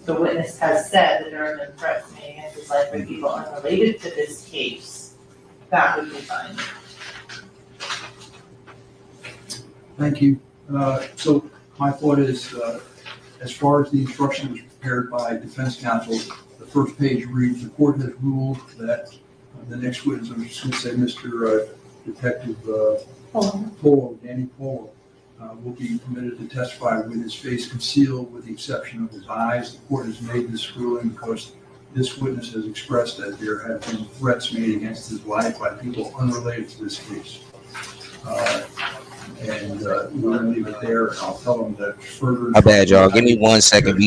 the witness has said that there have been threats made against his life by people unrelated to this case, that would be fine. Thank you. So my thought is, as far as the instruction was prepared by defense counsel, the first page reads, the court has ruled that the next witness, I'm just going to say Mr. Detective Polo, Danny Polo, will be permitted to testify with his face concealed with the exception of his eyes. The court has made this ruling because this witness has expressed that there have been threats made against his life by people unrelated to this case. And we're gonna leave it there, and I'll tell them that further. My bad, y'all. Give me 1 second.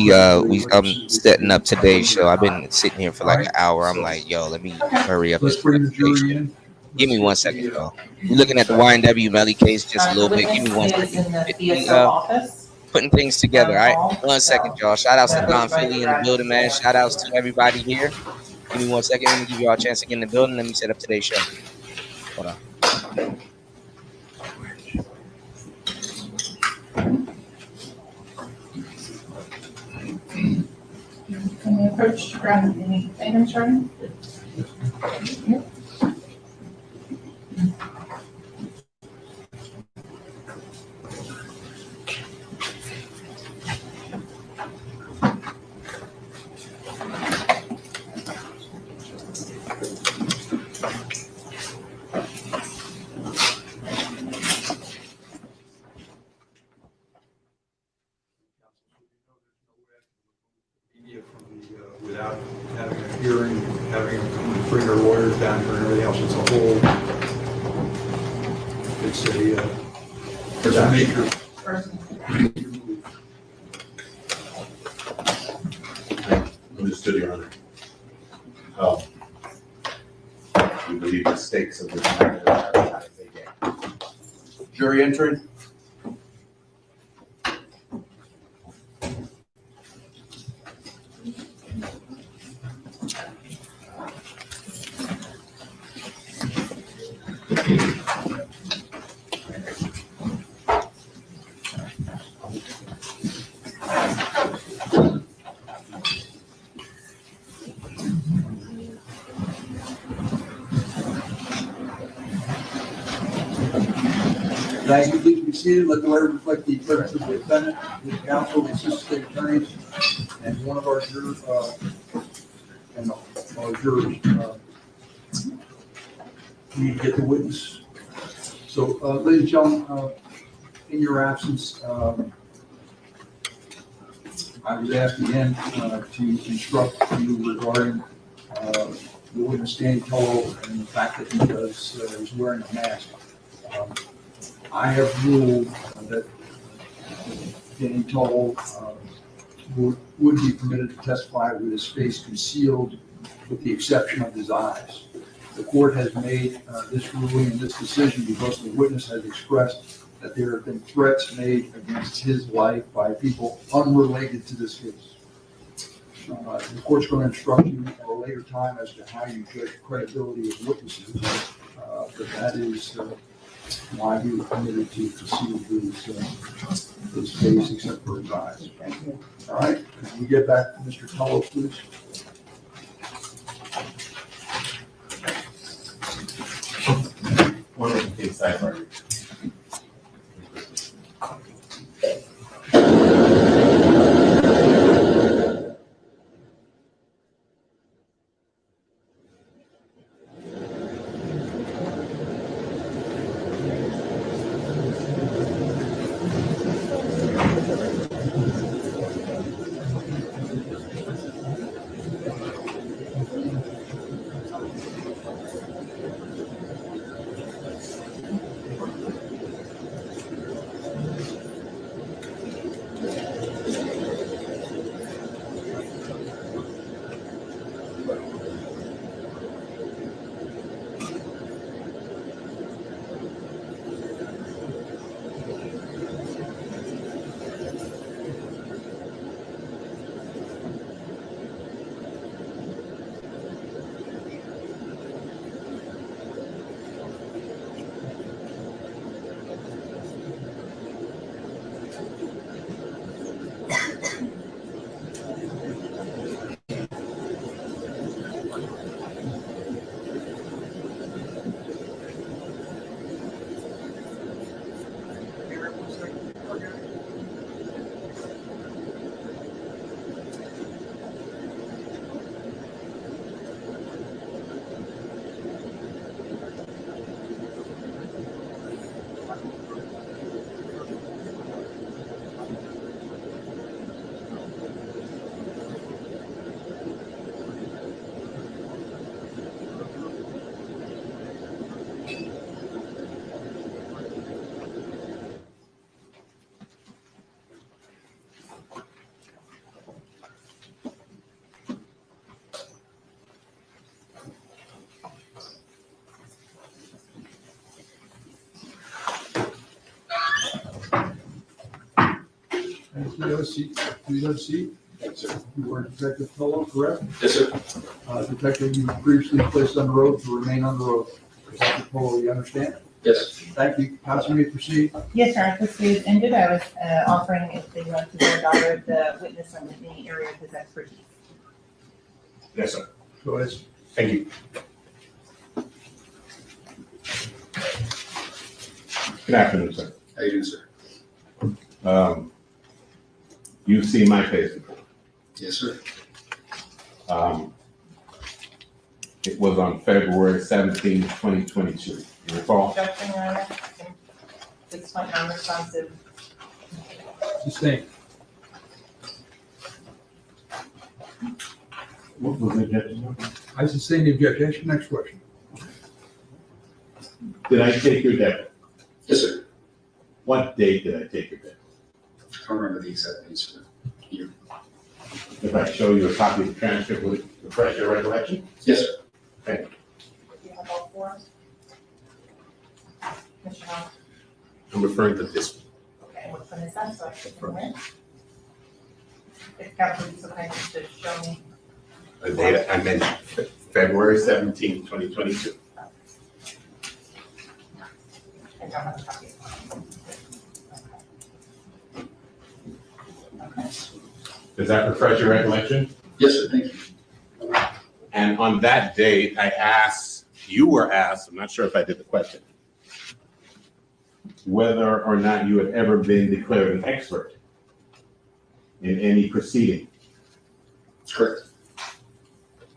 I'm setting up today's show. I've been sitting here for like an hour. I'm like, yo, let me hurry up. Let's bring the jury in. Give me 1 second, y'all. We're looking at the YNW Melly case just a little bit. Give me 1 second. Putting things together, all right? 1 second, y'all. Shout outs to Don Philly in the building, man. Shout outs to everybody here. Give me 1 second. Let me give y'all a chance to get in the building. Let me set up today's show. Hold on. Can we approach to grab any items, Jordan? Without having a hearing, having them bring their lawyers down here and everything else, it's a whole, it's a major move. Understood, Your Honor. We believe the stakes of this matter are high. Jury entry. Thank you. Please be seated. Let the record reflect the presence of the defendant, the counsel, the assistant state attorneys, and one of our jurors, we need to get the witness. So, ladies and gentlemen, in your absence, I was asked again to instruct you regarding the witness Danny Polo and the fact that he's wearing a mask. I have ruled that Danny Polo would be permitted to testify with his face concealed with the exception of his eyes. The court has made this ruling and this decision because the witness has expressed that there have been threats made against his life by people unrelated to this case. The court's going to instruct you at a later time as to how you judge credibility of witnesses, but that is why he was permitted to conceal his face except for his eyes. All right, can we get back to Mr. Polo, please? One of the case sidebar. have a seat. Please have a seat. Thanks, sir. You were Detective Fellow, correct? Yes, sir. Detective, you were previously placed on the road to remain on the road. Detective Fellow, you understand? Yes. Thank you. Counsel, you may proceed. Yes, sir, our custody is ended. I was offering if they want to their daughter the witness on any area of his expertise. Yes, sir. Go ahead. Thank you. Good afternoon, sir. How you doing, sir? You've seen my case before. Yes, sir. It was on February 17, 2022. You recall? Objection, Your Honor. 6 point non-responsive. Sustained. What was the objection? I sustain the objection. Next question. Did I take your debit? Yes, sir. What date did I take your debit? I don't remember the exact date, sir. You? If I show you a copy of the transcript, will it refresh your recollection? Yes, sir. Do you have all four? Mr. Hall? I'm referring to this. Okay, which one is that? So I should know it. If counsel is so kind as to show me. The date I mentioned, February 17, 2022. I don't have a copy. Okay. Does that refresh your recollection? Yes, sir. Thank you. And on that date, you were asked, I'm not sure if I did the question, whether or not you had ever been declared an expert in any proceeding. That's correct.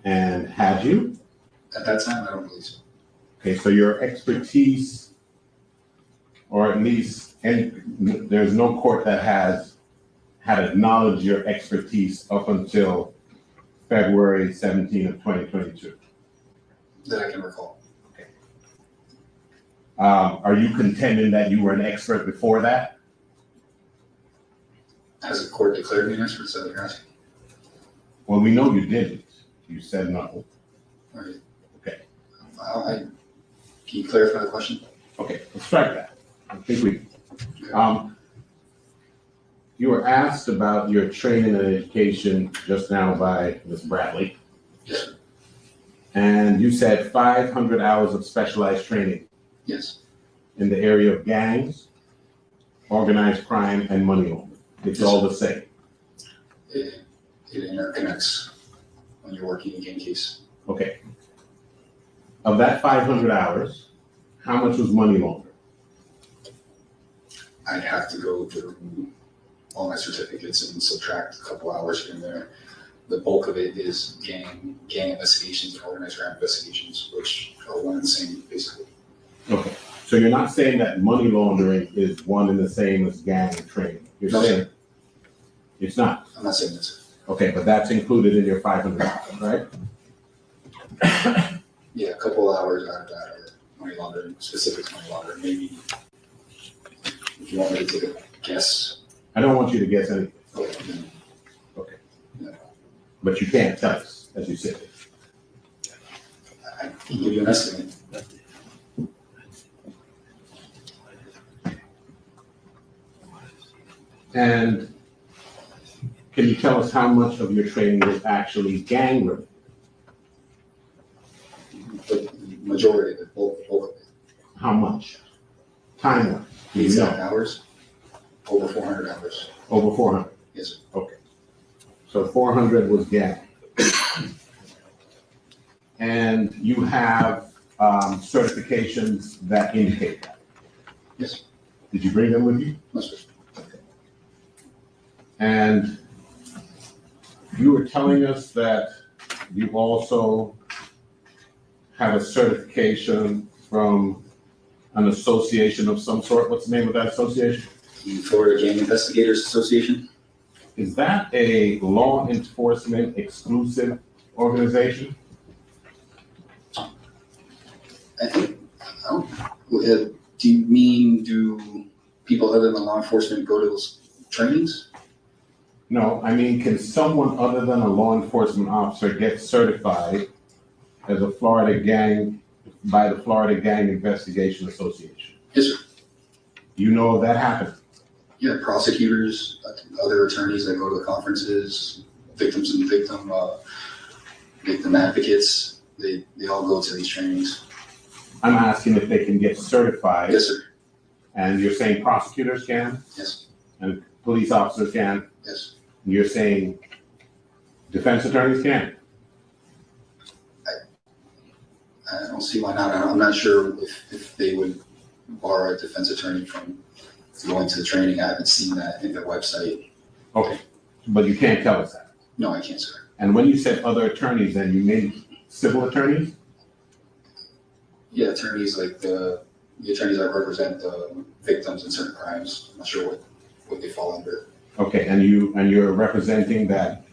And had you? At that time, I don't believe so. Okay, so your expertise, or at least, and there's no court that has had acknowledged your expertise up until February 17 of 2022. That I can recall. Are you contending that you were an expert before that? Has the court declared me an expert? Is that what you're asking? Well, we know you didn't. You said no. All right. Okay. Can you clarify the question? Okay, let's strike that. I think you were asked about your training and education just now by Ms. Bradley. Yes, sir. And you said 500 hours of specialized training Yes. in the area of gangs, organized crime, and money laundering. It's all the same. It interconnects when you're working in game case. Okay. Of that 500 hours, how much was money laundering? I'd have to go through all my certificates and subtract a couple hours here and there. The bulk of it is gang investigations and organized crime investigations, which are one and the same, basically. Okay. So you're not saying that money laundering is one and the same as gang training? You're No, saying sir. it's not? I'm not saying this. Okay, but that's included in your 500 hours, right? Yeah, a couple hours out of that are money laundering, specific money laundering, maybe. If you want me to take a guess. I don't want you to guess anything, then but you can't tell us, as you said. I can give you an estimate. And can you tell us how much of your training was actually gang related? The majority of it, bulk of it. How much? Time-wise? Do you Exact know? hours, over 400 hours. Over 400. Yes, sir. Okay. So 400 was gang. And you have certifications that indicate that. Yes. Did you bring them with you? No, sir. And you were telling us that you also have a certification from an association of some sort. What's the name of that association? The Florida Gang Investigators Association. Is that a law enforcement exclusive organization? I think, do you mean, do people other than law enforcement go to those trainings? No, I mean, can someone other than a law enforcement officer get certified as a Florida gang by the Florida Gang Investigation Association? Yes, sir. You know that happened. Yeah, prosecutors, other attorneys that go to the conferences, victims and victim advocates, they all go to these trainings. I'm asking if they can get certified. Yes, sir. And you're saying prosecutors can, Yes, and police officers can, yes. and you're saying defense attorneys can? I don't see why not. I'm not sure if they would bar a defense attorney from going to the training. I haven't seen that in their website. Okay, but you can't tell us that. No, I can't, sir. And when you said other attorneys, then you mean civil attorneys? Yeah, attorneys like the attorneys that represent victims in certain crimes. I'm not sure what they fall under. Okay, and you're representing that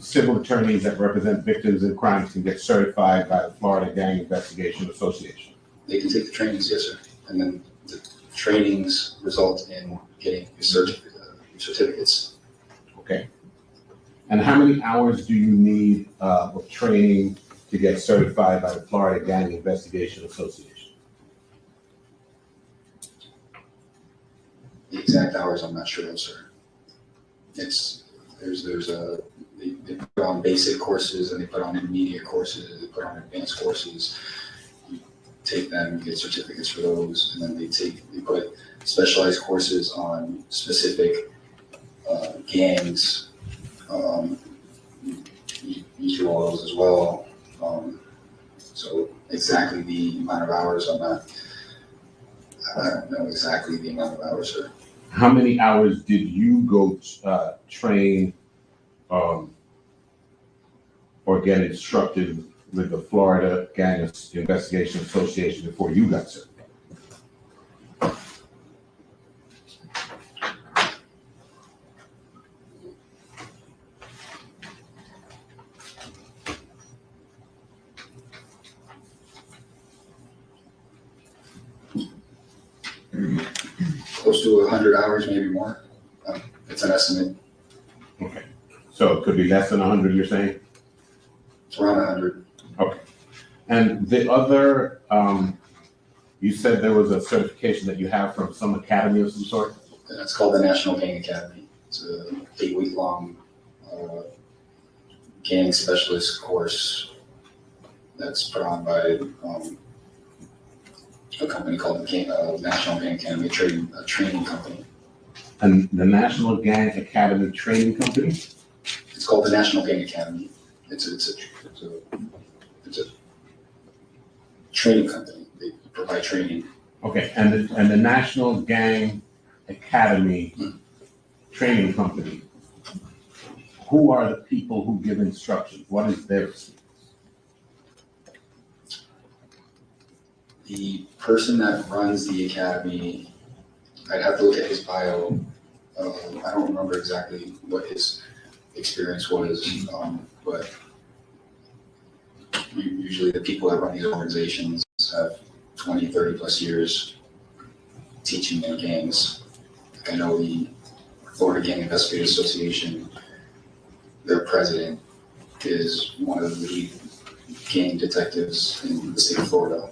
civil attorneys that represent victims in crimes can get certified by the Florida Gang Investigation Association. They can take the trainings, yes, sir. And then the trainings result in getting your certificates. Okay. And how many hours do you need of training to get certified by the Florida Gang Investigation Association? The exact hours, I'm not sure of, sir. They put on basic courses and they put on intermediate courses, they put on advanced courses. You take them, you get certificates for those, and then they put specialized courses on specific gangs. You do all those as well. So exactly the amount of hours, I don't know exactly the amount of hours, sir. How many hours did you go train or get instructed with the Florida Gang Investigation Association before you got certified? Close to 100 hours, maybe more. It's an estimate. Okay, so it could be less than 100, you're saying? It's around 100. Okay. And the other, you said there was a certification that you have from some academy of some sort? And it's called the National Gang Academy. It's a 8-week-long gang specialist course that's put on by a company called the National Gang Academy, a training company. And the National Gang Academy Training Company? It's called the National Gang Academy. It's a training company. They provide training. Okay, and the National Gang Academy Training Company, who are the people who give instructions? What is their experience? The person that runs the academy, I'd have to look at his bio. I don't remember exactly what his experience was, but usually the people that run these organizations have 20, 30 plus years teaching their gangs. Like I know the Florida Gang Investigators Association, their president is one of the lead gang detectives in the state of Florida.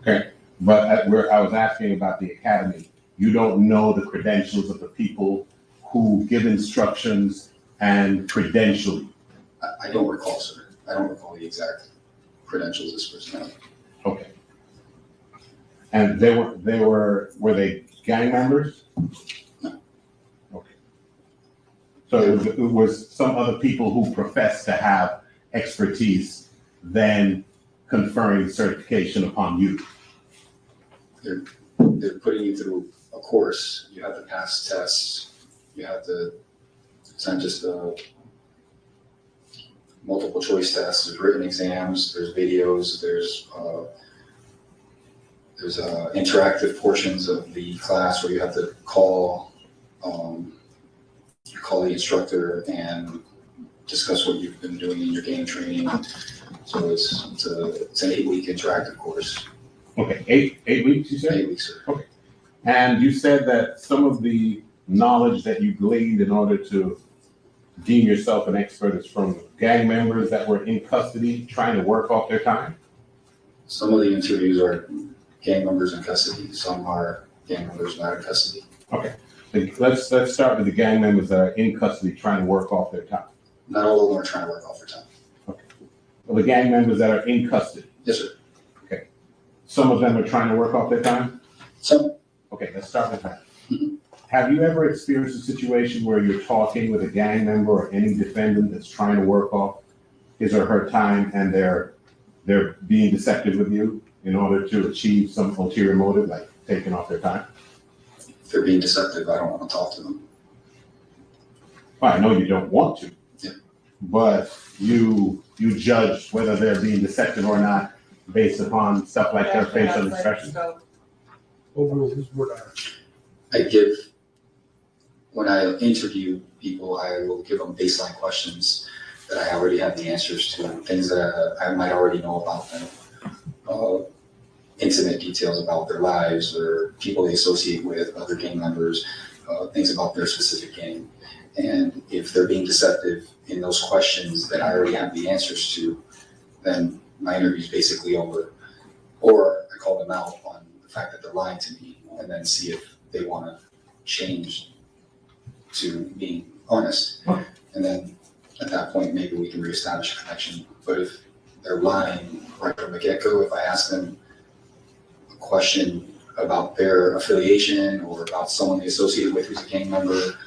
Okay, but where I was asking about the academy, you don't know the credentials of the people who give instructions and credential you? I don't recall, sir. I don't recall the exact credentials this person had. Okay. And were they gang members? No. Okay. So it was some other people who professed to have expertise then conferring certification upon you. They're putting you through a course. You have to pass tests. You have to, it's not just multiple choice tests. There's written exams. There's videos. There's interactive portions of the class where you have to call the instructor and discuss what you've been doing in your game training. So it's an 8-week interactive course. Okay, eight weeks, you said? 8 weeks, sir. Okay. And you said that some of the knowledge that you gleaned in order to deem yourself an expert is from gang members that were in custody trying to work off their time? Some of the interviews are gang members in custody. Some are gang members not in custody. Let's start with the gang members that are in custody trying to work off their time. Not all of them are trying to work off their time. Well, the gang members that are in custody, Yes, sir. some of them are trying to work off their time? Some, Okay, let's start with that. Mhm. Have you ever experienced a situation where you're talking with a gang member or any defendant that's trying to work off his or her time and they're being deceptive with you in order to achieve some ulterior motive, like taking off their time? if they're being deceptive, I don't want to talk to them. Well, I know you don't want to, Yeah. but you judge whether they're being deceptive or not based upon stuff like their facial expressions. Overall, this is what When I interview people, I will give them baseline questions that I already have the answers to, things that I might already know about them. Intimate details about their lives or people they associate with, other gang members, things about their specific gang. And if they're being deceptive in those questions that I already have the answers to, then my interview is basically over. Or I call them out on the fact that they're lying to me and then see if they want to change to being honest. Okay. And then at that point, maybe we can reestablish a connection. But if they're lying right from the get-go, if I ask them a question about their affiliation or about someone they associate with who's a gang member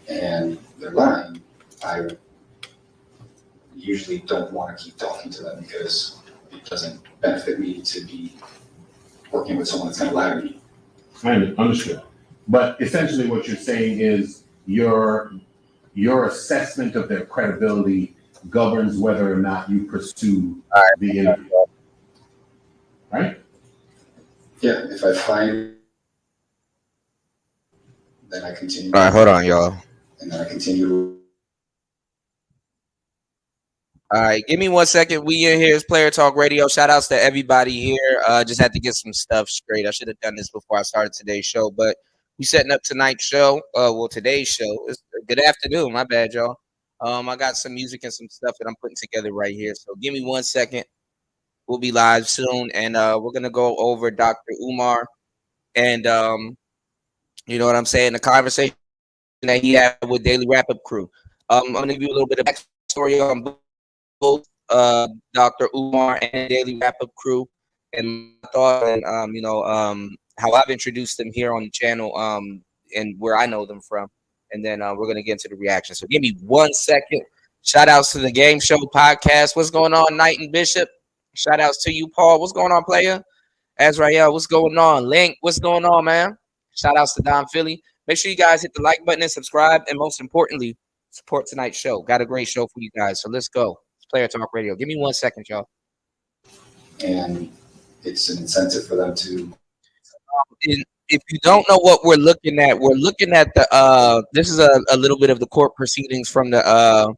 and they're lying, I usually don't want to keep talking to them because it doesn't benefit me to be working with someone that's going to lie to me. I understood. But essentially what you're saying is your assessment of their credibility governs whether or not you pursue the interview. Right? Yeah, if I find, then I continue. All right, hold on, y'all. And then I continue. All right, give me 1 second. We in here is Player Talk Radio. Shout outs to everybody here. Just had to get some stuff straight. I should have done this before I started today's show, but we setting up tonight's show. Today's show. Good afternoon. My bad, y'all. I got some music and some stuff that I'm putting together right here. So give me 1 second. We'll be live soon, and we're gonna go over Dr. Umar, and you know what I'm saying, the conversation that he had with Daily Wrap Up Crew. I'm gonna give you a little bit of backstory on both Dr. Umar and Daily Wrap Up Crew, and my thought, and how I've introduced them here on the channel, and where I know them from, and then we're gonna get into the reaction. So give me 1 second. Shout outs to the Game Show Podcast. What's going on, Knight and Bishop? Shout outs to you, Paul. What's going on, player? Azrael, what's going on? Link, what's going on, man? Shout outs to Don Philly. Make sure you guys hit the like button and subscribe, and most importantly, support tonight's show. Got a great show for you guys, so let's go. It's Player Talk Radio. Give me 1 second, y'all. And it's an incentive for them to. If you don't know what we're looking at the this is a little bit of the court proceedings from the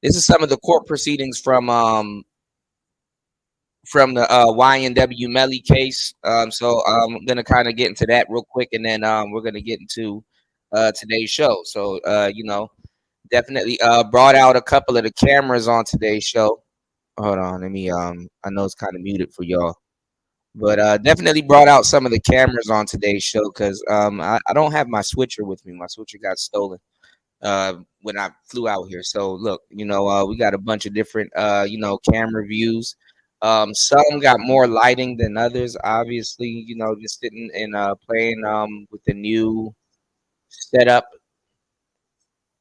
this is some of the court proceedings from the YNW Melly case. So I'm gonna kind of get into that real quick, and then we're gonna get into today's show. So definitely brought out a couple of the cameras on today's show. Hold on, let me I know it's kind of muted for y'all, but definitely brought out some of the cameras on today's show because I don't have my switcher with me. My switcher got stolen when I flew out here. So look, we got a bunch of different camera views. Some got more lighting than others, obviously, just sitting and playing with the new setup.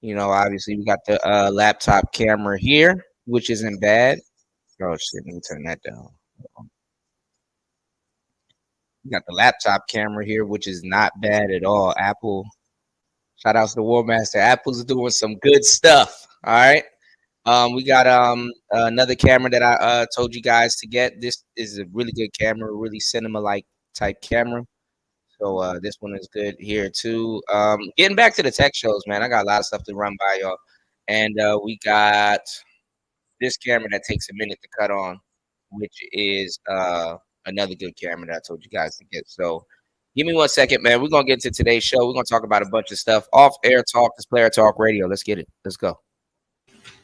Obviously we got the laptop camera here, which isn't bad. Oh shit, let me turn that down. We got the laptop camera here, which is not bad at all. Apple, shout out to the War Master. Apple's doing some good stuff. All right. We got another camera that I told you guys to get. This is a really good camera, really cinema-like type camera. So this one is good here too. Getting back to the tech shows, man. I got a lot of stuff to run by y'all. And we got this camera that takes a minute to cut on, which is another good camera that I told you guys to get. So give me 1 second, man. We're going to get to today's show. We're going to talk about a bunch of stuff. Off-air talk, this Player Talk Radio. Let's get it. Let's go.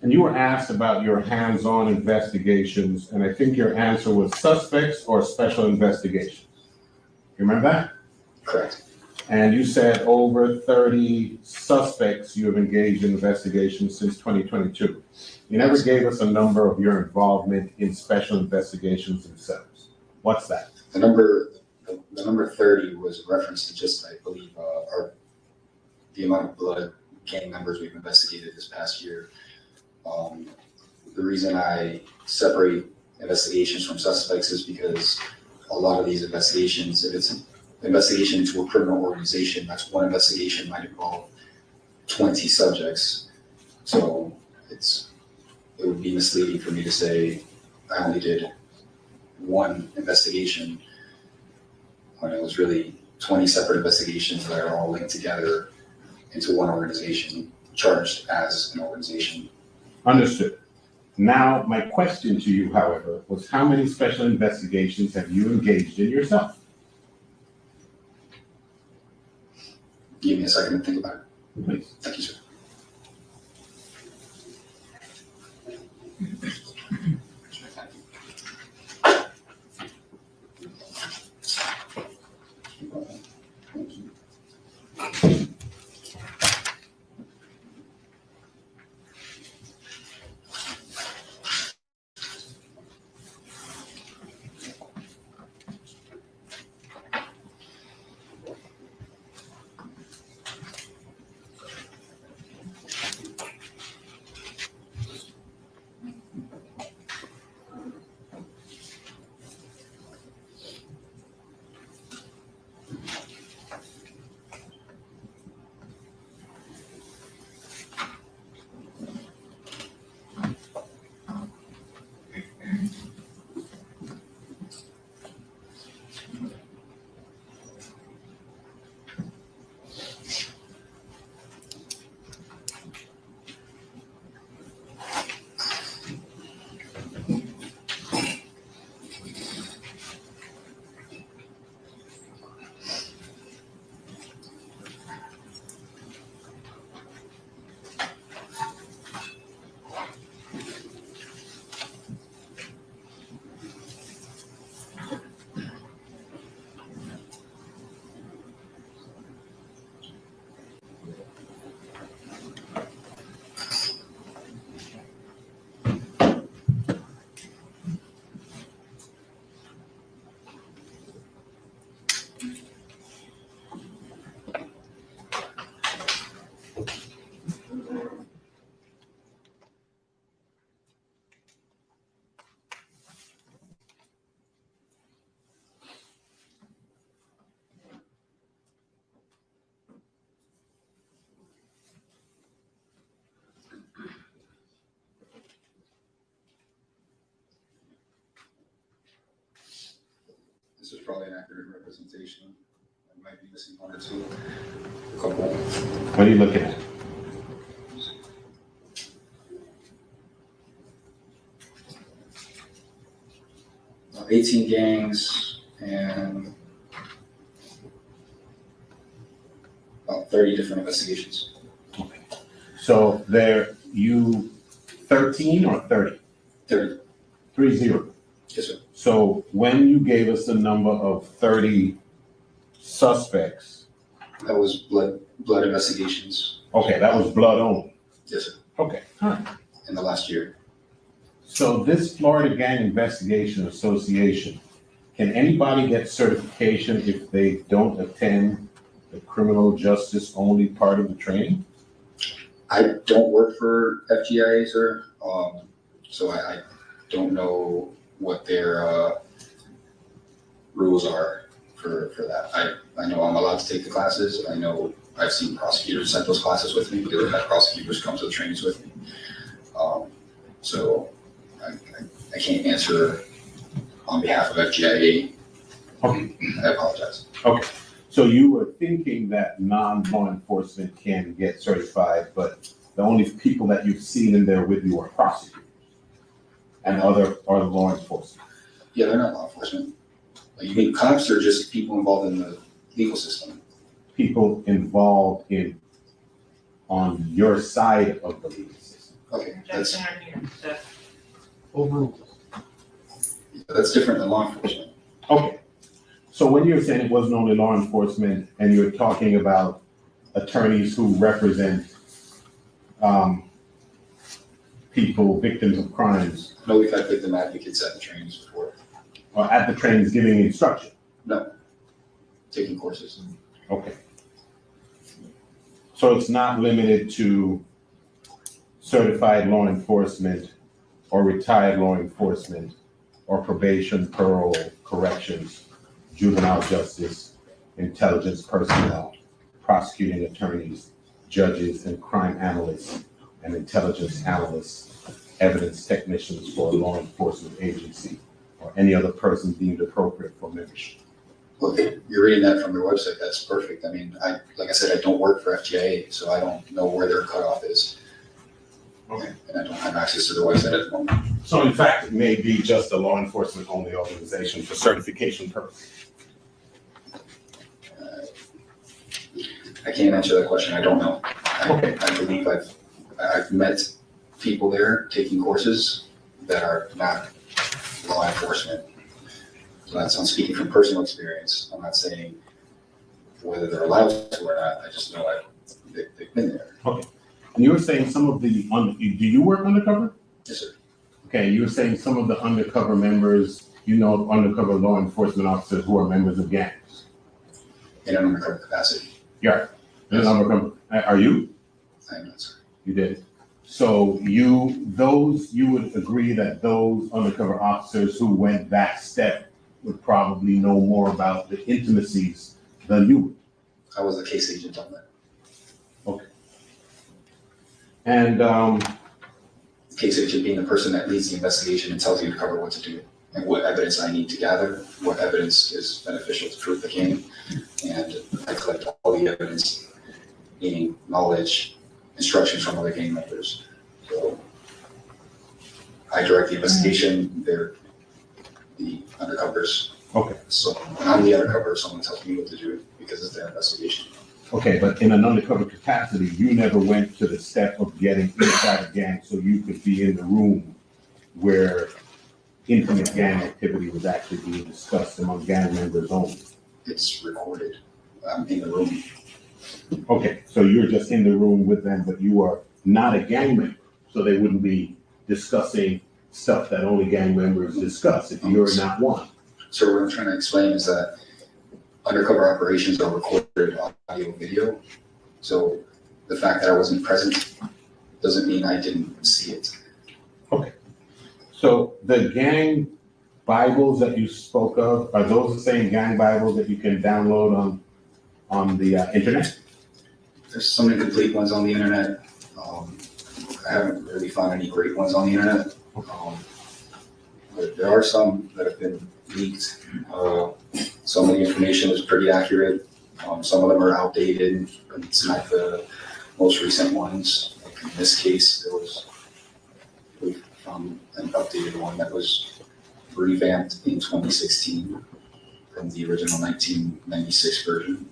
And you were asked about your hands-on investigations, and I think your answer was suspects or special investigations. You remember that? Correct. And you said over 30 suspects you have engaged in investigations since 2022. You never gave us a number of your involvement in special investigations themselves. What's that? The number 30 was a reference to just, I believe, the amount of blood gang members we've investigated this past year. The reason I separate investigations from suspects is because a lot of these investigations, if it's an investigation into a criminal organization, that's one investigation might involve 20 subjects. So it would be misleading for me to say I only did one investigation when it was really 20 separate investigations that are all linked together into one organization, charged as an organization. Understood. Now, my question to you, however, was how many special investigations have you engaged in yourself? Give me a second to think about it. Please. Thank you, sir. This is probably an accurate representation. I might be missing one or two. A couple. What are you looking at? About 18 gangs and about 30 different investigations. So you 13 or 30? 30. 30. Yes, sir. So when you gave us the number of 30 suspects, That was blood investigations. okay, that was blood only. Yes, sir. Okay, all right. In the last year. So this Florida Gang Investigation Association, can anybody get certification if they don't attend the criminal justice only part of the training? I don't work for FGIA, sir. So I don't know what their rules are for that. I know I'm allowed to take the classes. I know I've seen prosecutors at those classes with me because I've had prosecutors come to the trainings with me. So I can't answer on behalf of FGIA. Okay. I apologize. Okay, so you were thinking that non-law enforcement can get certified, but the only people that you've seen in there with you are prosecutors and other are law enforcement. Yeah, they're not law enforcement. You mean cops or just people involved in the legal system? People involved on your side of the legal system. Okay, that's Objection or here, different than law enforcement. Okay, So when you're saying it wasn't only law enforcement and you're talking about attorneys who represent people, victims of crimes, No, we've had victim advocates at the trainings before, or at the trainings giving instruction? taking courses. Okay. So it's not limited to certified law enforcement or retired law enforcement or probation, parole, corrections, juvenile justice, intelligence personnel, prosecuting attorneys, judges and crime analysts and intelligence analysts, evidence technicians for a law enforcement agency or any other person deemed appropriate for membership. Well, if you're reading that from their website, that's perfect. I mean, like I said, I don't work for FGIA, so I don't know where their cutoff is. Okay. And I don't have access to their website at the moment. So in fact, it may be just a law enforcement only organization for certification purposes. I can't answer that question. I don't know. Okay. I believe I've met people there taking courses that are not law enforcement. So I'm speaking from personal experience. I'm not saying whether they're allowed to or not. I just know they've been there. Okay. And you were saying some of the, do you work undercover? Yes, sir. Okay, you were saying some of the undercover members, undercover law enforcement officers who are members of gangs. In an undercover capacity. Yeah. Undercover. Are you? I am not, sir. You did. So you would agree that those undercover officers who went that step would probably know more about the intimacies than you would. I was the case agent on that. Okay. And Case agent being the person that leads the investigation and tells the undercover what to do and what evidence I need to gather, what evidence is beneficial to prove the game, and I collect all the evidence, meaning knowledge, instructions from other gang members. So I direct the investigation, they're the undercovers. Okay. So when I'm the undercover, someone tells me what to do because it's their investigation. okay, but in an undercover capacity, you never went to the step of getting inside a gang so you could be in the room where intimate gang activity was actually being discussed among gang members only. It's recorded. I'm in the room. Okay, so you're just in the room with them, but you are not a gang member, so they wouldn't be discussing stuff that only gang members discuss if you're not one. So what I'm trying to explain is that undercover operations are recorded on audio and video. So the fact that I wasn't present doesn't mean I didn't see it. Okay. So the gang Bibles that you spoke of, are those the same gang Bibles that you can download on the internet? There's some incomplete ones on the internet. I haven't really found any great ones on the internet. But there are some that have been leaked. Some of the information is pretty accurate. Some of them are outdated. It's not the most recent ones. Like in this case, there was an updated one that was revamped in 2016 from the original 1996 version.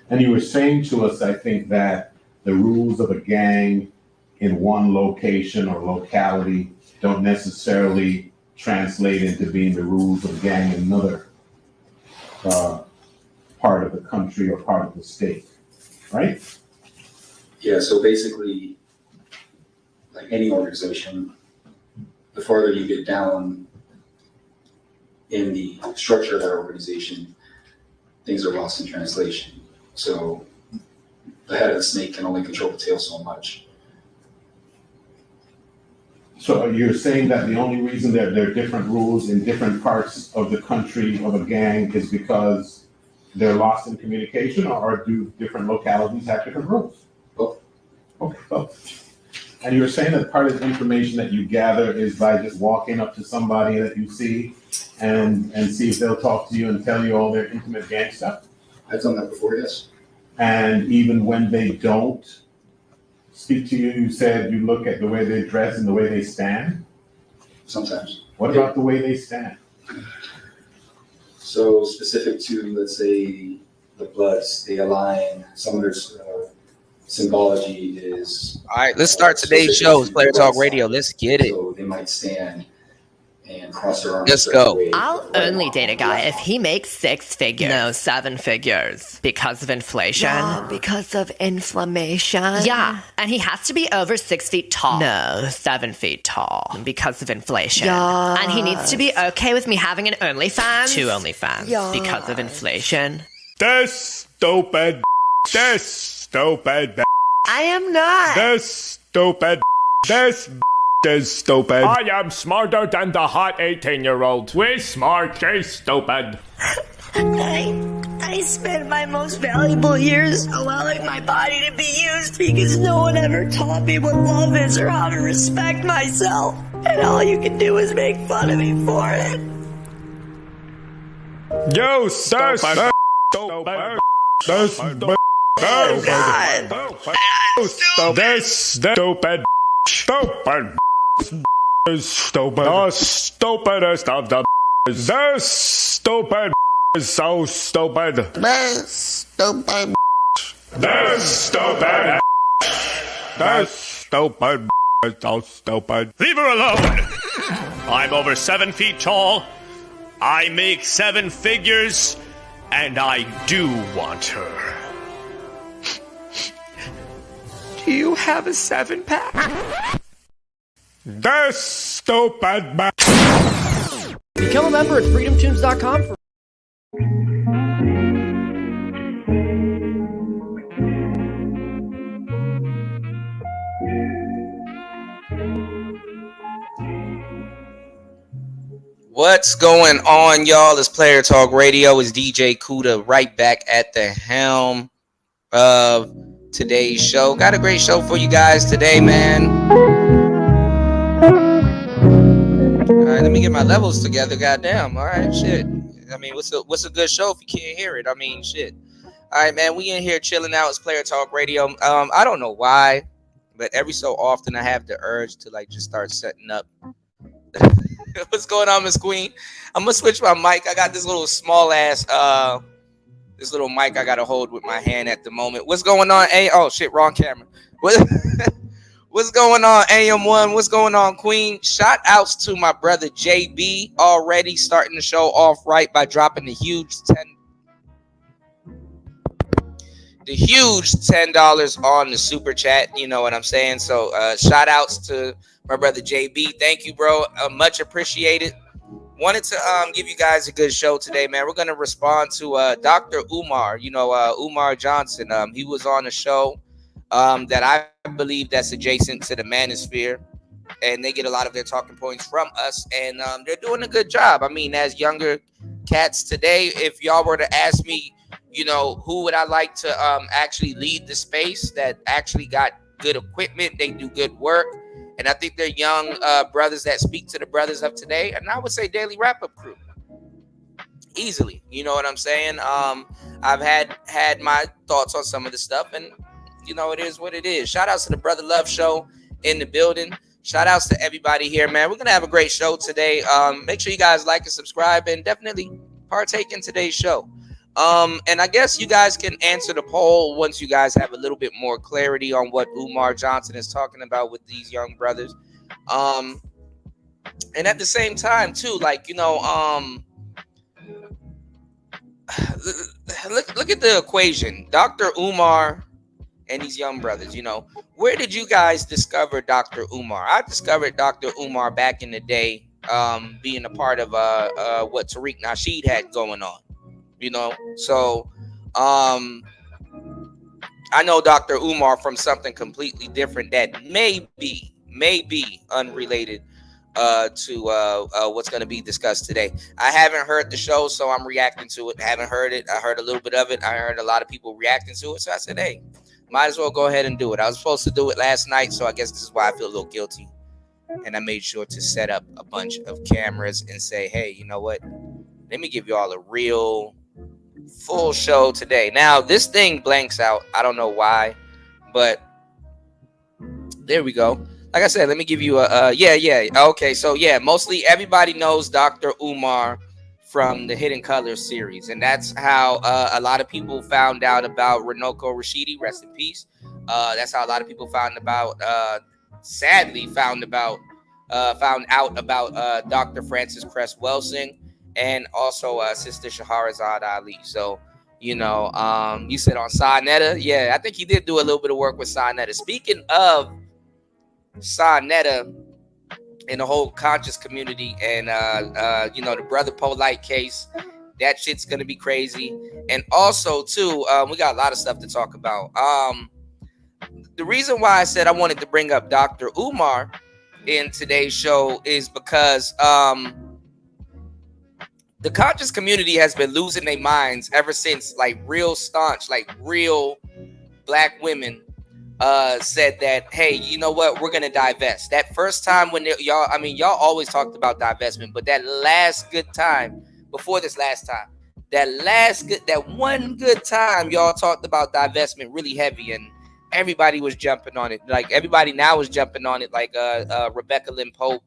And you were saying to us, I think, that the rules of a gang in one location or locality don't necessarily translate into being the rules of a gang in another part of the country or part of the state, right? Yeah, so basically, like any organization, the farther you get down in the structure of that organization, things are lost in translation. So the head of the snake can only control the tail so much. So you're saying that the only reason that there are different rules in different parts of the country of a gang is because they're lost in communication, or do different localities have different rules? Both. Okay, both. And you're saying that part of the information that you gather is by just walking up to somebody that you see and see if they'll talk to you and tell you all their intimate gang stuff? I've done that before, yes. And even when they don't speak to you, you said you look at the way they dress and the way they stand? Sometimes. What about the way they stand? So specific to, let's say, the bloods, they align, some of their symbology is. All right, let's start today's show. It's Player Talk Radio. Let's get it. So they might stand and crossed her arms. Let's go. I'll only date a guy if he makes 6 figures. No, 7 figures. Because of inflation. Yeah, because of inflammation. Yeah, and he has to be over 6 feet tall. No, 7 feet tall. Because of inflation. Yes. And he needs to be okay with me having an OnlyFans. 2 OnlyFans. Yes. Because of inflation. This stupid. This stupid. I am not. This stupid. This is stupid. I am smarter than the hot 18-year-old. We smart, she's stupid. I spent my most valuable years allowing my body to be used because no one ever taught me what love is or how to respect myself. And all you can do is make fun of me for it. You stupid. Stupid. This stupid. Oh, God. This stupid. Stupid. Is stupid. The stupidest of the. This stupid is so stupid. This stupid. This stupid. This stupid is so stupid. Leave her alone. I'm over 7 feet tall. I make 7 figures, and I do want her. Do you have a 7-pack? This stupid. Become a member at freedomtunes.com for What's going on, y'all? It's Player Talk Radio. It's DJ Kuda right back at the helm of today's show. Got a great show for you guys today, man. All right, let me get my levels together. Goddamn. All right, shit. I mean, what's a good show if you can't hear it? I mean, shit. All right, man. We in here chilling out. It's Player Talk Radio. I don't know why, but every so often I have the urge to like just start setting up. What's going on, Miss Queen? I'm gonna switch my mic. I got this little small ass this little mic I gotta hold with my hand at the moment. What's going on? Oh shit, wrong camera. What's going on, AM1? What's going on, Queen? Shout outs to my brother JB, already starting the show off right by dropping the huge $10 on the super chat. You know what I'm saying? So shout outs to my brother JB. Thank you, bro. Much appreciated. Wanted to give you guys a good show today, man. We're gonna respond to Dr. Umar. You know, Umar Johnson. He was on a show that I believe that's adjacent to the Manosphere, and they get a lot of their talking points from us, and they're doing a good job. I mean, as younger cats today, if y'all were to ask me, you know, who would I like to actually lead the space that actually got good equipment, they do good work, and I think they're young brothers that speak to the brothers of today, and I would say Daily Wrap-Up Crew. Easily, you know what I'm saying? I've had my thoughts on some of the stuff, and you know, it is what it is. Shout outs to the Brother Love Show in the building. Shout outs to everybody here, man. We're gonna have a great show today. Make sure you guys like and subscribe, and definitely partake in today's show. And I guess you guys can answer the poll once you guys have a little bit more clarity on what Umar Johnson is talking about with these young brothers. And at the same time, too, like, you know, look at the equation. Dr. Umar and these young brothers, you know, where did you guys discover Dr. Umar? I discovered Dr. Umar back in the day, being a part of what Tariq Nasheed had going on. You know, so I know Dr. Umar from something completely different that may be unrelated to what's going to be discussed today. I haven't heard the show, so I'm reacting to it. I haven't heard it. I heard a little bit of it. I heard a lot of people reacting to it, so I said, hey, might as well go ahead and do it. I was supposed to do it last night, so I guess this is why I feel a little guilty. And I made sure to set up a bunch of cameras and say, hey, you know what? Let me give you all a real full show today. Now this thing blanks out. I don't know why, but there we go. Like I said, let me give you a yeah. Okay, so yeah, mostly everybody knows Dr. Umar from the Hidden Colors series, and that's how a lot of people found out about Runoko Rashidi. Rest in peace. That's how a lot of people found about. Sadly, found about found out about Dr. Francis Cress Welsing and also Sister Shahrazad Ali. So, you said on Sarnetta. Yeah, I think he did do a little bit of work with Sarnetta. Speaking of Sarnetta and the whole conscious community and, the Brother Polite case, that shit's going to be crazy. And also, too, we got a lot of stuff to talk about. The reason why I said I wanted to bring up Dr. Umar in today's show is because the conscious community has been losing their minds ever since, like, real staunch, like real black women said that, hey, you know what, we're gonna divest. That first time when y'all always talked about divestment, but that last good time before this last time, that one good time y'all talked about divestment really heavy, and everybody was jumping on it. Like, everybody now is jumping on it, like Rebecca Lynn Pope.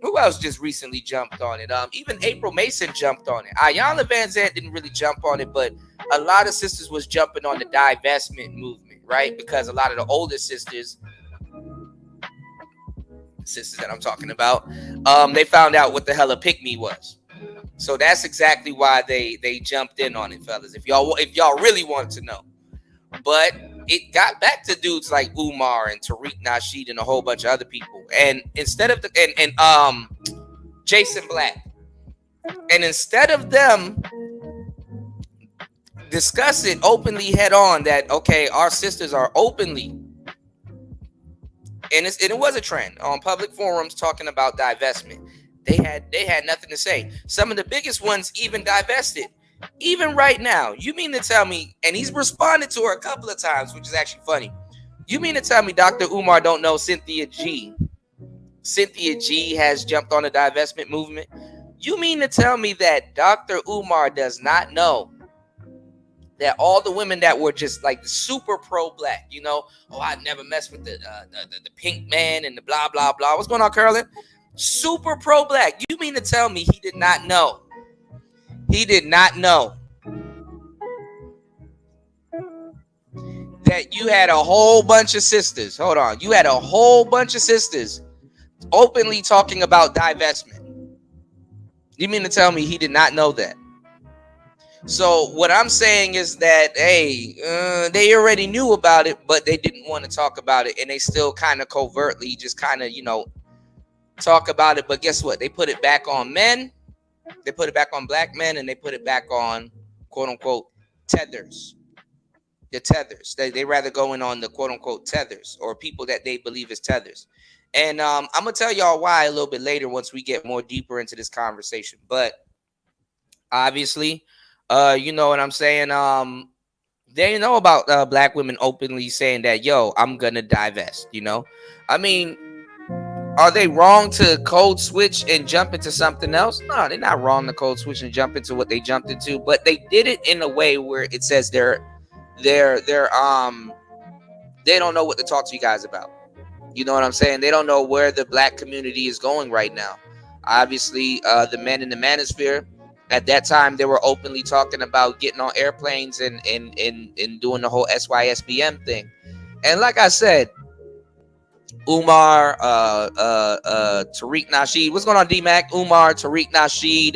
Who else just recently jumped on it? Even April Mason jumped on it. Ayanna Van Zandt didn't really jump on it, but a lot of sisters was jumping on the divestment movement, right? Because a lot of the older sisters that I'm talking about, they found out what the hell a pick-me was. So that's exactly why they jumped in on it, fellas. If y'all really want to know. But it got back to dudes like Umar and Tariq Nasheed and a whole bunch of other people. And instead of Jason Black, and instead of them discuss it openly head on that, okay, our sisters are openly, and it was a trend on public forums talking about divestment. They had nothing to say. Some of the biggest ones even divested. Even right now, you mean to tell me, and he's responded to her a couple of times, which is actually funny. You mean to tell me Dr. Umar don't know Cynthia G? Cynthia G has jumped on the divestment movement. You mean to tell me that Dr. Umar does not know that all the women that were just like super pro-black, I'd never mess with the pink man and the blah, blah, blah. What's going on, Curlin? Super pro-black. You mean to tell me he did not know? He did not know that you had a whole bunch of sisters. Hold on. You had a whole bunch of sisters openly talking about divestment. You mean to tell me he did not know that? So what I'm saying is that, hey, they already knew about it, but they didn't want to talk about it. And they still kind of covertly just kind of, talk about it. But guess what? They put it back on men. They put it back on black men, and they put it back on, quote unquote, tethers. The tethers. They rather go in on the quote unquote tethers, or people that they believe is tethers. And I'm gonna tell y'all why a little bit later once we get more deeper into this conversation. But obviously, you know what I'm saying. They know about black women openly saying that, yo, I'm gonna divest. I mean, are they wrong to code switch and jump into something else? No, they're not wrong to code switch and jump into what they jumped into, but they did it in a way where it says they don't know what to talk to you guys about. You know what I'm saying? They don't know where the black community is going right now. Obviously, the men in the manosphere at that time, they were openly talking about getting on airplanes and doing the whole SYSBM thing. And like I said, Umar, Tariq Nasheed. What's going on, D-Mac? Umar, Tariq Nasheed,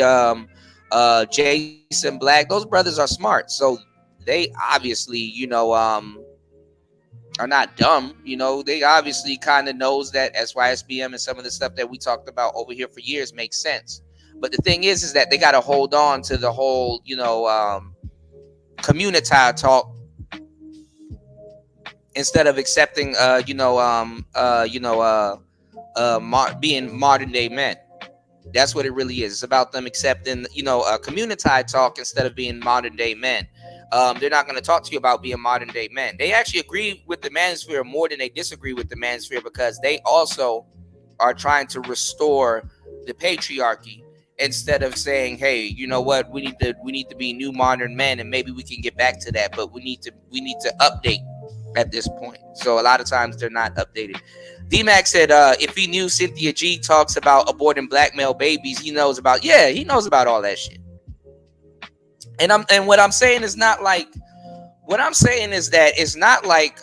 Jason Black. Those brothers are smart. So they obviously, are not dumb. They obviously kind of knows that SYSBM and some of the stuff that we talked about over here for years makes sense. But the thing is that they got to hold on to the whole, community talk instead of accepting, being modern day men. That's what it really is. It's about them accepting, community talk instead of being modern day men. They're not going to talk to you about being modern day men. They actually agree with the manosphere more than they disagree with the manosphere, because they also are trying to restore the patriarchy instead of saying, hey, you know what, we need to be new modern men, and maybe we can get back to that, but we need to update at this point. So a lot of times they're not updated. D-Mac said if he knew Cynthia G talks about aborting black male babies, he knows about all that shit. And what I'm saying is not like What I'm saying is that it's not like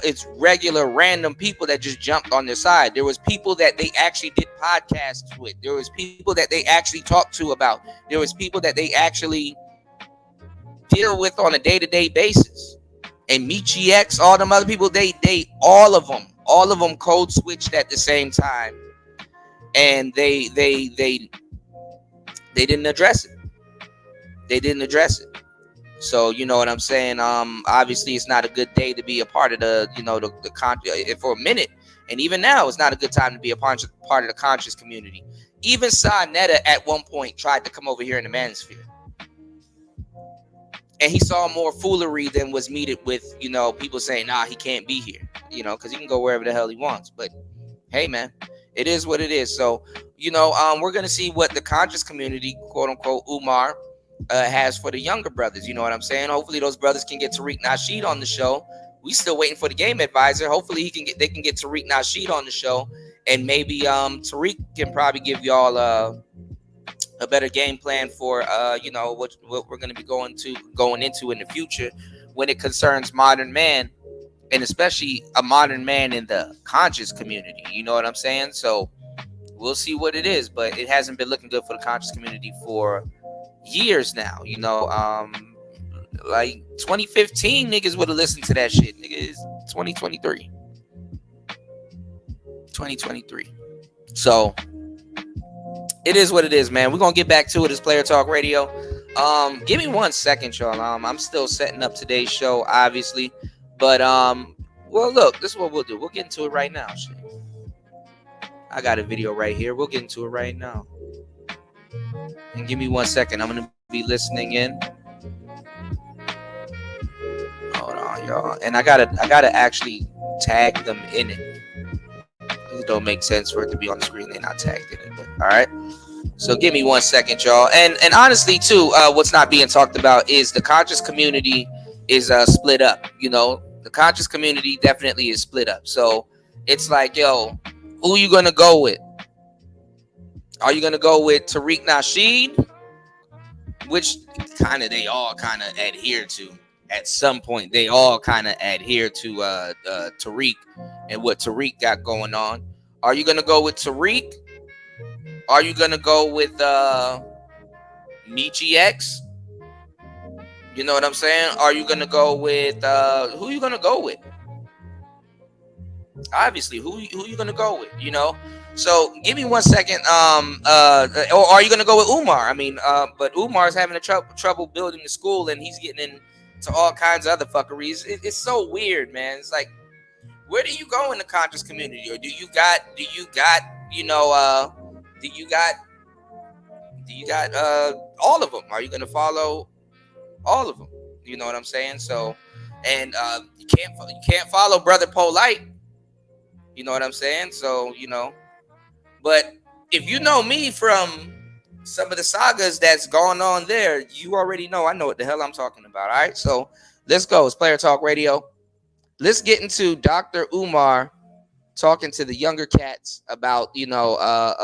it's regular random people that just jumped on their side. There was people that they actually did podcasts with. There was people that they actually talked to about. There was people that they actually deal with on a day-to-day basis. And Michi X, all them other people, they all of them code switched at the same time, and they didn't address it. They didn't address it. So you know what I'm saying. Obviously it's not a good day to be a part of the, you know, the for a minute, and even now it's not a good time to be a part of the conscious community. Even Sa Netta at one point tried to come over here in the manosphere, and he saw more foolery than was needed with, you know, people saying, nah, he can't be here, you know, because he can go wherever the hell he wants. But hey, man, it is what it is. So you know, we're gonna see what the conscious community, quote unquote, Umar, has for the younger brothers. You know what I'm saying? Hopefully those brothers can get Tariq Nasheed on the show. We still waiting for the game advisor. Hopefully they can get Tariq Nasheed on the show, and maybe Tariq can probably give y'all a better game plan for you know, what we're going to be going into in the future when it concerns modern man, and especially a modern man in the conscious community. You know what I'm saying? So we'll see what it is, but it hasn't been looking good for the conscious community for years now. You know, like 2015 niggas would have listened to that shit. Niggas, 2023. So it is what it is, man. We're gonna get back to it as Player Talk Radio. Give me 1 second, y'all. I'm still setting up today's show, obviously, but well, look, this is what we'll do. We'll get into it right now. Shit. I got a video right here. We'll get into it right now. And give me 1 second. I'm gonna be listening in. Hold on, y'all. And I gotta actually tag them in it. It don't make sense for it to be on the screen. They're not tagged in it. But, all right. So give me 1 second, y'all. And honestly, too, what's not being talked about is the conscious community is split up. You know, the conscious community definitely is split up. So it's like, yo, who you gonna go with? Are you gonna go with Tariq Nasheed, which kind of they all kind of adhere to at some point? They all kind of adhere to Tariq and what Tariq got going on. Are you gonna go with Tariq? Are you gonna go with Michi X? You know what I'm saying? Are you gonna go with who are you gonna go with? Obviously, who you gonna go with? You know. So give me 1 second. Or are you gonna go with Umar? I mean, but Umar's having a trouble building the school, and he's getting into all kinds of other fuckeries. It's so weird, man. It's like, where do you go in the conscious community, or do you got you know do you got all of them? Are you gonna follow all of them? You know what I'm saying? So, and you can't follow Brother Polite. You know what I'm saying? So, you know. But if you know me from some of the sagas that's going on there, you already know I know what the hell I'm talking about. All right, so let's go. It's Player Talk Radio. Let's get into Dr. Umar talking to the younger cats about, you know, I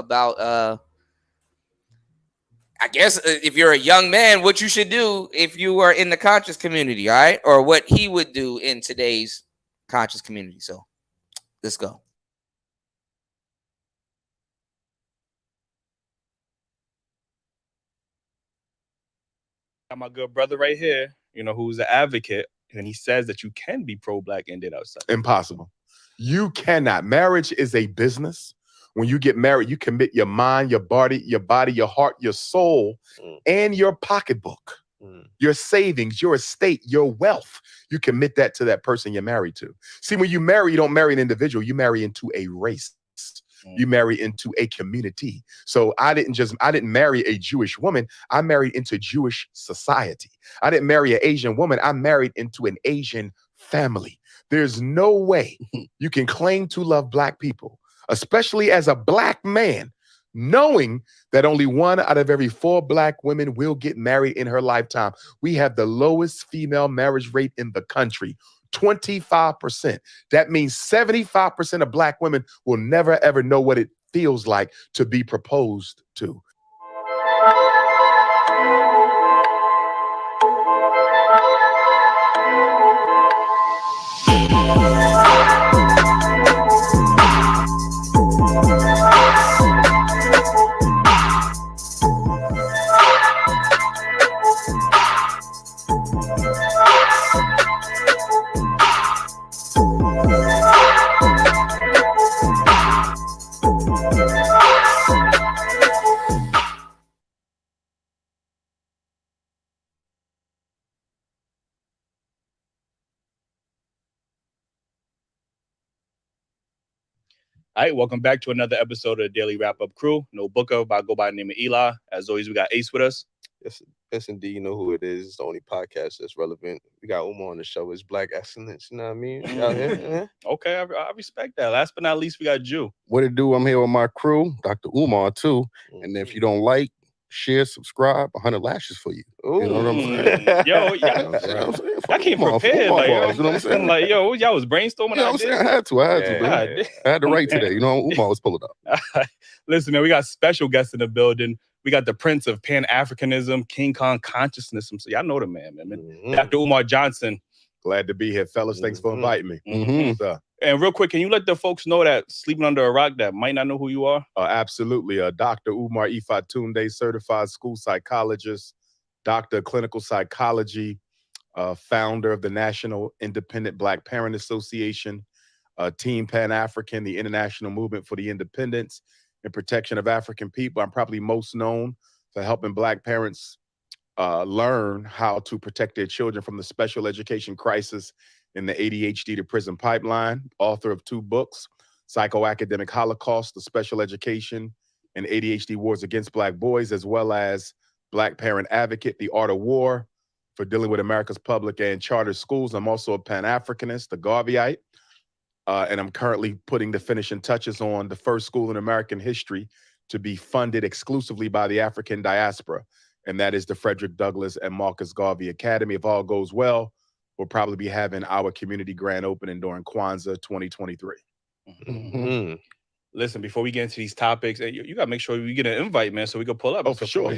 guess if you're a young man, what you should do if you are in the conscious community, all right, or what he would do in today's conscious community. So let's go. Got my good brother right here, you know, who's an advocate, and he says that you can be pro-black and did outside. Impossible. You cannot. Marriage is a business. When you get married, you commit your mind, your body, your heart, your soul, and your pocketbook, your savings, your estate, your wealth. You commit that to that person you're married to. See, when you marry, you don't marry an individual. You marry into a race. You marry into a community. So I didn't marry a Jewish woman. I married into Jewish society. I didn't marry an Asian woman. I married into an Asian family. There's no way you can claim to love black people, especially as a black man, knowing that only 1 out of every 4 black women will get married in her lifetime. We have the lowest female marriage rate in the country. 25%. That means 75% of black women will never, ever know what it feels like to be proposed to. All right, welcome back to another episode of the Daily Wrap Up Crew. No Booker, but I go by the name of Eli. As always, we got Ace with us. Yes, indeed. You know who it is. It's the only podcast that's relevant. We got Umar on the show. It's Black Excellence. You know what I mean? We out here. Okay, I respect that. Last but not least, we got Jew. What it do? I'm here with my crew, Dr. Umar, too. And if you don't like, share, subscribe, 100 lashes for you. Ooh. You know what I'm saying? Yo, I came prepared. Like, you know what I'm saying? Like, yo, y'all was brainstorming. You know what I'm saying? I had to, Yeah. I had to write today. You know, Umar was pulling up. Listen, man, we got special guests in the building. We got the Prince of Pan-Africanism, King Kong Consciousness. So y'all know the man. Dr. Umar Johnson. Glad to be here, fellas. Thanks for inviting me. And real quick, can you let the folks know that sleeping under a rock that might not know who you are? Absolutely. Dr. Umar Ifatunde, certified school psychologist, doctor of clinical psychology, founder of the National Independent Black Parent Association, Team Pan-African, the international movement for the independence and protection of African people. I'm probably most known for helping Black parents learn how to protect their children from the special education crisis in the ADHD to prison pipeline, author of 2 books, Psychoacademic Holocaust, the Special Education and ADHD Wars Against Black Boys, as well as Black Parent Advocate, The Art of War, for dealing with America's public and charter schools. I'm also a Pan-Africanist, a Garveyite, and I'm currently putting the finishing touches on the first school in American history to be funded exclusively by the African diaspora, and that is the Frederick Douglass and Marcus Garvey Academy. If all goes well, we'll probably be having our community grand opening during Kwanzaa 2023. Listen, before we get into these topics, you got to make sure we get an invite, man, so we can pull up. Oh, for sure.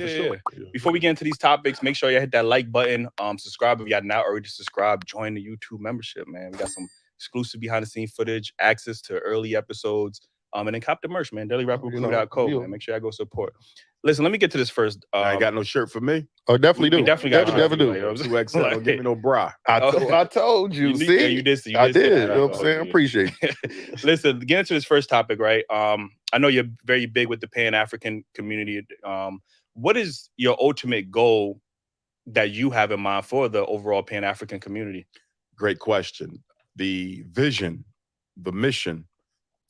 Before we get into these topics, make sure you hit that like button, subscribe if y'all not already subscribed, join the YouTube membership, man. We got some exclusive behind-the-scenes footage, access to early episodes, and then cop the merch, man. DailyRapperCrew.co, man. Make sure y'all go support. Listen, let me get to this first. I ain't got no shirt for me. Oh, definitely do. We definitely got definitely do. you know 2XL, don't give me no bra. I told you. See? You did. I did. You know what I'm saying? I appreciate it. Listen, get into this first topic, right? I know you're very big with the Pan-African community. What is your ultimate goal that you have in mind for the overall Pan-African community? Great question. The vision, the mission,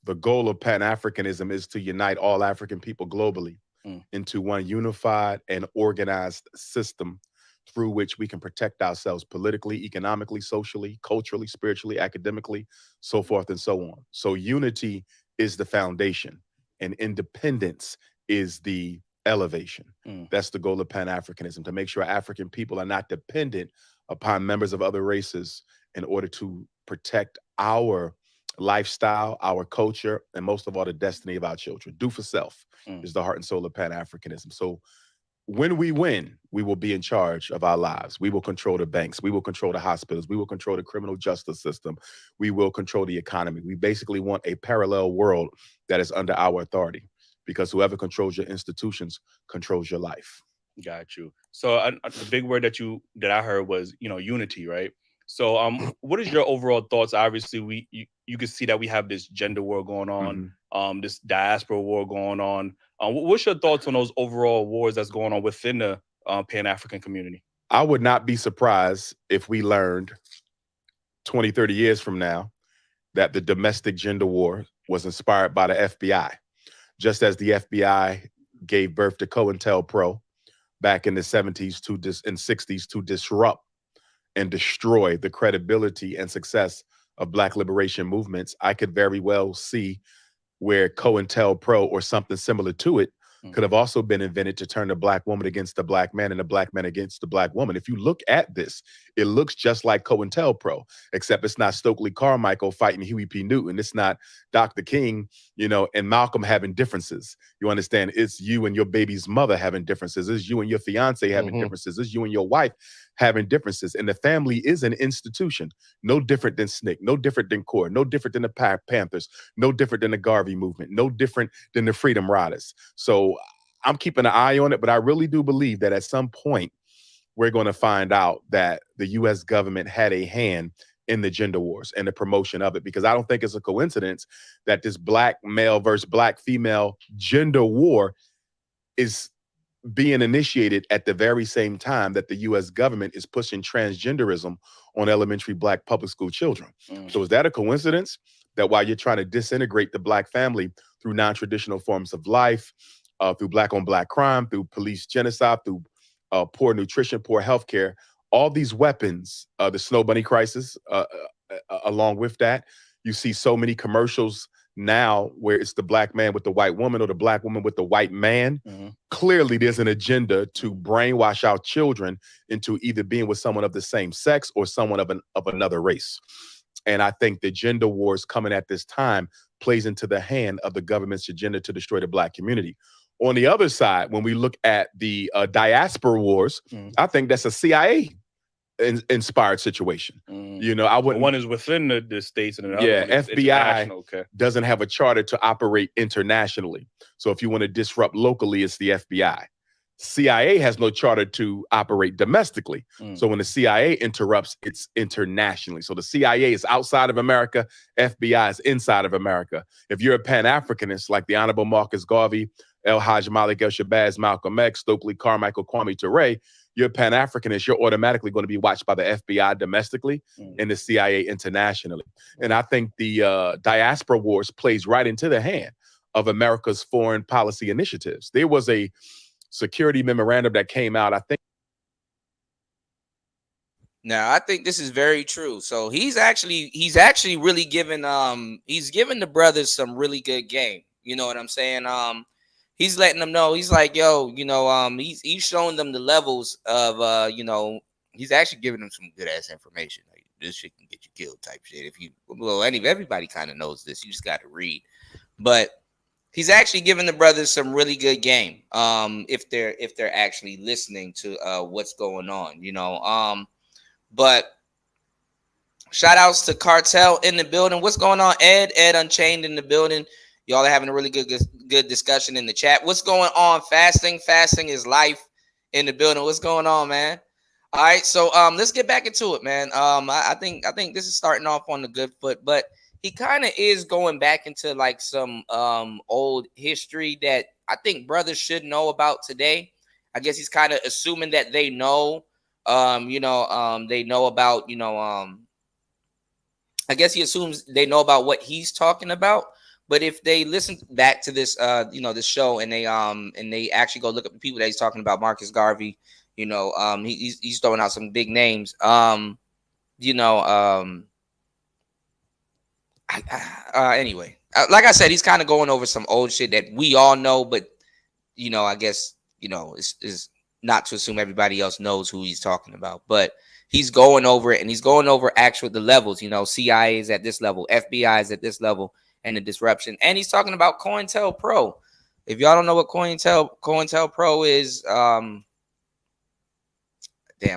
the goal of Pan-Africanism is to unite all African people globally into one unified and organized system through which we can protect ourselves politically, economically, socially, culturally, spiritually, academically, so forth and so on. So unity is the foundation and independence is the elevation. That's the goal of Pan-Africanism, to make sure African people are not dependent upon members of other races in order to protect our lifestyle, our culture, and most of all, the destiny of our children. Do for self is the heart and soul of Pan-Africanism. So when we win, we will be in charge of our lives. We will control the banks. We will control the hospitals. We will control the criminal justice system. We will control the economy. We basically want a parallel world that is under our authority, because whoever controls your institutions controls your life. Got you. So the big word that I heard was, unity, right? So what is your overall thoughts? Obviously, you can see that we have this gender war going on, this diaspora war going on. What's your thoughts on those overall wars that's going on within the Pan-African community? I would not be surprised if we learned 20, 30 years from now that the domestic gender war was inspired by the FBI, just as the FBI gave birth to COINTELPRO back in the 70s and 60s to disrupt and destroy the credibility and success of Black liberation movements. I could very well see where COINTELPRO or something similar to it could have also been invented to turn the Black woman against the Black man and the Black man against the Black woman. If you look at this, it looks just like COINTELPRO, except it's not Stokely Carmichael fighting Huey P. Newton. It's not Dr. King, and Malcolm having differences. You understand? It's you and your baby's mother having differences. It's you and your fiance having differences. It's you and your wife having differences. And the family is an institution, no different than SNCC, no different than CORE, no different than the Panthers, no different than the Garvey movement, no different than the Freedom Riders. So I'm keeping an eye on it, but I really do believe that at some point we're going to find out that the U.S. government had a hand in the gender wars and the promotion of it, because I don't think it's a coincidence that this black male versus black female gender war is being initiated at the very same time that the U.S. government is pushing transgenderism on elementary black public school children. So is that a coincidence that while you're trying to disintegrate the black family through non-traditional forms of life, through black on black crime, through police genocide, through poor nutrition, poor healthcare, all these weapons, the Snow Bunny crisis, along with that, you see so many commercials now where it's the black man with the white woman or the black woman with the white man. Clearly, there's an agenda to brainwash our children into either being with someone of the same sex or someone of another race. And I think the gender wars coming at this time plays into the hand of the government's agenda to destroy the black community. On the other side, when we look at the diaspora wars, I think that's a CIA inspired situation. You know, I wouldn't. One is within the states, and another one is FBI international. Okay. doesn't have a charter to operate internationally. So if you want to disrupt locally, it's the FBI. CIA has no charter to operate domestically. So when the CIA interrupts, it's internationally. So the CIA is outside of America, FBI is inside of America. If you're a Pan-Africanist like the Honorable Marcus Garvey, El Hajj Malik El Shabazz, Malcolm X, Stokely Carmichael, Kwame Ture, you're Pan-Africanist, you're automatically going to be watched by the FBI domestically and the CIA internationally. And I think the diaspora wars plays right into the hand of America's foreign policy initiatives. There was a security memorandum that came out, I think. Now, I think this is very true. So he's actually really given he's given the brothers some really good game. You know what I'm saying? He's letting them know. He's like, yo, you know, he's showing them the levels of you know, he's actually giving them some good ass information. Like, this shit can get you killed type shit. If you everybody kind of knows this. You just got to read. But he's actually giving the brothers some really good game. If they're actually listening to what's going on, you know. But shout outs to Cartel in the building. What's going on, Ed? Ed Unchained in the building. Y'all are having a really good discussion in the chat. What's going on? Fasting is life in the building. What's going on, man? All right, so let's get back into it, man. I think this is starting off on the good foot, but he kind of is going back into like some old history that I think brothers should know about today. I guess he's kind of assuming that they know, they know about, I guess he assumes they know about what he's talking about. But if they listen back to this, this show, and they actually go look up the people that he's talking about, Marcus Garvey, he's throwing out some big names. Anyway, like I said, he's kind of going over some old shit that we all know, but I guess is not to assume everybody else knows who he's talking about. But he's going over it, and he's going over the levels. CIA is at this level, FBI is at this level, and the disruption. And he's talking about COINTELPRO. If y'all don't know what COINTELPRO is, damn,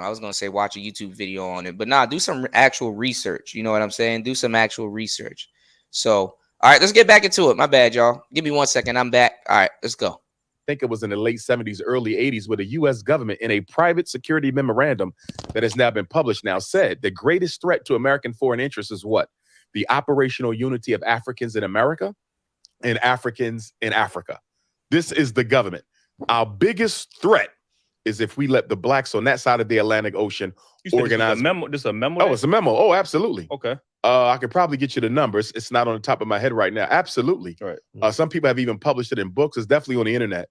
I was gonna say watch a YouTube video on it, but nah, do some actual research. You know what I'm saying? Do some actual research. So, all right, let's get back into it. My bad, y'all. Give me 1 second. I'm back. All right, let's go. I think it was in the late 70s, early 80s, where the U.S. government, in a private security memorandum that has now been published now, said the greatest threat to American foreign interests is what? The operational unity of Africans in America and Africans in Africa. This is the government. Our biggest threat is if we let the blacks on that side of the Atlantic Ocean organize. This is a memo? Oh, it's a memo. Oh, absolutely. Okay. I could probably get you the numbers. It's not on the top of my head right now. Absolutely. Right. Some people have even published it in books. It's definitely on the internet.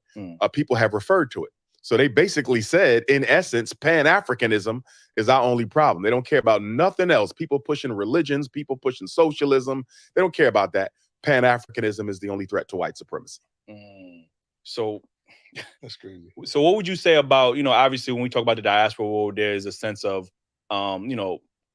People have referred to it. So they basically said, in essence, Pan-Africanism is our only problem. They don't care about nothing else. People pushing religions, people pushing socialism. They don't care about that. Pan-Africanism is the only threat to white supremacy. So that's crazy. So what would you say about, obviously when we talk about the diaspora world, there's a sense of,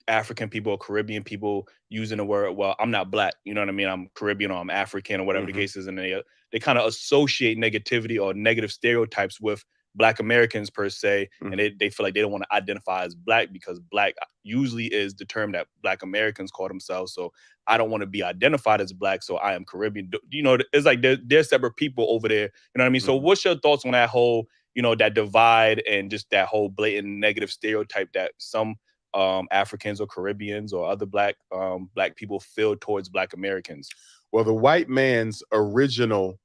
African people or Caribbean people using the word, well, I'm not black, you know what I mean? I'm Caribbean or I'm African or whatever the case is. And they kind of associate negativity or negative stereotypes with Black Americans per se, and they feel like they don't want to identify as Black because Black usually is the term that Black Americans call themselves. So I don't want to be identified as Black, so I am Caribbean. You know, it's like they're separate people over there. You know what I mean? So what's your thoughts on that whole, you know, that divide and just that whole blatant negative stereotype that some Africans or Caribbeans or other Black people feel towards Black Americans? Well, the white man's original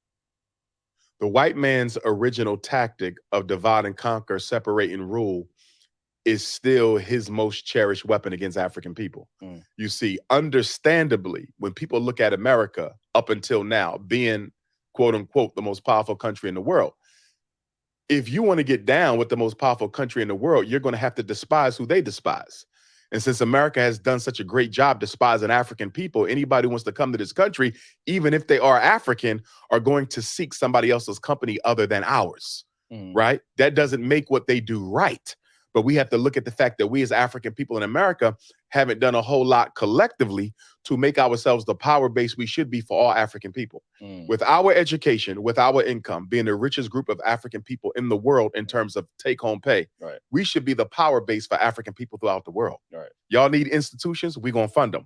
tactic of divide and conquer, separate and rule is still his most cherished weapon against African people. You see, understandably, when people look at America up until now being, quote unquote, the most powerful country in the world, if you want to get down with the most powerful country in the world, you're going to have to despise who they despise. And since America has done such a great job despising African people, anybody who wants to come to this country, even if they are African, are going to seek somebody else's company other than ours, right? That doesn't make what they do right. But we have to look at the fact that we as African people in America haven't done a whole lot collectively to make ourselves the power base we should be for all African people. With our education, with our income, being the richest group of African people in the world in terms of take-home pay, we should be the power base for African people throughout the world. Y'all need institutions, we're going to fund them.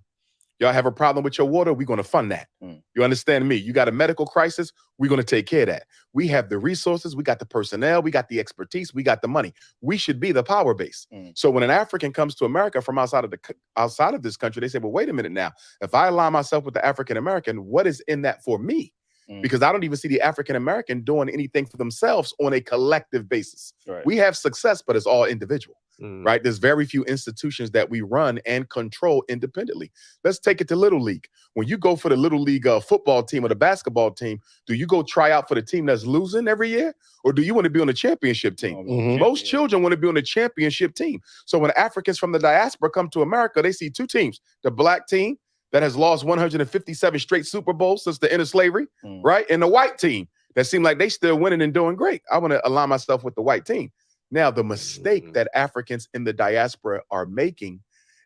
Y'all have a problem with your water, we're going to fund that. You understand me? You got a medical crisis, we're going to take care of that. We have the resources, we got the personnel, we got the expertise, we got the money. We should be the power base. So when an African comes to America from outside of this country, they say, well, wait a minute now. If I align myself with the African American, what is in that for me? Because I don't even see the African American doing anything for themselves on a collective basis. We have success, but it's all individual. Right? There's very few institutions that we run and control independently. Let's take it to Little League. When you go for the Little League football team or the basketball team, do you go try out for the team that's losing every year? Or do you want to be on the championship team? Most children want to be on the championship team. So when Africans from the diaspora come to America, they see two teams, the Black team that has lost 157 straight Super Bowls since the end of slavery, right? And the white team that seem like they still winning and doing great. I want to align myself with the white team. Now, the mistake that Africans in the diaspora are making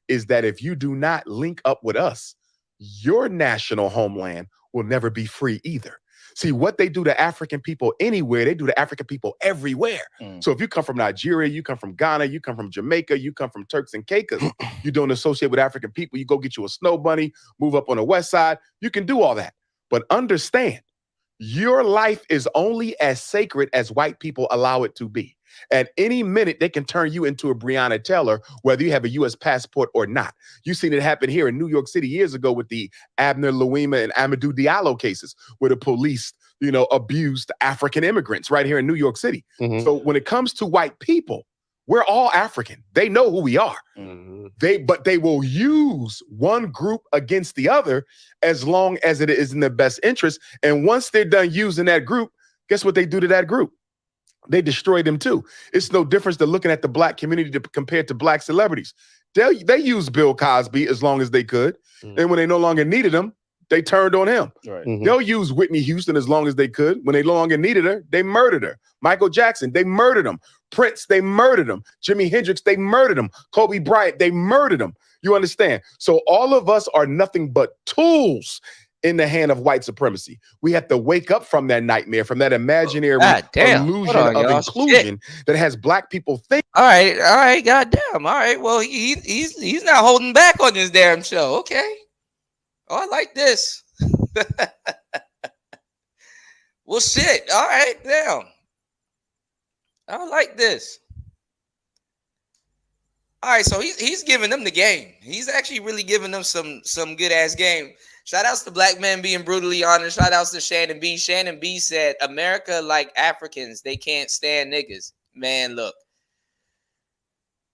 is that if you do not link up with us, your national homeland will never be free either. See, what they do to African people anywhere, they do to African people everywhere. So if you come from Nigeria, you come from Ghana, you come from Jamaica, you come from Turks and Caicos, you don't associate with African people, you go get you a snow bunny, move up on the west side, you can do all that. But understand, your life is only as sacred as white people allow it to be. At any minute, they can turn you into a Breonna Taylor, whether you have a U.S. passport or not. You've seen it happen here in New York City years ago with the Abner Louima and Amadou Diallo cases, where the police, abused African immigrants right here in New York City. So when it comes to white people, we're all African. They know who we are. But they will use one group against the other as long as it is in their best interest. And once they're done using that group, guess what they do to that group? They destroy them too. It's no difference than looking at the Black community compared to Black celebrities. They used Bill Cosby as long as they could. And when they no longer needed him, they turned on him. They'll use Whitney Houston as long as they could. When they no longer needed her, they murdered her. Michael Jackson, they murdered him. Prince, they murdered him. Jimi Hendrix, they murdered him. Kobe Bryant, they murdered him. You understand? So all of us are nothing but tools in the hand of white supremacy. We have to wake up from that nightmare, from that imaginary illusion of inclusion that has Black people think. All right, goddamn. All right, well, he's not holding back on this damn show. Okay. Oh, I like this. Well, shit. All right, damn. I like this. All right, so he's giving them the game. He's actually really giving them some good ass game. Shout outs to Black Men being brutally honest. Shout outs to Shannon B. Shannon B said, America like Africans, they can't stand niggas. Man, look.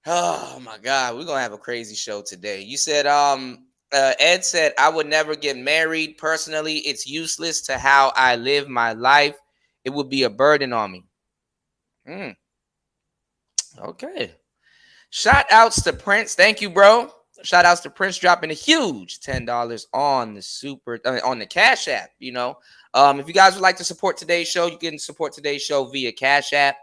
Oh my God, we're gonna have a crazy show today. You said, Ed said, I would never get married. Personally, it's useless to how I live my life. It would be a burden on me. Okay. Shout outs to Prince. Thank you, bro. Shout outs to Prince dropping a huge $10 on the on the Cash App. If you guys would like to support today's show, you can support today's show via Cash App,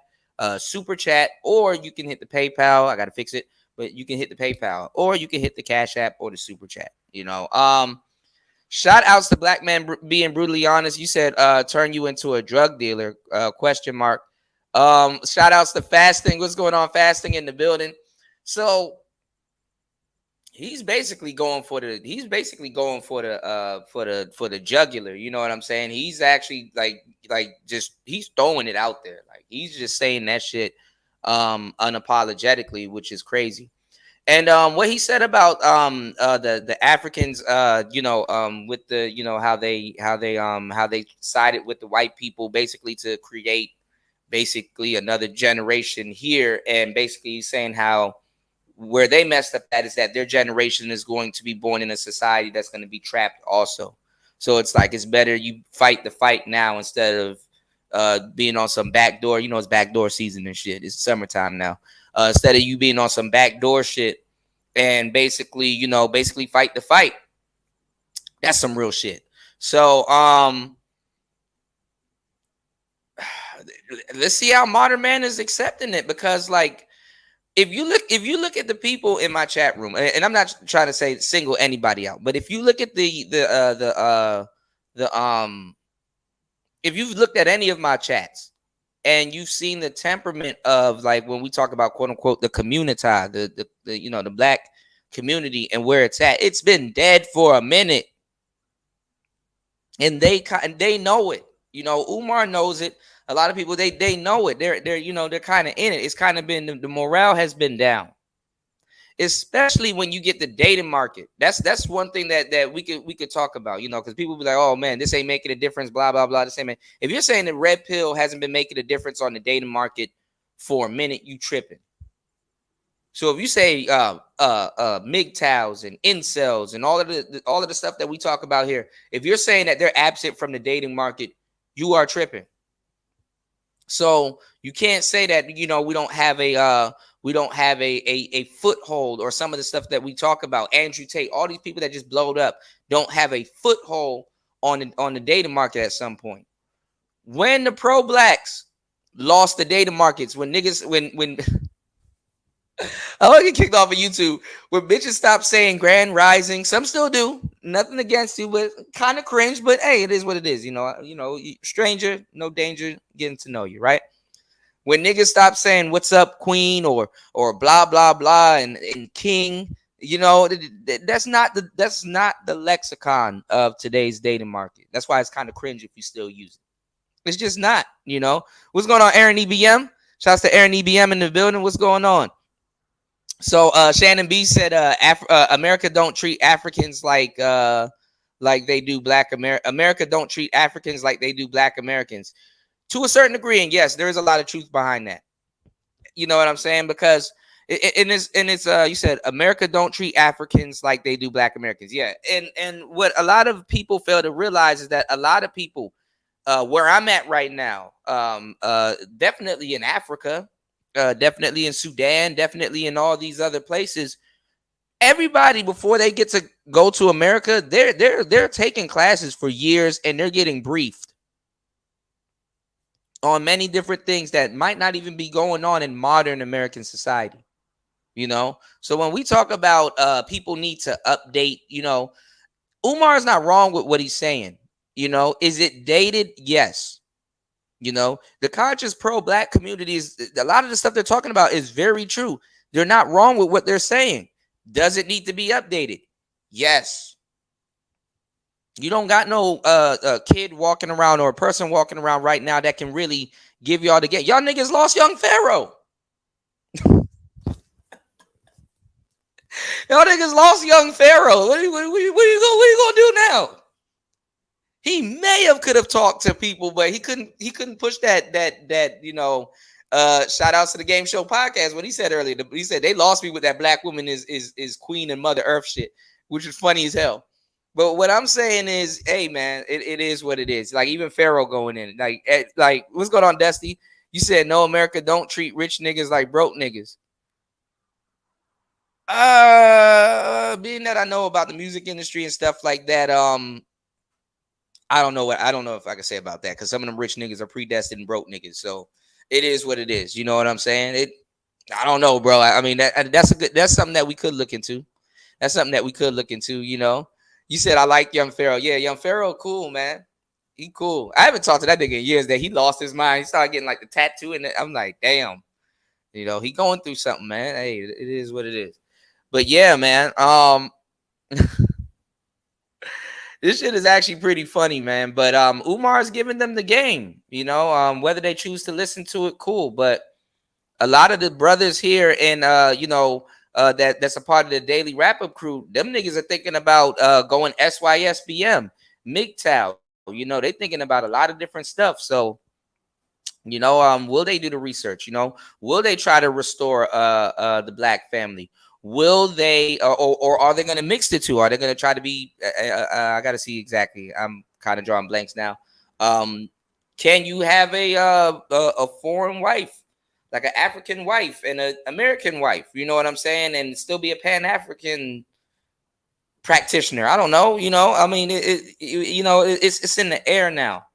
Super Chat, or you can hit the PayPal. I gotta fix it, but you can hit the PayPal, or you can hit the Cash App or the Super Chat. Shout outs to Black Men being brutally honest. You said turn you into a drug dealer? Question mark. Shout outs to Fasting. What's going on? Fasting in the building. So he's basically going for the jugular. You know what I'm saying? He's actually like just he's throwing it out there. Like he's just saying that shit unapologetically, which is crazy. And what he said about the Africans, with the how they sided with the white people basically to create basically another generation here, and basically he's saying how where they messed up at is that their generation is going to be born in a society that's going to be trapped also. So it's like it's better you fight the fight now instead of being on some backdoor. It's backdoor season and shit. It's summertime now. Instead of you being on some backdoor shit and basically fight the fight. That's some real shit. So let's see how Modern Man is accepting it, because like if you look at the people in my chat room, and I'm not trying to say single anybody out, but if you look at if you've looked at any of my chats and you've seen the temperament of like when we talk about quote unquote the community, the black community and where it's at, it's been dead for a minute, and they know it. Umar knows it. A lot of people they know it. They're kind of in it. It's kind of been the morale has been down, especially when you get the dating market. That's one thing that we could talk about. Because people be like, oh man, this ain't making a difference. Blah blah blah. The same. If you're saying the red pill hasn't been making a difference on the dating market for a minute, you tripping. So if you say MGTOWs and incels and all of the stuff that we talk about here, if you're saying that they're absent from the dating market, you are tripping. So you can't say that we don't have a foothold, or some of the stuff that we talk about. Andrew Tate, all these people that just blowed up don't have a foothold on the dating market at some point. When the pro blacks lost the dating markets, when I like get kicked off of YouTube, where bitches stopped saying grand rising. Some still do. Nothing against you, but kind of cringe. But hey, it is what it is. Stranger, no danger, getting to know you, right? When niggas stop saying what's up, queen, or blah blah blah, and king, that's not the lexicon of today's dating market. That's why it's kind of cringe if you still use it. It's just not. What's going on, Aaron EBM? Shouts to Aaron EBM in the building. What's going on? So Shannon B said America don't treat Africans like they do black America don't treat Africans like they do black Americans. To a certain degree, and yes, there is a lot of truth behind that. You know what I'm saying? Because you said America don't treat Africans like they do black Americans. Yeah. And what a lot of people fail to realize is that a lot of people where I'm at right now, definitely in Africa, definitely in Sudan, definitely in all these other places, everybody before they get to go to America, they're taking classes for years and they're getting briefed on many different things that might not even be going on in modern American society. So when we talk about people need to update, Umar is not wrong with what he's saying. Is it dated? Yes. The conscious pro-black communities, a lot of the stuff they're talking about is very true. They're not wrong with what they're saying. Does it need to be updated? Yes. You don't got no kid walking around or a person walking around right now that can really give y'all the game. Y'all niggas lost young Pharaoh. Y'all niggas lost young Pharaoh. What are you gonna do now? He may have could have talked to people, but he couldn't push that shout outs to the Game Show podcast. What he said earlier, he said they lost me with that black woman is queen and Mother Earth shit, which is funny as hell. But what I'm saying is, hey man, it is what it is. Like even Pharaoh going in, like what's going on, Dusty? You said no, America don't treat rich niggas like broke niggas. Being that I know about the music industry and stuff like that, I don't know if I can say about that, because some of them rich niggas are predestined broke niggas. So it is what it is. You know what I'm saying? I don't know, bro. I mean that's something that we could look into. That's something that we could look into. You said I like Young Pharaoh. Yeah, Young Pharaoh, cool, man. He cool. I haven't talked to that nigga in years. That he lost his mind. He started getting like the tattoo, and I'm like, damn. You know, he going through something, man. Hey, it is what it is. But yeah, man. This shit is actually pretty funny, man. But Umar's giving them the game. You know, whether they choose to listen to it, cool. But a lot of the brothers here and that's a part of the daily wrap up crew, them niggas are thinking about going SYSBM, MGTOW. You know, they thinking about a lot of different stuff. So, you know, will they do the research? You know, will they try to restore the black family? Will they or are they going to mix the two? Are they going to try to be I got to see exactly. I'm kind of drawing blanks now. Can you have a foreign wife, like an African wife and an American wife? You know what I'm saying? And still be a Pan-African practitioner. I don't know. You know, I mean, it's in the air now.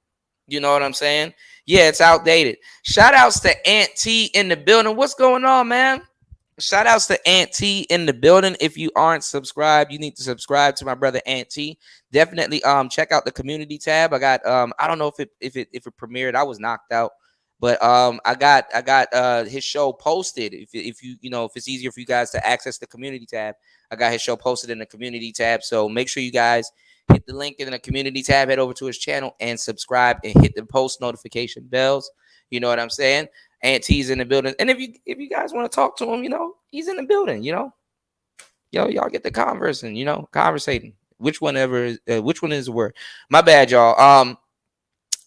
You know what I'm saying? Yeah, it's outdated. Shout outs to Aunt T in the building. What's going on, man? Shout outs to Aunt T in the building. If you aren't subscribed, you need to subscribe to my brother Aunt T. Definitely check out the community tab. I got I don't know if it premiered. I was knocked out. But I got his show posted. If it's easier for you guys to access the community tab, I got his show posted in the community tab. So make sure you guys hit the link in the community tab, head over to his channel and subscribe and hit the post notification bells. You know what I'm saying? Aunt T's in the building. And if you guys want to talk to him, you know, he's in the building, you know. Y'all get the conversing, you know, conversating. Which one is the word? My bad, y'all.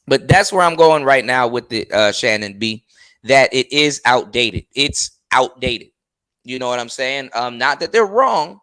But that's where I'm going right now with the Shannon B. That it is outdated. It's outdated. You know what I'm saying? Not that they're wrong,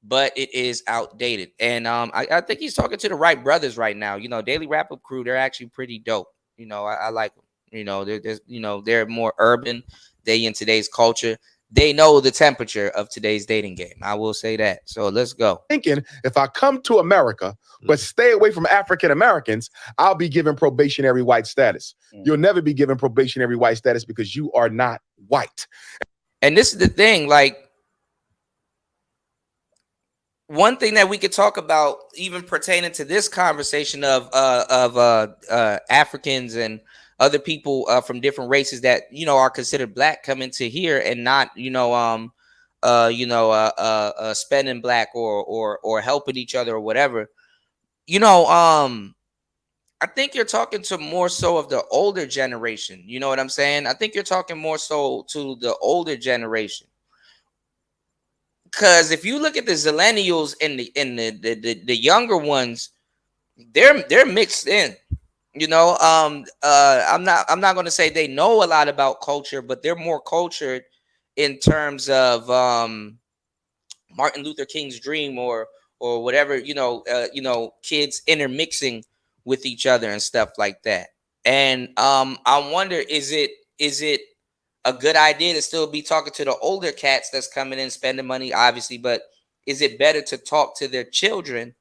but it is outdated. And I think he's talking to the right brothers right now. You know, Daily Wrap Up crew, they're actually pretty dope. You know, I like them. You know, they're more urban. They in today's culture. They know the temperature of today's dating game. I will say that. So let's go. Thinking if I come to America, but stay away from African Americans, I'll be given probationary white status. You'll never be given probationary white status because you are not white. And this is the thing, like, one thing that we could talk about, even pertaining to this conversation of Africans and other people from different races that, you know, are considered black coming to here and not, spending black or helping each other or whatever. You know, I think you're talking to more so of the older generation. You know what I'm saying? I think you're talking more so to the older generation. Because if you look at the Zillennials and the younger ones, they're mixed in. You know, I'm not going to say they know a lot about culture, but they're more cultured in terms of Martin Luther King's dream or whatever. Kids intermixing with each other and stuff like that. And I wonder, is it a good idea to still be talking to the older cats that's coming in spending money, obviously, but is it better to talk to their children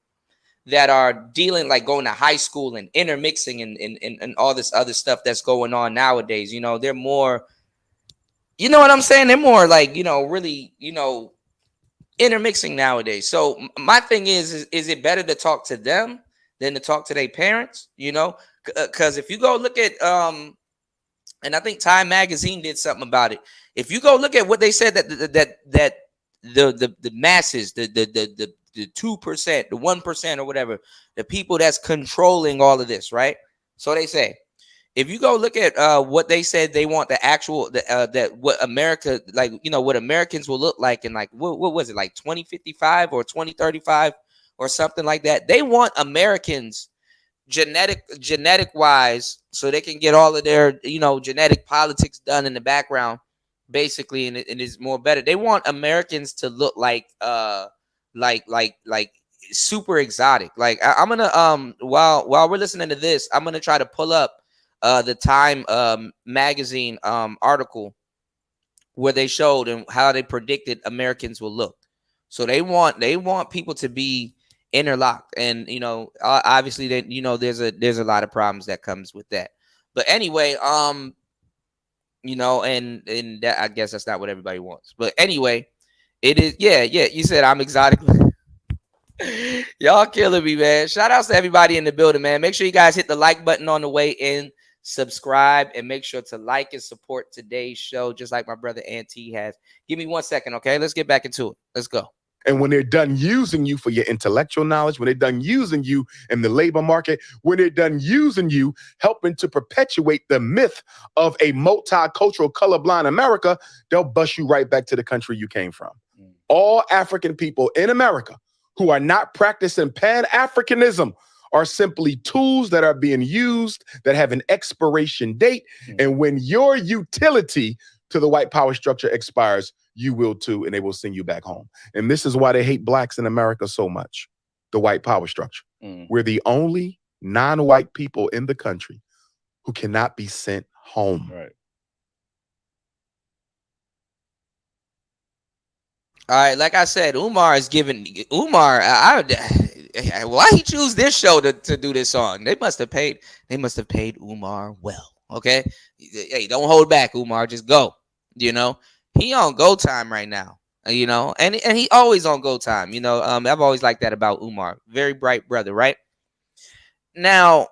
that are dealing, like going to high school and intermixing and all this other stuff that's going on nowadays? You know, they're more, you know what I'm saying? They're more like, you know, really, you know, intermixing nowadays. So my thing is it better to talk to them than to talk to their parents? You know, because if you go look at, and I think Time Magazine did something about it. If you go look at what they said that the masses, the 2%, the 1% or whatever, the people that's controlling all of this, right? So they say, if you go look at what they said, they want the actual that what America, like, you know, what Americans will look like in, like, what was it, like 2055 or 2035 or something like that. They want Americans genetic wise, so they can get all of their, you know, genetic politics done in the background, basically, and it is more better. They want Americans to look like super exotic. Like I'm gonna while we're listening to this, I'm gonna try to pull up the Time magazine article where they showed and how they predicted Americans will look. So they want people to be interlocked, and you know, obviously they, you know, there's a lot of problems that comes with that. But anyway, you know, and that, I guess that's not what everybody wants. But anyway, it is, yeah, you said I'm exotic. Y'all killing me, man. Shout outs to everybody in the building, man. Make sure you guys hit the like button on the way in, subscribe, and make sure to like and support today's show, just like my brother Auntie has. Give me 1 second, okay? Let's get back into it. Let's go. And when they're done using you for your intellectual knowledge, when they're done using you in the labor market, when they're done using you, helping to perpetuate the myth of a multicultural colorblind America, they'll bust you right back to the country you came from. All African people in America who are not practicing Pan-Africanism are simply tools that are being used that have an expiration date. And when your utility to the white power structure expires, you will too, and they will send you back home. And this is why they hate blacks in America so much, the white power structure. We're the only non-white people in the country who cannot be sent home. Right. All right, like I said, Umar is giving Umar. Why he choose this show to do this song? They must have paid Umar well. Okay, hey, don't hold back, Umar. Just go. You know, he on go time right now. You know, and he always on go time. You know, I've always liked that about Umar. Very bright brother, right? Now,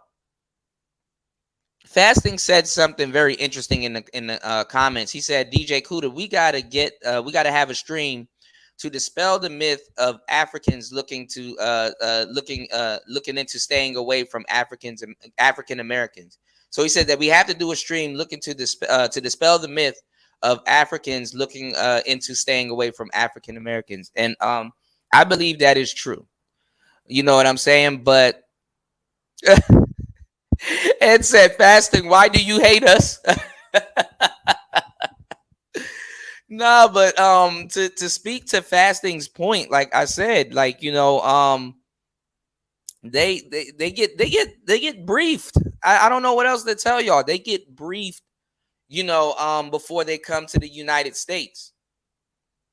Fasting said something very interesting in the comments. He said, "DJ Kuda, we gotta have a stream to dispel the myth of Africans looking into staying away from African Americans." So he said that we have to do a stream looking to dispel the myth of Africans looking into staying away from African Americans, and I believe that is true. You know what I'm saying? But Ed said, "Fasting, why do you hate us?" Nah, but to speak to Fasting's point, like I said, like, you know, they get briefed. I don't know what else to tell y'all. They get briefed, you know, before they come to the United States.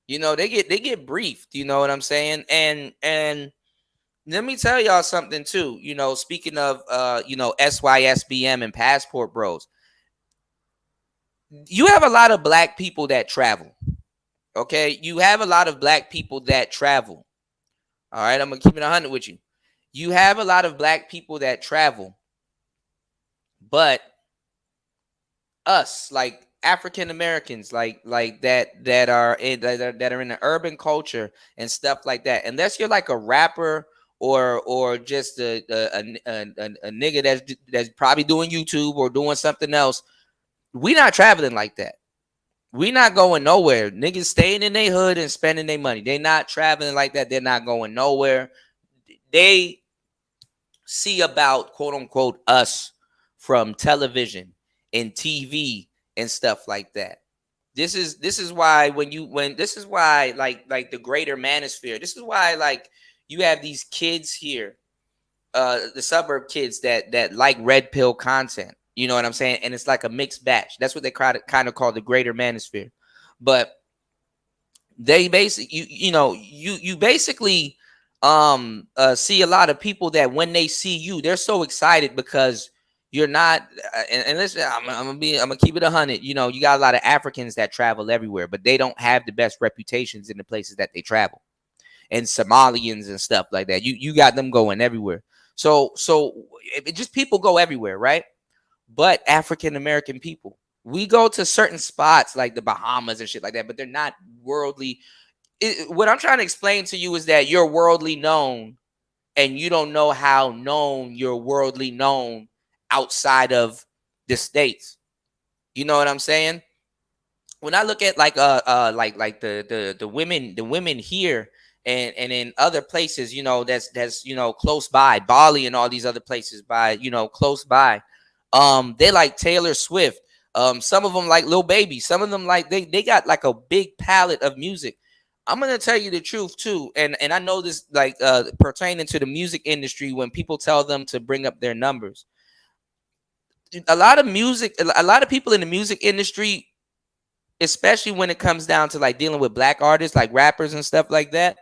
You know, they get briefed, you know what I'm saying? And let me tell y'all something too. You know, speaking of you know, SYSBM and passport bros, you have a lot of black people that travel. Okay, you have a lot of black people that travel. All right, I'm gonna keep it 100 with you. You have a lot of black people that travel, but us, like African Americans, like that are in the urban culture and stuff like that. Unless you're like a rapper or just a nigga that's probably doing YouTube or doing something else, we not traveling like that. We not going nowhere. Niggas staying in their hood and spending their money. They not traveling like that. They're not going nowhere. They see about, quote unquote, us from television and TV and stuff like that. This is why this is why like the greater manosphere. This is why like you have these kids here, the suburb kids that like red pill content. You know what I'm saying? And it's like a mixed batch. That's what they kind of call the greater manosphere. But they basically, you basically see a lot of people that when they see you, they're so excited because you're not. And listen, I'm gonna keep it 100. You know, you got a lot of Africans that travel everywhere, but they don't have the best reputations in the places that they travel. And Somalians and stuff like that. You got them going everywhere. So just people go everywhere, right? But African American people, we go to certain spots like the Bahamas and shit like that, but they're not worldly. What I'm trying to explain to you is that you're worldly known and you don't know how known you're worldly known outside of the States. You know what I'm saying? When I look at like the women here and in other places, you know, that's you know, close by, Bali and all these other places by, you know, close by. They like Taylor Swift. Some of them like Lil Baby. Some of them like they got like a big palette of music. I'm gonna tell you the truth too, and I know this like pertaining to the music industry. When people tell them to bring up their numbers, a lot of people in the music industry, especially when it comes down to like dealing with black artists, like rappers and stuff like that,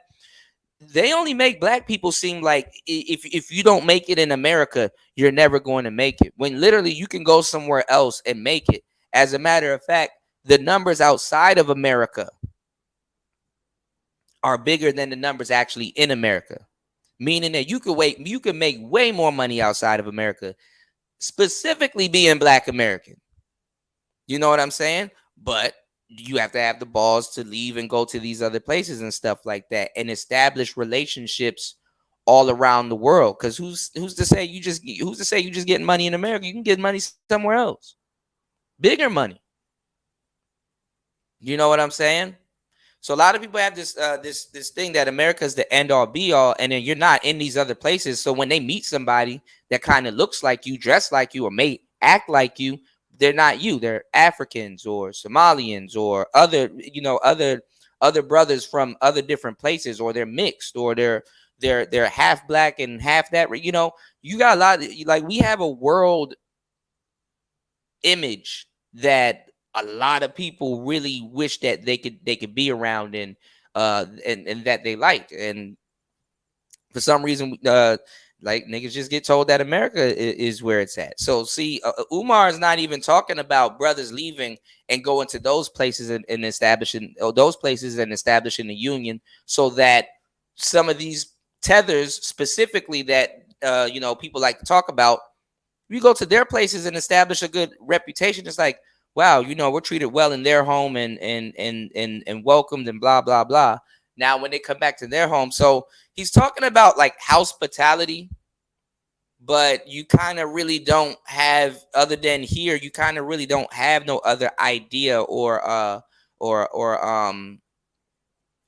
they only make black people seem like if you don't make it in America, you're never going to make it. When literally you can go somewhere else and make it. As a matter of fact, the numbers outside of America are bigger than the numbers actually in America. meaning that you could make way more money outside of America, specifically being Black American. You know what I'm saying? But you have to have the balls to leave and go to these other places and stuff like that, and establish relationships all around the world. Because who's to say you just getting money in America? You can get money somewhere else, bigger money. You know what I'm saying? So a lot of people have this this thing that America is the end all be all, and then you're not in these other places. So when they meet somebody that kind of looks like you, dress like you, or may act like you, they're not you. They're Africans or Somalians or other brothers from other different places, or they're mixed, or they're half Black and half that. You know, you got a lot like we have a world image that a lot of people really wish that they could be around and that they like, and for some reason like niggas just get told that America is where it's at. So see, Umar is not even talking about brothers leaving and going to those places and establishing the union, so that some of these tethers specifically that people like to talk about, you go to their places and establish a good reputation. It's like, wow, we're treated well in their home and welcomed and blah blah blah. Now when they come back to their home, so he's talking about like hospitality, but you kind of really don't have, other than here, you kind of really don't have no other idea or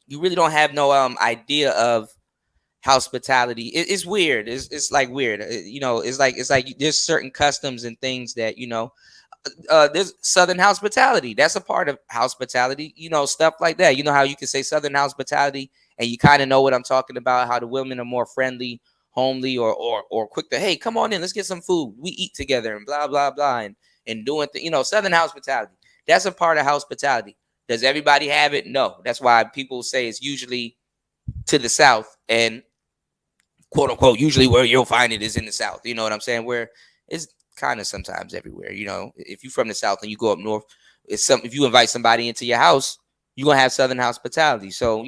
you really don't have no idea of hospitality. It's weird. It's like weird. It's like there's certain customs and things that there's Southern hospitality. That's a part of hospitality. Stuff like that. You know how you can say Southern hospitality, and you kind of know what I'm talking about. How the women are more friendly, homely, or quick to, hey, come on in, let's get some food. We eat together and blah blah blah and doing Southern hospitality. That's a part of hospitality. Does everybody have it? No. That's why people say it's usually to the South, and quote unquote usually where you'll find it is in the South. You know what I'm saying? Where it's kind of sometimes everywhere. If you're from the South and you go up north, if you invite somebody into your house, you're gonna have Southern hospitality. So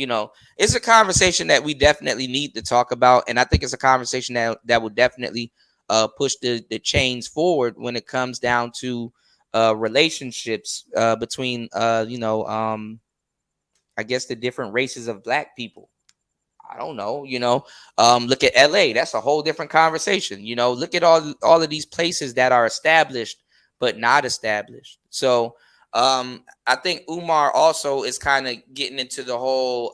it's a conversation that we definitely need to talk about, and I think it's a conversation that will definitely push the chains forward when it comes down to relationships between I guess the different races of Black people. I don't know, look at LA. That's a whole different conversation. Look at all of these places that are established but not established. So I think Umar also is kind of getting into the whole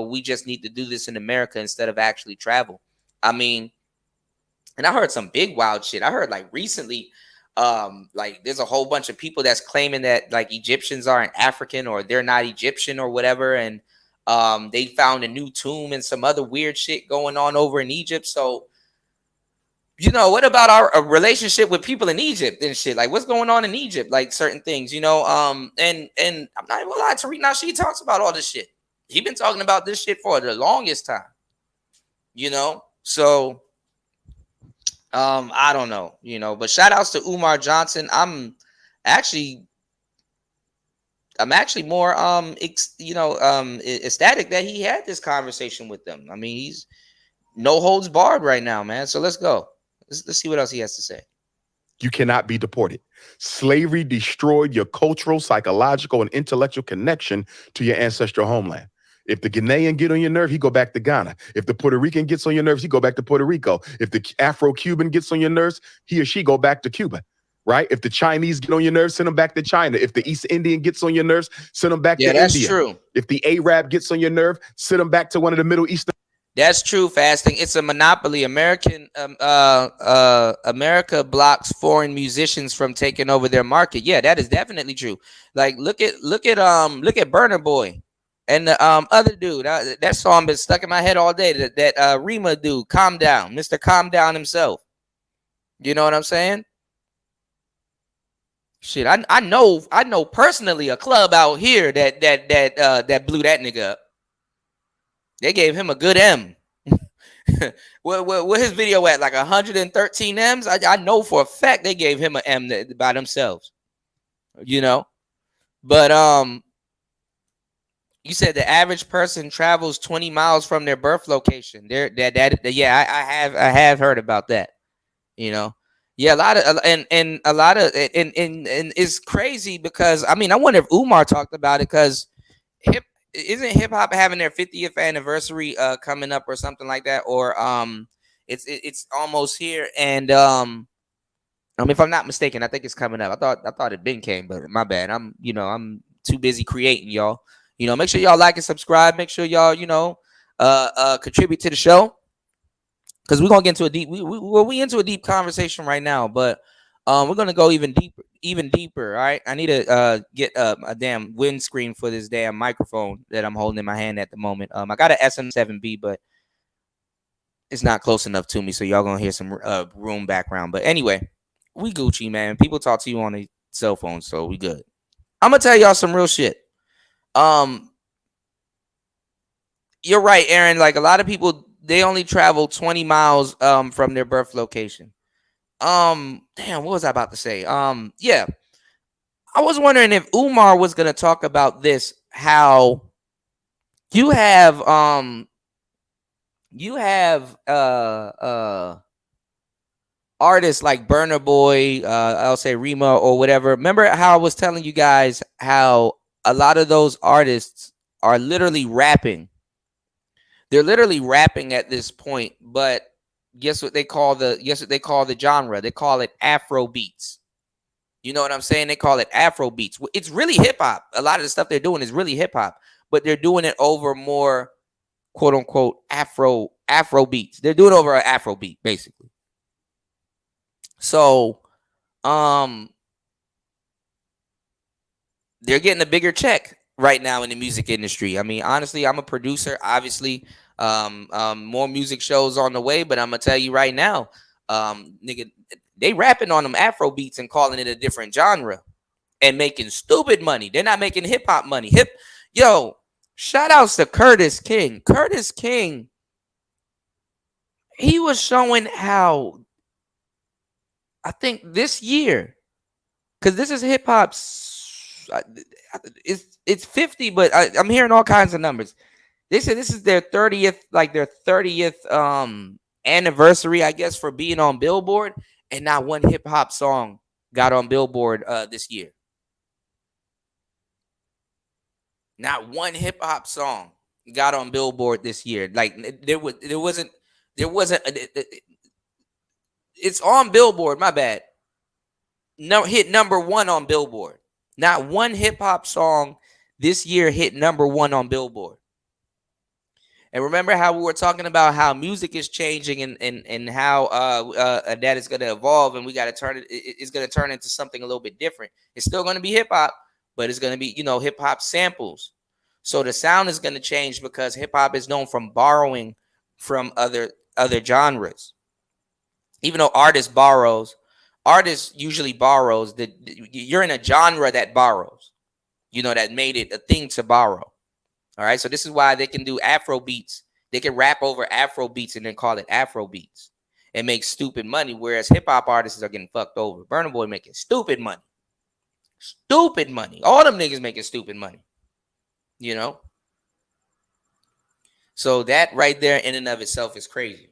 we just need to do this in America instead of actually travel. I mean, and I heard some big wild shit. I heard like recently like there's a whole bunch of people that's claiming that like Egyptians aren't African or they're not Egyptian or whatever, and they found a new tomb and some other weird shit going on over in Egypt. So, what about our relationship with people in Egypt and shit? Like, what's going on in Egypt? Like certain things, and I'm not even gonna lie, Tariq Nasheed talks about all this shit. He been talking about this shit for the longest time, So, I don't know, but shout outs to Umar Johnson. I'm actually more ecstatic that he had this conversation with them. I mean, he's no holds barred right now, man. So let's go. Let's see what else he has to say. You cannot be deported. Slavery destroyed your cultural, psychological, and intellectual connection to your ancestral homeland. If the Ghanaian get on your nerve, he go back to Ghana. If the Puerto Rican gets on your nerves, he go back to Puerto Rico. If the Afro-Cuban gets on your nerves, he or she go back to Cuba. Right? If the Chinese get on your nerves, send them back to China. If the East Indian gets on your nerves, send them back to India. Yeah, that's true. If the Arab gets on your nerve, send them back to one of the Middle Eastern. That's true, Fasting. It's a monopoly. America blocks foreign musicians from taking over their market. Yeah, that is definitely true. Like look at Burna Boy and the other dude. That song been stuck in my head all day. That Rima dude, Calm Down, Mr. Calm Down himself. You know what I'm saying? Shit, I know personally a club out here that blew that nigga up. They gave him a good M. what his video at? Like 113 M's? I know for a fact they gave him an M by themselves. But You said the average person travels 20 miles from their birth location. Yeah, I have heard about that. You know, yeah, a lot of and a lot of and it's crazy because I mean I wonder if Umar talked about it because isn't hip hop having their 50th anniversary coming up or something like that, or it's almost here, and if I'm not mistaken, I think it's coming up. I thought it been came, but my bad. I'm too busy creating, y'all. Make sure y'all like and subscribe. Make sure y'all contribute to the show because we're gonna get into a deep we into a deep conversation right now, but we're gonna go even deeper. All right, I need to get a damn windscreen for this damn microphone that I'm holding in my hand at the moment. I got an SM7B, but it's not close enough to me, so y'all gonna hear some room background. But anyway, we Gucci, man. People talk to you on a cell phone, so we good. I'm gonna tell y'all some real shit. You're right, Aaron. Like a lot of people, they only travel 20 miles from their birth location. Damn, what was I about to say? Yeah. I was wondering if Umar was gonna talk about this, how you have artists like Burna Boy, I'll say Rima or whatever. Remember how I was telling you guys how a lot of those artists are literally rapping. They're literally rapping at this point, but guess what they call the genre? They call it Afro beats. You know what I'm saying? They call it Afro beats. It's really hip hop. A lot of the stuff they're doing is really hip hop, but they're doing it over more quote unquote Afro beats. They're doing it over an Afro beat, basically. So, they're getting a bigger check right now in the music industry. I mean, honestly, I'm a producer. Obviously, more music shows on the way, but I'm gonna tell you right now, nigga, they rapping on them Afro beats and calling it a different genre and making stupid money. They're not making hip hop money. Shout outs to Curtis King. Curtis King, he was showing how I think this year, because this is hip hop's, it's 50, but I'm hearing all kinds of numbers. They said this is their 30th anniversary, I guess, for being on Billboard, and not one hip hop song got on Billboard this year. Not one hip hop song got on Billboard this year. Like there wasn't. It's on Billboard. My bad. No, hit number 1 on Billboard. Not one hip hop song this year hit number 1 on Billboard. And remember how we were talking about how music is changing and how that is going to evolve, and we got to turn it. It's going to turn into something a little bit different. It's still going to be hip hop, but it's going to be hip hop samples. So the sound is going to change because hip hop is known from borrowing from other genres. Even though artists usually borrows. You're in a genre that borrows. That made it a thing to borrow. All right, so this is why they can do Afro beats. They can rap over Afro beats and then call it Afro beats and make stupid money, whereas hip hop artists are getting fucked over. Burna Boy making stupid money. Stupid money. All them niggas making stupid money. So that right there in and of itself is crazy.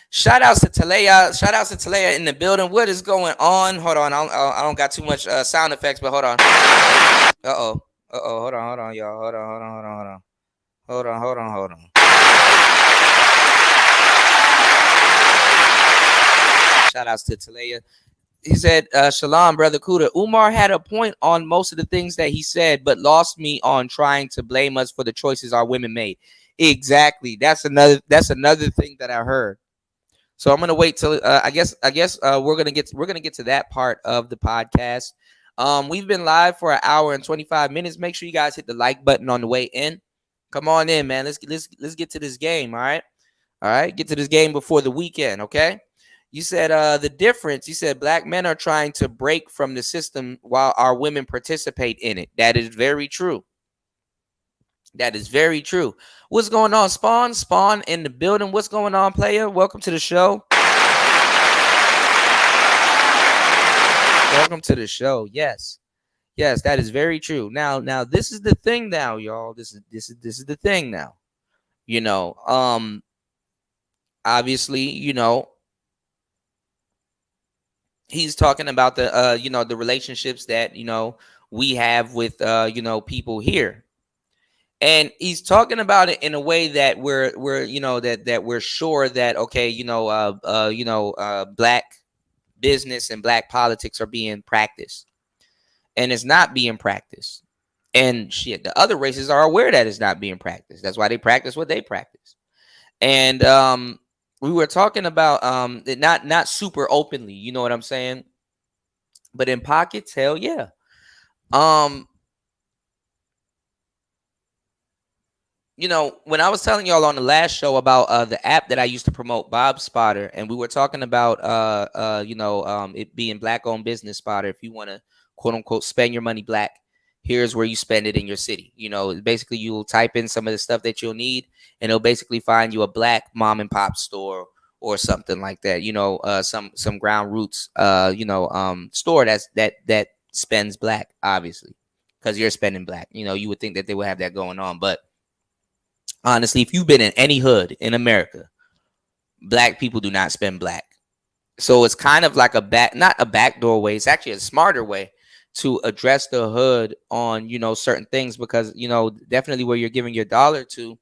Shout outs to Talea. Shout outs to Talea in the building. What is going on? Hold on. I don't got too much sound effects, but hold on. Uh-oh. Hold on, y'all. Hold on. Shout outs to Talea. He said, Shalom, brother Kuda. Umar had a point on most of the things that he said, but lost me on trying to blame us for the choices our women made. Exactly. That's another thing that I heard. So I'm gonna wait till I guess we're gonna get to that part of the podcast. We've been live for 1 hour and 25 minutes. Make sure you guys hit the like button on the way in. Come on in, man. Let's get to this game. All right. Get to this game before the weekend. Okay. You said the difference. You said black men are trying to break from the system while our women participate in it. That is very true. What's going on, Spawn? Spawn in the building. What's going on, player? Welcome to the show. Welcome to the show. Yes. Yes, that is very true. Now this is the thing now, y'all. This is the thing now. You know, obviously, you know, he's talking about the you know, the relationships that, you know, we have with you know, people here. And he's talking about it in a way that we're you know, that we're sure that, okay, you know, black business and black politics are being practiced, and it's not being practiced. And shit, the other races are aware that it's not being practiced. That's why they practice what they practice. And we were talking about not super openly, you know what I'm saying? But in pockets, hell yeah. Um, you know, when I was telling y'all on the last show about the app that I used to promote, Bob Spotter, and we were talking about you know, it being black owned business spotter. If you want to quote unquote spend your money black, here's where you spend it in your city. You know, basically you'll type in some of the stuff that you'll need, and it'll basically find you a black mom and pop store or something like that. You know, some ground roots you know, store that spends black, obviously, because you're spending black. You know, you would think that they would have that going on, but honestly, if you've been in any hood in America, black people do not spend black. So it's kind of like not a backdoor way. It's actually a smarter way to address the hood on, you know, certain things, because, you know, definitely where you're giving your dollar to,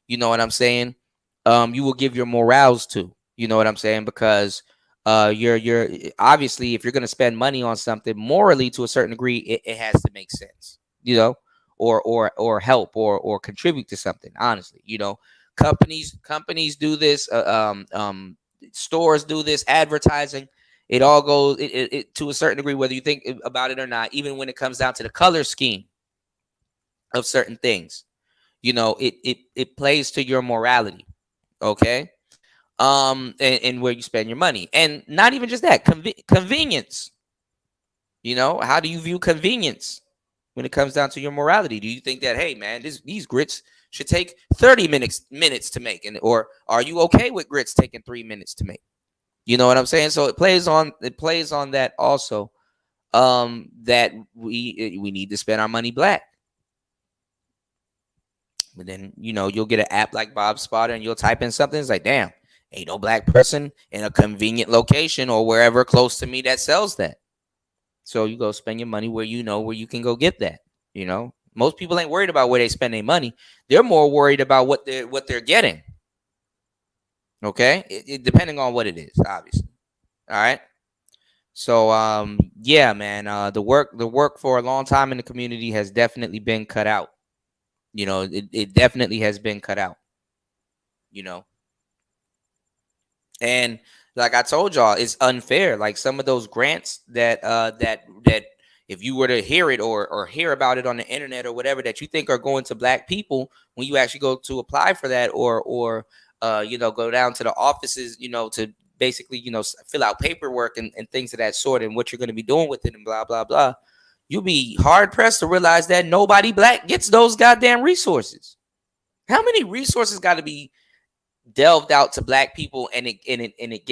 you know what I'm saying? You will give your morals to, you know what I'm saying? Because you're obviously, if you're going to spend money on something morally to a certain degree, it has to make sense, you know, or help or contribute to something. Honestly, you know, companies do this, stores do this, advertising. It all goes it to a certain degree, whether you think about it or not. Even when it comes down to the color scheme of certain things, you know, it plays to your morality. Okay. And where you spend your money, and not even just that, convenience. You know, how do you view convenience when it comes down to your morality? Do you think that, hey man, these grits should take 30 minutes to make, and or are you okay with grits taking 3 minutes to make? You know what I'm saying? So it plays on that also. That we need to spend our money black. But then, you know, you'll get an app like Bob Spotter, and you'll type in something. It's like, damn, ain't no black person in a convenient location or wherever close to me that sells that. So you go spend your money where you know where you can go get that. You know, most people ain't worried about where they spend their money. They're more worried about what they're getting. Okay, depending on what it is, obviously. All right. So yeah, man, the work for a long time in the community has definitely been cut out. You know, it definitely has been cut out. You know, and like I told y'all, it's unfair. Like some of those grants that if you were to hear it or hear about it on the internet or whatever, that you think are going to black people, when you actually go to apply for that or you know, go down to the offices, you know, to basically, you know, fill out paperwork and things of that sort, and what you're going to be doing with it and blah blah blah, you'll be hard pressed to realize that nobody black gets those goddamn resources. How many resources got to be delved out to black people, and it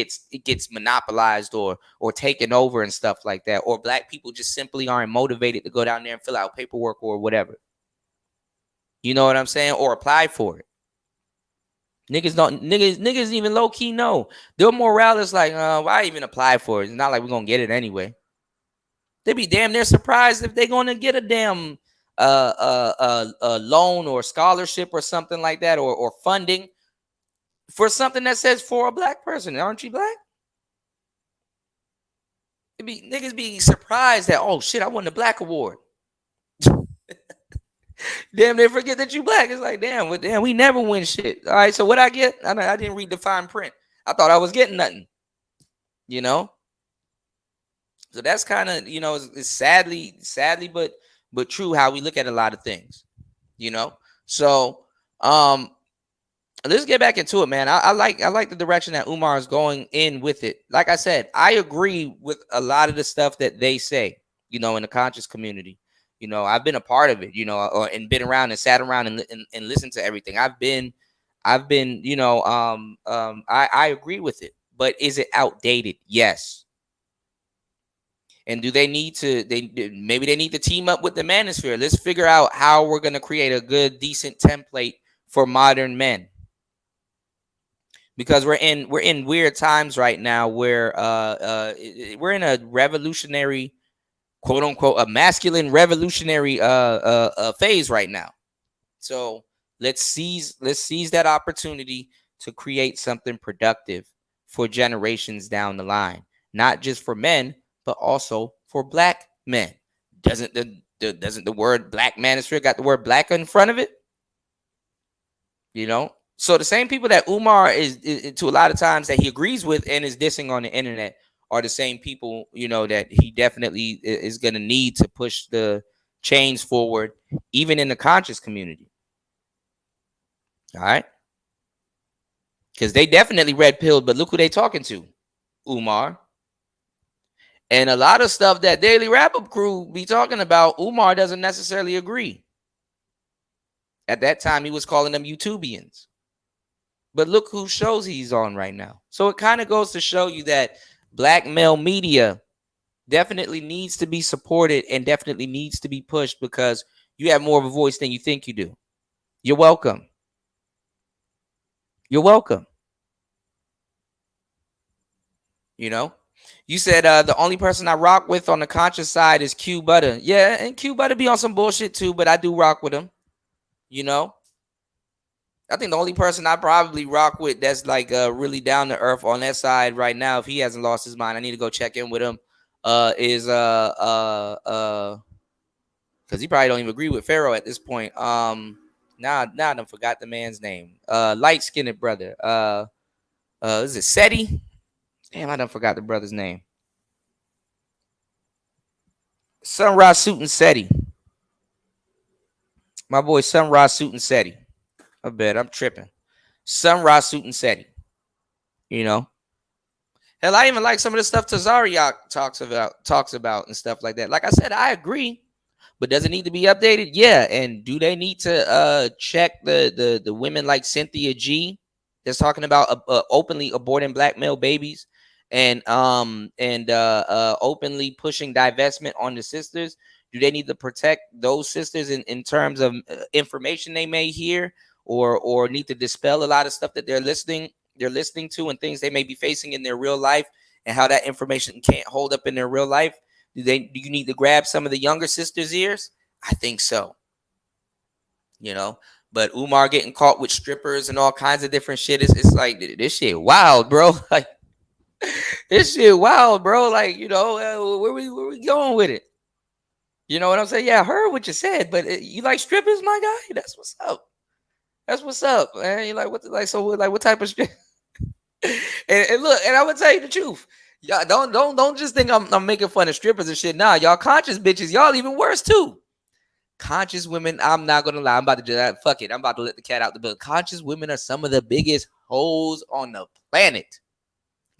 gets monopolized or taken over and stuff like that, or black people just simply aren't motivated to go down there and fill out paperwork or whatever, you know what I'm saying, or apply for it. Niggas even low-key know their morale is like, why even apply for it? It's not like we're gonna get it anyway. They be damn near surprised if they're gonna get a damn loan or scholarship or something like that, or funding for something that says for a black person. Aren't you black? Niggas be surprised that, oh shit, I won the black award. Damn, they forget that you black. It's like, damn, we never win shit. All right, so what I get? I didn't read the fine print. I thought I was getting nothing. You know? So that's kind of, you know, it's sadly, but true how we look at a lot of things. You know? So let's get back into it, man. I like the direction that Umar is going in with it. Like I said, I agree with a lot of the stuff that they say, you know, in the conscious community. You know, I've been a part of it, you know, and been around and sat around and listened to everything. I've been, you know, I agree with it. But is it outdated? Yes. And do they need to? Maybe they need to team up with the manosphere. Let's figure out how we're going to create a good, decent template for modern men. Because we're in weird times right now where we're in a revolutionary, quote unquote, a masculine revolutionary phase right now. So let's seize that opportunity to create something productive for generations down the line, not just for men, but also for black men. Doesn't the word black manosphere got the word black in front of it? You know, so the same people that Umar is to a lot of times that he agrees with and is dissing on the internet are the same people, you know, that he definitely is going to need to push the change forward, even in the conscious community. All right. Because they definitely red pilled, but look who they talking to, Umar. And a lot of stuff that Daily Wrap-Up crew be talking about, Umar doesn't necessarily agree. At that time, he was calling them YouTubians. But look who shows he's on right now. So it kind of goes to show you that black male media definitely needs to be supported and definitely needs to be pushed because you have more of a voice than you think you do. You're welcome. You're welcome. You know, you said the only person I rock with on the conscious side is Q Butter. Yeah, and Q Butter be on some bullshit too, but I do rock with him. You know, I think the only person I probably rock with that's like really down to earth on that side right now, if he hasn't lost his mind, I need to go check in with him. Is because he probably don't even agree with Pharaoh at this point. Now I done forgot the man's name. Light skinned brother. Is it Seti? Damn, I done forgot the brother's name. Sunrise Suit and Seti. My boy Sunrise Suit and Seti. I bet I'm tripping. Sunrise Suit and Seti. You know. Hell, I even like some of the stuff Tazariak talks about and stuff like that. Like I said, I agree. But does it need to be updated? Yeah. And do they need to check the women like Cynthia G that's talking about openly aborting black male babies and openly pushing divestment on the sisters? Do they need to protect those sisters in terms of information they may hear or need to dispel a lot of stuff that they're listening to and things they may be facing in their real life and how that information can't hold up in their real life? Do you need to grab some of the younger sisters' ears? I think so. You know, but Umar getting caught with strippers and all kinds of different shit. It's like this shit wild, bro. Like this shit wild, bro. Like, you know, where we going with it? You know what I'm saying? Yeah, I heard what you said, but you like strippers, my guy? That's what's up. That's what's up, man. You like what type of strip? and look, and I would tell you the truth. Y'all don't just think I'm making fun of strippers and shit. Nah, y'all conscious bitches, y'all even worse too. Conscious women, I'm not gonna lie. I'm about to do that. Fuck it. I'm about to let the cat out the bag. Conscious women are some of the biggest hoes on the planet.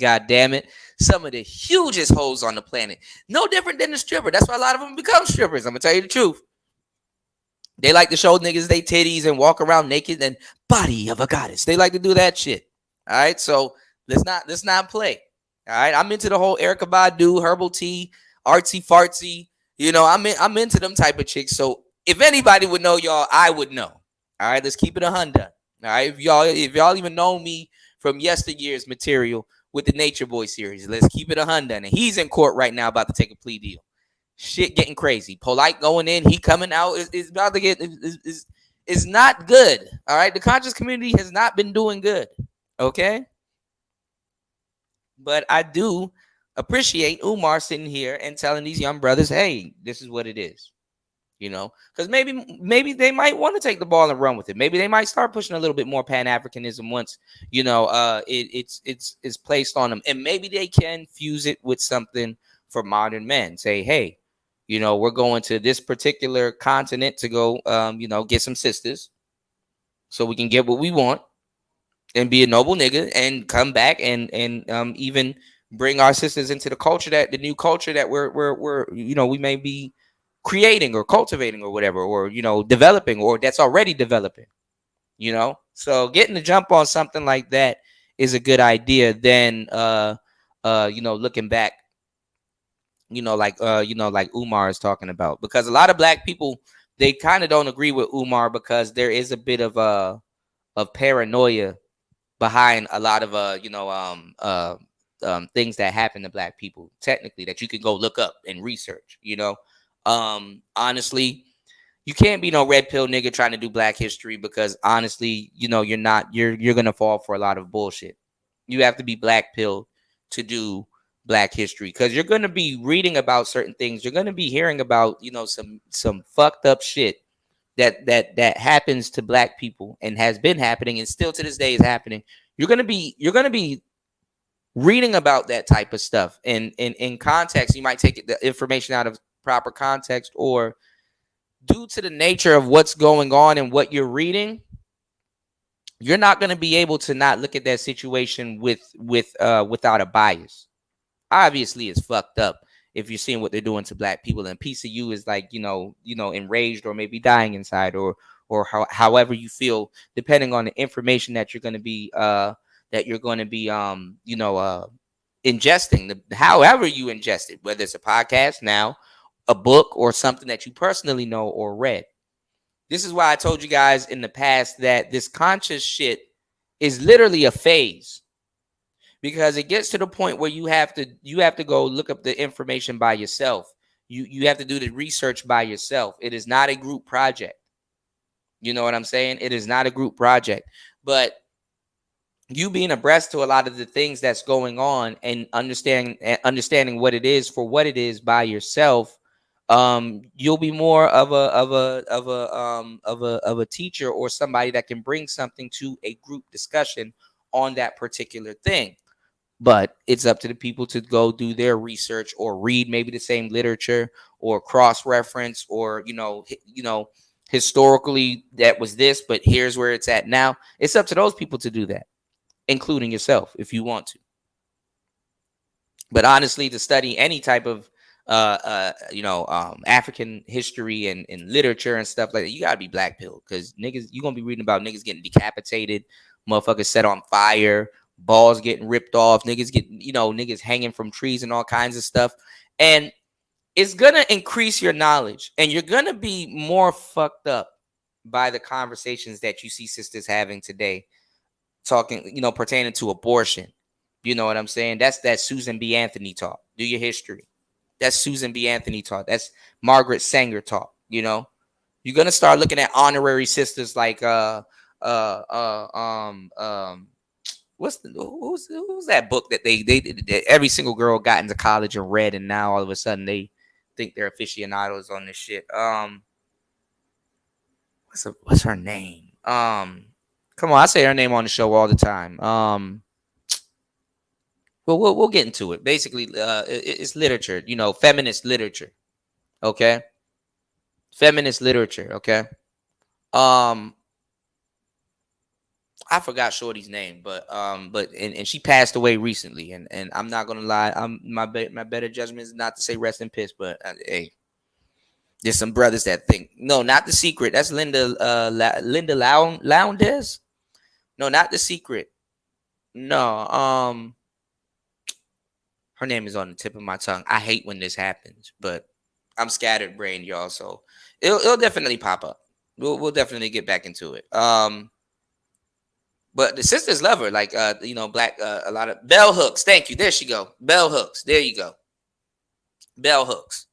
God damn it. Some of the hugest hoes on the planet. No different than the stripper. That's why a lot of them become strippers. I'm gonna tell you the truth. They like to show niggas they titties and walk around naked and body of a goddess. They like to do that shit. All right. So let's not play. All right. I'm into the whole Erykah Badu, herbal tea, artsy fartsy. You know, I'm into them type of chicks. So if anybody would know y'all, I would know. All right. Let's keep it 100. All right. If y'all even know me from yesteryear's material with the Nature Boy series, let's keep it 100. And he's in court right now about to take a plea deal. Shit getting crazy. Polite going in, he coming out. Is about to get is not good. All right. The conscious community has not been doing good. Okay. But I do appreciate Umar sitting here and telling these young brothers, hey, this is what it is. You know, because maybe they might want to take the ball and run with it. Maybe they might start pushing a little bit more Pan-Africanism once, you know, it's placed on them. And maybe they can fuse it with something for modern men. Say, hey, you know, we're going to this particular continent to go, you know, get some sisters so we can get what we want and be a noble nigga and come back and even bring our sisters into the new culture that we're you know, we may be creating or cultivating or whatever, or, you know, developing, or that's already developing, you know. So getting the jump on something like that is a good idea. Then you know, looking back like Umar is talking about, because a lot of black people, they kind of don't agree with Umar because there is a bit of paranoia behind a lot of things that happen to black people, technically, that you can go look up and research. Honestly, you can't be no red pill nigga trying to do black history, because honestly, you're gonna fall for a lot of bullshit. You have to be black pill to do black history, because you're gonna be reading about certain things. You're gonna be hearing about some fucked up shit that happens to black people and has been happening and still to this day is happening. You're gonna be reading about that type of stuff, and in context, you might take the information out of proper context, or due to the nature of what's going on and what you're reading, you're not going to be able to not look at that situation without a bias. Obviously, it's fucked up if you're seeing what they're doing to black people, and piece of you is like enraged or maybe dying inside, or however you feel, depending on the information that you're going to be ingesting, however you ingest it, whether it's a podcast now, a book, or something that you personally know or read. This is why I told you guys in the past that this conscious shit is literally a phase, because it gets to the point where you have to go look up the information by yourself. You have to do the research by yourself. It is not a group project. You know what I'm saying? It is not a group project. But you being abreast to a lot of the things that's going on and understanding what it is for what it is by yourself, you'll be more of a teacher, or somebody that can bring something to a group discussion on that particular thing. But it's up to the people to go do their research, or read maybe the same literature, or cross-reference, or historically that was this, but here's where it's at now. It's up to those people to do that, including yourself, if you want to. But honestly, to study any type of African history and literature and stuff like that, you gotta be black pill, because niggas, you're gonna be reading about niggas getting decapitated, motherfuckers set on fire, balls getting ripped off, niggas hanging from trees and all kinds of stuff. And it's gonna increase your knowledge, and you're gonna be more fucked up by the conversations that you see sisters having today, talking, pertaining to abortion. You know what I'm saying? That's that Susan B. Anthony talk. Do your history. That's Susan B. Anthony talk. That's Margaret Sanger talk. You're gonna start looking at honorary sisters like who's that book that that every single girl got into college and read, and now all of a sudden they think they're aficionados on this shit. What's her name? Come on, I say her name on the show all the time. Well, we'll get into it. Basically, it's literature, feminist literature. Okay, feminist literature. Okay. I forgot Shorty's name, but she passed away recently, and I'm not gonna lie, my better judgment is not to say rest in peace, but hey, there's some brothers that think no, not The Secret. That's Linda Lowndes. No, not The Secret. No, her name is on the tip of my tongue. I hate when this happens, but I'm scattered brain, y'all, so it'll definitely pop up. We'll definitely get back into it. But the sisters love her, like black, a lot of bell hooks. Thank you. There she go. Bell hooks. There you go. Bell hooks.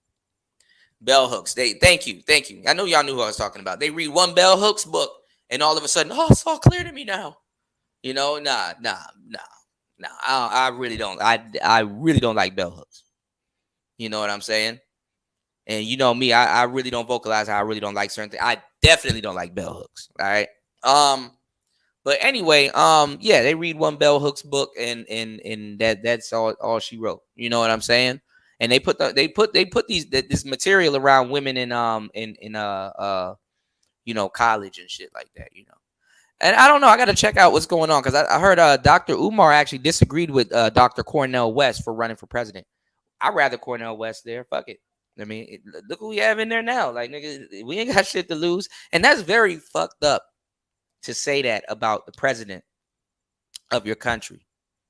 Bell hooks. Thank you. I know y'all knew who I was talking about. They read one Bell Hooks book, and all of a sudden, it's all clear to me now. Nah. I really don't. I really don't like bell hooks. You know what I'm saying? And you know me, I really don't vocalize how I really don't like certain things. I definitely don't like bell hooks. All right. But anyway, yeah, they read one Bell Hooks book, and that's all she wrote. You know what I'm saying? And they put this material around women in college and shit like that. And I don't know. I got to check out what's going on, because I heard Dr. Umar actually disagreed with Dr. Cornel West for running for president. I'd rather Cornel West there. Fuck it. I mean, look who we have in there now. Like, nigga, we ain't got shit to lose, and that's very fucked up to say that about the president of your country.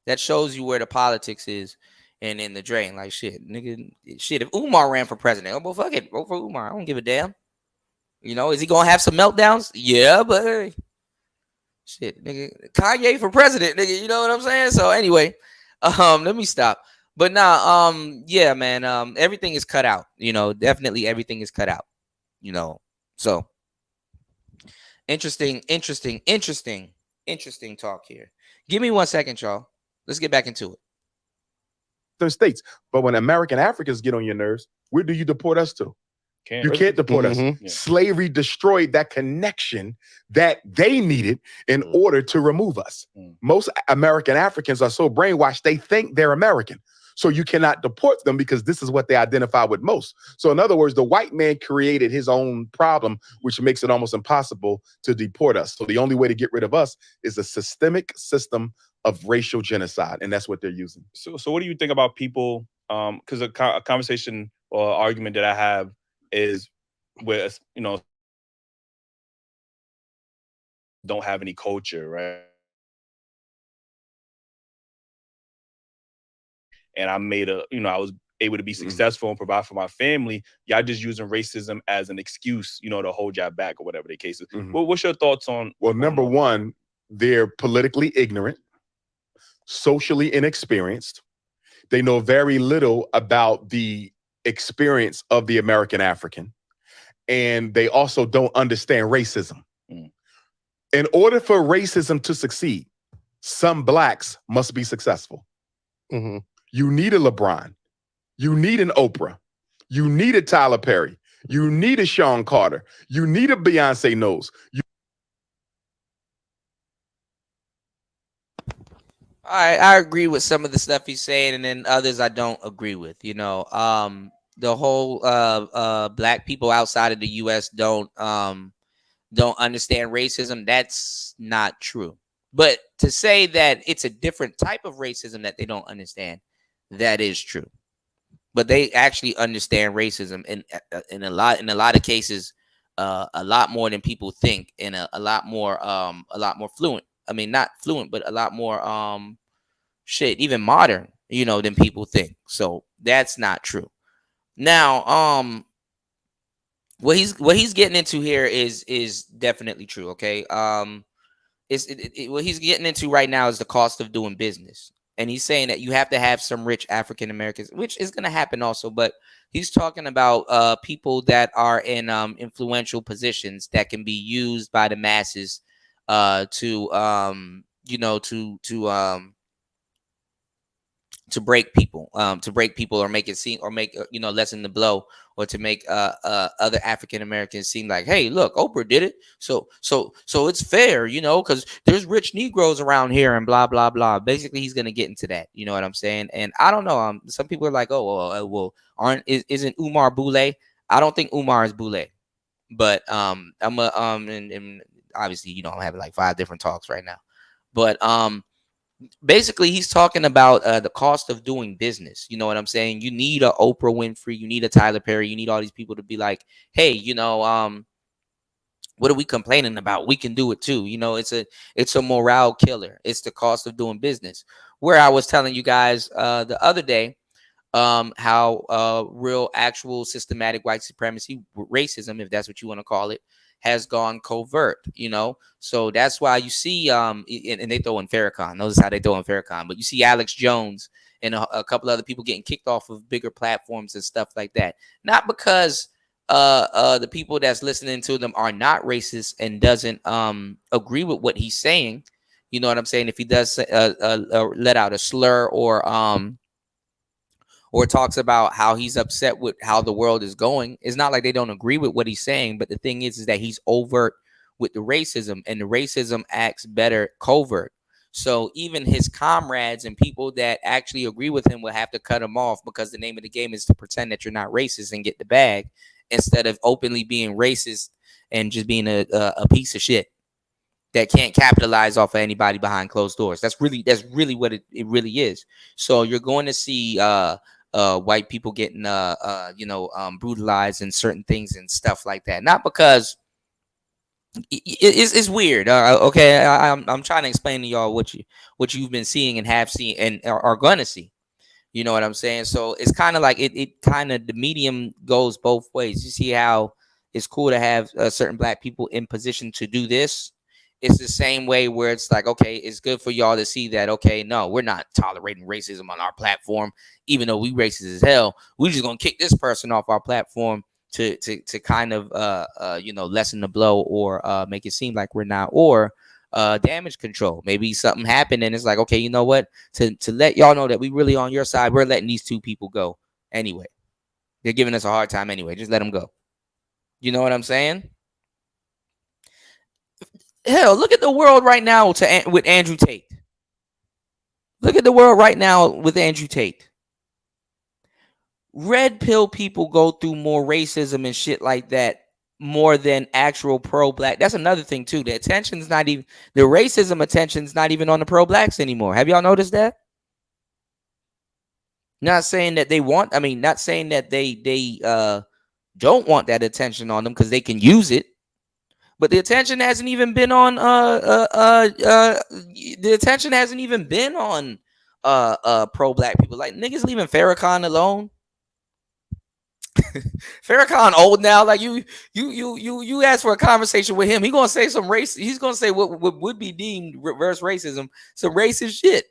That shows you where the politics is and in the drain. Like shit, nigga, shit. If Umar ran for president, oh well, fuck it, vote for Umar. I don't give a damn. You know, is he gonna have some meltdowns? Yeah, but hey, shit, nigga, Kanye for president, nigga. You know what I'm saying? So anyway, let me stop. But nah, yeah, man, everything is cut out. You know, definitely everything is cut out. You know, so interesting talk here. Give me 1 second, y'all. Let's get back into it. States. But when American Africans get on your nerves, where do you deport us to? You can't deport us. Yeah. Slavery destroyed that connection that they needed in order to remove us. Most American Africans are so brainwashed, they think they're American. So you cannot deport them because this is what they identify with most. So in other words, the white man created his own problem, which makes it almost impossible to deport us. So the only way to get rid of us is a systemic system of racial genocide, and that's what they're using. So what do you think about people? Because a conversation or argument that I have is with, you know, don't have any culture, right? And I made I was able to be successful and provide for my family. Y'all just using racism as an excuse, you know, to hold y'all back or whatever the case is. Well, what's your thoughts on? Well, number one, they're politically ignorant, socially inexperienced. They know very little about the experience of the American African. And they also don't understand racism. In order for racism to succeed, some blacks must be successful. You need a LeBron. You need an Oprah. You need a Tyler Perry. You need a Sean Carter. You need a Beyonce Knowles. I agree with some of the stuff he's saying, and then others I don't agree with. You know, the whole black people outside of the U.S. don't understand racism. That's not true. But to say that it's a different type of racism that they don't understand, that is true. But they actually understand racism in a lot of cases, a lot more than people think, and a lot more fluent. I mean, not fluent, but a lot more even modern, you know, than people think. So that's not true. Now, what he's getting into here is definitely true. Okay. What he's getting into right now is the cost of doing business. And he's saying that you have to have some rich African Americans, which is going to happen also. But he's talking about people that are in influential positions that can be used by the masses to break people, or make it seem, or make lessen the blow, or to make other African Americans seem like, hey, look, Oprah did it, so it's fair, you know, because there's rich Negroes around here and blah blah blah. Basically, he's gonna get into that. You know what I'm saying? And I don't know. Some people are like, oh, well, isn't Umar Boule? I don't think Umar is Boule, but and obviously, you know, I'm having like 5 different talks right now, but basically, he's talking about the cost of doing business. You know what I'm saying? You need a Oprah Winfrey, you need a Tyler Perry, you need all these people to be like, hey, you know, what are we complaining about? We can do it too. You know, it's a morale killer. It's the cost of doing business. Where I was telling you guys the other day, how real, actual, systematic white supremacy, racism, if that's what you want to call it, has gone covert, you know. So that's why you see and they throw in Farrakhan. Notice how they throw in Farrakhan, but you see Alex Jones and a couple other people getting kicked off of bigger platforms and stuff like that. Not because the people that's listening to them are not racist and doesn't agree with what he's saying. You know what I'm saying? If he does let out a slur or talks about how he's upset with how the world is going, it's not like they don't agree with what he's saying. But the thing is that he's overt with the racism, and the racism acts better covert. So even his comrades and people that actually agree with him will have to cut him off, because the name of the game is to pretend that you're not racist and get the bag, instead of openly being racist and just being a piece of shit that can't capitalize off of anybody behind closed doors. That's really what it really is. So you're going to see white people getting brutalized and certain things and stuff like that. Not because it's weird. Okay, I'm trying to explain to y'all what you've been seeing and have seen and are going to see. You know what I'm saying? So it's kind of like it kind of the medium goes both ways. You see how it's cool to have certain black people in position to do this. It's the same way where it's like, okay, it's good for y'all to see that, okay, no, we're not tolerating racism on our platform, even though we racist as hell. We're just gonna kick this person off our platform to kind of lessen the blow or make it seem like we're not, or damage control. Maybe something happened and it's like, okay, you know what? To let y'all know that we really on your side, we're letting these two people go anyway. They're giving us a hard time anyway. Just let them go. You know what I'm saying? Hell, look at the world right now with Andrew Tate. Look at the world right now with Andrew Tate. Red pill people go through more racism and shit like that more than actual pro-black. That's another thing too. The racism attention's not even on the pro-blacks anymore. Have y'all noticed that? Not saying that not saying that they don't want that attention on them because they can use it. But the attention hasn't even been on pro-black people. Like, niggas leaving Farrakhan alone. Farrakhan old now. Like, you ask for a conversation with him, he gonna say some race. He's gonna say what would be deemed reverse racism, some racist shit.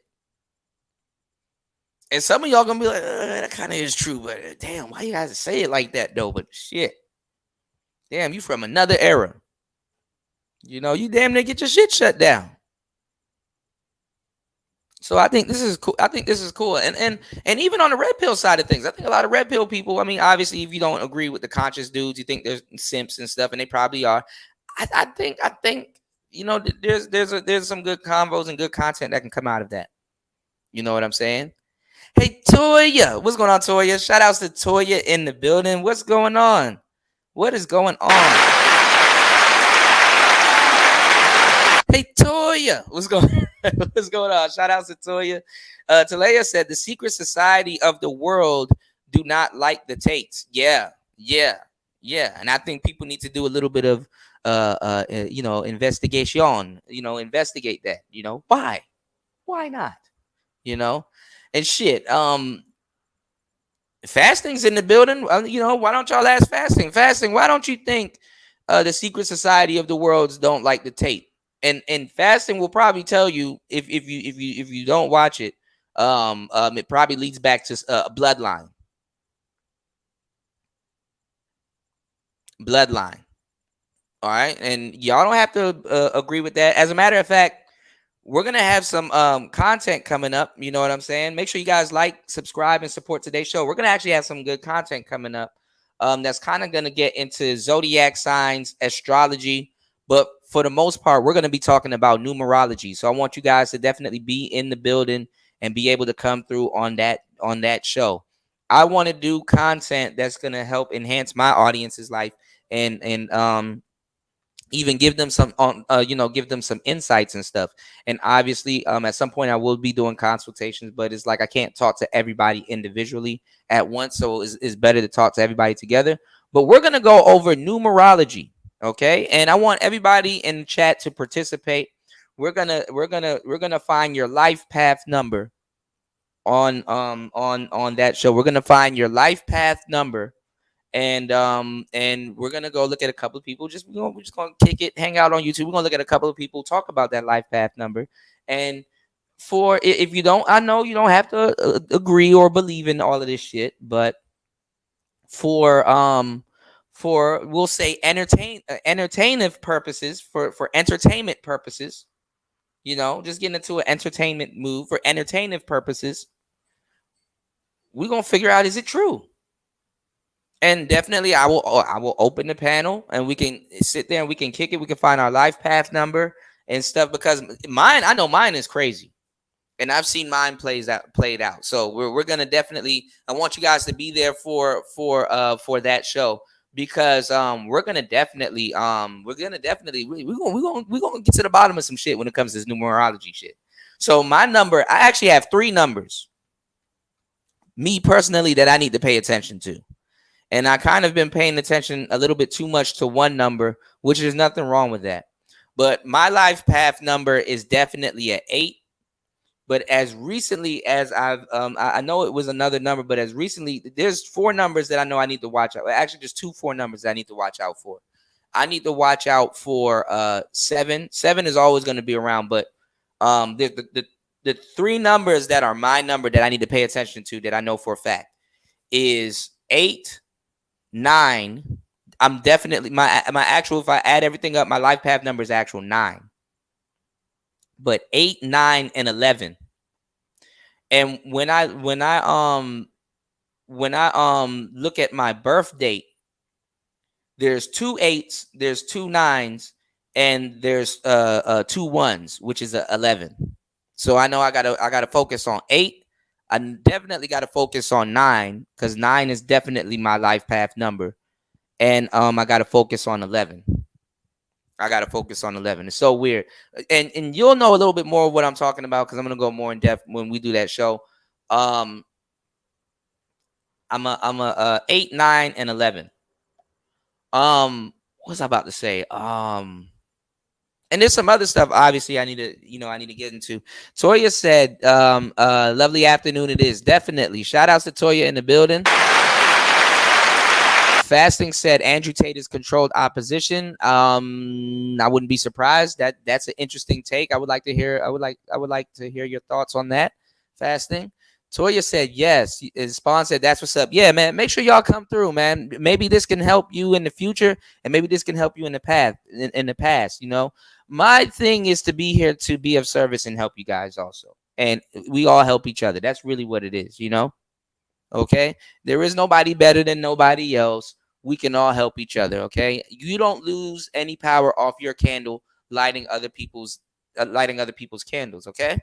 And some of y'all gonna be like, that kind of is true, but damn, why you guys say it like that though? But shit, damn, you from another era. You know, you damn near get your shit shut down. So I think this is cool. And even on the red pill side of things, I think a lot of red pill people, I mean, obviously, if you don't agree with the conscious dudes, you think there's simps and stuff, and they probably are. I think you know, there's some good convos and good content that can come out of that. You know what I'm saying? Hey, Toya, what's going on, Toya? Shout outs to Toya in the building. What's going on? What is going on? Hey, Toya, what's going on? Shout out to Toya. Talaya said the secret society of the world do not like the Tates. Yeah. And I think people need to do a little bit of investigation. Investigate that. Why not? And shit. Fasting's in the building. Why don't y'all ask Fasting? Fasting, why don't you think the secret society of the worlds don't like the Tate? And Fasting will probably tell you if you don't watch it, it probably leads back to bloodline. All right, and y'all don't have to agree with that. As a matter of fact, we're gonna have some content coming up. You know what I'm saying? Make sure you guys like, subscribe, and support today's show. We're gonna actually have some good content coming up. That's kind of gonna get into zodiac signs, astrology. But for the most part, we're going to be talking about numerology. So I want you guys to definitely be in the building and be able to come through on that show. I want to do content that's going to help enhance my audience's life and even give them some give them some insights and stuff. And obviously, at some point I will be doing consultations, but it's like I can't talk to everybody individually at once. So it's better to talk to everybody together. But we're going to go over numerology. Okay, and I want everybody in the chat to participate. We're gonna find your life path number on that show. We're gonna find your life path number, and we're gonna go look at a couple of people. We're just gonna kick it, hang out on YouTube. We're gonna look at a couple of people, talk about that life path number, and if you don't, I know you don't have to agree or believe in all of this shit, but for we'll say entertainment purposes, for entertainment purposes, just getting into an entertainment move for entertainment purposes, we're gonna figure out, is it true? And definitely I will open the panel and we can sit there and we can kick it. We can find our life path number and stuff, because I know mine is crazy. And I've seen mine played out. So we're gonna definitely, I want you guys to be there for that show, because we're gonna definitely get to the bottom of some shit when it comes to this numerology shit. So my number, I actually have 3 numbers, me personally, that I need to pay attention to. And I kind of been paying attention a little bit too much to one number, which is nothing wrong with that. But my life path number is definitely an 8. But as recently as I know it was another number, but as recently, there's 4 numbers that I know I need to watch out. Actually, there's 4 numbers that I need to watch out for. I need to watch out for 7. 7 is always going to be around, but the 3 numbers that are my number that I need to pay attention to that I know for a fact is 8, 9. I'm definitely my actual, if I add everything up, my life path number is actual 9. But 8, 9, and 11. And when I look at my birth date, there's 2 8s, there's 2 9s, and there's 2 1s, which is 11. So I know I gotta focus on 8. I definitely gotta focus on 9 because 9 is definitely my life path number, and I gotta focus on 11. I gotta focus on 11. It's so weird, and you'll know a little bit more of what I'm talking about because I'm gonna go more in depth when we do that show. I'm a 8, 9, and 11. What was I about to say? And there's some other stuff. Obviously, I need to get into. Toya said, "Lovely afternoon. It is definitely." Shout outs to Toya in the building. Fasting said Andrew Tate is controlled opposition. I wouldn't be surprised. That's an interesting take. I would like to hear your thoughts on that. Fasting. Toya said yes. Spawn said that's what's up. Yeah, man. Make sure y'all come through, man. Maybe this can help you in the future, and maybe this can help you in the past. My thing is to be here to be of service and help you guys also, and we all help each other. That's really what it is. Okay. There is nobody better than nobody else. We can all help each other. Okay. You don't lose any power off your candle lighting other people's candles. Okay.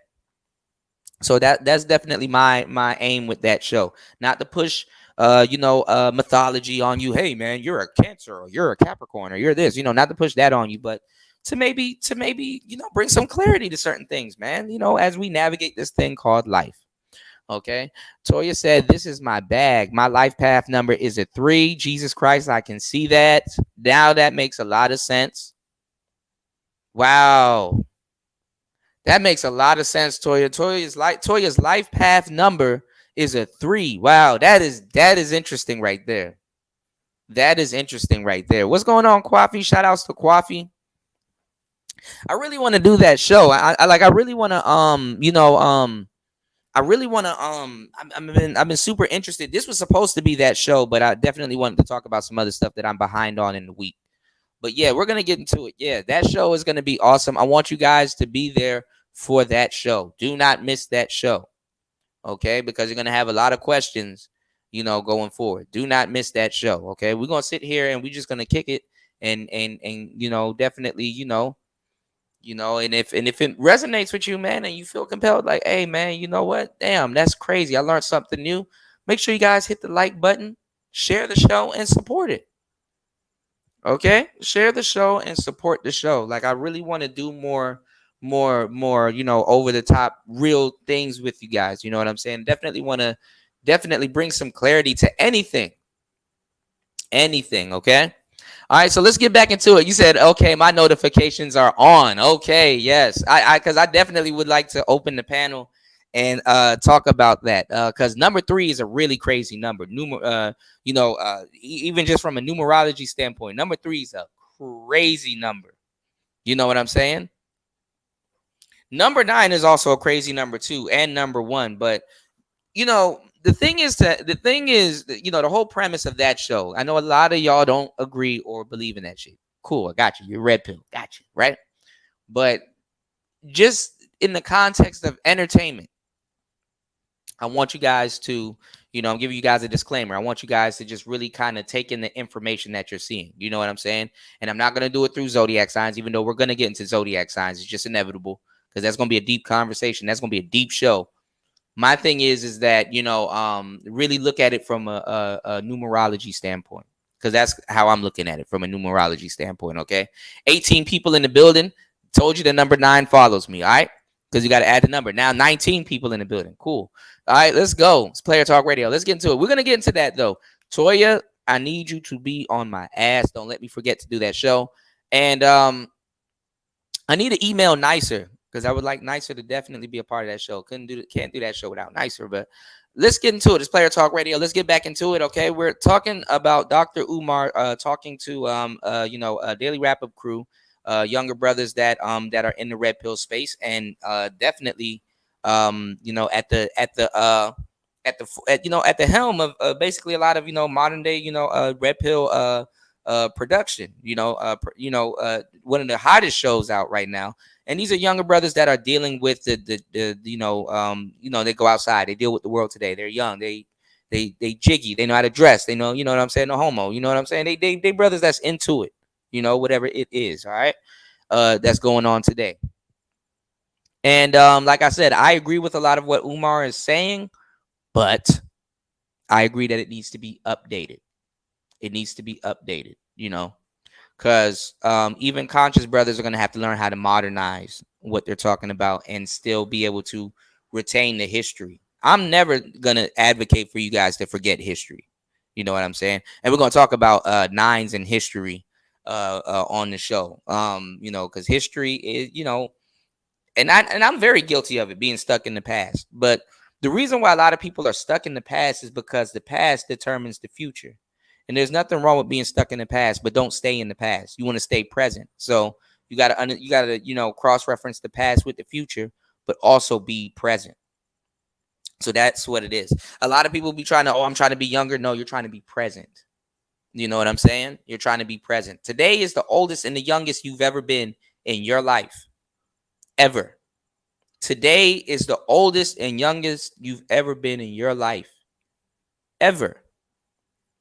So that's definitely my aim with that show. Not to push mythology on you. Hey man, you're a Cancer or you're a Capricorn or you're this, not to push that on you, but to maybe bring some clarity to certain things, man, as we navigate this thing called life. Okay. Toya said, this is my bag. My life path number is a 3. Jesus Christ, I can see that. Now that makes a lot of sense. Wow. That makes a lot of sense, Toya. Toya's life path number is a 3. Wow, that is interesting right there. That is interesting right there. What's going on, Kwafi? Shout outs to Kwafi. I really want to do that show. I really want to I've been super interested. This was supposed to be that show, but I definitely wanted to talk about some other stuff that I'm behind on in the week. But yeah, we're going to get into it. Yeah, that show is going to be awesome. I want you guys to be there for that show. Do not miss that show. Okay? Because you're going to have a lot of questions, going forward. Do not miss that show. Okay? We're going to sit here and we're just going to kick it and definitely, and if it resonates with you, man, and you feel compelled, like, hey, man, you know what? Damn, that's crazy. I learned something new. Make sure you guys hit the like button, share the show, and support it. Okay, share the show and support the show. Like, I really want to do more, over the top, real things with you guys. You know what I'm saying? Definitely want to bring some clarity to anything. Okay. All right, so let's get back into it. You said, okay, my notifications are on. Okay, yes, because I definitely would like to open the panel and talk about that because number 3 is a really crazy number. Even just from a numerology standpoint, number 3 is a crazy number. You know what I'm saying? Number 9 is also a crazy number too, and number 1. But the thing is, the whole premise of that show. I know a lot of y'all don't agree or believe in that shit. Cool, I got you. You're red pill, got you, right? But just in the context of entertainment, I want you guys to, I'm giving you guys a disclaimer. I want you guys to just really kind of take in the information that you're seeing. You know what I'm saying? And I'm not going to do it through zodiac signs, even though we're going to get into zodiac signs. It's just inevitable because that's going to be a deep conversation. That's going to be a deep show. My thing is that, really look at it from a numerology standpoint, because that's how I'm looking at it from a numerology standpoint. Okay. 18 people in the building. Told you the number 9 follows me. All right. Because you got to add the number. Now 19 people in the building. Cool. All right, let's go. It's Player Talk Radio. Let's get into it. We're going to get into that, though. Toya, I need you to be on my ass. Don't let me forget to do that show. And I need to email nicer because I would like Nicer to definitely be a part of that show. Can't do that show without Nicer. But let's get into it. It's Player Talk Radio. Let's get back into it. Okay, we're talking about Dr. Umar talking to a Daily Wrap Up crew, younger brothers that are in the red pill space, and definitely at the helm of basically a lot of modern day red pill production, one of the hottest shows out right now. And these are younger brothers that are dealing with the they go outside, they deal with the world today. They're young, they jiggy, they know how to dress, they know, what I'm saying, no homo, you know what I'm saying, they brothers that's into it, whatever it is, all right, that's going on today. And like I said, I agree with a lot of what Umar is saying, but I agree that it needs to be updated. It needs to be updated, because even conscious brothers are going to have to learn how to modernize what they're talking about and still be able to retain the history. I'm never going to advocate for you guys to forget history. You know what I'm saying? And we're going to talk about nines and history on the show, because history is, and I'm very guilty of it, being stuck in the past. But the reason why a lot of people are stuck in the past is because the past determines the future. And there's nothing wrong with being stuck in the past, but don't stay in the past. You want to stay present. So you gotta cross-reference the past with the future, but also be present. So that's what it is. A lot of people be I'm trying to be younger. No, you're trying to be present. You know what I'm saying? You're trying to be present. Today is the oldest and the youngest you've ever been in your life. Ever. Today is the oldest and youngest you've ever been in your life. Ever.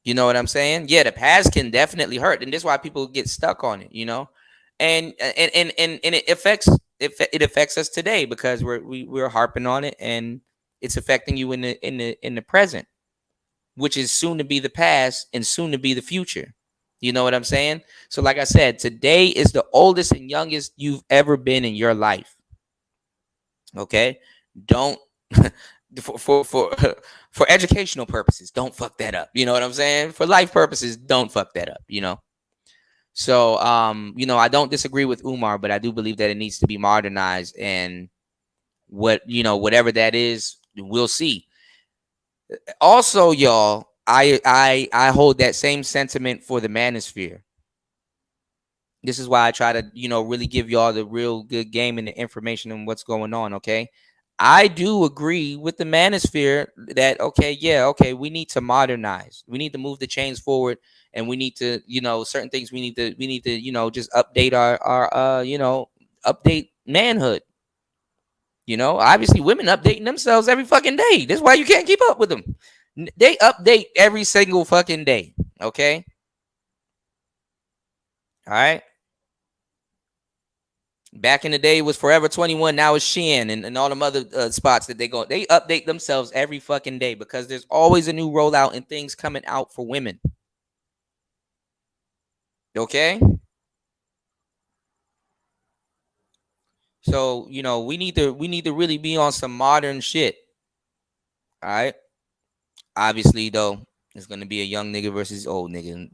You know what I'm saying? Yeah, the past can definitely hurt, and this is why people get stuck on it. And it affects us today because we're harping on it, and it's affecting you in the present, which is soon to be the past and soon to be the future. You know what I'm saying? So, like I said, today is the oldest and youngest you've ever been in your life. Okay, don't for educational purposes, don't fuck that up. You know what I'm saying? For life purposes, don't fuck that up. So I don't disagree with Umar, but I do believe that it needs to be modernized, and whatever that is, we'll see. Also, y'all, I hold that same sentiment for the manosphere. This is why I try to, really give y'all the real good game and the information on what's going on, okay? I do agree with the manosphere that, okay, we need to modernize. We need to move the chains forward, and we need to, certain things we need to, just update our update manhood. Obviously women updating themselves every fucking day. That's why you can't keep up with them. They update every single fucking day, okay? All right. Back in the day, it was Forever 21. Now it's Shein and all them other spots that they go. They update themselves every fucking day because there's always a new rollout and things coming out for women. Okay. So we need to really be on some modern shit. All right. Obviously, though, it's gonna be a young nigga versus old nigga.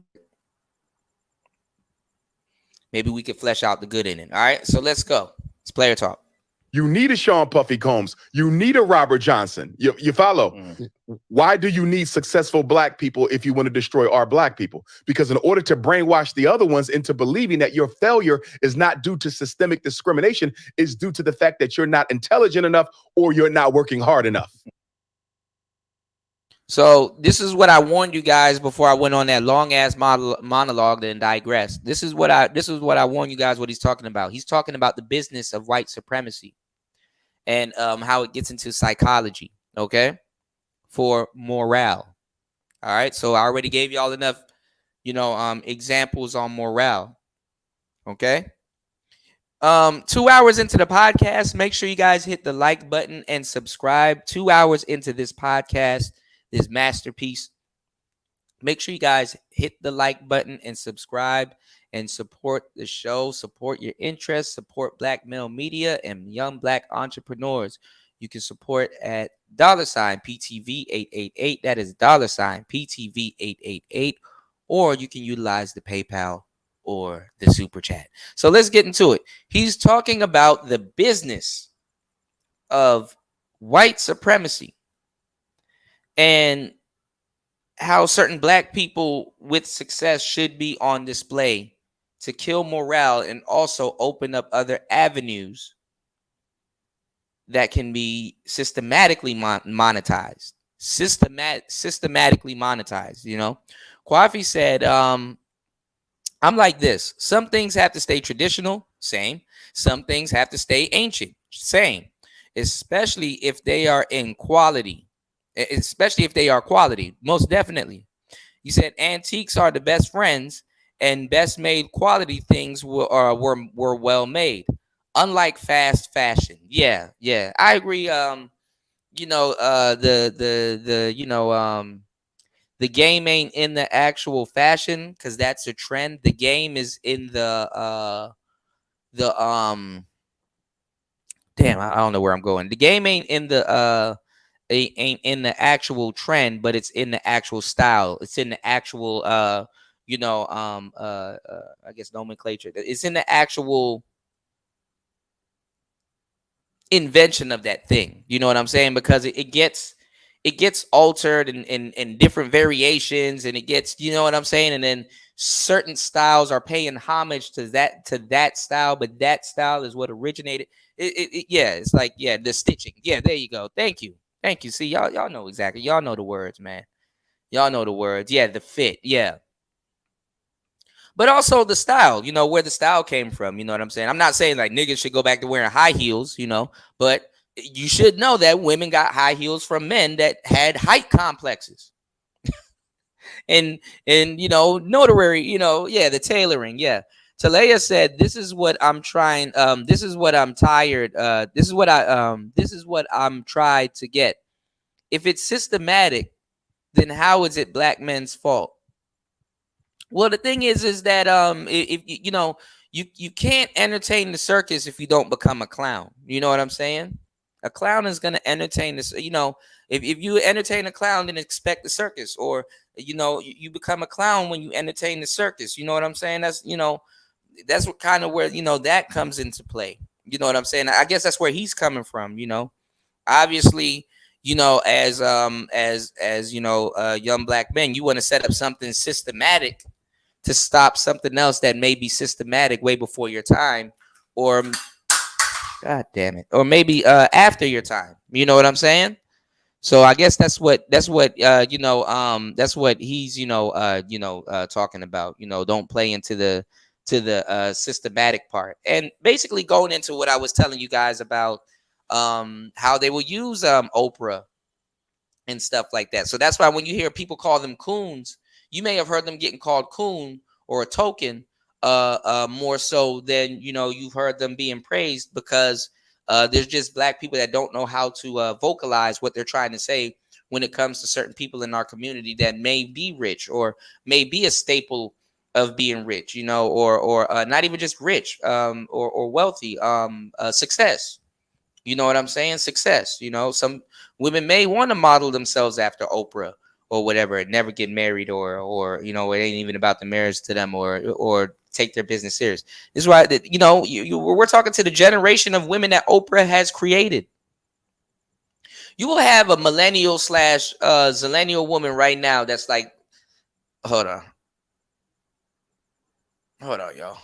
Maybe we could flesh out the good in it. All right. So let's go. It's Player Talk. You need a Sean Puffy Combs. You need a Robert Johnson. You follow? Why do you need successful black people if you want to destroy our black people? Because in order to brainwash the other ones into believing that your failure is not due to systemic discrimination, it's due to the fact that you're not intelligent enough or you're not working hard enough. So this is what I warned you guys before I went on that long ass monologue and digressed. This is what I warned you guys what he's talking about. He's talking about the business of white supremacy and how it gets into psychology, okay, for morale. All right. So I already gave y'all enough, examples on morale. Okay. 2 hours into the podcast, make sure you guys hit the like button and subscribe. 2 hours into this podcast, this masterpiece. Make sure you guys hit the like button and subscribe and support the show, support your interests, support Black Male Media and young Black entrepreneurs. You can support at $PTV888. That is $PTV888. Or you can utilize the PayPal or the super chat. So let's get into it. He's talking about the business of white supremacy and how certain black people with success should be on display to kill morale and also open up other avenues that can be systematically monetized. Systematically monetized, you know. Kwafi said, I'm like this. Some things have to stay traditional, same. Some things have to stay ancient, same. Especially if they are in quality. Especially if they are quality, most definitely. You said antiques are the best friends, and best made quality things were well made, unlike fast fashion. Yeah, I agree. You know, the game ain't in the actual fashion because that's a trend. The game is in the damn, I don't know where I'm going. The game ain't in the ain't in the actual trend, but it's in the actual style. It's in the actual I guess nomenclature. It's in the actual invention of that thing. You know what I'm saying? Because it gets altered in different variations, and it gets, you know what I'm saying? And then certain styles are paying homage to that style, but that style is what originated. It's like, yeah, the stitching. Yeah, there you go. Thank you. See, y'all know exactly. Y'all know the words, man. Y'all know the words. Yeah, the fit. Yeah. But also the style, you know, where the style came from. You know what I'm saying? I'm not saying like niggas should go back to wearing high heels, you know, but you should know that women got high heels from men that had height complexes. and you know, notary, you know, yeah, the tailoring, yeah. Talaya said, this is what I'm trying, this is what I'm tired, this is what I'm tried to get. If it's systematic, then how is it black men's fault? Well, the thing is that if you know, you can't entertain the circus if you don't become a clown. You know what I'm saying? A clown is gonna entertain this. You know, if you entertain a clown, then expect the circus. Or you know, you become a clown when you entertain the circus. You know what I'm saying? That's, you know, that's what kind of where, you know, that comes into play. You know what I'm saying? I guess that's where he's coming from. You know, obviously, you know, as you know, young black men, you want to set up something systematic to stop something else that may be systematic way before your time, or God damn it, or maybe after your time. You know what I'm saying? So I guess that's what you know, that's what he's, you know, talking about. You know, don't play into the systematic part, and basically going into what I was telling you guys about how they will use Oprah and stuff like that. So that's why when you hear people call them coons, you may have heard them getting called coon or a token more so than, you know, you've heard them being praised, because there's just black people that don't know how to vocalize what they're trying to say when it comes to certain people in our community that may be rich or may be a staple of being rich, you know, or not even just rich, or wealthy, success. You know what I'm saying? Success. You know, some women may want to model themselves after Oprah or whatever, and never get married, or you know, it ain't even about the marriage to them, or take their business serious. This is why that, you know, we're talking to the generation of women that Oprah has created. You will have a millennial / zillennial woman right now that's like, hold on, y'all.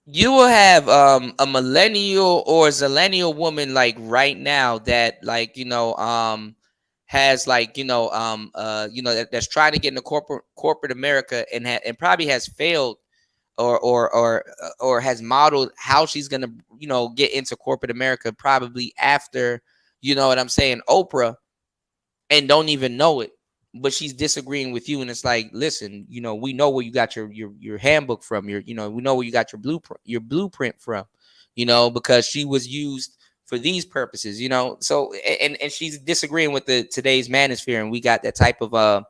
You will have a millennial or zillennial woman like right now that, like, you know, has like, you know, that's trying to get into corporate America, and probably has failed, or has modeled how she's gonna, you know, get into corporate America probably after, you know what I'm saying, Oprah, and don't even know it. But she's disagreeing with you, and it's like, listen, you know, we know where you got your handbook from, you know, we know where you got your blueprint from, you know, because she was used for these purposes, you know. So and she's disagreeing with the today's manosphere, and we got that type of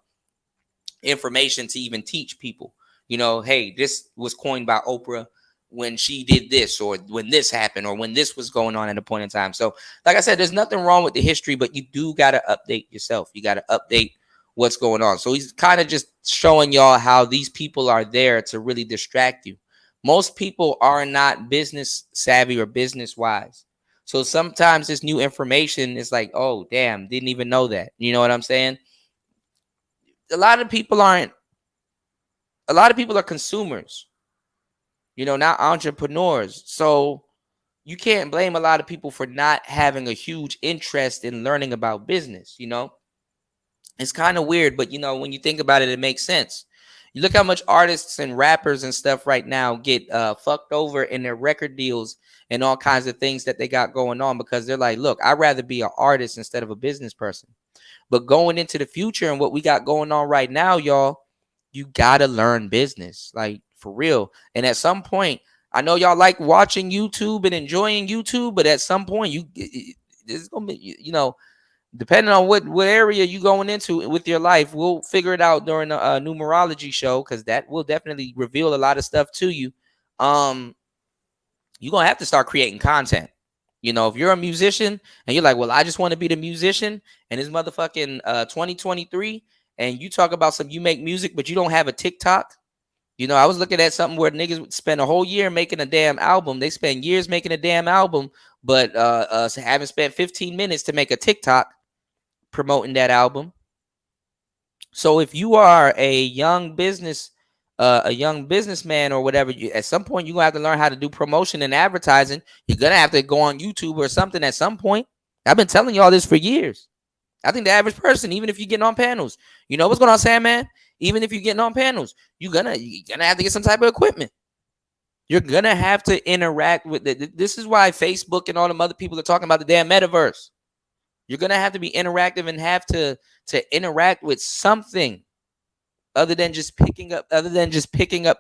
information to even teach people, you know, hey, this was coined by Oprah when she did this, or when this happened, or when this was going on at a point in time. So like I said, there's nothing wrong with the history, but you do got to update yourself. You got to update what's going on. So he's kind of just showing y'all how these people are there to really distract you. Most people are not business savvy or business wise. So sometimes this new information is like, oh, damn, didn't even know that. You know what I'm saying? A lot of people are consumers, not entrepreneurs. So you can't blame a lot of people for not having a huge interest in learning about business. It's kind of weird, but when you think about it, it makes sense. You look how much artists and rappers and stuff right now get fucked over in their record deals and all kinds of things that they got going on because they're like, look, I'd rather be an artist instead of a business person. But going into the future and what we got going on right now, y'all, you got to learn business, like for real. And at some point, I know y'all like watching YouTube and enjoying YouTube, but at some point, it's going to be, depending on what area you going into with your life, we'll figure it out during the numerology show because that will definitely reveal a lot of stuff to you. You're going to have to start creating content. If you're a musician and you're like, well, I just want to be the musician and it's motherfucking 2023 and you talk about you make music, but you don't have a TikTok. I was looking at something where niggas would spend a whole year making a damn album. They spend years making a damn album, but haven't spent 15 minutes to make a TikTok promoting that album. So if you are a young businessman or whatever, at some point you're gonna have to learn how to do promotion and advertising. You're gonna have to go on YouTube or something at some point. I've been telling y'all this for years. I think the average person, even if you're getting on panels, what's going on, Sandman? Even if you're getting on panels, you're gonna have to get some type of equipment. You're gonna have to interact with it. This is why Facebook and all them other people are talking about the damn metaverse. You're gonna have to be interactive and have to interact with something other than just picking up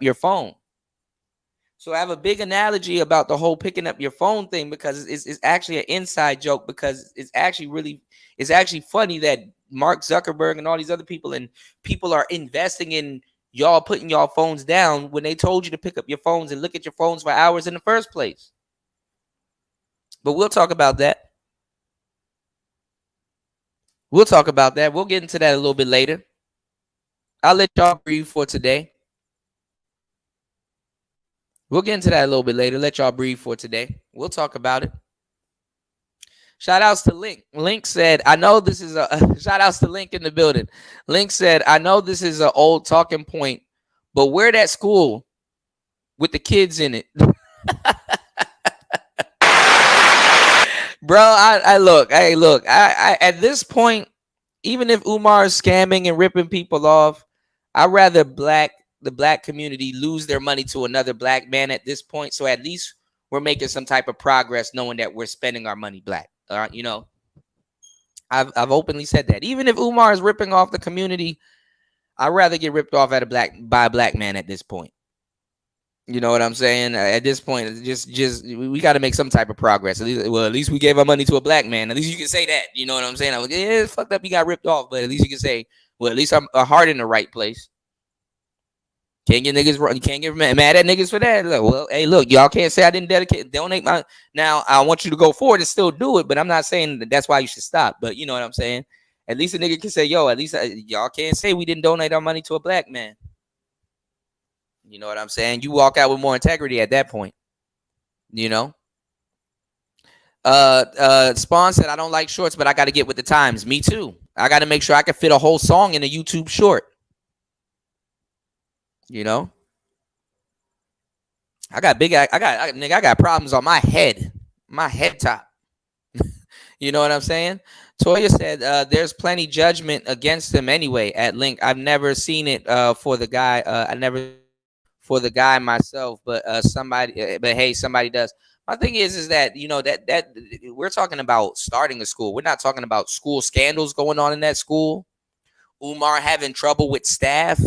your phone. So I have a big analogy about the whole picking up your phone thing because it's actually an inside joke because it's actually funny that Mark Zuckerberg and all these other people are investing in y'all putting y'all phones down when they told you to pick up your phones and look at your phones for hours in the first place. But we'll talk about that. We'll get into that a little bit later. I'll let y'all breathe for today. We'll get into that a little bit later. Let y'all breathe for today. We'll talk about it. Shout outs to Link. Link said, I know this is shout outs to Link in the building. Link said, I know this is an old talking point, but where that school with the kids in it? Bro, I look, at this point, even if Umar is scamming and ripping people off, I'd rather the black community lose their money to another black man at this point. So at least we're making some type of progress knowing that we're spending our money black. I've openly said that. Even if Umar is ripping off the community, I'd rather get ripped off by a black man at this point. You know what I'm saying? At this point, just we got to make some type of progress. At least we gave our money to a black man. At least you can say that. You know what I'm saying? I was like, yeah, it's fucked up. You got ripped off, but at least you can say, well, at least I'm a heart in the right place. Can't get niggas wrong. You can't get mad at niggas for that. Like, well, hey, look, y'all can't say I didn't donate my. Now I want you to go forward and still do it, but I'm not saying that's why you should stop. But you know what I'm saying? At least a nigga can say, yo, at least y'all can't say we didn't donate our money to a black man. You know what I'm saying? You walk out with more integrity at that point. Spawn said, I don't like shorts, but I got to get with the times. Me too. I got to make sure I can fit a whole song in a YouTube short. I got problems on my head top. You know what I'm saying? Toya said, there's plenty judgment against him anyway at Link. I've never seen it for the guy. I never for the guy myself, but somebody does. My thing is that, that we're talking about starting a school. We're not talking about school scandals going on in that school. Umar having trouble with staff.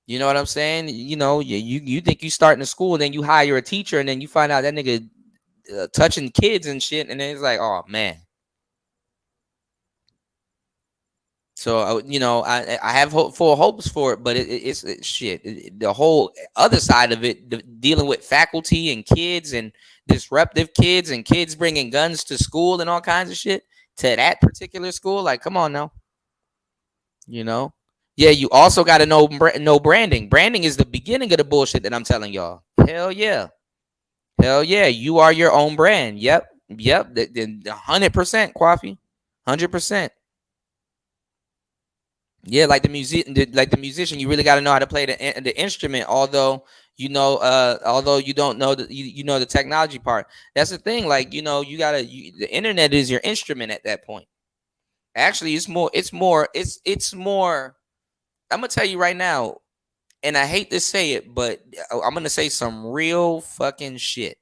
You know what I'm saying? You think you starting a school, and then you hire a teacher, and then you find out that nigga touching kids and shit, and then it's like, oh man. So I have full hopes for it, but it's shit. The whole other side of it, dealing with faculty and kids and disruptive kids and kids bringing guns to school and all kinds of shit to that particular school. Like, come on now. You know, yeah. You also got to know branding. Branding is the beginning of the bullshit that I'm telling y'all. Hell yeah, hell yeah. You are your own brand. Yep, yep. 100%, Coffee. 100%. Yeah, like the musician, you really got to know how to play the instrument. Although although you don't know you know the technology part. That's the thing. Like the internet is your instrument at that point. Actually, it's more. I'm gonna tell you right now, and I hate to say it, but I'm gonna say some real fucking shit.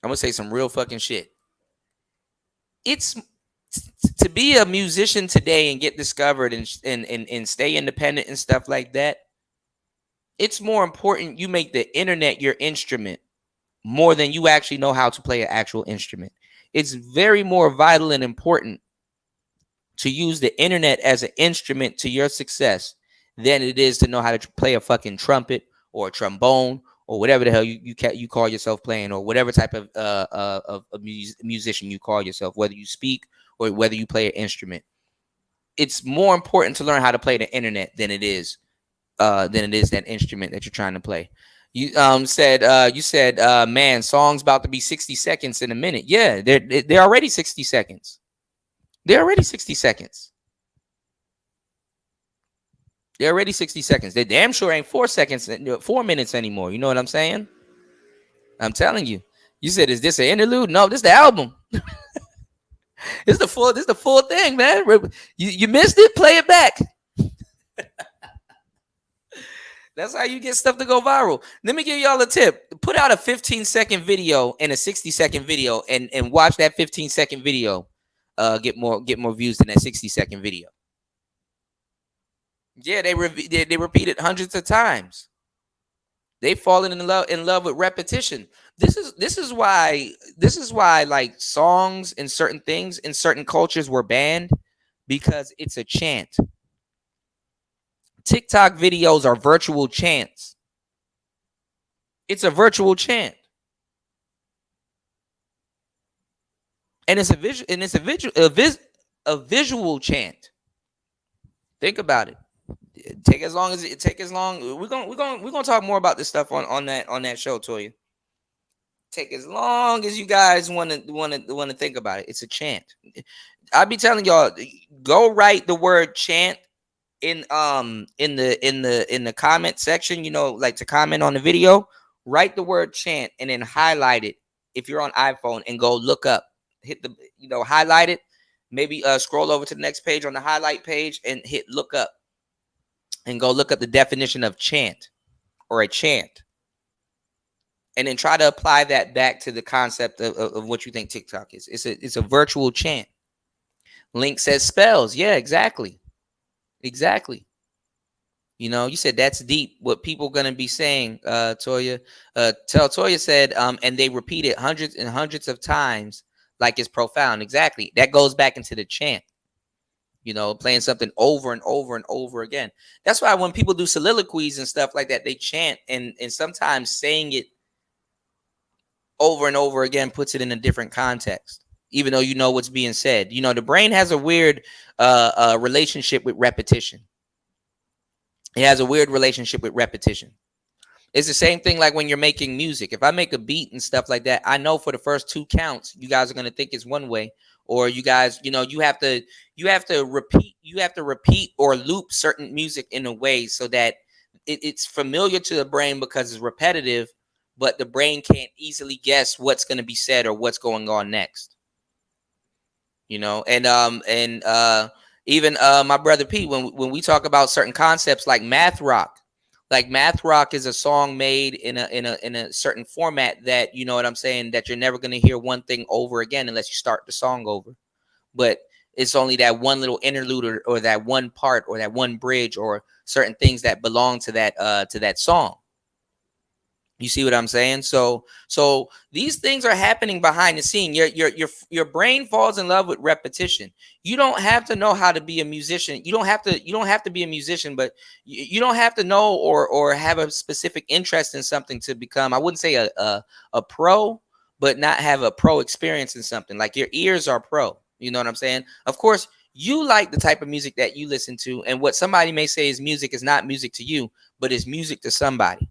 I'm gonna say some real fucking shit. It's to be a musician today and get discovered and stay independent and stuff like that. It's more important you make the internet your instrument more than you actually know how to play an actual instrument. It's very more vital and important to use the internet as an instrument to your success than it is to know how to play a fucking trumpet or a trombone or whatever the hell you call yourself playing, or whatever type of musician you call yourself, whether you speak or whether you play an instrument. It's more important to learn how to play the internet than it is that instrument that you're trying to play. You said man, songs about to be 60 seconds in a minute. Yeah, they're already 60 seconds. They're already 60 seconds. They're already 60 seconds. They damn sure ain't 4 minutes anymore. You know what I'm saying? I'm telling you. You said, is this an interlude? No, this is the album. This is the full thing, man. You missed it? Play it back. That's how you get stuff to go viral. Let me give y'all a tip. Put out a 15-second video and a 60-second video and watch that 15-second video get more views than that 60-second video. Yeah, they repeat it hundreds of times. They've fallen in love with repetition. This is why like songs and certain things in certain cultures were banned, because it's a chant. TikTok videos are virtual chants. It's a virtual chant. And it's a visual chant. Think about it. Take as long. We're gonna talk more about this stuff on that show, Toya. Take as long as you guys want to think about it. It's a chant. I'll be telling y'all, go write the word chant in the comment section, like to comment on the video. Write the word chant and then highlight it if you're on iPhone and go look up. Hit the highlight it. Maybe scroll over to the next page on the highlight page and hit look up. And go look up the definition of chant or a chant. And then try to apply that back to the concept of what you think TikTok is. It's a virtual chant. Link says spells. Yeah, exactly. Exactly. You said that's deep. What people gonna be saying, Toya. Toya said, and they repeat it hundreds and hundreds of times like it's profound. Exactly. That goes back into the chant. Playing something over and over and over again. That's why when people do soliloquies and stuff like that, they chant, and sometimes saying it over and over again puts it in a different context, even though you know what's being said. The brain has a weird relationship with repetition. It has a weird relationship with repetition. It's the same thing like when you're making music. If I make a beat and stuff like that, I know for the first 2 counts, you guys are going to think it's one way, or you guys, you have to repeat or loop certain music in a way so that it's familiar to the brain because it's repetitive, but the brain can't easily guess what's going to be said or what's going on next. Even my brother Pete, when we talk about certain concepts like math rock. Like math rock is a song made in a certain format that, you know what I'm saying, that you're never going to hear one thing over again unless you start the song over. But it's only that one little interlude or that one part or that one bridge or certain things that belong to that song. You see what I'm saying? So these things are happening behind the scene. Your brain falls in love with repetition. You don't have to know how to be a musician. You don't have to be a musician, but you don't have to know or have a specific interest in something to become, I wouldn't say a pro, but not have a pro experience in something. Like your ears are pro. You know what I'm saying? Of course, You like the type of music that you listen to, and what somebody may say is music is not music to you, but it's music to somebody.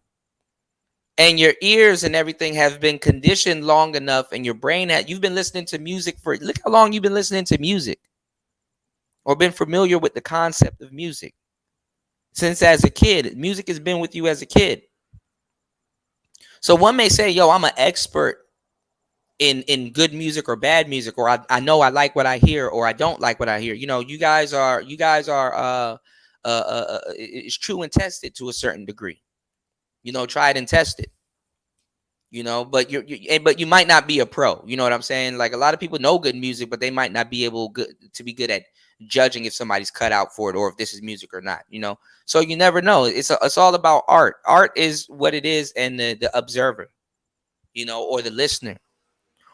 And your ears and everything have been conditioned long enough, and your brain you've been listening to music for, look how long you've been listening to music or been familiar with the concept of music. Since as a kid, music has been with you as a kid. So one may say, yo, I'm an expert in good music or bad music, or I know I like what I hear, or I don't like what I hear. You know, you guys are it's true and tested to a certain degree. You know, tried and tested. You know, but you might not be a pro. You know what I'm saying? Like a lot of people know good music, but they might not be able to be good at judging if somebody's cut out for it or if this is music or not. You know, so you never know. It's all about art. Art is what it is, and the observer, you know, or the listener,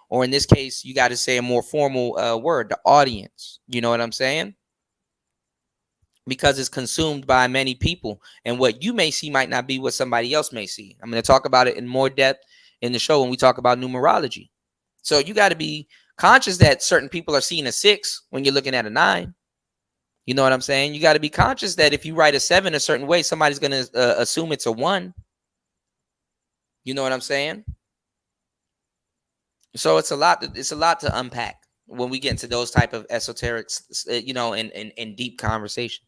or in this case, you got to say a more formal word, the audience. You know what I'm saying? Because it's consumed by many people, and what you may see might not be what somebody else may see. I'm going to talk about it in more depth in the show when we talk about numerology. So you got to be conscious that certain people are seeing a 6 when you're looking at a 9. You know what I'm saying? You got to be conscious that if you write a 7 a certain way, somebody's going to assume it's a 1. You know what I'm saying? So it's a lot to unpack when we get into those type of esoterics, you know, and deep conversation.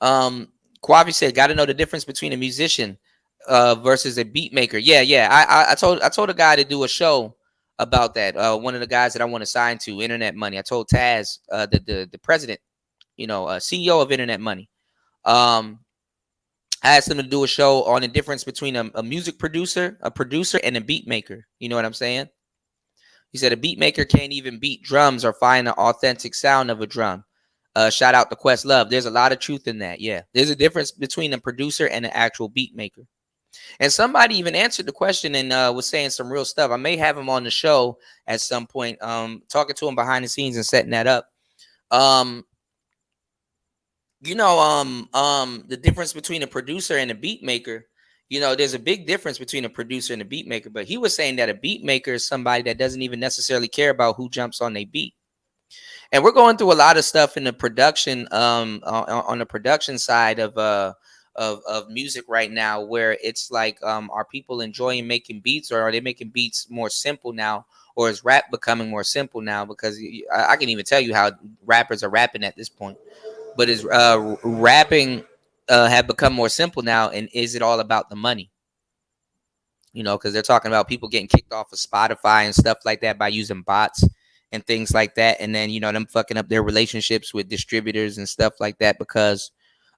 Quavi said, got to know the difference between a musician versus a beat maker. Yeah. I told a guy to do a show about that. One of the guys that I want to sign to Internet Money. I told Taz, the president, you know, CEO of Internet Money. I asked him to do a show on the difference between a music producer, and a beat maker. You know what I'm saying? He said a beat maker can't even beat drums or find the authentic sound of a drum. Shout out to Questlove. There's a lot of truth in that. Yeah, there's a difference between a producer and an actual beat maker. And somebody even answered the question and was saying some real stuff. I may have him on the show at some point, talking to him behind the scenes and setting that up. You know, the difference between a producer and a beat maker. You know, there's a big difference between a producer and a beat maker. But he was saying that a beat maker is somebody that doesn't even necessarily care about who jumps on their beat. And we're going through a lot of stuff in the production, on the production side of music right now, where it's like, are people enjoying making beats, or are they making beats more simple now, or is rap becoming more simple now? Because I can even tell you how rappers are rapping at this point. But is rapping have become more simple now, and is it all about the money? You know, because they're talking about people getting kicked off of Spotify and stuff like that by using bots and things like that, and then, you know, them fucking up their relationships with distributors and stuff like that, because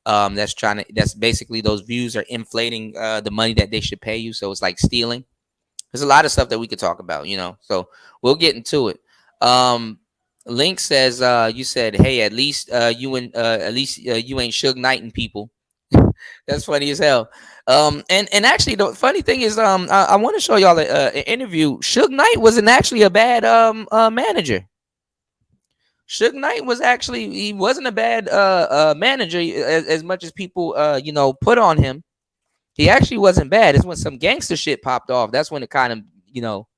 that's basically, those views are inflating the money that they should pay you. So it's like stealing. There's a lot of stuff that we could talk about, you know, so we'll get into it. Link says, you said, hey, at least you ain't Suge Knighting people. That's funny as hell. And actually, the funny thing is, I want to show y'all an interview. Suge Knight wasn't actually a bad manager. Suge Knight he wasn't a bad manager as much as people you know, put on him. He actually wasn't bad. It's when some gangster shit popped off. That's when it kind of, you know.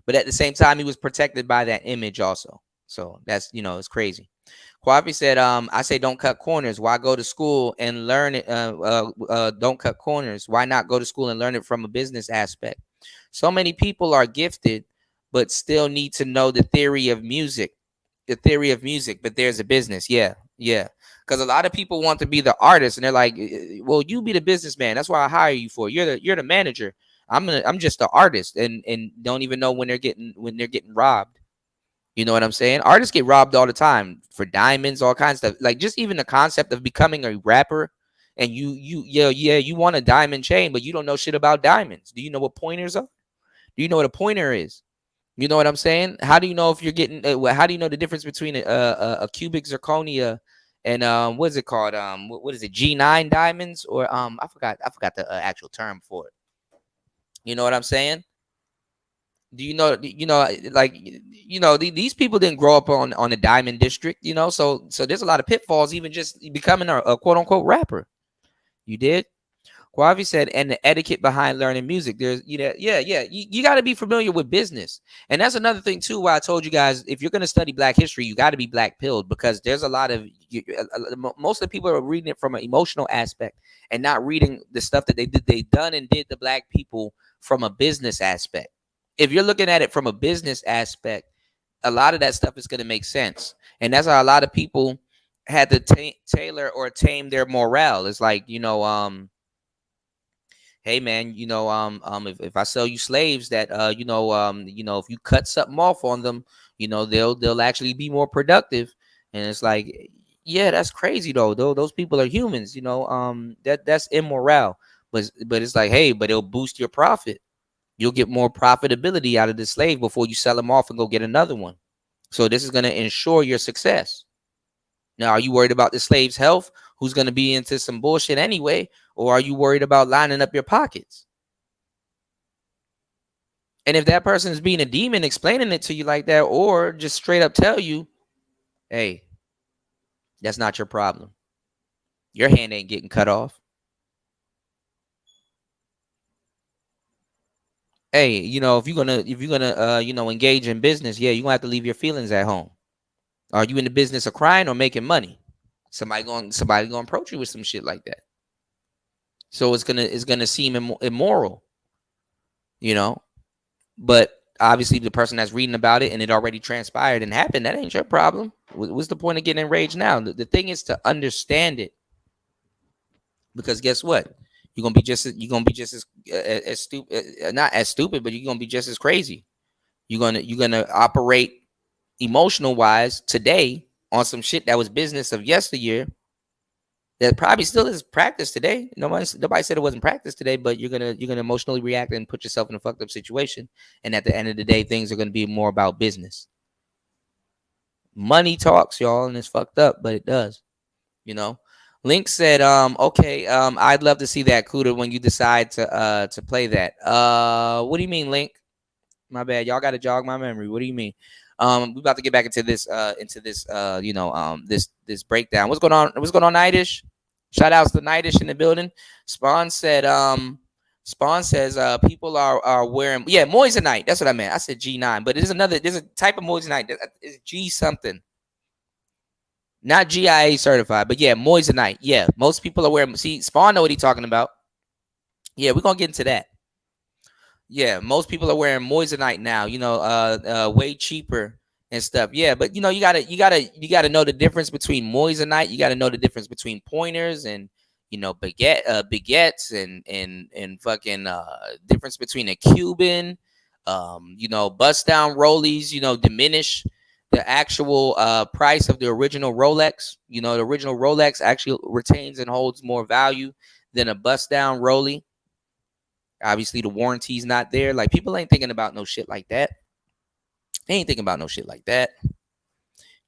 But at the same time, he was protected by that image also. So that's, you know, it's crazy. Quavi said, I say don't cut corners. Why go to school and learn it? Don't cut corners. Why not go to school and learn it from a business aspect? So many people are gifted, but still need to know the theory of music. But there's a business. Yeah. Because a lot of people want to be the artist, and they're like, well, you be the businessman. That's why I hire you for. You're the manager. I'm just the artist, and don't even know when they're getting robbed. You know what I'm saying? Artists get robbed all the time for diamonds, all kinds of stuff. Like, just even the concept of becoming a rapper, and you want a diamond chain, but you don't know shit about diamonds. Do you know what pointers are? Do you know what a pointer is? You know what I'm saying? How do you know if you're getting? How do you know the difference between a cubic zirconia and what is it called? What is it? G9 diamonds, or I forgot the actual term for it. You know what I'm saying? Do you know? Like, you know, these people didn't grow up on the diamond district. You know, so there's a lot of pitfalls even just becoming a quote unquote rapper. You did. Quavi said, and the etiquette behind learning music. There's, you got to be familiar with business. And that's another thing, too, why I told you guys, if you're going to study Black history, you got to be Black pilled, because there's a lot of, most of the people are reading it from an emotional aspect and not reading the stuff that they done and did to Black people from a business aspect. If you're looking at it from a business aspect, a lot of that stuff is going to make sense. And that's how a lot of people had to tailor or tame their morale. It's like, hey man, if I sell you slaves that if you cut something off on them, they'll actually be more productive. And it's like, yeah, that's crazy though. Those people are humans, that's immoral. But it's like, hey, but it'll boost your profit. You'll get more profitability out of the slave before you sell them off and go get another one. So this is going to ensure your success. Now, are you worried about the slave's health, who's going to be into some bullshit anyway? Or are you worried about lining up your pockets? And if that person is being a demon explaining it to you like that, or just straight up tell you, hey, that's not your problem. Your hand ain't getting cut off. Hey, if you're gonna engage in business, yeah, you're gonna have to leave your feelings at home. Are you in the business of crying or making money? Somebody gonna approach you with some shit like that. So it's gonna seem immoral, But obviously, the person that's reading about it and it already transpired and happened, that ain't your problem. What's the point of getting enraged now? The thing is to understand it, because guess what? You're gonna be just as stupid, not as stupid, but you're gonna be just as crazy. You're gonna operate emotional wise today on some shit that was business of yesteryear that probably still is practice today. Nobody said it wasn't practice today, but you're gonna emotionally react and put yourself in a fucked up situation. And at the end of the day, things are gonna be more about business. Money talks, y'all, and it's fucked up, but it does. Link said, okay, I'd love to see that, Kuda, when you decide to play that. What do you mean, Link? My bad, y'all got to jog my memory. What do you mean? We about to get back into this this breakdown. What's going on? Nightish? Shout outs to Nightish in the building. Spawn says people are wearing, yeah, moissanite. That's what I meant. I said G9, but there's a type of moissanite. It's G something. Not GIA certified, but yeah, moissanite. Yeah, most people are wearing. See, Spawn know what he's talking about. Yeah, we're gonna get into that. Yeah, most people are wearing moissanite now. Way cheaper and stuff. Yeah, but you gotta know the difference between moissanite. You gotta know the difference between pointers and baguettes and fucking difference between a Cuban, bust down rollies. Diminish the actual price of the original Rolex. The original Rolex actually retains and holds more value than a bust down rollie. Obviously, the warranty's not there. Like, people ain't thinking about no shit like that. They ain't thinking about no shit like that.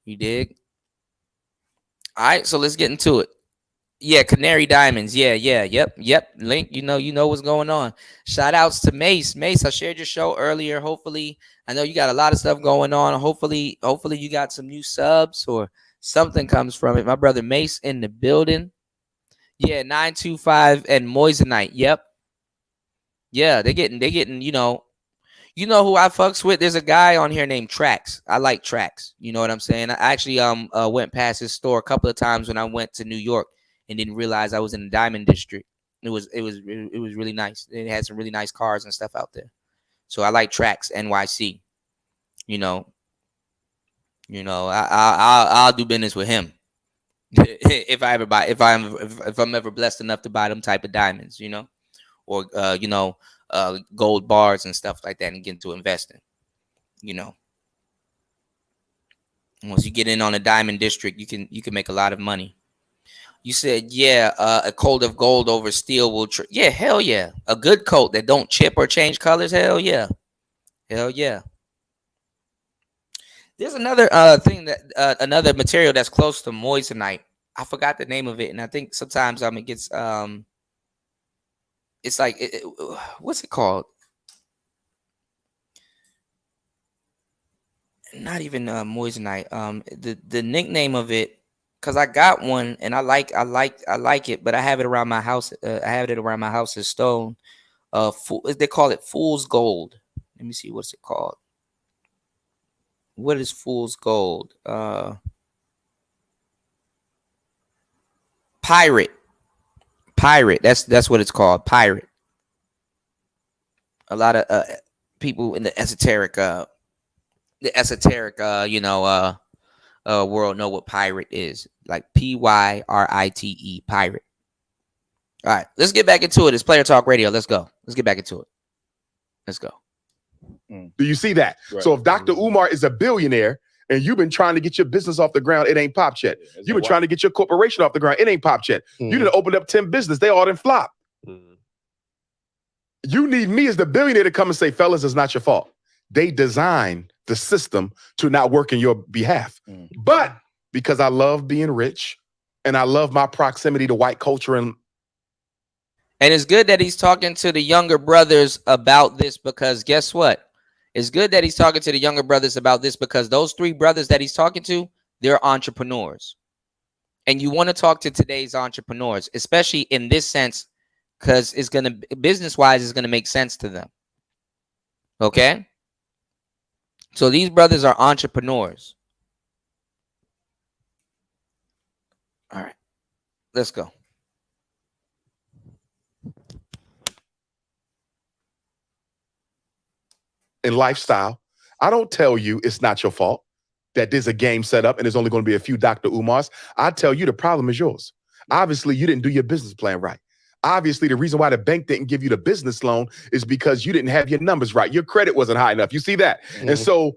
You dig? All right, so let's get into it. Yeah, Canary Diamonds. Yeah, yep. Link, you know what's going on. Shout outs to Mace. Mace, I shared your show earlier. Hopefully, I know you got a lot of stuff going on. Hopefully you got some new subs or something comes from it. My brother Mace in the building. Yeah, 925 and Moissanite. Yep. Yeah, they're getting, who I fucks with. There's a guy on here named Trax. I like Trax. You know what I'm saying? I actually went past his store a couple of times when I went to New York and didn't realize I was in the Diamond District. It was really nice. It had some really nice cars and stuff out there. So I like Trax NYC. I'll do business with him if I'm ever blessed enough to buy them type of diamonds, or gold bars and stuff like that, and get into investing. Once you get in on a Diamond District, you can make a lot of money. You said, yeah, a coat of gold over steel will. Yeah, hell yeah. A good coat that don't chip or change colors. Hell yeah. There's another thing that another material that's close to moissanite. I forgot the name of it, and I think sometimes it gets it's like what's it called? Not even moissanite. The nickname of it Cause I got one and I like it, but I have it around my house. I have it around my house in stone. They call it fool's gold. Let me see, what's it called? What is fool's gold? Pirate. That's what it's called. Pirate. A lot of people in the esoteric world know what pirate is. Like PYRITE, pirate. All right, let's get back into it. It's Player Talk Radio. Let's go. Let's get back into it. Let's go. Do you see that? Right. So if Dr. Umar is a billionaire and you've been trying to get your business off the ground, it ain't popped yet. You've been trying to get your corporation off the ground, it ain't popped yet. You done opened up 10 business, they all done flop. You need me as the billionaire to come and say, fellas, it's not your fault. They designed the system to not work in your behalf. But because I love being rich and I love my proximity to white culture and it's good that he's talking to the younger brothers about this, because guess what? It's good that he's talking to the younger brothers about this, because those 3 brothers that he's talking to, they're entrepreneurs. And you want to talk to today's entrepreneurs, especially in this sense, because it's going to, business-wise, it's going to make sense to them. Okay? So these brothers are entrepreneurs. All right. Let's go. in lifestyle. I don't tell you it's not your fault that there's a game set up and there's only going to be a few Dr. Umars. I tell you the problem is yours. Obviously, you didn't do your business plan right. Obviously, the reason why the bank didn't give you the business loan is because you didn't have your numbers right. Your credit wasn't high enough. You see that? And so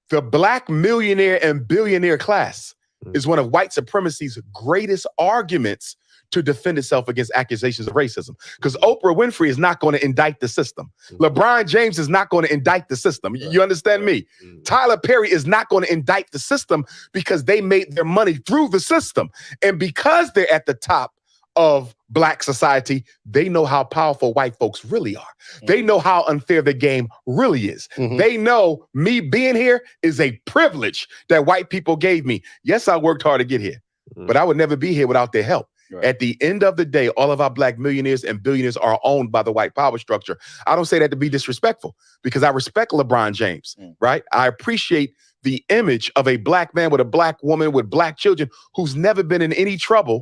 the Black millionaire and billionaire class is one of white supremacy's greatest arguments to defend itself against accusations of racism. Because Oprah Winfrey is not going to indict the system. LeBron James is not going to indict the system. You understand me? Tyler Perry is not going to indict the system because they made their money through the system. And because they're at the top of Black society, they know how powerful white folks really are. They know how unfair the game really is. They know me being here is a privilege that white people gave me. Yes, I worked hard to get here, but I would never be here without their help. At the end of the day, all of our Black millionaires and billionaires are owned by the white power structure. I don't say that to be disrespectful because I respect LeBron James, right? I appreciate the image of a Black man with a Black woman with Black children who's never been in any trouble,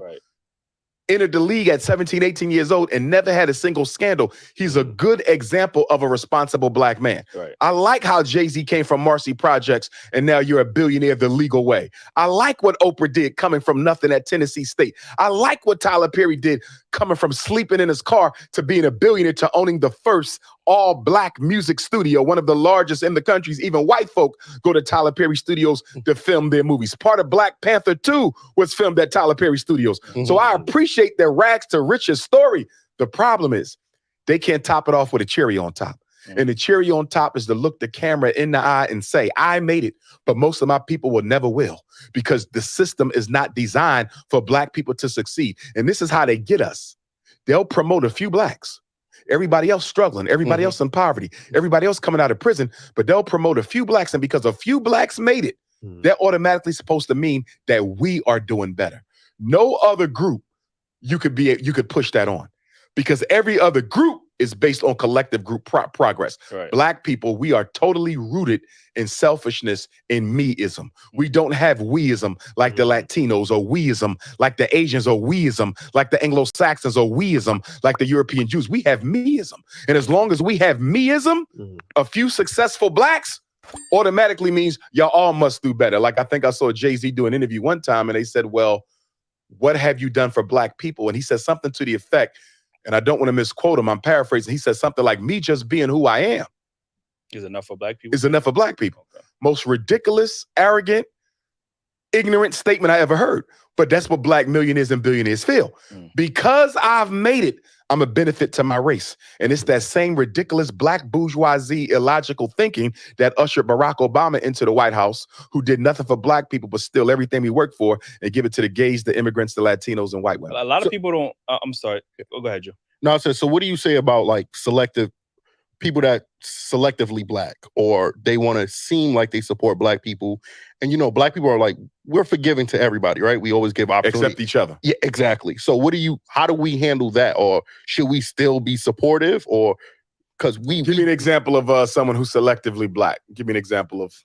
entered the league at 17, 18 years old and never had a single scandal. He's a good example of a responsible Black man. I like how Jay-Z came from Marcy Projects and now you're a billionaire the legal way. I like what Oprah did coming from nothing at Tennessee State. I like what Tyler Perry did coming from sleeping in his car to being a billionaire to owning the first all Black music studio, one of the largest in the country. Even white folk go to Tyler Perry Studios to film their movies. Part of Black Panther 2 was filmed at Tyler Perry Studios. So I appreciate their rags to riches story. The problem is they can't top it off with a cherry on top. And the cherry on top is to look the camera in the eye and say, I made it, but most of my people will never will because the system is not designed for Black people to succeed. And this is how they get us. They'll promote a few Blacks. Everybody else struggling, everybody else in poverty, everybody else coming out of prison, but they'll promote a few Blacks. And because a few Blacks made it, they're automatically supposed to mean that we are doing better. No other group you could push that on because every other group is based on collective group progress. Black people, we are totally rooted in selfishness and meism. We don't have weism like the Latinos or weism like the Asians or weism like the Anglo-Saxons or weism like the European Jews. We have meism. And as long as we have meism, a few successful Blacks automatically means y'all all must do better. Like I think I saw Jay-Z do an interview one time and they said, well, what have you done for Black people? And he said something to the effect, and I don't want to misquote him, I'm paraphrasing. He said something like, me just being who I am is enough for Black people. Is enough for Black people. Okay. Most ridiculous, arrogant, ignorant statement I ever heard. But that's what Black millionaires and billionaires feel. Because I've made it, I'm a benefit to my race. And it's that same ridiculous Black bourgeoisie illogical thinking that ushered Barack Obama into the White House, who did nothing for Black people, but steal everything we worked for and give it to the gays, the immigrants, the Latinos, and white women. A lot of people don't, I'm sorry. Go ahead, Joe. No, so what do you say about like selective people that selectively black, or they want to seem like they support black people. And, you know, black people are like, we're forgiving to everybody, right? We always give opportunity. Except each other. Yeah, exactly. So how do we handle that? Or should we still be supportive? Or, because Give me an example of someone who's selectively black. Give me an example of.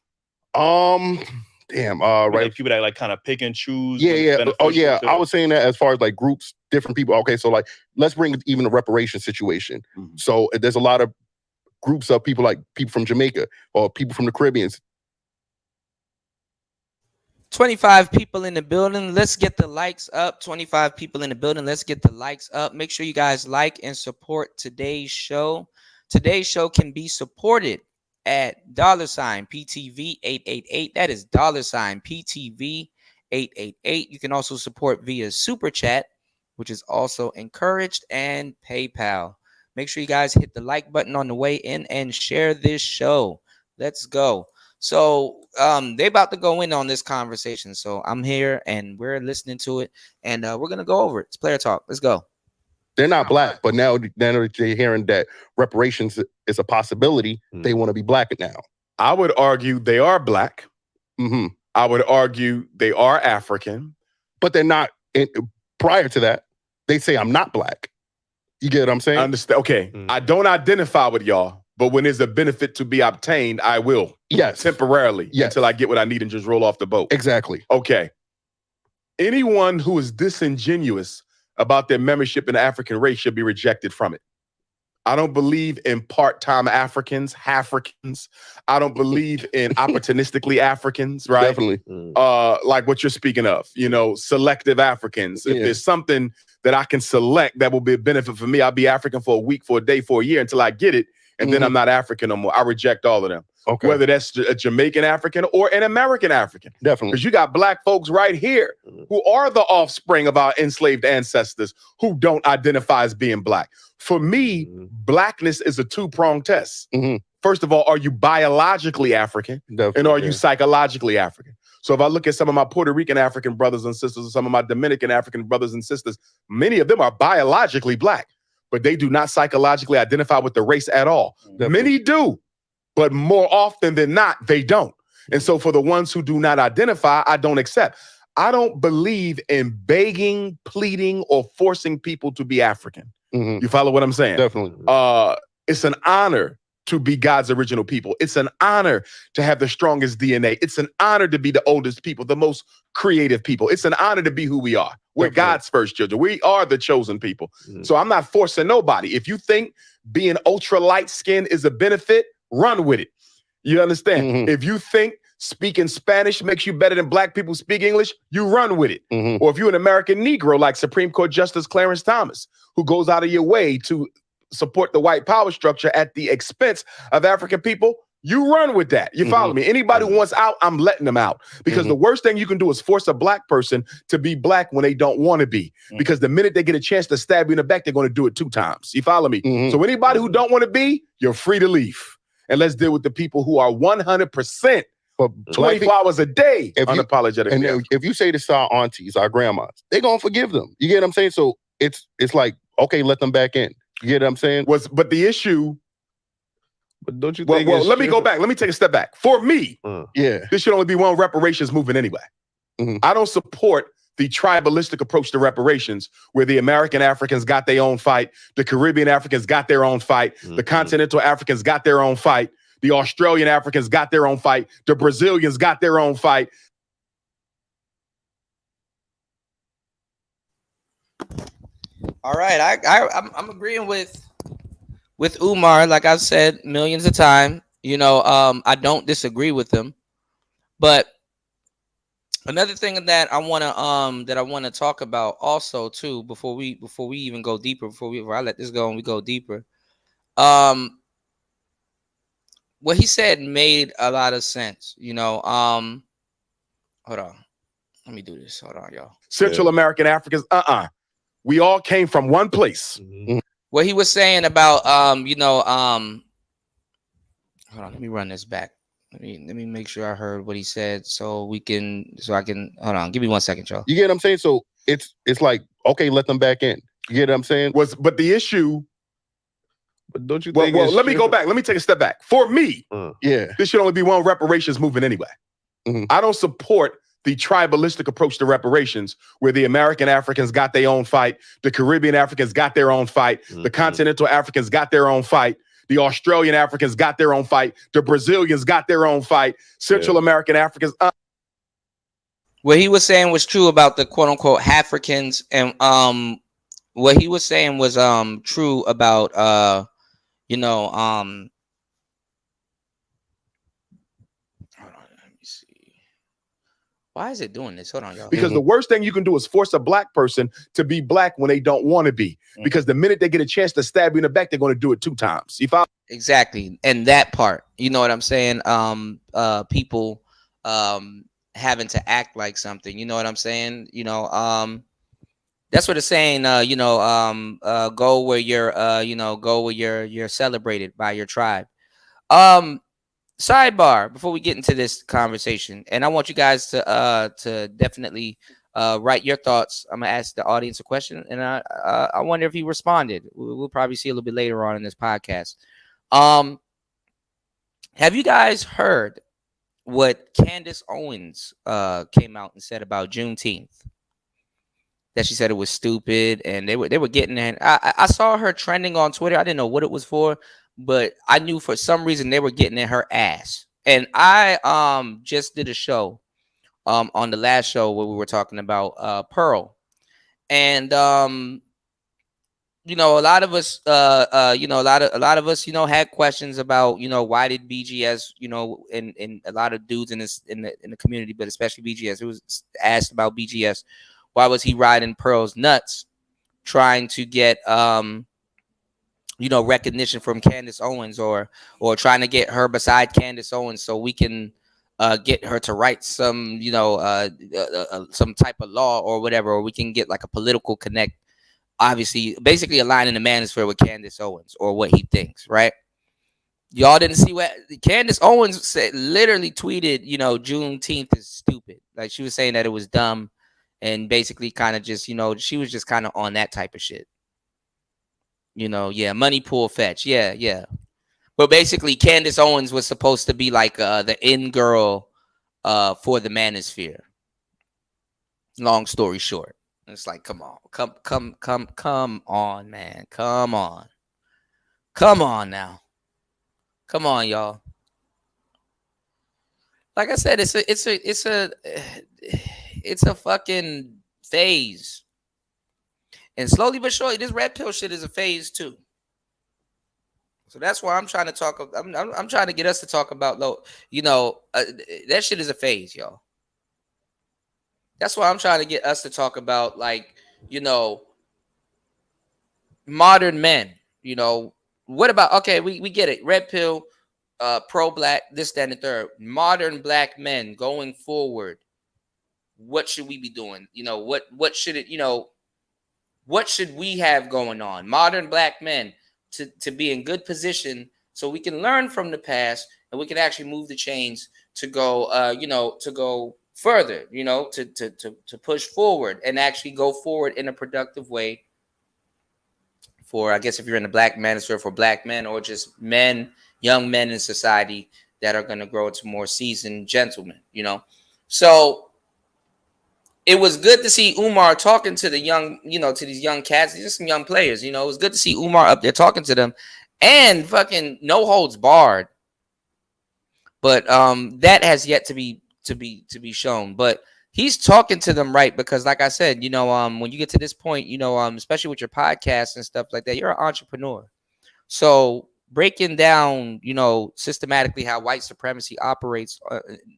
Right. Like people that like kind of pick and choose. Yeah. Oh, yeah. I was saying that as far as like groups, different people. Okay, so like, let's bring even a reparation situation. Mm-hmm. So there's a lot of groups of people, like people from Jamaica or people from the Caribbean. 25 people in the building. Let's get the likes up. 25 people in the building. Let's get the likes up. Make sure you guys like and support today's show. Today's show can be supported at $PTV888. That is $PTV888. You can also support via Super Chat, which is also encouraged, and PayPal. Make sure you guys hit the like button on the way in and share this show. Let's go. So they about to go in on this conversation. So I'm here and we're listening to it, and we're gonna go over it. It's player talk. Let's go. They're not black, but now they're hearing that reparations is a possibility. They want to be black now. I would argue they are black. Mm-hmm. I would argue they are African. But they're not. Prior to that, they say I'm not black. You get what I'm saying? Understand? Okay. I don't identify with y'all, but when there's a benefit to be obtained, I will. Yes. Temporarily. Yes. Until I get what I need and just roll off the boat. Exactly. Okay. Anyone who is disingenuous about their membership in the African race should be rejected from it. I don't believe in part-time Africans, Half-Africans. I don't believe in opportunistically Africans, right? Definitely. Like what you're speaking of, you know, selective Africans. If there's something that I can select that will be a benefit for me, I'll be African for a week, for a day, for a year until I get it. And then I'm not African no more. I reject all of them. Okay. Whether that's a Jamaican African or an American African. Definitely. Because you got black folks right here who are the offspring of our enslaved ancestors who don't identify as being black. For me, blackness is a two-pronged test. First of all, are you biologically African? Definitely, and are you psychologically African? So if I look at some of my Puerto Rican African brothers and sisters, or some of my Dominican African brothers and sisters, many of them are biologically black, but they do not psychologically identify with the race at all. Definitely. Many do, but more often than not, they don't. And so for the ones who do not identify, I don't accept. I don't believe in begging, pleading, or forcing people to be African. You follow what I'm saying? Definitely. It's an honor to be God's original people. It's an honor to have the strongest DNA. It's an honor to be the oldest people, the most creative people. It's an honor to be who we are. We're God's first children. We are the chosen people. So I'm not forcing nobody. If you think being ultra light skinned is a benefit, run with it. You understand? If you think speaking Spanish makes you better than black people speak English, you run with it. Or if you're an American Negro like Supreme Court Justice Clarence Thomas, who goes out of your way to support the white power structure at the expense of African people, you run with that. You follow me? Anybody who wants out, I'm letting them out. Because the worst thing you can do is force a black person to be black when they don't want to be. Because the minute they get a chance to stab you in the back, they're going to do it 2 times. You follow me? So anybody who don't want to be, you're free to leave. And let's deal with the people who are 100% 24 hours a day unapologetic. And if you say this to our aunties, our grandmas, they're going to forgive them. You get what I'm saying? So it's like, okay, let them back in. You get what I'm saying? But the issue... But don't you well, think? Well, let me go back. Let me take a step back. For me, this should only be one reparations movement anyway. I don't support the tribalistic approach to reparations, where the American Africans got their own fight, the Caribbean Africans got their own fight, the continental Africans got their own fight, the Australian Africans got their own fight, the Brazilians got their own fight. All right, I'm agreeing with Umar. Like I've said millions of times, you know, I don't disagree with him. But another thing that I wanna talk about also too, before we even go deeper, before I let this go and we go deeper, what he said made a lot of sense. You know, hold on, let me do this. Hold on, y'all. Central American Africans, we all came from one place. What he was saying about hold on, let me run this back. Let me make sure I heard what he said so I can hold on. Give me 1 second, y'all. You get what I'm saying? So it's like, okay, let them back in. You get what I'm saying? But the issue, But don't you Well, think? let me go back. Let me take a step back. For me, Yeah. this should only be one reparations movement anyway. I don't support the tribalistic approach to reparations where the American Africans got their own fight, the Caribbean Africans got their own fight, the continental Africans got their own fight, the Australian Africans got their own fight, the Brazilians got their own fight, Central American Africans. What he was saying was true about the quote unquote Africans, and what he was saying was true about you know hold on, let me see. Why is it doing this? Hold on, y'all. Because the worst thing you can do is force a black person to be black when they don't want to be. Because the minute they get a chance to stab you in the back, they're going to do it 2 times. You follow? Exactly. And that part, you know what I'm saying? People having to act like something, you know what I'm saying? You know, that's what it's saying, go where you're celebrated by your tribe. Sidebar before we get into this conversation, and I want you guys to definitely write your thoughts. I'm gonna ask the audience a question, and I wonder if he responded. We'll probably see a little bit later on in this podcast. Have you guys heard what Candace Owens came out and said about Juneteenth? That she said it was stupid, and they were getting in. I saw her trending on Twitter. I didn't know what it was for, but I knew for some reason they were getting in her ass. And I just did a show on the last show where we were talking about Pearl, and you know, a lot of us you know, a lot of us, you know, had questions about, you know, why did BGS, you know, and a lot of dudes in the community, but especially BGS, it was asked about BGS. Why was he riding Pearl's nuts, trying to get you know, recognition from Candace Owens, or trying to get her beside Candace Owens so we can get her to write some, you know, some type of law or whatever, or we can get like a political connect. Obviously, basically aligning the manosphere with Candace Owens or what he thinks, right? Y'all didn't see what Candace Owens said, literally tweeted, you know, Juneteenth is stupid. Like, she was saying that it was dumb, and basically kind of just, you know, she was just kind of on that type of shit. You know, yeah, money pool fetch. Yeah. But basically, Candace Owens was supposed to be like the in girl for the manosphere. Long story short. It's like, come on, come on, man, come on now, come on, y'all. Like I said, it's a fucking phase, and slowly but surely, this red pill shit is a phase too. So that's why I'm trying to talk. I'm trying to get us to talk about, you know, that shit is a phase, y'all. That's why I'm trying to get us to talk about, like, you know, modern men. You know, what about, okay, we get it. Red pill, pro-black, this, that, and the third. Modern black men going forward. What should we be doing? You know, what should it, you know, what should we have going on? Modern black men to be in good position so we can learn from the past and we can actually move the chains to go, you know, to go further, you know, to push forward and actually go forward in a productive way for, I guess, if you're in the black manosphere, for black men or just men, young men in society that are going to grow to more seasoned gentlemen, you know. So it was good to see Umar talking to the young, you know, to these young cats. These are some young players, you know. It was good to see Umar up there talking to them and fucking no holds barred. But that has yet to be shown. But he's talking to them, right? Because like I said, you know, when you get to this point, you know, especially with your podcasts and stuff like that, you're an entrepreneur. So breaking down, you know, systematically how white supremacy operates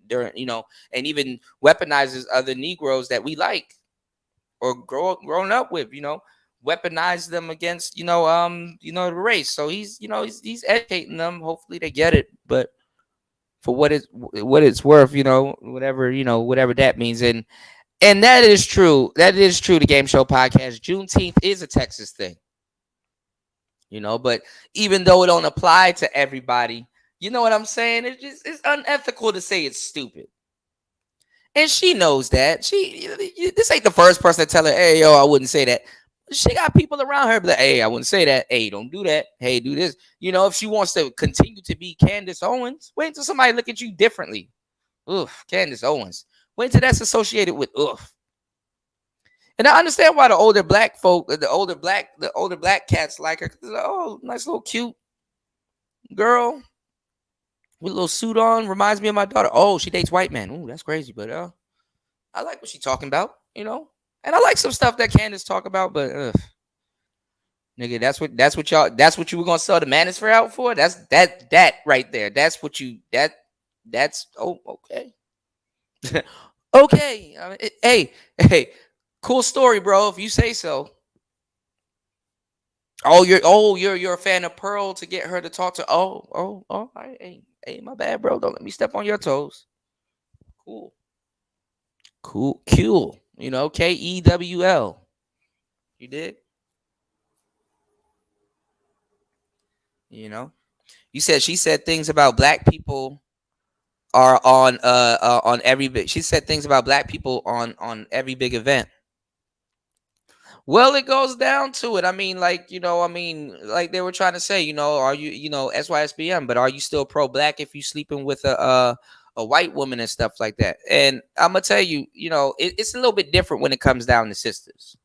during, you know, and even weaponizes other Negroes that we like or grown up with, you know, weaponize them against, you know, the race. So he's, you know, he's educating them. Hopefully they get it, but for what it's worth, you know, whatever that means. And that is true. That is true. The Game Show Podcast, Juneteenth is a Texas thing, you know, but even though it don't apply to everybody, you know what I'm saying? It's unethical to say it's stupid. And she knows that. This ain't the first person to tell her, hey, yo, I wouldn't say that. She got people around her, but hey, I wouldn't say that. Hey, don't do that. Hey, do this. You know, if she wants to continue to be Candace Owens, wait until somebody look at you differently. Oof, Candace Owens. Wait until that's associated with oof. And I understand why the older black folk, the older black cats like her. Like, oh, nice little cute girl with a little suit on. Reminds me of my daughter. Oh, she dates white men. Ooh, that's crazy. But I like what she's talking about, you know. And I like some stuff that Candace talk about, but nigga, that's what you were gonna sell the manosphere out for? That's right there. That's what you that's oh okay. Okay. I mean, hey, cool story, bro. If you say so. You're a fan of Pearl to get her to talk to. All right. Hey, my bad, bro. Don't let me step on your toes. Cool. You know, Kewl. You did. You know, she said things about black people are on every big. She said things about black people on every big event. Well, it goes down to it. I mean, like like they were trying to say, are you, SYSBM, but are you still pro-black if you sleeping with a white woman and stuff like that? And I'm gonna tell you, it's a little bit different when it comes down to sisters.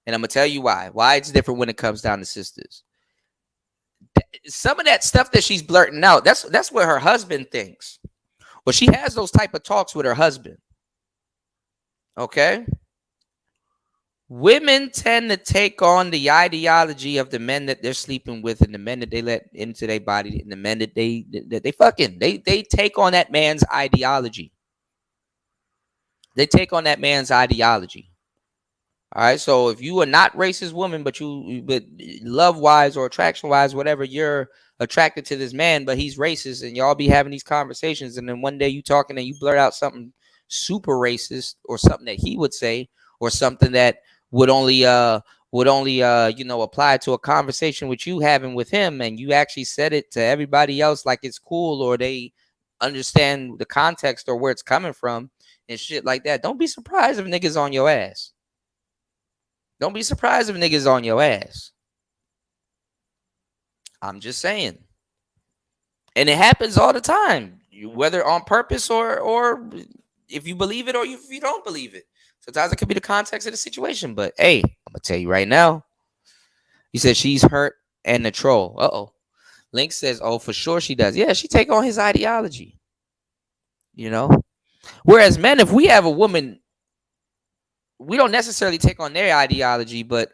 And I'm gonna tell you why. Why it's different when it comes down to sisters. Some of that stuff that she's blurting out, that's what her husband thinks. Well, she has those type of talks with her husband. Okay. Women tend to take on the ideology of the men that they're sleeping with and the men that they let into their body and the men that they fucking. They take on that man's ideology. They take on that man's ideology. All right. So if you are not racist woman, but love wise or attraction wise, whatever, you're attracted to this man, but he's racist, and y'all be having these conversations, and then one day you talking and you blurt out something super racist or something that he would say or something that would only apply to a conversation with you having with him, and you actually said it to everybody else like it's cool or they understand the context or where it's coming from and shit like that. Don't be surprised if niggas on your ass. Don't be surprised if niggas on your ass. I'm just saying. And it happens all the time, whether on purpose or if you believe it or if you don't believe it. Sometimes it could be the context of the situation. But hey, I'm going to tell you right now. You said she's hurt and the troll. Uh-oh. Link says, oh, for sure she does. Yeah, she take on his ideology. Whereas men, if we have a woman, we don't necessarily take on their ideology, but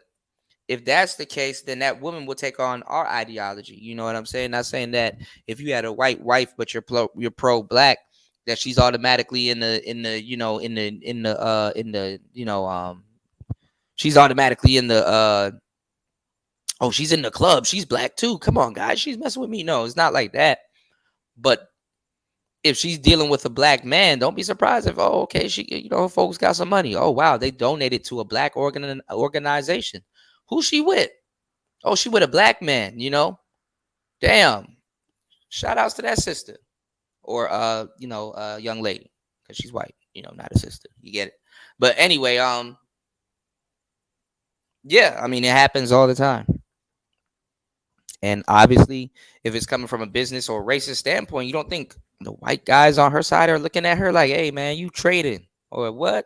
if that's the case, then that woman will take on our ideology. You know what I'm saying? Not saying that if you had a white wife, but you're pro-black, that she's automatically she's automatically in the she's in the club. She's black too. Come on, guys. She's messing with me. No, it's not like that. But if she's dealing with a black man, don't be surprised if, she, her folks got some money. Oh, wow, they donated to a black organization. Who's she with? Oh, she with a black man, Damn. Shout outs to that sister. Or, young lady. Because she's white, not a sister. You get it? But anyway, yeah, I mean, it happens all the time. And obviously, if it's coming from a business or racist standpoint, you don't think the white guys on her side are looking at her like, hey, man, you trading or what?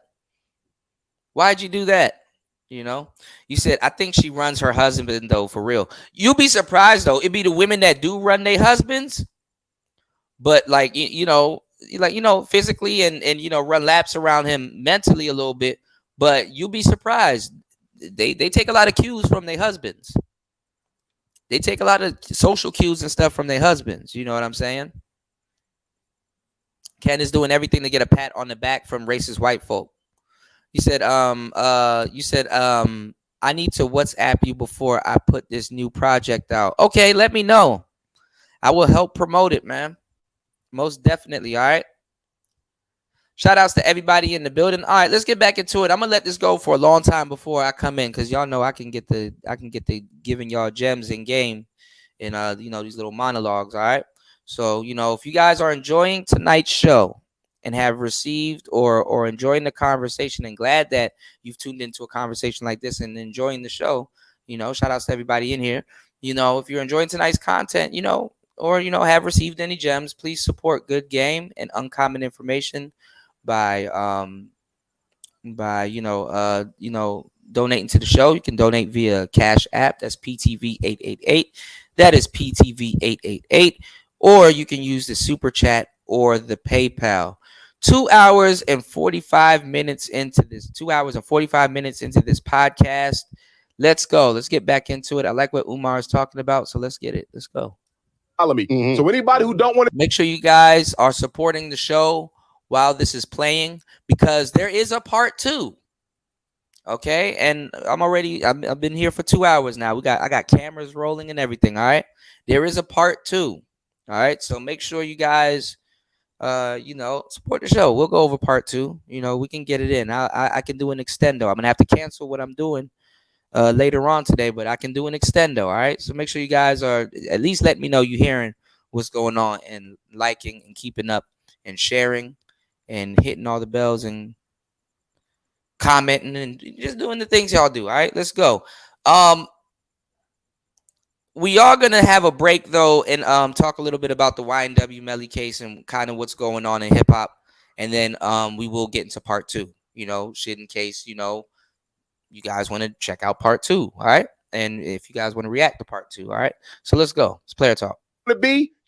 Why'd you do that? You said, I think she runs her husband, though, for real. You'll be surprised, though. It'd be the women that do run their husbands, but physically and run laps around him mentally a little bit. But you'll be surprised. They take a lot of cues from their husbands. They take a lot of social cues and stuff from their husbands. You know what I'm saying? Ken is doing everything to get a pat on the back from racist white folk. You said, I need to WhatsApp you before I put this new project out. Okay, let me know. I will help promote it, man. Most definitely. All right. Shout outs to everybody in the building. All right, let's get back into it. I'm gonna let this go for a long time before I come in, because y'all know I can get the giving y'all gems in game and these little monologues. All right. So, if you guys are enjoying tonight's show, and have received or enjoying the conversation, and glad that you've tuned into a conversation like this and enjoying the show, shout outs to everybody in here. If you're enjoying tonight's content, or have received any gems, please support good game and uncommon information by donating to the show. You can donate via Cash App. That's PTV888. That is PTV888. Or you can use the Super Chat or the PayPal. 2 hours and 45 minutes into this. 2 hours and 45 minutes into this podcast. Let's go. Let's get back into it. I like what Umar is talking about, so let's get it. Let's go. Follow me. So anybody who don't want to, make sure you guys are supporting the show while this is playing, because there is a part 2. Okay, and I've been here for 2 hours now. I got cameras rolling and everything. All right, there is a part 2. All right, so make sure you guys, support the show. We'll go over part 2. We can get it in. I can do an extendo. I'm gonna have to cancel what I'm doing later on today, but I can do an extendo. All right, so make sure you guys are at least let me know you hearing what's going on and liking and keeping up and sharing and hitting all the bells and commenting and just doing the things y'all do. All right, let's go. We are gonna have a break though and talk a little bit about the YNW Melly case and kind of what's going on in hip hop, and then we will get into part 2. Shit in case you guys want to check out part 2. All right, and if you guys want to react to part 2. All right, so let's go. It's player talk.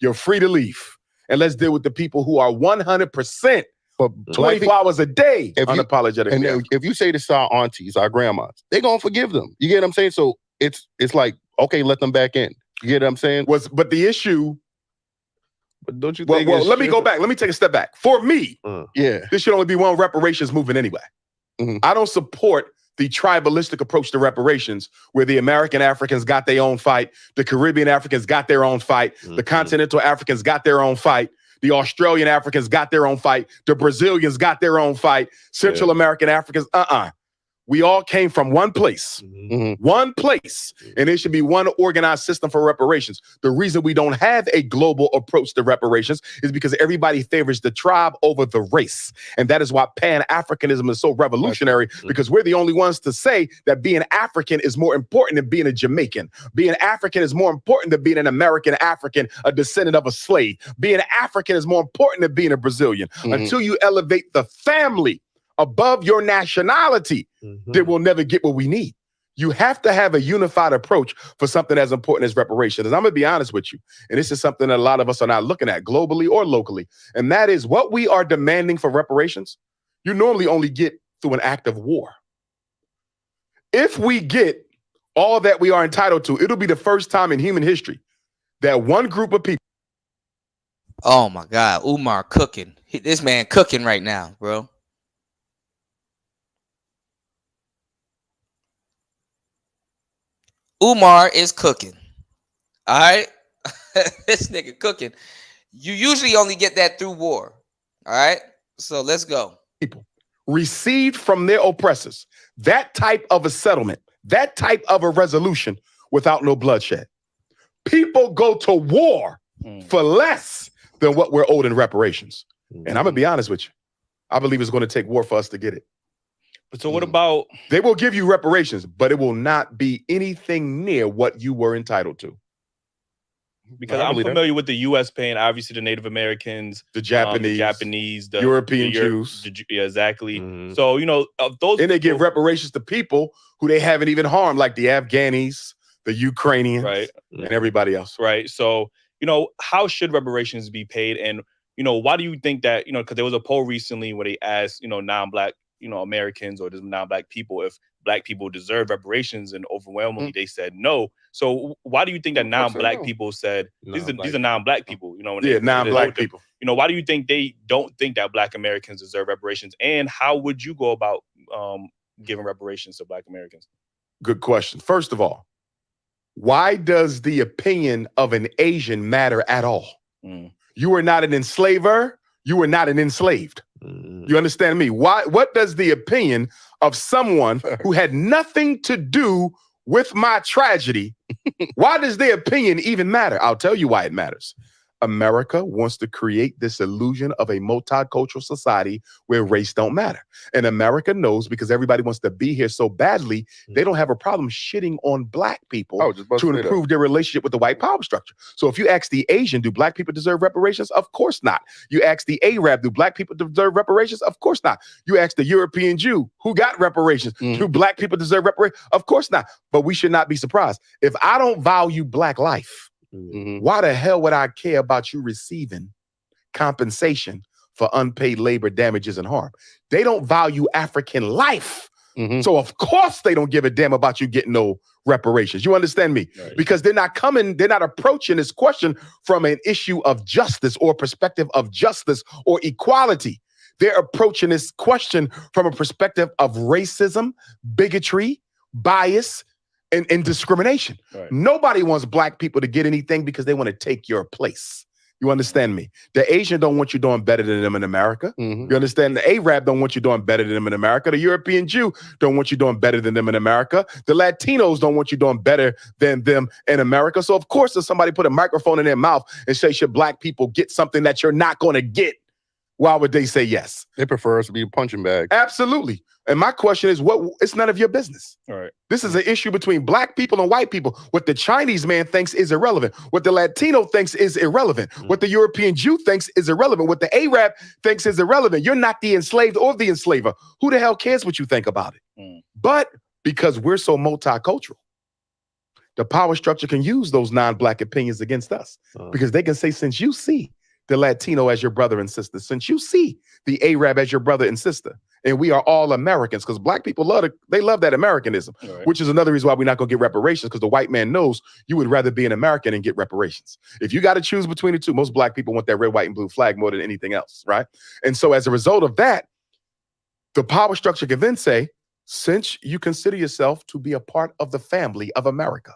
You're free to leave, and let's deal with the people who are 100%. For 24 hours a day, unapologetic. And if you say this to our aunties, our grandmas, they're gonna forgive them. You get what I'm saying? So it's like, okay, let them back in. You get what I'm saying? But the issue. But don't you think? Well, let me go back. Let me take a step back. For me, this should only be one reparations movement anyway. I don't support the tribalistic approach to reparations, where the American Africans got their own fight, the Caribbean Africans got their own fight, the continental Africans got their own fight. The Australian Africans got their own fight. The Brazilians got their own fight. Central American Africans, We all came from one place. One place. And there should be one organized system for reparations. The reason we don't have a global approach to reparations is because everybody favors the tribe over the race. And that is why Pan-Africanism is so revolutionary, because we're the only ones to say that being African is more important than being a Jamaican. Being African is more important than being an American African, a descendant of a slave. Being African is more important than being a Brazilian. Until you elevate the family above your nationality, then we'll never get what we need. You have to have a unified approach for something as important as reparations. And I'm going to be honest with you, and this is something that a lot of us are not looking at globally or locally, and that is what we are demanding for reparations, you normally only get through an act of war. If we get all that we are entitled to, it'll be the first time in human history that one group of people. Oh my God, Umar cooking. This man cooking right now, bro. Umar is cooking. All right? This nigga cooking. You usually only get that through war. All right? So let's go. People received from their oppressors that type of a settlement, that type of a resolution without no bloodshed. People go to war for less than what we're owed in reparations. And I'm going to be honest with you. I believe it's going to take war for us to get it. But so what about... They will give you reparations, but it will not be anything near what you were entitled to. Because I'm familiar with the U.S. paying, obviously, the Native Americans, the Japanese, the European Jews. Yeah, exactly. So, of those... And they give reparations to people who they haven't even harmed, like the Afghanis, the Ukrainians, and everybody else. Right. So, how should reparations be paid? And, why do you think that, because there was a poll recently where they asked, non-Black, Americans or just non-Black people if Black people deserve reparations, and overwhelmingly they said no. So why do you think that non-Black people said these are non-Black people? Non-Black people. Why do you think they don't think that Black Americans deserve reparations? And how would you go about giving reparations to Black Americans? Good question. First of all, why does the opinion of an Asian matter at all? You are not an enslaver. You are not an enslaved. You understand me? What does the opinion of someone who had nothing to do with my tragedy, why does their opinion even matter? I'll tell you why it matters. America wants to create this illusion of a multicultural society where race don't matter. And America knows, because everybody wants to be here so badly, they don't have a problem shitting on black people to improve their relationship with the white power structure. So if you ask the Asian, do black people deserve reparations? Of course not. You ask the Arab, do black people deserve reparations? Of course not. You ask the European Jew, who got reparations? Do black people deserve reparations? Of course not. But we should not be surprised. If I don't value black life, why the hell would I care about you receiving compensation for unpaid labor, damages, and harm? They don't value African life. So of course they don't give a damn about you getting no reparations. You understand me? Right. Because they're not approaching this question from an issue of justice or perspective of justice or equality. They're approaching this question from a perspective of racism, bigotry, bias, and discrimination. Right. Nobody wants black people to get anything because they want to take your place. You understand me? The Asian don't want you doing better than them in America. You understand? The Arab don't want you doing better than them in America. The European Jew don't want you doing better than them in America. The Latinos don't want you doing better than them in America. So of course, if somebody put a microphone in their mouth and say, should black people get something that you're not going to get, why would they say yes? They prefer us to be a punching bag. Absolutely. And my question is, it's none of your business. All right. This is an issue between black people and white people. What the Chinese man thinks is irrelevant. What the Latino thinks is irrelevant. What the European Jew thinks is irrelevant. What the Arab thinks is irrelevant. You're not the enslaved or the enslaver. Who the hell cares what you think about it? But because we're so multicultural, the power structure can use those non-black opinions against us. Because they can say, since you see the Latino as your brother and sister, since you see the Arab as your brother and sister, and we are all Americans, because black people love that Americanism, which is another reason why we're not going to get reparations, because the white man knows you would rather be an American and get reparations. If you got to choose between the two, most black people want that red, white, and blue flag more than anything else, right? And so as a result of that, the power structure can then say, since you consider yourself to be a part of the family of America,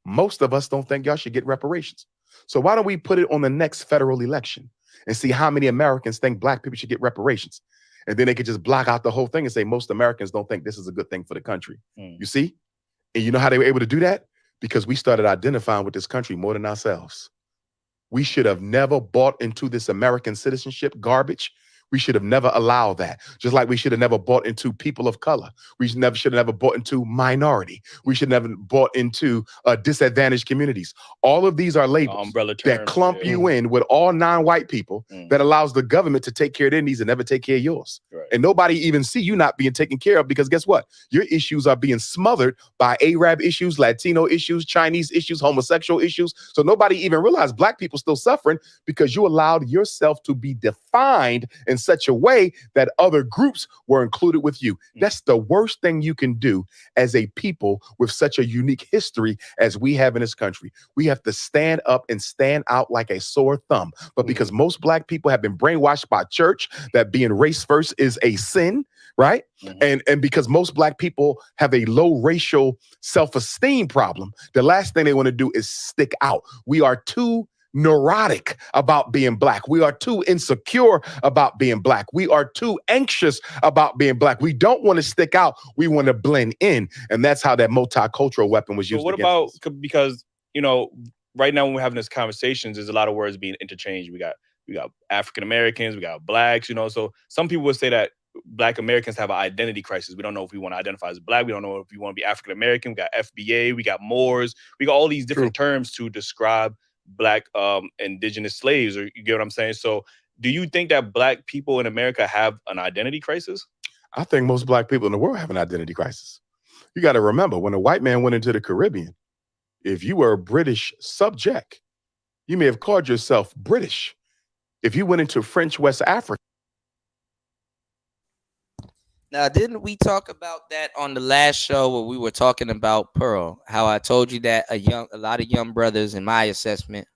most of us don't think y'all should get reparations. So why don't we put it on the next federal election and see how many Americans think black people should get reparations? And then they could just block out the whole thing and say, most Americans don't think this is a good thing for the country. You see? And you know how they were able to do that? Because we started identifying with this country more than ourselves. We should have never bought into this American citizenship garbage. We should have never allowed that. Just like we should have never bought into people of color. We should have never bought into minority. We should never bought into disadvantaged communities. All of these are labels that clump you in with all non-white people that allows the government to take care of their needs and never take care of yours. And nobody even see you not being taken care of, because guess what? Your issues are being smothered by Arab issues, Latino issues, Chinese issues, homosexual issues. So nobody even realized black people still suffering because you allowed yourself to be defined in such a way that other groups were included with you. That's the worst thing you can do as a people with such a unique history as we have in this country. We have to stand up and stand out like a sore thumb. But because most black people have been brainwashed by church that being race first is a sin, right? And because most black people have a low racial self-esteem problem, the last thing they want to do is stick out. We are too neurotic about being black. We are too insecure about being black. We are too anxious about being black. We don't want to stick out. We want to blend in. And that's how that multicultural weapon was used. But what about, because, you know, right now when we're having these conversations, there's a lot of words being interchanged. We got African Americans, we got blacks, you know, so some people would say that Black Americans have an identity crisis. We don't know if we want to identify as black. We don't know if we want to be African American. We got FBA, we got Moors, we got all these different terms to describe black indigenous slaves, or you get what I'm saying? So do you think that black people in America have an identity crisis? I think most black people in the world have an identity crisis. You got to remember, when a white man went into the Caribbean, if you were a British subject, you may have called yourself British. If you went into French West Africa. Now, didn't we talk about that on the last show where we were talking about Pearl? How I told you that a lot of young brothers, in my assessment,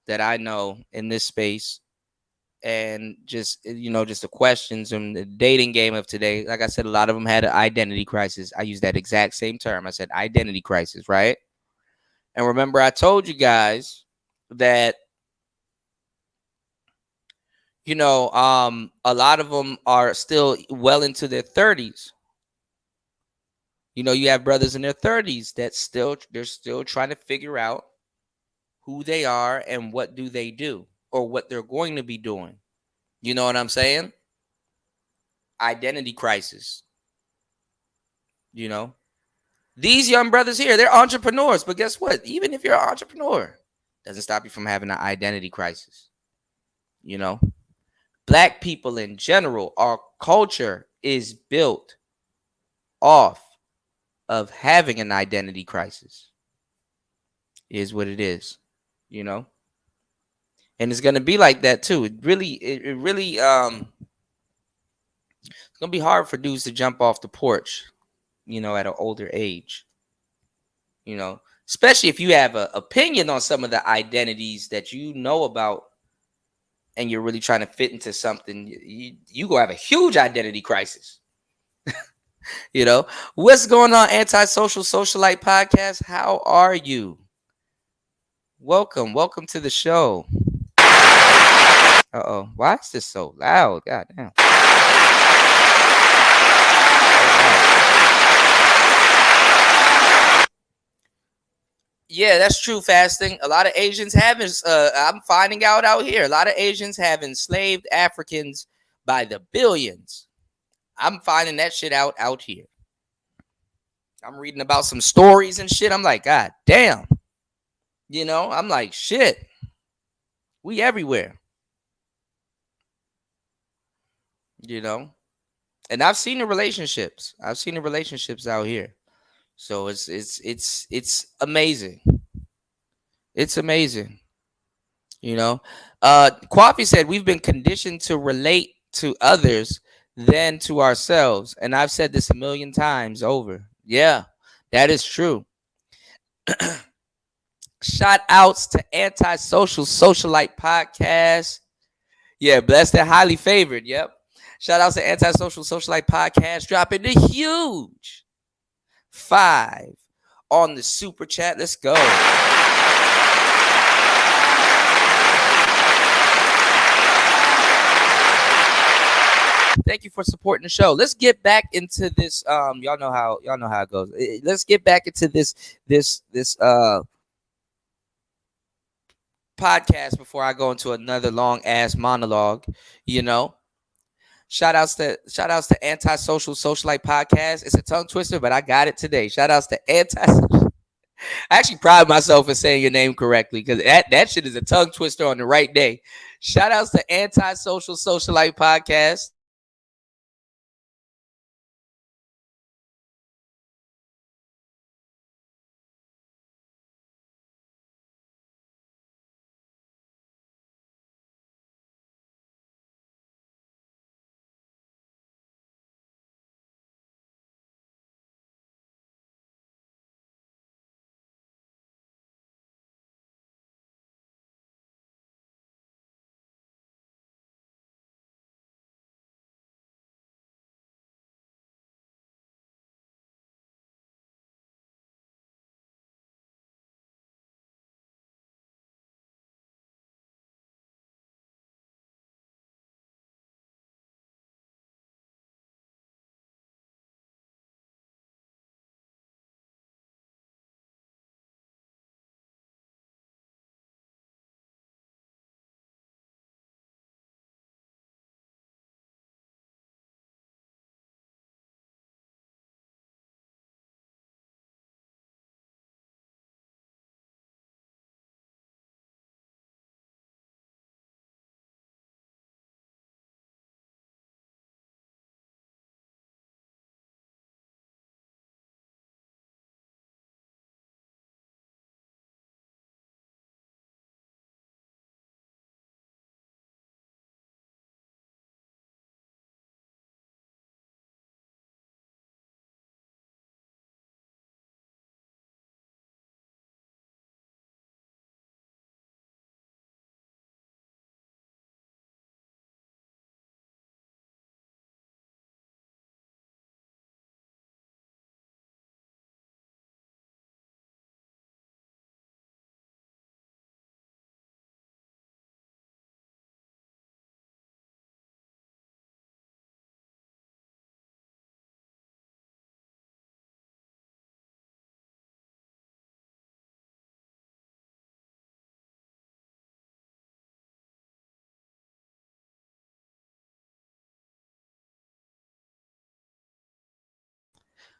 that I know in this space, and just, you know, just the questions and the dating game of today. Like I said, a lot of them had an identity crisis. I used that exact same term. I said identity crisis, right? And remember, I told you guys that, you know, a lot of them are still well into their 30s. You know, you have brothers in their 30s that they're still trying to figure out who they are and what do they do or what they're going to be doing. You know what I'm saying? Identity crisis. You know, these young brothers here, they're entrepreneurs, but guess what? Even if you're an entrepreneur, doesn't stop you from having an identity crisis. You know, black people in general, our culture is built off of having an identity crisis. Is what it is, you know, and it's gonna be like that too. It's gonna be hard for dudes to jump off the porch, you know, at an older age. You know, especially if you have an opinion on some of the identities that you know about and you're really trying to fit into something, you gonna have a huge identity crisis. You know, what's going on, Antisocial Socialite Podcast? How are you? Welcome to the show. Uh-oh, why is this so loud? God damn. Yeah, that's true. Fasting. A lot of Asians have. I'm finding out here. A lot of Asians have enslaved Africans by the billions. I'm finding that shit out here. I'm reading about some stories and shit. I'm like, God damn. You know, I'm like, shit. We everywhere. You know, and I've seen the relationships. I've seen the relationships out here. So it's amazing. It's amazing. You know, Kwafi said we've been conditioned to relate to others than to ourselves, and I've said this a million times over. Yeah, that is true. Shout outs to Antisocial Socialite Podcast. Yeah, blessed and highly favored. Yep. Shout outs to Antisocial Socialite Podcast dropping the huge 5 on the super chat. Let's go. Thank you for supporting the show. Let's get back into this. Y'all know how it goes. Let's get back into this podcast before I go into another long ass monologue. You know, shout outs to Antisocial Socialite Podcast. It's a tongue twister, but I got it today. Shout outs to I actually pride myself in saying your name correctly because that shit is a tongue twister on the right day. Shout outs to Antisocial Socialite Podcast.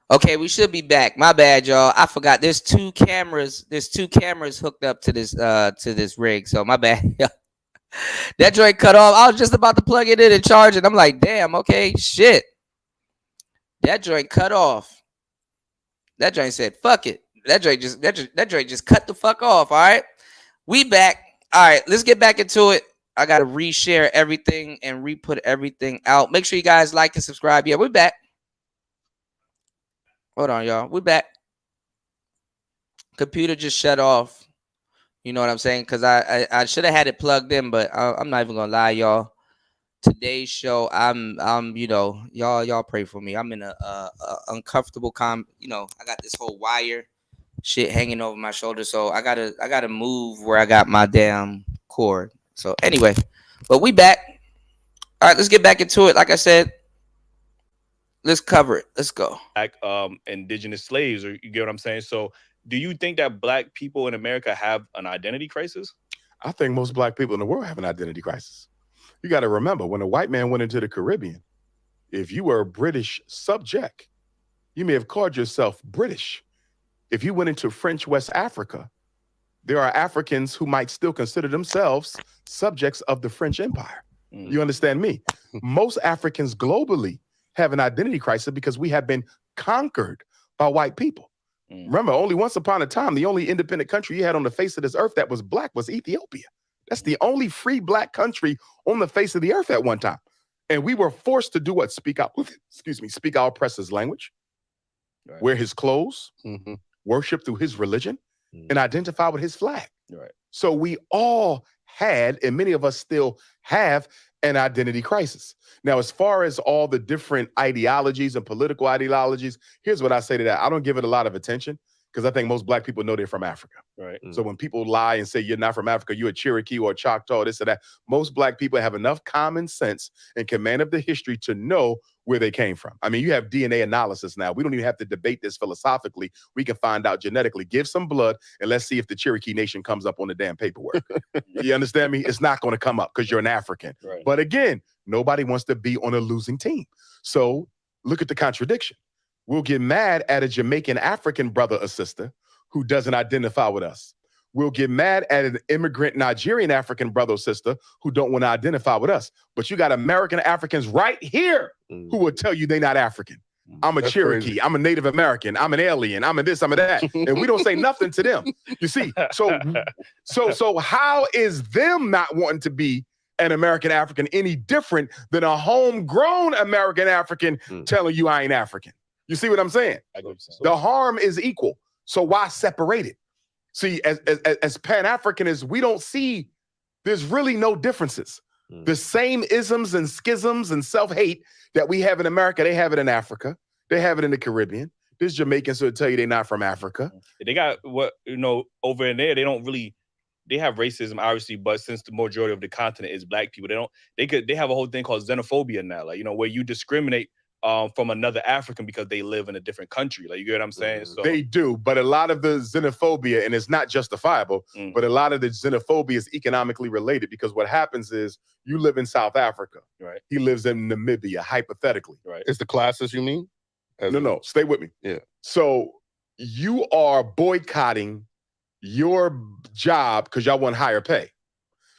Okay, we should be back. My bad, y'all. I forgot. There's two cameras. There's two cameras hooked up to this rig. So my bad. That joint cut off. I was just about to plug it in and charge it. I'm like, damn. Okay, shit. That joint cut off. That joint said, "Fuck it." That joint just cut the fuck off. All right, we back. All right, let's get back into it. I gotta reshare everything and re-put everything out. Make sure you guys like and subscribe. Yeah, we're back. Hold on, y'all. We're back. Computer just shut off. You know what I'm saying? Because I should have had it plugged in, but I'm not even gonna lie, y'all. Today's show, I'm y'all pray for me. I'm in a uncomfortable I got this whole wire shit hanging over my shoulder, so I gotta move where I got my damn cord. So anyway, but we back. All right, let's get back into it. Like I said, let's cover it. Let's go. Black indigenous slaves, or you get what I'm saying? So do you think that black people in America have an identity crisis? I think most black people in the world have an identity crisis. You got to remember, when a white man went into the Caribbean, if you were a British subject, you may have called yourself British. If you went into French West Africa, there are Africans who might still consider themselves subjects of the French Empire. You understand me? Most Africans globally have an identity crisis because we have been conquered by white people. Remember, only once upon a time, the only independent country you had on the face of this earth that was black was Ethiopia. That's the only free black country on the face of the earth at one time. And we were forced to do what? Speak our oppressor's language, wear his clothes, worship through his religion, and identify with his flag. So we all had, and many of us still have, an identity crisis. Now, as far as all the different ideologies and political ideologies, here's what I say to that. I don't give it a lot of attention because I think most black people know they're from Africa. So when people lie and say you're not from Africa, you're a Cherokee or a Choctaw, this or that, most black people have enough common sense and command of the history to know where they came from. I mean, you have DNA analysis now. We don't even have to debate this philosophically. We can find out genetically. Give some blood and let's see if the Cherokee Nation comes up on the damn paperwork. You understand me? It's not going to come up because you're an African. But again, nobody wants to be on a losing team. So look at the contradiction. We'll get mad at a Jamaican African brother or sister who doesn't identify with us. We'll get mad at an immigrant Nigerian African brother or sister who don't want to identify with us. But you got American Africans right here who will tell you they're not African. I'm a Cherokee. Crazy. I'm a Native American. I'm an alien. I'm a this, I'm a that. And we don't say nothing to them. You see, so how is them not wanting to be an American African any different than a homegrown American African telling you I ain't African? You see what I'm saying? The harm is equal. So why separate it? See, as Pan-Africanists, we don't see, there's really no differences. The same isms and schisms and self-hate that we have in America, they have it in Africa. They have it in the Caribbean. There's Jamaicans who will tell you they're not from Africa. They got over in there, they don't really, they have racism, obviously, but since the majority of the continent is black people, they have a whole thing called xenophobia now, like, where you discriminate from another African because they live in a different country. Like, you get what I'm saying? So they do, but a lot of the xenophobia, and it's not justifiable, but a lot of the xenophobia is economically related because what happens is you live in South Africa. He lives in Namibia, hypothetically. It's the classes you mean? No, stay with me. Yeah. So you are boycotting your job because y'all want higher pay.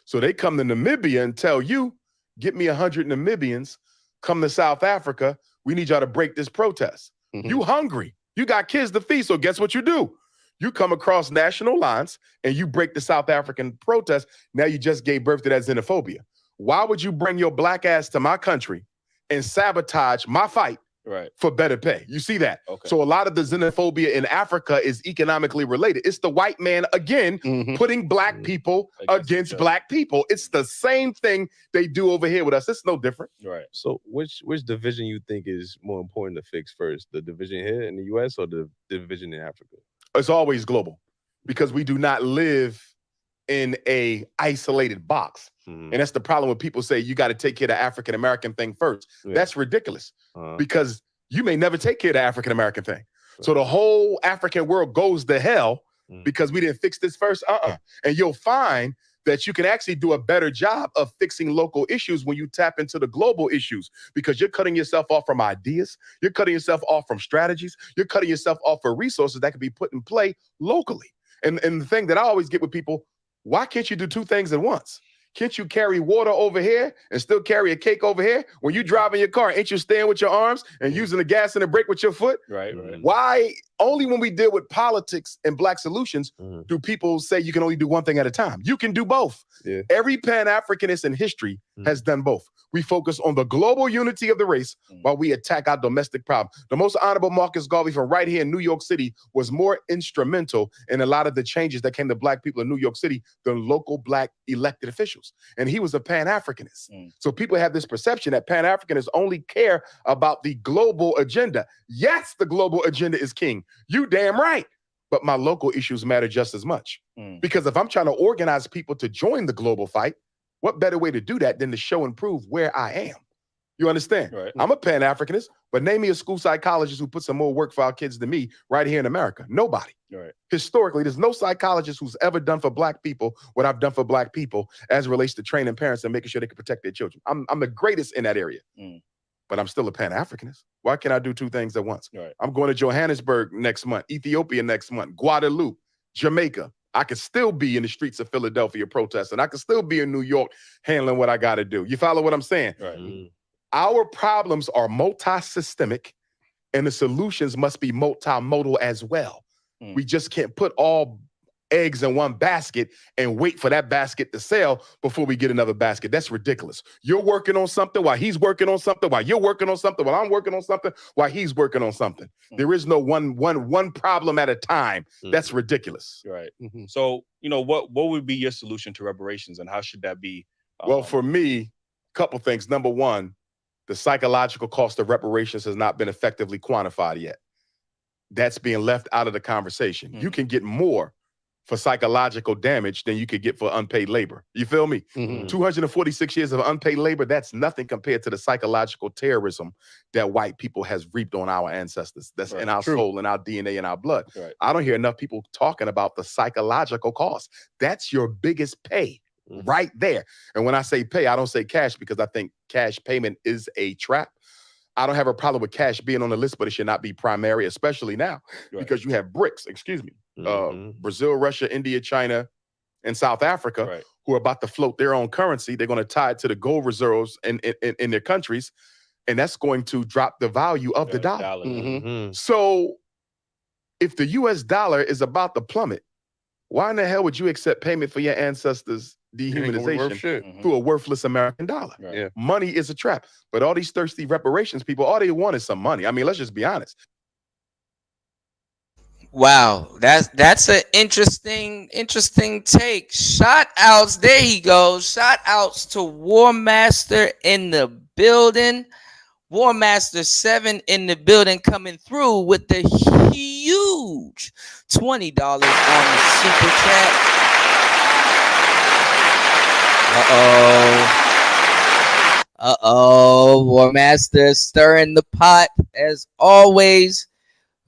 So they come to Namibia and tell you, get me 100 Namibians, come to South Africa, we need y'all to break this protest. You hungry, you got kids to feed, so guess what you do? You come across national lines and you break the South African protest. Now you just gave birth to that xenophobia. Why would you bring your black ass to my country and sabotage my fight for better pay? You see that? So a lot of the xenophobia in Africa is economically related. It's the white man, again, putting black people against black people. It's the same thing they do over here with us. It's no different. So which division you think is more important to fix first? The division here in the US or the division in Africa? It's always global because we do not live in a isolated box. And that's the problem when people say you got to take care of the African-American thing first. That's ridiculous because you may never take care of the African-American thing. So the whole African world goes to hell because we didn't fix this first. And you'll find that you can actually do a better job of fixing local issues when you tap into the global issues, because you're cutting yourself off from ideas, you're cutting yourself off from strategies, you're cutting yourself off for resources that can be put in play locally. And the thing that I always get with people, why can't you do two things at once? Can't you carry water over here and still carry a cake over here? When you drive in your car, ain't you staying with your arms and using the gas and the brake with your foot? Right. Why only when we deal with politics and black solutions do people say you can only do one thing at a time? You can do both. Yeah. Every Pan-Africanist in history has done both. We focus on the global unity of the race while we attack our domestic problem. The most honorable Marcus Garvey from right here in New York City was more instrumental in a lot of the changes that came to black people in New York City than local black elected officials. And he was a Pan-Africanist. So people have this perception that Pan-Africanists only care about the global agenda. Yes, the global agenda is king. You damn right. But my local issues matter just as much. Because if I'm trying to organize people to join the global fight, what better way to do that than to show and prove where I am? You understand? Right. I'm a Pan-Africanist, but name me a school psychologist who put some more work for our kids than me right here in America. Nobody. Right. Historically, there's no psychologist who's ever done for black people what I've done for black people as it relates to training parents and making sure they can protect their children. I'm the greatest in that area. But I'm still a Pan-Africanist. Why can't I do two things at once? Right. I'm going to Johannesburg next month, Ethiopia next month, Guadeloupe, Jamaica. I could still be in the streets of Philadelphia protesting. I could still be in New York handling what I got to do. You follow what I'm saying? Right. Our problems are multi-systemic, and the solutions must be multimodal as well. We just can't put all eggs in one basket and wait for that basket to sell before we get another basket. That's ridiculous. You're working on something while he's working on something, while you're working on something, while I'm working on something, while he's working on something. There is no one problem at a time. That's ridiculous. Right. So, what would be your solution to reparations, and how should that be? Well, for me, a couple things. Number one, the psychological cost of reparations has not been effectively quantified yet. That's being left out of the conversation. You can get more for psychological damage than you could get for unpaid labor. You feel me? 246 years of unpaid labor, that's nothing compared to the psychological terrorism that white people has reaped on our ancestors. That's in our soul, in our DNA, in our blood. Right. I don't hear enough people talking about the psychological cost. That's your biggest pay right there. And when I say pay, I don't say cash, because I think cash payment is a trap. I don't have a problem with cash being on the list, but it should not be primary, especially now, because you have BRICS, Brazil, Russia, India, China, and South Africa, who are about to float their own currency. They're going to tie it to the gold reserves in their countries, and that's going to drop the value of the dollar. So if the US dollar is about to plummet, why in the hell would you accept payment for your ancestors' dehumanization through a worthless American dollar? Money is a trap. But all these thirsty reparations people, all they want is some money. I mean, let's just be honest. Wow, that's an interesting take. Shout outs, there he goes. Shout outs to War Master in the building. War Master 7 in the building, coming through with the huge $20 on the super chat. War Master stirring the pot as always.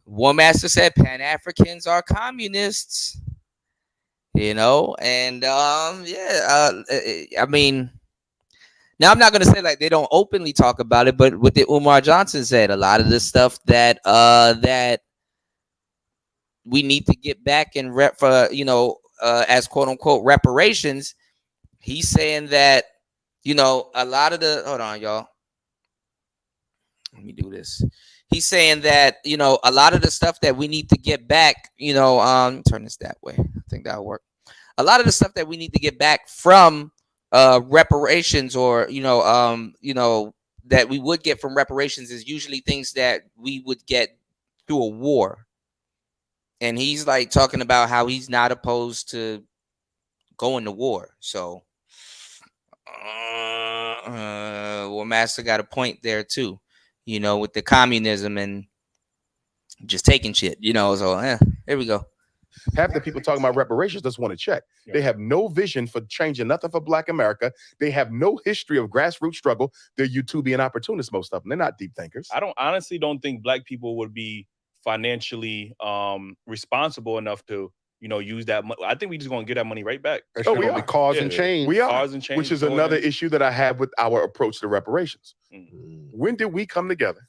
War Master said Pan-Africans are communists, and I mean, now I'm not gonna say like they don't openly talk about it, but what the Umar Johnson said, a lot of the stuff that that we need to get back and as quote unquote reparations. He's saying that a lot of the hold on, y'all. Let me do this. He's saying that, a lot of the stuff that we need to get back, turn this that way. I think that'll work. A lot of the stuff that we need to get back from reparations or, that we would get from reparations is usually things that we would get through a war. And he's like talking about how he's not opposed to going to war. So, War Master got a point there too. With the communism and just taking shit, so here we go. Half the people talking about reparations just want to check. They have no vision for changing nothing for Black America. They have no history of grassroots struggle. They're YouTubian opportunists, most of them. They're not deep thinkers. I honestly don't think Black people would be financially responsible enough to use that money. I think we just gonna get that money right back. That shit gonna be cars and chains. We are, Cars and chains, which is Jordan. another issue that I have with our approach to reparations. When did we come together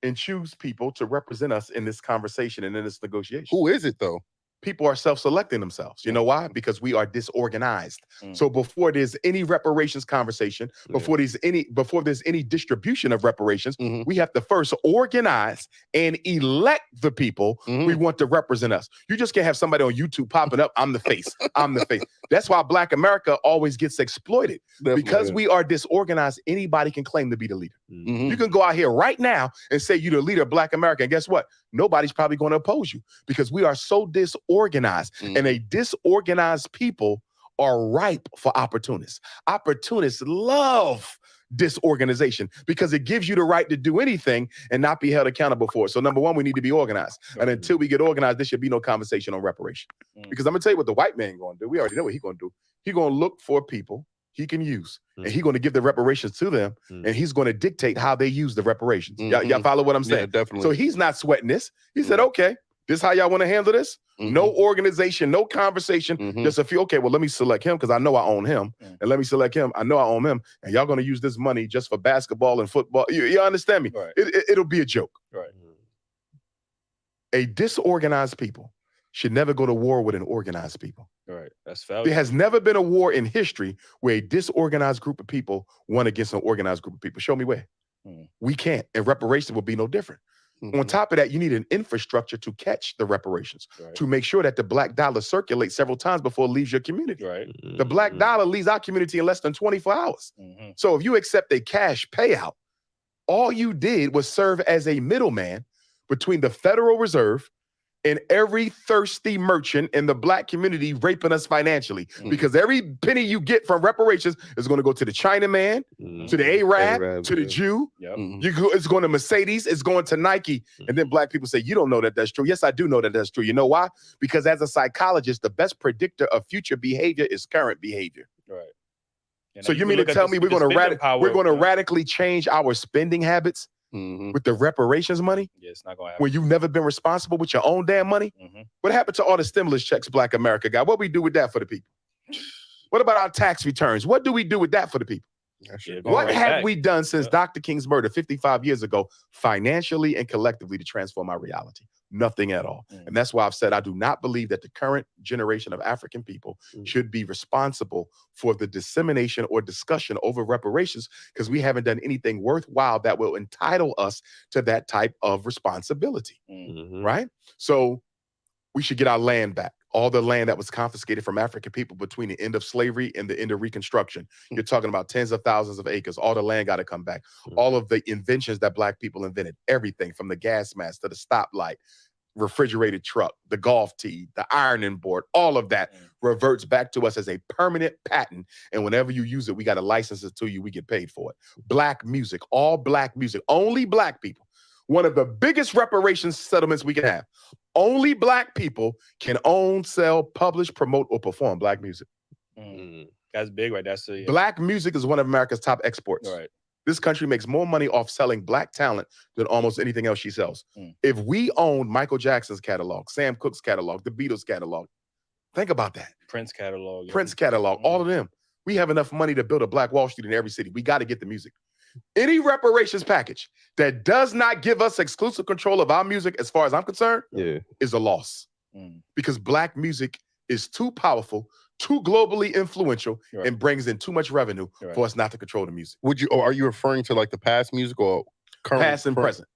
and choose people to represent us in this conversation and in this negotiation? Who is it though? People are self-selecting themselves. You know why? Because we are disorganized. So before there's any reparations conversation, before there's any distribution of reparations, we have to first organize and elect the people we want to represent us. You just can't have somebody on YouTube popping up, I'm the face, I'm the face. That's why Black America always gets exploited. Because we are disorganized, anybody can claim to be the leader. You can go out here right now and say you're the leader of Black America, and guess what? Nobody's probably going to oppose you because we are so disorganized, and a disorganized people are ripe for opportunists. Opportunists love disorganization because it gives you the right to do anything and not be held accountable for it. So number one, we need to be organized. And until we get organized, there should be no conversation on reparation. Because I'm going to tell you what the white man going to do. We already know what he's going to do. He's going to look for people he can use, and he's going to give the reparations to them, and he's going to dictate how they use the reparations. Y'all follow what I'm saying? Yeah, definitely. So he's not sweating this. He said, okay, this is how y'all want to handle this? No organization, no conversation, just a few, okay, well, let me select him because I know I own him, and let me select him. I know I own him, and y'all going to use this money just for basketball and football. You understand me? Right. It'll be a joke. Right. A disorganized people should never go to war with an organized people. Right. That's fair. There has never been a war in history where a disorganized group of people won against an organized group of people. Show me where. We can't. And reparations will be no different. On top of that, you need an infrastructure to catch the reparations, to make sure that the black dollar circulates several times before it leaves your community. Right. The black dollar leaves our community in less than 24 hours. So if you accept a cash payout, all you did was serve as a middleman between the Federal Reserve and every thirsty merchant in the black community raping us financially. Because every penny you get from reparations is going to go to the Chinaman, to the Arab, to the Jew. It's going to Mercedes, it's going to Nike. And then black people say, you don't know that that's true. Yes, I do know that that's true. You know why? Because as a psychologist, the best predictor of future behavior is current behavior. Right. So you mean to tell me we're going to radically change our spending habits with the reparations money? Yeah, it's not going to happen. When you've never been responsible with your own damn money? What happened to all the stimulus checks Black America got? What we do with that for the people? What about our tax returns? What do we do with that for the people? What have we done since Dr. King's murder 55 years ago, financially and collectively, to transform our reality? Nothing at all. And that's why I've said I do not believe that the current generation of African people should be responsible for the dissemination or discussion over reparations, because we haven't done anything worthwhile that will entitle us to that type of responsibility. Right? So we should get our land back. All the land that was confiscated from African people between the end of slavery and the end of Reconstruction. You're talking about tens of thousands of acres. All the land got to come back. All of the inventions that black people invented, everything from the gas mask to the stoplight, refrigerated truck, the golf tee, the ironing board, all of that reverts back to us as a permanent patent. And whenever you use it, we got to license it to you. We get paid for it. Black music, all black music, only black people. One of the biggest reparations settlements we can have. Only black people can own, sell, publish, promote, or perform black music. That's big, right? That's Black music is one of America's top exports. Right. This country makes more money off selling black talent than almost anything else she sells. If we owned Michael Jackson's catalog, Sam Cooke's catalog, the Beatles catalog, think about that. Prince catalog. Prince catalog, all of them. We have enough money to build a Black Wall Street in every city. We got to get the music. Any reparations package that does not give us exclusive control of our music, as far as I'm concerned, is a loss. Because black music is too powerful, too globally influential, and brings in too much revenue for us not to control the music. Or are you referring to like the past music or current? Past and present.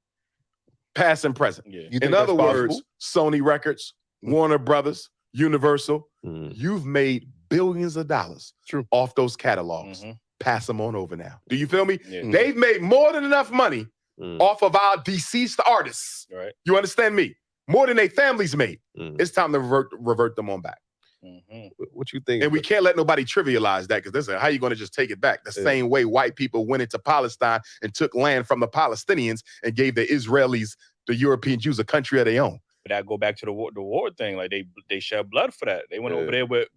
Past and present. In other words, Sony Records, Warner Brothers, Universal, you've made billions of dollars off those catalogs. Pass them on over now. Do you feel me? They've made more than enough money off of our deceased artists. Right. You understand me? More than their families made. It's time to revert them on back. What you think? And we can't let nobody trivialize that, because how are you going to just take it back? The same way white people went into Palestine and took land from the Palestinians and gave the Israelis, the European Jews, a country of their own. But that go back to the war thing. Like they shed blood for that. They went over there with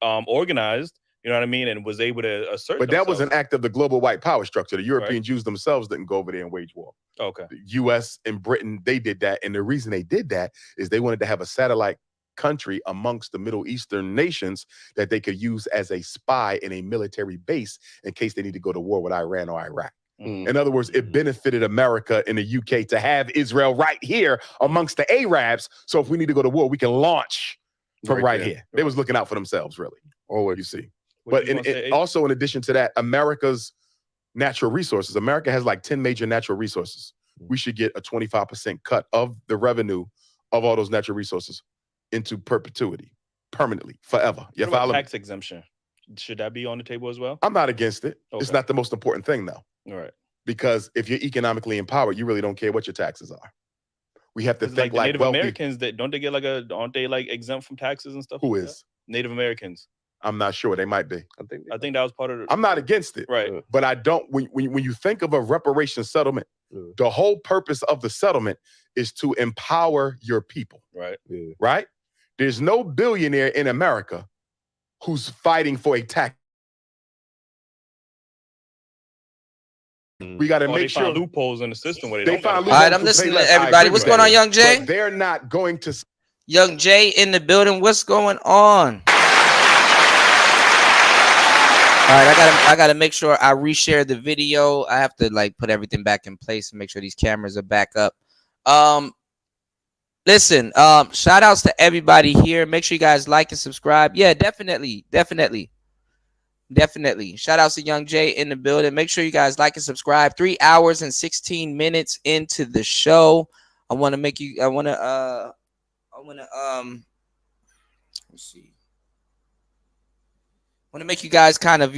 organized. You know what I mean? And was able to assert But that was themselves. an act of the global white power structure. The European Jews themselves didn't go over there and wage war. Okay. The U.S. and Britain, they did that. And the reason they did that is they wanted to have a satellite country amongst the Middle Eastern nations that they could use as a spy in a military base in case they need to go to war with Iran or Iraq. In other words, it benefited America in the UK to have Israel right here amongst the Arabs. So if we need to go to war, we can launch from right here. They was looking out for themselves, really. Always. You see. What But also in addition to that, America's natural resources. America has like 10 major natural resources. We should get a 25% cut of the revenue of all those natural resources into perpetuity, permanently, forever. What about tax exemption? Should that be on the table as well? I'm not against it. Okay. It's not the most important thing, though. All right. Because if you're economically empowered, you really don't care what your taxes are. We have to think the like Native wealthy. Americans, that don't they get aren't they like exempt from taxes and stuff? Who like is? that? Native Americans. I'm not sure. They might be. I think that was part of the. I'm not against it. Right. But I don't, when you think of a reparation settlement, the whole purpose of the settlement is to empower your people. Right. Right? There's no billionaire in America who's fighting for a tax. We got to make sure loopholes in the system where they find All right, I'm listening to everybody. What's going on, Young Jay? But they're not going to. Young Jay in the building. What's going on? All right, I gotta make sure I reshare the video. I have to like put everything back in place and make sure these cameras are back up. Listen, shout outs to everybody here. Make sure you guys like and subscribe. Yeah, definitely. Shout outs to Young Jay in the building. Make sure you guys like and subscribe. 3 hours and 16 minutes into the show. Let's see. I want to make you guys kind of,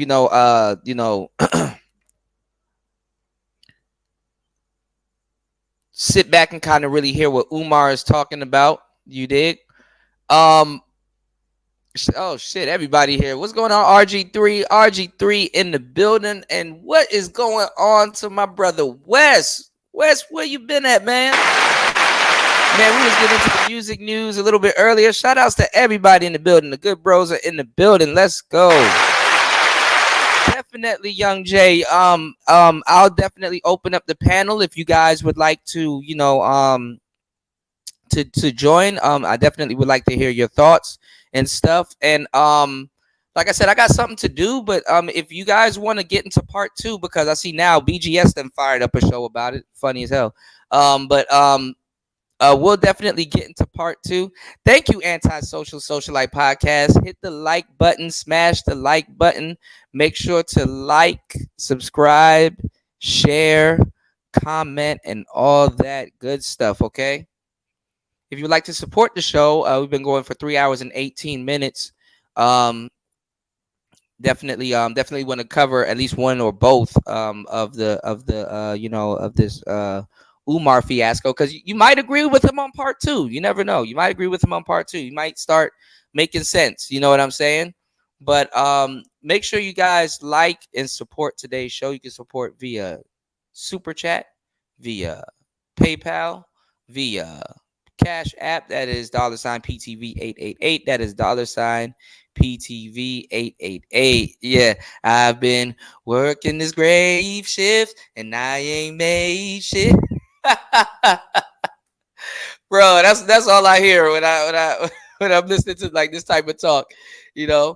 sit back and kind of really hear what Umar is talking about. You dig? Oh shit, everybody here. What's going on? RG3 in the building. And what is going on to my brother Wes? Wes, where you been at, man? Man, we was getting into the music news a little bit earlier. Shout outs to everybody in the building. The good bros are in the building. Let's go. Definitely, Young Jay. I'll definitely open up the panel if you guys would like to, to join. I definitely would like to hear your thoughts and stuff. And like I said, I got something to do, but if you guys want to get into part 2, because I see now BGS then fired up a show about it. Funny as hell. We'll definitely get into part 2. Thank you, Antisocial Socialite Podcast. Hit the like button, smash the like button. Make sure to like, subscribe, share, comment, and all that good stuff, okay? If you'd like to support the show, we've been going for 3 hours and 18 minutes. Definitely want to cover at least one or both of this Umar fiasco, because you might agree with him on part 2. You never know. You might agree with him on part 2. You might start making sense. You know what I'm saying? But make sure you guys like and support today's show. You can support via Super Chat, via PayPal, via Cash App. That is $PTV888. That is $PTV888. Yeah, I've been working this grave shift and I ain't made shit. Bro, that's all I hear when I'm listening to like this type of talk. You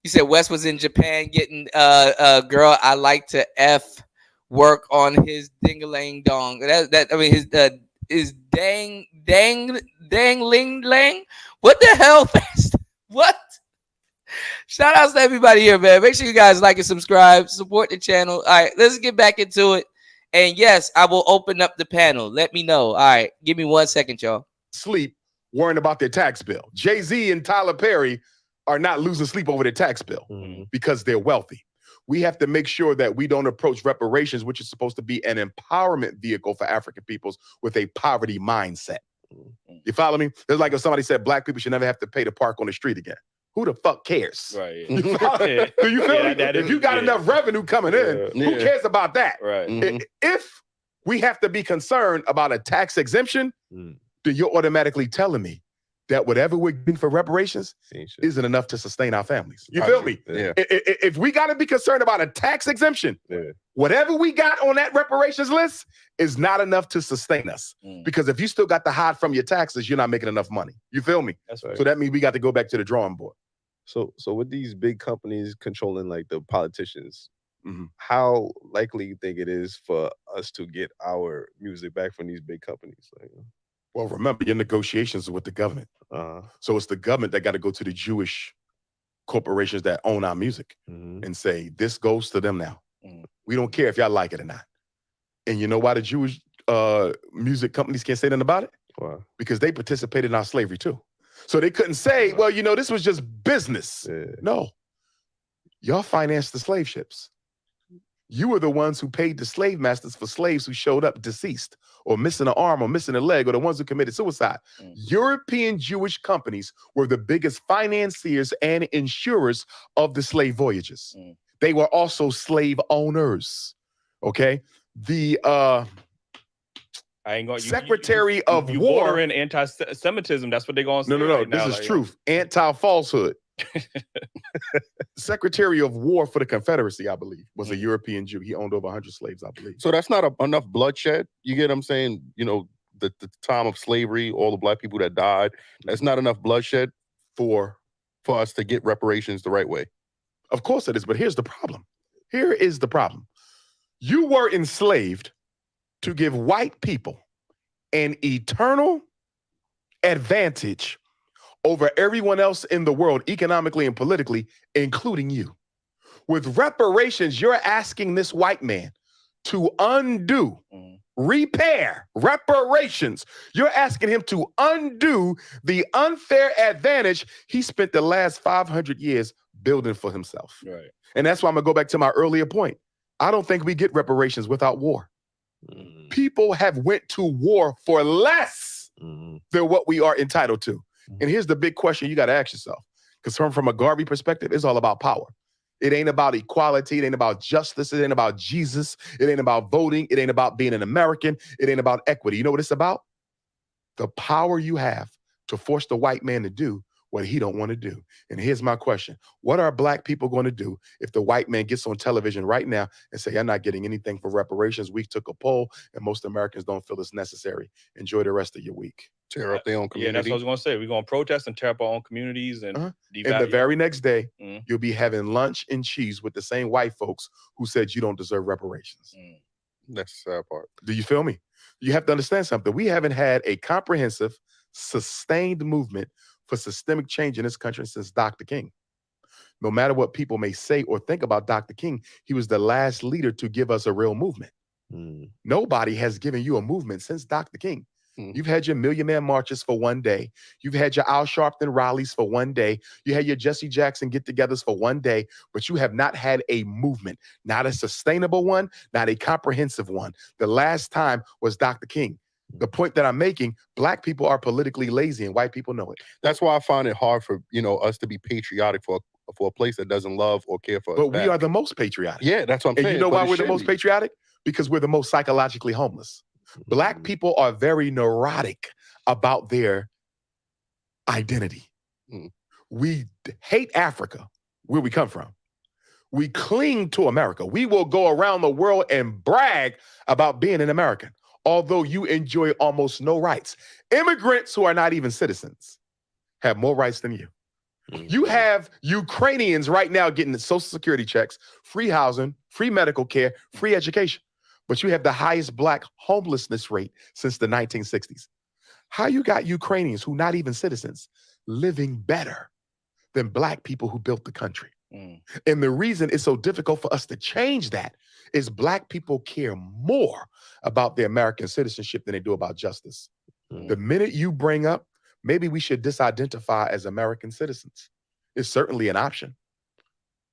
said Wes was in Japan getting girl I like to F work on his ding-a-lang dong. His dang ling lang. What the hell? What? Shout outs to everybody here, man. Make sure you guys like and subscribe, support the channel. All right, let's get back into it. And yes, I will open up the panel. Let me know. All right, give me 1 second, y'all. Sleep worrying about their tax bill. Jay-Z and Tyler Perry are not losing sleep over their tax bill because they're wealthy. We have to make sure that we don't approach reparations, which is supposed to be an empowerment vehicle for African peoples, with a poverty mindset. You follow me? It's like if somebody said black people should never have to pay to park on the street again. Who the fuck cares? Right. Do you feel me? If you got enough revenue coming in, who cares about that? Right. If we have to be concerned about a tax exemption, then you're automatically telling me that whatever we're getting for reparations isn't enough to sustain our families. You feel me? Yeah. If we got to be concerned about a tax exemption, whatever we got on that reparations list is not enough to sustain us. Because if you still got to hide from your taxes, you're not making enough money. You feel me? That's right. So that means we got to go back to the drawing board. So with these big companies controlling like the politicians, how likely you think it is for us to get our music back from these big companies? Like, well, remember, your negotiations are with the government. So it's the government that got to go to the Jewish corporations that own our music and say, this goes to them now. We don't care if y'all like it or not. And you know why the Jewish music companies can't say nothing about it? Why? Because they participated in our slavery too. So they couldn't say, well, you know, this was just business. No. Y'all financed the slave ships. You were the ones who paid the slave masters for slaves who showed up deceased or missing an arm or missing a leg, or the ones who committed suicide. European Jewish companies were the biggest financiers and insurers of the slave voyages. They were also slave owners. Okay? The Secretary of you War. border in anti-Semitism. That's what they're going to say. No. right now, This is truth. Anti-falsehood. Secretary of War for the Confederacy, I believe, was a European Jew. He owned over 100 slaves, I believe. So that's not enough bloodshed. You get what I'm saying? You know, the time of slavery, all the black people that died, that's not enough bloodshed for us to get reparations the right way. Of course it is, but here's the problem. Here is the problem. You were enslaved to give white people an eternal advantage over everyone else in the world, economically and politically, including you. With reparations, you're asking this white man to undo, repair reparations. You're asking him to undo the unfair advantage he spent the last 500 years building for himself. Right. And that's why I'm gonna go back to my earlier point. I don't think we get reparations without war. People have went to war for less than what we are entitled to. And here's the big question you got to ask yourself, because from a Garvey perspective, it's all about power. It ain't about equality. It ain't about justice. It ain't about Jesus. It ain't about voting. It ain't about being an American. It ain't about equity. You know what it's about? The power you have to force the white man to do what he don't want to do. And here's my question. What are black people going to do if the white man gets on television right now and say, I'm not getting anything for reparations? We took a poll and most Americans don't feel it's necessary. Enjoy the rest of your week. Tear up their own community. Yeah, that's what I was going to say. We're going to protest and tear up our own communities. And And the very next day, you'll be having lunch and cheese with the same white folks who said you don't deserve reparations. That's the sad part. Do you feel me? You have to understand something. We haven't had a comprehensive, sustained movement for systemic change in this country since Dr. King. No matter what people may say or think about Dr. King, he was the last leader to give us a real movement. Nobody has given you a movement since Dr. King. You've had your Million Man marches for one day. You've had your Al Sharpton rallies for one day. You had your Jesse Jackson get-togethers for one day, but you have not had a movement, not a sustainable one, not a comprehensive one. The last time was Dr. King. The point that I'm making, black people are politically lazy and white people know it. That's why I find it hard for, us to be patriotic for a place that doesn't love or care for us. But we are the most patriotic. Yeah, that's what I'm saying. And you know why we're the most patriotic? Because we're the most psychologically homeless. Black people are very neurotic about their identity. We hate Africa, where we come from. We cling to America. We will go around the world and brag about being an American, although you enjoy almost no rights. Immigrants who are not even citizens have more rights than you. You have Ukrainians right now getting the Social Security checks, free housing, free medical care, free education. But you have the highest black homelessness rate since the 1960s. How you got Ukrainians who not even citizens living better than black people who built the country? And the reason it's so difficult for us to change that is black people care more about their American citizenship than they do about justice. The minute you bring up, maybe we should disidentify as American citizens, it's certainly an option.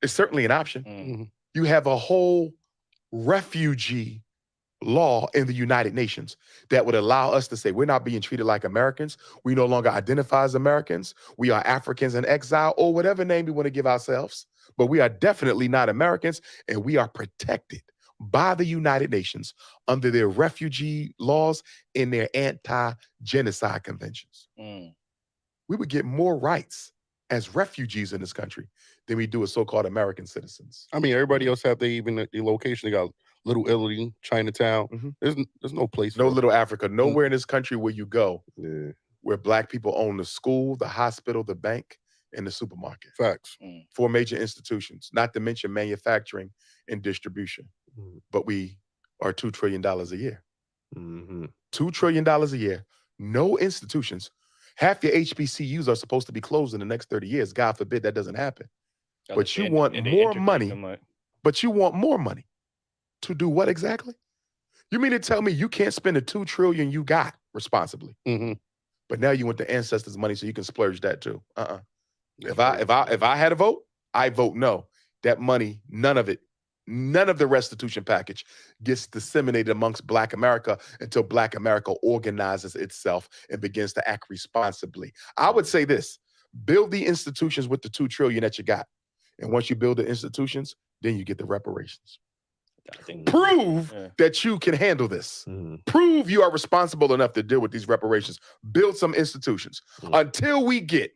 It's certainly an option. You have a whole refugee law in the United Nations that would allow us to say we're not being treated like Americans. We no longer identify as Americans. We are Africans in exile, or whatever name we want to give ourselves. But we are definitely not Americans, and we are protected by the United Nations under their refugee laws and their anti-genocide conventions. We we would get more rights as refugees in this country than we do as so-called American citizens. I mean, everybody else have the location. They got Little Italy, Chinatown. There's no place. No for Little Africa. Nowhere in this country where you go where Black people own the school, the hospital, the bank, and the supermarket. Facts. 4 major institutions, not to mention manufacturing and distribution. But we are $2 trillion a year. $2 trillion a year. No institutions. Half your HBCUs are supposed to be closed in the next 30 years. God forbid that doesn't happen. But you want more money. But you want more money. To do what exactly? You mean to tell me you can't spend the $2 trillion you got responsibly? But now you want the ancestors' money so you can splurge that too. If I had a vote, I vote no. That money, none of the restitution package gets disseminated amongst Black America until Black America organizes itself and begins to act responsibly. I would say this: build the institutions with the $2 trillion that you got. And once you build the institutions, then you get the reparations. Prove that you can handle this. Prove you are responsible enough to deal with these reparations. Build some institutions. Until we get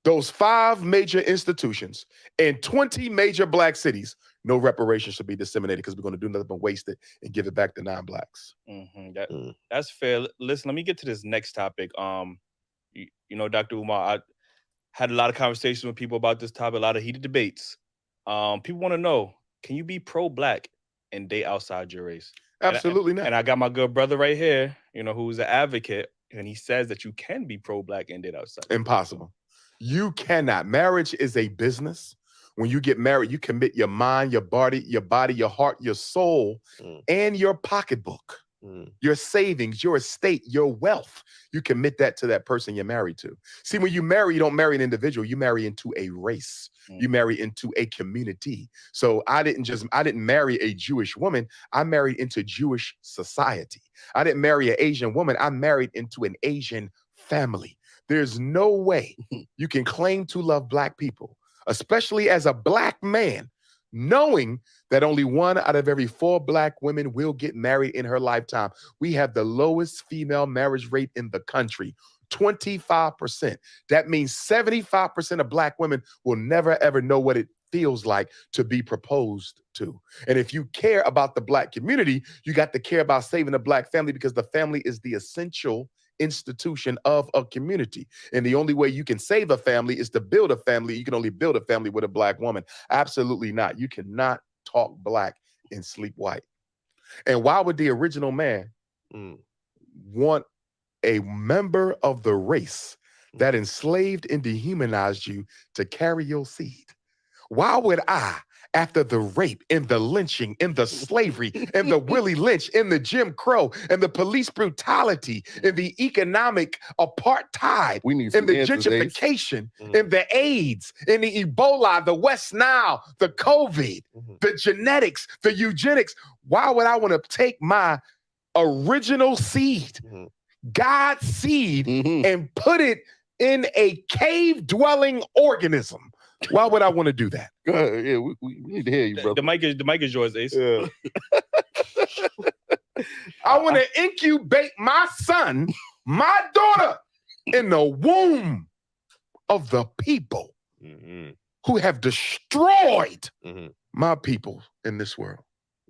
those 5 major institutions in 20 major Black cities, no reparations should be disseminated because we're going to do nothing but waste it and give it back to non-Blacks. That's fair. Listen, let me get to this next topic. You know, Dr. Umar, I had a lot of conversations with people about this topic, a lot of heated debates. People want to know, can you be pro-Black and date outside your race? Absolutely not. And I got my good brother right here, you know, who's an advocate, and he says that you can be pro-Black and date outside. Impossible. You cannot. Marriage is a business. When you get married, you commit your mind, your body, your heart, your soul, and your pocketbook, your savings, your estate, your wealth. You commit that to that person you're married to. See, when you marry, you don't marry an individual. You marry into a race. You marry into a community. So I didn't marry a Jewish woman. I married into Jewish society. I didn't marry an Asian woman. I married into an Asian family. There's no way you can claim to love Black people, especially as a Black man, knowing that only 1 out of every 4 Black women will get married in her lifetime. We have the lowest female marriage rate in the country, 25%. That means 75% of Black women will never, ever know what it feels like to be proposed to. And if you care about the Black community, you got to care about saving the Black family, because the family is the essential institution of a community. And the only way you can save a family is to build a family. You can only build a family with a Black woman. Absolutely not. You cannot talk Black and sleep white. And why would the original man want a member of the race that enslaved and dehumanized you to carry your seed? Why would I, after the rape and the lynching and the slavery and the Willie Lynch and the Jim Crow and the police brutality and the economic apartheid and the gentrification and the AIDS and the Ebola, the West Nile, the COVID, the genetics, the eugenics, why would I want to take my original seed, God's seed, and put it in a cave-dwelling organism? Why would I want to do that? Go ahead. Yeah, we need to hear you, brother. The mic is yours, Ace. Yeah. I want to incubate my son, my daughter, in the womb of the people who have destroyed my people in this world.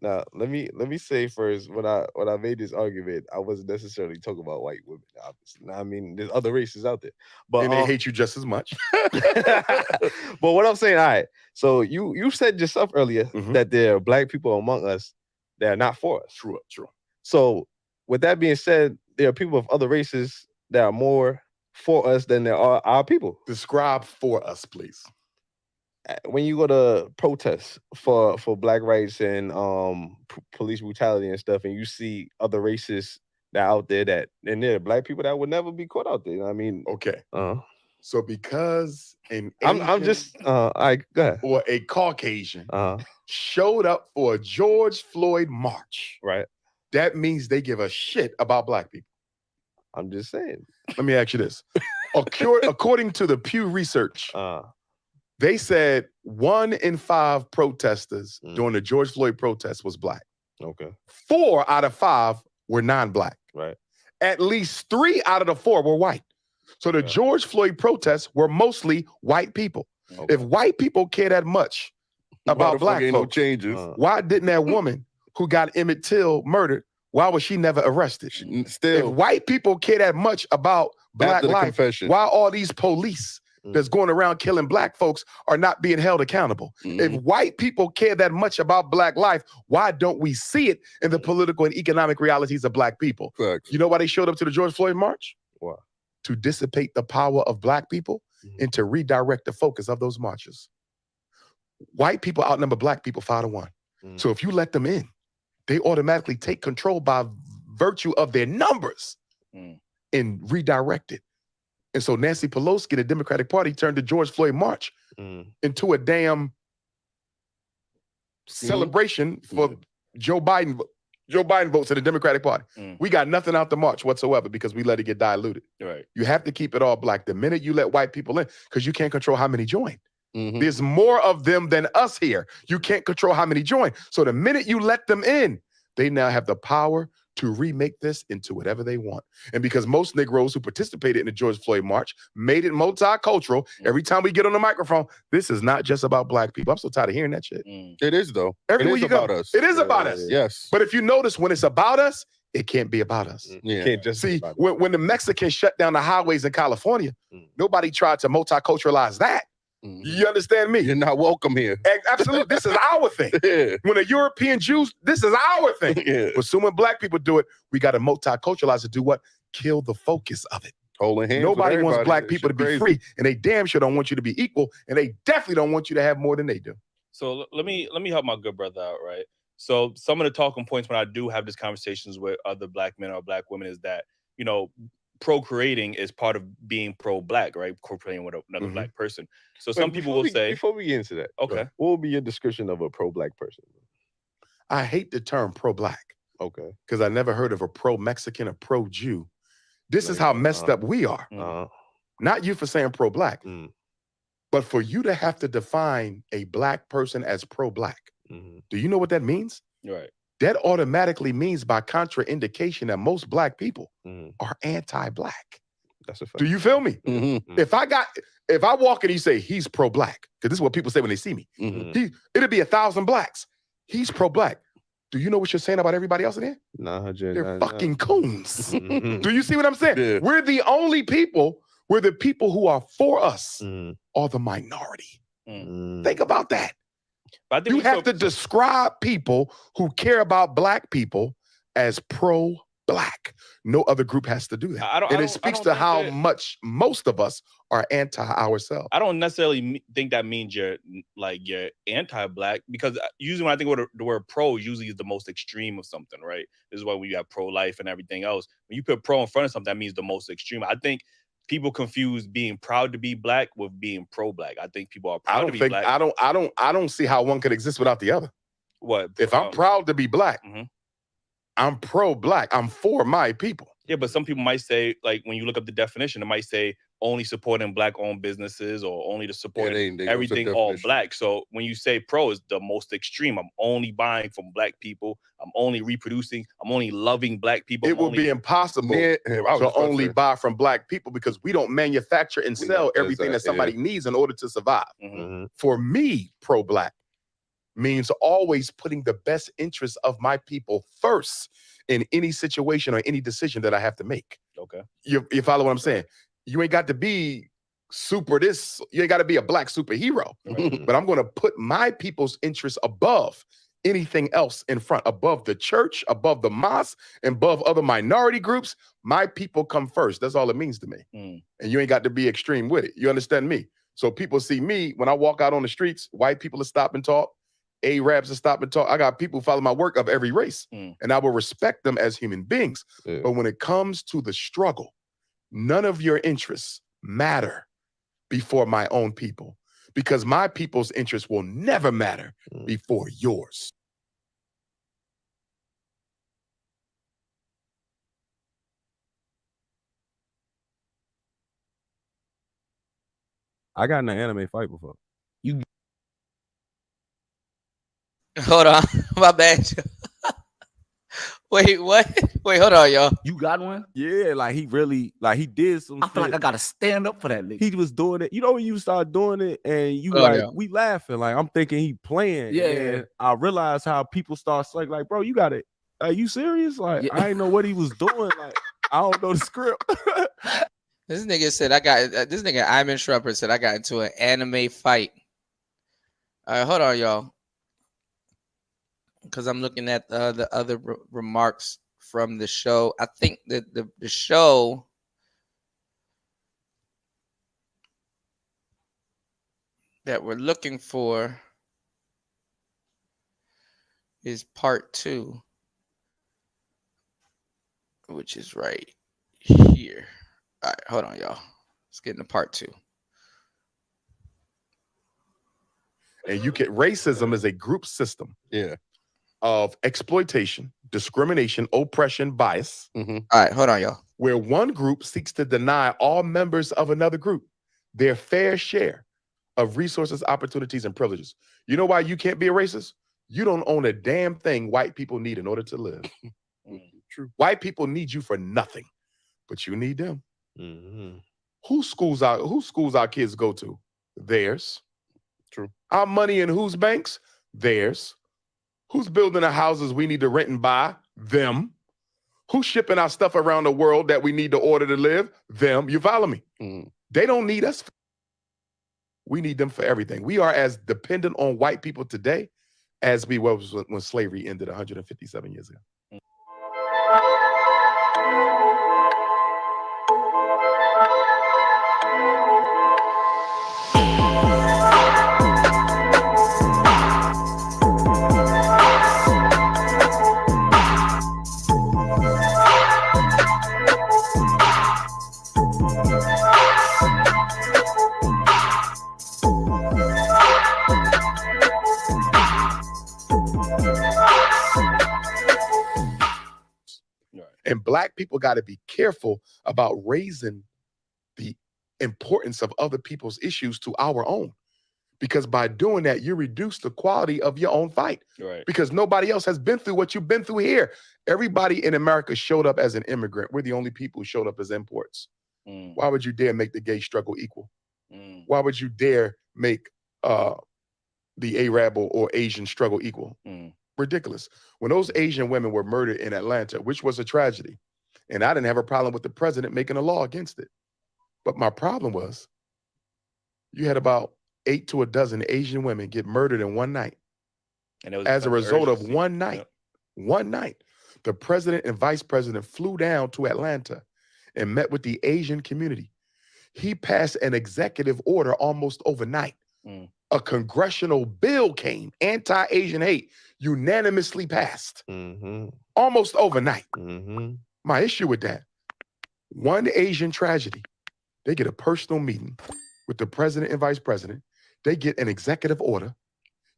Now, let me say first, when I made this argument, I wasn't necessarily talking about white women, obviously. Now, I mean, there's other races out there, but and they hate you just as much. But what I'm saying, all right. So you said yourself earlier that there are Black people among us that are not for us. True. So with that being said, there are people of other races that are more for us than there are our people. Describe for us, please. When you go to protests for Black rights and police brutality and stuff, and you see other races that are out there and there are Black people that would never be caught out there. I mean, okay. So because an Asian, I'm just all right, go ahead. Or a Caucasian showed up for a George Floyd march, right? That means they give a shit about Black people. I'm just saying. Let me ask you this: according to the Pew Research. They said 1 in 5 protesters during the George Floyd protest was Black. Okay. 4 out of 5 were non-Black. Right. At least 3 out of the 4 were white. So the George Floyd protests were mostly white people. Okay. If white people care that much about black ain't folks, no changes. why didn't that woman who got Emmett Till murdered, why was she never arrested? Still, if white people care that much about black after the life, confession. why all these police that's going around killing black folks are not being held accountable? If white people care that much about black life, why don't we see it in the political and economic realities of black people? Facts. You know why they showed up to the George Floyd March? Why? To dissipate the power of black people and to redirect the focus of those marches. White people outnumber black people 5-1. So if you let them in, they automatically take control by virtue of their numbers and redirect it. And so Nancy Pelosi, the Democratic Party, turned the George Floyd March into a damn celebration for Joe Biden. Joe Biden votes in the Democratic Party. We got nothing out the march whatsoever because we let it get diluted. Right. You have to keep it all black. The minute you let white people in, because you can't control how many join. There's more of them than us here. You can't control how many join. So the minute you let them in, they now have the power to remake this into whatever they want. And because most Negroes who participated in the George Floyd March made it multicultural, every time we get on the microphone, this is not just about black people. I'm so tired of hearing that shit. It is, though. Everywhere it is you about go, us. it is about us. Yes. But if you notice, when it's about us, it can't be about us. Yeah. Can't just See, when the Mexicans shut down the highways in California, nobody tried to multiculturalize that. You understand me? You're not welcome here. Absolutely. This is our thing. When the European Jews, this is our thing. But soon when black people do it, we got to multiculturalize to do what? Kill the focus of it. Holding hands. Nobody with wants everybody. black That people to shit be crazy. free, and they damn sure don't want you to be equal, and they definitely don't want you to have more than they do. So let me help my good brother out, right? So some of the talking points when I do have these conversations with other black men or black women is that, you know, procreating is part of being pro-black, right? Procreating with another black person. So some people will say, before we get into that, okay, what would be your description of a pro-black person? I hate the term pro-black. Okay. Because I never heard of a pro-Mexican or pro-Jew. This is how messed up we are. Not you for saying pro-black, but for you to have to define a black person as pro-black. Do you know what that means? Right. That automatically means by contraindication that most black people are anti-black. That's a fact. Do you feel me? If I walk in and you say he's pro-black, because this is what people say when they see me, it'll be 1,000 blacks. He's pro-black. Do you know what you're saying about everybody else in here? Nah, they're fucking coons. Do you see what I'm saying? Yeah. We're the only people, we're the people who are for us are the minority. Think about that. But I think you have to describe people who care about black people as pro-black. No other group has to do that. And it speaks to how much most of us are anti ourselves. I don't necessarily think that means you're anti-black, because usually when I think of the word pro, usually is the most extreme of something, right? This is why when you have pro-life and everything else, when you put pro in front of something, that means the most extreme. I think people confuse being proud to be black with being pro-black. I think people are proud to be black. I don't see how one could exist without the other. What? If I'm proud to be black, I'm pro-black. I'm for my people. Yeah, but some people might say, like, when you look up the definition, it might say only supporting black-owned businesses or only to support everything all black. So when you say pro is the most extreme, I'm only buying from black people. I'm only reproducing. I'm only loving black people. It would be impossible to only buy from black people because we don't manufacture and sell everything that somebody needs in order to survive. For me, pro-black means always putting the best interests of my people first in any situation or any decision that I have to make. Okay. You follow what I'm saying? You ain't got to be super this, you ain't got to be a black superhero, but I'm going to put my people's interests above anything else in front, above the church, above the mosque, and above other minority groups. My people come first. That's all it means to me. And you ain't got to be extreme with it. You understand me? So people see me, when I walk out on the streets, white people will stop and talk. Arabs will stop and talk. I got people who follow my work of every race, and I will respect them as human beings. But when it comes to the struggle, none of your interests matter before my own people, because my people's interests will never matter before yours. I got in an anime fight before. You hold on, my bad. Wait, what? Wait, hold on, y'all. You got one? Yeah, like he really, like he did some I feel like shit. I gotta stand up for that nigga. He was doing it. You know when you start doing it and you Oh, like, yeah. we laughing. Like, I'm thinking he playing. Yeah. And I realized how people start saying, like, bro, you got it. Are you serious? Like, Yeah. I didn't know what he was doing. Like, I don't know the script. This nigga said this nigga Iman Shrupper said I got into an anime fight. All right, hold on, y'all. Because I'm looking at the other remarks from the show. I think that the show that we're looking for is part 2, which is right here. All right, hold on, y'all. Let's get into part 2. And racism is a group system. Yeah. Of exploitation, discrimination, oppression, bias. All right, hold on, y'all. Where one group seeks to deny all members of another group their fair share of resources, opportunities, and privileges. You know why you can't be a racist? You don't own a damn thing white people need in order to live. True. White people need you for nothing, but you need them. Mm-hmm. Whose schools our kids go to? Theirs. True. Our money in whose banks? Theirs. Who's building the houses we need to rent and buy? Them. Who's shipping our stuff around the world that we need to order to live? Them. You follow me? Mm. They don't need us. We need them for everything. We are as dependent on white people today as we was when slavery ended 157 years ago. And black people got to be careful about raising the importance of other people's issues to our own. Because by doing that, you reduce the quality of your own fight. Right. Because nobody else has been through what you've been through here. Everybody in America showed up as an immigrant. We're the only people who showed up as imports. Mm. Why would you dare make the gay struggle equal? Mm. Why would you dare make the Arab or Asian struggle equal? Mm. Ridiculous. When those Asian women were murdered in Atlanta, which was a tragedy, and I didn't have a problem with the president making a law against it. But my problem was you had about 8 to a dozen Asian women get murdered in one night. And it was as a result of urgency. one night. Yep. One night. The president and vice president flew down to Atlanta and met with the Asian community. He passed an executive order almost overnight. Mm. A congressional bill came, anti-Asian hate, unanimously passed. Mm-hmm. Almost overnight. Mm-hmm. My issue with that, one Asian tragedy, they get a personal meeting with the president and vice president. They get an executive order.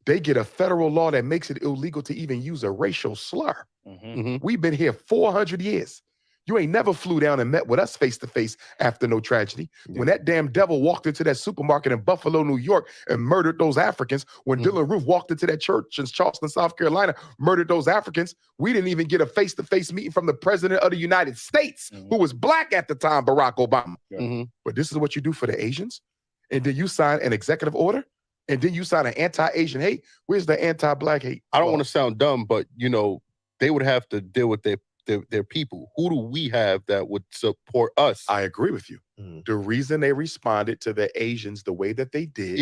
They get a federal law that makes it illegal to even use a racial slur. Mm-hmm. Mm-hmm. We've been here 400 years. You ain't never flew down and met with us face to face after no tragedy. Yeah. When that damn devil walked into that supermarket in Buffalo, New York, and murdered those Africans, when Dylan Roof walked into that church in Charleston, South Carolina, murdered those Africans, we didn't even get a face-to-face meeting from the president of the United States, who was black at the time, Barack Obama. Mm-hmm. But this is what you do for the Asians? And then you sign an executive order? And then you sign an anti-Asian hate? Where's the anti-black hate? I don't want to sound dumb, but you know, they would have to deal with their people. Who do we have that would support us? I agree with you. The reason they responded to the Asians the way that they did,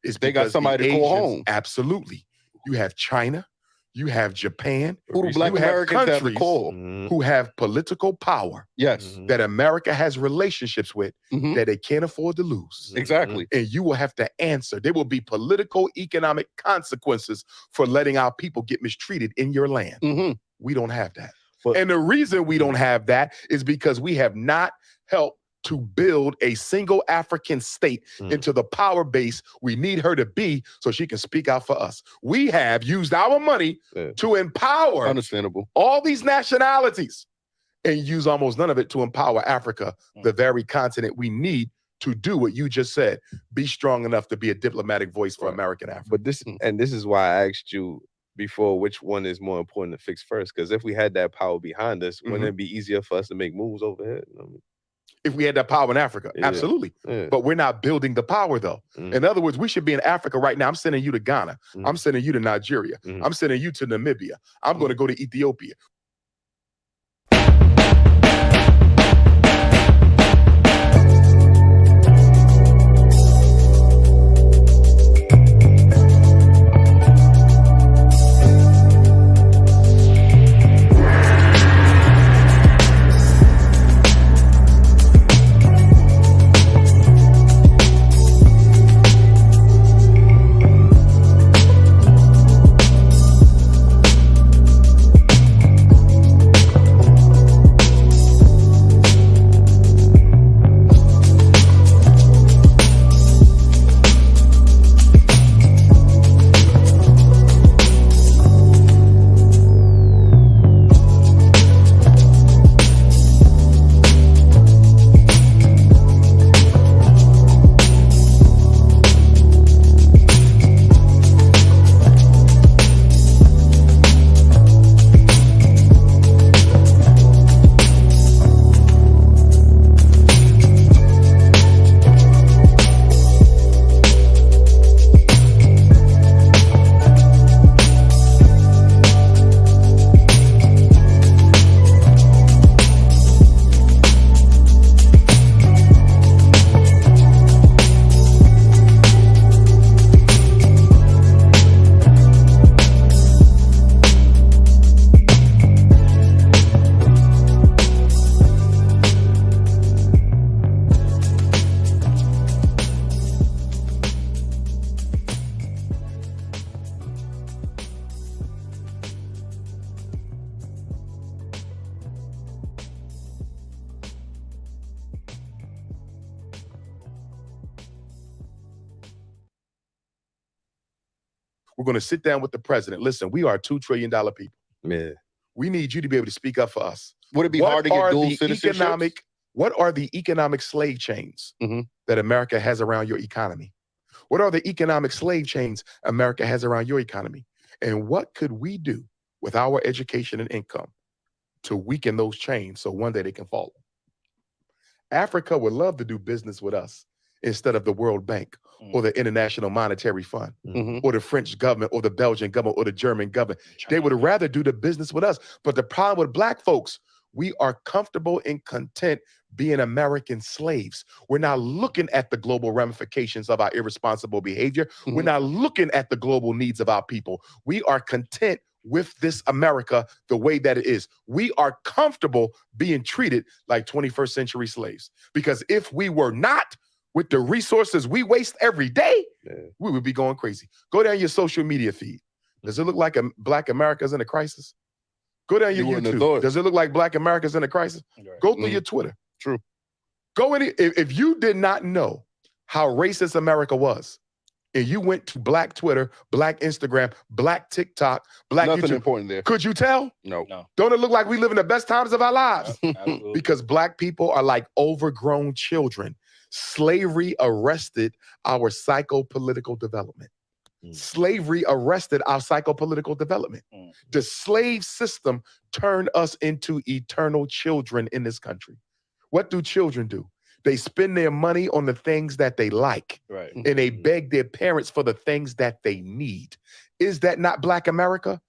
is they got because somebody the to call Asians- home. Absolutely. You have China, you have Japan, Who do black you have Americans have to countries call? who have political power Yes. that America has relationships with that they can't afford to lose. Exactly. And you will have to answer. There will be political, economic consequences for letting our people get mistreated in your land. We don't have that. And the reason we don't have that is because we have not helped to build a single African state into the power base we need her to be so she can speak out for us. We have used our money to empower Understandable. all these nationalities and use almost none of it to empower Africa, the very continent we need to do what you just said, be strong enough to be a diplomatic voice for American Africa. But this is why I asked you before which one is more important to fix first. Because if we had that power behind us, wouldn't it be easier for us to make moves over here? You know what I mean? If we had that power in Africa, absolutely. But we're not building the power, though. In other words, we should be in Africa right now. I'm sending you to Ghana. I'm sending you to Nigeria. I'm sending you to Namibia. I'm going to go to Ethiopia. We're going to sit down with the president. Listen, we are $2 trillion people. Yeah. We need you to be able to speak up for us. Would it be hard to get dual citizenship? What are the economic slave chains that America has around your economy? What are the economic slave chains America has around your economy? And what could we do with our education and income to weaken those chains so one day they can fall? Africa would love to do business with us instead of the World Bank or the International Monetary Fund or the French government or the Belgian government or the German government. They would rather do the business with us. But the problem with Black folks, we are comfortable and content being American slaves. We're not looking at the global ramifications of our irresponsible behavior. We're not looking at the global needs of our people. We are content with this America the way that it is. We are comfortable being treated like 21st century slaves. Because if we were not, with the resources we waste every day, we would be going crazy. Go down your social media feed. Does it look like Black America's in a crisis? Go down your YouTube. Does it look like Black America's in a crisis? Go through your Twitter. True. Go in. If you did not know how racist America was, and you went to Black Twitter, Black Instagram, Black TikTok, Black Nothing YouTube, important there. could you tell? No. Don't it look like we live in the best times of our lives? Because Black people are like overgrown children. Slavery arrested our psychopolitical development. Slavery arrested our psychopolitical development. The slave system turned us into eternal children in this country. What do children do? They spend their money on the things that they like, and they beg their parents for the things that they need. Is that not Black America?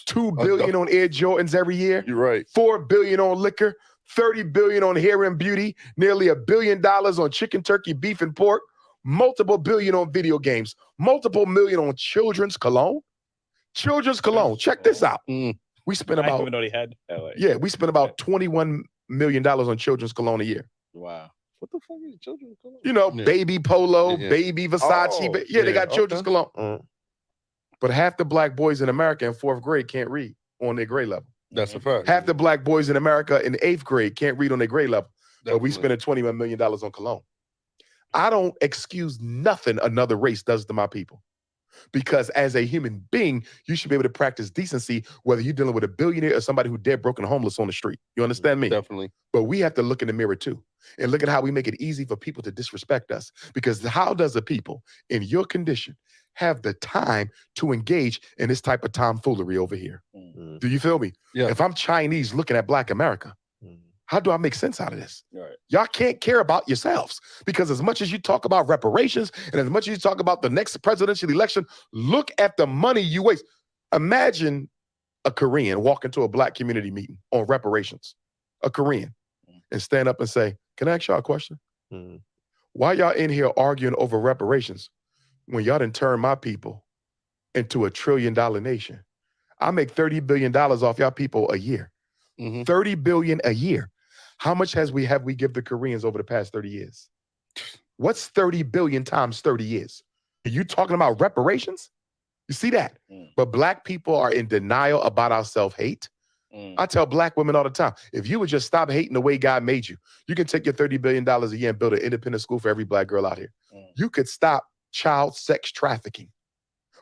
$2 billion on Air Jordans every year. You're right. $4 billion on liquor. $30 billion on hair and beauty, nearly $1 billion on chicken, turkey, beef, and pork, multiple billion on video games, multiple million on children's cologne. Children's cologne. Check this out. We spent I didn't about even know they had that. Like, we spent about $21 million on children's cologne a year. wow. What the fuck is children's cologne? You know, baby Polo, baby Versace. They got children's cologne. But half the Black boys in America in 4th grade can't read on their grade level. That's a fact. Half the Black boys in America in 8th grade can't read on their grade level. But we spending $21 million on cologne. I don't excuse nothing another race does to my people. Because as a human being, you should be able to practice decency, whether you're dealing with a billionaire or somebody who's dead, broken, homeless on the street. You understand me? Definitely. But we have to look in the mirror too. And look at how we make it easy for people to disrespect us. Because how does a people in your condition have the time to engage in this type of tomfoolery over here. Do you feel me? Yeah. If I'm Chinese looking at Black America, how do I make sense out of this? Right. Y'all can't care about yourselves because as much as you talk about reparations and as much as you talk about the next presidential election, look at the money you waste. Imagine a Korean walk into a Black community meeting on reparations, a Korean, and stand up and say, can I ask y'all a question? Why y'all in here arguing over reparations when y'all done turned my people into $1 trillion nation? I make $30 billion off y'all people a year. $30 billion a year. How much have we give the Koreans over the past 30 years? What's 30 billion times 30 years? Are you talking about reparations? You see that? But Black people are in denial about our self-hate. I tell Black women all the time, if you would just stop hating the way God made you, you can take your $30 billion a year and build an independent school for every Black girl out here. You could stop child sex trafficking.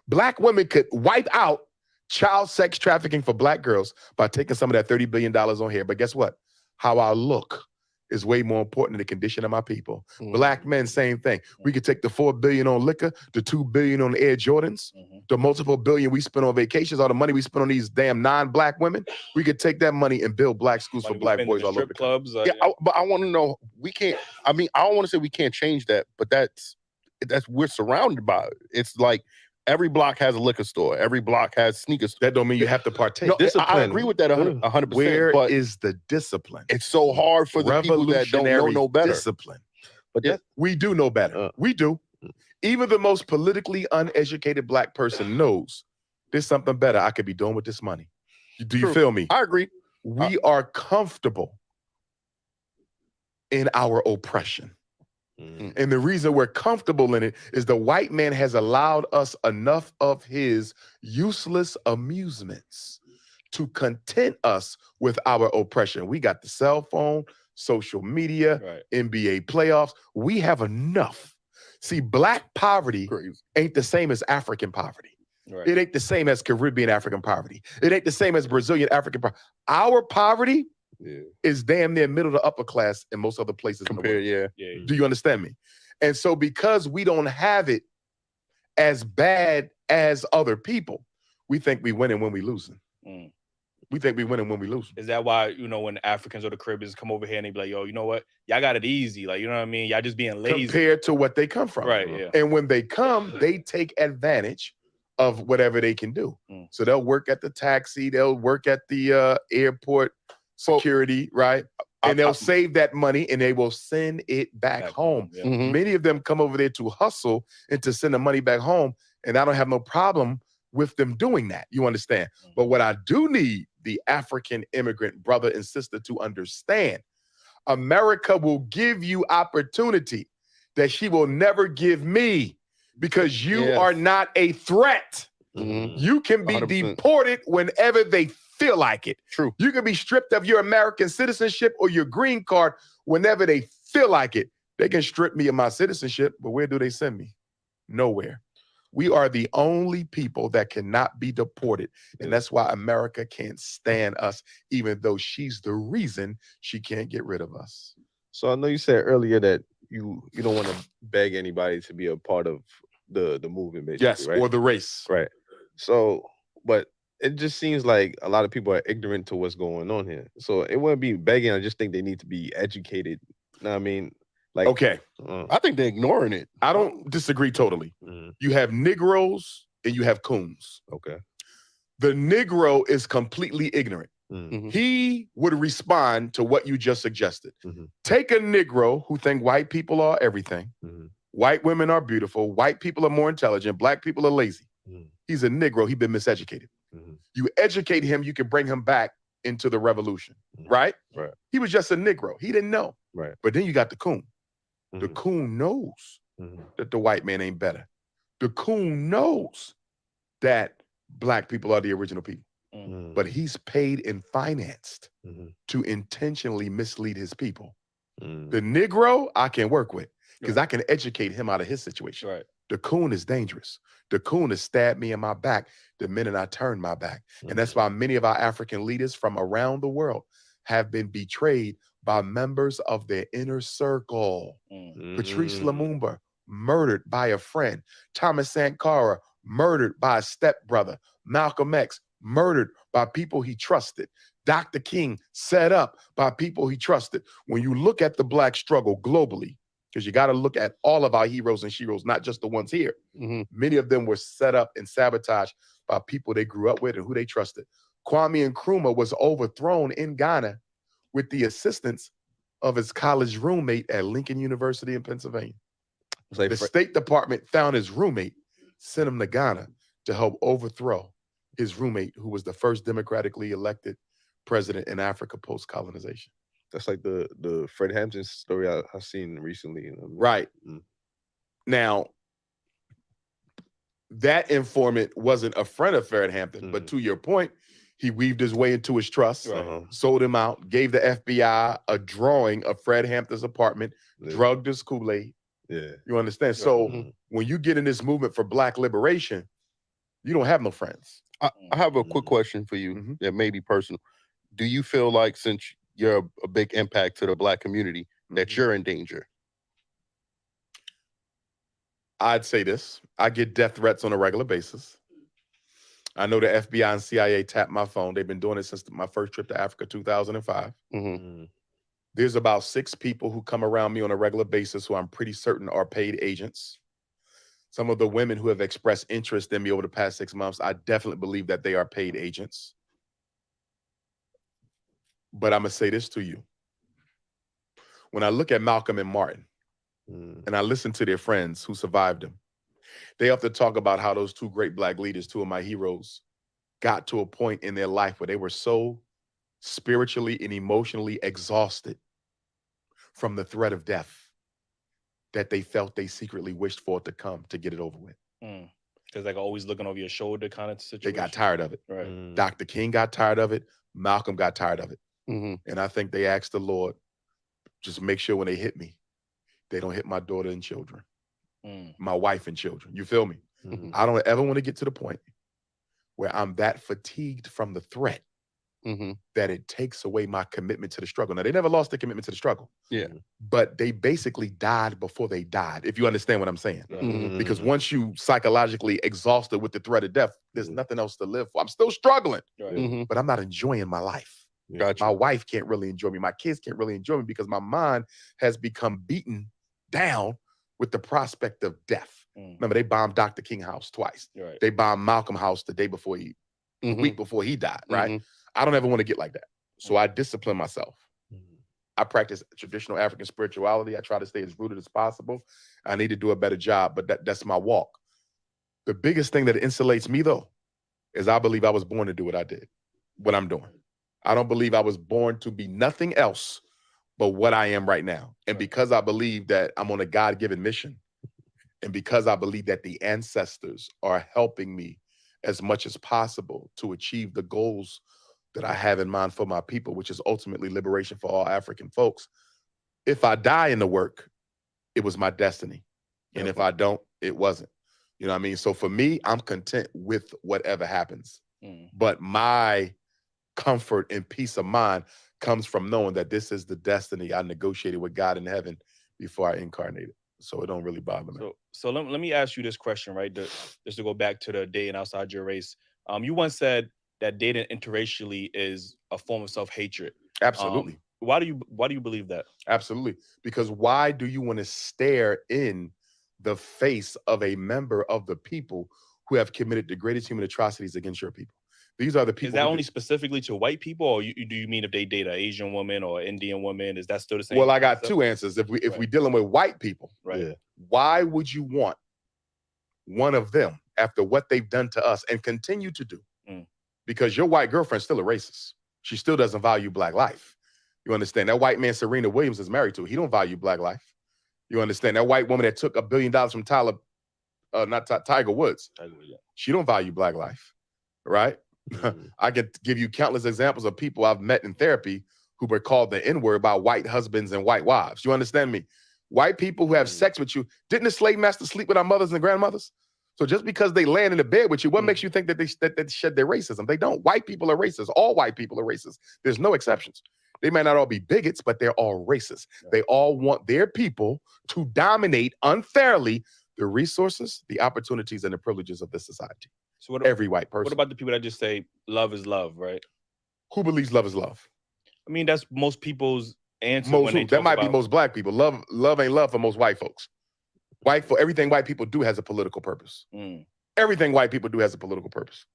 Black women could wipe out child sex trafficking for Black girls by taking some of that $30 billion on here. But guess what? How I look is way more important than the condition of my people. Black men, same thing. We could take the $4 billion on liquor, the $2 billion on Air Jordans, the multiple billion we spend on vacations, all the money we spend on these damn non-Black women. We could take that money and build Black schools for Black boys all over the clubs. But I want to know, we can't, I mean, I don't want to say we can't change that, but that's we're surrounded by it. It's like, every block has a liquor store. Every block has sneakers. That don't mean you have to partake. No, I agree with that 100%. Where but is the discipline? It's so hard for the people that don't know no better. Discipline. But we do know better. We do. Even the most politically uneducated Black person knows there's something better I could be doing with this money. Do you feel me? I agree. We are comfortable in our oppression. And the reason we're comfortable in it is the white man has allowed us enough of his useless amusements to content us with our oppression. We got the cell phone, social media, NBA playoffs. We have enough. See, Black poverty ain't the same as African poverty. It ain't the same as Caribbean African poverty. It ain't the same as Brazilian African poverty. Our poverty is damn near middle to upper class in most other places in the world. Do you understand me? And so because we don't have it as bad as other people, we think we winning when we losing. We think we winning when we losing. Is that why, you know, when Africans or the Caribbeans come over here and they be like, yo, you know what? Y'all got it easy. Like, you know what I mean? Y'all just being lazy. Compared to what they come from. Right, yeah. And when they come, they take advantage of whatever they can do. So they'll work at the taxi, they'll work at the airport security, right? And they'll save that money and they will send it back home. Many of them come over there to hustle and to send the money back home. And I don't have no problem with them doing that. You understand? But what I do need the African immigrant brother and sister to understand, America will give you opportunity that she will never give me because you are not a threat. You can be 100%. Deported whenever they feel like it. True. You can be stripped of your American citizenship or your green card whenever they feel like it. They can strip me of my citizenship, but where do they send me? Nowhere. We are the only people that cannot be deported. And that's why America can't stand us, even though she's the reason she can't get rid of us. So I know you said earlier that you don't want to beg anybody to be a part of the movement, basically, yes, right? Or the race. Right. So, but it just seems like a lot of people are ignorant to what's going on here. So it wouldn't be begging. I just think they need to be educated. You know what I mean? Like, okay. I think they're ignoring it. I don't disagree totally. You have Negroes and you have coons. Okay. The Negro is completely ignorant. He would respond to what you just suggested. Take a Negro who think white people are everything. White women are beautiful. White people are more intelligent. Black people are lazy. He's a Negro. He's been miseducated. You educate him, you can bring him back into the revolution, right? Right. He was just a Negro. He didn't know. Right. But then you got the coon. The coon knows that the white man ain't better. The coon knows that Black people are the original people. But he's paid and financed to intentionally mislead his people. The Negro, I can work with because I can educate him out of his situation. Right. The coon is dangerous. The coon has stabbed me in my back the minute I turned my back. And that's why many of our African leaders from around the world have been betrayed by members of their inner circle. Patrice Lumumba, murdered by a friend. Thomas Sankara, murdered by a stepbrother. Malcolm X, murdered by people he trusted. Dr. King, set up by people he trusted. When you look at the Black struggle globally, because you got to look at all of our heroes and sheroes, not just the ones here. Many of them were set up and sabotaged by people they grew up with and who they trusted. Kwame Nkrumah was overthrown in Ghana with the assistance of his college roommate at Lincoln University in Pennsylvania. The State Department found his roommate, sent him to Ghana to help overthrow his roommate, who was the first democratically elected president in Africa post-colonization. That's like the Fred Hampton story I've seen recently. Right. Now, that informant wasn't a friend of Fred Hampton, but to your point, he weaved his way into his trust, sold him out, gave the FBI a drawing of Fred Hampton's apartment, drugged his Kool-Aid. Yeah. You understand? So when you get in this movement for Black liberation, you don't have no friends. I have a quick question for you that may be personal. Do you feel like, since you're a big impact to the Black community, that you're in danger? I'd say this. I get death threats on a regular basis. I know the FBI and CIA tap my phone. They've been doing it since my first trip to Africa, 2005. There's about 6 people who come around me on a regular basis who I'm pretty certain are paid agents. Some of the women who have expressed interest in me over the past 6 months, I definitely believe that they are paid agents. But I'm going to say this to you. When I look at Malcolm and Martin, and I listen to their friends who survived them, they often talk about how those 2 great Black leaders, 2 of my heroes, got to a point in their life where they were so spiritually and emotionally exhausted from the threat of death that they felt they secretly wished for it to come to get it over with. Because like always looking over your shoulder kind of situation. They got tired of it. Right. Dr. King got tired of it. Malcolm got tired of it. And I think they asked the Lord, just make sure when they hit me, they don't hit my daughter and children, my wife and children. You feel me? I don't ever want to get to the point where I'm that fatigued from the threat that it takes away my commitment to the struggle. Now, they never lost their commitment to the struggle. But they basically died before they died, if you understand what I'm saying. Because once you psychologically exhausted with the threat of death, there's nothing else to live for. I'm still struggling, but I'm not enjoying my life. My wife can't really enjoy me. My kids can't really enjoy me because my mind has become beaten down with the prospect of death. Remember, they bombed Dr. King house twice. They bombed Malcolm house the day before a week before he died, right? I don't ever want to get like that. So I discipline myself. I practice traditional African spirituality. I try to stay as rooted as possible. I need to do a better job, but that's my walk. The biggest thing that insulates me, though, is I believe I was born to do what I did, what I'm doing. I don't believe I was born to be nothing else but what I am right now. And because I believe that I'm on a God-given mission, and because I believe that the ancestors are helping me as much as possible to achieve the goals that I have in mind for my people, which is ultimately liberation for all African folks. If I die in the work, it was my destiny. And if I don't, it wasn't. You know what I mean? So for me, I'm content with whatever happens. But my comfort and peace of mind comes from knowing that this is the destiny I negotiated with God in heaven before I incarnated. So it don't really bother me. So let me ask you this question, right? Just to go back to the dating outside your race. You once said that dating interracially is a form of self-hatred. Absolutely. Why do you believe that? Absolutely. Because why do you want to stare in the face of a member of the people who have committed the greatest human atrocities against your people? These are the people. Is that only specifically to white people, or do you mean if they date an Asian woman or Indian woman? Is that still the same? Well, I got 2 answers. If we're dealing with white people, why would you want one of them after what they've done to us and continue to do? Because your white girlfriend's still a racist. She still doesn't value Black life. You understand? That white man Serena Williams is married to, he don't value Black life. You understand? That white woman that took $1 billion from Tiger Woods, she don't value Black life, right? I could give you countless examples of people I've met in therapy who were called the N-word by white husbands and white wives. You understand me? White people who have sex with you. Didn't the slave master sleep with our mothers and grandmothers? So just because they land in the bed with you, what makes you think that they shed their racism? They don't. White people are racist. All white people are racist. There's no exceptions. They might not all be bigots, but they're all racist. They all want their people to dominate unfairly the resources, the opportunities, and the privileges of this society. So every white person. What about the people that just say love is love, right? Who believes love is love? I mean, that's most people's answer. Most that might be most black people. Love ain't love for most white folks. Everything white people do has a political purpose. Everything white people do has a political purpose.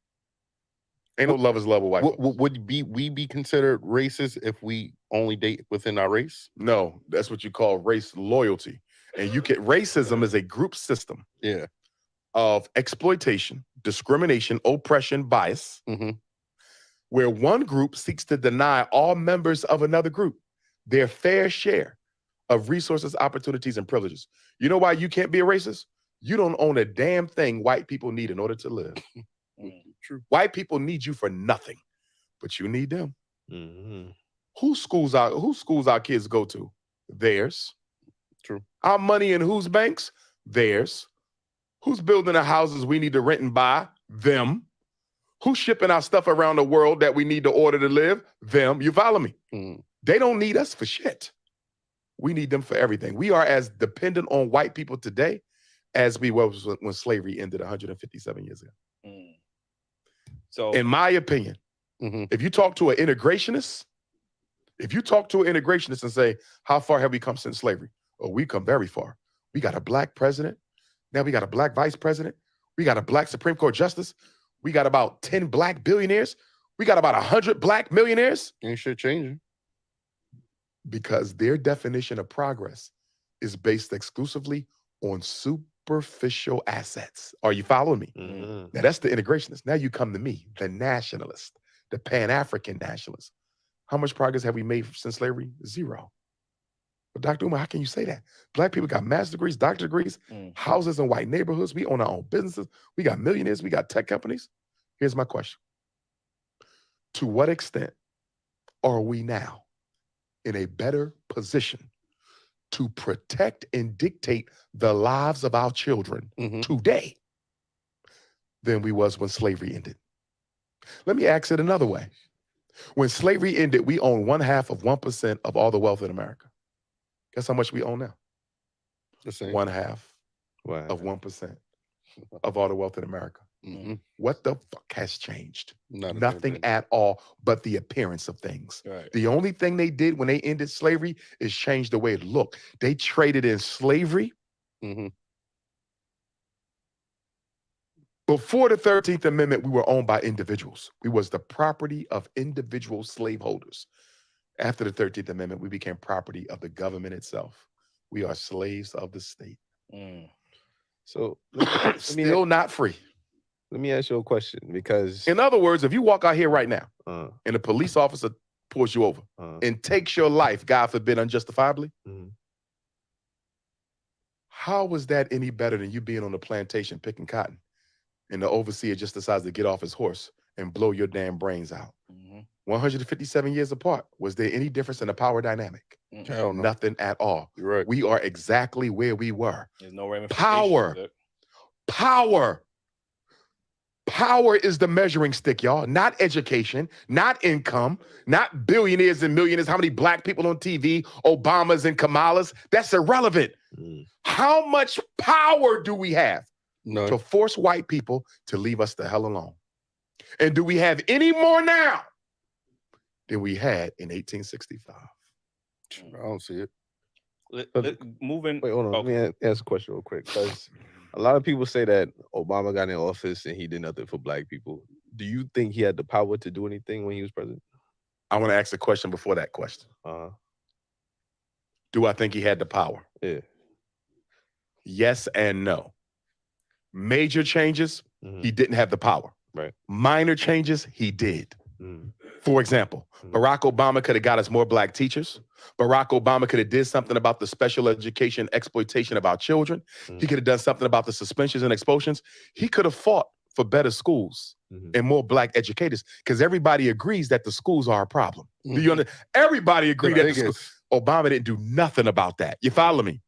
Ain't no love is love with white folks. Would we be considered racist if we only date within our race? No, that's what you call race loyalty. And racism is a group system of exploitation, discrimination, oppression, bias, where one group seeks to deny all members of another group their fair share of resources, opportunities, and privileges. You know why you can't be a racist? You don't own a damn thing white people need in order to live. True. White people need you for nothing, but you need them. Whose schools our kids go to? Theirs. True. Our money in whose banks? Theirs. Who's building the houses we need to rent and buy? Them. Who's shipping our stuff around the world that we need to order to live? Them. You follow me? They don't need us for shit. We need them for everything. We are as dependent on white people today as we was when slavery ended 157 years ago. So, in my opinion, if you talk to an integrationist, and say, how far have we come since slavery? Oh, we've come very far. We got a black president. Now we got a black vice president. We got a black Supreme Court justice. We got about 10 black billionaires. We got about 100 black millionaires. Ain't shit changing. Because their definition of progress is based exclusively on superficial assets. Are you following me? Now that's the integrationist. Now you come to me, the nationalist, the Pan-African nationalist. How much progress have we made since slavery? Zero. But Dr. Umar, how can you say that? Black people got master's degrees, doctorate degrees, houses in white neighborhoods. We own our own businesses. We got millionaires. We got tech companies. Here's my question. To what extent are we now in a better position to protect and dictate the lives of our children today than we was when slavery ended? Let me ask it another way. When slavery ended, we owned 0.5% of all the wealth in America. Guess how much we own now? The same. 1/2 of 1% of all the wealth in America. What the fuck has changed? Nothing at all but the appearance of things. Right. The only thing they did when they ended slavery is change the way it looked. They traded in slavery. Before the 13th Amendment, we were owned by individuals. We was the property of individual slaveholders. After the 13th Amendment, we became property of the government itself. We are slaves of the state. So still not free. Let me ask you a question, because in other words, if you walk out here right now and a police officer pulls you over and takes your life, God forbid, unjustifiably, how was that any better than you being on the plantation picking cotton and the overseer just decides to get off his horse and blow your damn brains out? 157 years apart. Was there any difference in the power dynamic? Hell no. Nothing at all. You're right. We are exactly where we were. There's no ramifications. Power is the measuring stick, y'all. Not education, not income, not billionaires and millionaires. How many black people on TV, Obamas and Kamalas? That's irrelevant. How much power do we have to force white people to leave us the hell alone? And do we have any more now than we had in 1865? I don't see it. Moving. Wait, hold on. Let me ask a question real quick, because a lot of people say that Obama got in office and he did nothing for black people. Do you think he had the power to do anything when he was president? I want to ask a question before that question. Do I think he had the power? Yeah. Yes and no. Major changes, he didn't have the power. Right. Minor changes, he did. For example, Barack Obama could have got us more black teachers. Barack Obama could have did something about the special education exploitation of our children. He could have done something about the suspensions and expulsions. He could have fought for better schools and more black educators, because everybody agrees that the schools are a problem. Do you understand? Everybody agreed that Obama didn't do nothing about that. You follow me?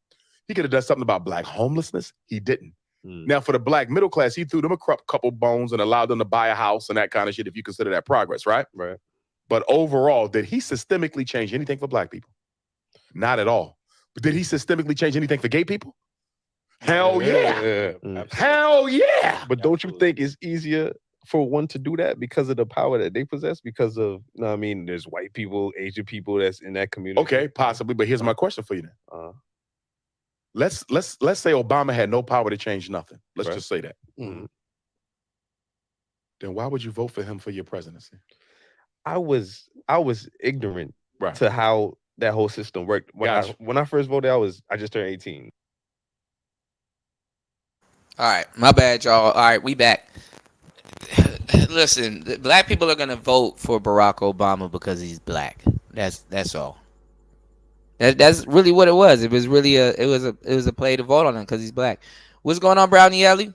He could have done something about black homelessness. He didn't. Now, for the black middle class, he threw them a couple bones and allowed them to buy a house and that kind of shit, if you consider that progress, right? Right. But overall, did he systemically change anything for black people? Not at all. But did he systemically change anything for gay people? Hell yeah. Hell yeah. But don't you think it's easier for one to do that because of the power that they possess? Because of, you know what I mean, there's white people, Asian people that's in that community. Okay, possibly. But here's my question for you then. Let's say Obama had no power to change nothing. Let's just say that. Then why would you vote for him for your presidency? I was ignorant to how that whole system worked. When I first voted, I just turned 18. All right, my bad, y'all. All right, we back. Listen, black people are gonna vote for Barack Obama because he's black. That's all. That's really what it was. It was really it was a play to vote on him because he's black. What's going on, Brownie Ellie?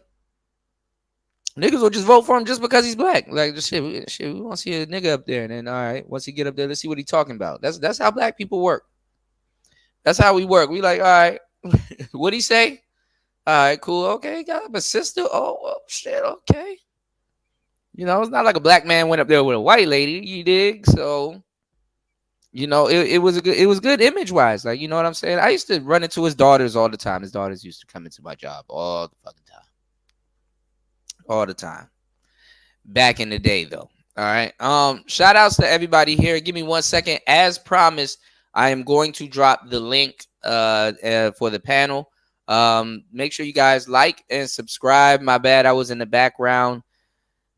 Niggas will just vote for him just because he's black. Like shit, we want to see a nigga up there, and then all right, once he get up there, let's see what he's talking about. That's how black people work. That's how we work. We like, all right, what'd he say? All right, cool, okay, got a sister. Oh shit, okay. You know, it's not like a black man went up there with a white lady. You dig? So, you know, it was good image wise. Like, you know what I'm saying? I used to run into his daughters all the time. His daughters used to come into my job all the fucking time. All the time. Back in the day, though. All right. Shout outs to everybody here. Give me 1 second. As promised, I am going to drop the link for the panel. Make sure you guys like and subscribe. My bad, I was in the background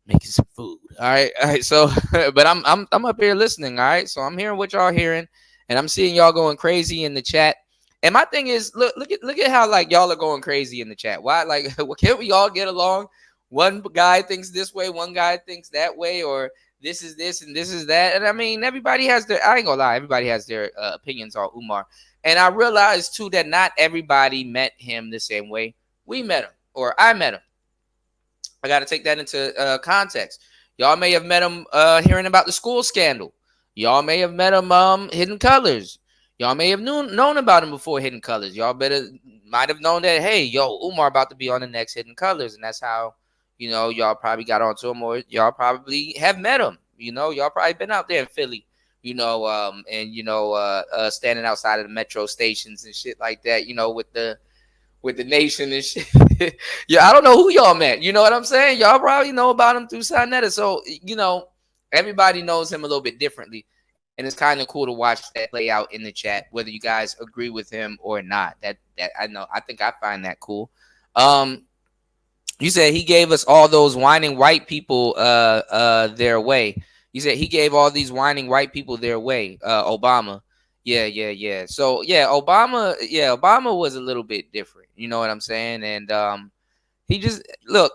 making some food. All right. So, but I'm up here listening. All right. So I'm hearing what y'all hearing, and I'm seeing y'all going crazy in the chat. And my thing is, look at how like y'all are going crazy in the chat. Why? Like, can't we all get along? One guy thinks this way, one guy thinks that way, or this is this and this is that. And I mean, everybody has their, I ain't gonna lie, everybody has their opinions on Umar. And I realized too that not everybody met him the same way we met him, or I met him. I got to take that into context. Y'all may have met him hearing about the school scandal. Y'all may have met him Hidden Colors. Y'all may have known about him before Hidden Colors. Y'all might have known that, hey, yo, Umar about to be on the next Hidden Colors. And that's how, you know, y'all probably got onto him, or y'all probably have met him. You know, y'all probably been out there in Philly, you know, and, you know, standing outside of the metro stations and shit like that, you know, with the nation and shit. Yeah, I don't know who y'all met. You know what I'm saying? Y'all probably know about him through Sinetta. So, you know, everybody knows him a little bit differently. And it's kind of cool to watch that play out in the chat, whether you guys agree with him or not. That I know. I think I find that cool. You said he gave us all those whining white people their way. You said he gave all these whining white people their way, Obama. Yeah. So, Obama was a little bit different. You know what I'm saying? And he just, look,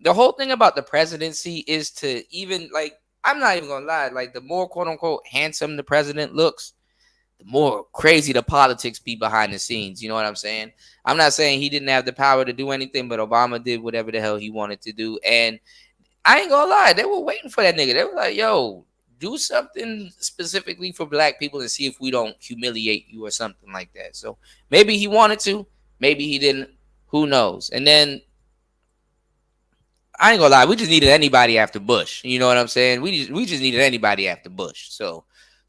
the whole thing about the presidency is to even, like, I'm not even going to lie, like, the more quote-unquote handsome the president looks, the more crazy the politics be behind the scenes. You know what I'm saying? I'm not saying he didn't have the power to do anything, but Obama did whatever the hell he wanted to do. And I ain't gonna lie, they were waiting for that nigga. They were like, yo, do something specifically for black people and see if we don't humiliate you or something like that. So maybe he wanted to, maybe he didn't. Who knows? And then I ain't gonna lie, we just needed anybody after Bush. You know what I'm saying? We just needed anybody after Bush. So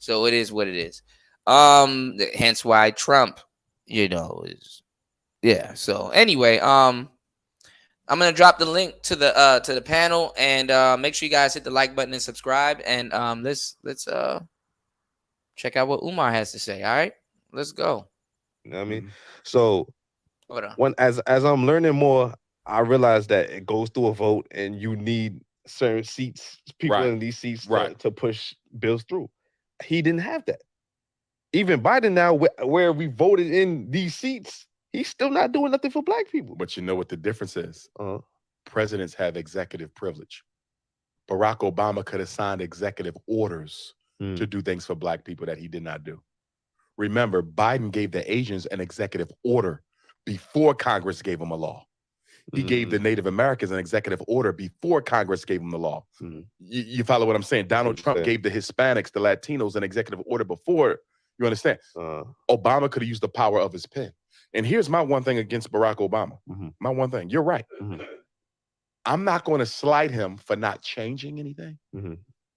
it is what it is. Hence why Trump, you know, is So anyway, I'm gonna drop the link to the panel, and make sure you guys hit the like button and subscribe, and let's check out what Umar has to say. All right, let's go. You know what I mean? So as I'm learning more, I realize that it goes through a vote, and you need certain seats, people in these seats to push bills through. He didn't have that. Even Biden now, where we voted in these seats, he's still not doing nothing for black people. But you know what the difference is? Presidents have executive privilege. Barack Obama could have signed executive orders to do things for black people that he did not do. Remember, Biden gave the Asians an executive order before Congress gave them a law. He gave the Native Americans an executive order before Congress gave them the law. You follow what I'm saying? Donald Trump gave the Hispanics, the Latinos, an executive order before. You understand? Obama could have used the power of his pen. And here's my one thing against Barack Obama. My one thing. You're right. I'm not going to slight him for not changing anything.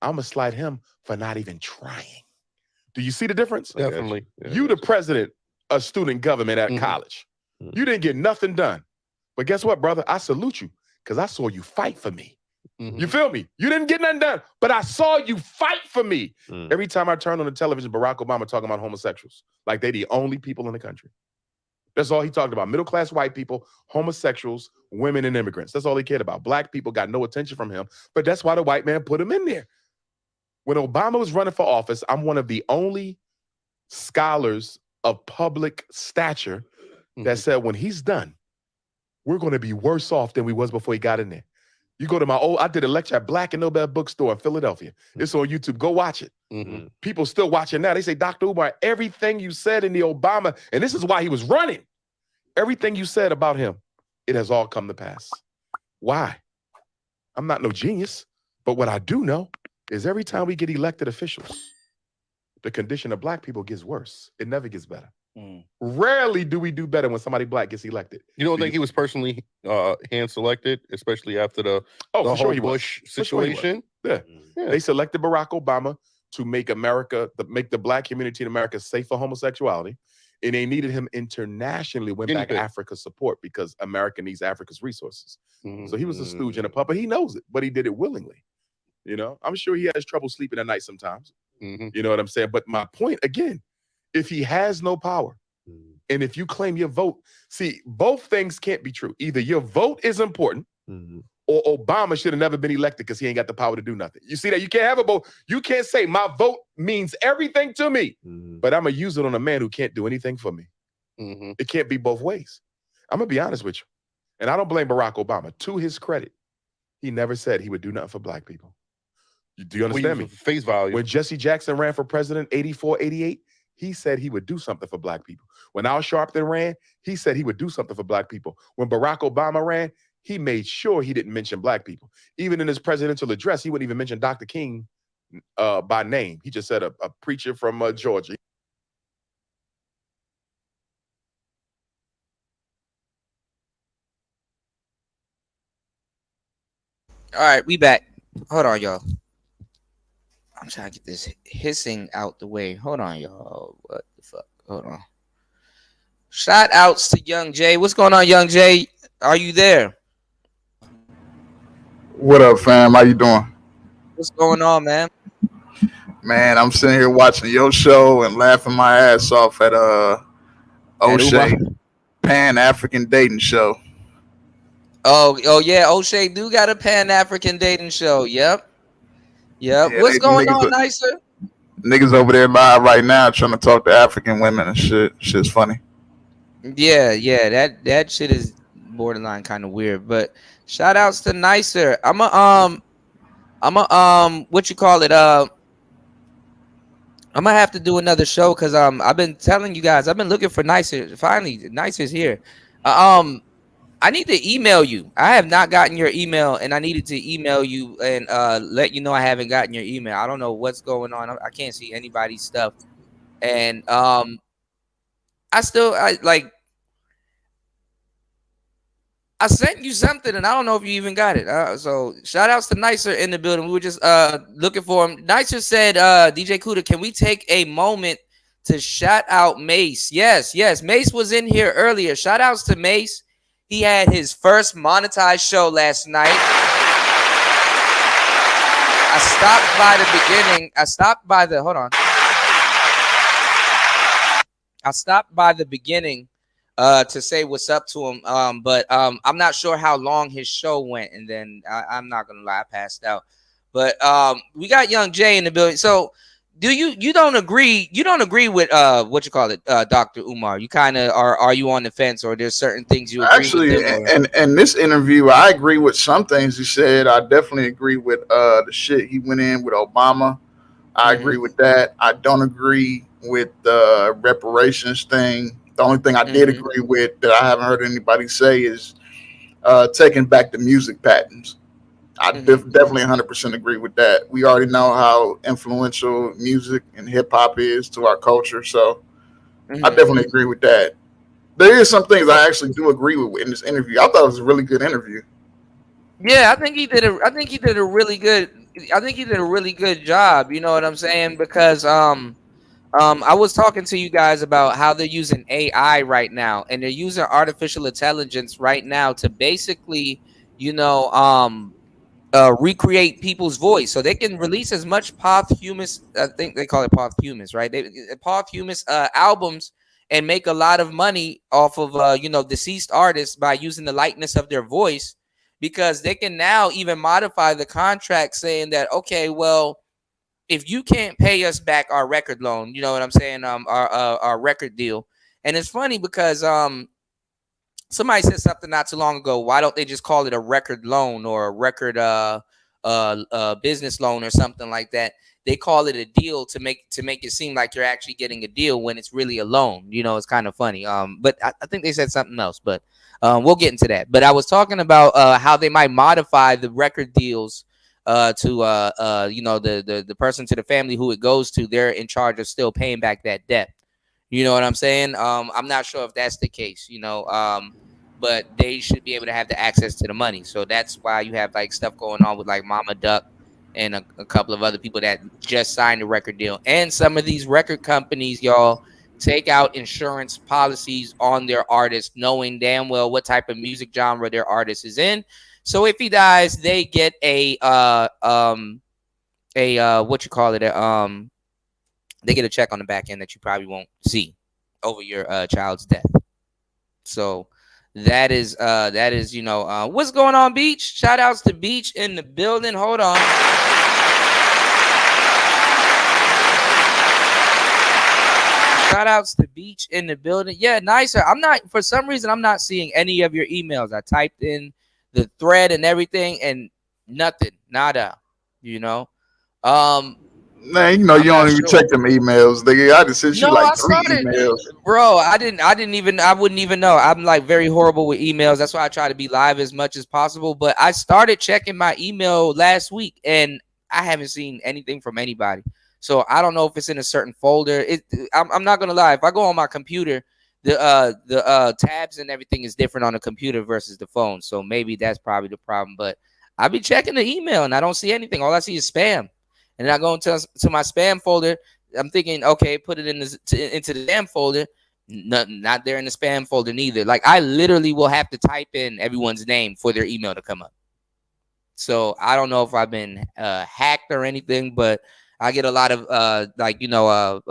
I'm gonna slide him for not even trying. Do you see the difference? Definitely. You the president of student government at college. You didn't get nothing done. But guess what, brother? I salute you because I saw you fight for me. You feel me? You didn't get nothing done, but I saw you fight for me. Every time I turn on the television, Barack Obama talking about homosexuals like they the only people in the country. That's all he talked about. Middle-class white people, homosexuals, women, and immigrants. That's all he cared about. Black people got no attention from him, but that's why the white man put him in there. When Obama was running for office, I'm one of the only scholars of public stature that said when he's done, we're going to be worse off than we was before he got in there. You go to I did a lecture at Black and Nobel bookstore in Philadelphia. It's on YouTube. Go watch it. People still watching now. They say, Dr. Umar, everything you said in the Obama, and this is why he was running, everything you said about him, it has all come to pass. Why? I'm not no genius, but what I do know is every time we get elected officials, the condition of Black people gets worse. It never gets better. Rarely do we do better when somebody Black gets elected. You don't think he was personally hand selected, especially after the whole Bush situation? Yeah. They selected Barack Obama to make make the Black community in America safe for homosexuality. And they needed him internationally when back Africa support because America needs Africa's resources. So he was a stooge and a puppet. He knows it, but he did it willingly. You know, I'm sure he has trouble sleeping at night sometimes. You know what I'm saying? But my point again, if he has no power, and if you claim your vote, see, both things can't be true. Either your vote is important, or Obama should have never been elected because he ain't got the power to do nothing. You see that? You can't have a vote. You can't say my vote means everything to me, but I'm going to use it on a man who can't do anything for me. It can't be both ways. I'm going to be honest with you. And I don't blame Barack Obama. To his credit, he never said he would do nothing for Black people. Do you understand me? Face value. When Jesse Jackson ran for president, 84, 88, he said he would do something for Black people. When Al Sharpton ran, he said he would do something for Black people. When Barack Obama ran, he made sure he didn't mention Black people. Even in his presidential address, he wouldn't even mention Dr. King by name. He just said a preacher from Georgia. All right, we back. Hold on, y'all. I'm trying to get this hissing out the way. Hold on, y'all. What the fuck? Hold on. Shout outs to Young Jay. What's going on, Young Jay? Are you there? What up, fam? How you doing? What's going on, man? Man, I'm sitting here watching your show and laughing my ass off at O'Shea Pan-African dating show. Oh yeah, O'Shea do got a Pan-African dating show. Yep. Yeah, What's going on, Nicer? Niggas over there live right now trying to talk to African women and shit. Shit's funny. Yeah, that shit is borderline kind of weird. But shout outs to Nicer. I'm a what you call it? I'm gonna have to do another show because I've been telling you guys I've been looking for Nicer. Finally, Nicer's here. I need to email you. I have not gotten your email, and I needed to email you and let you know I haven't gotten your email. I don't know what's going on. I can't see anybody's stuff, and I sent you something, and I don't know if you even got it. So shout outs to Nicer in the building. We were just looking for him. Nicer said, DJ Kuda, can we take a moment to shout out Mace? Yes. Mace was in here earlier. Shout outs to Mace. He had his first monetized show last night. I stopped by the beginning. I stopped by the beginning to say what's up to him. But I'm not sure how long his show went, and then I'm not gonna lie, I passed out. But we got Young Jay in the building. So do you don't agree with what you call it, Dr. Umar? You kind of are you on the fence, or there's certain things you agree with? And this interview, I agree with some things he said. I definitely agree with the shit he went in with Obama. I agree with that. I don't agree with the reparations thing. The only thing I did agree with that I haven't heard anybody say is taking back the music patents. I definitely 100% agree with that. We already know how influential music and hip hop is to our culture, so I definitely agree with that. There is some things I actually do agree with in this interview. I thought it was a really good interview. Yeah, I think he did a really good I think he did a really good job. You know what I'm saying? Because I was talking to you guys about how they're using AI right now, and they're using artificial intelligence right now to basically, you know, recreate people's voice, so they can release as much posthumous. I think they call it posthumous, right? They posthumous albums and make a lot of money off of you know, deceased artists by using the likeness of their voice, because they can now even modify the contract saying that, okay, well, if you can't pay us back our record loan, you know what I'm saying, our record deal. And it's funny because somebody said something not too long ago. Why don't they just call it a record loan or a record business loan or something like that? They call it a deal to make it seem like you're actually getting a deal when it's really a loan. You know, it's kind of funny. But I think they said something else, but we'll get into that. But I was talking about how they might modify the record deals to you know, the person, to the family who it goes to. They're in charge of still paying back that debt. You know what I'm saying? I'm not sure if that's the case, you know, but they should be able to have the access to the money. So that's why you have like stuff going on with like Mama Duck and a couple of other people that just signed a record deal. And some of these record companies, y'all, take out insurance policies on their artists, knowing damn well what type of music genre their artist is in. So if he dies, they get a what you call it, they get a check on the back end that you probably won't see over your child's death. So that is you know, what's going on, Beach? Shout outs to Beach in the building. Hold on. Shout outs to Beach in the building. Yeah, nicer. I'm not, for some reason, I'm not seeing any of your emails. I typed in the thread and everything and nothing. Nada. You know? Man, you know, you don't even check them emails. I just sent you like 3 emails. Bro, I wouldn't even know. I'm like very horrible with emails. That's why I try to be live as much as possible. But I started checking my email last week and I haven't seen anything from anybody. So I don't know if it's in a certain folder. I'm not gonna lie. If I go on my computer, the tabs and everything is different on the computer versus the phone. So maybe that's probably the problem. But I be checking the email and I don't see anything. All I see is spam. And I go into my spam folder. I'm thinking, okay, put it into the spam folder. Not there in the spam folder neither. Like I literally will have to type in everyone's name for their email to come up. So I don't know if I've been hacked or anything, but I get a lot of like, you know,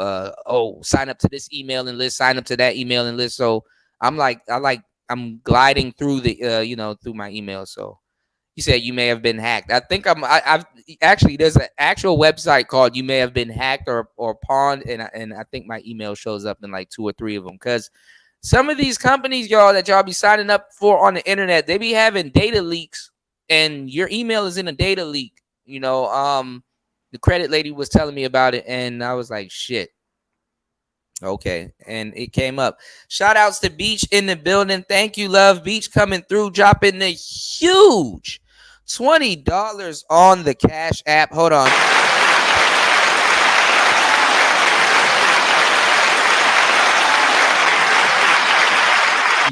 sign up to this emailing list, sign up to that emailing list. So I'm gliding through the you know, through my email. So he said you may have been hacked. I think I've actually, there's an actual website called You May Have Been Hacked or Pawned, and I think my email shows up in like 2 or 3 of them, because some of these companies, y'all, that y'all be signing up for on the internet, they be having data leaks, and your email is in a data leak. You know, the credit lady was telling me about it, and I was like, shit. Okay, and it came up. Shout outs to Beach in the building. Thank you, love. Beach coming through, dropping the huge $20 on the Cash App. Hold on.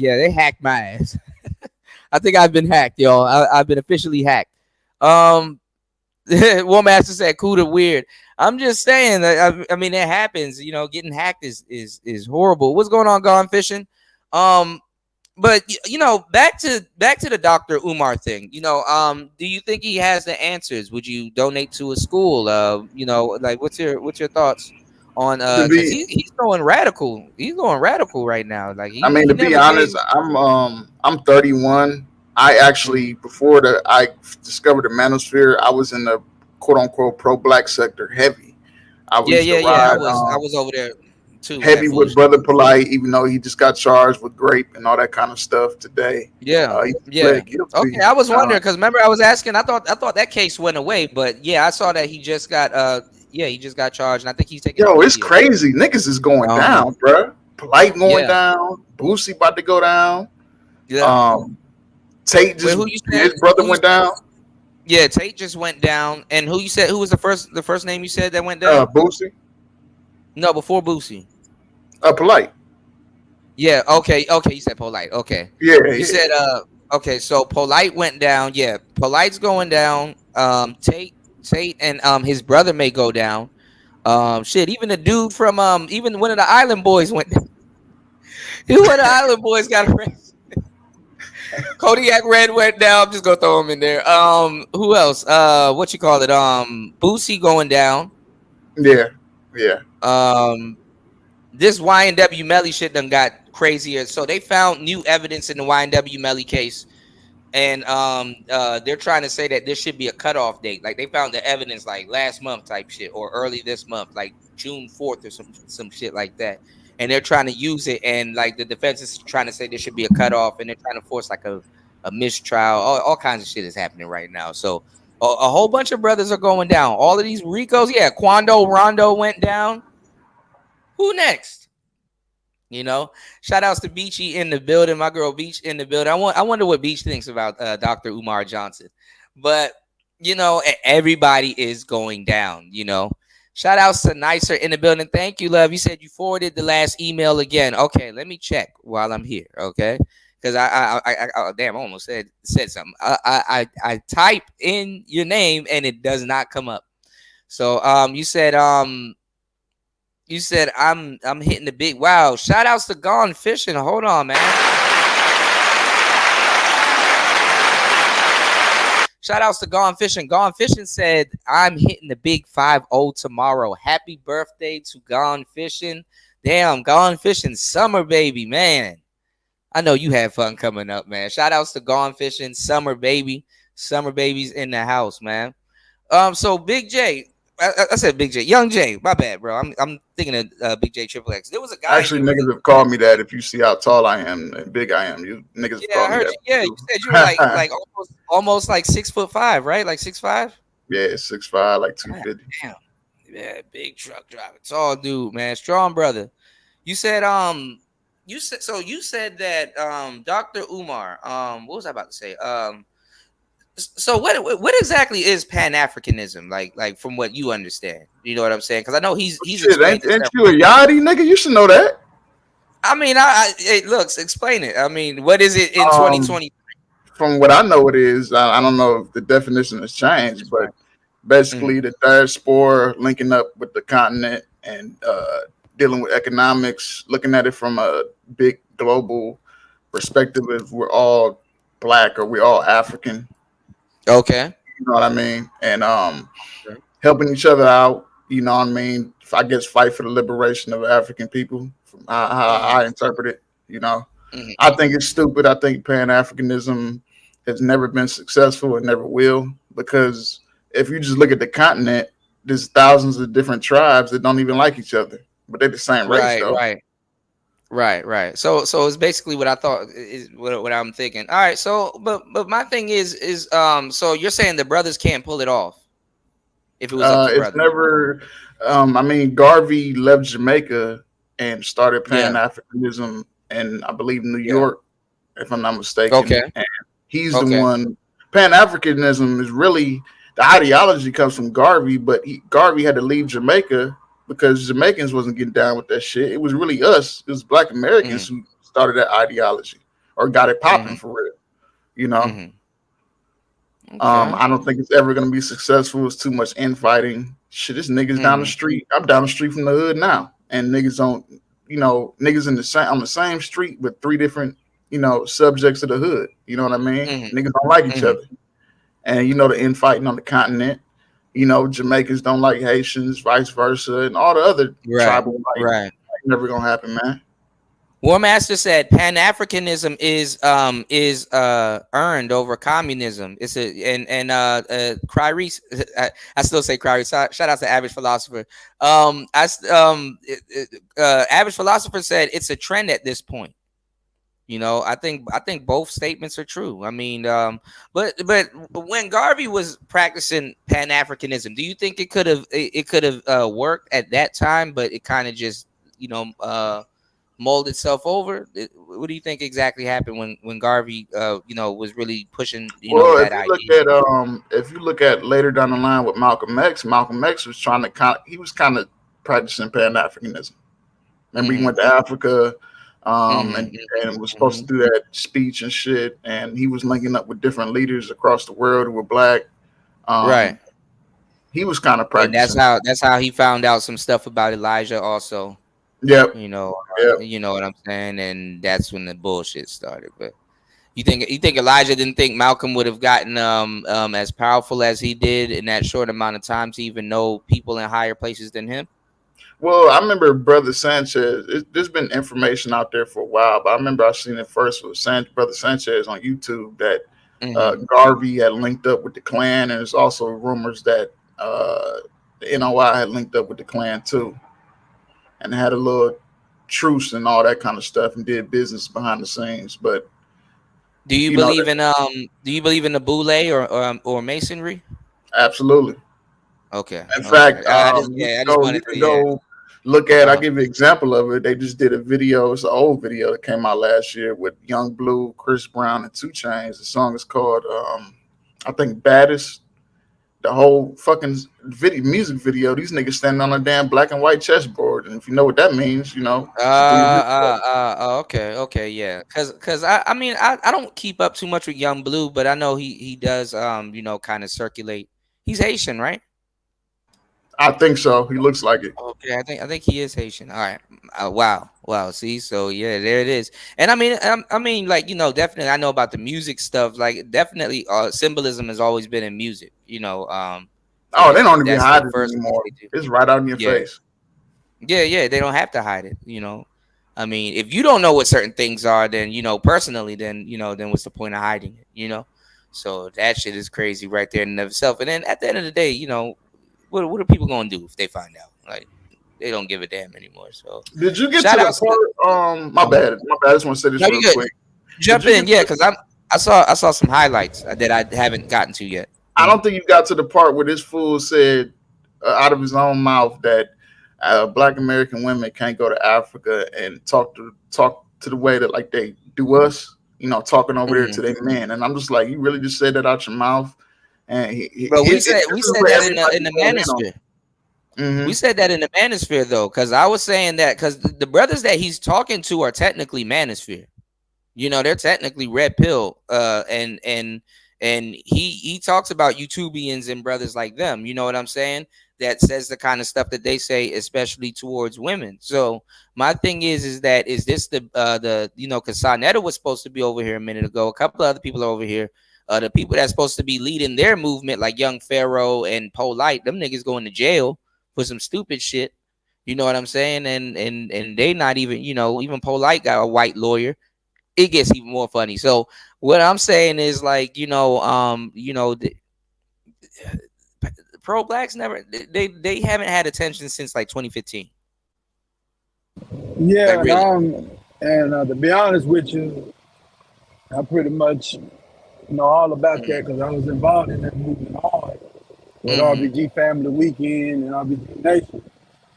Yeah, they hacked my ass. I think I've been hacked, y'all. I've been officially hacked. War Master said, cool to weird. I'm just saying that I mean, it happens. You know, getting hacked is horrible. What's going on, Gone Fishing? But you know, back to the Dr. Umar thing. You know, do you think he has the answers? Would you donate to a school? You know, like what's your thoughts on? Because he's going radical. He's going radical right now. Like I mean, to be honest, I'm 31. I actually, before I discovered the manosphere, I was in the quote unquote pro-black sector heavy. I was over there too. Heavy with Brother Polite, even though he just got charged with rape and all that kind of stuff today. Yeah. Okay, I was wondering because remember I was asking. I thought that case went away, but yeah, I saw that he just got charged, and I think he's taking. Yo, it's crazy. Niggas is going down, bro. Polite going down. Boosie about to go down. Yeah. Tate his brother went down. Yeah, Tate just went down. And who was the first name you said that went down? Boosie. No, before Boosie. Polite. Yeah, okay, you said Polite. Okay. Yeah. You said okay, so Polite went down. Yeah, Polite's going down. Tate Tate and his brother may go down. Shit, even the dude from even one of the Island Boys went. One of the Island Boys got arrested. Kodiak Red went down. I'm just gonna throw him in there. Who else? What you call it? Boosie going down. Yeah, yeah. This YNW Melly shit done got crazier. So they found new evidence in the YNW Melly case, and they're trying to say that there should be a cutoff date. Like they found the evidence like last month type shit, or early this month, like June 4th or some shit like that. And they're trying to use it, and like the defense is trying to say there should be a cutoff, and they're trying to force like a mistrial. All kinds of shit is happening right now. So a whole bunch of brothers are going down. All of these Ricos, yeah, Quando Rondo went down. Who next? You know, shout outs to Beachy in the building. My girl Beach in the building. I wonder what Beach thinks about Dr. Umar Johnson. But you know, everybody is going down. You know, shout outs to Nicer in the building. Thank you, love. You said you forwarded the last email again. Okay, let me check while I'm here. Okay, because I damn, I almost said something. I type in your name and it does not come up. So you said I'm hitting the big wow. Shout outs to Gone Fishing. Hold on, man. Shout outs to Gone Fishing. Gone Fishing said, I'm hitting the big 5-0 tomorrow. Happy birthday to Gone Fishing. Damn, Gone Fishing summer baby, man. I know you had fun coming up, man. Shout outs to Gone Fishing, summer baby. Summer babies in the house, man. So Big J. I said Big J, Young J. My bad, bro. I'm thinking of Big J Triple X. There was a guy. Actually, niggas have called me that. If you see how tall I am and big I am, you niggas have called me that. Yeah, you said you were like almost like 6'5", right? Like 6'5". Yeah, 6'5", like 250. Damn. Yeah, big truck driver, tall dude, man, strong brother. You said you said that Dr. Umar, what was I about to say? So what exactly is Pan-Africanism? Like from what you understand, you know what I'm saying? Because I know he's Shit, ain't you a yachty nigga? You should know that. I mean, it looks. Explain it. I mean, what is it in 2020? From what I know, it is. I don't know if the definition has changed, but basically the diaspora linking up with the continent and dealing with economics, looking at it from a big global perspective. If we're all black or we're all African. Okay. You know what I mean? And helping each other out, you know what I mean? I guess fight for the liberation of African people, from how I interpret it, you know. I think it's stupid. I think Pan-Africanism has never been successful and never will, because if you just look at the continent, there's thousands of different tribes that don't even like each other, but they're the same race, though. Right. So it's basically what I thought is what I'm thinking. All right. So, but my thing is so you're saying the brothers can't pull it off if it was up to brothers? It's never. I mean, Garvey left Jamaica and started Pan-Africanism in, I believe, New York, if I'm not mistaken. Okay. And he's the one. Pan-Africanism is really, the ideology comes from Garvey, but Garvey had to leave Jamaica because Jamaicans wasn't getting down with that shit. It was really us. It was Black Americans who started that ideology or got it popping for real. You know? Okay. I don't think it's ever going to be successful. It's too much infighting. Shit, this niggas down the street. I'm down the street from the hood now. And niggas don't, you know, niggas on the same street with 3 different, you know, subjects of the hood. You know what I mean? Niggas don't like each other. And you know, the infighting on the continent. You know, Jamaicans don't like Haitians, vice versa, and all the other tribal fighting. Right. Never gonna happen, man. War Master said Pan-Africanism is earned over communism. It's Cryrese, I still say Cryrese. Shout out to Average Philosopher. Average Philosopher said it's a trend at this point. You know, I think both statements are true. I mean, but when Garvey was practicing Pan-Africanism, do you think it could have worked at that time, but it kind of just, you know, molded itself over? What do you think exactly happened when Garvey, you know, was really pushing, you know, that idea? If you look at later down the line with Malcolm X was trying to he was kind of practicing Pan-Africanism. Remember, he went to Africa. And was supposed to do that speech and shit, and he was linking up with different leaders across the world who were Black. He was kind of And practicing. that's how he found out some stuff about Elijah also. Yep. You know, Yep. you know what I'm saying, and that's when the bullshit started. But you think Elijah didn't think Malcolm would have gotten as powerful as he did in that short amount of time to even know people in higher places than him? Well, I remember Brother Sanchez. There's been information out there for a while, but I remember I seen it first with Brother Sanchez on YouTube that Garvey had linked up with the Klan, and there's also rumors that the NOI had linked up with the Klan too, and had a little truce and all that kind of stuff, and did business behind the scenes. But do you believe in the Boule or Masonry? Absolutely. Okay. In fact, I just wanted to go look at. I'll give you an example of it. They just did a video. It's an old video that came out last year with Young Blue, Chris Brown, and 2 Chainz. The song is called, I think, "Baddest." The whole fucking music video. These niggas standing on a damn black and white chessboard, and if you know what that means, you know. Okay, yeah. Cause I mean I don't keep up too much with Young Blue, but I know he does you know, kind of circulate. He's Haitian, right? I think so. He looks like it. Okay, I think he is Haitian. All right. Wow. See, so yeah, there it is. And I mean, like, you know, definitely, I know about the music stuff. Like, definitely, symbolism has always been in music. You know, they don't even hide it anymore. It's right out in your face. Yeah, they don't have to hide it. You know, I mean, if you don't know what certain things are, then you know, personally, then what's the point of hiding it? You know, so that shit is crazy right there in and of itself. And then at the end of the day, you know. What are people gonna do if they find out? Like, they don't give a damn anymore. So did you get to the part? My bad. I just want to say this real quick. Jump in, yeah, because I saw some highlights that I haven't gotten to yet. I don't think you got to the part where this fool said out of his own mouth that Black American women can't go to Africa and talk to the way that like they do us. You know, talking over there to their men, and I'm just like, you really just said that out your mouth. And we said that in the manosphere. We said that in the manosphere though, because I was saying that because the brothers that he's talking to are technically manosphere. You know, they're technically red pill. And he talks about YouTubians and brothers like them. You know what I'm saying? That says the kind of stuff that they say, especially towards women. So my thing is this the you know, because Sonetta was supposed to be over here a minute ago. A couple of other people are over here. The people that's supposed to be leading their movement, like Young Pharaoh and Polite, them niggas going to jail for some stupid shit. You know what I'm saying? And they not even, you know, even Polite got a white lawyer. It gets even more funny. So what I'm saying is like, pro blacks never they haven't had attention since like 2015. Yeah, like, really. And to be honest with you, I pretty much know all about that because I was involved in that movement hard with RBG Family Weekend and RBG Nation.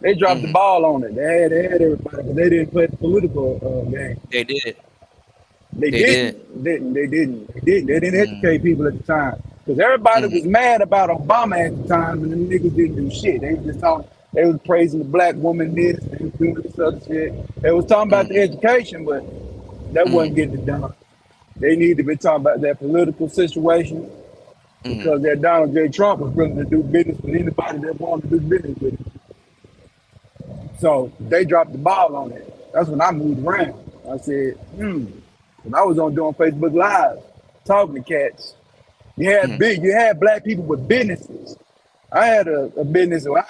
They dropped the ball on it. They had everybody, but they didn't play the political game. They did. They didn't educate people at the time because everybody was mad about Obama at the time, and them niggas didn't do shit. They was just talking. They was praising the black woman this, they was doing this other shit. They was talking about the education, but that wasn't getting it done. They need to be talking about their political situation because that Donald J. Trump was willing to do business with anybody that wanted to do business with him. So they dropped the ball on it. That's when I moved around. I said, when I was doing Facebook Live, talking to cats. You had black people with businesses. I had a business where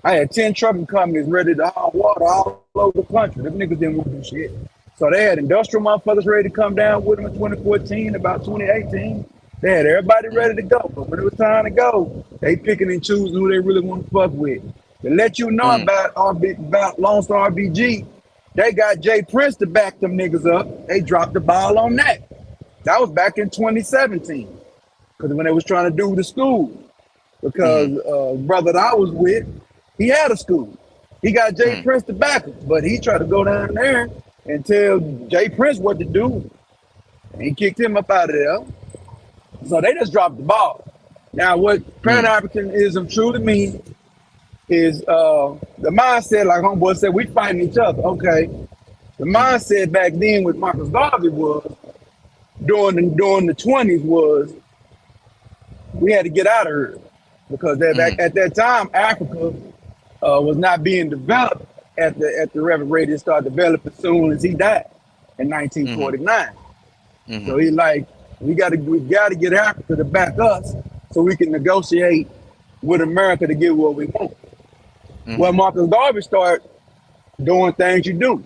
I had 10 trucking companies ready to haul water all over the country. Them niggas didn't want to do shit. So they had industrial motherfuckers ready to come down with them in 2014, about 2018. They had everybody ready to go. But when it was time to go, they picking and choosing who they really want to fuck with. To let you know about Lone Star RBG, they got Jay Prince to back them niggas up. They dropped the ball on that. That was back in 2017. Because when they was trying to do the school. Because brother that I was with, he had a school. He got Jay Prince to back him. But he tried to go down there and tell Jay Prince what to do. And he kicked him up out of there. So they just dropped the ball. Now what Pan-Africanism truly means is the mindset, like homeboy said, we fighting each other. Okay. The mindset back then with Marcus Garvey was, during the 20s was, we had to get out of here. because at that time Africa was not being developed at the rapid rate it started developing as soon as he died in 1949. So he like, we got to get Africa to back us so we can negotiate with America to get what we want. Well, Marcus Garvey started doing things you do.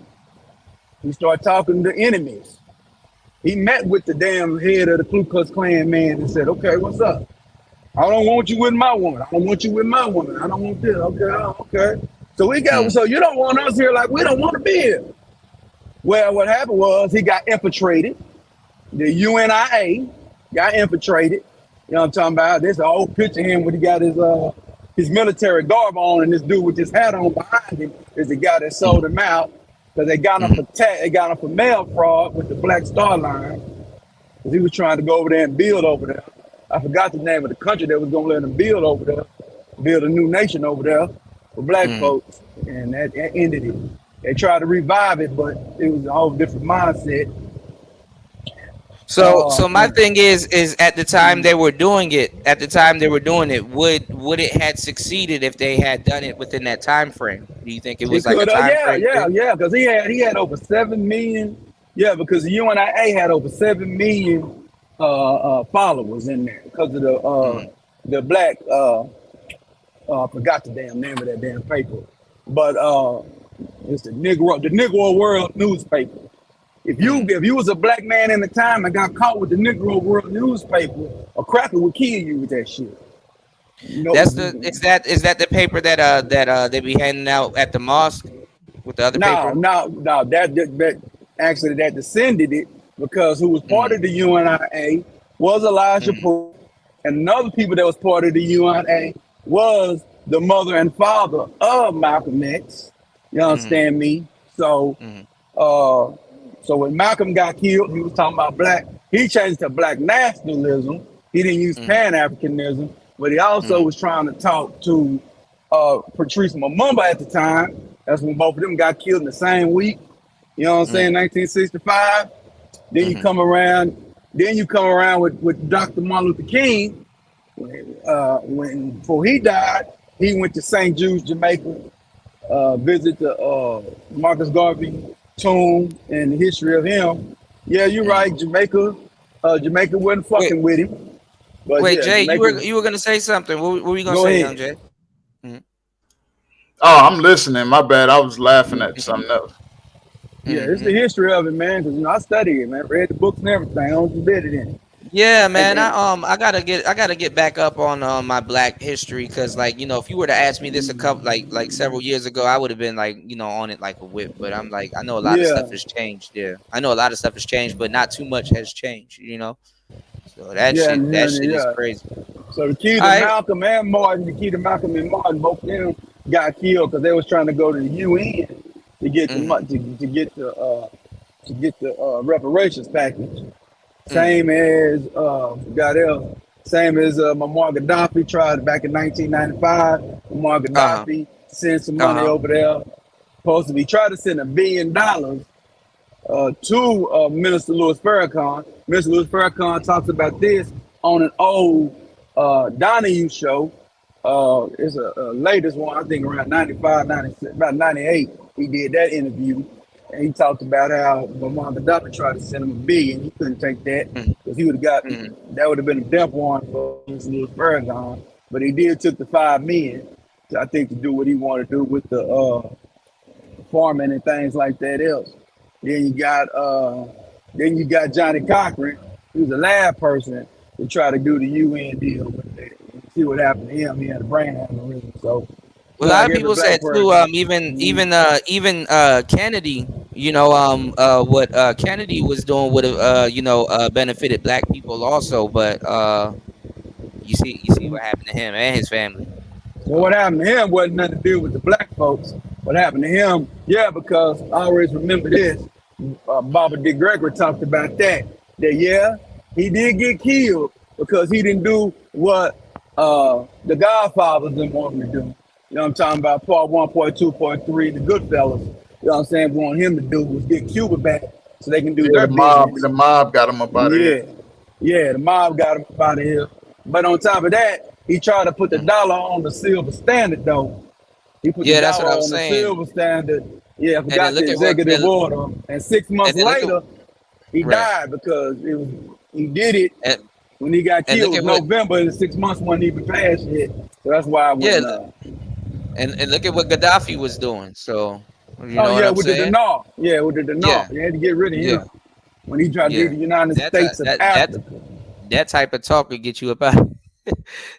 He started talking to enemies. He met with the damn head of the Ku Klux Klan man and said, okay, what's up? I don't want you with my woman. I don't want you with my woman. I don't want this. Okay. So so you don't want us here, like we don't want to be here. Well, what happened was he got infiltrated. The UNIA got infiltrated. You know what I'm talking about? There's an old picture of him when he got his military garb on, and this dude with his hat on behind him is the guy that sold him out because they got him they got him for mail fraud with the Black Star Line because he was trying to go over there and build over there. I forgot the name of the country that was going to let him build over there, build a new nation over there for black folks, and that ended it. They tried to revive it, but it was a whole different mindset. So my thing is at the time they were doing it, would it had succeeded if they had done it within that time frame? Do you think it was like a time frame? Yeah, because he had over 7 million. Yeah, because the UNIA had over 7 million followers in there because of the black. I forgot the damn name of that damn paper, but it's the Negro World newspaper. If you was a black man in the time and got caught with the Negro World newspaper, a cracker would kill you with that shit. You know, is that the paper that they be handing out at the mosque with the other paper? No, that actually that descended it because who was part of the UNIA was Elijah Poole, and another people that was part of the UNIA was the mother and father of Malcolm X. You understand me? So, so when Malcolm got killed, he was talking about black. He changed to black nationalism. He didn't use Pan-Africanism, but he also was trying to talk to Patrice Lumumba at the time. That's when both of them got killed in the same week. You know what I'm saying? 1965. Then you come around. Then you come around with Dr. Martin Luther King. Before he died, he went to St. Jude's, Jamaica, visit the Marcus Garvey tomb and the history of him. Yeah, you're right. Jamaica wasn't fucking with him. But wait, yeah, Jay, Jamaica, you were gonna say something. What were you gonna Go say, ahead. Young Jay? Oh, I'm listening. My bad. I was laughing at something else. Yeah, it's the history of it, man. Because I study it, man. Read the books and everything. I was embedded in it. Yeah, man. I gotta get back up on my black history because, like, you know, if you were to ask me this a couple like several years ago, I would have been like, you know, on it like a whip. But I'm like, I know a lot of stuff has changed. Yeah, I know a lot of stuff has changed, but not too much has changed. You know, so that shit is crazy. So the key to Malcolm and Martin, both of them got killed because they was trying to go to the UN to get the reparations package. Same as Muammar Gaddafi tried back in 1995. Muammar Gaddafi sent some money over there. Supposed to be trying to send $1 billion to Minister Louis Farrakhan. Mr. Louis Farrakhan talks about this on an old Donahue show. It's a latest one, I think around 95, 96, about 98. He did that interview. And he talked about how Muammar Gaddafi tried to send him $1 billion. He couldn't take that because he would have got that would have been a death warrant for Louis Farrakhan. But he did took the $5 million, I think, to do what he wanted to do with the farming and things like that else. Then you got Johnny Cochran, who's a lab person, to try to do the UN deal with it. See what happened to him. He had a brain aneurysm. So. Well, a lot of people said too. Even Kennedy, you know, what Kennedy was doing would have, benefited black people also. But you see what happened to him and his family. Well, what happened to him wasn't nothing to do with the black folks. What happened to him? Yeah, because I always remember this. Barbara D. Gregory talked about that. That he did get killed because he didn't do what the Godfathers didn't want him to do. You know what I'm talking about? Part 1, Part 2, Part 3, the Goodfellas. You know what I'm saying? Wanting him to do was get Cuba back so they can do their business. The mob got him up out of here. Yeah, the mob got him up out of here. But on top of that, He tried to put the dollar on the silver standard, though. He put the that's what dollar I'm on the saying. silver standard. Yeah, I And then forgot the look at what, executive order. And 6 months and then look later, at he right. died because he did it when he got And look killed at in what, November, and 6 months wasn't even passed yet. So that's why I went. and look at what Gaddafi was doing. So you Oh know what yeah, I'm with the saying? dinar. Yeah, with the dinar. Yeah, You had to get rid of yeah, him when he tried to yeah. be the United That States of Africa. that type of talk would get you up out.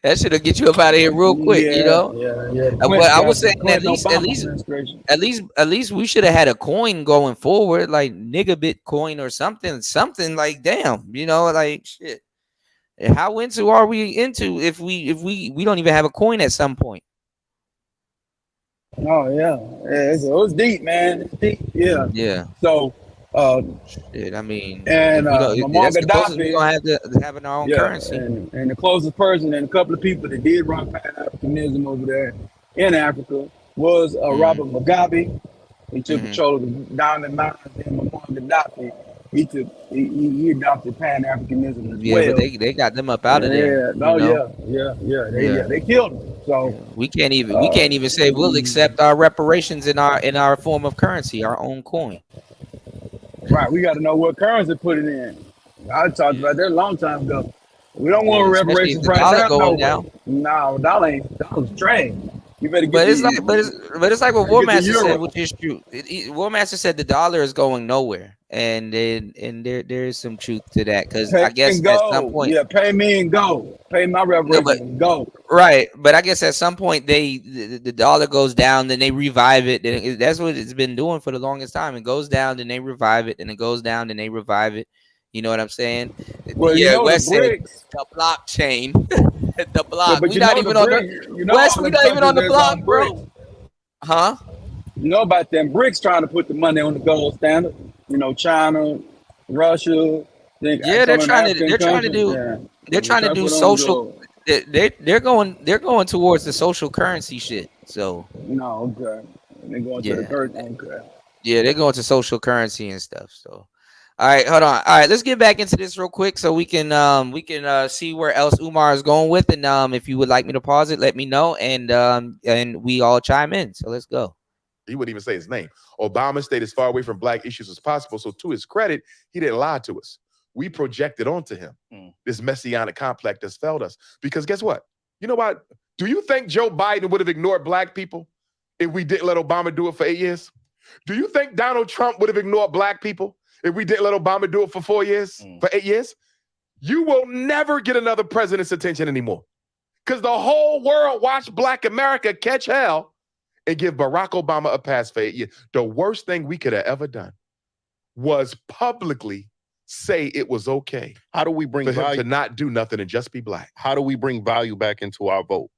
That should get you up out of here real quick. You Yeah, know. yeah. But I was saying Clinton Obama administration. at least we should have had a coin going forward, like nigga Bitcoin or something like damn, you know, like shit. How into are we into if we don't even have a coin at some point? Oh yeah, it was deep, man. It's deep. Yeah. Yeah. So, shit. I mean, and if we don't, Muammar that's the closest we're gonna Gaddafi, have to having our own currency. and the closest person and a couple of people that did run Pan-Africanism over there in Africa was Robert Mugabe. He took control of the diamond mines, and Muammar Gaddafi. He adopted Pan-Africanism as well. But they got them up out of there. They killed him. So we can't even say we'll accept our reparations in our form of currency, our own coin. Right, we got to know what currency to put it in. I talked about that a long time ago. We don't want reparations right now. No, dollar's trash. You better get. But it's like what War Master said, which is true. War Master said the dollar is going nowhere, and there is some truth to that because I guess at some point, pay me in gold, pay my reparations in gold. Right, but I guess at some point the dollar goes down, then they revive it. Then that's what it's been doing for the longest time. It goes down, then they revive it, and it goes down, then they revive it. You know what I'm saying? Well, Wes said the blockchain. The block. We're not even on the Wes, we're not even on the block, bro. Huh? You know about them BRICS trying to put the money on the gold standard. You know, China, Russia. They're trying to do social. They're going towards the social currency shit. So no, okay. They're going to the currency. Okay. Yeah, they're going to social currency and stuff. So. All right, hold on. All right, let's get back into this real quick so we can see where else Umar is going with, and if you would like me to pause it, let me know, and we all chime in. So let's go. He wouldn't even say his name. Obama stayed as far away from black issues as possible. So to his credit, he didn't lie to us. We projected onto him this messianic complex that's failed us. Because guess what? You know what? Do you think Joe Biden would have ignored black people if we didn't let Obama do it for 8 years? Do you think Donald Trump would have ignored black people if we didn't let Obama do it for 4 years, for 8 years? You will never get another president's attention anymore. Because the whole world watched Black America catch hell and give Barack Obama a pass for 8 years. The worst thing we could have ever done was publicly say it was okay. How do we bring for him value to not do nothing and just be black? How do we bring value back into our vote?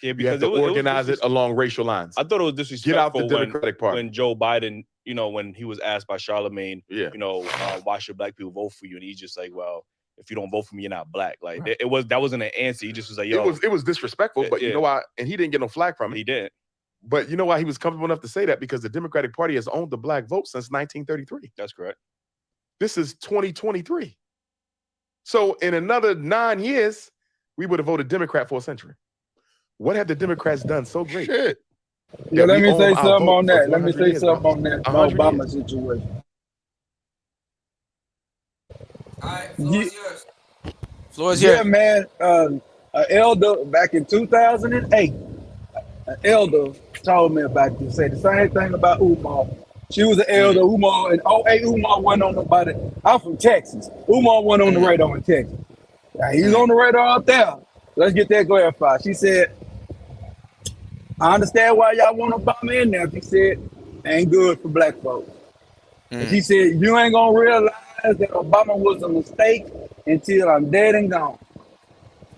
Yeah, You have to organize it along racial lines. I thought it was disrespectful. Get out the Democratic Party. When Joe Biden, you know, when he was asked by Charlemagne, you know, why should black people vote for you? And he's just like, well, if you don't vote for me, you're not black. Like that wasn't an answer. He just was like, yo, it was disrespectful, but you know why? And he didn't get no flack from it. He didn't. But you know why he was comfortable enough to say that? Because the Democratic Party has owned the black vote since 1933. That's correct. This is 2023. So in another 9 years, we would have voted Democrat for a century. What have the Democrats done so great? Shit. Yeah, let me say something on that. Let me say something on that Obama situation. All right, floor is yours. Floor is yours. Yeah, man. An elder back in 2008, an elder told me about this. Say the same thing about Umar. She was an elder. Umar in 08, Umar wasn't on nobody. I'm from Texas. Umar wasn't on the radar in Texas. Now, he's on the radar out there. Let's get that clarified. She said, I understand why y'all want Obama in there. She said, ain't good for black folks. She said, you ain't gonna realize that Obama was a mistake until I'm dead and gone.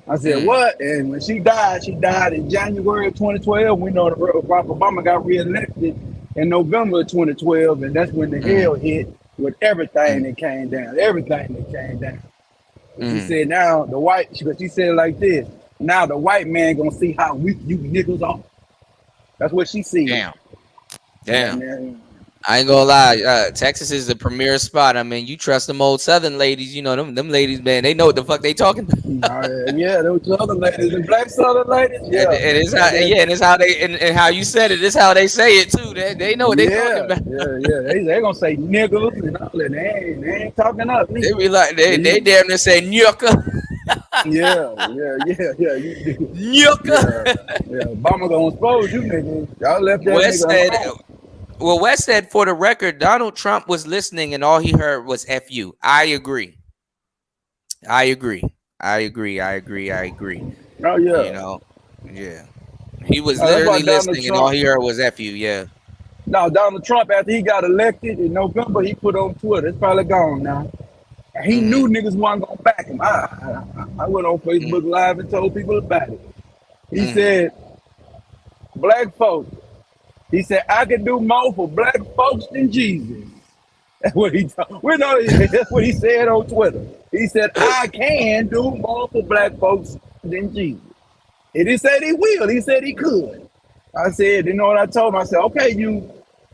I said, what? And when she died in January of 2012. We know that Barack Obama got reelected in November of 2012, and that's when the hell hit with everything that came down. She said, now the white, she said it like this, now the white man gonna see how weak you niggas are. That's what she said. Damn. I ain't gonna lie, Texas is the premier spot. I mean, you trust them old Southern ladies, you know them ladies, man. They know what the fuck they talking about. Yeah, those Southern ladies, the black Southern ladies. Yeah, And it's how, yeah, and it's how they and how you said it. It's how they say it too. They know what they talking about. Yeah. They gonna say niggas and all that. They ain't talking up. Me. They be like they damn near say nyucka. Yeah. Nyucka. Yeah. Obama gonna expose you niggas. Y'all left that West nigga said, alone. well, West said for the record, Donald Trump was listening and all he heard was "F you." I agree. I agree. Oh yeah. You know, yeah. He was That's why literally listening and all he heard was "F you." Yeah. Now Donald Trump, after he got elected in November, he put on Twitter. It's probably gone now. He knew niggas wasn't gonna back him. I went on Facebook Live and told people about it. He said, black folks. He said, I can do more for black folks than Jesus. That's what he told. We know that's what he said on Twitter. He said, I can do more for black folks than Jesus. And he said he will. He said he could. I said, you know what I told him? I said, okay,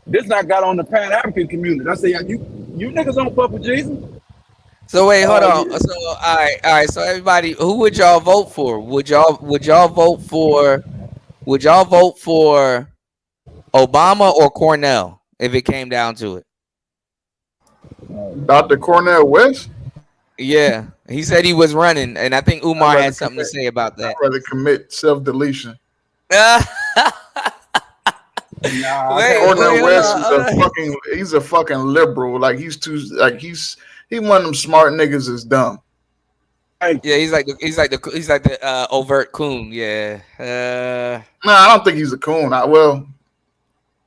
this I got on the Pan-African community. I said, you niggas don't fuck with Jesus. So wait, hold on. So all right. So everybody, who would y'all vote for? Would y'all vote for Obama or Cornell if it came down to it? Dr. Cornell West? Yeah, he said he was running, and I think Umar had something to say about that. I'd rather commit self-deletion. Cornell West he's a fucking liberal. Like he one of them smart niggas is dumb. Yeah, he's like the overt coon. Yeah. No, I don't think he's a coon.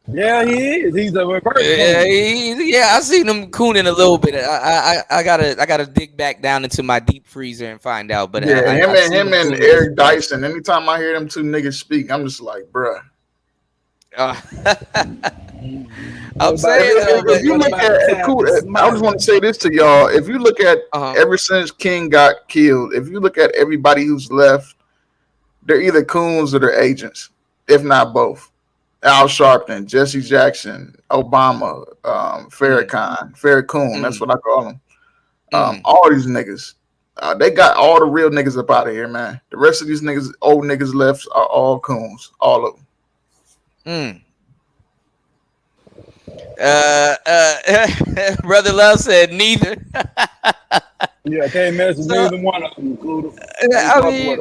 Yeah, he is. He's a reverse. Yeah, I seen him cooning a little bit. I gotta dig back down into my deep freezer and find out. But yeah, him and Eric Dyson. Anytime I hear them two niggas speak, I'm just like, bruh. I'm saying, if you look at I just want to say this to y'all. If you look at ever since King got killed, if you look at everybody who's left, they're either coons or they're agents, if not both. Al Sharpton, Jesse Jackson, Obama, Farrakhan, that's what I call them. All these niggas, they got all the real niggas up out of here, man. The rest of these niggas, old niggas left, are all coons, all of them. Brother Love said neither. Yeah, I can't mess with neither one of them. I mean,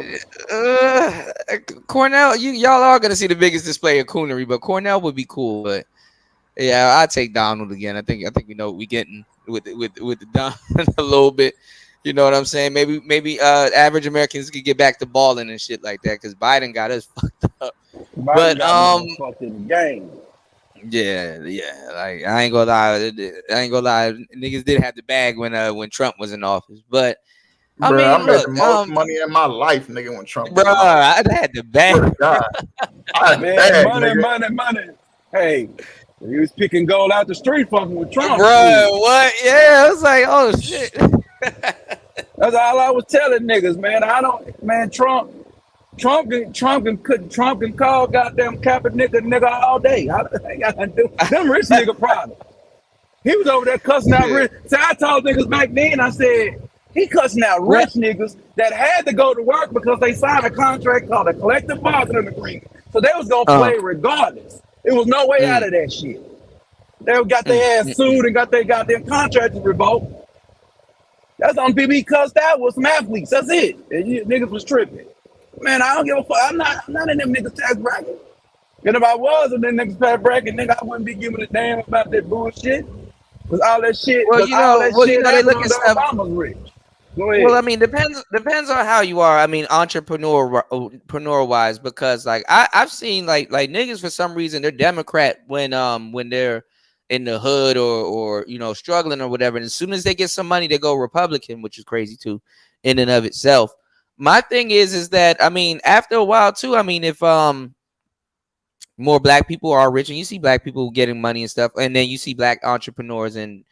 Cornell, y'all are gonna see the biggest display of coonery, but Cornell would be cool. But yeah, I'd take Donald again. I think we know what we getting with the Don a little bit. You know what I'm saying? Maybe average Americans could get back to balling and shit like that because Biden got us fucked up. But fucked in the game. Yeah. Like I ain't gonna lie, niggas did have the bag when Trump was in office. But I mean, I made the most money in my life, nigga, when Trump was in office. I had the bag. Money. Hey, he was picking gold out the street fucking with Trump. Bro, what? Yeah, I was like, oh shit. That's all I was telling niggas, man. Trump can call goddamn Kaepernick nigga all day. Them rich nigga problem. He was over there cussing out rich. So I told niggas back then, I said, he cussing out rich niggas that had to go to work because they signed a contract called a collective bargaining agreement. So they was gonna play regardless. It was no way out of that shit. They got their ass sued and got their goddamn contracts revoked. That's on people he cussed out with some athletes. That's it. And niggas was tripping. Man, I don't give a fuck. I'm not in them niggas tax bracket. And if I was in them niggas tax bracket, nigga, I wouldn't be giving a damn about that bullshit. Cause all that shit. Well, they look at stuff. Obama's rich. Go ahead. Well, I mean, depends on how you are. I mean, entrepreneur wise, because like I've seen like niggas for some reason they're Democrat when they're in the hood or struggling or whatever. And as soon as they get some money, they go Republican, which is crazy too, in and of itself. My thing is that I mean, after a while too, I mean, if more black people are rich and you see black people getting money and stuff, and then you see black entrepreneurs and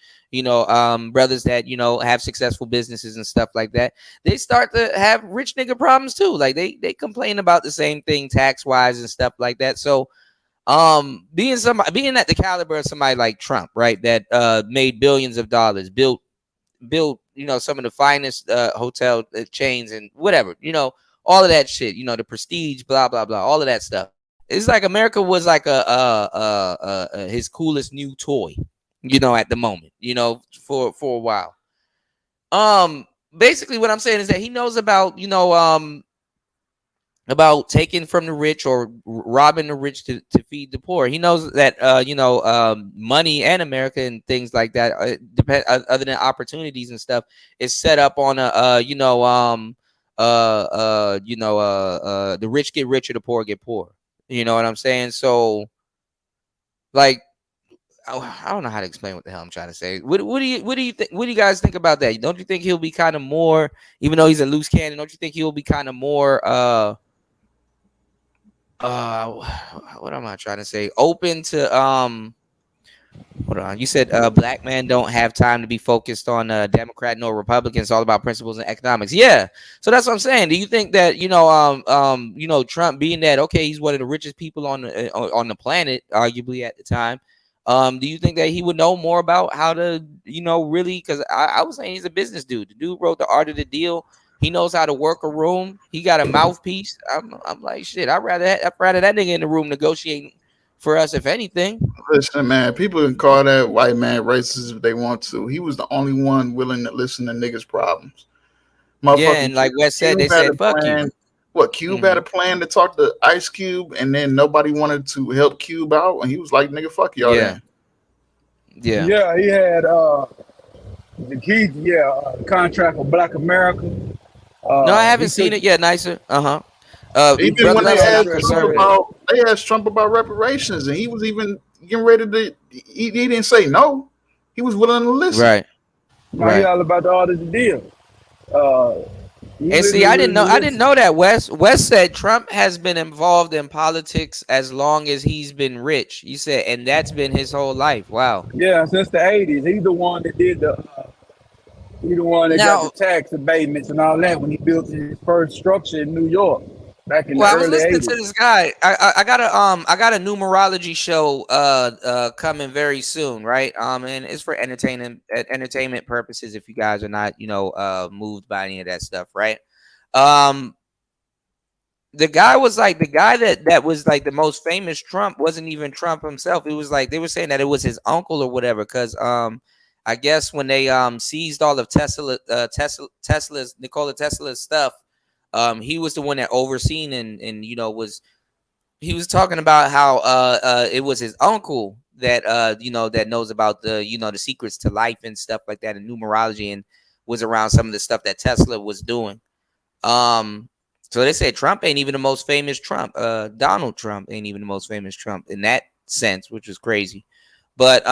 brothers that have successful businesses and stuff like that, they start to have rich nigga problems too. Like they complain about the same thing tax wise and stuff like that. So being at the caliber of somebody like Trump, right, that made billions of dollars, built some of the finest hotel chains and whatever, all of that shit, the prestige, blah blah blah, all of that stuff. It's like America was like his coolest new toy, at the moment, for a while. Basically what I'm saying is that he knows about taking from the rich or robbing the rich to feed the poor. He knows that money and America and things like that depend, other than opportunities and stuff, is set up on the rich get richer, the poor get poor. You know what I'm saying? So, like, I don't know how to explain what the hell I'm trying to say. What do you think? What do you guys think about that? Don't you think he'll be kind of more, even though he's a loose cannon? Don't you think he'll be kind of more what am I trying to say? Open to hold on. You said black men don't have time to be focused on Democrat nor Republicans. It's all about principles and economics. Yeah. So that's what I'm saying. Do you think that Trump, being that he's one of the richest people on the planet, arguably at the time, do you think that he would know more about how to really? Because I was saying he's a business dude. The dude wrote The Art of the Deal. He knows how to work a room. He got a mouthpiece. I'm like, shit. I'd rather that nigga in the room negotiating for us, if anything. Listen, man, people can call that white man racist if they want to. He was the only one willing to listen to niggas' problems. Yeah, and like Wes said, they said, fuck you. What, Cube had a plan to talk to Ice Cube, and then nobody wanted to help Cube out, and he was like, nigga, fuck y'all then. Yeah. Yeah, he had the key, contract with Black America. No, I haven't seen it yet, Nicer. Even when they asked Trump about reparations, and he was even getting ready to, he didn't say no. He was willing to listen. Right. Now he all about the Art of the Deal. And see, I didn't know that. Wes said Trump has been involved in politics as long as he's been rich. You said, and that's been his whole life. Wow. Yeah, since the 80s. He's the one that did got the tax abatements and all that when he built his first structure in New York back in the early 80s. I was listening to this guy. I got a numerology show coming very soon, right? And it's for entertainment purposes if you guys are not, moved by any of that stuff, right? The guy was like that was like the most famous Trump wasn't even Trump himself. It was like they were saying that it was his uncle or whatever, because I guess when they seized all of Nikola Tesla's stuff, he was the one that overseen and he was talking about how it was his uncle that that knows about the the secrets to life and stuff like that, and numerology, and was around some of the stuff that Tesla was doing. So they said Trump ain't even the most famous Trump. Donald Trump ain't even the most famous Trump in that sense, which was crazy. But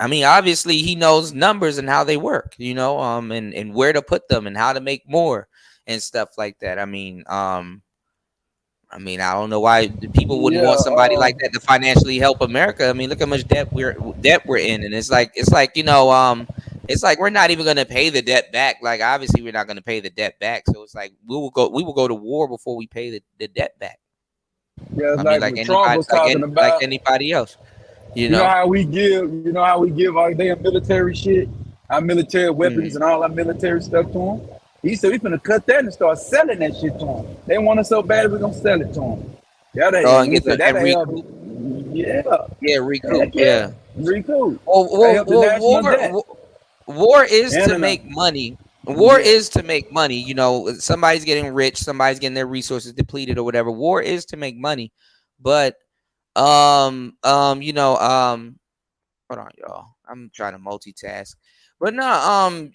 I mean, obviously he knows numbers and how they work, and where to put them and how to make more and stuff like that. I mean, I don't know why people wouldn't want somebody like that to financially help America. I mean, look how much debt we're in, and it's like it's like we're not even going to pay the debt back. Like, obviously we're not going to pay the debt back. So it's like we will go to war before we pay the debt back. Yeah, it's like Trump was talking about, like anybody else. You know how we give our damn military shit, our military weapons and all our military stuff to them. He said we're gonna cut that and start selling that shit to them. They want us so bad we're gonna sell it to them. Yeah, recoup. Yeah, recoup. War is to make money. War is to make money. Somebody's getting rich, somebody's getting their resources depleted or whatever. War is to make money, but hold on, y'all. I'm trying to multitask, but no,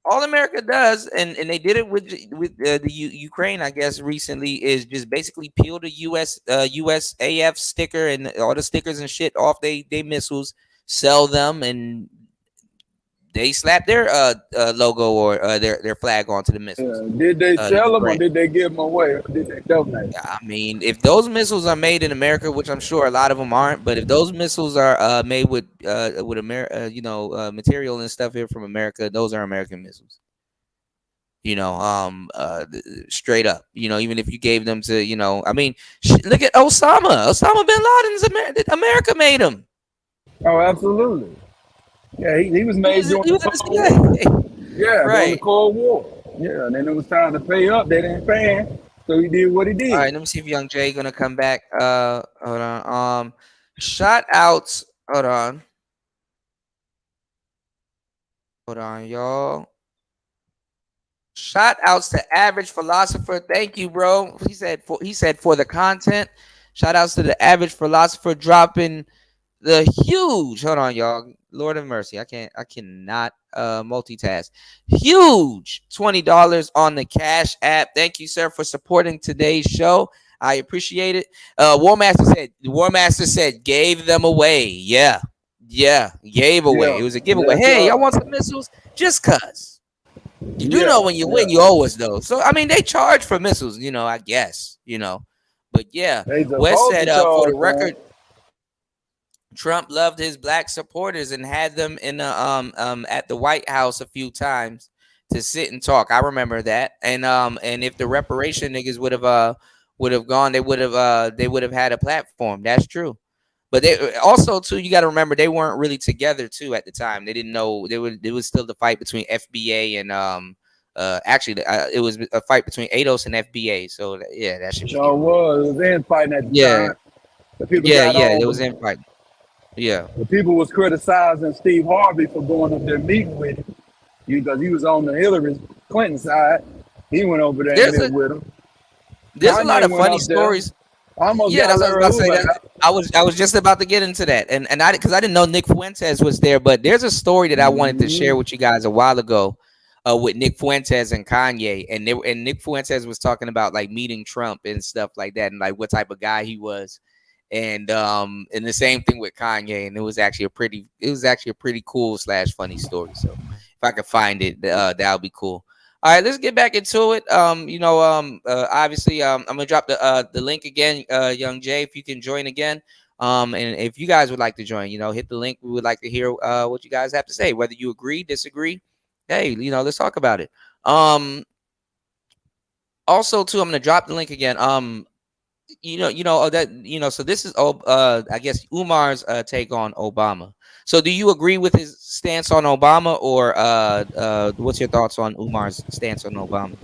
all America does, and they did it with the Ukraine, I guess, recently, is just basically peel the USAF sticker and all the stickers and shit off they missiles, sell them, and they slap their logo or their flag onto the missiles. Did they sell them or did they give them away? Or did they donate? I mean, if those missiles are made in America, which I'm sure a lot of them aren't, but if those missiles are made with material and stuff here from America, those are American missiles. straight up. Even if you gave them to, I mean, look at Osama bin Laden's America made him. Oh, absolutely. Yeah, he was He made was during he the was in the Cold War. CIA. Yeah, during the Right. Cold War. Yeah, and then it was time to pay up. They didn't pay him, so he did what he All right, did. let me see if Young Jay gonna come back. Hold on. Shout outs. Hold on, y'all. Shout outs to Average Philosopher. Thank you, bro. He said for the content. Shout outs to the Average Philosopher dropping the huge. Hold on, y'all. Lord of mercy. I cannot multitask. Huge $20 on the Cash App. Thank you, sir, for supporting today's show. I appreciate it. Warmaster said gave them away. Yeah. Gave away. Yeah, It was a giveaway. that's Hey, y'all right. want some missiles? Just cuz. You do know Yeah, when you win, yeah. you owe us though. So I mean, they charge for missiles, I guess, But yeah, They Wes supposed to said, for the charge for record, Trump loved his black supporters and had them in the at the White House a few times to sit and talk. I remember that. And if the reparation niggas would have gone, they would have had a platform. That's true. But they also too, you got to remember they weren't really together too at the time. They didn't know it was still the fight between FBA and it was a fight between ADOS and FBA. So yeah, that should be sure was. It was infighting at the yeah, time. The people got There on, was infight. Yeah. the people was criticizing Steve Harvey for going up there meeting with him because he was on the Hillary Clinton side. He went over there and There's met a with him. there's a lot Kanye of went funny up there. stories. I almost Yeah, got that's what I was about to say. Larry That Hoover. I was just about to get into that, and I because I didn't know Nick Fuentes was there, but there's a story that I wanted to share with you guys a while ago, with Nick Fuentes and Kanye, and Nick Fuentes was talking about like meeting Trump and stuff like that, and like what type of guy he was, and the same thing with Kanye, and it was actually a pretty cool / funny story. So if I could find it, that would be cool. All right, let's get back into it. Obviously, I'm gonna drop the link again, Young Jay, if you can join again. And if you guys would like to join, hit the link. We would like to hear what you guys have to say, whether you agree, disagree. Hey, let's talk about it. Also, too, I'm gonna drop the link again. So this is I guess Umar's take on Obama. So do you agree with his stance on Obama, or what's your thoughts on Umar's stance on Obama?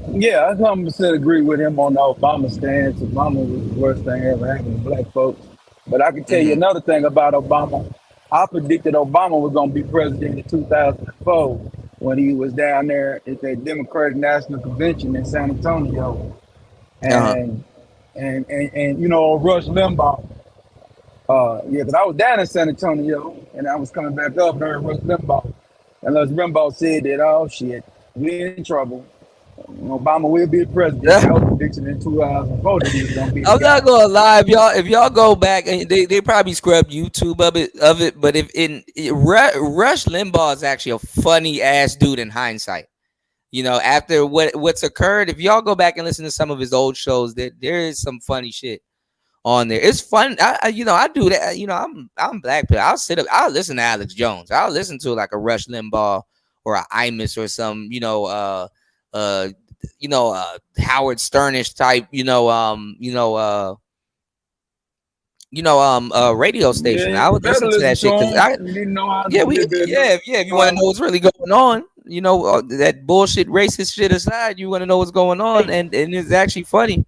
Yeah, I 100% agree with him on the Obama stance. Obama was the worst thing ever happened to black folks. But I can tell you another thing about Obama. I predicted Obama was going to be president in 2004 when he was down there at the Democratic National Convention in San Antonio. And Rush Limbaugh. Because I was down in San Antonio and I was coming back up and heard Rush Limbaugh. And Rush Limbaugh said that, oh shit, we in trouble. Obama will be president. That was prediction in 2004 that he was gonna be the I'm guy. not gonna lie, if y'all go back and they probably scrubbed YouTube of it, but Rush Limbaugh is actually a funny ass dude in hindsight. After what's occurred, if y'all go back and listen to some of his old shows, there is some funny shit on there. It's fun. I do that. I'm black people. I'll listen to Alex Jones. I'll listen to like a Rush Limbaugh or a Imus or some, Howard Sternish type, radio station. Yeah, I you would better listen to listen that to shit because him. You didn't know how to live in if you want to know what's really going on, that bullshit racist shit aside, you want to know what's going on, and it's actually funny.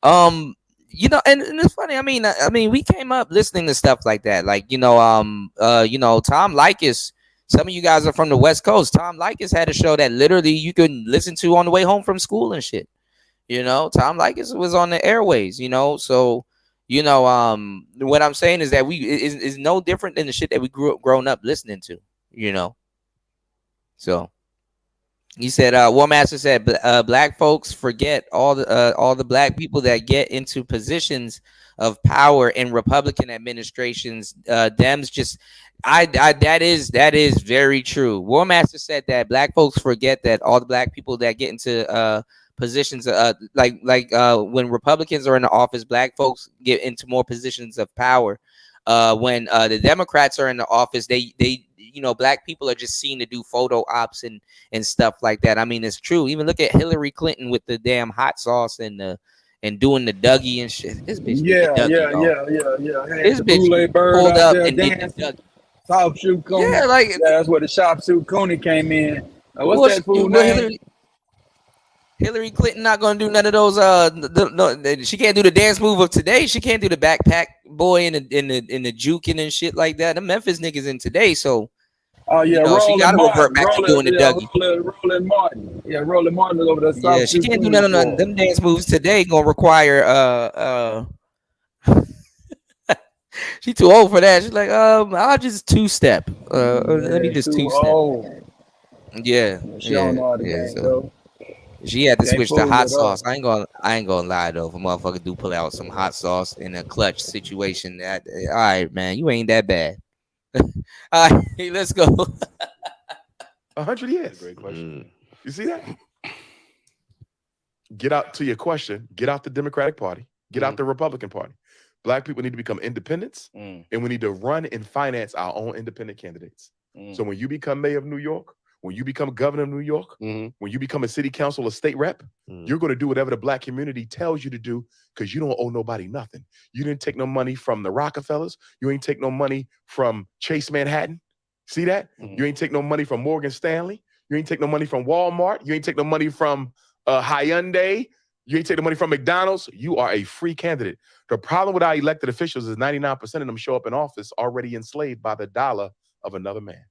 And it's funny. I mean, we came up listening to stuff like that, like Tom Likas. Some of you guys are from the West Coast. Tom Likas had a show that literally you can listen to on the way home from school and shit. Tom Likas was on the airways. So what I'm saying is that is no different than the shit that we grown up listening to. So. He said, War Master said, black folks forget all the black people that get into positions of power in Republican administrations. Dems just, that is very true. War Master said that black folks forget that all the black people that get into positions, when Republicans are in the office, black folks get into more positions of power. When the Democrats are in the office, they black people are just seen to do photo ops and stuff like that. I mean, it's true. Even look at Hillary Clinton with the damn hot sauce and doing the Dougie and shit. This bitch did the Dougie, y'all. Had This the bitch boule bird pulled out up there and did the dancing. Dougie. Soft shoe Cooney. Yeah, like that's where the shop suit Cooney came in. What's well, that fool name? Hillary Clinton not gonna do none of those. She can't do the dance move of today. She can't do the backpack boy in the juking and shit like that. The Memphis niggas in today, so Oh yeah, she got to revert back to doing the Dougie. Rolling Martin. Yeah, Rolling Martin over there. Yeah, she can't do none of them dance moves today. Gonna require she too old for that. She's like, I'll just two-step. Let me just two-step. Yeah, she don't know how to dance. though. She had to Can't switch to pull hot it sauce. off. I ain't gonna lie though. If a motherfucker do pull out some hot sauce in a clutch situation, that all right, man, you ain't that bad. All right, let's go. 100 years. Great question. You see that? Get out to your question. Get out the Democratic Party. Get out the Republican Party. Black people need to become independents, and we need to run and finance our own independent candidates. So when you become mayor of New York, when you become governor of New York, when you become a city council or state rep, you're going to do whatever the black community tells you to do because you don't owe nobody nothing. You didn't take no money from the Rockefellers. You ain't take no money from Chase Manhattan. See that? You ain't take no money from Morgan Stanley. You ain't take no money from Walmart. You ain't take no money from Hyundai. You ain't take the money from McDonald's. You are a free candidate. The problem with our elected officials is 99% of them show up in office already enslaved by the dollar of another man.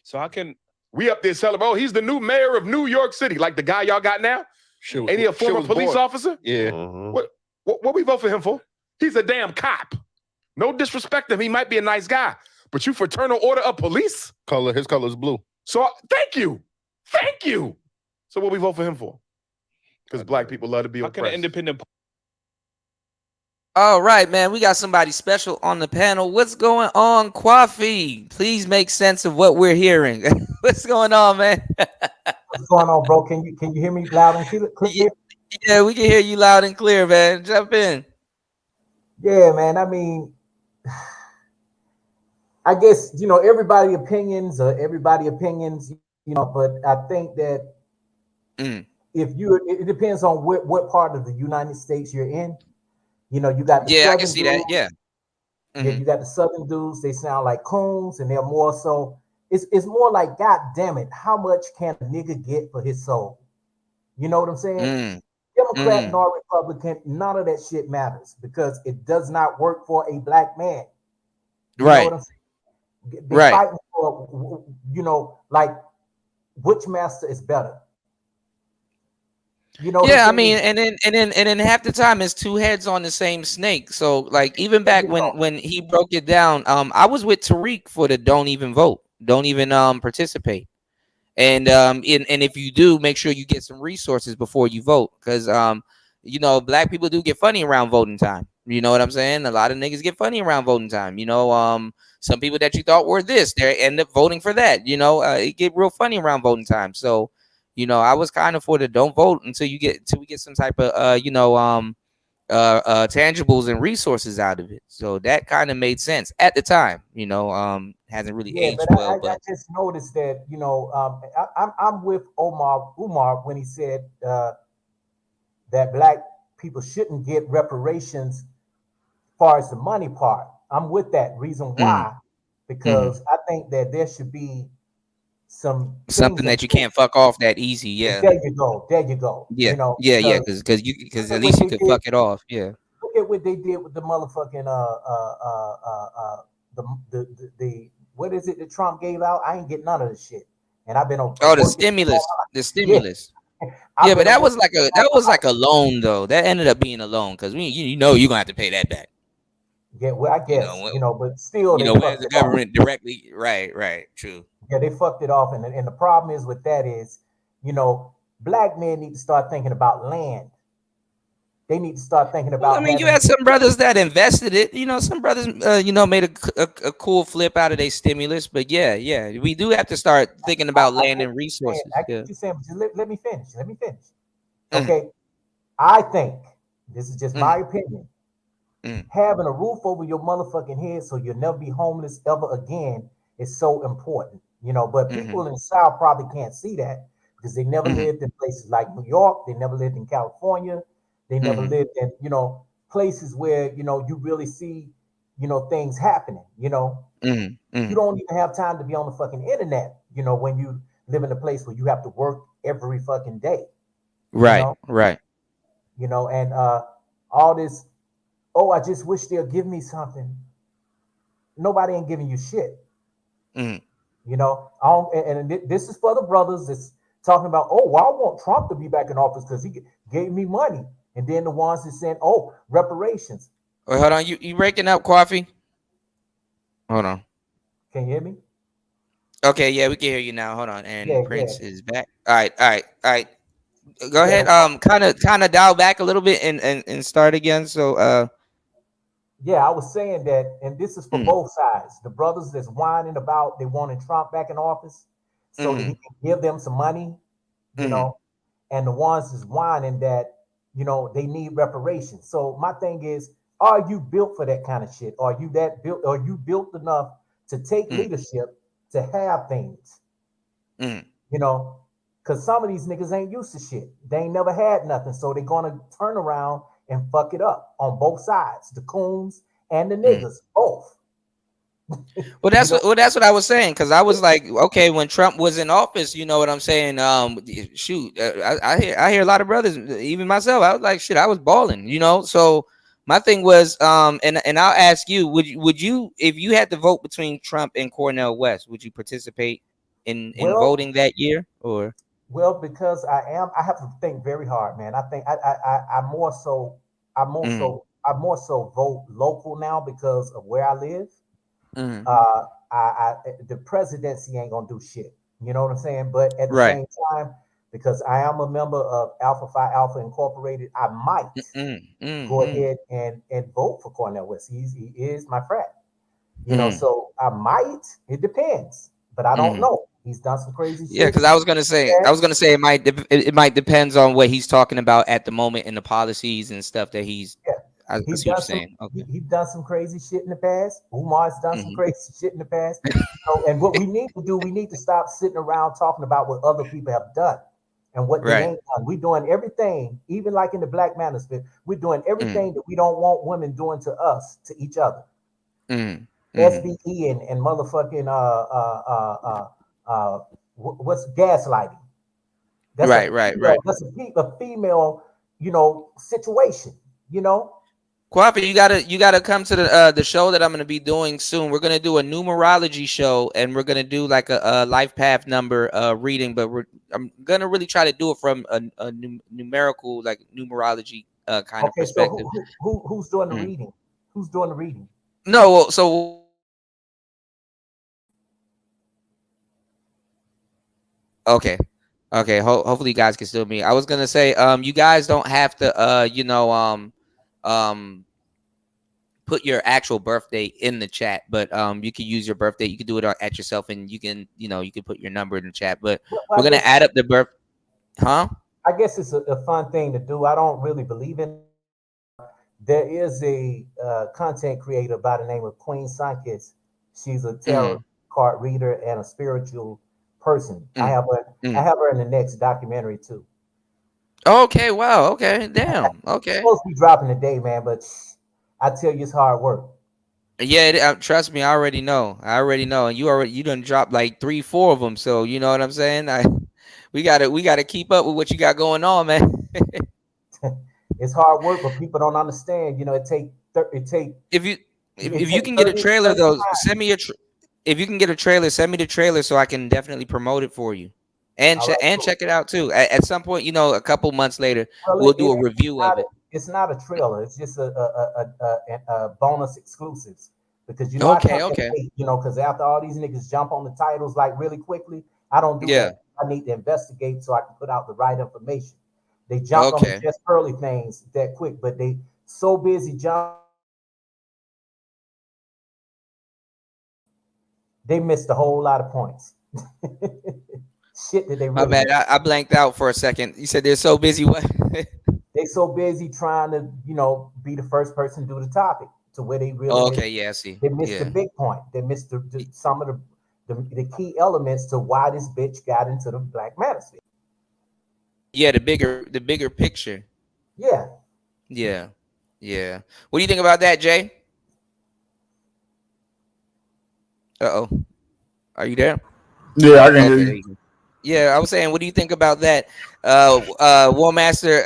So how can we up there celebrate? Oh, he's the new mayor of New York City, like the guy y'all got now. Ain't he a former police officer? Yeah. What we vote for him for? He's a damn cop. No disrespect to him. He might be a nice guy, but you fraternal order of police? His color is blue. So thank you. So what we vote for him for? Because black people love to be oppressed. How can an independent? All right, man. We got somebody special on the panel. What's going on, Kwafi? Please make sense of what we're hearing. What's going on, man? What's going on, bro? Can you hear me loud and clear? Yeah, we can hear you loud and clear, man. Jump in. Yeah, man. I mean, I guess everybody opinions, but I think that it depends on what part of the United States you're in. You got the I can see that. Yeah. Yeah, you got the Southern dudes. They sound like coons, and they're more so. It's more like, God damn it, how much can a nigga get for his soul? You know what I'm saying? Democrat nor Republican, none of that shit matters because it does not work for a black man. You know what I'm saying? They're fighting for, like which master is better. I mean, and then half the time it's two heads on the same snake. So like even back when he broke it down, I was with Tariq for the don't even vote, don't even participate, and if you do, make sure you get some resources before you vote, because black people do get funny around voting time. You know what I'm saying? A lot of niggas get funny around voting time. Some people that you thought were this, they end up voting for that. It get real funny around voting time. So. I was kind of for the don't vote until we get some type of tangibles and resources out of it. So that kind of made sense at the time. Hasn't really aged well. I just noticed that I'm with Umar when he said that black people shouldn't get reparations as far as the money part. I'm with that. Reason why? Because I think that there should be something that you can't fuck off that easy. Yeah. There you go. Yeah. Because at least you could fuck it off. Yeah. Look at what they did with the motherfucking the what is it that Trump gave out? I ain't getting none of this shit. And I've been on the stimulus. Yeah, but that was like a loan though. That ended up being a loan because you're gonna have to pay that back. Yeah, well, I guess but still, where's the government directly? Right, true. Yeah, they fucked it off, and the problem is with that is, black men need to start thinking about land. They need to start thinking about. You had some brothers that invested it. Some brothers, made a cool flip out of their stimulus. But yeah, we do have to start thinking about land and resources. I get you saying, but let me finish. Okay, I think this is just my opinion. Having a roof over your motherfucking head so you'll never be homeless ever again is so important, you know. But people in the South probably can't see that because they never lived in places like New York. They never lived in California. They never lived in, you know, places where, you know, you really see, you know, things happening, you know. You don't even have time to be on the fucking internet, you know, when you live in a place where you have to work every fucking day. Right, know? right. You know, and all this, oh, I just wish they'll give me something. Nobody ain't giving you shit. You know, this is for the brothers that's talking about, oh, well, I want Trump to be back in office because he gave me money. And then the ones that saying, oh, reparations. Wait, hold on. You breaking up, Coffee? Hold on. Can you hear me? Okay, yeah, we can hear you now. Hold on. And Yeah, Prince yeah. is back. All right. Go ahead. Kind of dial back a little bit and start again. So yeah, I was saying that, and this is for both sides. The brothers that's whining about they wanting Trump back in office so that he can give them some money, you know, and the ones that's whining that, you know, they need reparations. So my thing is, are you built for that kind of shit? Are you that built? Are you built enough to take leadership to have things? You know, because some of these niggas ain't used to shit. They ain't never had nothing, so they're gonna turn around and fuck it up on both sides, the coons and the niggas, both. Well, that's what I was saying, because I was like, okay, when Trump was in office, you know what I'm saying? Shoot, I hear a lot of brothers, even myself. I was like, shit, I was balling, you know. So my thing was, and I'll ask you, would you, if you had to vote between Trump and Cornel West, would you participate in voting that year, or? Well, because I have to think very hard, man. I think I more so vote local now because of where I live. The presidency ain't gonna do shit. You know what I'm saying? But at the same time, because I am a member of Alpha Phi Alpha Incorporated, I might go ahead and vote for Cornel West. He is my frat. You know, so I might. It depends, but I don't know. He's done some crazy shit. Yeah, because I was gonna say it might depends on what he's talking about at the moment and the policies and stuff that he's. Yeah. I see what you're saying. Okay. He's done some crazy shit in the past. Umar's done some crazy shit in the past. And what we need to do, we need to stop sitting around talking about what other people have done and what they ain't done. We're doing everything, even like in the Black Manosphere, we're doing everything that we don't want women doing to us, to each other. SBE and motherfucking what's gaslighting? That's right. That's a female, you know, situation, you know. Kwafi, you gotta come to the show that I'm gonna be doing soon. We're gonna do a numerology show, and we're gonna do like a life path number reading, but I'm gonna really try to do it from a numerical, like numerology kind of perspective. So who's doing the reading? Who's doing the reading? No, so okay. Hopefully you guys can still me. I was gonna say, you guys don't have to, put your actual birthday in the chat, but you can use your birthday. You can do it at yourself, and you can, you can put your number in the chat. But we're gonna add up the birth, huh? I guess it's a fun thing to do. I don't really believe in. There is a content creator by the name of Queen Sankis. She's a tarot card reader and a spiritual person. I have her in the next documentary too. Okay, wow, okay, damn, okay. It's supposed to be dropping today, man, but I tell you, it's hard work. Yeah, trust me, I already know, and you done dropped like 3-4 of them, so you know what I'm saying. We gotta keep up with what you got going on, man. It's hard work, but people don't understand. You know, it take. If you can get a trailer though, send me if you can get a trailer, send me the trailer so I can definitely promote it for you, and check it out too. At some point, a couple months later, we'll do a review of it. It's not a trailer. It's just a bonus exclusives because Okay. Because after all these niggas jump on the titles like really quickly, I don't do that. I need to investigate so I can put out the right information. They jump on the just early things that quick, but they so busy jump. They missed a whole lot of points. Shit that they really. My bad. I blanked out for a second. You said they're so busy. What? They so busy trying to, be the first person to do the topic to where they really. Yeah, I see. They missed the big point. They missed some of the key elements to why this bitch got into the black manosphere. Yeah, the bigger picture. Yeah. Yeah. Yeah. What do you think about that, Jay? Uh-oh. Are you there? Yeah, I can hear Okay, you. there you go. Yeah, I was saying, what do you think about that? War Master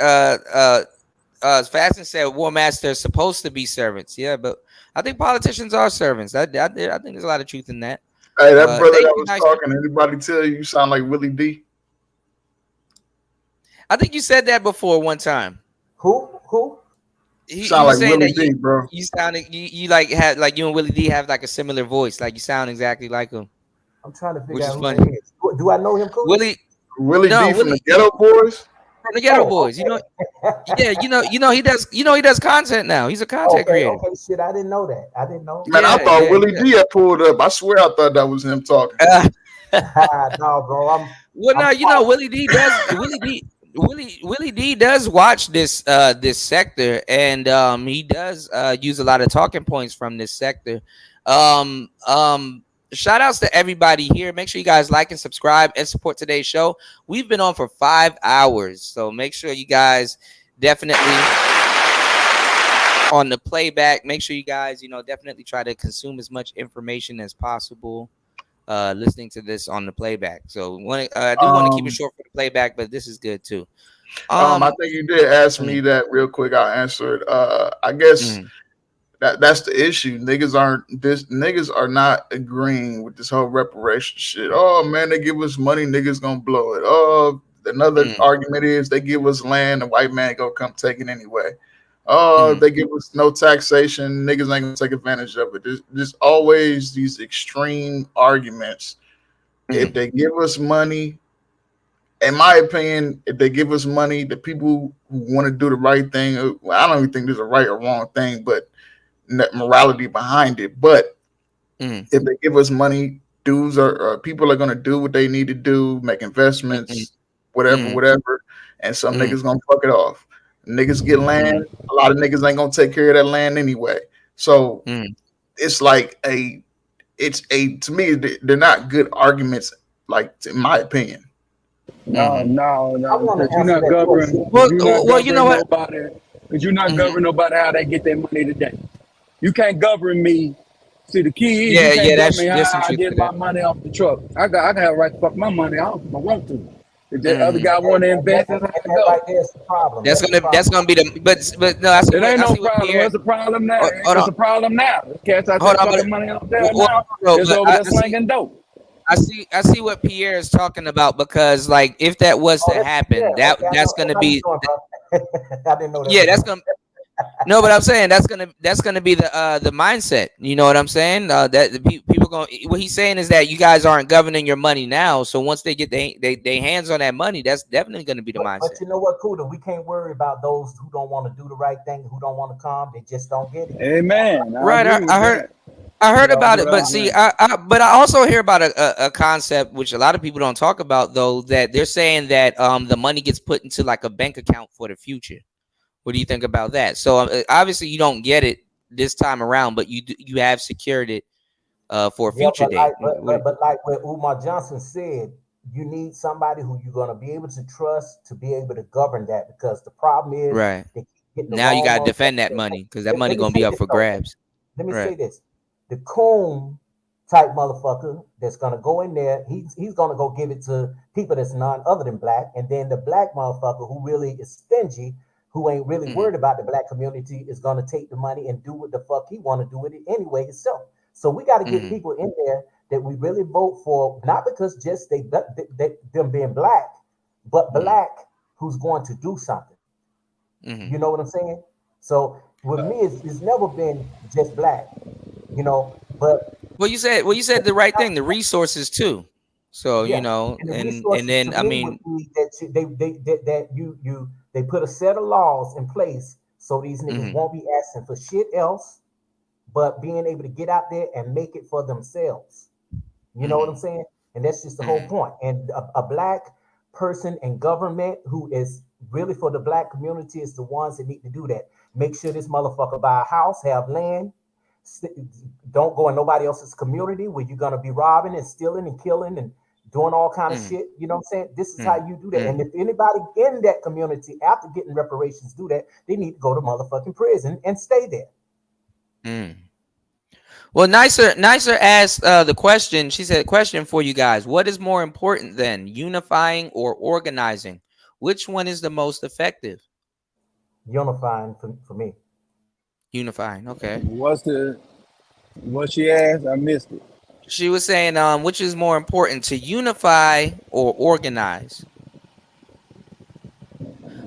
Fashion said War Master is supposed to be servants. Yeah, but I think politicians are servants. I think there's a lot of truth in that. Hey, that brother thank that you, was nice. talking, anybody tell you sound like Willie D? I think you said that before one time. Who? He Sound was like saying Willie that D, bro. you sounded you like had like you and Willie D have like a similar voice. Like you sound exactly like him. I'm trying to Which figure is out who funny. that is. Do I know him, Cool? Willie D from the Ghetto Boys? From the Ghetto Boys. Okay. He does content now. He's a content creator. Okay, shit, I didn't know that. I didn't know. Man, I thought Willie D had pulled up. I swear I thought that was him talking. No, bro. Willie D does Willie D does watch this sector, and he does use a lot of talking points from this sector. Shout outs to everybody here. Make sure you guys like and subscribe and support today's show. We've been on for 5 hours, so make sure you guys definitely on the playback. Make sure you guys, definitely try to consume as much information as possible. Listening to this on the playback. So I do want to keep it short for the playback, but this is good too. I think you did ask me that real quick. I'll answer it. I guess that's the issue. Niggas are not agreeing with this whole reparation shit. Oh man, they give us money, niggas gonna blow it. Oh, another argument is they give us land, the white man gonna come take it anyway. Oh, they give us no taxation, niggas ain't gonna take advantage of it. There's always these extreme arguments. If they give us money, in my opinion, if they give us money, the people who want to do the right thing, I don't even think there's a right or wrong thing, but morality behind it. But if they give us money, dudes or people are gonna do what they need to do, make investments, whatever, and some niggas gonna fuck it off. Niggas get land. A lot of niggas ain't gonna take care of that land anyway. So it's like to me, they're not good arguments, like in my opinion. No. Because you're not answer that governing. question. You know what? Because you're not governing nobody how they get their money today. You can't govern me. See, the key is you can't govern me how I get my money off the truck. I can have a right to fuck my money off if I want to. If that other guy want to invest, that's how it goes. Right there's the problem. That's gonna be the but no. It ain't no problem. What's the problem now? It's a problem now. Cats out there fucking money off there now. It's over there slinging dope. I see what Pierre is talking about, because like if that was to happen, that's gonna be I didn't know that. Yeah, that's gonna no, but I'm saying that's gonna be the mindset. You know what I'm saying? That the people going. What he's saying is that you guys aren't governing your money now. So once they get they hands on that money, that's definitely gonna be the mindset. But you know what, Kuda? We can't worry about those who don't want to do the right thing, who don't want to come. They just don't get it. Amen. Right. I heard about it, but see, I also hear about a concept which a lot of people don't talk about, though, that they're saying that the money gets put into like a bank account for the future. What do you think about that? So obviously you don't get it this time around, but you have secured it for a future date. But like what Umar Johnson said, you need somebody who you're going to be able to trust to be able to govern that, because the problem is right now you got to defend that money, because that money going to be up for grabs. Let me say this. The coon type motherfucker that's gonna go in there, he's gonna go give it to people that's none other than black, and then the black motherfucker who really is stingy, who ain't really worried about the black community, is gonna take the money and do what the fuck he want to do with it anyway himself. So we got to get people in there that we really vote for, not because just they them being black, but black who's going to do something. You know what I'm saying? So with me, it's never been just black. But you said the right thing, the resources too. So and then I mean they put a set of laws in place so these niggas won't be asking for shit else, but being able to get out there and make it for themselves. You know what I'm saying? And that's just the whole point. And a black person in government who is really for the black community is the ones that need to do that. Make sure this motherfucker buy a house, have land, Don't go in nobody else's community where you're gonna be robbing and stealing and killing and doing all kind of shit. You know what I'm saying? This is how you do that. And if anybody in that community after getting reparations do that, they need to go to motherfucking prison and stay there. Well, Nicer asked the question. She said, question for you guys. What is more important then, unifying or organizing? Which one is the most effective? Unifying for me. Unifying, okay. What she asked? I missed it. She was saying, which is more important, to unify or organize?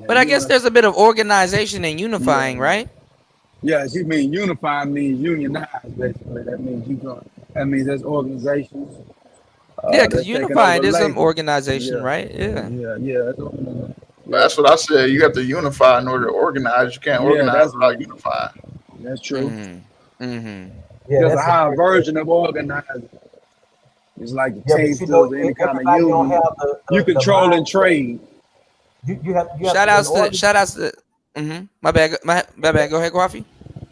But I guess there's a bit of organization and unifying, right? Yeah, she mean unifying means unionize, basically. That means there's organizations. Yeah, because unifying is some organization, right? Yeah. That's what I said. You have to unify in order to organize. You can't organize without unifying. That's true. Yeah, there's a higher version of organizing. It's like the Teamsters or any kind of union. You controlling trade. You have shout outs to my bad. Go ahead, Coffee.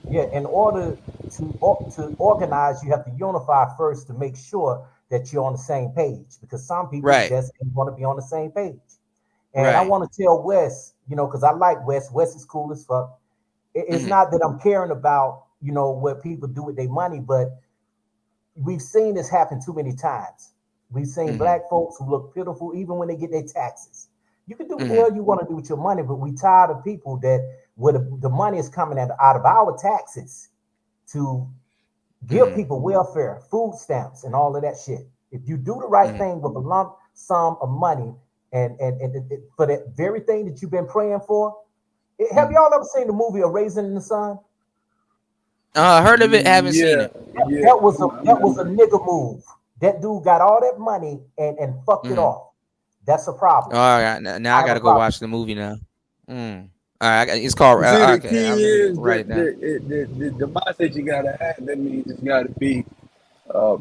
Yeah, in order to organize, you have to unify first to make sure that you're on the same page, because some people just want to be on the same page. And I want to tell Wes, because I like Wes. Wes is cool as fuck. It's not that I'm caring about, what people do with their money, but we've seen this happen too many times. We've seen black folks who look pitiful even when they get their taxes. You can do what the hell you want to do with your money, but we tired of people that where the money is coming out of our taxes to give people welfare, food stamps, and all of that shit. If you do the right thing with a lump sum of money and for that very thing that you've been praying for, have y'all ever seen the movie A Raisin in the Sun? Heard of it, haven't seen it. That was a nigga move. That dude got all that money and fucked it off. That's a problem. All right, now I gotta go watch the movie now. All right, it's called. The key is the mindset you gotta have. That means it's gotta be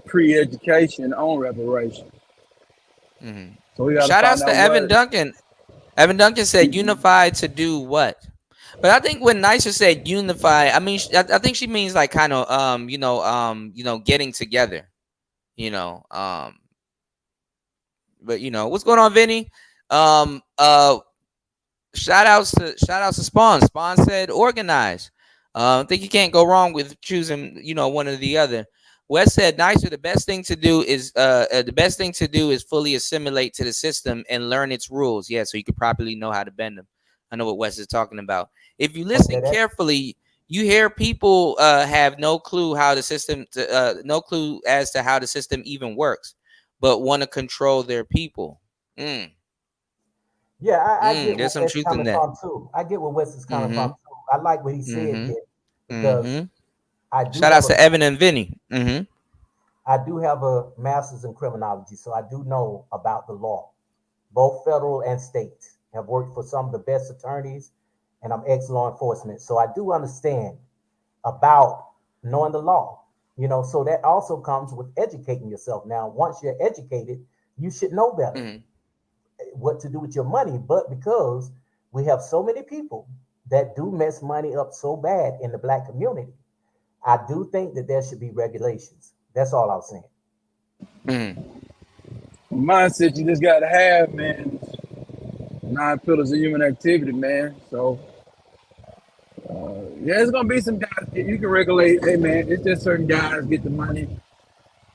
pre-education on reparation. So we gotta shout outs to Evan Duncan. Evan Duncan said, "Unify to do what?" But I think when Nicer said unify, I mean, I think she means like kind of getting together. But what's going on, Vinny? Shout outs to Spawn. Spawn said organize. I think you can't go wrong with choosing, one or the other. Wes said Nicer. The best thing to do is fully assimilate to the system and learn its rules. Yeah, so you can properly know how to bend them. I know what Wes is talking about. If you listen carefully, you hear people have no clue how the system, no clue as to how the system even works, but want to control their people. Yeah, I get there's some truth in that too. I get where Wes is coming from too. I like what he said there, because I do shout outs to Evan and Vinny. I do have a master's in criminology, so I do know about the law, both federal and state. Have worked for some of the best attorneys, and I'm ex-law enforcement, so I do understand about knowing the law. So that also comes with educating yourself. Now, once you're educated, you should know better what to do with your money. But because we have so many people that do mess money up so bad in the black community, I do think that there should be regulations. That's all I was saying. Mindset you just gotta have, man. 9 pillars of human activity, man. So it's gonna be some guys you can regulate. Hey, man, it's just certain guys get the money.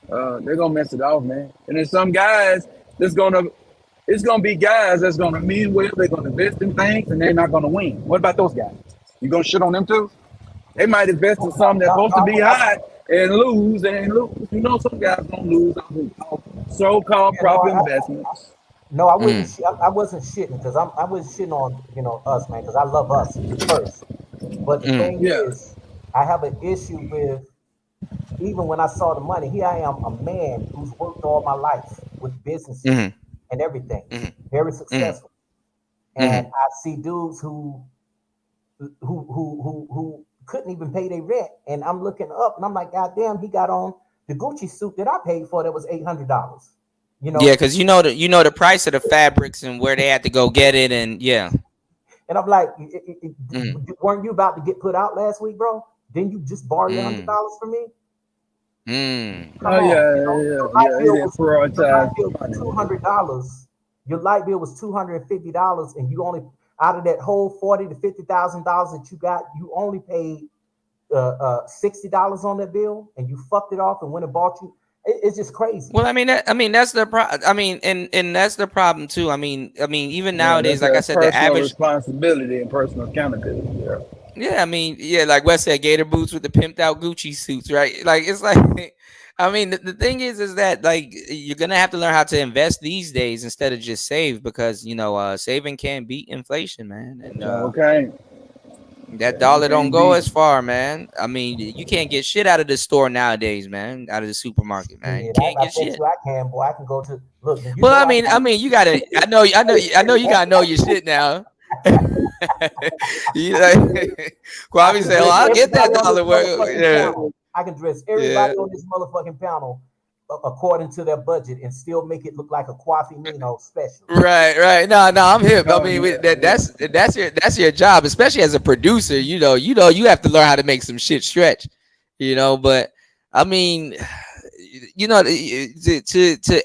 They're gonna mess it off, man. And then some guys it's gonna be guys that's gonna mean well. They're gonna invest in things and they're not gonna win. What about those guys? You gonna shit on them too? They might invest in something that's supposed to be hot and lose. Some guys gonna lose off so-called proper investments. No, I wouldn't. I wasn't shitting, because I wasn't shitting on us, man, because I love us first. But the thing is, I have an issue with, even when I saw the money. Here I am, a man who's worked all my life with businesses and everything, very successful, and I see dudes who couldn't even pay their rent, and I'm looking up and I'm like, God damn, he got on the Gucci suit that I paid for that was $800. Yeah, because the price of the fabrics and where they had to go get it, and And I'm like, weren't you about to get put out last week, bro? Then you just borrow your $100 from me? Come Oh on, yeah, you know, yeah, your light yeah. He bill didn't was your light prioritize bill was money. $200. Your light bill was $250, and you only out of that whole $40,000 to $50,000 that you got, you only paid $60 on that bill, and you fucked it off and went and bought you. It's just crazy. Well, I mean, that's the problem. I mean, and that's the problem too. I mean, even Yeah, nowadays, that's like I that said, the personal average. responsibility and personal accountability. Yeah. Yeah, I mean, yeah, like Wes said, gator boots with the pimped out Gucci suits, right? Like it's like, I mean, the thing is that like you're gonna have to learn how to invest these days instead of just save, because saving can't beat inflation, man. And Okay. that dollar don't Can't go beat as far, man. I mean, you can't get shit out of the store nowadays, man. Out of the supermarket, man. You Shit, can't I get bet shit. you I can, boy. I can go to look. You Well, know I mean, you gotta. I know, you gotta know your shit now. You like, I Kwame can said, "Oh, dress I'll get that everybody on this dollar." motherfucking Yeah, panel. I can dress yeah. everybody on this motherfucking panel according to their budget and still make it look like a Coffee Nino special. Right. No, I'm hip. I Oh, mean, yeah, that's your job, especially as a producer. You have to learn how to make some shit stretch. But I mean, to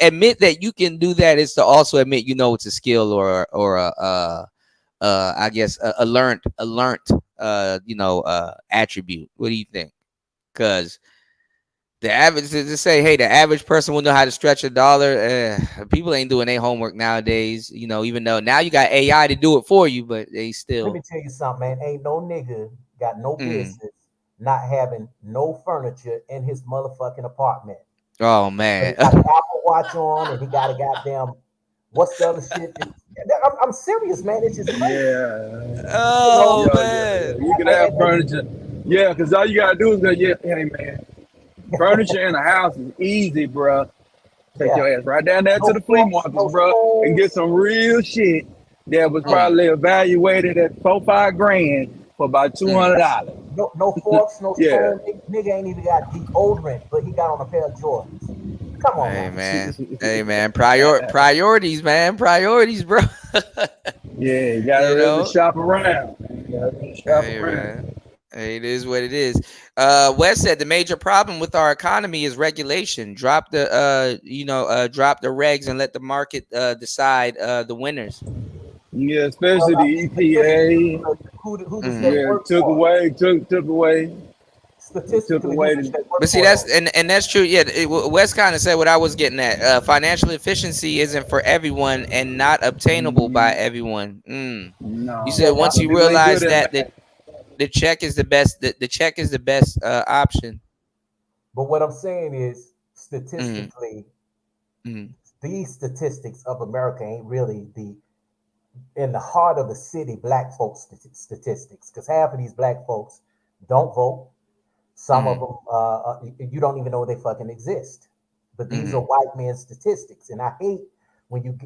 admit that you can do that is to also admit it's a skill or I guess a learned attribute. What do you think? Because the average to say, hey, the average person will know how to stretch a dollar. People ain't doing their homework nowadays. Even though now you got AI to do it for you, but they still. Let me tell you something, man. Ain't no nigga got no business not having no furniture in his motherfucking apartment. Oh But man. he got an Apple Watch on, and he got a goddamn what's the other shit? I'm serious, man. It's just crazy. yeah. Oh Yeah, man. You can have furniture. Yeah, because all you gotta do is go, hey man, furniture in a house is easy, bro. Take your ass right down there to the flea markets, bro, and get some real shit that was probably evaluated at $4-5 grand for about $200. No forks, no Yeah. spoon. Nigga ain't even got deodorant, but he got on a pair of Jordans. Come on Hey now. man. Priorities, man. Priorities, bro. Yeah, you gotta really shop around. Hey man. Hey, it is what it is. Wes said the major problem with our economy is regulation. Drop the drop the regs and let the market decide the winners. Yeah, especially the EPA. Who does that Yeah, work took for? away. Statistically, who does that work But see, for? and that's true. Yeah, Wes kind of said what I was getting at. Financial efficiency isn't for everyone and not obtainable by everyone. No, You said once you people ain't realize good at that the check is the best. The check is the best option. But what I'm saying is, statistically, these statistics of America ain't really in the heart of the city black folks statistics, because half of these black folks don't vote. Some of them you don't even know they fucking exist. But these are white men statistics, and I hate when you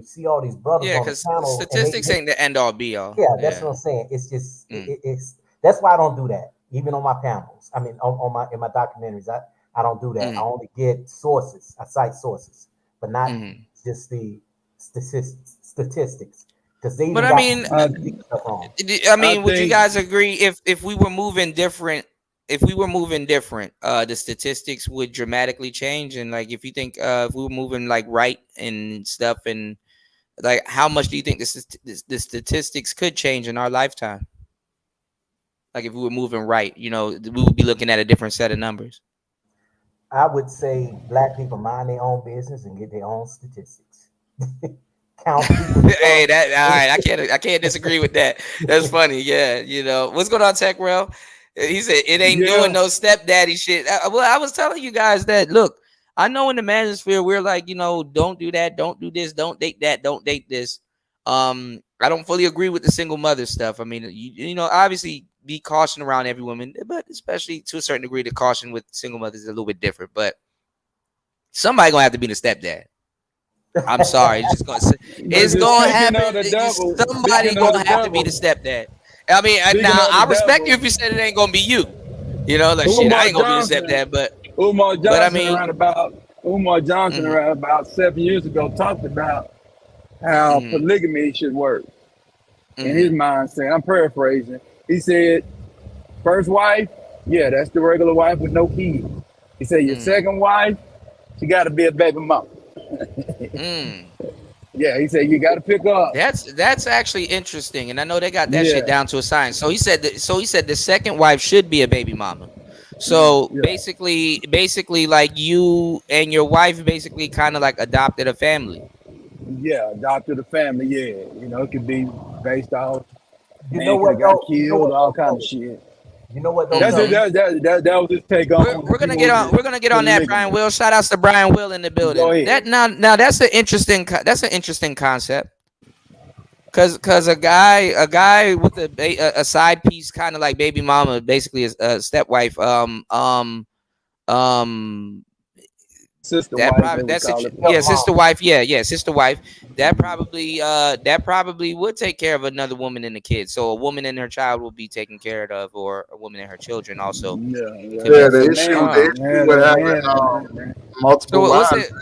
see all these brothers Yeah, on the because panel. statistics ain't the end all be all. Yeah, that's what I'm saying. It's just it's that's why I don't do that. Even on my panels, I mean, in my documentaries, I don't do that. I only get sources. I cite sources, but not just the statistics, because they even But I got mean, stuff wrong. I mean, would you guys agree if we were moving different? If we were moving different, the statistics would dramatically change. And like, if you think if we were moving like right and stuff, and like, how much do you think the statistics could change in our lifetime? Like, if we were moving right, we would be looking at a different set of numbers. I would say black people mind their own business and get their own statistics. Count people. Hey, that all right. I can't disagree with that. That's funny. Yeah, what's going on, Tech Rail? He said it ain't doing no stepdaddy shit. Well, I was telling you guys that. Look, I know in the manosphere we're like, don't do that, don't do this, don't date that, don't date this. I don't fully agree with the single mother stuff. I mean, obviously be caution around every woman, but especially to a certain degree, the caution with single mothers is a little bit different. But somebody gonna have to be the stepdad. I'm sorry, it's gonna happen. Somebody gonna have to be the stepdad. I mean, now I respect you if you said it ain't gonna be you. Like shit, I ain't gonna be the stepdad, but Umar Johnson but I mean, around about 7 years ago talked about how polygamy should work. In his mindset, I'm paraphrasing. He said, first wife, yeah, that's the regular wife with no kids. He said your second wife, she got to be a baby mama. Yeah, he said you got to pick up. That's actually interesting, and I know they got that Yeah. shit down to a science. So he said the second wife should be a baby mama. So basically, like you and your wife basically kind of like adopted a family. Yeah, adopted a family. Yeah, you know, it could be based off. You Man know could have what got though? You know killed, what all though? kind of shit. You know what though? That's it. Tony? That was his take on. We're gonna get on. We're gonna get on that, Brian Will. Shout outs to Brian Will in the building. Go ahead. That now that's an interesting concept. Cause a guy with a side piece, kind of like baby mama, basically a stepwife. Sister that wife, probably they would call it. yeah, sister wife, sister wife. That probably would take care of another woman and the kids. So a woman and her child will be taken care of, or a woman and her children also. Yeah, the issue with having multiple wives,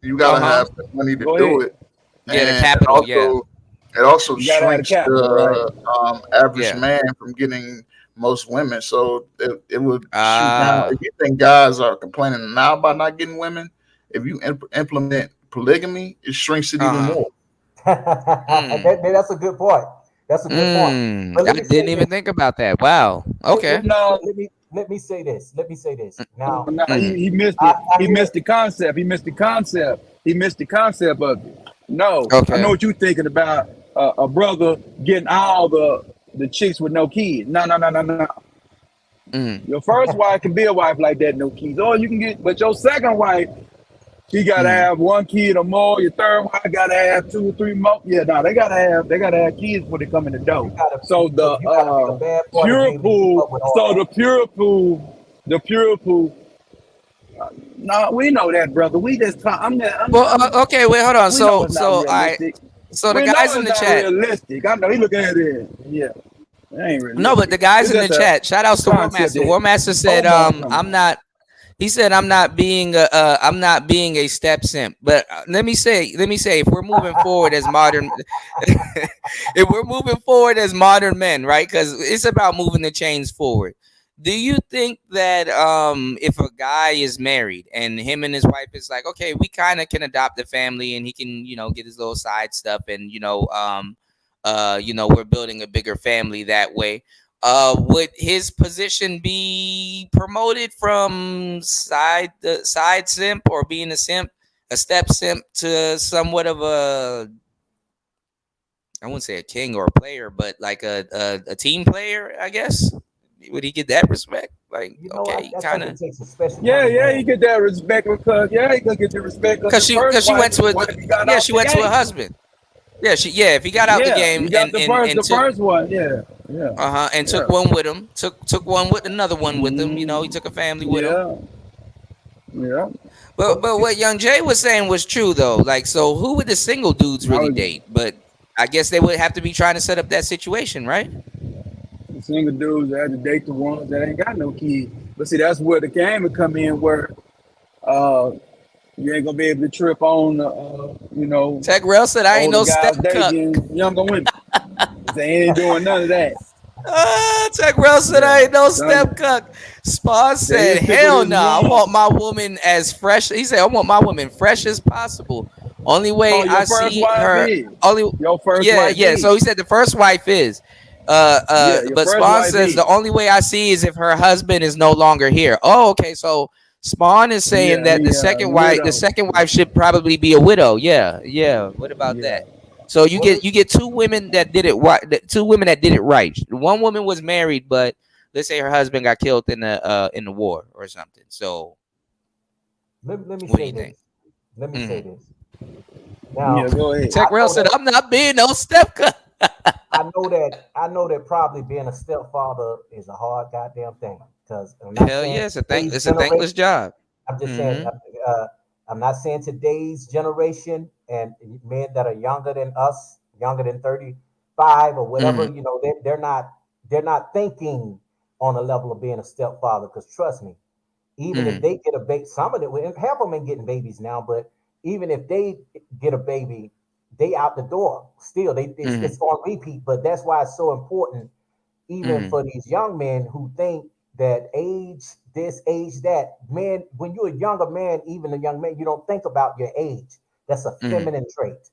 you gotta have the money to do it. Yeah, the And capital. it also You gotta have the shrinks capital, the average man from getting most women. So it would shoot down. If you think guys are complaining now about not getting women, if you implement polygamy, it shrinks it even more. That's a good point. That's a good point. But I didn't even think about that. Wow. Okay. Let me say this. Now, No, he missed it. He missed the concept. He missed the concept of it. No, Okay. I know what you're thinking about. A brother getting all the chicks with no kids. No. Your first wife can be a wife like that, no kids. Or you can get, but your second wife, she gotta have one kid or more. Your third wife gotta have 2 or 3 more. Yeah, no, they gotta have kids before they come in the door. So the pure pool. No, we know that, brother. We just talk. Okay, wait, hold on. So the guys in the chat. Realistic. I know he looking at it. Yeah. No, but the guys in the chat. Shout outs to War Master. War Master said, I'm not. He said, I'm not being a step simp. But let me say, if we're moving forward as modern, men, right? Because it's about moving the chains forward. Do you think that if a guy is married and him and his wife is like, okay, we kind of can adopt a family and he can, get his little side stuff and, we're building a bigger family that way. Would his position be promoted from side simp or being a step simp to somewhat of a, I wouldn't say a king or a player, but like a team player, I guess? Would he get that respect? Like, okay, kind of. Yeah, he get that respect because he could get the respect because she went to a husband. Yeah, if he got out the game the first one, and took one with him, took one with another one with him. He took a family with him. Yeah. But what Young Jay was saying was true though. Like, so who would the single dudes really date? But I guess they would have to be trying to set up that situation, right? The single dudes that have to date the ones that ain't got no kids. But see, that's where the game would come in, where you ain't gonna be able to trip on, Tech Rail said I ain't no step cuck. Younger women. They ain't doing none of that. Tech Rail said I ain't no step cuck. Spawn said, hell no, I want my woman as fresh. He said, I want my woman fresh as possible. Only way I see her. Your first wife. Yeah. So he said the first wife is. But Spawn says the only way I see is if her husband is no longer here. Oh, okay. So Spawn is saying that the second wife should probably be a widow. Yeah. What about that? So you get two women that did it right. Two women that did it right. One woman was married, but let's say her husband got killed in the war or something. So let me what say do you this. think? Let me say this. Now, go ahead. Tech Rail said, I'm not being no step cut. I know that probably being a stepfather is a hard goddamn thing. Because hell yeah, it's a thankless job. I'm just saying. I'm not saying today's generation and men that are younger than us, younger than 35 or whatever. They're not thinking on a level of being a stepfather. Because trust me, even if they get a baby, some of them, half of them ain't getting babies now, but even if they get a baby, they out the door. Still, it's on repeat. But that's why it's so important even for these young men who think that age this, age that, man, when you're a younger man, even a young man, you don't think about your age. That's a feminine trait,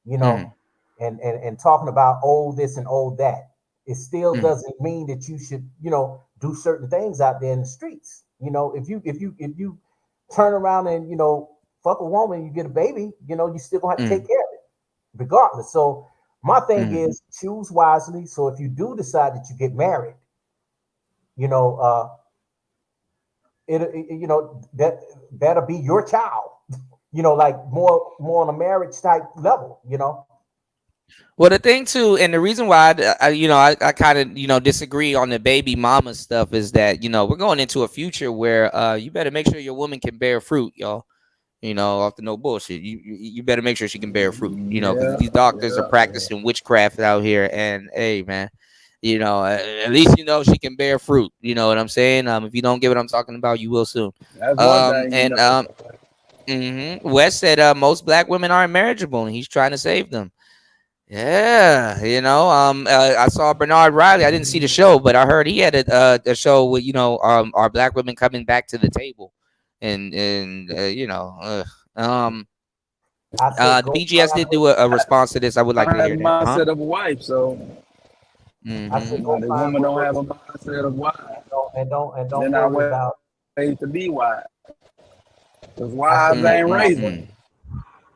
you know. And talking about old this and old that, it still doesn't mean that you should, you know, do certain things out there in the streets. You know, if you turn around and, you know, fuck a woman, you get a baby, you know, you still gonna have to take care of it, regardless. So my thing is choose wisely. So if you do decide that you get married, you know, you know, that'll be your child, you know, like more on a marriage type level, you know. Well, the thing too, and the reason why I kind of disagree on the baby mama stuff is that we're going into a future where you better make sure your woman can bear fruit, y'all. Off the no bullshit. You better make sure she can bear fruit. Because these doctors are practicing witchcraft out here, and hey, man, at least she can bear fruit. You know what I'm saying? If you don't get what I'm talking about, you will soon. That's one thing. And Wes said most black women aren't marriageable, and he's trying to save them. Yeah, I saw Bernard Riley. I didn't see the show, but I heard he had a show with our black women coming back to the table, and the BGS did do a response to this. I would like to hear that. I mindset of a wife, so I said, the woman don't have a mindset of wife, and don't then I worry about raised to be wise, because wives ain't raising.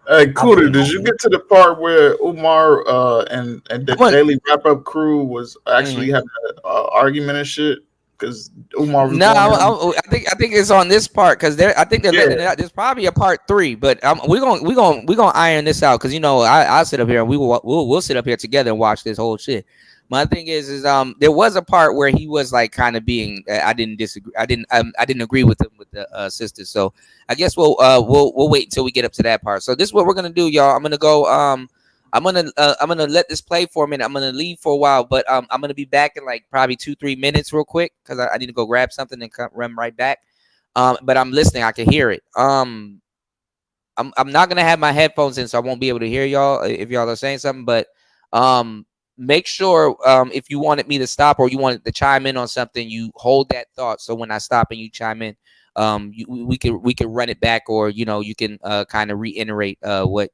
Hey, Cooter, did you get to the part where Umar and the Daily Wrap Up crew was actually having an argument and shit? Because Umar was I think it's on this part because I think they're letting it out. There's probably a part 3, but we're gonna iron this out because I'll sit up here and we'll sit up here together and watch this whole shit. My thing is there was a part where he was like kind of being I didn't disagree. I didn't agree with him with the sisters. So I guess we'll wait until we get up to that part. So this is what we're gonna do, y'all. I'm gonna go. I'm gonna let this play for a minute. I'm gonna leave for a while, but I'm gonna be back in like probably 2-3 minutes, real quick, because I need to go grab something and run right back. But I'm listening. I can hear it. I'm not gonna have my headphones in, so I won't be able to hear y'all if y'all are saying something. But make sure if you wanted me to stop or you wanted to chime in on something, you hold that thought. So when I stop and you chime in, we can run it back, or you can kind of reiterate what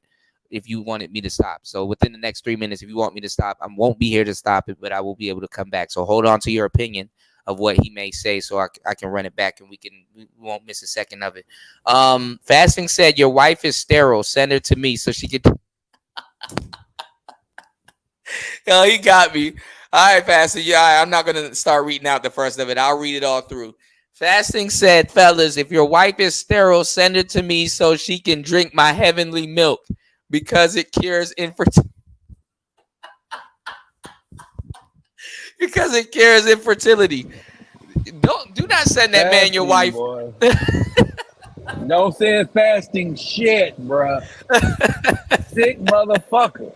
if you wanted me to stop. So within the next 3 minutes, if you want me to stop, I won't be here to stop it, but I will be able to come back. So hold on to your opinion of what he may say, so I can run it back and we won't miss a second of it. Fasting said your wife is sterile. Send her to me so she could. Yo, he got me. All right, Fasting. Yeah, I'm not gonna start reading out the first of it. I'll read it all through. Fasting said, fellas, if your wife is sterile, send her to me so she can drink my heavenly milk because it cures infertility. Because it cures infertility. Do not send that man your wife. Don't say fasting shit, bruh. Sick motherfucker.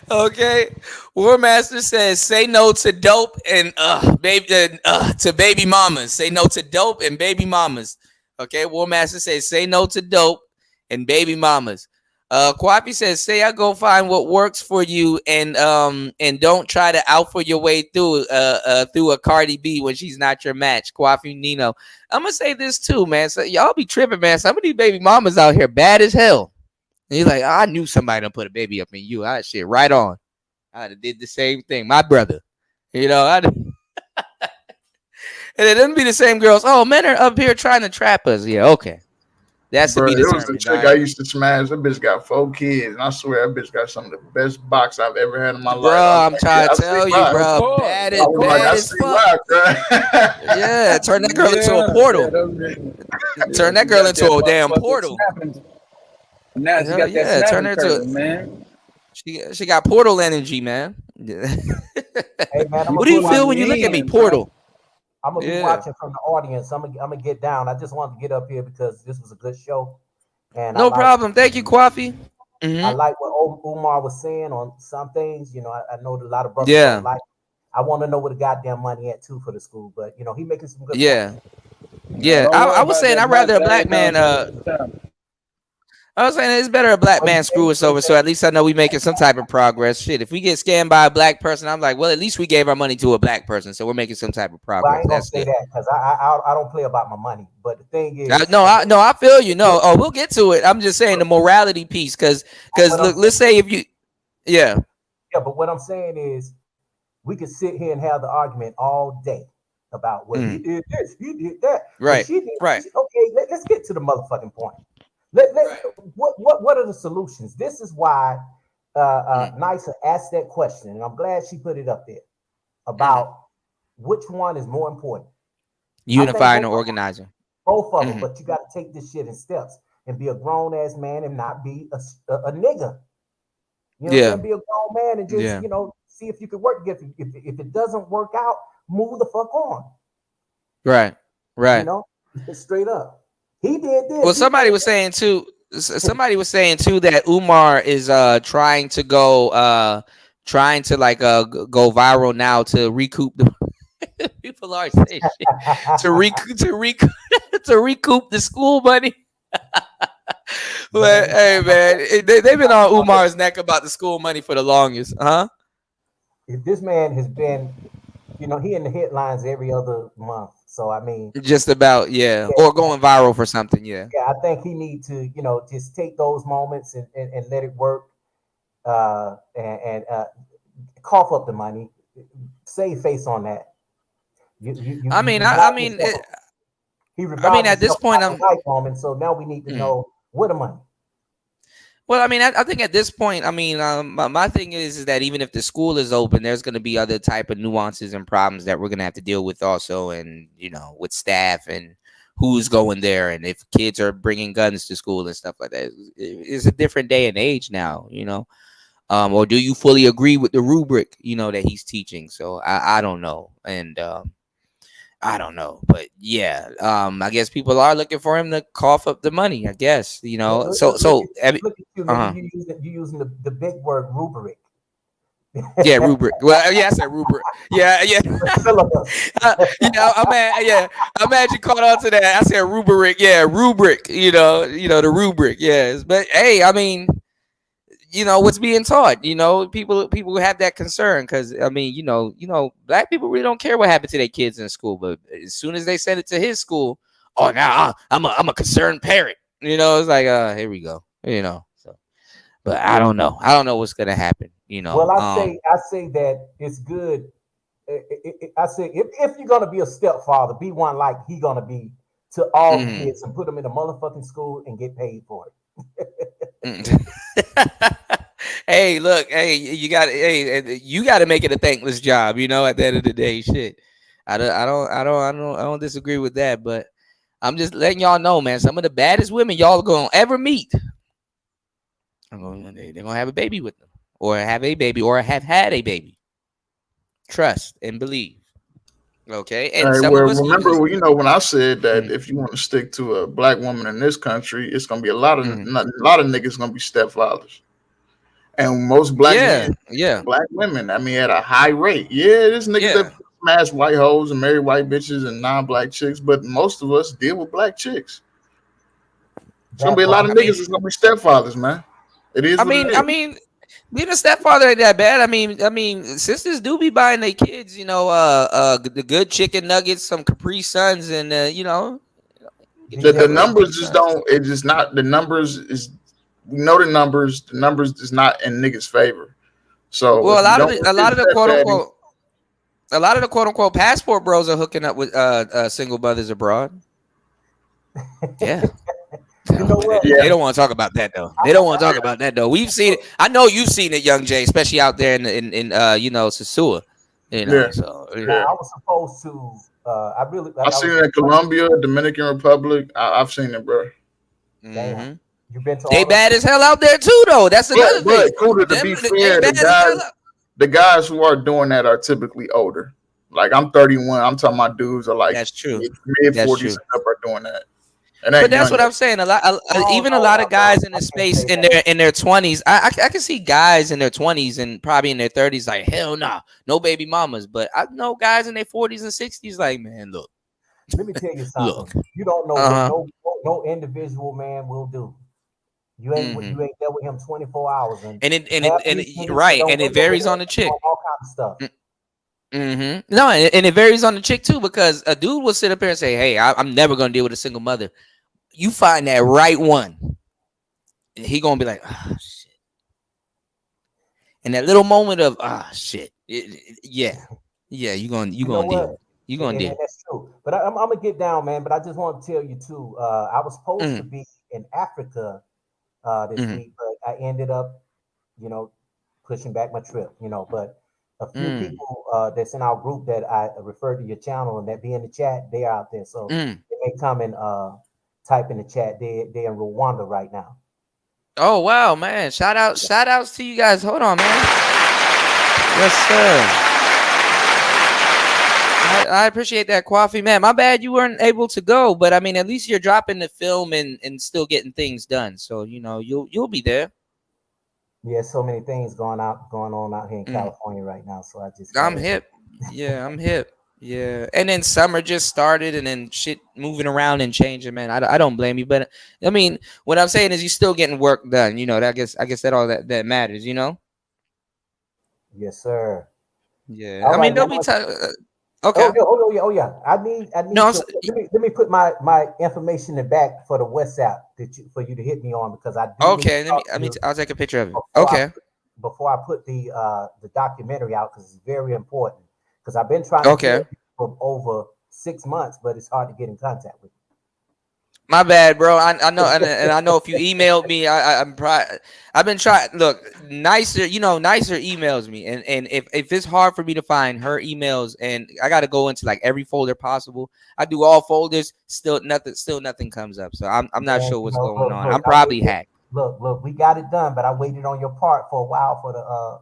Okay, War Master says say no to dope and to baby mamas. Say no to dope and baby mamas. Okay, War Master says say no to dope and baby mamas. Kwapi says say I go find what works for you and don't try to out for your way through a Cardi B when she's not your match. Kwapi Nino, I'm gonna say this too, man. So y'all be tripping, man. Some of these baby mamas out here bad as hell. And he's like, I knew somebody done put a baby up in you. I shit right on. I did the same thing. My brother, and it doesn't be the same girls. Oh, men are up here trying to trap us. Yeah, okay. That's to be determined. determined. There was a chick I used to smash. That bitch got 4 kids, and I swear that bitch got some of the best box I've ever had in my life. Bro, I'm trying to tell you, bro. Bad as fuck. Yeah, turn that girl into a portal. Turn that girl into a damn portal. Now she got that turn her to man. She got portal energy, man. Hey, man, what do you feel when you look at me, portal? I'm gonna be watching from the audience. I'm gonna get down. I just wanted to get up here because this was a good show. And no problem. Thank you, Kwafi. I like what Umar was saying on some things. I know a lot of brothers don't like. I want to know where the goddamn money at too for the school, but he making some good. Yeah. I was saying I'd rather a black man. I was saying it's better a black man screw us over, so at least I know we making some type of progress. Shit, if we get scammed by a black person, I'm like, well, at least we gave our money to a black person, so we're making some type of progress. Well, I ain't gonna That's say good. that because I don't play about my money. But the thing is, I feel you. No, we'll get to it. I'm just saying the morality piece, because look, let's say if you, yeah, but what I'm saying is, we could sit here and have the argument all day about what he did this, he did that, right, she did, right. Okay, let's get to the motherfucking point. What are the solutions? This is why Nysa asked that question, and I'm glad she put it up there about which one is more important. Unifying or organizing. Both of them, but you got to take this shit in steps and be a grown ass man and not be a nigga. You know what I'm saying? Be a grown man and just see if you can work together. If it doesn't work out, move the fuck on. Right. You know, straight up. He did this. Well, somebody was saying too that Umar is trying to go viral now to recoup the people are saying shit to recoup the school money. But hey man, they've been on Umar's neck about the school money for the longest, huh? If this man has been, he in the headlines every other month. So I mean, just about or going viral for something, Yeah, I think he need to, just take those moments and let it work, and cough up the money, save face on that. At this point, so now we need to know where the money. Well, I mean, I think at this point, I mean, my thing is that even if the school is open, there's going to be other type of nuances and problems that we're going to have to deal with also, and with staff and who's going there, and if kids are bringing guns to school and stuff like that. It's a different day and age now, or do you fully agree with the rubric, that he's teaching? So I don't know, and I don't know, but yeah, I guess people are looking for him to cough up the money. I guess Look at you, man. You using the big word rubric. Yeah, rubric. Well, yeah, I said rubric. Yeah. I'm mad you caught on to that. I said rubric. Yeah, rubric. The rubric. Yes, but hey, I mean, what's being taught. People have that concern because I mean, black people really don't care what happened to their kids in school, but as soon as they send it to his school, oh, now I'm a concerned parent. It's like, here we go. So, but I don't know. I don't know what's gonna happen. Well, I say that it's good. I say if you're gonna be a stepfather, be one like he gonna be to all the kids and put them in a motherfucking school and get paid for it. Hey, look, you got to make it a thankless job, at the end of the day. Shit. I don't disagree with that, but I'm just letting y'all know, man, some of the baddest women y'all are gonna ever meet, they're gonna have a baby with them, or have a baby, or have had a baby. Trust and believe. Okay. And remember, when I said that if you want to stick to a black woman in this country, it's gonna be a lot of niggas gonna be stepfathers, and most black men, black women. I mean, at a high rate. Yeah, there's niggas that smash white hoes and marry white bitches and non-black chicks, but most of us deal with black chicks. It's gonna be a lot of niggas that's gonna be stepfathers, man. It is. I mean. Being a stepfather ain't that bad. I mean, sisters do be buying their kids, the good chicken nuggets, some Capri Suns, and the numbers just don't. It's just not the numbers. Is we know the numbers. The numbers is not in niggas' favor. So a lot of the quote unquote passport bros are hooking up with single mothers abroad. Yeah. You know what? They don't want to talk about that though. We've seen it. I know you've seen it, Young Jay, especially out there in Sosua. So I was supposed to. I've seen it in Colombia, Dominican Republic. I've seen it, bro. Mm-hmm. You've been to. They bad as hell out there too, though. That's another thing. To be fair, the guys who are doing that are typically older. Like I'm 31. I'm talking about dudes are like that's true. Mid 40s up are doing that. But that's what I'm saying. A lot of guys in the space in their 20s. I can see guys in their 20s and probably in their 30s like, hell nah, no baby mamas. But I know guys in their 40s and 60s like, man, look. Let me tell you something. You don't know what no individual man will do. You ain't there with him 24 hours, and right, and it varies on the chick. All kinds of stuff. Mm-hmm. No, and it varies on the chick too, because a dude will sit up here and say, "Hey, I'm never gonna deal with a single mother." You find that right one, and he gonna be like, "Ah, shit," and that little moment of shit, yeah, you gonna deal. You gonna deal. That's true. But I'm gonna get down, man. But I just want to tell you too. I was supposed to be in Africa this week, but I ended up, pushing back my trip. But a few people that's in our group that I referred to your channel and that be in the chat, they are out there. So they may come and type in the chat. They're in Rwanda right now. Oh wow, man! Shout outs to you guys. Hold on, man. Yes, sir. I appreciate that, Coffee, man. My bad you weren't able to go, but I mean, at least you're dropping the film and still getting things done. So you'll be there. Yeah, so many things going on out here in California right now. So I'm hip. Yeah, I'm hip. Yeah, and then summer just started, and then shit moving around and changing, man. I don't blame you, but I mean, what I'm saying is you're still getting work done. I guess that all that matters. Yes, sir. Yeah, all I mean, don't be. Okay. Oh yeah. I need. No, let me put my information in the back for the WhatsApp for you to hit me on, because I do. Okay, I'll take a picture of it. Okay. Before I put the documentary out, because it's very important. Because I've been trying to get it for over 6 months, but it's hard to get in contact with you. My bad, bro. I know, and I know if you emailed me, I've been trying. Look, nicer emails me, and if it's hard for me to find her emails, and I got to go into like every folder possible, I do all folders. Still nothing comes up. So I'm not sure what's going on. I'm probably hacked. Look, we got it done, but I waited on your part for a while for the.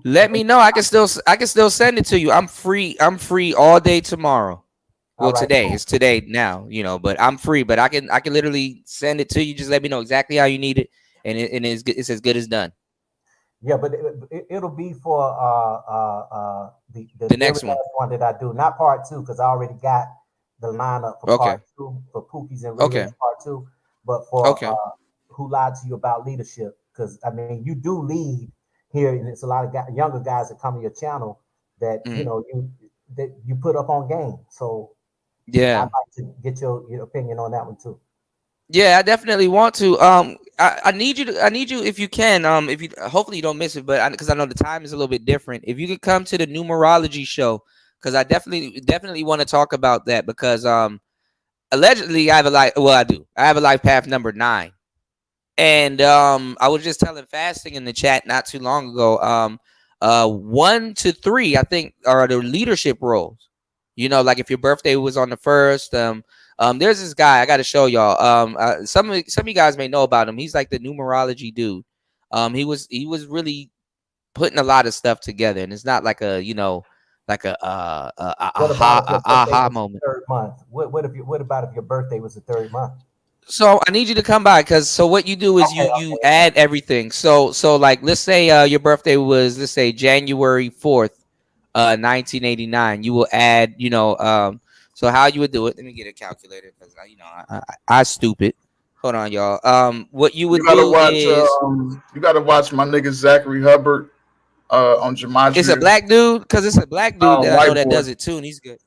Let me know. I can still send it to you. I'm free all day tomorrow. Well, today it's today now, but I'm free. But I can literally send it to you. Just let me know exactly how you need it, and it's as good as done. Yeah, but it'll be for the next one that I do, not part 2, because I already got the lineup for part 2 for Pookie's and Radiant's part 2. But for Who Lied to You About Leadership, because I mean you do lead here, and it's a lot of younger guys that come to your channel that you put up on game. So. Yeah, I'd like to get your opinion on that one too. Yeah, I definitely want to. I need you if you can. If you hopefully you don't miss it, but because I know the time is a little bit different. If you could come to the numerology show, because I definitely want to talk about that, because allegedly I have a life. Well, I do. I have a life path number 9, and I was just telling Fasting in the chat not too long ago. 1 to 3, I think, are the leadership roles. Like if your birthday was on the 1st, there's this guy I got to show y'all. Some of you guys may know about him. He's like the numerology dude. He was really putting a lot of stuff together, and it's not like a aha moment. 3rd month. What about if your birthday was the 3rd month? So I need you to come by, because what you do is you add everything. So like let's say your birthday was, let's say, January 4th. 1989. You will add, so how you would do it. Let me get a calculator, because I stupid. Hold on, y'all. What you would do is you gotta watch my nigga Zachary Hubbard on Gematria. It's a black dude, because it's a black dude that I know that does it too, and he's good.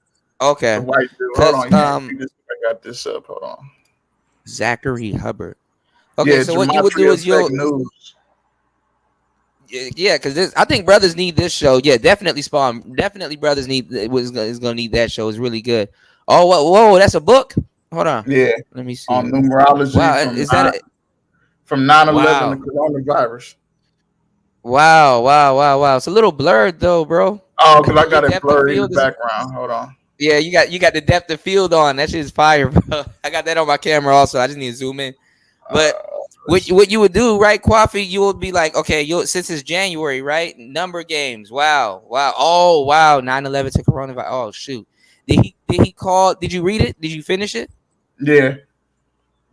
Okay. The white dude. Hold on, I got this up. Hold on. Zachary Hubbard. Okay, so what you would do is you'll. Yeah, because I think brothers need this show. Yeah, definitely Spawn. Definitely brothers is gonna need that show. It's really good. Oh, whoa, that's a book. Hold on. Yeah. Let me see. On numerology. Wow, is that from 9/11 to coronavirus? Wow. It's a little blurred though, bro. Oh, because I got it blurred in the background. Hold on. Yeah, you got the depth of field on. That shit is fire, bro. I got that on my camera also. I just need to zoom in. But what you would do, right, Coffee? You would be like, okay, since it's January, right? Number games. Wow. Oh, wow. 9/11 to coronavirus. Oh, shoot. Did he call? Did you read it? Did you finish it? Yeah.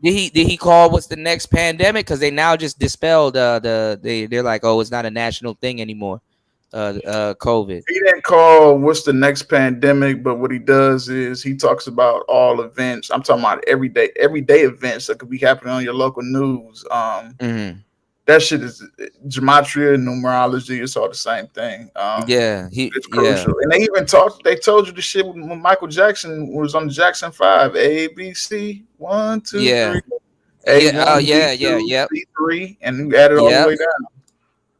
Did he call what's the next pandemic? Because they now just dispelled they're like, oh, it's not a national thing anymore. COVID. He didn't call what's the next pandemic, but what he does is he talks about all events. I'm talking about everyday events that could be happening on your local news. That shit is gematria, numerology. It's all the same thing. It's crucial. And they told you the shit when Michael Jackson was on the Jackson 5, A, B, C, 1, 2, 3. A1, B2, C3, and you add it all the way down.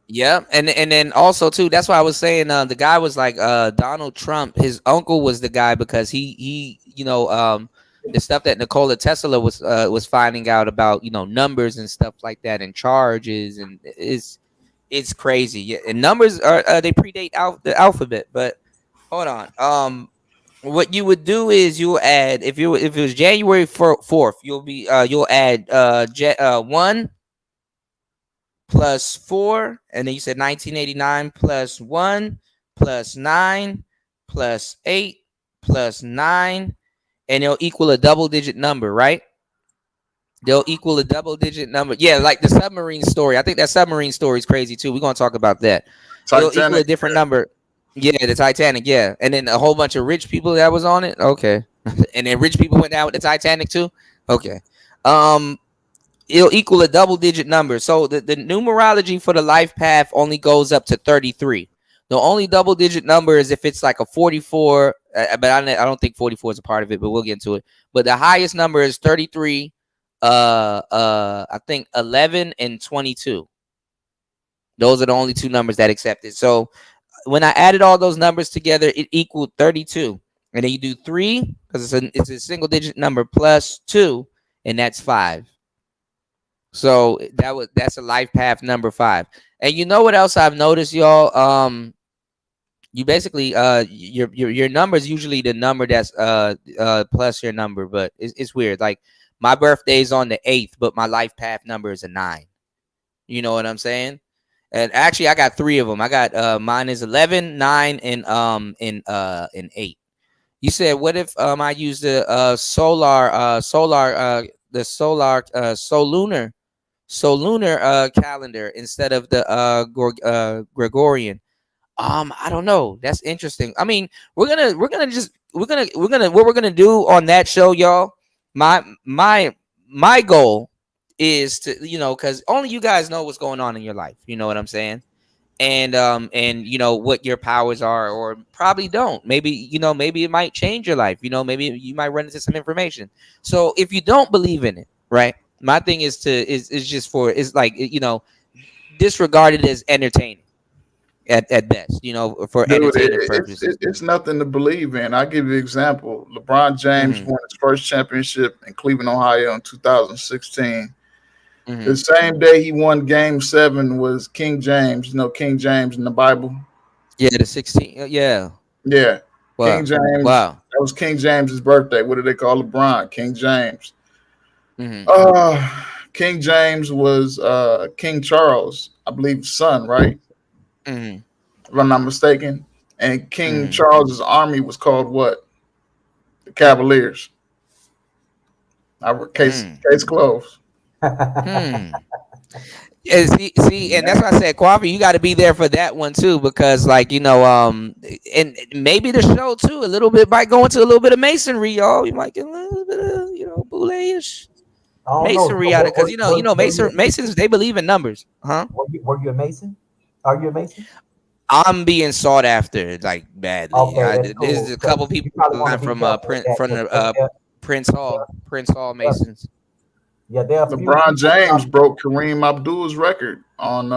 Yeah, and then also too, that's why I was saying the guy was like Donald Trump. His uncle was the guy because he the stuff that Nikola Tesla was finding out about, numbers and stuff like that and charges, and it's crazy. Yeah, and numbers are they predate the alphabet. But hold on, what you would do is you'll add if it was January 4th, you'll add 1 plus 4, and then you said 1989 plus 1 plus 9 plus 8 plus 9, and it'll equal a double-digit number, right? They'll equal a double-digit number. Yeah, like the submarine story. I think that submarine story is crazy too. We're gonna talk about that. It'll equal a different number. Yeah, the Titanic. Yeah, and then a whole bunch of rich people that was on it. Okay, and then rich people went down with the Titanic too. Okay, it'll equal a double-digit number. So the numerology for the life path only goes up to 33. The only double-digit number is if it's like a 44, but I don't think 44 is a part of it, but we'll get into it. But the highest number is 33, I think 11 and 22. Those are the only two numbers that accept it. So when I added all those numbers together, it equaled 32. And then you do 3, because it's a single-digit number, plus 2, and that's 5. So that's a life path number 5. And you know what else I've noticed, y'all? You basically your number is usually the number that's plus your number, but it's weird. Like my birthday's on the 8th, but my life path number is a 9. You know what I'm saying? And actually, I got 3 of them. I got mine is 11, 9, and 8. You said, what if I use the solunar calendar instead of the Gregorian? I don't know. That's interesting. I mean, what we're gonna do on that show, y'all. My goal is to, because only you guys know what's going on in your life. You know what I'm saying? And what your powers are, or probably don't. Maybe maybe it might change your life. Maybe you might run into some information. So if you don't believe in it, right? My thing is disregard it as entertaining at best, for entertainment purposes. It's nothing to believe in. I'll give you an example. LeBron James won his first championship in Cleveland, Ohio in 2016. The same day he won Game 7 was King James. King James in the Bible. Yeah, the 16. Yeah. Yeah. Wow. King James. Wow. That was King James's birthday. What do they call LeBron? King James. King James was King Charles, I believe, son, right? If I'm not mistaken. And King Charles's army was called what? The Cavaliers. Case closed. Yeah, see, and that's why I said, Coffee, you got to be there for that one too, because and maybe the show too, a little bit might go into a little bit of masonry, y'all. You might get a little bit of boule-ish masonry out of it, because Masons they believe in numbers, huh? Were you a Mason? Are you a Mason? I'm being sought after like badly. Okay, there's a couple people from Prince Hall Masons. Yeah, there are LeBron James broke Kareem Abdul's record on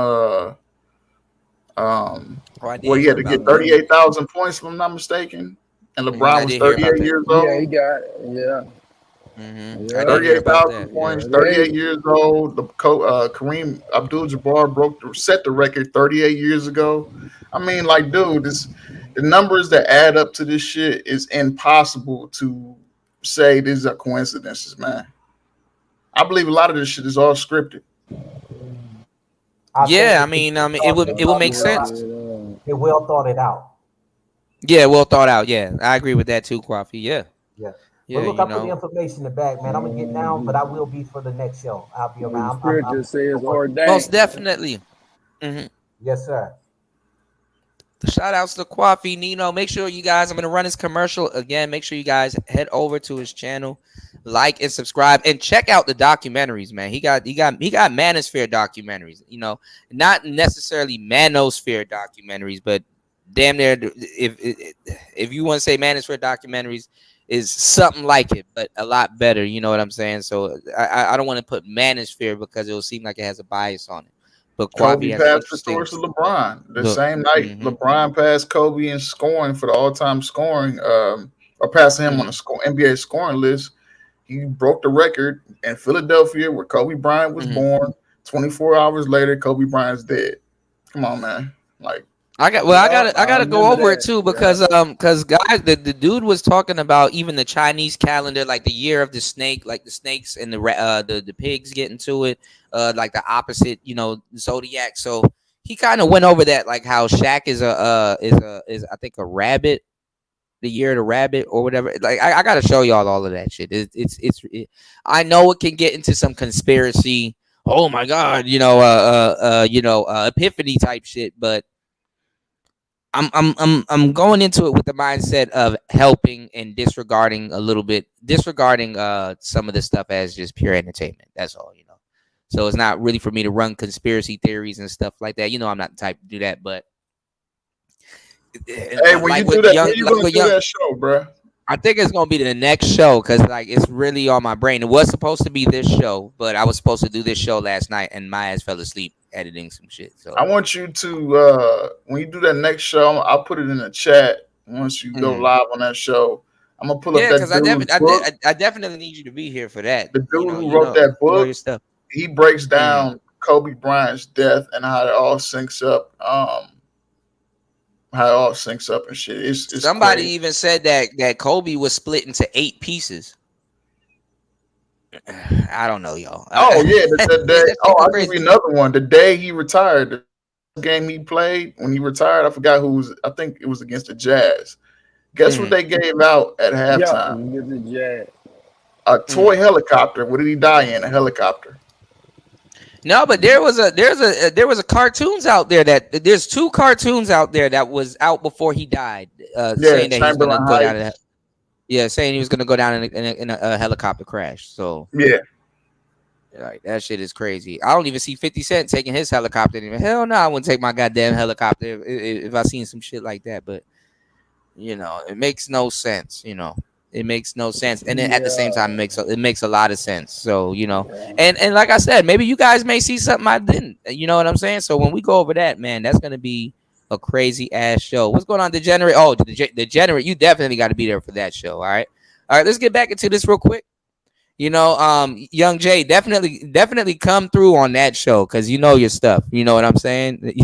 he had to get 38,000 points, if I'm not mistaken. And LeBron was 38 years old. Yeah, he got it. Yeah. 38,000 points, 38 years old. Kareem Abdul-Jabbar set the record 38 years ago. I mean, dude, the numbers that add up to this shit is impossible to say these are coincidences, man. I believe a lot of this shit is all scripted. It would make sense. It well thought it out. Yeah, well thought out. Yeah, I agree with that too, Coffee. Yeah. But look, I put the information in the back, man. I'm gonna get down, but I will be for the next show. I'll be around. Spirit just says ordained. Most definitely. Yes, sir. Shout outs to Kwafi Nino. Make sure you guys, I'm gonna run his commercial again. Make sure you guys head over to his channel, like and subscribe, and check out the documentaries, man. He got manosphere documentaries, you know, not necessarily manosphere documentaries, but damn near if you want to say manosphere documentaries is something like it, but a lot better, you know what I'm saying? So I don't want to put manosphere because it will seem like it has a bias on it. But Kobe Kwabi has passed the interesting torch to LeBron. The look. same night, LeBron passed Kobe in scoring for the all-time scoring, or passing him on the NBA scoring list. He broke the record in Philadelphia, where Kobe Bryant was born. 24 hours later, Kobe Bryant's dead. Come on, man. Like, I gotta go over it too because guys, the dude was talking about even the Chinese calendar, like the year of the snake, like the snakes and the pigs getting to it, like the opposite, you know, zodiac. So he kind of went over that, like how Shaq is I think a rabbit, the year of the rabbit or whatever. Like I gotta show y'all all of that shit. I know it can get into some conspiracy. Oh my god, epiphany type shit, but I'm going into it with the mindset of helping and disregarding some of this stuff as just pure entertainment. That's all, you know. So it's not really for me to run conspiracy theories and stuff like that. You know, I'm not the type to do that. But hey, when you do that, when you gonna do that show, bro? I think it's gonna be the next show because like it's really on my brain. It was supposed to be this show, but I was supposed to do this show last night, and my ass fell asleep editing some shit. So I want you to when you do that next show, I'll put it in the chat once you go live on that show. I'm gonna pull up that dude's I definitely need you to be here for that. The dude who wrote that book, he breaks down Kobe Bryant's death and how it all syncs up. How it all syncs up and shit. It's somebody crazy. even said that Kobe was split into 8 pieces. I don't know, y'all. Oh yeah, the day. I'll give you another one. The day he retired, the game he played when he retired, I forgot who was. I think it was against the Jazz. Guess what they gave out at halftime? Yeah, the Jazz. A toy helicopter. What did he die in? A helicopter. No, but there was a cartoons out there there's 2 cartoons out there that was out before he died, saying that he was gonna go down. Saying he was gonna go down in a helicopter crash. So yeah, like that shit is crazy. I don't even see 50 Cent taking his helicopter. Hell no, I wouldn't take my goddamn helicopter if I seen some shit like that. But you know, it makes no sense. You know, it makes no sense. And then at the same time, it makes a lot of sense. So you know, and like I said, maybe you guys may see something I didn't. You know what I'm saying? So when we go over that, man, that's gonna be a crazy ass show. What's going on, Degenerate? Oh, Degenerate, you definitely got to be there for that show. All right, let's get back into this real quick. You know, Young Jay, definitely come through on that show because you know your stuff. You know what I'm saying?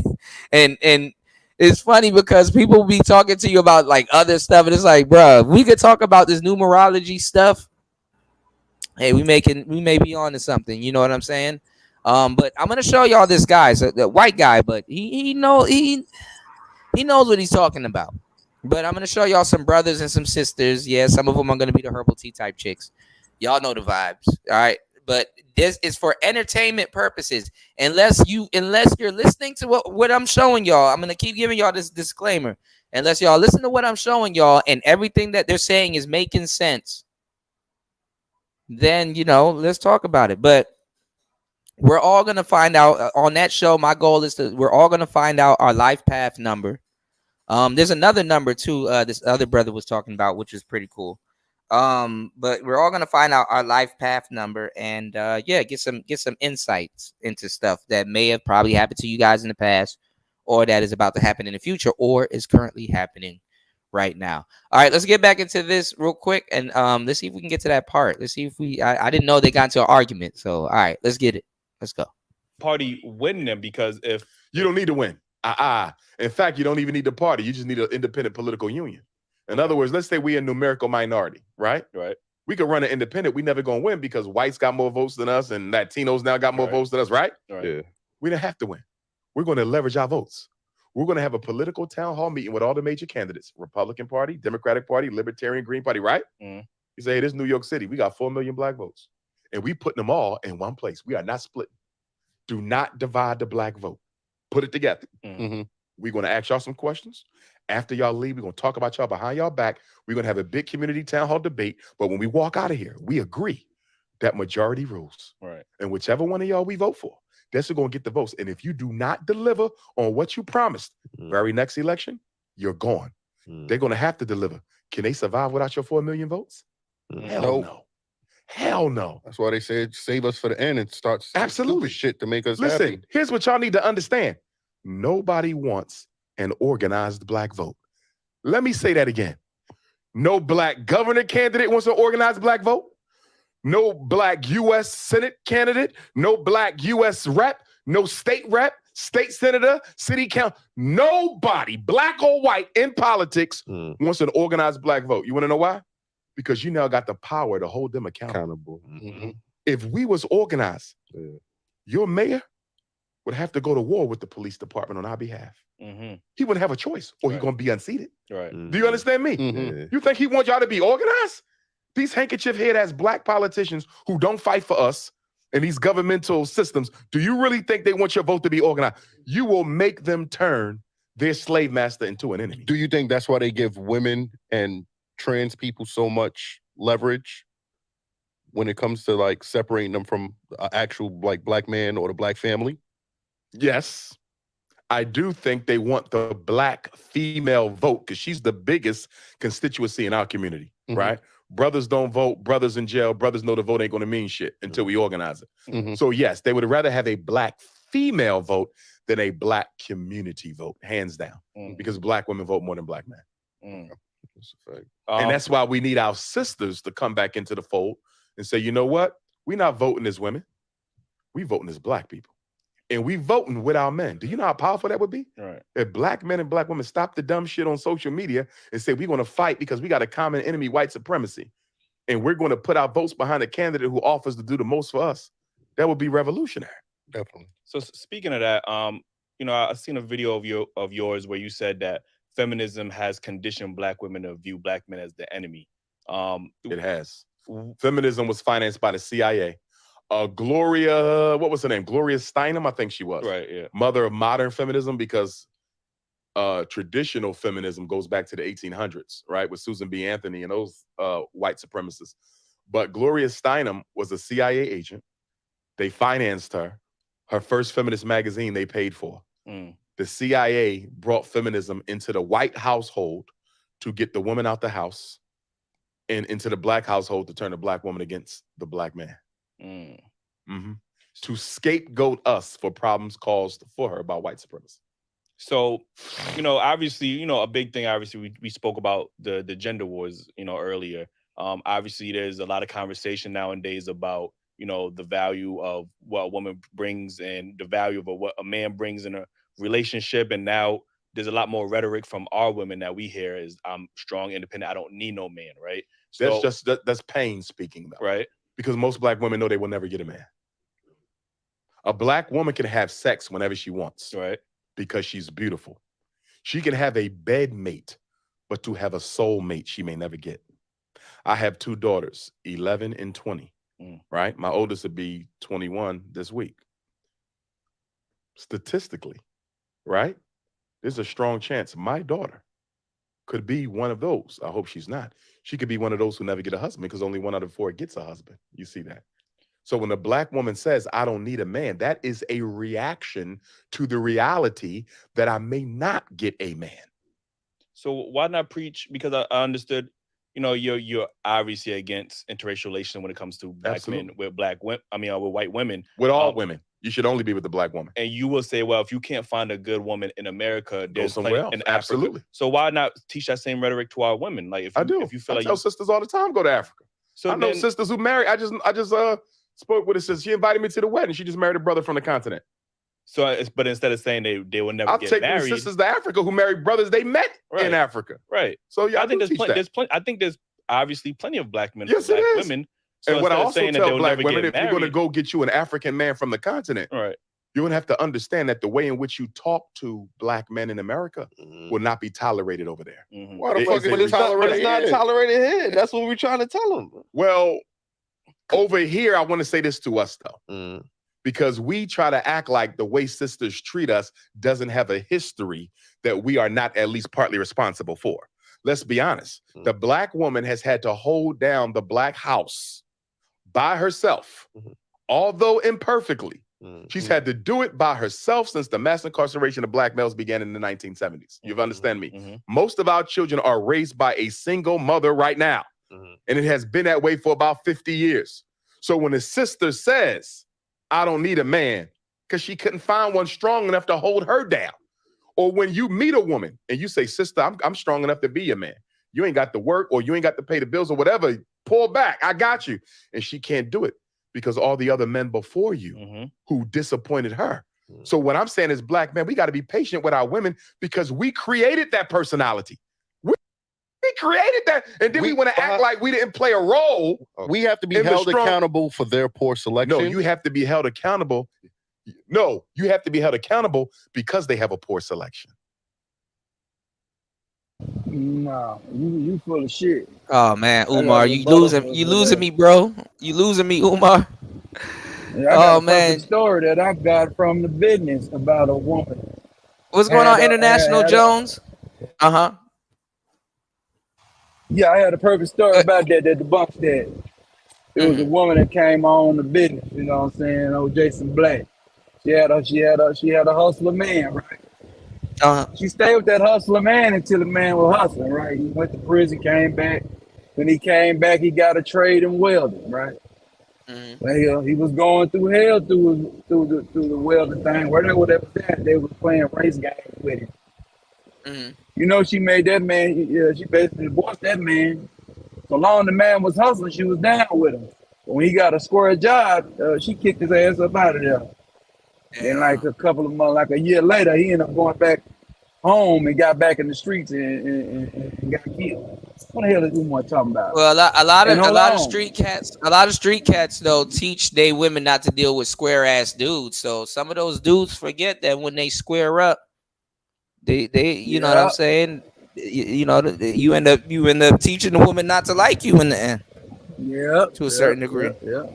and it's funny because people will be talking to you about like other stuff, and it's like, bro, we could talk about this numerology stuff. Hey, we may be on to something. You know what I'm saying? But I'm gonna show y'all this guy, the white guy, but he knows what he's talking about. But I'm gonna show y'all some brothers and some sisters. Yeah, some of them are gonna be the herbal tea type chicks. Y'all know the vibes, all right? But this is for entertainment purposes. Unless you're listening to what I'm showing y'all, I'm gonna keep giving y'all this disclaimer. Unless y'all listen to what I'm showing y'all and everything that they're saying is making sense, then you know, let's talk about it. But we're all going to find out on that show. My goal is we're all going to find out our life path number. There's another number too. This other brother was talking about, which is pretty cool. But we're all going to find out our life path number and, get some insights into stuff that may have probably happened to you guys in the past or that is about to happen in the future or is currently happening right now. All right, let's get back into this real quick. And, let's see if we can get to that part. Let's see if I didn't know they got into an argument. So, all right, let's get it. Let's go. Party win them because if you don't need to win. In fact, you don't even need the party. You just need an independent political union. In other words, let's say we're a numerical minority, right? Right. We could run an independent. We never gonna win because whites got more votes than us and Latinos now got more votes than us, right? Yeah. We don't have to win. We're going to leverage our votes. We're going to have a political town hall meeting with all the major candidates: Republican Party, Democratic Party, Libertarian, Green Party, right? You say, hey, this is New York City. We got 4 million black votes. And we putting them all in one place. We are not splitting. Do not divide the black vote. Put it together. We're going to ask y'all some questions. After y'all leave, we're going to talk about y'all behind y'all back. We're going to have a big community town hall debate. But when we walk out of here, we agree that majority rules. Right. And whichever one of y'all we vote for, that's who's going to get the votes. And if you do not deliver on what you promised, very next election, you're gone. They're going to have to deliver. Can they survive without your 4 million votes? Hell no. Hell no. That's why they said save us for the end and start Absolutely shit to make us Listen, happy. here's what y'all need to understand. Nobody wants an organized black vote. Let me say that again. No black governor candidate wants an organized black vote. No black U.S. Senate candidate. No black U.S. rep. No state rep, state senator, city council. Nobody, black or white, in politics wants an organized black vote. You want to know why? Because you now got the power to hold them accountable. If we was organized, your mayor would have to go to war with the police department on our behalf. He wouldn't have a choice, or he's going to be unseated. Right. Do you understand me? You think he wants y'all to be organized? These handkerchief head-ass black politicians who don't fight for us and these governmental systems, do you really think they want your vote to be organized? You will make them turn their slave master into an enemy. Do you think that's why they give women and trans people so much leverage when it comes to like separating them from an actual like black man or the black family? Yes. I do think they want the black female vote because she's the biggest constituency in our community, right? Brothers don't vote, brothers in jail, brothers know the vote ain't gonna mean shit until we organize it. So yes, they would rather have a black female vote than a black community vote, hands down, because black women vote more than black men. That's a fact. And that's why we need our sisters to come back into the fold and say, you know what? We're not voting as women. We voting as black people. And we voting with our men. Do you know how powerful that would be? Right. If black men and black women stop the dumb shit on social media and say, we're going to fight because we got a common enemy, white supremacy, and we're going to put our votes behind a candidate who offers to do the most for us, that would be revolutionary. Definitely. So speaking of that, you know, I've seen a video of yours where you said that feminism has conditioned black women to view black men as the enemy. It has. Feminism was financed by the CIA. Gloria, what was her name? Gloria Steinem, I think she was. Right, yeah. Mother of modern feminism, because traditional feminism goes back to the 1800s, right? With Susan B. Anthony and those white supremacists. But Gloria Steinem was a CIA agent. They financed her. Her first feminist magazine they paid for. The CIA brought feminism into the white household to get the woman out the house and into the black household to turn the black woman against the black man. To scapegoat us for problems caused for her by white supremacy. So, you know, obviously, you know, a big thing, obviously, we spoke about the gender wars, you know, earlier. Obviously, there's a lot of conversation nowadays about, you know, the value of what a woman brings and the value of what a man brings in a relationship. And now there's a lot more rhetoric from our women that we hear is, I'm strong, independent, I don't need no man, right? So, That's pain speaking, though. Right. Because most black women know they will never get a man. A black woman can have sex whenever she wants. Right. Because she's beautiful. She can have a bed mate, but to have a soul mate, she may never get. I have 2 daughters, 11 and 20, right? My oldest would be 21 this week. Statistically, right? There's a strong chance my daughter could be one of those. I hope she's not. She could be one of those who never get a husband because only 1 out of 4 gets a husband. You see that? So when a black woman says, I don't need a man, that is a reaction to the reality that I may not get a man. So why not preach? Because I understood, you know, you're obviously against interracial relations when it comes to black men with black women. I mean, with white women. With all women. You should only be with the black woman. And you will say, well, if you can't find a good woman in America, there's somewhere else. in Absolutely. Africa. So why not teach that same rhetoric to our women? Like if you feel I tell sisters all the time, go to Africa. So I know sisters who marry. I just spoke with a sister. She invited me to the wedding. She just married a brother from the continent. So, but instead of saying they will never I'll get take married, sisters to Africa who married brothers they met in Africa. Right. So yeah, I think there's plenty. I think there's obviously plenty of black men, yes, black it is. women. So and what I also tell black women, if married, you're going to go get you an African man from the continent, right, you're going to have to understand that the way in which you talk to black men in America will not be tolerated over there. Why the fuck is it tolerated? It's not tolerated here. That's what we're trying to tell them. Well, over here, I want to say this to us though. because we try to act like the way sisters treat us doesn't have a history that we are not at least partly responsible for. Let's be honest. The black woman has had to hold down the black house by herself, although imperfectly. She's had to do it by herself since the mass incarceration of black males began in the 1970s. You understand me? Most of our children are raised by a single mother right now. And it has been that way for about 50 years. So when a sister says, I don't need a man, because she couldn't find one strong enough to hold her down. Or when you meet a woman and you say, sister, I'm strong enough to be your man. You ain't got to work or you ain't got to pay the bills or whatever. Pull back. I got you. And she can't do it because all the other men before you who disappointed her. So what I'm saying is, black men, we got to be patient with our women because we created that personality. We created that. And then we want to act like we didn't play a role. We have to be held accountable for their poor selection. No, you have to be held accountable. No, you have to be held accountable because they have a poor selection. No, you full of shit. Oh man, Umar, you losing me, bro. You losing me, Umar. Yeah, I got a perfect story that I got from the business about a woman. What's going on, International Jones? Yeah, I had a perfect story about that debunks that. It was a woman that came on the business, you know what I'm saying? Old Jason Black. She had a hustler man, right? She stayed with that hustler man until the man was hustling, right? He went to prison, came back. When he came back, he got a trade in welding, right? Well, he was going through hell through the welding thing. Whatever that was at, they was playing race games with him. You know, she made that man. She basically divorced that man. So long the man was hustling, she was down with him. But when he got a square job, she kicked his ass up out of there. Then, like a couple of months, like a year later, he ended up going back home and got back in the streets and got killed. What the hell is Umar talking about? Well, a lot of street cats though teach they women not to deal with square ass dudes. So some of those dudes forget that when they square up, they you know what I'm saying. You know, you end up teaching the woman not to like you in the end. Yeah, to a certain degree. Yeah.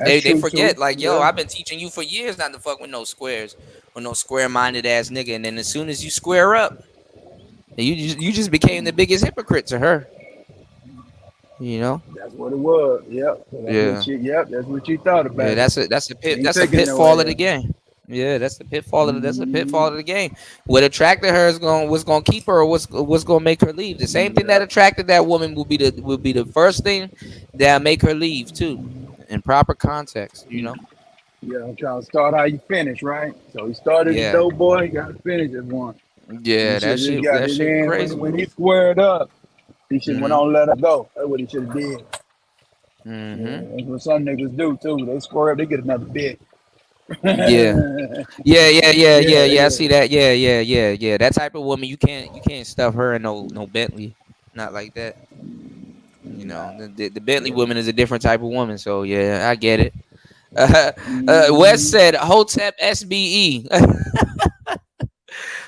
They forget, like, yo, I've been teaching you for years not to fuck with no squares, or no square-minded ass nigga. And then as soon as you square up, you just became the biggest hypocrite to her. You know. That's what it was. Yep. That's what you thought about. Yeah, that's a pitfall of the game. Yeah, that's the pitfall of the game. What attracted her what's gonna keep her, or what's gonna make her leave. The same thing that attracted that woman will be the first thing that make her leave too, in proper context. You know. Yeah, I'm trying to start how you finish, right? So he started as a dope boy, he got to finish as one. Yeah, that shit crazy. When he squared up, he should went on and let her go. That's what he should have did. That's what some niggas do too. They square up, they get another bit. Yeah. I see that. Yeah. That type of woman, you can't stuff her in no Bentley, not like that. You know, the Bentley woman is a different type of woman. So yeah, I get it. Wes said Hotep SBE.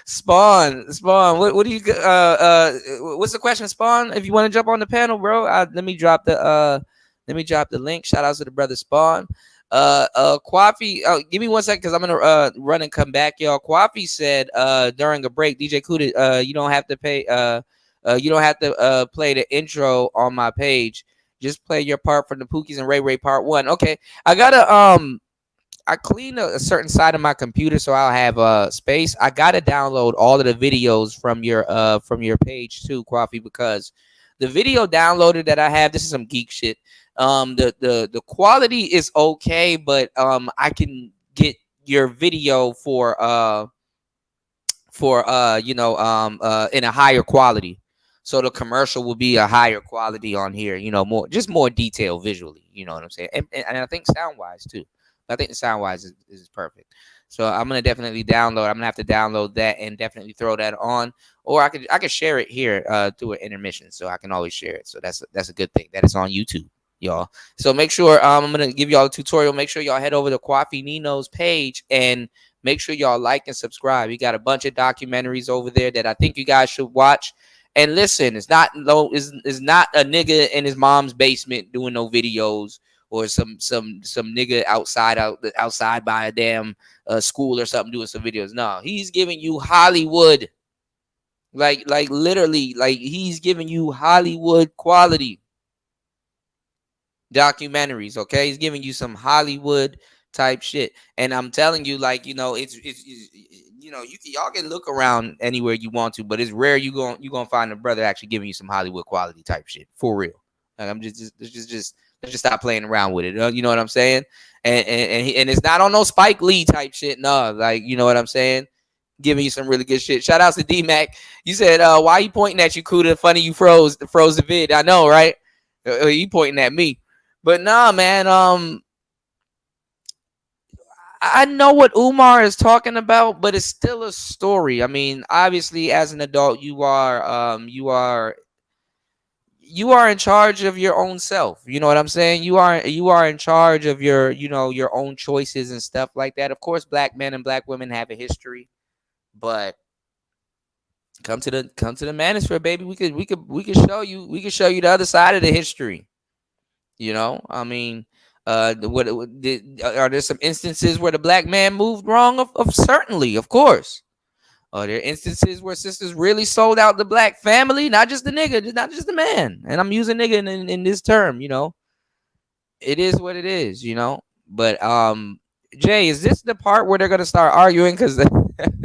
Spawn. What do you? What's the question, Spawn? If you want to jump on the panel, bro, let me drop the link. Shout out to the brother Spawn. Kwafi, give me 1 second because I'm gonna run and come back, y'all. Kwafi said during a break, DJ Kuda, you don't have to pay. You don't have to play the intro on my page. Just play your part from the Pookies and Ray Ray Part 1. Okay, I gotta I clean a certain side of my computer so I'll have space. I gotta download all of the videos from your page too, Kwafi, because the video downloaded that I have, this is some geek shit. The quality is okay, but I can get your video for in a higher quality. So the commercial will be a higher quality on here, you know, more detail visually, you know what I'm saying? And I think sound wise too. I think the sound wise is perfect. So I'm gonna definitely download. I'm gonna have to download that and definitely throw that on, or I could share it here through an intermission, so I can always share it. So that's a good thing that it's on YouTube, y'all. So make sure I'm gonna give y'all a tutorial. Make sure y'all head over to Kwafi Nino's page and make sure y'all like and subscribe. We got a bunch of documentaries over there that I think you guys should watch. And listen, it's not a nigga in his mom's basement doing no videos or some nigga outside by a damn school or something doing some videos. No, he's giving you Hollywood. Like literally, like he's giving you Hollywood quality documentaries. Okay, he's giving you some Hollywood type shit, and I'm telling you, like, you know, it's you know, y'all can look around anywhere you want to, but it's rare you gonna find a brother actually giving you some Hollywood quality type shit for real. Like, I'm just let's just stop playing around with it. You know what I'm saying? And it's not on no Spike Lee type shit. No, like, you know what I'm saying? Giving you some really good shit. Shout out to D-Mac. You said, why you pointing at you, Kuda? Funny you froze the vid. I know, right? You pointing at me. But nah, man, I know what Umar is talking about, but it's still a story. I mean, obviously, as an adult, you are in charge of your own self. You know what I'm saying? You are in charge of your, you know, your own choices and stuff like that. Of course, black men and black women have a history, but come to the manosphere, baby. We could show you the other side of the history. You know, I mean, are there some instances where the black man moved wrong? Of certainly, of course. Are there instances where sisters really sold out the black family, not just the nigga, not just the man? And I'm using nigga in this term. You know, it is what it is. You know, but Jay, is this the part where they're gonna start arguing? Because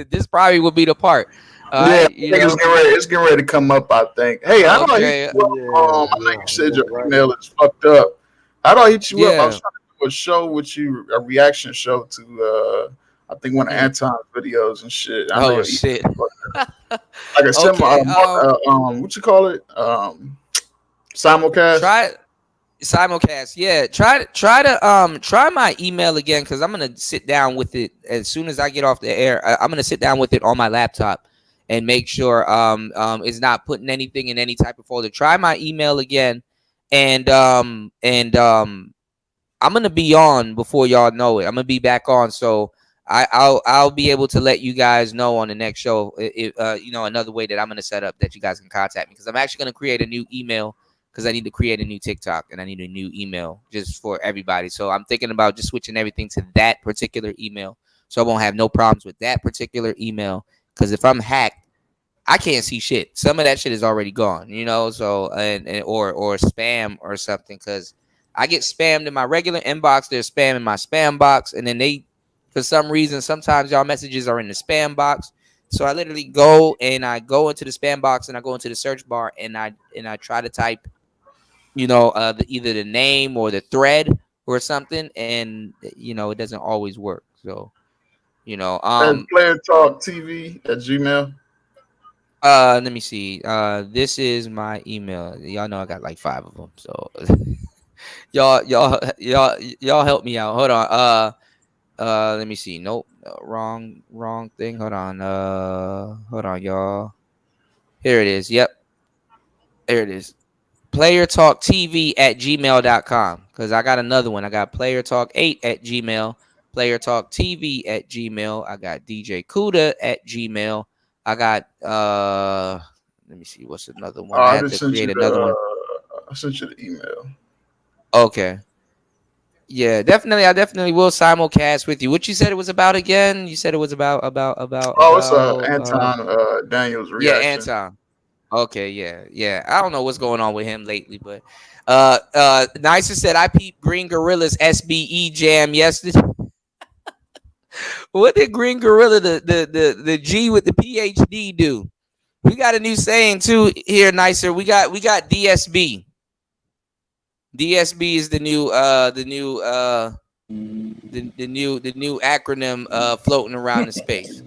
this probably will be the part. Yeah, I think it's getting ready to come up, I think. Hey, how do I hit you up? I know you said your email is fucked up. How do I hit you up? I was trying to do a show with you, a reaction show to I think one of Anton's videos and shit. I know shit. Like I said, what you call it? Simulcast. Simulcast, yeah. Try my email again, because I'm gonna sit down with it as soon as I get off the air. I'm gonna sit down with it on my laptop and make sure it's not putting anything in any type of folder. Try my email again, and I'm gonna be on before y'all know it. I'm gonna be back on, so I'll be able to let you guys know on the next show. You know, another way that I'm gonna set up that you guys can contact me, because I'm actually gonna create a new email, because I need to create a new TikTok and I need a new email just for everybody. So I'm thinking about just switching everything to that particular email, so I won't have no problems with that particular email. Because if I'm hacked, I can't see shit. Some of that shit is already gone, you know. So or spam or something, because I get spammed in my regular inbox. They're spamming my spam box, and then they, for some reason, sometimes y'all messages are in the spam box. So I literally go into the spam box and I go into the search bar and I try to type, you know, either the name or the thread or something, and you know, it doesn't always work. So, you know, Player Talk TV at Gmail. Let me see. This is my email. Y'all know I got like 5 of them. So y'all help me out. Hold on. Let me see. Nope. Wrong thing. Hold on, y'all. Here it is. Yep. There it is. playertalktv@gmail.com, because I got another one. I got playertalk8@gmail, playertalktv@gmail. I got DJ Kuda@gmail. I got let me see, what's another one? I have to create another one. I sent you the email. Okay. Yeah, definitely. I definitely will simulcast with you. What you said it was about again? You said it was about. It's Anton Daniels reaction. Yeah, Anton. Okay, yeah. I don't know what's going on with him lately, but Nicer said I peeped Green Gorilla's SBE jam yesterday. What did Green Gorilla, the G with the PhD, do? We got a new saying too here, Nicer. We got DSB. DSB is the new acronym floating around in space.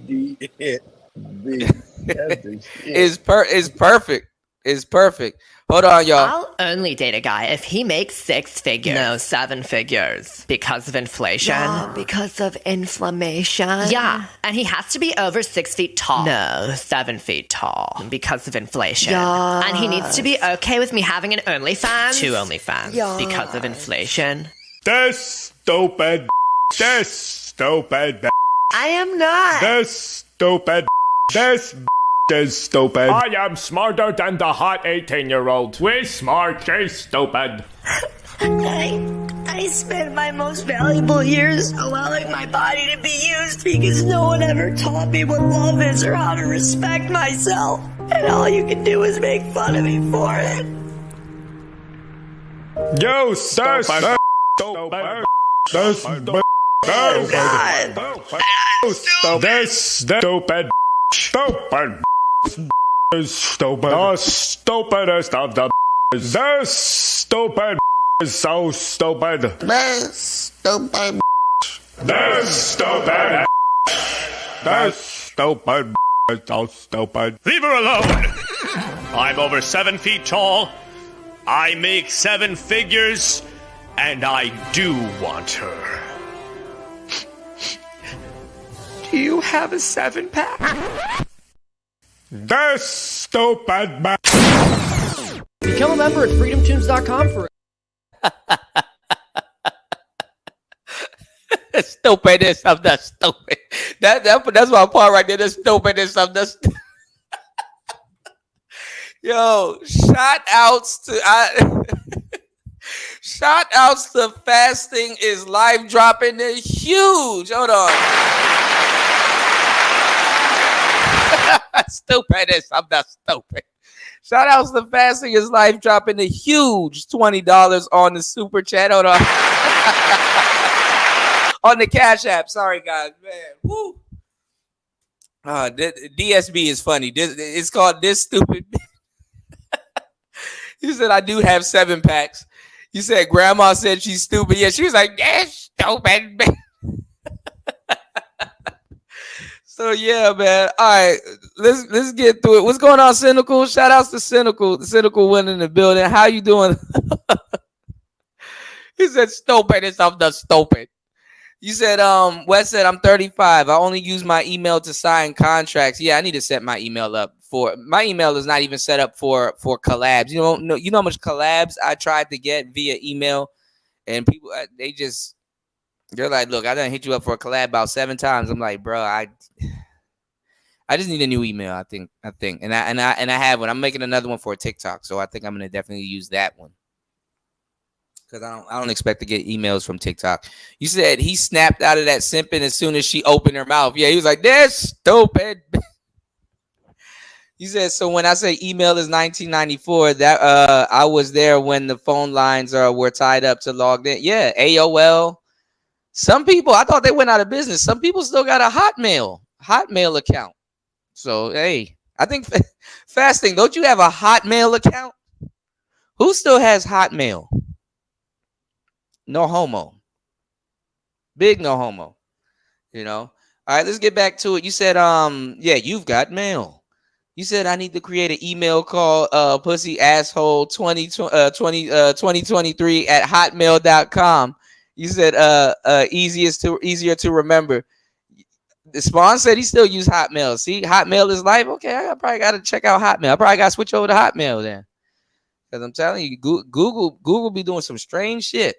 Is perfect. It's perfect. Hold on, y'all. I'll only date a guy if he makes 6 figures. No, 7 figures. Because of inflation. Yeah, because of inflammation. Yeah, and he has to be over 6 feet tall. No, 7 feet tall. Because of inflation. Yeah. And he needs to be okay with me having an OnlyFans. 2 OnlyFans. Yeah. Because of inflation. This stupid. This stupid. I am not. This stupid. This is stupid. I am smarter than the hot 18-year-old. We smart, she's stupid. I I spent my most valuable years allowing my body to be used because no one ever taught me what love is or how to respect myself. And all you can do is make fun of me for it. Yo, sir, sir. That's stupid. That's stupid. Stupid. Stupid. The stupidest of the. The stupid. So stupid. The stupid. The stupid. The stupid. So stupid. Leave her alone. I'm over 7 feet tall. I make 7 figures, and I do want her. Do you have a 7-pack? The stupid man. Become a member at freedomtunes.com for Stupidest of the stupid. That's my part right there. The stupidest of the stupid. Yo, shout outs to fasting is life dropping. They're huge. Hold on. Stupidest of the stupid. Shout outs to fasting is life dropping the huge $20 on the super chat. Hold on. On the Cash App. Sorry, guys. Man. Woo. DSB is funny. It's called This Stupid. You said I do have 7 packs. You said grandma said she's stupid. Yeah, she was like, that's stupid. So yeah, man. All right, let's get through it. What's going on, Cynical? Shout outs to Cynical. The Cynical went in the building. How you doing? He said stupidest of the stupid. You said, Wes said, I'm 35. I only use my email to sign contracts. Yeah, I need to set my email up for my email is not even set up for collabs. You know how much collabs I tried to get via email, and people they're like, look, I done hit you up for a collab about 7 times. I'm like, bro, I just need a new email. I think, and I have one. I'm making another one for TikTok, so I think I'm gonna definitely use that one. Because I don't expect to get emails from TikTok. You said he snapped out of that simping as soon as she opened her mouth. Yeah, he was like, that's stupid. You said, so when I say email is 1994, that I was there when the phone lines were tied up to log in. Yeah, AOL. Some people, I thought they went out of business. Some people still got a Hotmail account. So, hey, I think fasting, don't you have a Hotmail account? Who still has Hotmail? No homo. Big no homo. You know. All right, let's get back to it. You said, yeah, you've got mail. You said I need to create an email called pussy asshole 2023 at hotmail.com. You said easier to remember. The Spawn said he still use Hotmail. See, Hotmail is life. Okay, I probably got to check out Hotmail. I probably got to switch over to Hotmail then. Because I'm telling you, Google be doing some strange shit.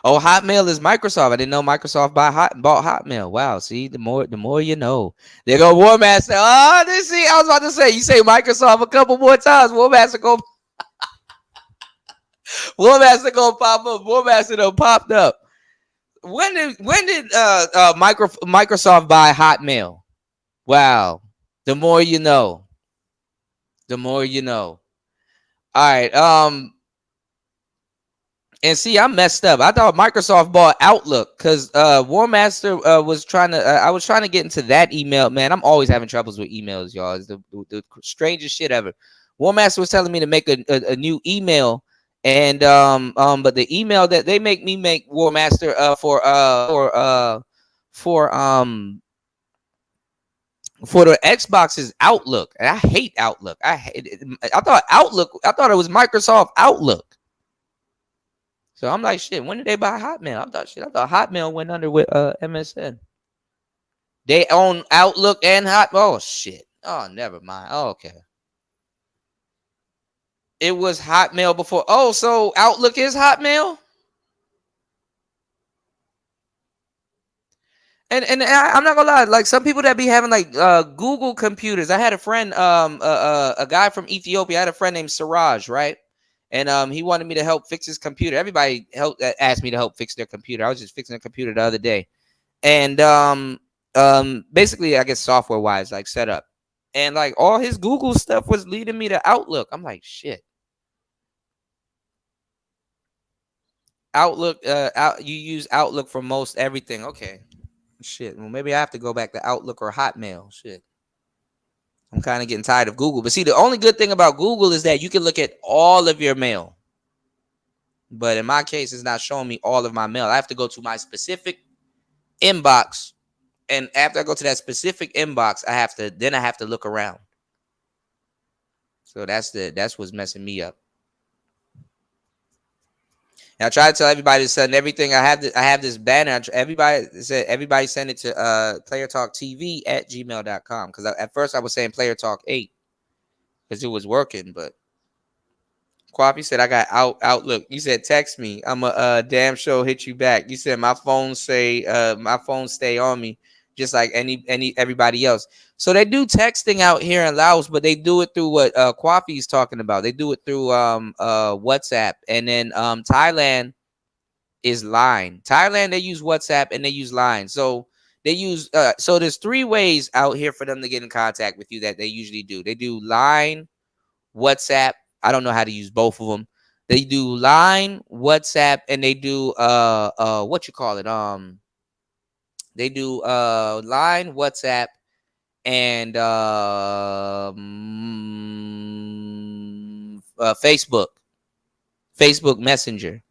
Oh, Hotmail is Microsoft. I didn't know Microsoft bought Hotmail. Wow, see, the more you know. There go War Master. Oh, I was about to say, you say Microsoft a couple more times. War Master go pop up. War Master done popped up. When did Microsoft buy Hotmail? Wow. The more you know. The more you know. All right. And see, I messed up. I thought Microsoft bought Outlook because War Master was trying to. I was trying to get into that email. Man, I'm always having troubles with emails, y'all. It's the strangest shit ever. War Master was telling me to make a new email, and but the email that they make me make War Master for the Xbox is Outlook, and I hate Outlook. I thought it was Microsoft Outlook. So I'm like, shit, when did they buy Hotmail? I thought Hotmail went under with MSN. They own Outlook and oh shit. Oh, never mind. Oh, okay. It was Hotmail before. Oh, so Outlook is Hotmail? And I'm not gonna lie, like some people that be having like Google computers. I had a friend, a guy from Ethiopia. I had a friend named Siraj, right? And he wanted me to help fix his computer. Everybody asked me to help fix their computer. I was just fixing a computer the other day. And basically, I guess software wise, like setup. And like all his Google stuff was leading me to Outlook. I'm like, shit. Outlook, you use Outlook for most everything. Okay. Shit. Well, maybe I have to go back to Outlook or Hotmail. Shit. I'm kind of getting tired of Google. But see, the only good thing about Google is that you can look at all of your mail. But in my case, it's not showing me all of my mail. I have to go to my specific inbox. And after I go to that specific inbox, I have to look around. So that's what's messing me up. And I try to tell everybody to send everything. I have this banner. Everybody send it to playertalktv@gmail.com. Because at first I was saying Player Talk 8 because it was working, but Quappy said I got Outlook. You said text me. I'm a damn show hit you back. You said my phone stay on me just like everybody else. So they do texting out here in Laos, but they do it through what Quappy's talking about. They do it through WhatsApp, and then Thailand is Line. Thailand, they use WhatsApp and they use Line. So they use so there's 3 ways out here for them to get in contact with you that they usually do. They do Line, WhatsApp. I don't know how to use both of them. They do Line, WhatsApp, and they do what you call it? They do Line, WhatsApp, and Facebook Messenger.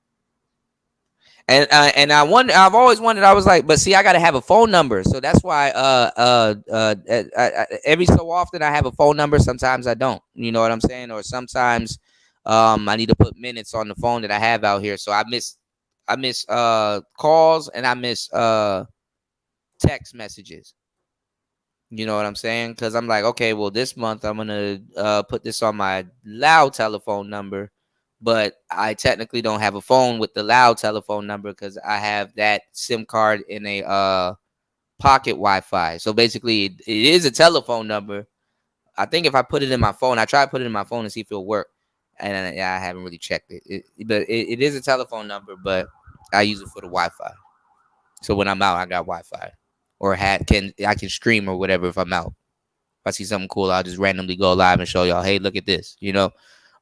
And I've always wondered. I was like, but see, I got to have a phone number, so that's why every so often I have a phone number. Sometimes I don't. You know what I'm saying? Or sometimes I need to put minutes on the phone that I have out here, so I miss calls and I miss text messages. You know what I'm saying? Because I'm like, okay, well, this month I'm gonna put this on my loud telephone number. But I technically don't have a phone with the loud telephone number because I have that SIM card in a pocket Wi-Fi. So basically, it is a telephone number. I think if I put it in my phone, I try to put it in my phone and see if it'll work. And I haven't really checked it. But it is a telephone number, but I use it for the Wi-Fi. So when I'm out, I got Wi-Fi. Or I can stream or whatever if I'm out. If I see something cool, I'll just randomly go live and show y'all, hey, look at this, you know.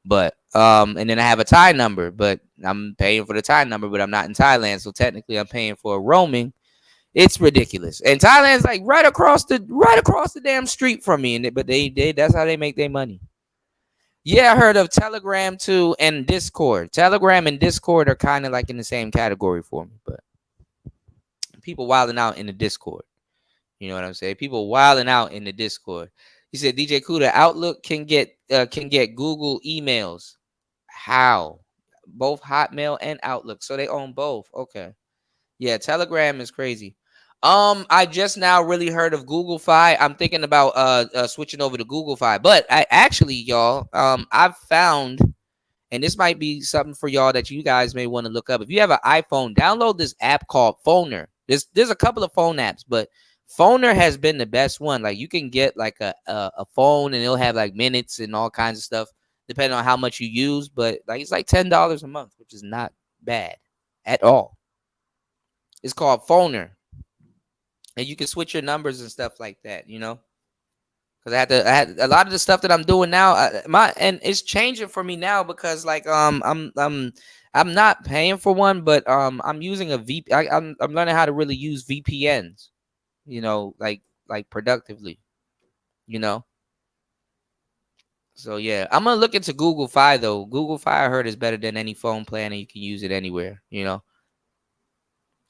But and then I have a Thai number, but I'm paying for the Thai number, but I'm not in Thailand, so technically I'm paying for roaming. It's ridiculous. And Thailand's like right across the damn street from me, but they that's how they make their money. Yeah, I heard of Telegram too and Discord. Telegram and Discord are kind of like in the same category for me, but people wilding out in the Discord. You know what I'm saying? People wilding out in the Discord. He said, DJ Kuda, Outlook can get Google emails. How? Both Hotmail and Outlook. So they own both. Okay. Yeah, Telegram is crazy. I just now really heard of Google Fi. I'm thinking about switching over to Google Fi. But I actually, y'all, I've found, and this might be something for y'all that you guys may want to look up. If you have an iPhone, download this app called Phoner. There's a couple of phone apps, but Phoner has been the best one. Like you can get like a phone and it'll have like minutes and all kinds of stuff depending on how much you use. But like it's like $10 a month, which is not bad at all. It's called Phoner, and you can switch your numbers and stuff like that. You know, because I had a lot of the stuff that I'm doing now. And it's changing for me now because like I'm not paying for one, but I'm using a I'm learning how to really use VPNs. You know, like productively, you know. So yeah, I'm gonna look into Google Fi though. Google Fi I heard is better than any phone plan, and you can use it anywhere. You know,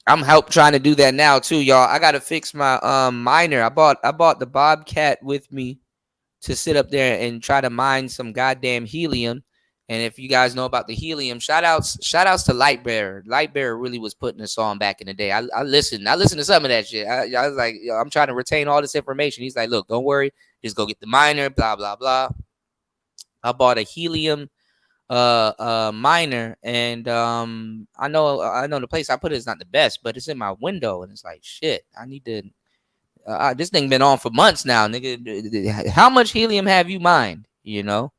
I'm trying to do that now too, y'all. I gotta fix my miner. I bought the Bobcat with me to sit up there and try to mine some goddamn helium. And if you guys know about the helium, shout outs to Lightbearer. Lightbearer really was putting us on back in the day. I listened to some of that shit. I was like, yo, I'm trying to retain all this information. He's like, look, don't worry, just go get the miner, blah blah blah. I bought a helium miner, and I know the place I put it is not the best, but it's in my window, and it's like shit. I need to. This thing been on for months now, nigga. How much helium have you mined? You know.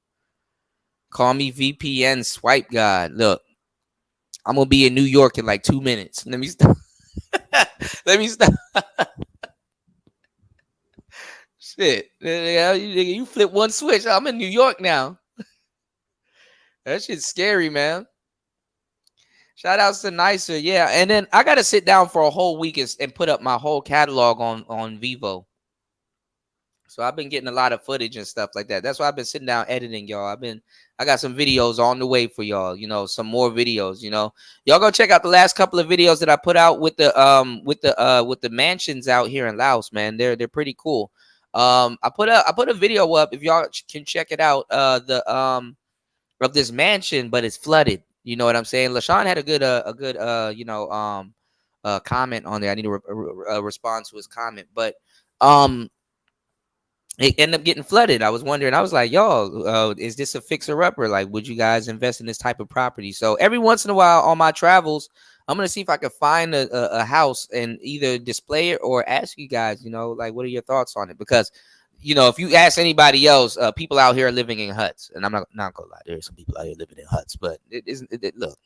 Call me VPN swipe god. Look, I'm gonna be in New York in like 2 minutes. Let me stop. Let me stop. Shit. You flip one switch. I'm in New York now. That shit's scary, man. Shout outs to Nicer. Yeah. And then I gotta sit down for a whole week and put up my whole catalog on Vivo. So I've been getting a lot of footage and stuff like that. That's why I've been sitting down editing, y'all. I got some videos on the way for y'all, some more videos, Y'all go check out the last couple of videos that I put out with the mansions out here in Laos, man. They're pretty cool. I put a video up if y'all can check it out, of this mansion, but it's flooded. You know what I'm saying? LaShawn had a good comment on there. I need to respond to his comment, but it ended up getting flooded. I was wondering, I was like, y'all, is this a fixer-upper? Like, would you guys invest in this type of property? So every once in a while on my travels, I'm going to see if I can find a house and either display it or ask you guys, like, what are your thoughts on it? Because, if you ask anybody else, people out here are living in huts. And I'm not going to lie, there's some people out here living in huts. But look,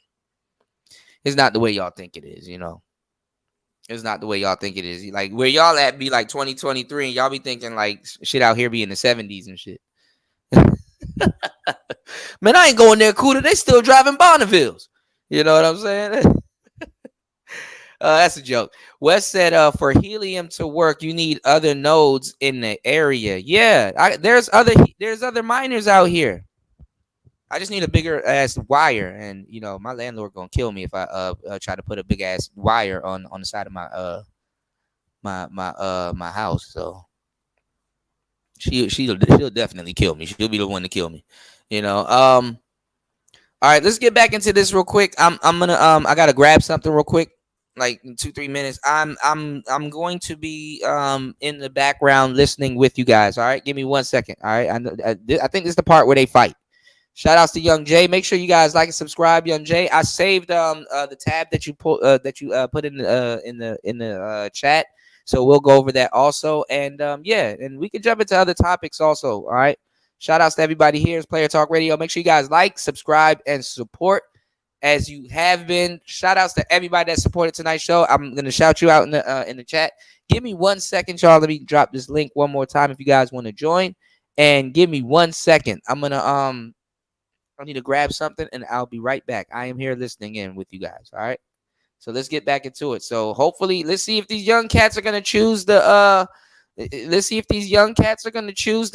it's not the way y'all think it is, It's not the way y'all think it is. Like, where y'all at be like 2023 and y'all be thinking like shit out here be in the 70s and shit. Man, I ain't going there, Cuda. They still driving Bonnevilles. You know what I'm saying? That's a joke. Wes said, for helium to work, you need other nodes in the area. Yeah, there's other miners out here. I just need a bigger ass wire, and my landlord gonna kill me if I try to put a big ass wire on the side of my house. So she'll definitely kill me. She'll be the one to kill me. All right, let's get back into this real quick. I'm gonna I gotta grab something real quick, like in 2-3 minutes. I'm going to be in the background listening with you guys. All right, give me 1 second. All right, I think this is the part where they fight. Shout outs to Young Jay. Make sure you guys like and subscribe, Young Jay. I saved the tab that you put in the chat, so we'll go over that also. And and we can jump into other topics also. All right. Shout outs to everybody here. It's Player Talk Radio. Make sure you guys like, subscribe, and support as you have been. Shout outs to everybody that supported tonight's show. I'm gonna shout you out in the chat. Give me 1 second, y'all. Let me drop this link one more time if you guys want to join. And give me 1 second. I'm gonna I need to grab something and I'll be right back. I am here listening in with you guys. All right. So let's get back into it. So hopefully, let's see if these young cats are gonna choose the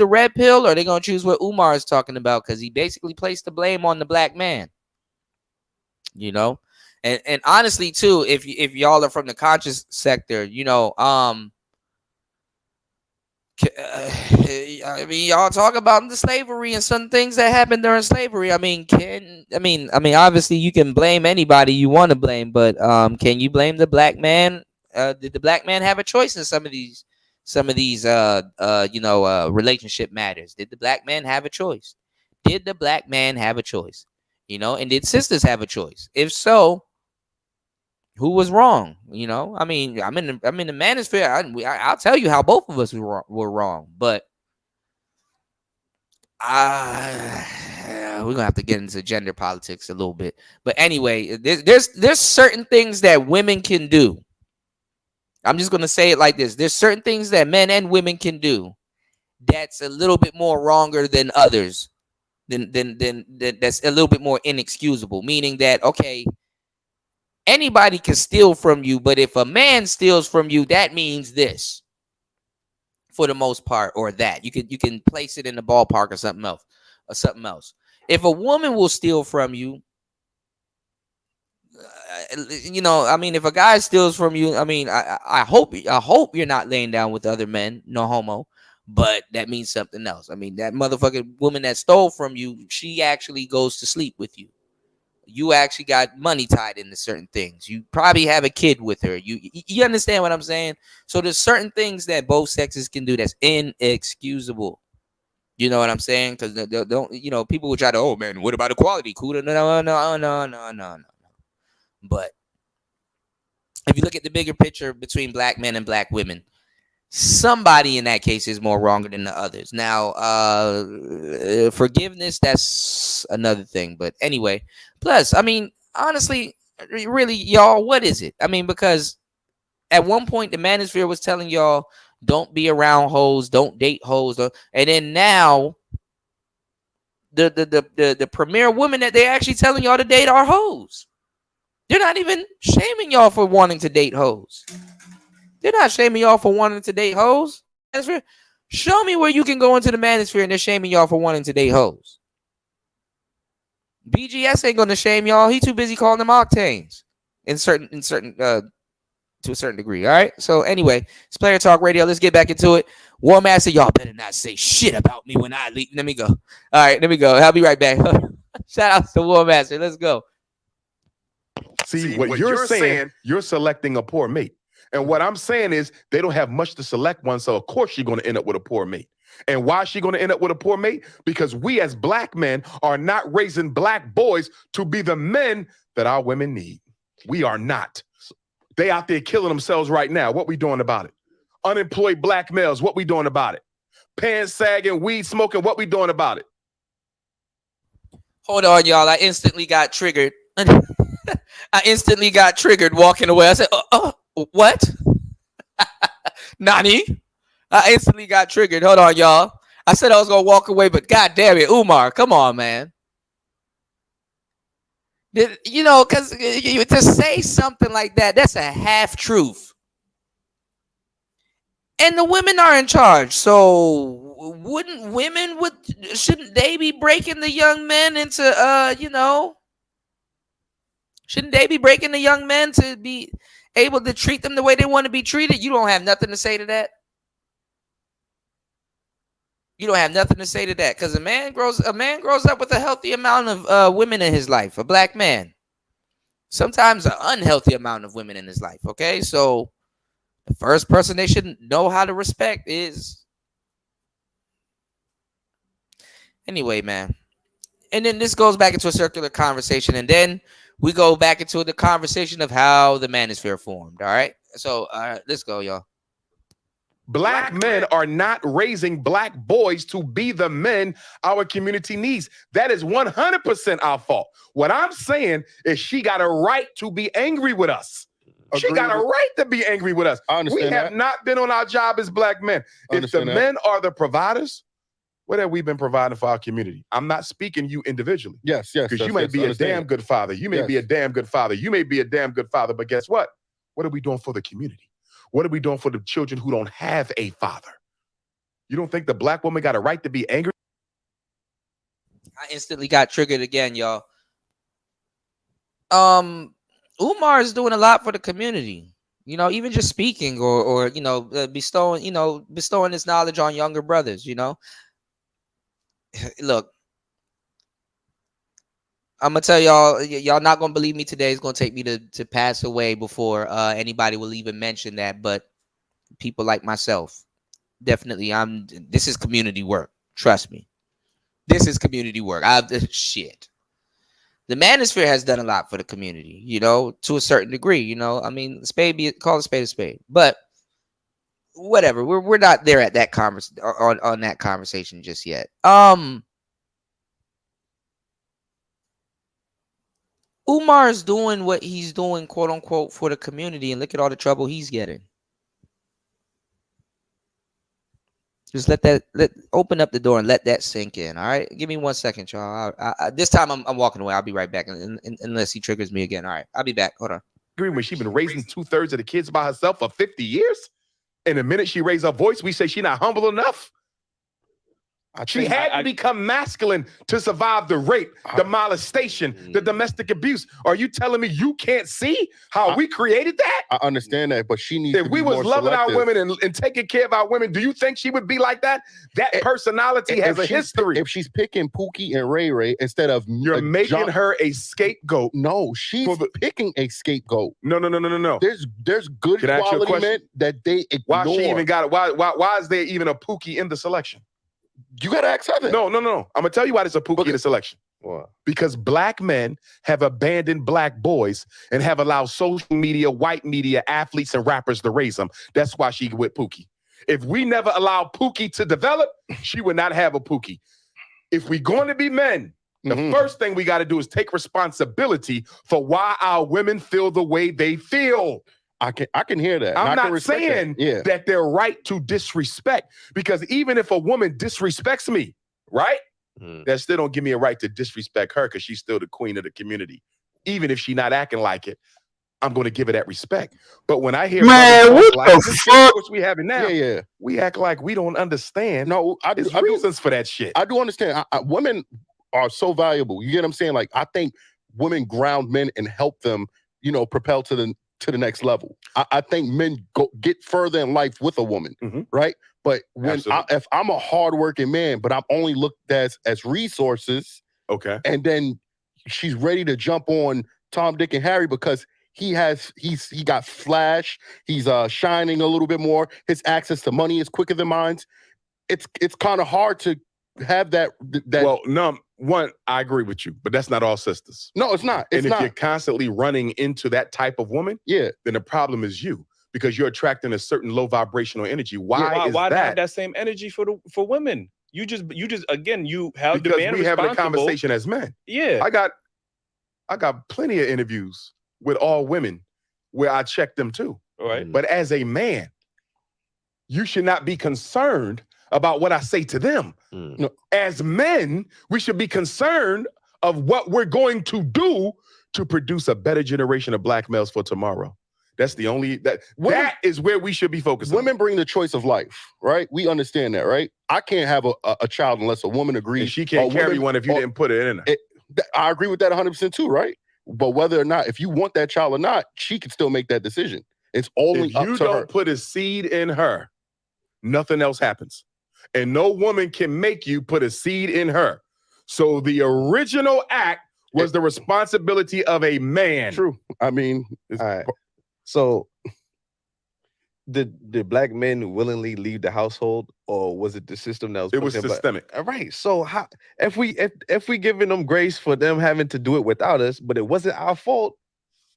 red pill, or they're gonna choose what Umar is talking about, because he basically placed the blame on the black man. And honestly too, if y'all are from the conscious sector, I mean, y'all talk about the slavery and some things that happened during slavery. I mean, obviously you can blame anybody you want to blame, but can you blame the black man? Did the black man have a choice in some of these relationship matters? Did the black man have a choice? Did the black man have a choice? And did sisters have a choice? If so, who was wrong? I mean, I'm in the manosphere. I'll tell you how both of us were wrong, but we're gonna have to get into gender politics a little bit. But anyway, there's certain things that women can do. I'm just gonna say it like this: there's certain things that men and women can do that's a little bit more wronger than others. That's a little bit more inexcusable. Meaning that, okay, anybody can steal from you, but if a man steals from you, that means this, for the most part, or that. You can place it in the ballpark or something else. If a woman will steal from you, if a guy steals from you, I hope you're not laying down with other men, no homo, but that means something else. I mean, that motherfucking woman that stole from you, she actually goes to sleep with you. You actually got money tied into certain things. You probably have a kid with her. You understand what I'm saying? So there's certain things that both sexes can do that's inexcusable. You know what I'm saying? Because don't people will try to, oh man, what about equality? Cool. No. But if you look at the bigger picture between black men and black women, somebody in that case is more wrong than the others. Now, forgiveness, that's another thing. But anyway, plus, I mean, honestly, really, y'all, what is it? I mean, because at one point the manosphere was telling y'all don't be around hoes, don't date hoes, and then now the premier women that they're actually telling y'all to date are hoes. They're not even shaming y'all for wanting to date hoes. They're not shaming y'all for wanting to date hoes. Show me where you can go into the manosphere and they're shaming y'all for wanting to date hoes. BGS ain't gonna shame y'all. He too busy calling them octanes to a certain degree. All right. So anyway, it's Player Talk Radio. Let's get back into it. War Master, y'all better not say shit about me when I leave. Let me go. All right, let me go. I'll be right back. Shout out to War Master. Let's go. See, what you're saying, you're selecting a poor mate. And what I'm saying is they don't have much to select one, so of course she's going to end up with a poor mate. And why is she going to end up with a poor mate? Because we as black men are not raising black boys to be the men that our women need. We are not. They out there killing themselves right now. What we doing about it? Unemployed black males, what we doing about it? Pants sagging, weed smoking, what we doing about it? Hold on, y'all. I instantly got triggered. I instantly got triggered walking away. I said, what? Nani? I instantly got triggered. Hold on, y'all. I said I was going to walk away, but God damn it, Umar, come on, man. You know, because to say something like that, that's a half truth. And the women are in charge. So shouldn't they be breaking the young men into, shouldn't they be breaking the young men to be able to treat them the way they want to be treated? You don't have nothing to say to that. You don't have nothing to say to that because a man grows up with a healthy amount of women in his life, a black man. Sometimes an unhealthy amount of women in his life, okay? So the first person they should know how to respect is... Anyway, man. And then this goes back into a circular conversation, and then we go back into the conversation of how the manosphere formed, all right? So let's go, y'all. Black men are not raising black boys to be the men our community needs. That is 100% our fault. What I'm saying is she got a right to be angry with us. She got a right to be angry with us. We have not been on our job as black men. If the men are the providers, what have we been providing for our community? I'm not speaking you individually. Yes. Because you may be a damn good father. You may be a damn good father. You may be a damn good father. But guess what? What are we doing for the community? What are we doing for the children who don't have a father? You don't think the black woman got a right to be angry? I instantly got triggered again, y'all. Umar is doing a lot for the community. You know, even just speaking or bestowing this knowledge on younger brothers, you know. Look, I'm gonna tell y'all not gonna believe me today. It's gonna take me to pass away before anybody will even mention that. But people like myself, definitely, this is community work. Trust me, this is community work. Shit. The manosphere has done a lot for the community, you know, to a certain degree. You know, I mean, call a spade a spade. But whatever, we're not there at that on that conversation just yet. Umar is doing what he's doing, quote unquote, for the community, and look at all the trouble he's getting. Just open up the door and let that sink in. All right, give me 1 second, y'all. This time I'm walking away. I'll be right back, unless he triggers me again. All right, I'll be back. Hold on. When she's been raising 2/3 of the kids by herself for 50 years, and the minute she raised her voice, we say she's not humble enough. She had to become masculine to survive the rape, the molestation, the domestic abuse. Are you telling me you can't see how we created that? I understand that, but she needs to be If we was more loving selective. our women and taking care of our women, do you think she would be like that? That personality has a history. If she's picking Pookie and Ray Ray instead of You're making her a scapegoat. No, she's picking a scapegoat. No. There's good quality men that they ignore. Why she even got it? Why is there even a Pookie in the selection? You gotta ask her that. No. I'm gonna tell you why there's a Pookie in the selection. Why? Because black men have abandoned black boys and have allowed social media, white media, athletes, and rappers to raise them. That's why she with Pookie. If we never allow Pookie to develop, she would not have a Pookie. If we're going to be men, the first thing we got to do is take responsibility for why our women feel the way they feel. I can hear that. I'm not saying that they're right to disrespect, because even if a woman disrespects me, right, that still don't give me a right to disrespect her, because she's still the queen of the community. Even if she's not acting like it, I'm going to give her that respect. But when I hear man, what like the fuck? which we having now, we act like we don't understand. No, There's reasons for that shit. I do understand. Women are so valuable. You get what I'm saying? Like, I think women ground men and help them, propel to the next level. I think men get further in life with a woman, right? But if I'm a hardworking man, but I'm only looked as resources, and then she's ready to jump on Tom, Dick, and Harry because he got flash, he's shining a little bit more, his access to money is quicker than mine. It's kind of hard to have that. Well, no, one, I agree with you, but that's not all sisters. No, it's not. And if you're constantly running into that type of woman, then the problem is you, because you're attracting a certain low vibrational energy. Why not have that same energy for women? You just again, you have because the man we having a responsible. conversation as men. Yeah, I got plenty of interviews with all women where I check them too. All right. But as a man, you should not be concerned about what I say to them. No, as men, we should be concerned of what we're going to do to produce a better generation of black males for tomorrow. That's the only, that is where we should be focusing. Women bring the choice of life, right? We understand that, right? I can't have a child unless a woman agrees. And she can't carry one if you didn't put it in her. I agree with that 100% too, right? But whether or not, if you want that child or not, she can still make that decision. It's only if up you to her. don't put a seed in her, nothing else happens. And no woman can make you put a seed in her. So the original act was the responsibility of a man. True. I mean, all right. So did black men willingly leave the household, or was it the system that was? It was systemic. All right. So how, if we giving them grace for them having to do it without us, but it wasn't our fault,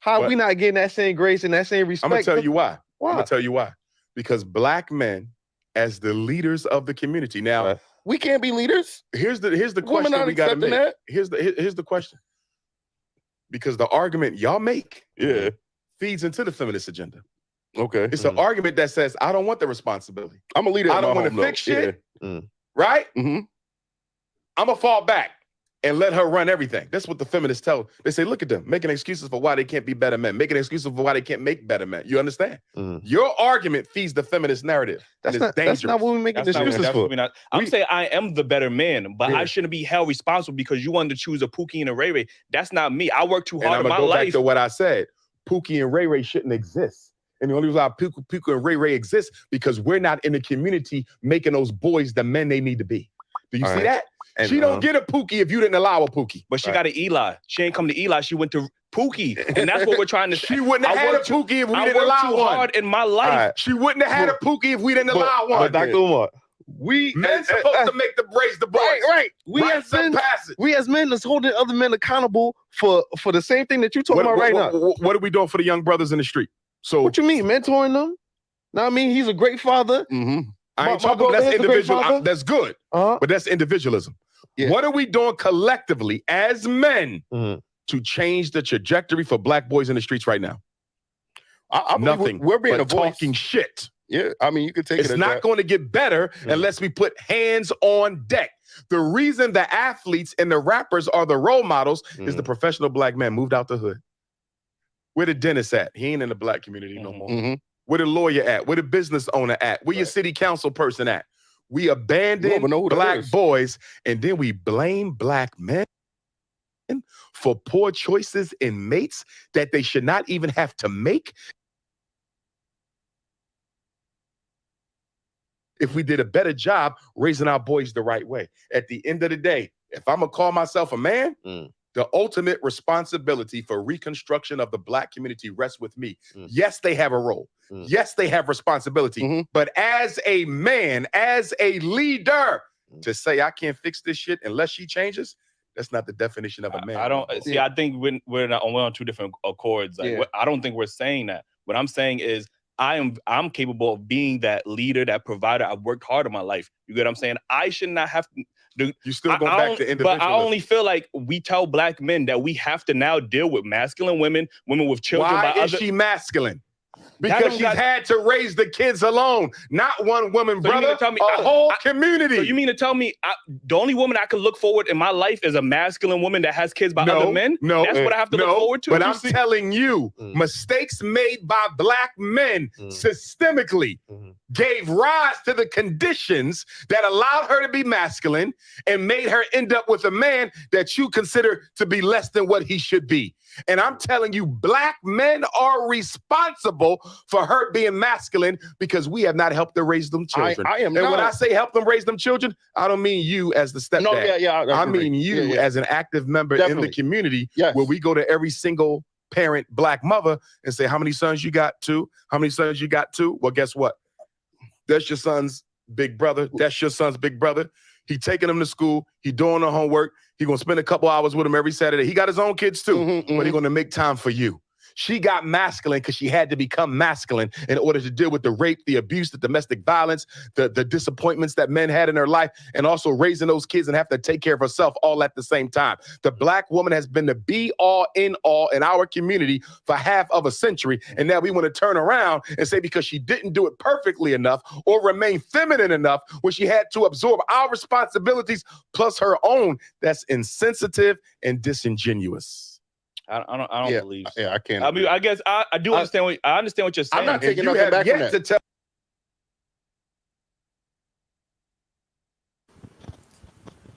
how are we not getting that same grace and that same respect? I'm gonna tell you why. Why? I'm gonna tell you why. Because black men, as the leaders of the community, now we can't be leaders. Here's the Women question aren't we got to make. accepting that. Here's the question. Because the argument y'all make, feeds into the feminist agenda. Okay. It's an argument that says, I don't want the responsibility. I'm a leader. I don't want to fix shit. Right? I'm gonna fall back and let her run everything. That's what the feminists tell. They say, look at them, making excuses for why they can't be better men, making excuses for why they can't make better men. You understand? Your argument feeds the feminist narrative. That's and it's dangerous. That's not what we're making excuses for. I'm saying I am the better man, but I shouldn't be held responsible because you wanted to choose a Pookie and a Ray Ray. That's not me. I work too hard in my go life. Back to what I said. Pookie and Ray Ray shouldn't exist. And the only reason why Pookie and Ray Ray exist because we're not in the community making those boys the men they need to be. Do you see that? And, she don't get a Pookie if you didn't allow a Pookie. But she got an Eli. She ain't come to Eli. She went to Pookie. And that's what we're trying to say. She wouldn't have had a Pookie if we didn't allow one. I worked too hard in my life. She wouldn't have had a Pookie if we didn't allow one. But Dr. Umar, men supposed to make the raise the boys. Right. We as men is holding other men accountable for the same thing that you're talking about right now. What are we doing for the young brothers in the street? So what you mean, mentoring them? Now I mean, he's a great father. I ain't talking about that's individual. That's good, but that's individualism. Yeah. What are we doing collectively as men to change the trajectory for black boys in the streets right now? Nothing. We're being but talking shit. Yeah, I mean, you could take it's it. It's not going to get better unless we put hands on deck. The reason the athletes and the rappers are the role models is the professional black man moved out the hood. Where the dentist at? He ain't in the black community no more. Where the lawyer at? Where the business owner at? Where your city council person at? We abandon black boys, and then we blame black men for poor choices in mates that they should not even have to make. If we did a better job raising our boys the right way. At the end of the day, if I'm gonna call myself a man, the ultimate responsibility for reconstruction of the black community rests with me. Yes, they have a role. Yes, they have responsibility. But as a man, as a leader, to say I can't fix this shit unless she changes, that's not the definition of a man. I don't see. I think we're on two different accords. Like, I don't think we're saying that. What I'm saying is I'm capable of being that leader, that provider. I've worked hard in my life. You get what I'm saying? I should not have to. You still go back to individualism. But I only feel like we tell black men that we have to now deal with masculine women, women with children. Why is she masculine? Because she's had to raise the kids alone, not one woman, So you mean brother, to tell me, a whole community. So you mean to tell me the only woman I could look forward in my life is a masculine woman that has kids by other men? No, that's what I have to look forward to. But I'm telling you, mistakes made by black men systemically gave rise to the conditions that allowed her to be masculine and made her end up with a man that you consider to be less than what he should be. And I'm telling you, black men are responsible for her being masculine because we have not helped her raise them children. I am and not. when I say help them raise them children, I don't mean you as the stepdad. No, yeah, I mean you as an active member in the community where we go to every single parent black mother and say, how many sons you got? 2? How many sons you got? 2? Well, guess what? That's your son's big brother. That's your son's big brother. He taking them to school. He doing the homework. He gonna spend a couple hours with him every Saturday. He got his own kids too, but he gonna make time for you. She got masculine because she had to become masculine in order to deal with the rape, the abuse, the domestic violence, the disappointments that men had in her life, and also raising those kids and have to take care of herself all at the same time. The black woman has been the be all in all in our community for half of a century. And now we want to turn around and say because she didn't do it perfectly enough or remain feminine enough when she had to absorb our responsibilities plus her own, that's insensitive and disingenuous. I don't believe. So. Yeah, I can't. I mean, I guess I do understand. I understand what you're saying. I'm not taking nothing back from that.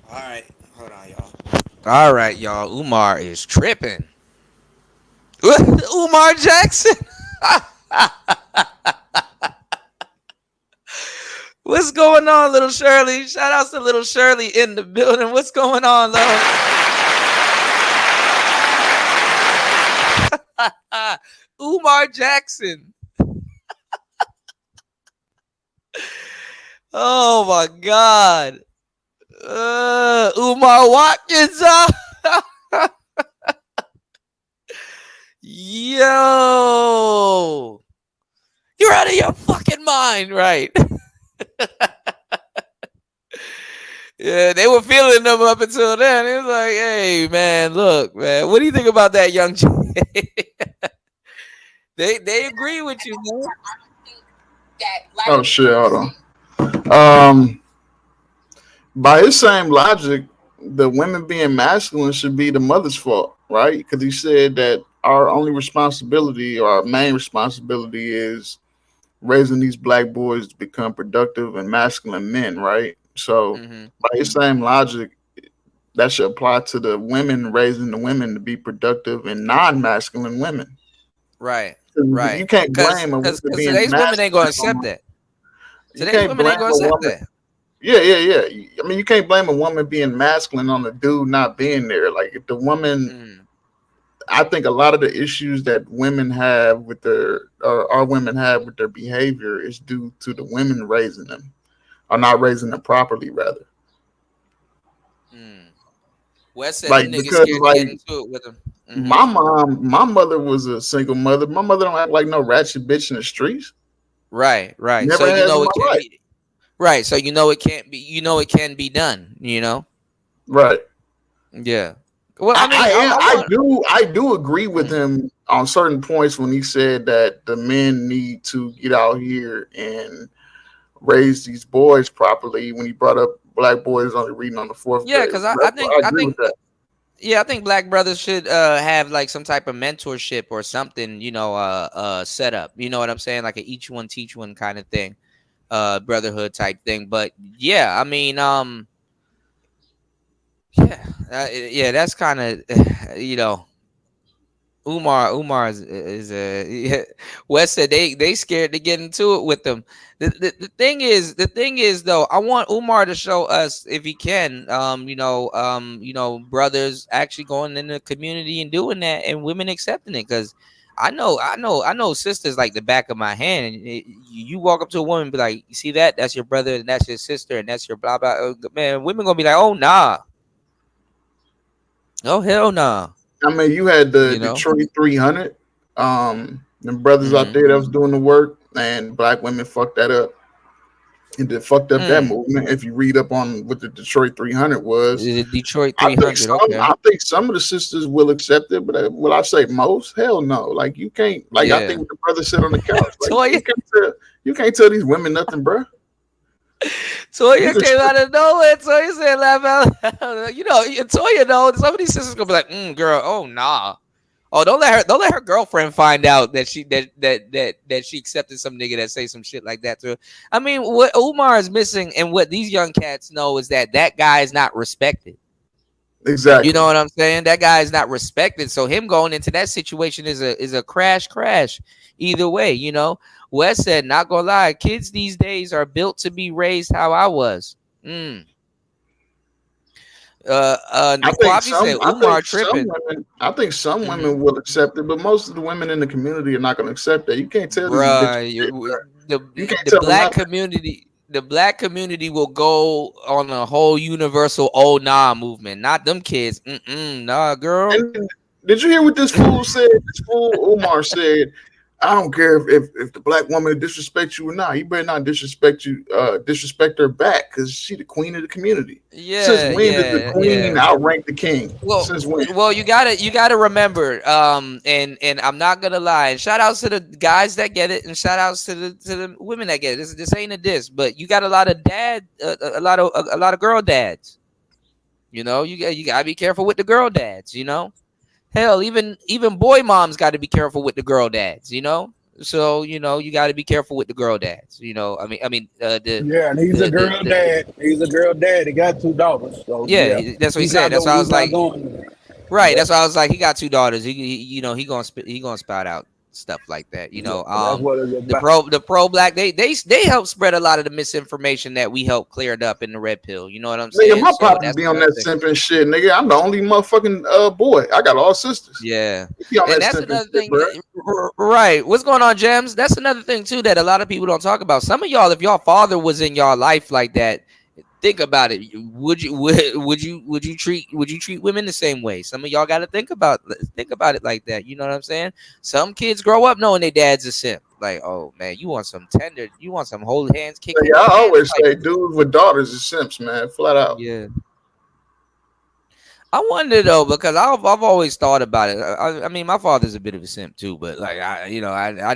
All right, hold on, y'all. All right, y'all. Umar is tripping. Umar Jackson. What's going on, little Shirley? Shout out to little Shirley in the building. What's going on, though? Umar Jackson. Oh my God. Umar Watkins. Yo. You're out of your fucking mind, right? Yeah, they were feeling them up until then. It was like, hey, man, look, man, what do you think about that, young Jay? They agree with you, man. Oh shit, hold on. By his same logic, the women being masculine should be the mother's fault, right? Because he said that our only responsibility or our main responsibility is raising these black boys to become productive and masculine men, right? So by his same logic, that should apply to the women raising the women to be productive and non-masculine women. Right. You can't blame a woman being today's women ain't gonna accept that. Today's women ain't gonna accept that. Yeah. I mean, you can't blame a woman being masculine on the dude not being there. Like if the woman, I think a lot of the issues that women have with our women have with their behavior is due to the women raising them, or not raising them properly, rather. Wes said Like niggas because scared to like get into it with them. my mother was a single mother. My mother don't act like no ratchet bitch in the streets. Right. Never So you has know in it my can't life. be. Right. So you know it can't be. You know it can be done. You know. Right. Yeah. Well, I do agree with him on certain points when he said that the men need to get out here and raise these boys properly. When he brought up black boys only reading on the 4th grade. Yeah, because I agree with that. Yeah, I think black brothers should have like some type of mentorship or something, set up. You know what I'm saying? Like a each one teach one kind of thing, brotherhood type thing. But yeah, I mean, that's kind of, Umar is Wes said they scared to get into it with them. The thing is though, I want Umar to show us if he can, brothers actually going in the community and doing that, and women accepting it. Because I know sisters like the back of my hand. And you walk up to a woman and be like, you see that? That's your brother, and that's your sister, and that's your blah blah. Man, women gonna be like, oh nah, oh hell nah. I mean, you had the Detroit 300, the brothers out there that was doing the work. and black women fucked that up. And it fucked up that movement. If you read up on what the Detroit 300 was, The Detroit 300. Okay. I think some of the sisters will accept it, but will I say most? Hell no. Like you can't. Like I think what the brother said on the couch. Like you can't tell these women nothing, bro. Toya came out of nowhere. Toya said, "Laugh out." You know, Toya know some of these sisters gonna be like, "Girl, oh nah." Oh, don't let her girlfriend find out that she accepted some nigga that say some shit like that to her. I mean, what Umar is missing and what these young cats know is that guy is not respected. Exactly. You know what I'm saying? That guy is not respected. So him going into that situation is a crash. Either way, you know. Wes said, not gonna lie, kids these days are built to be raised how I was. I think some women will accept it, but most of the women in the community are not going to accept that. You can't tell these bitches. The black community will go on a whole universal "oh nah" movement. Not them kids. Nah, girl. And did you hear what this fool said? This fool Umar said, I don't care if the black woman disrespects you or not. You better not disrespect her back because she the queen of the community. Yeah. Since when did the queen outrank the king? Since when? Well, you gotta remember. And I'm not gonna lie. And shout outs to the guys that get it, and shout outs to the women that get it. This ain't a diss, but you got a lot of a lot of girl dads. You know, you gotta be careful with the girl dads. You know. Hell, even boy moms got to be careful with the girl dads, you know. So you know you got to be careful with the girl dads, you know. I mean, and he's a girl dad. He's a girl dad. He got 2 daughters. So that's what he said. That's why I was like, right. That's why I was like, he got 2 daughters. He gonna spout out stuff like that, you know. That's what it's about. The pro black they help spread a lot of the misinformation that we helped clear it up in the red pill. You know what I'm saying? Nigga, my papa be on that simping shit, nigga. I'm the only motherfucking boy. I got all sisters. Yeah, and that's another thing, right? What's going on, Gems? That's another thing too that a lot of people don't talk about. Some of y'all, if y'all father was in y'all life like that, think about it. Would you treat women the same way? Some of y'all got to think about it like that. You know what I'm saying? Some kids grow up knowing their dad's a simp. Like, oh man, you want some hold hands kicking. Yeah, I always say dudes with daughters are simps, man, flat out. Yeah. I wonder though, because I've always thought about it. I mean, my father's a bit of a simp too, but like I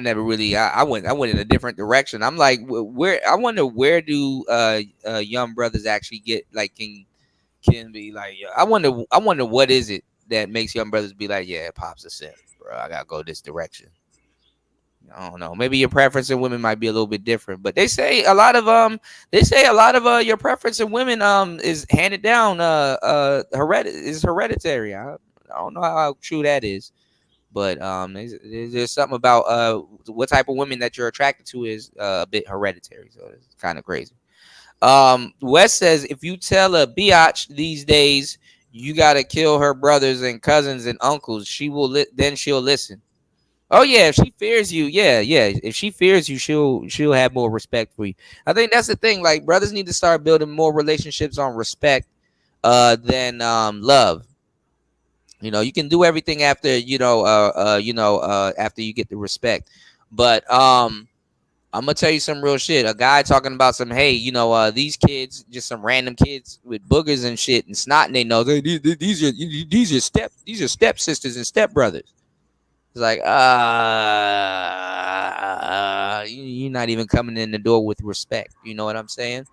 never really I went in a different direction. I'm like, I wonder where do young brothers actually get like can be like. I wonder what is it that makes young brothers be like, yeah, pop's a simp, bro. I gotta go this direction. I don't know. Maybe your preference in women might be a little bit different, but they say a lot of your preference in women is handed down hereditary. I don't know how true that is, but there's something about what type of women that you're attracted to is a bit hereditary, so it's kind of crazy. Wes says if you tell a biatch these days you gotta kill her brothers and cousins and uncles, she'll listen. Oh yeah, if she fears you, yeah. If she fears you, she'll have more respect for you. I think that's the thing. Like brothers need to start building more relationships on respect than love. You know, you can do everything after after you get the respect. But I'm gonna tell you some real shit. A guy talking about some, hey, these kids, just some random kids with boogers and shit and snot in their nose. These are step sisters and step brothers. It's like, you're not even coming in the door with respect. You know what I'm saying?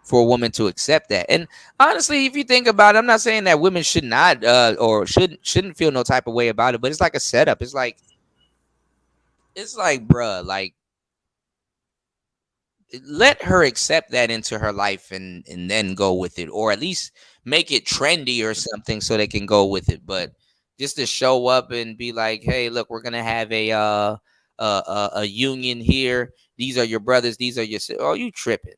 For a woman to accept that. And honestly, if you think about it, I'm not saying that women should not or shouldn't feel no type of way about it, but it's like a setup. It's like, bruh, like, let her accept that into her life and then go with it, or at least make it trendy or something so they can go with it. But just to show up and be like, hey, look, we're gonna have a union here. These are your brothers. These are your sisters. Oh, you tripping,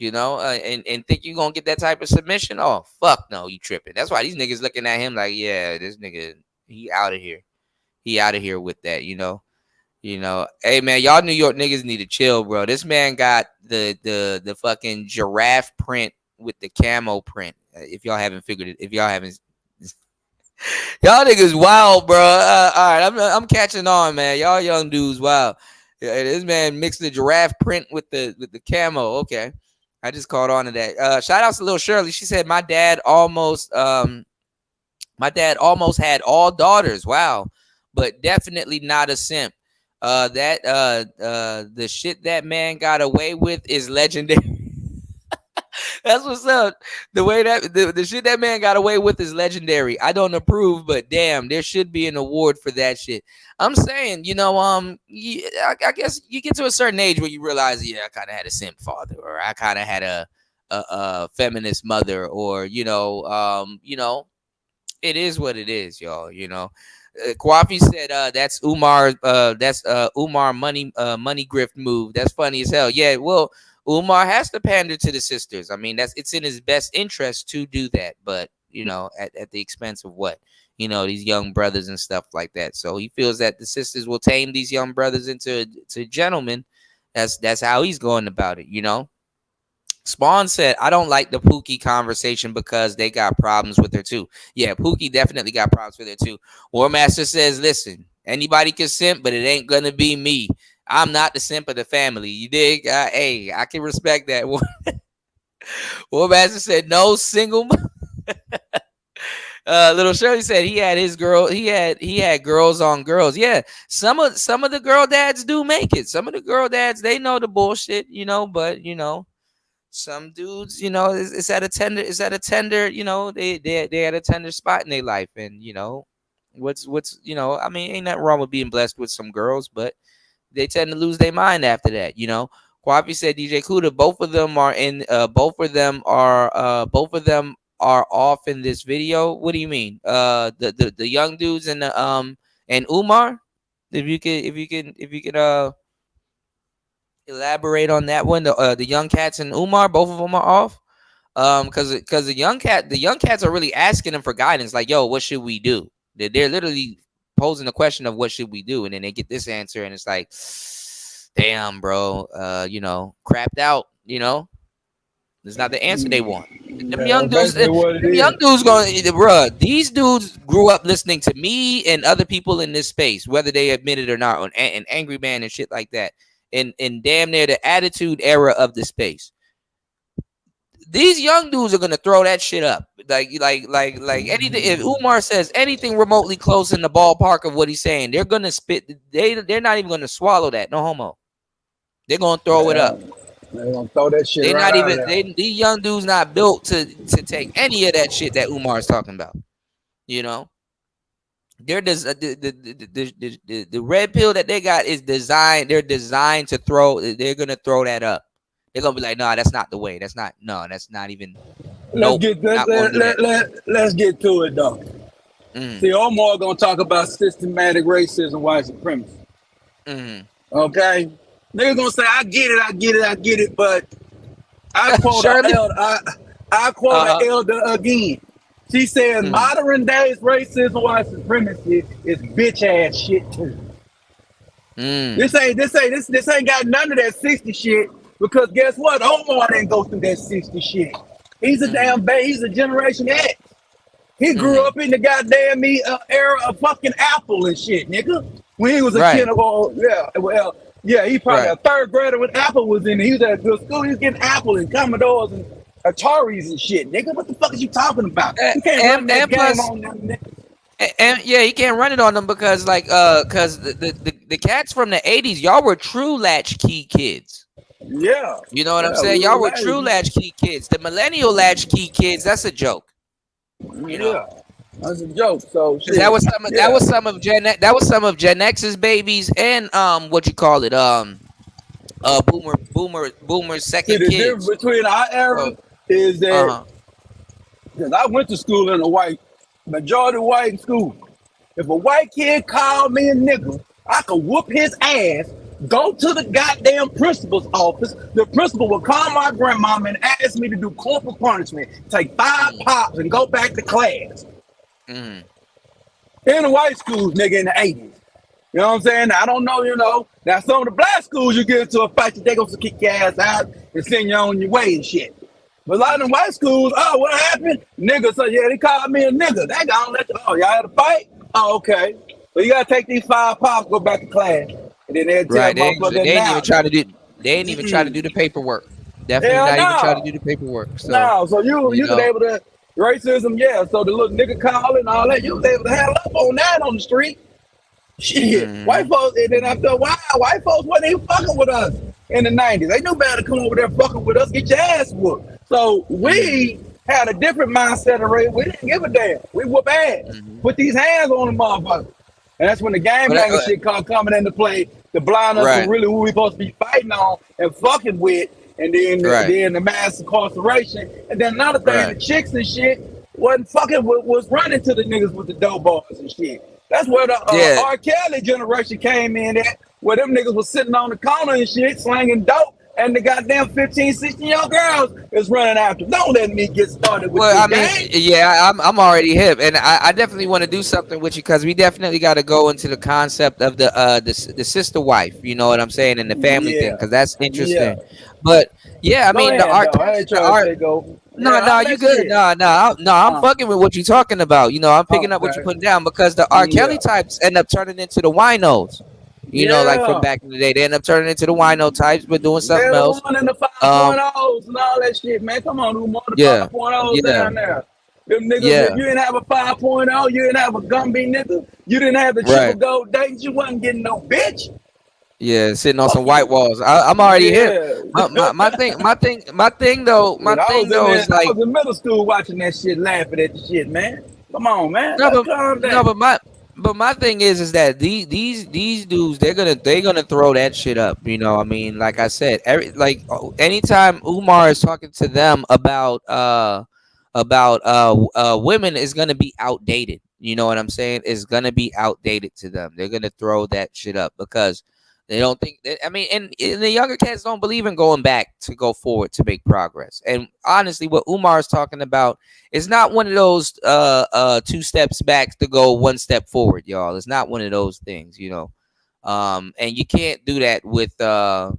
and think you gonna get that type of submission? Oh, fuck no, you tripping. That's why these niggas looking at him like, yeah, this nigga, he out of here. He out of here with that, Hey man, y'all New York niggas need to chill, bro. This man got the fucking giraffe print with the camo print. If y'all haven't figured it, y'all niggas wild, bro. All right, I'm catching on, man. Y'all young dudes, wow. Yeah, this man mixed the giraffe print with the camo. Okay, I just caught on to that. Shout outs to little Shirley. She said my dad almost had all daughters. Wow, but definitely not a simp. The shit that man got away with is legendary. That's what's up. The way that the shit that man got away with is legendary. I don't approve, but damn, there should be an award for that shit. I'm saying, I guess you get to a certain age where you realize, yeah, I kind of had a simp father, or I kind of had a feminist mother, or it is what it is, y'all. Kwafi said that's Umar. That's Umar money grift move. That's funny as hell. Yeah, well, Umar has to pander to the sisters. I mean, it's in his best interest to do that, but at the expense of what? These young brothers and stuff like that. So he feels that the sisters will tame these young brothers into gentlemen. That's how he's going about it. Spawn said, I don't like the Pookie conversation because they got problems with her too. Yeah, Pookie definitely got problems with her too. War Master says, listen, anybody can simp, but it ain't gonna be me. I'm not the simp of the family. You dig? Hey, I can respect that. War Master said, no single. Little Shirley said he had his girl. He had girls on girls. Yeah, some of the girl dads do make it. Some of the girl dads, they know the bullshit, but some dudes, it's at a tender, they at a tender spot in their life. And what's I mean, ain't nothing wrong with being blessed with some girls, but they tend to lose their mind after that. Kwafi said DJ Kuda, both of them are off in this video. What do you mean? The young dudes and and Umar? If you could elaborate on that one. The young cats and Umar, both of them are off. Because the young cats are really asking them for guidance, like, yo, what should we do? They're literally posing the question of what should we do, and then they get this answer, and it's like, damn, bro, crapped out. It's not the answer they want. Them young dudes going, bruh. These dudes grew up listening to me and other people in this space, whether they admit it or not, and Angry Man and shit like that. In damn near the attitude era of the space. These young dudes are gonna throw that shit up. Like anything. If Umar says anything remotely close in the ballpark of what he's saying, they're gonna spit. They're not even gonna swallow that. No homo. They're gonna throw it up. They're gonna throw that shit. They're right not out even. These young dudes not built to take any of that shit that Umar is talking about. They're the red pill that they got is designed. They're designed to throw. They're gonna throw that up. They're gonna be like, no, that's not the way. That's not even. Let's get to it though. See, Omar gonna talk about systematic racism, white supremacy. Okay, they're gonna say, I get it, but I quote an elder again. She says modern days racism, white supremacy is bitch ass shit too. This ain't got none of that 60 shit, because guess what? Omar didn't go through that 60 shit. He's a damn he's a Generation X. He grew up in the goddamn era of fucking Apple and shit, nigga. When he was a kid, he probably a third grader when Apple was in. He was at a good school. He was getting Apple and Commodores and Ataris and shit, nigga. What the fuck is you talking about? You can't run that game on them, nigga. And yeah, he can't run it on them because the cats from the 80s, y'all were true latchkey kids. Yeah. You know what I'm saying? Y'all were true latchkey kids. The millennial latchkey kids, that's a joke. That's a joke. So shit. that was some of Gen X's babies and what you call it, boomer second See, the kids. difference between our era is that because I went to school in a majority white school. If a white kid called me a nigga, I could whoop his ass, go to the goddamn principal's office. The principal would call my grandmama and ask me to do corporal punishment, take 5 pops and go back to class. In the white schools, nigga, in the 80s. You know what I'm saying? I don't know, now some of the black schools you get into a fight, they gonna kick your ass out and send you on your way and shit. But a lot of them white schools, what happened? Nigga, so yeah, they called me a nigga. They gonna let you, y'all had a fight? Oh, okay. So you gotta take these 5 pops, go back to class. And then they'll tell Right. They motherfucker ain't even now. try to do. They ain't even try to do the paperwork. Definitely Hell not even try to no. do the paperwork. So No, so you you could know. able to racism, yeah. So the little nigga calling and all that, you was able to handle up on that on the street. Shit, white folks, and then after a while, white folks wasn't even fucking with us in the 90s. They knew better to come over there fucking with us, get your ass whooped. So we had a different mindset already. We didn't give a damn. We whoop ass. Put these hands on the motherfucker. And that's when the gangbanging shit coming into play to blind us from really who we supposed to be fighting on and fucking with. And then, then the mass incarceration. And then another thing, the chicks and shit wasn't fucking was running to the niggas with the dope bars and shit. That's where the R. Kelly generation came in at, where them niggas was sitting on the corner and shit, slanging dope, and the goddamn 15, 16-year-old girls is running after. Don't let me get started with Well, this I mean, yeah, I'm already hip, and I definitely want to do something with you because we definitely got to go into the concept of the sister wife. You know what I'm saying, and the family thing because that's interesting. But yeah, I Go mean, the ahead, R. though. I ain't trying to take over. No, you good. No, I'm fucking with what you're talking about. You know, I'm picking up what you're putting down because the R. Kelly types end up turning into the winos. You know, like from back in the day, they end up turning into the wino types, but doing something They're else. the one in the 5.0s and all that shit, man. Come on, Umar, the 5.0s down there. Them niggas, if you didn't have a 5.0, you didn't have a Gumby nigga, you didn't have the triple gold dates, you wasn't getting no bitch. Yeah, sitting on some white walls. I'm already hip. My thing though is like I was in middle school watching that shit, laughing at the shit, man. Come on, man. Calm down. But my thing is that these dudes they're gonna throw that shit up. You know, I mean, like I said, anytime Umar is talking to them about women is gonna be outdated. You know what I'm saying? It's gonna be outdated to them. They're gonna throw that shit up because they don't think that, I mean, and the younger cats don't believe in going back to go forward to make progress. And honestly, what Umar is talking about is not one of those 2 steps back to go 1 step forward, y'all. It's not one of those things, you know. And you can't do that with not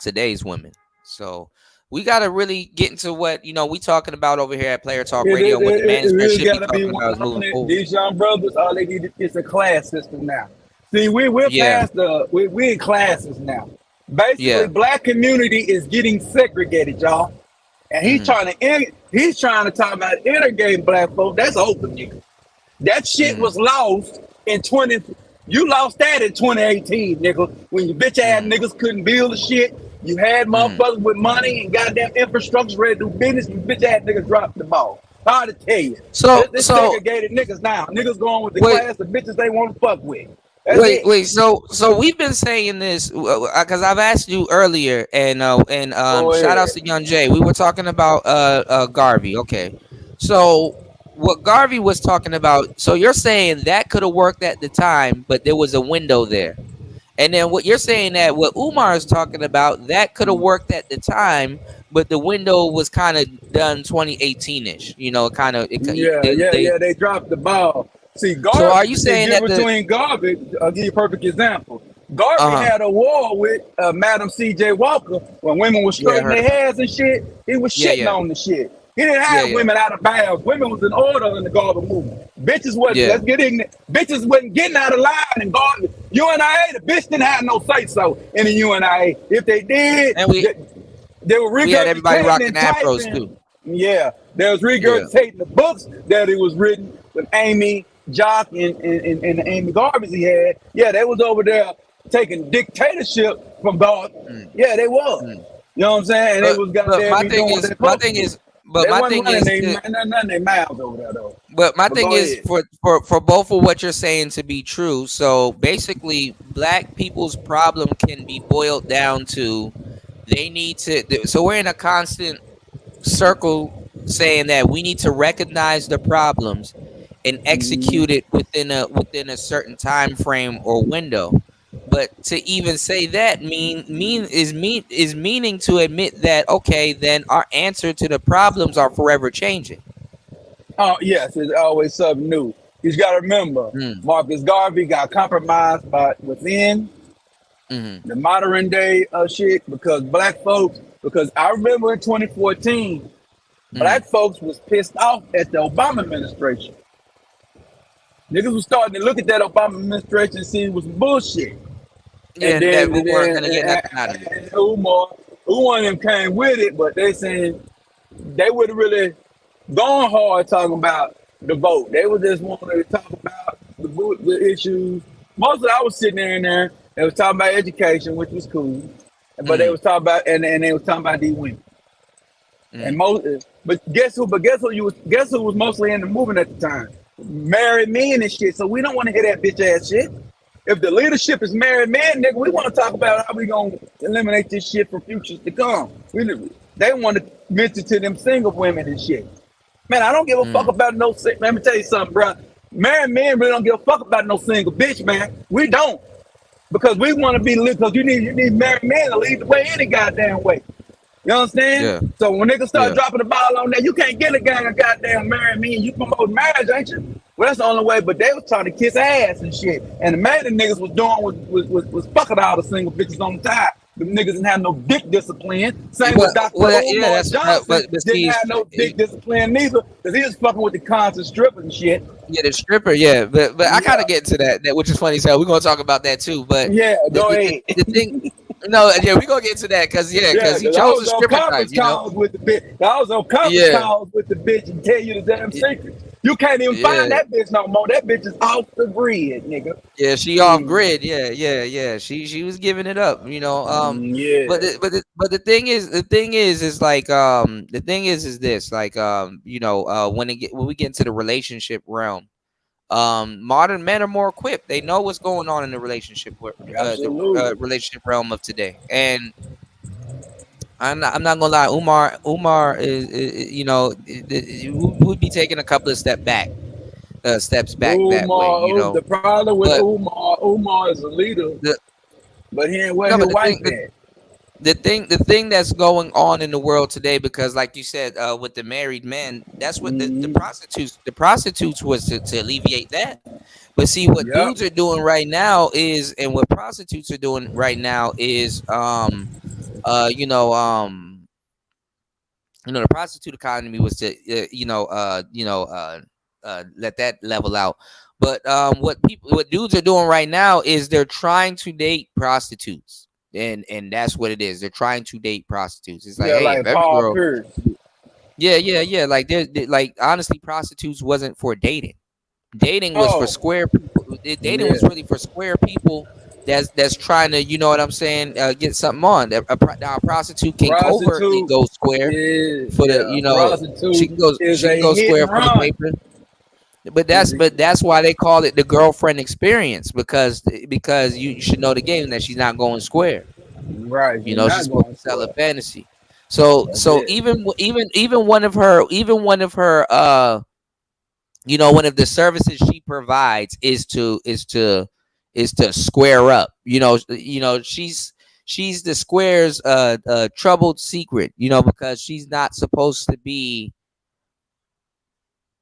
today's women. So we gotta really get into what we talking about over here at Player Talk Radio. What the management really should be gotta be talking about is moving forward. These young brothers, all they need is a class system now. See, we're past we're in classes now. Basically, black community is getting segregated, y'all. And he's trying to talk about integrating black folks. That's over, nigga. That shit was lost in you lost that in 2018, nigga. When you bitch ass niggas couldn't build the shit. You had motherfuckers with money and goddamn infrastructure ready to do business. You bitch ass niggas dropped the ball. Hard to tell you. This segregated niggas now. Niggas going with the class of bitches they want to fuck with. Wait. So we've been saying this because I've asked you earlier, and shout outs to Young Jay. We were talking about Garvey. Okay, so what Garvey was talking about. So you're saying that could have worked at the time, but there was a window there. And then what you're saying that what Umar is talking about that could have worked at the time, but the window was kind of done 2018ish. You know, kind of. They dropped the ball. See, Garvey. So are you saying that between Garvey? I'll give you a perfect example. Garvey had a war with Madam C.J. Walker when women were straightening their hairs and shit. He was shitting on the shit. He didn't have women out of bounds. Women was in order in the Garvey movement. Bitches wasn't. Let's get ignorant. Bitches wasn't getting out of line in Garvey. UNIA, the bitch didn't have no say so in the UNIA. If they did, they were regurgitating. We had everybody rocking afros too. Yeah, there was regurgitating the books that it was written with Amy Jock and the Amy Garveys he had. Yeah, they was over there taking dictatorship from God. Yeah, they was. You know what I'm saying? And they was goddamn. My thing is, But my thing is for both of what you're saying to be true. So basically, black people's problem can be boiled down to they need to. So we're in a constant circle saying that we need to recognize the problems and execute it within a certain time frame or window. But to even say that is meaning to admit that okay, then our answer to the problems are forever changing. Oh yes, it's always something new. You got to remember, Marcus Garvey got compromised by within the modern day shit because black folks. Because I remember in black folks was pissed off at the Obama administration. Niggas was starting to look at that Obama administration and see it was bullshit. Yeah, And and that then, we and weren't then gonna get nothing out of it. and Umar, who one of them came with it, but they saying they would have really gone hard talking about the vote. They were just wanting to talk about the issues. Mostly I was sitting there and there. They was talking about education, which was cool. But they was talking about and they was talking about these women. And but guess who was mostly in the movement at the time? Married men and shit. So we don't want to hear that bitch ass shit. If the leadership is married men, nigga, we want to talk about how we gonna eliminate this shit for futures to come. They want to mention to them single women and shit. Man, I don't give a fuck about no. Let me tell you something, bro. Married men really don't give a fuck about no single bitch, man. We don't, because we want to be lit. Because you need married men to lead the way any goddamn way. You understand? Yeah. So when niggas start dropping the ball on that, you can't get a gang of goddamn married men. You promote marriage, ain't you? Well, that's the only way. But they was trying to kiss ass and shit. And the main thing niggas was doing was fucking all the single bitches on the top. The niggas didn't have no dick discipline. Same with Dr. Umar Johnson. Didn't have no dick discipline neither, because he was fucking with the concert stripper and shit. Yeah, the stripper, yeah. But I kind of get into that, which is funny as hell. We're gonna talk about that too. But yeah, go ahead. The thing, no, yeah, we're gonna get to that because he chose the stripper type, you know. With the bitch. I was on conference calls with the bitch and tell you the damn secret. You can't even find that bitch no more. That bitch is off the grid, nigga. Yeah, she off grid. Yeah. She was giving it up, you know. But the thing is like the thing is this, like you know, when we get into the relationship realm, modern men are more equipped. They know what's going on in the relationship relationship realm of today. And I'm not gonna lie, Umar is you know, would be taking a couple of steps back that way, you know. The problem with Umar is a leader, but he ain't where his wife at. The thing that's going on in the world today, because like you said, with the married men, that's what the prostitutes was to alleviate that. But see, what dudes are doing right now is, and what prostitutes are doing right now is, you know, the prostitute economy was to, let that level out. But what dudes are doing right now is they're trying to date prostitutes. And that's what it is. They're trying to date prostitutes. It's like, hey, like if every Paul girl, Pierce. Yeah. Like they're like, honestly, prostitutes wasn't for dating. Dating was for square people. Dating was really for square people that's trying to, you know what I'm saying, get something on. Now a prostitute can covertly go square for the, you know, she can go square for the paper. But that's why they call it the girlfriend experience, because you should know the game that she's not going square. Right. You know, she's supposed to sell a fantasy. So even one of her you know, one of the services she provides is to square up. You know, she's the square's troubled secret, you know, because she's not supposed to be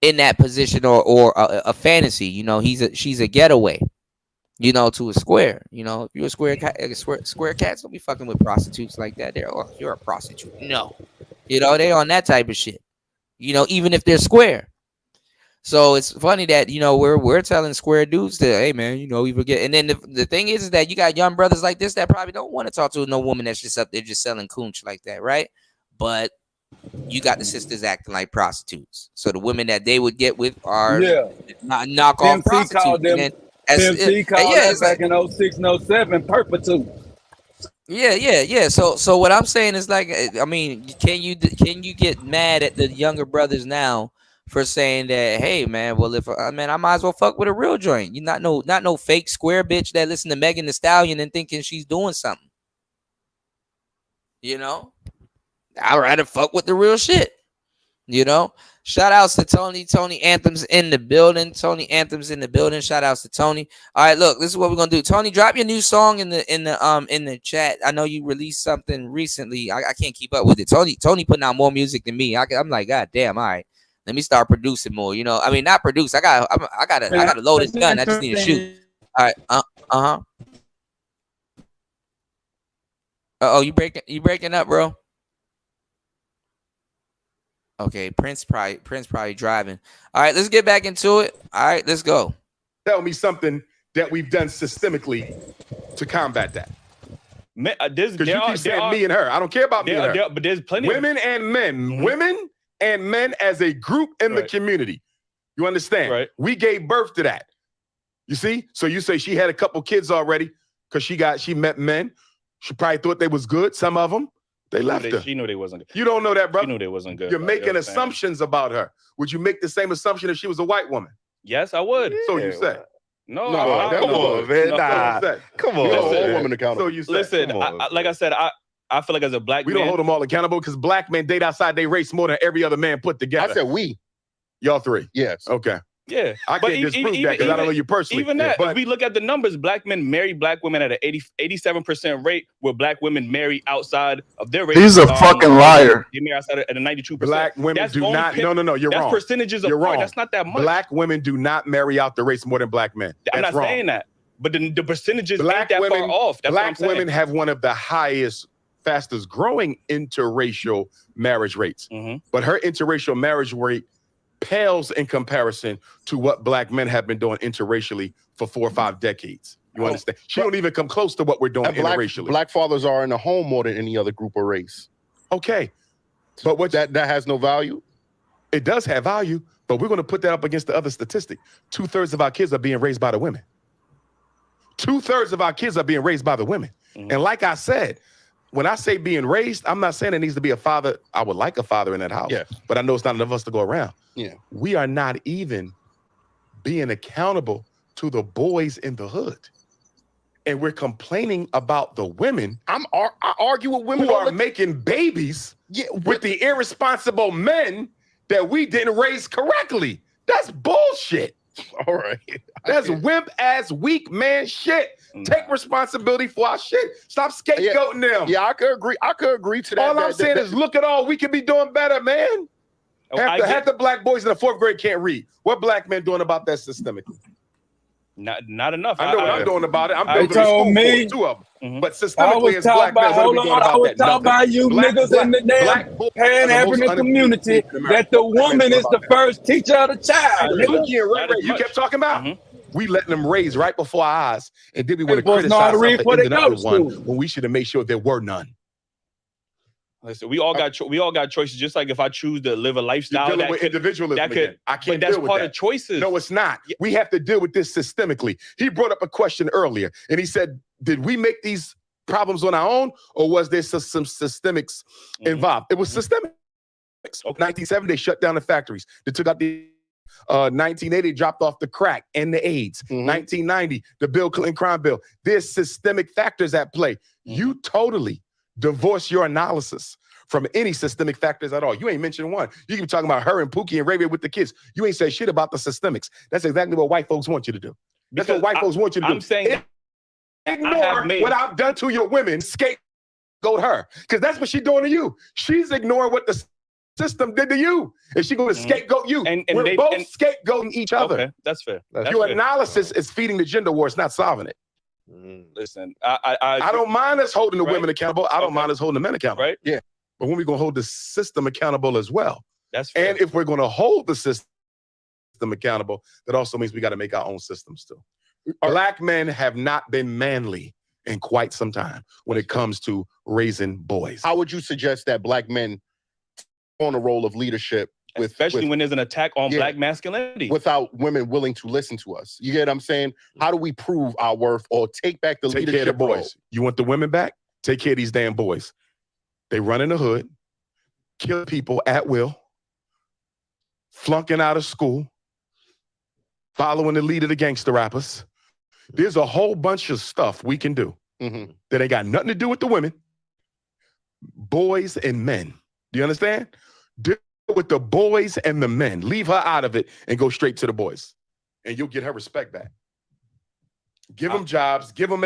in that position or a fantasy. You know, she's a getaway, you know, to a square. You know, if you're a square cats, don't be fucking with prostitutes like that. You're a prostitute. No, you know, they on that type of shit, you know, even if they're square. So it's funny that, you know, we're telling square dudes that, hey man, you know, we forget. And then the thing is that you got young brothers like this that probably don't want to talk to no woman that's just up there just selling coonch like that, right? But you got the sisters acting like prostitutes. So the women that they would get with are knock off prostitutes. Called them, TMC called that back in 06 and 07 perpetuity. Yeah. So what I'm saying is, like, I mean, can you get mad at the younger brothers now for saying that, hey man, well, if I might as well fuck with a real joint. You not no fake square bitch that listen to Megan Thee Stallion and thinking she's doing something. You know, I'd rather fuck with the real shit. You know, shout outs to Tony. Tony Anthem's in the building. Shout outs to Tony. All right, look, this is what we're gonna do. Tony, drop your new song in the chat. I know you released something recently. I can't keep up with it. Tony putting out more music than me. I'm like, God damn, all right. Let me start producing more. You know, I mean, not produce. I gotta load this gun. I just need to shoot. All right. Oh, you breaking up, bro? Okay, Prince probably driving. All right, let's get back into it. All right, let's go. Tell me something that we've done systemically to combat that. Because you keep saying me and her. I don't care about me and her. But there's plenty women and men. Women and men as a group in the community. You understand? Right. We gave birth to that. You see? So you say she had a couple kids already because she met men. She probably thought they was good. Some of them, they left her. She knew they wasn't good. You don't know that, brother. She knew they wasn't good. You're bro. making You know assumptions about her. Would you make the same assumption if she was a white woman? Yes, I would. So you said. No, come on, man. Come on. Listen, women accountable. So you said. Listen, like I said, I feel like as a black We man, don't hold them all accountable because black men date outside their race more than every other man put together. I said we. Y'all three. Yes. Okay. Yeah, I can't disprove that because I don't know you personally. Even that, But if we look at the numbers, black men marry black women at an 87% rate, where black women marry outside of their race. He's a fucking liar. They marry outside at a 92%. Black women do not. No, you're that's wrong. Percentages You're apart. wrong. That's not that much. Black women do not marry out the race more than black men. I'm That's not wrong. saying that, but the percentages Black ain't that women, far off. That's what I'm black saying. women have one of the highest, fastest growing interracial marriage rates. But her interracial marriage rate pales in comparison to what black men have been doing interracially for 4 or 5 decades. You understand? She don't even come close to what we're doing interracially. Black fathers are in the home more than any other group or race. Okay. But what that has no value? It does have value, but we're going to put that up against the other statistic. 2/3 of our kids are being raised by the women. 2/3 of our kids are being raised by the women. And like I said, when I say being raised, I'm not saying it needs to be a father. I would like a father in that house, but I know it's not enough of us to go around. Yeah. We are not even being accountable to the boys in the hood. And we're complaining about the women. I argue with women who are making babies with the irresponsible men that we didn't raise correctly. That's bullshit. All right. That's wimp ass weak man shit. Take responsibility for our shit. Stop scapegoating them. Yeah, I could agree. I could agree to that. All I'm saying is look at all we could be doing better, man. Half the black boys in the 4th grade can't read. What black men doing about that systemically? Not enough. I know what I'm doing about it. I'm They building a told school me- for 2 of them. But I systemically was as talking black men, about, what are hold we doing on, I about was that? talking Nothing. about you niggas in the damn Pan-African community that the woman is the first teacher of the child. nigga. You kept talking about? We letting them raise right before our eyes, and then we want to boys know how criticize to read something before they ending go up to with one school. when we should have made sure there were none. Listen, we all got choices. Just like if I choose to live a lifestyle, You're dealing with individualism again. I can't but that's deal with part that. of choices. No, it's not. We have to deal with this systemically. He brought up a question earlier, and he said, did we make these problems on our own, or was there some systemics involved? It was systemic. 1970, they shut down the factories. They took out the 1980, dropped off the crack and the AIDS. 1990, the Bill Clinton crime bill. There's systemic factors at play. You totally divorce your analysis from any systemic factors at all. You ain't mentioned one. You keep talking about her and Pookie and Ray with the kids. You ain't say shit about the systemics. That's exactly what white folks want you to do. That's what white folks want you to do. I'm saying ignore what I've done to your women, scapegoat her. Because that's what she's doing to you. She's ignoring what the system did to you. And she's going to scapegoat you. And we're both scapegoating each other. Okay, that's fair. Your analysis is feeding the gender war. It's not solving it. Listen, I don't mind us holding the women accountable. I don't mind us holding the men accountable. Right? Yeah. But when we're going to hold the system accountable as well. That's fair. And if we're going to hold the system accountable, that also means we got to make our own systems too. Black men have not been manly in quite some time when it comes to raising boys. How would you suggest that black men on a role of leadership, especially when there's an attack on black masculinity, without women willing to listen to us? You get what I'm saying? How do we prove our worth or take back the Take care leadership of the boys. role? You want the women back? Take care of these damn boys. They run in the hood, kill people at will, flunking out of school, following the lead of the gangster rappers. There's a whole bunch of stuff we can do that ain't got nothing to do with the women, boys and men. Do you understand? Deal with the boys and the men. Leave her out of it and go straight to the boys. And you'll get her respect back. Give them jobs, give them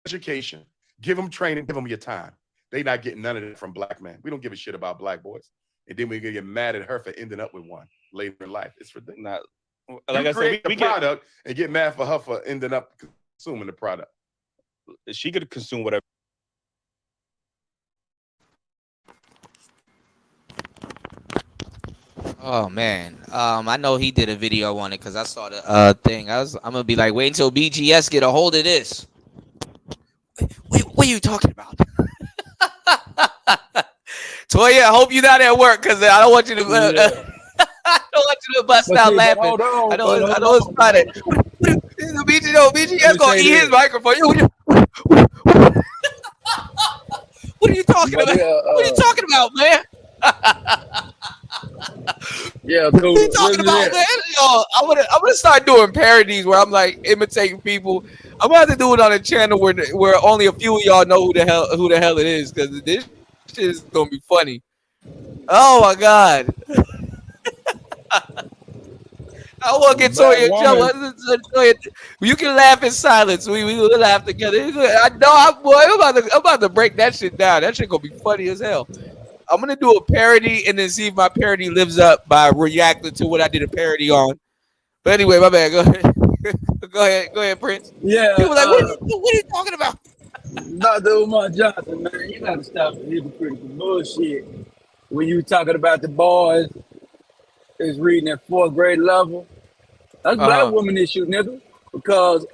education, give them training, give them your time. They not getting none of it from black men. We don't give a shit about black boys. And then we're gonna get mad at her for ending up with one later in life. It's ridiculous. like you I said, create we the product and get mad for her for ending up consuming the product. She could consume whatever. Oh man, I know he did a video on it because I saw the thing. I'm gonna be like, wait until BGS get a hold of this. What are you talking about? Toya, I hope you're not at work because I don't want you to. I don't want you to bust But out see, laughing. I know it's Friday. BGS gonna eat his microphone. What are you talking But about? What are you talking about, man? yeah, What are you cool. talking Listen to about, man? that. Yo, I'm gonna start doing parodies where I'm like imitating people. I'm gonna have to do it on a channel where only a few of y'all know who the hell it is because this shit is gonna be funny. Oh my god. I want to get Black Toya in trouble. woman. Toya, you can laugh in silence. We will laugh together. I know, I'm about to break that shit down. That shit gonna be funny as hell. I'm gonna do a parody and then see if my parody lives up by reacting to what I did a parody on. But anyway, my bad. Go ahead. Go ahead, Prince. Yeah, People like, what are you talking about? Dr. Umar Johnson, man, you gotta stop the hypocritical bullshit. When you talking about the boys is reading at 4th grade level, that's black Uh-huh. woman issue, nigga. Because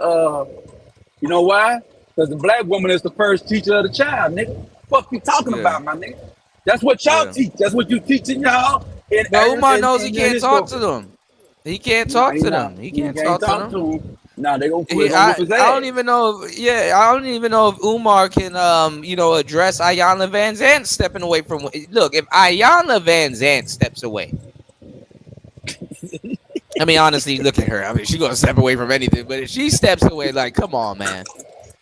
you know why? Because the black woman is the first teacher of the child, nigga. Fuck you talking Yeah. about, my nigga? That's what y'all Yeah. teach. That's what you teaching y'all in But Umar knows he your can't history. talk to them. He can't No, talk he to not. them. He He can't can't talk to talk them. to him. Now they gonna whoop his I don't ass. even know if I don't even know if Umar can address Ayanna Van Zant stepping away from. Look, if Ayanna Van Zant steps away, I mean honestly, look at her. I mean she's gonna step away from anything, but if she steps away, like come on, man.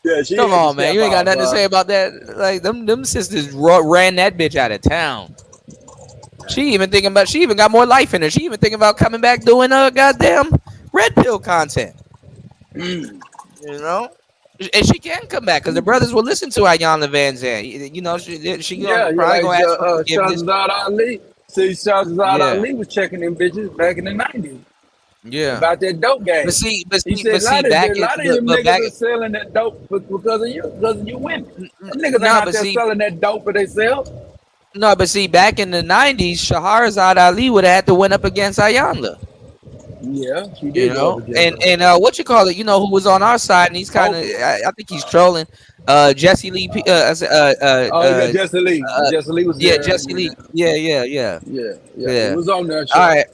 Yeah, she Come had to on, man. step You ain't got out, nothing to bro. say about that. Like them sisters ran that bitch out of town. She even got more life in her. She even thinking about coming back doing goddamn red pill content. Mm. You know? And she can come back because the brothers will listen to Ayanna Van Zandt. You know, she Yeah, probably like gonna ask for forgiveness. Shahzad Ali. See, Shahzad Yeah, Ali was checking them bitches back in the 90s yeah. about that dope game. He said But see, back a in lot of them but niggas back are selling that dope because of you women. Them niggas ain't no, out there selling that dope for themselves. but see, back in the '90s, Shahrazad Ali would have had to win up against Ayanna. Yeah, she You did go up know, against and her. what you call it? You know, who was on our side, and he's kind of, I think he's trolling. Jesse Lee, Oh yeah, Jesse Lee. Jesse Lee was yeah, there. Jesse Lee, yeah. Yeah. He was on there. All Sure.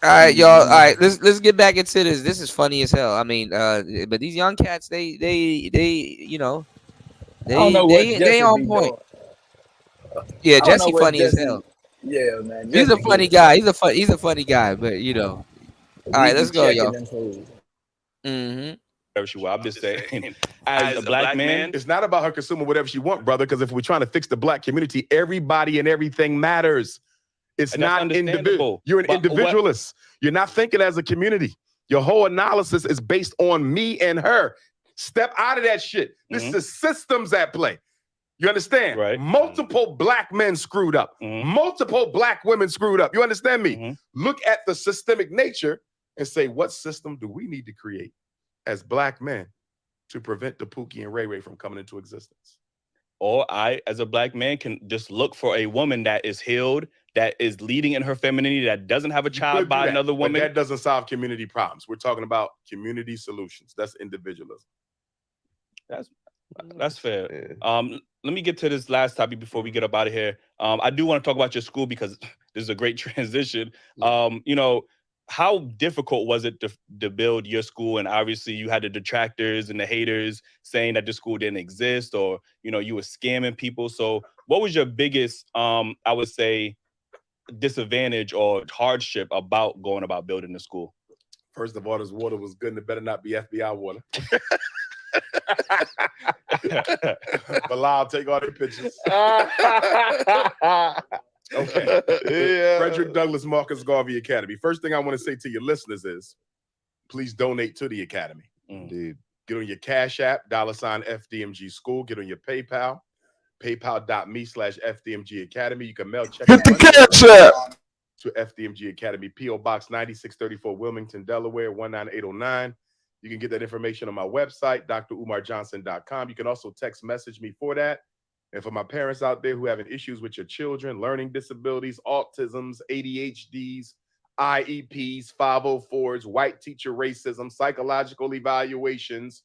right, y'all. All right, let's get back into this. This is funny as hell. I mean, but these young cats, you know, I don't know what they Jesse on be point. doing. Yeah, I don't know Jesse what funny as Jesse. hell. Yeah, man. He's a Jesse funny good. guy. He's a funny guy. But you know, all He right, be let's go, checking y'all. them fools. Mm-hmm. I'm just saying, as a black man, It's not about her consuming whatever she want, brother, because if we're trying to fix the black community, everybody and everything matters. It's and that's not individual. understandable. You're an But what- individualist. You're not thinking as a community. Your whole analysis is based on me and her. Step out of that shit. This is systems at play. You understand? Right. Multiple black men screwed up. Multiple black women screwed up. You understand me? Look at the systemic nature and say, what system do we need to create as black men to prevent the Pookie and Ray Ray from coming into existence? Or I, as a black man, can just look for a woman that is healed, that is leading in her femininity, that doesn't have a child by another woman. But that doesn't solve community problems. We're talking about community solutions. That's individualism. That's fair. Let me get to this last topic before we get up out of here. I do want to talk about your school because this is a great transition. You know, how difficult was it to build your school? And obviously you had the detractors and the haters saying that the school didn't exist, or, you know, you were scamming people. So what was your biggest, I would say, disadvantage or hardship about going about building the school? First of all, this water was good and it better not be FBI water. Bilal, take all their pictures. Okay. Yeah. Frederick Douglass Marcus Garvey Academy. First thing I want to say to your listeners is, please donate to the Academy. Indeed. Get on your Cash App, $FDMG School. Get on your PayPal, paypal.me/FDMG Academy. You can mail check. Hit the Cash App to FDMG Academy, P.O. Box 9634, Wilmington, Delaware, 19809. You can get that information on my website, drumarjohnson.com. You can also text message me for that, And for my parents out there who having issues with your children, learning disabilities, autisms, ADHDs, IEPs, 504s, white teacher racism, psychological evaluations,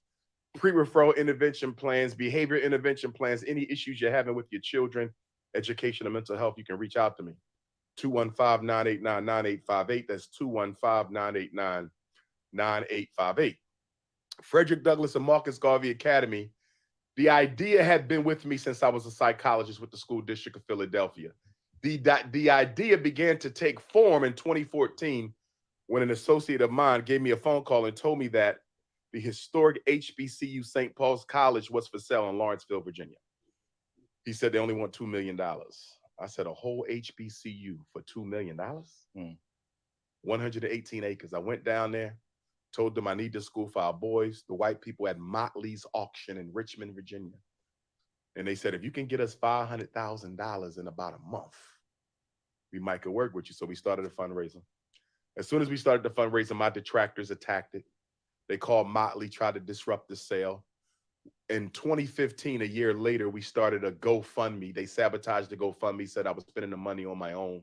pre-referral intervention plans, behavior intervention plans, any issues you're having with your children, education and mental health, you can reach out to me. 215-989-9858. That's 215-989-9858. Frederick Douglass and Marcus Garvey Academy. The idea had been with me since I was a psychologist with the School District of Philadelphia. The idea began to take form in 2014 when an associate of mine gave me a phone call and told me that the historic HBCU St. Paul's College was for sale in Lawrenceville, Virginia. He said they only want $2 million. I said, a whole HBCU for $2 million? 118 acres. I went down there, told them I need this school for our boys, the white people at Motley's auction in Richmond, Virginia. And they said, if you can get us $500,000 in about a month, we might could work with you. So we started a fundraiser. As soon as we started the fundraiser, my detractors attacked it. They called Motley, tried to disrupt the sale. In 2015, a year later, we started a GoFundMe. They sabotaged the GoFundMe, said I was spending the money on my own.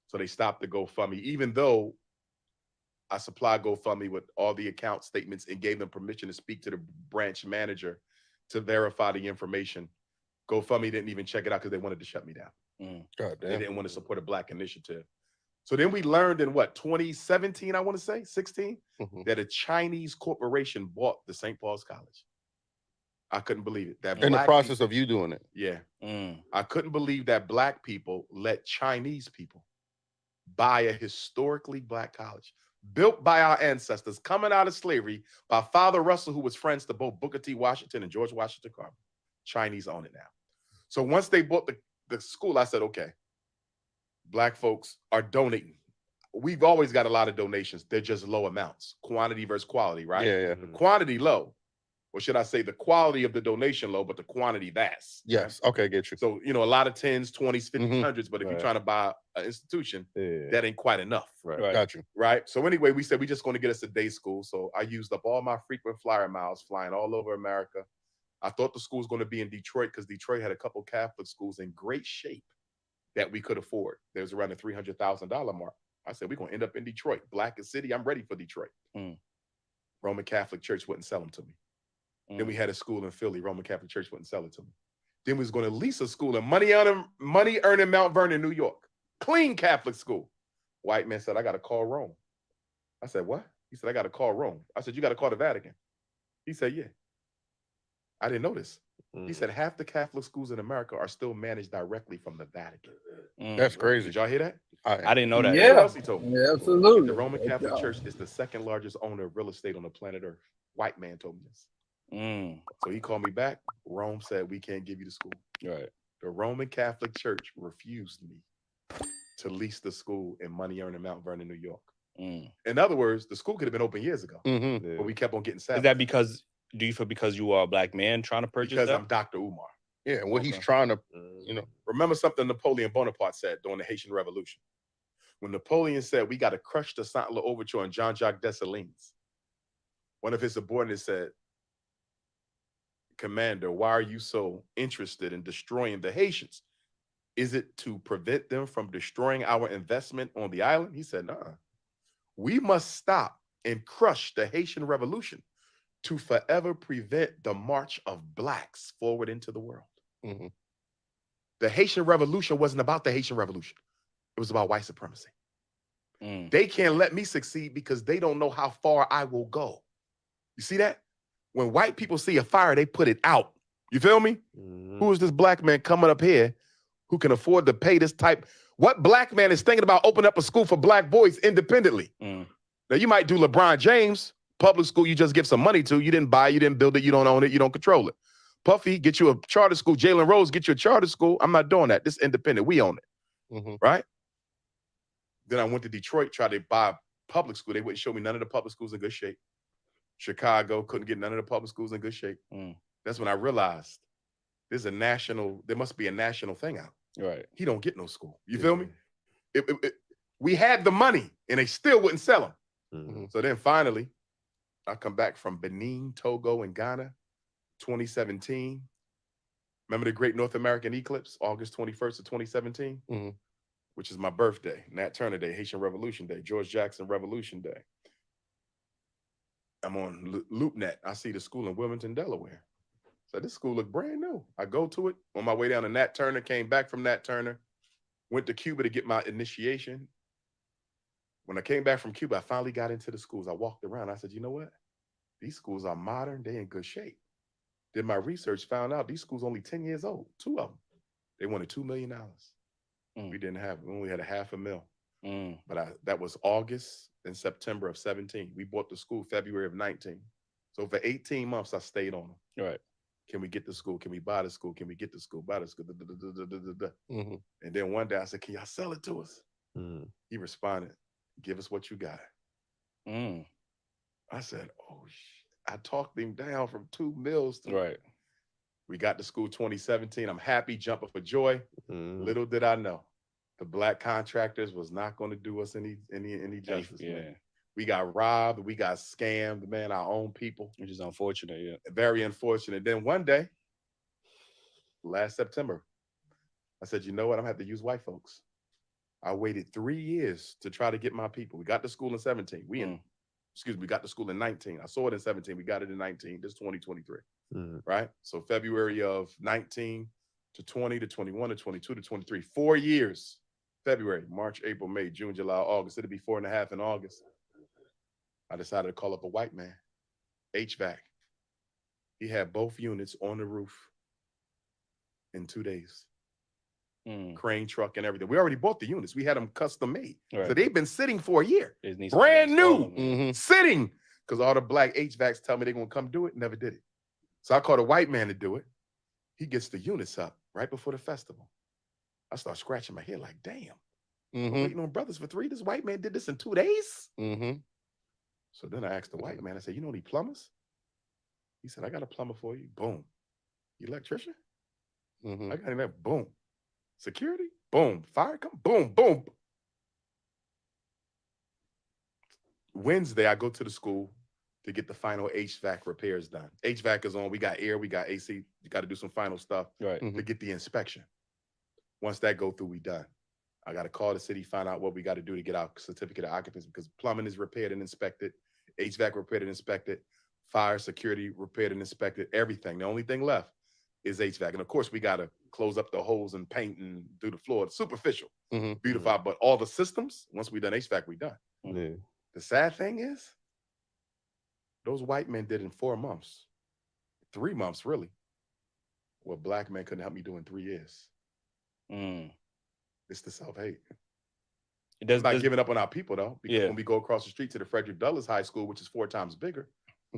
So they stopped the GoFundMe, even though I supplied GoFundMe with all the account statements and gave them permission to speak to the branch manager to verify the information. GoFundMe didn't even check it out because they wanted to shut me down. God damn. They didn't want to support a Black initiative. So then we learned in 2017, I want to say, 16, that a Chinese corporation bought the St. Paul's College. I couldn't believe it. That In the Black process people, of you doing it. yeah. I couldn't believe that Black people let Chinese people buy a historically Black college built by our ancestors coming out of slavery by Father Russell, who was friends to both Booker T. Washington and George Washington Carver. Chinese own it now. So once they bought the school, I said, okay, Black folks are donating. We've always got a lot of donations. They're just low amounts, quantity versus quality, right? Yeah. Quantity low. Or should I say the quality of the donation low, but the quantity vast. Yes. Okay, get you. So, a lot of 10s, 20s, 50s, 100s, but if you're trying to buy an institution, that ain't quite enough. Right. Got you. Right? So anyway, we said we're just going to get us a day school. So I used up all my frequent flyer miles flying all over America. I thought the school was going to be in Detroit because Detroit had a couple Catholic schools in great shape that we could afford. There was around the $300,000 mark. I said, we're going to end up in Detroit. Black city, I'm ready for Detroit. Roman Catholic Church wouldn't sell them to me. Then we had a school in Philly. Roman Catholic Church wouldn't sell it to me. Then we was going to lease a school in money earning Mount Vernon, New York. Clean Catholic school. White man said, I got to call Rome. I said, what? He said, I got to call Rome. I said, you got to call the Vatican. He said, yeah. I didn't know this. He said, half the Catholic schools in America are still managed directly from the Vatican. That's crazy. Did y'all hear that? I didn't know that. Yeah. What else he told me? Yeah, absolutely. The Roman Catholic Church is the second largest owner of real estate on the planet Earth. White man told me this. So he called me back. Rome said, we can't give you the school. Right. The Roman Catholic Church refused me to lease the school in money earning Mount Vernon, New York. In other words, the school could have been open years ago, but we kept on getting Is that because, do you feel because you are a Black man trying to purchase because that? I'm Dr. Umar. Yeah, what he's trying to, Remember something Napoleon Bonaparte said during the Haitian Revolution? When Napoleon said, we got to crush the Saint-Lô Overture and Jean-Jacques Dessalines, one of his subordinates said, Commander, why are you so interested in destroying the Haitians? Is it to prevent them from destroying our investment on the island? He said, nah. We must stop and crush the Haitian Revolution to forever prevent the march of Blacks forward into the world. The Haitian Revolution wasn't about the Haitian Revolution. It was about white supremacy. They can't let me succeed because they don't know how far I will go. You see that? When white people see a fire, they put it out. You feel me? Who is this Black man coming up here who can afford to pay this type? What Black man is thinking about opening up a school for Black boys independently? Now, you might do LeBron James, public school you just give some money to. You didn't buy, you didn't build it, you don't own it, you don't control it. Puffy, get you a charter school. Jalen Rose, get you a charter school. I'm not doing that. This is independent. We own it. Right? Then I went to Detroit, tried to buy a public school. They wouldn't show me none of the public schools in good shape. Chicago, couldn't get none of the public schools in good shape. That's when I realized there must be a national thing out. Right. He don't get no school. You feel me? We had the money and they still wouldn't sell them. So then finally, I come back from Benin, Togo, and Ghana, 2017. Remember the Great North American Eclipse, August 21st of 2017? Mm-hmm. Which is my birthday, Nat Turner Day, Haitian Revolution Day, George Jackson Revolution Day. I'm on LoopNet. I see the school in Wilmington, Delaware. So this school looked brand new. I go to it on my way down to Nat Turner, came back from Nat Turner, went to Cuba to get my initiation. When I came back from Cuba, I finally got into the schools. I walked around. I said, you know what? These schools are modern. They're in good shape. Did my research, found out these schools only 10 years old, 2 of them. They wanted $2 million. We didn't have, we only had $500,000. But that was August and September of 17. We bought the school February of 19. So for 18 months, I stayed on them. Right. Can we get the school? Can we buy the school? Can we get the school? Buy the school? And then one day I said, can y'all sell it to us? He responded, give us what you got. I said, oh, shit. I talked him down from 2 mils. Right. We got to school 2017. I'm happy, jumping for joy. Little did I know, the black contractors was not going to do us any justice. Man. We got robbed. We got scammed, man, our own people. Which is unfortunate, yeah. Very unfortunate. Then one day, last September, I said, you know what? I'm going to have to use white folks. I waited 3 years to try to get my people. We got to school in 17. We got to school in 19. I saw it in 17. We got it in 19. This is 2023. Right? So February of 19 to 20 to 21 to 22 to 23. 4 years. February, March, April, May, June, July, August. It'll be 4.5 in August. I decided to call up a white man, HVAC. He had both units on the roof in 2 days. Crane truck and everything. We already bought the units. We had them custom made. Right. So they've been sitting for a year. Brand new. Sitting. Because all the black HVACs tell me they're going to come do it. Never did it. So I called a white man to do it. He gets the units up right before the festival. I start scratching my head like, damn. I'm waiting on brothers for 3. This white man did this in 2 days? So then I asked the white man, I said, you know any plumbers? He said, I got a plumber for you. Boom. Electrician? I got him there. Boom. Security? Boom. Fire come? Boom, boom. Wednesday, I go to the school to get the final HVAC repairs done. HVAC is on. We got air. We got AC. You got to do some final stuff to get the inspection. Once that go through, we done. I got to call the city, find out what we got to do to get our certificate of occupancy because plumbing is repaired and inspected. HVAC repaired and inspected. Fire, security repaired and inspected. Everything. The only thing left is HVAC. And of course, we got to close up the holes and paint and do the floor. It's superficial, beautify. But all the systems, once we done HVAC, we done. The sad thing is, those white men did in 4 months, 3 months really, what black men couldn't help me do in 3 years. It's the self-hate. It's not giving up on our people though, because when we go across the street to the Frederick Douglass High School, which is 4 times bigger,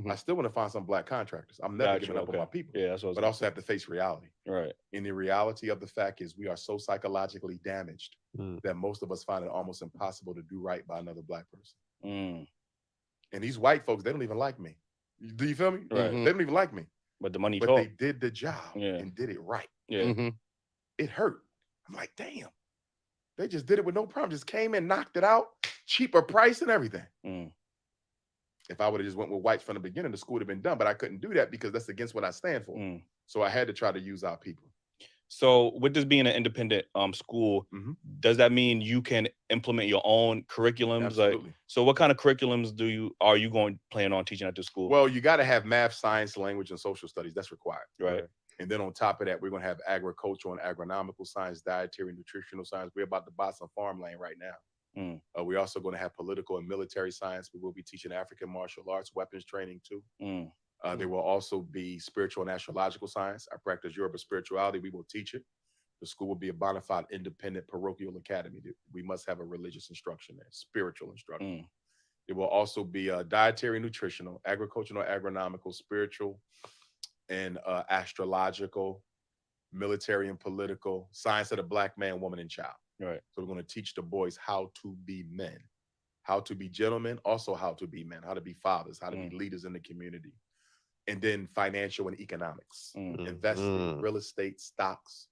I still want to find some black contractors. I'm never giving up on my people. Yeah, that's what but also have to face reality. Right. And the reality of the fact is we are so psychologically damaged that most of us find it almost impossible to do right by another black person. And these white folks, they don't even like me. Do you feel me? Right. They don't even like me. But the money But talk. they did the job and did it right. Yeah. It hurt. I'm like, damn. They just did it with no problem. Just came in, knocked it out, cheaper price and everything. If I would have just went with whites from the beginning, the school would have been done. But I couldn't do that because that's against what I stand for. So I had to try to use our people. So with this being an independent school, does that mean you can implement your own curriculums? Absolutely. Like, so what kind of curriculums are you plan on teaching at the school? Well, you got to have math, science, language, and social studies. That's required. Right. And then on top of that, we're going to have agricultural and agronomical science, dietary and nutritional science. We're about to buy some farmland right now. We're also going to have political and military science. We will be teaching African martial arts, weapons training too. There will also be spiritual and astrological science. I practice Yoruba spirituality. We will teach it. The school will be a bona fide independent parochial academy. We must have a religious instruction there, spiritual instruction. It will also be dietary, nutritional, agricultural, agronomical, spiritual, and astrological, military and political, science of the black man, woman, and child. Right. So we're going to teach the boys how to be men, how to be gentlemen, also how to be men, how to be fathers, how to be leaders in the community. And then financial and economics, investing, real estate, stocks,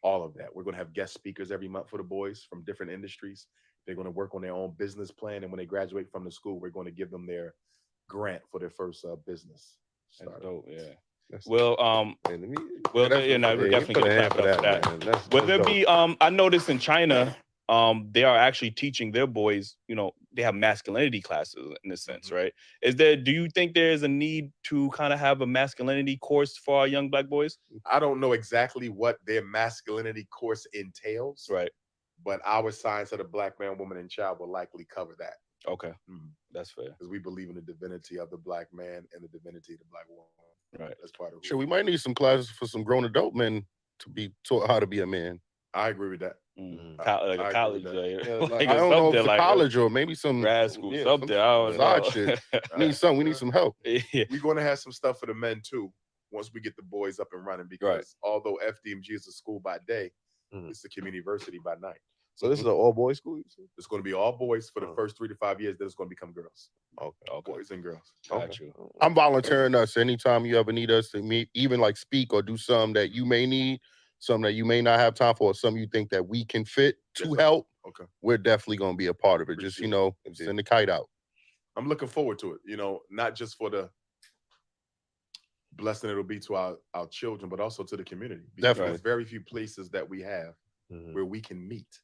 all of that. We're going to have guest speakers every month for the boys from different industries. They're going to work on their own business plan. And when they graduate from the school, we're going to give them their grant for their first business. That's dope, yeah. Well, definitely gonna clap it up for that. Will there be? I noticed in China, they are actually teaching their boys. They have masculinity classes in a sense, right? Do you think there is a need to kind of have a masculinity course for our young Black boys? I don't know exactly what their masculinity course entails, right? But our Science of the Black Man, Woman, and Child will likely cover that. Okay, that's fair. Because we believe in the divinity of the Black man and the divinity of the Black woman. Right. That's part of. Sure, we might need some classes for some grown adult men to be taught how to be a man. I agree with that. Like a college, I don't know if it's like college or maybe some grad school, yeah, something. I don't side know. shit. We need some help. We're going to have some stuff for the men too once we get the boys up and running. Because although FDMG is a school by day, it's a community university by night. So this is an all boys school? It's going to be all boys for the first 3 to 5 years. Then it's going to become girls. Okay. Boys and girls. Got you. I'm volunteering us anytime you ever need us to meet, even like speak or do something that you may need, something that you may not have time for, or something you think that we can fit to help. Okay. We're definitely going to be a part of it. Just, send the kite out. I'm looking forward to it, not just for the blessing it'll be to our children, but also to the community. Because there's very few places that we have where we can meet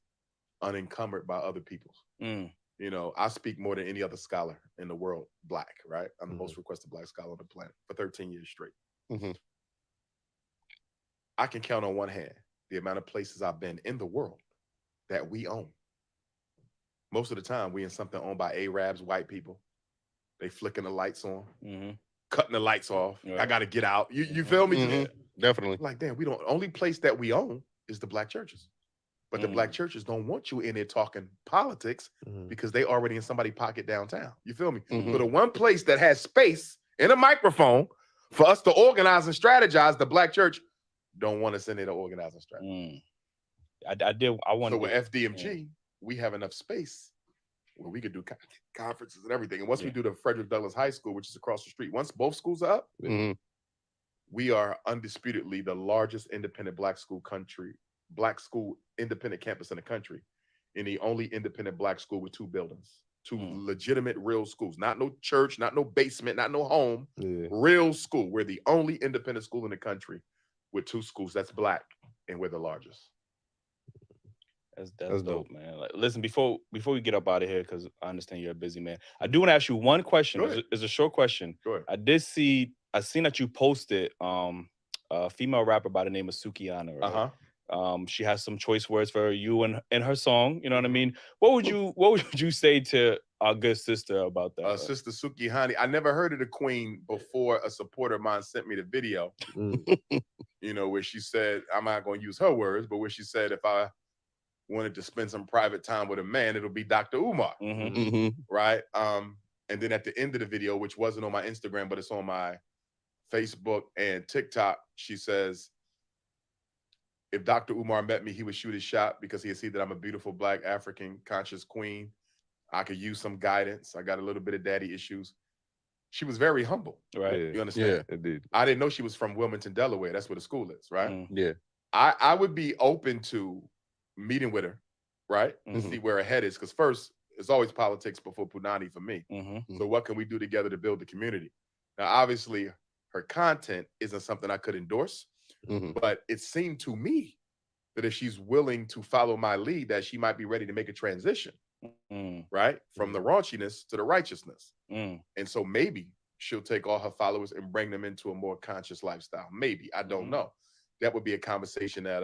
unencumbered by other people. I speak more than any other scholar in the world, Black, right? I'm the most requested Black scholar on the planet for 13 years straight. I can count on one hand the amount of places I've been in the world that we own. Most of the time, we in something owned by Arabs, white people. They flicking the lights on, cutting the lights off. I got to get out. You feel me? Definitely. Like, damn, only place that we own is the Black churches. But the Black churches don't want you in there talking politics because they already in somebody's pocket downtown. You feel me? So the one place that has space and a microphone for us to organize and strategize, the Black church don't want us in there to organize and strategize. So with FDMG, we have enough space where we could do conferences and everything. And once we do the Frederick Douglass High School, which is across the street, once both schools are up, we are undisputedly the largest independent Black school independent campus in the country, and the only independent Black school with 2 buildings, 2 legitimate real schools, not no church, not no basement, not no home, real school. We're the only independent school in the country with 2 schools that's Black, and we're the largest. That's dope, man. Like, listen, before we get up out of here, because I understand you're a busy man, I do want to ask you one question. It's a short question. I seen that you posted a female rapper by the name of Sukihana, right? She has some choice words for you and her song. You know what I mean? What would you say to our good sister about that? Sister Sukihana. I never heard of the queen before a supporter of mine sent me the video. Where she said, I'm not going to use her words, but where she said, if I wanted to spend some private time with a man, it'll be Dr. Umar. Right? And then at the end of the video, which wasn't on my Instagram, but it's on my Facebook and TikTok, she says, if Dr. Umar met me, he would shoot his shot because he'd see that I'm a beautiful Black African conscious queen. I could use some guidance. I got a little bit of daddy issues. She was very humble. Right. You understand? Yeah, indeed. I didn't know she was from Wilmington, Delaware. That's where the school is, right? Yeah. I would be open to meeting with her, right? To see where her head is. Because first, it's always politics before Punani for me. So what can we do together to build the community? Now, obviously, her content isn't something I could endorse. But it seemed to me that if she's willing to follow my lead, that she might be ready to make a transition, right? From the raunchiness to the righteousness. And so maybe she'll take all her followers and bring them into a more conscious lifestyle. Maybe, I don't know. That would be a conversation that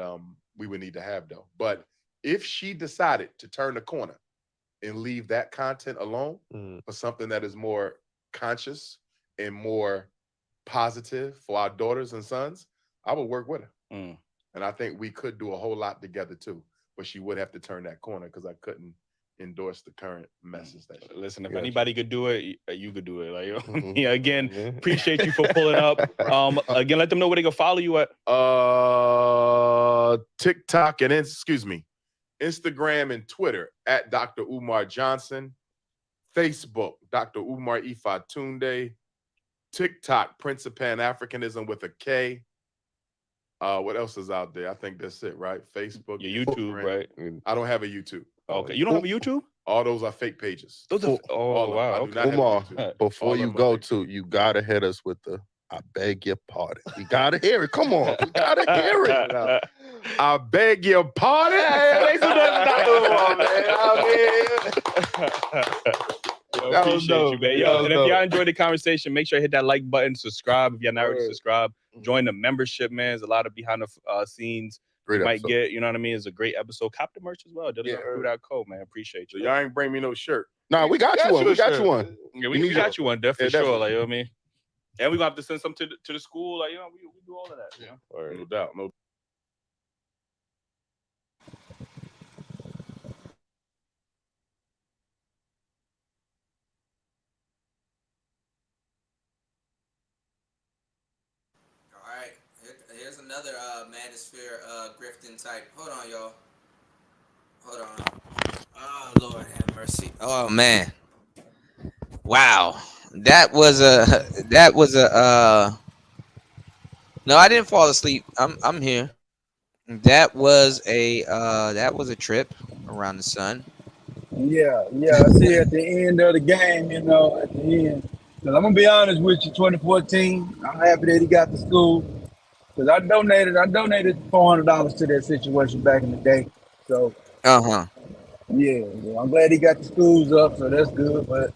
we would need to have though. But if she decided to turn the corner and leave that content alone for something that is more conscious and more positive for our daughters and sons, I would work with her. And I think we could do a whole lot together too. But she would have to turn that corner because I couldn't endorse the current message. That listen, if anybody could do it, you could do it. Like, again, appreciate you for pulling up. Again, let them know where they can follow you at. TikTok and Instagram and Twitter at Dr. Umar Johnson. Facebook, Dr. Umar Ifatunde. TikTok, Prince of Pan-Africanism with a K. What else is out there? I think that's it, right? Facebook. Your YouTube, Instagram. right? I don't have a YouTube. Okay. You don't have a YouTube? All those are fake pages. Those are, wow. Umar, before you go to, you gotta hit us with the I beg your pardon. We gotta hear it. Come on, we gotta hear it. I beg your pardon. Hey, make some noise for Dr. Umar, man. Yo, That was appreciate dope, you, man. man. Yo, That was and if y'all dope. enjoyed the conversation, make sure you hit that like button, subscribe if you're not already Word. subscribed. Join the membership, man. There's a lot of behind the scenes Great you might episode. get. You know what I mean? It's a great episode. Cop the merch as well. Yeah, Crew.co, man. Appreciate So you. y'all ain't bring me no shirt. Nah, we got you one. We got you one. Yeah, we got you one, for Yeah, sure. definitely. Like, you know what I mean? And we're gonna have to send some to the school. Like, you know, we do all of that. You know? No doubt. No. All right, here's another Manosphere grifting type. Hold on, y'all. Hold on. Oh Lord, have mercy. Oh man. Wow. That was a No, I didn't fall asleep. I'm here. That was a trip around the sun. Yeah. I see at the end of the game, you know, at the end. Because I'm gonna be honest with you, 2014. I'm happy that he got to school. Because I donated $400 to that situation back in the day. So Uh-huh. yeah, I'm glad he got the schools up, so that's good. But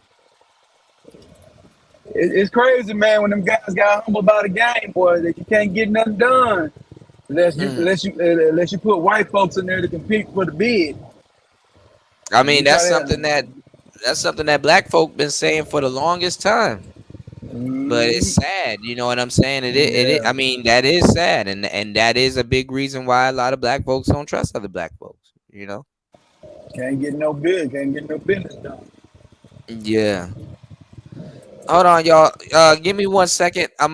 it's crazy, man, when them guys got humble about the game, boy, that you can't get nothing done unless you put white folks in there to compete for the bid. I mean, You that's try something that black folk been saying for the longest time. But it's sad, you know what I'm saying? I mean, that is sad, and that is a big reason why a lot of black folks don't trust other black folks, you know? Can't get no business done. Yeah. Hold on, y'all. Give me 1 second. I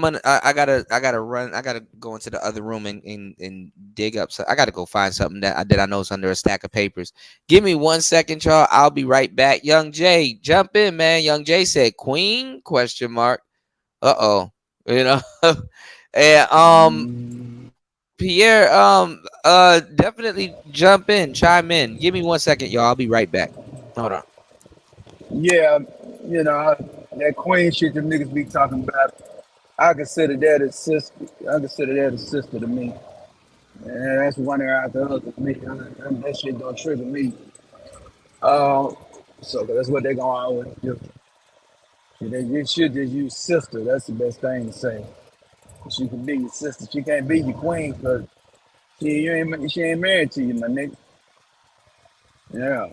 gotta run. I gotta go into the other room and dig up. So I gotta go find something that I know is under a stack of papers. Give me 1 second, y'all. I'll be right back. Young Jay, jump in, man. Young Jay said, "Queen?" Question mark. Uh-oh. You know. And Pierre, definitely jump in, chime in. Give me 1 second, y'all. I'll be right back. Hold on. Yeah, you know, that queen shit them niggas be talking about. I consider that a sister. To me. And that's one area out the other to me. That shit don't trigger me. So that's what they gonna always do. You should just use sister. That's the best thing to say. She can be your sister. She can't be your queen because she ain't married to you, my nigga. Yeah.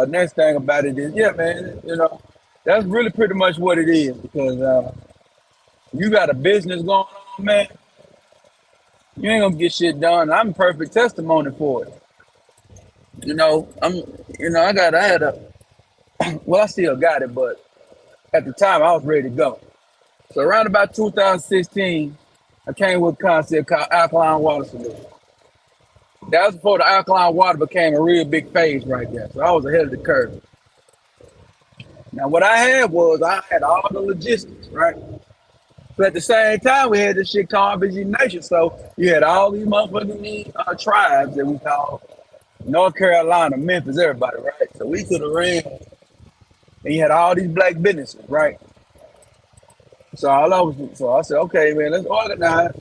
Next thing about it is, yeah, man, you know, that's really pretty much what it is because you got a business going on, man. You ain't gonna get shit done. I'm perfect testimony for it. You know, I had a, well, I still got it, but at the time I was ready to go. So around about 2016, I came with a concept called alkaline water solution. That was before the alkaline water became a real big phase right there. So I was ahead of the curve. Now what I had all the logistics, right? But at the same time, we had this shit called Busy Nation. So you had all these motherfucking tribes that we call North Carolina, Memphis, everybody, right? So we could have ran, and you had all these black businesses, right? So I said, okay, man, let's organize,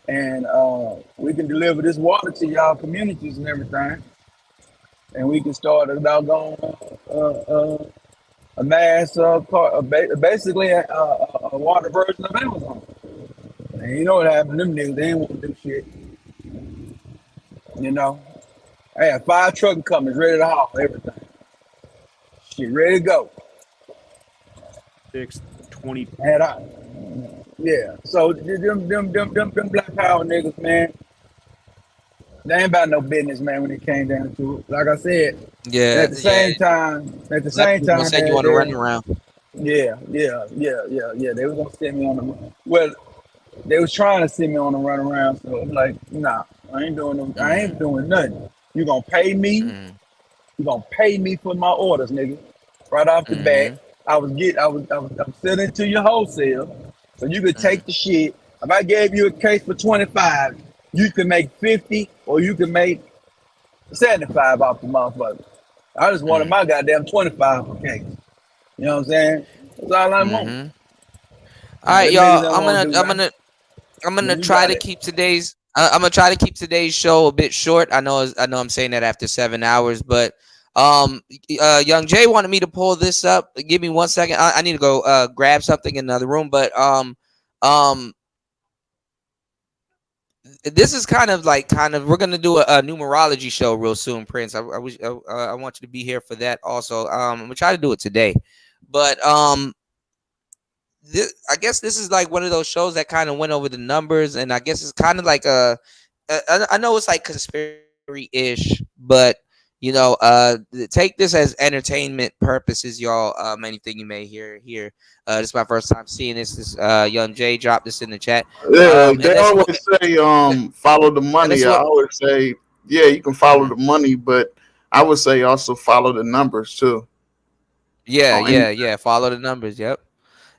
and we can deliver this water to y'all communities and everything, and we can start a doggone a mass basically a water version of Amazon. And you know what happened? Them niggas, they ain't want to do shit. You know, I had 5 trucking companies ready to haul everything. Shit, ready to go. 620. And yeah. So them black power niggas, man, they ain't about no business, man. When it came down to it, like I said. Yeah. At the same time, Black people gonna send you on the run around. Yeah. They was gonna send me on the they was trying to send me on the run around. So I'm like, nah, I ain't doing them. I ain't doing nothing. You gonna pay me? You gonna pay me for my orders, nigga? Right off the bat, I was selling to your wholesale, so you could take the shit. If I gave you a case for 25, you can make 50, or you can make 75 off the motherfucker. I just wanted my goddamn 25 per case. You know what I'm saying? That's all I want. All right, Them y'all. niggas don't want to do nothing. I'm gonna You try got to it. keep today's. I'm gonna try to keep today's show a bit short. I know I'm saying that after 7 hours, but Young Jay wanted me to pull this up. Give me 1 second. I need to go grab something in another room, but this is kind of we're gonna do a numerology show real soon, Prince. I want you to be here for that also. I'm gonna try to do it today, but I guess this is like one of those shows that kind of went over the numbers, and I guess it's kind of like I know it's like conspiracy-ish, but take this as entertainment purposes, y'all. Anything you may hear here. This is my first time seeing this. This Young Jay dropped this in the chat. Yeah, And they always say follow the money. I always say, yeah, you can follow the money, but I would say also follow the numbers too. Yeah. Follow the numbers. Yep.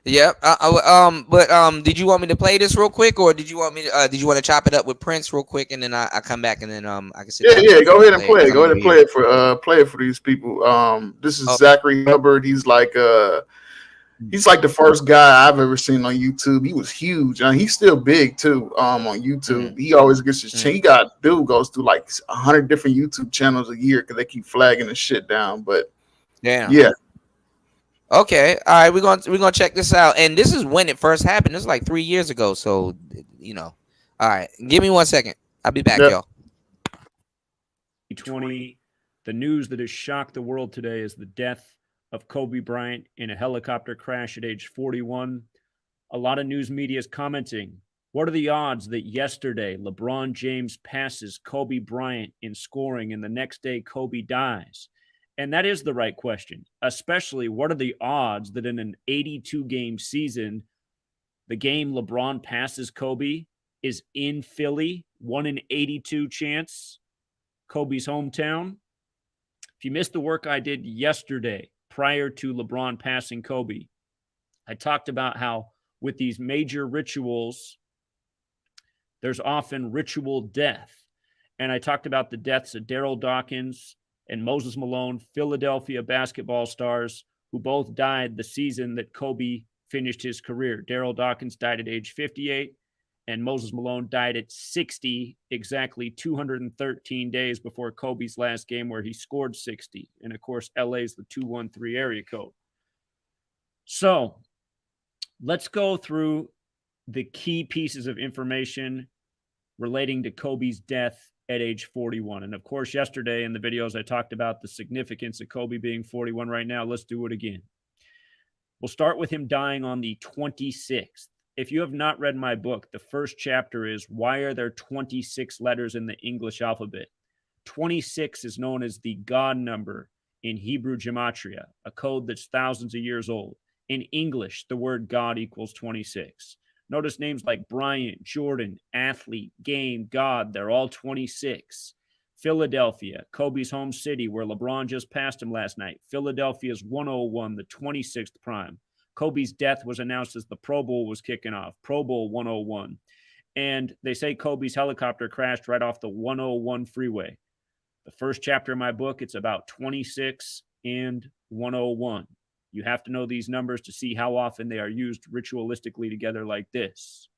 But did you want me to play this real quick, or did you want me to? Did you want to chop it up with Prince real quick, and then I come back, and then I can sit down. Yeah. Go ahead and play it. Go ahead and play it for these people. This is Zachary Hubbard. He's like the first guy I've ever seen on YouTube. He was huge, and he's still big too. On YouTube, he always gets his chance. He goes through like 100 different YouTube channels a year because they keep flagging the shit down. But yeah. Okay, all right, we're gonna check this out, and this is when it first happened. This is like 3 years ago, so all right. Give me 1 second. I'll be back, y'all. 2020, the news that has shocked the world today is the death of Kobe Bryant in a helicopter crash at age 41. A lot of news media is commenting, what are the odds that yesterday LeBron James passes Kobe Bryant in scoring and the next day Kobe dies? And that is the right question, especially what are the odds that in an 82-game season, the game LeBron passes Kobe is in Philly, 1 in 82 chance, Kobe's hometown. If you missed the work I did yesterday prior to LeBron passing Kobe, I talked about how with these major rituals, there's often ritual death. And I talked about the deaths of Daryl Dawkins and Moses Malone, Philadelphia basketball stars who both died the season that Kobe finished his career. Daryl Dawkins died at age 58, and Moses Malone died at 60, exactly 213 days before Kobe's last game where he scored 60. And of course, LA is the 213 area code. So let's go through the key pieces of information relating to Kobe's death at age 41. And of course, yesterday in the videos, I talked about the significance of Kobe being 41 right now. Let's do it again. We'll start with him dying on the 26th. If you have not read my book, the first chapter is why are there 26 letters in the English alphabet? 26 is known as the God number in Hebrew gematria, a code that's thousands of years old. In English, the word God equals 26. Notice names like Bryant, Jordan, athlete, game, God, they're all 26. Philadelphia, Kobe's home city where LeBron just passed him last night. Philadelphia's 101, the 26th prime. Kobe's death was announced as the Pro Bowl was kicking off. Pro Bowl 101. And they say Kobe's helicopter crashed right off the 101 freeway. The first chapter of my book, it's about 26 and 101. You have to know these numbers to see how often they are used ritualistically together like this.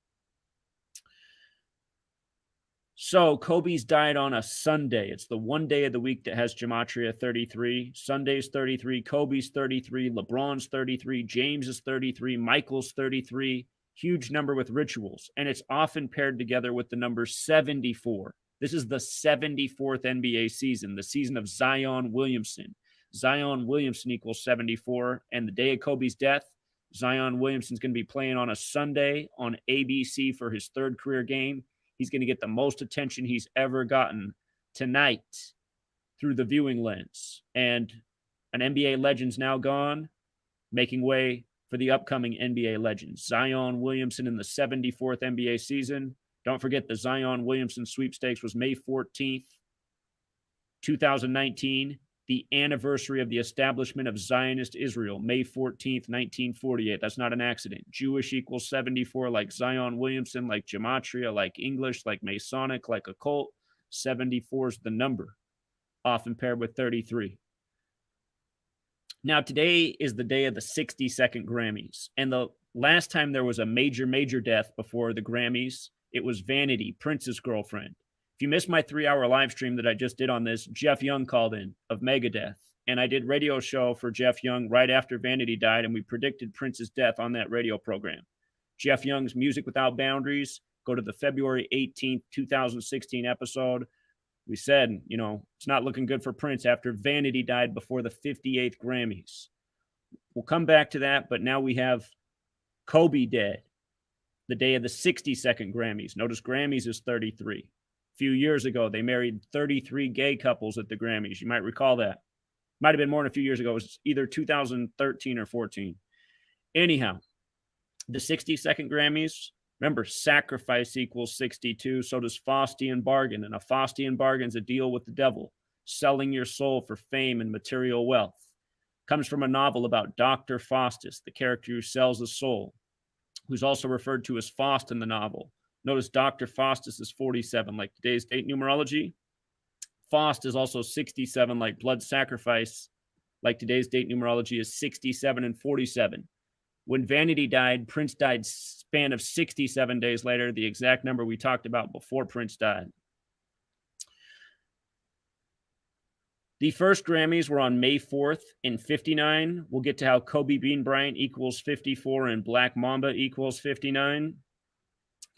So Kobe's died on a Sunday. It's the one day of the week that has gematria 33. Sunday's 33, Kobe's 33, LeBron's 33, James is 33, Michael's 33. Huge number with rituals. And it's often paired together with the number 74. This is the 74th NBA season, the season of Zion Williamson. Zion Williamson equals 74. And the day of Kobe's death, Zion Williamson's going to be playing on a Sunday on ABC for his third career game. He's going to get the most attention he's ever gotten tonight through the viewing lens. And an NBA legend's now gone, making way for the upcoming NBA legend. Zion Williamson in the 74th NBA season. Don't forget the Zion Williamson sweepstakes was May 14th, 2019. The anniversary of the establishment of Zionist Israel, May 14th, 1948. That's not an accident. Jewish equals 74, like Zion Williamson, like gematria, like English, like Masonic, like occult. 74 is the number, often paired with 33. Now, today is the day of the 60-second Grammys. And the last time there was a major death before the Grammys, it was Vanity, Prince's girlfriend. If you missed my 3-hour live stream that I just did on this, Jeff Young called in of Megadeth. And I did radio show for Jeff Young right after Vanity died, and we predicted Prince's death on that radio program. Jeff Young's Music Without Boundaries. Go to the February 18th, 2016 episode. We said, you know, it's not looking good for Prince after Vanity died before the 58th Grammys. We'll come back to that, but now we have Kobe dead, the day of the 60-second Grammys. Notice Grammys is 33. A few years ago, they married 33 gay couples at the Grammys. You might recall that. Might have been more than a few years ago. It was either 2013 or 14. Anyhow, the 60-second Grammys, remember, sacrifice equals 62. So does Faustian bargain. And a Faustian bargain is a deal with the devil, selling your soul for fame and material wealth. Comes from a novel about Dr. Faustus, the character who sells his soul, who's also referred to as Faust in the novel. Notice Dr. Faustus is 47, like today's date numerology. Faust is also 67, like blood sacrifice, like today's date numerology is 67 and 47. When Vanity died, Prince died span of 67 days later, the exact number we talked about before Prince died. The first Grammys were on May 4th in 59. We'll get to how Kobe Bean Bryant equals 54 and Black Mamba equals 59.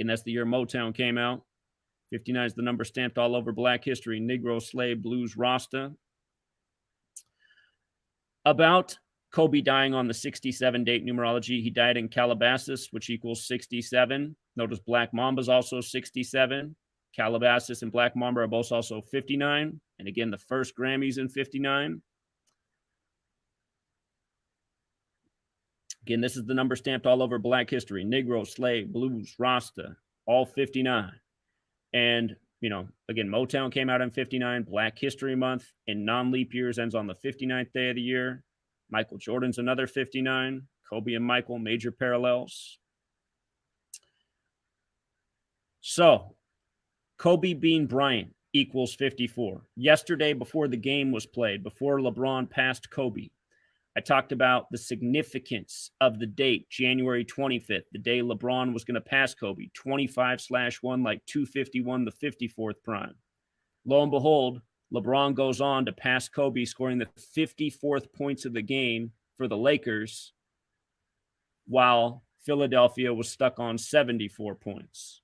And that's the year Motown came out. 59 is the number stamped all over Black history, Negro, Slave, Blues, Rasta. About Kobe dying on the 67 date numerology, he died in Calabasas, which equals 67. Notice Black Mamba is also 67. Calabasas and Black Mamba are both also 59. And again, the first Grammys in 59. Again, this is the number stamped all over Black history. Negro, Slave, Blues, Rasta, all 59. And, you know, again, Motown came out in 59. Black History Month in non-leap years ends on the 59th day of the year. Michael Jordan's another 59. Kobe and Michael, major parallels. So, Kobe Bean Bryant equals 54. Yesterday, before the game was played, before LeBron passed Kobe, I talked about the significance of the date, January 25th, the day LeBron was going to pass Kobe, 25/1, like 251, the 54th prime. Lo and behold, LeBron goes on to pass Kobe, scoring the 54th points of the game for the Lakers, while Philadelphia was stuck on 74 points.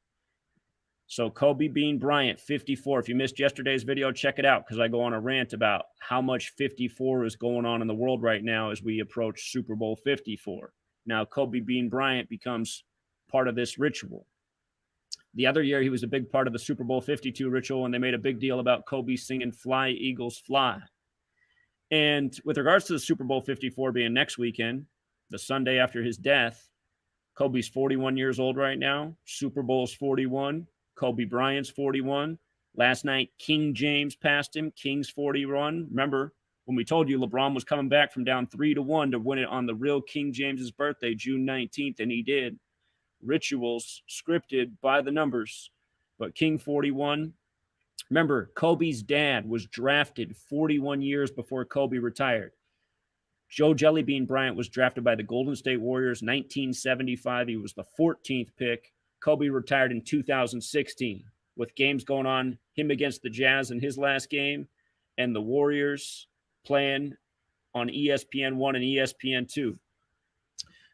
So Kobe Bean Bryant, 54. If you missed yesterday's video, check it out because I go on a rant about how much 54 is going on in the world right now as we approach Super Bowl 54. Now, Kobe Bean Bryant becomes part of this ritual. The other year, he was a big part of the Super Bowl 52 ritual, and they made a big deal about Kobe singing Fly, Eagles, Fly. And with regards to the Super Bowl 54 being next weekend, the Sunday after his death, Kobe's 41 years old right now. Super Bowl's 41. Kobe Bryant's 41. Last night, King James passed him. King's 41. Remember, when we told you LeBron was coming back from down 3-1 to win it on the real King James's birthday, June 19th, and he did. Rituals scripted by the numbers. But King 41. Remember, Kobe's dad was drafted 41 years before Kobe retired. Joe Jellybean Bryant was drafted by the Golden State Warriors 1975. He was the 14th pick. Kobe retired in 2016 with games going on, him against the Jazz in his last game, and the Warriors playing on ESPN1 and ESPN2.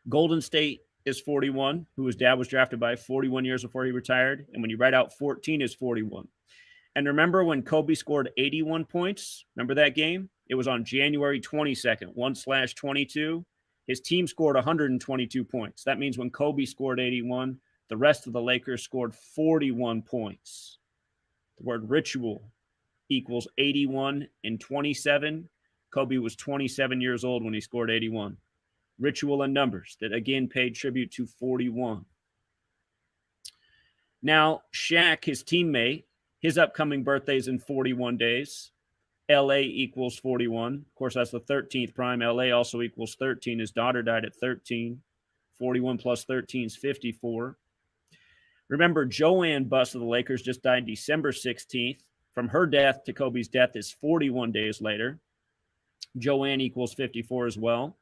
Golden State is 41, who his dad was drafted by 41 years before he retired. And when you write out 14 is 41. And remember when Kobe scored 81 points? Remember that game? It was on January 22nd, 1/22. His team scored 122 points. That means when Kobe scored 81, the rest of the Lakers scored 41 points. The word ritual equals 81 and 27. Kobe was 27 years old when he scored 81. Ritual and numbers that again paid tribute to 41. Now, Shaq, his teammate, his upcoming birthday is in 41 days. LA equals 41. Of course, that's the 13th prime. LA also equals 13. His daughter died at 13. 41 plus 13 is 54. Remember, Joanne Buss of the Lakers just died December 16th. From her death to Kobe's death is 41 days later. Joanne equals 54 as well.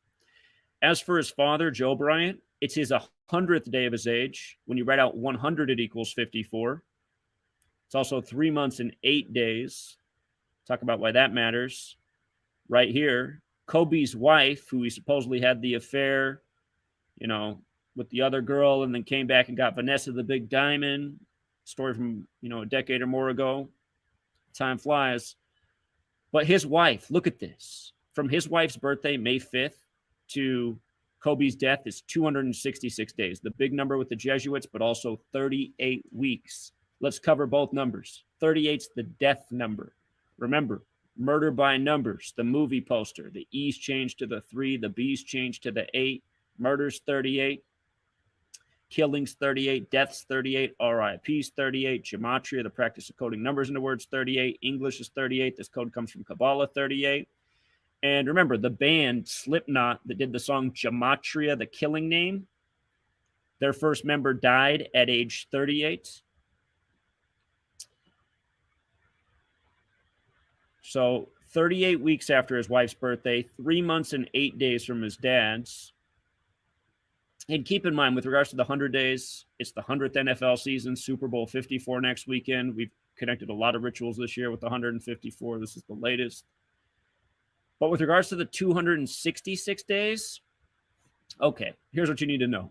As for his father, Joe Bryant, it's his 100th day of his age. When you write out 100, it equals 54. It's also 3 months and 8 days. Talk about why that matters. Right here, Kobe's wife, who he supposedly had the affair, with the other girl, and then came back and got Vanessa the Big Diamond. Story from, a decade or more ago. Time flies. But his wife, look at this. From his wife's birthday, May 5th, to Kobe's death is 266 days. The big number with the Jesuits, but also 38 weeks. Let's cover both numbers. 38's the death number. Remember, Murder by Numbers, the movie poster. The E's changed to the 3, the B's changed to the 8. Murder's 38. Killings 38, deaths 38, RIPs 38, gematria, the practice of coding numbers into words 38, English is 38. This code comes from Kabbalah 38. And remember, the band Slipknot that did the song Gematria, the killing name, their first member died at age 38. So 38 weeks after his wife's birthday, 3 months and 8 days from his dad's. And keep in mind, with regards to the 100 days, it's the 100th NFL season, Super Bowl 54 next weekend. We've connected a lot of rituals this year with the 154. This is the latest. But with regards to the 266 days, okay, here's what you need to know.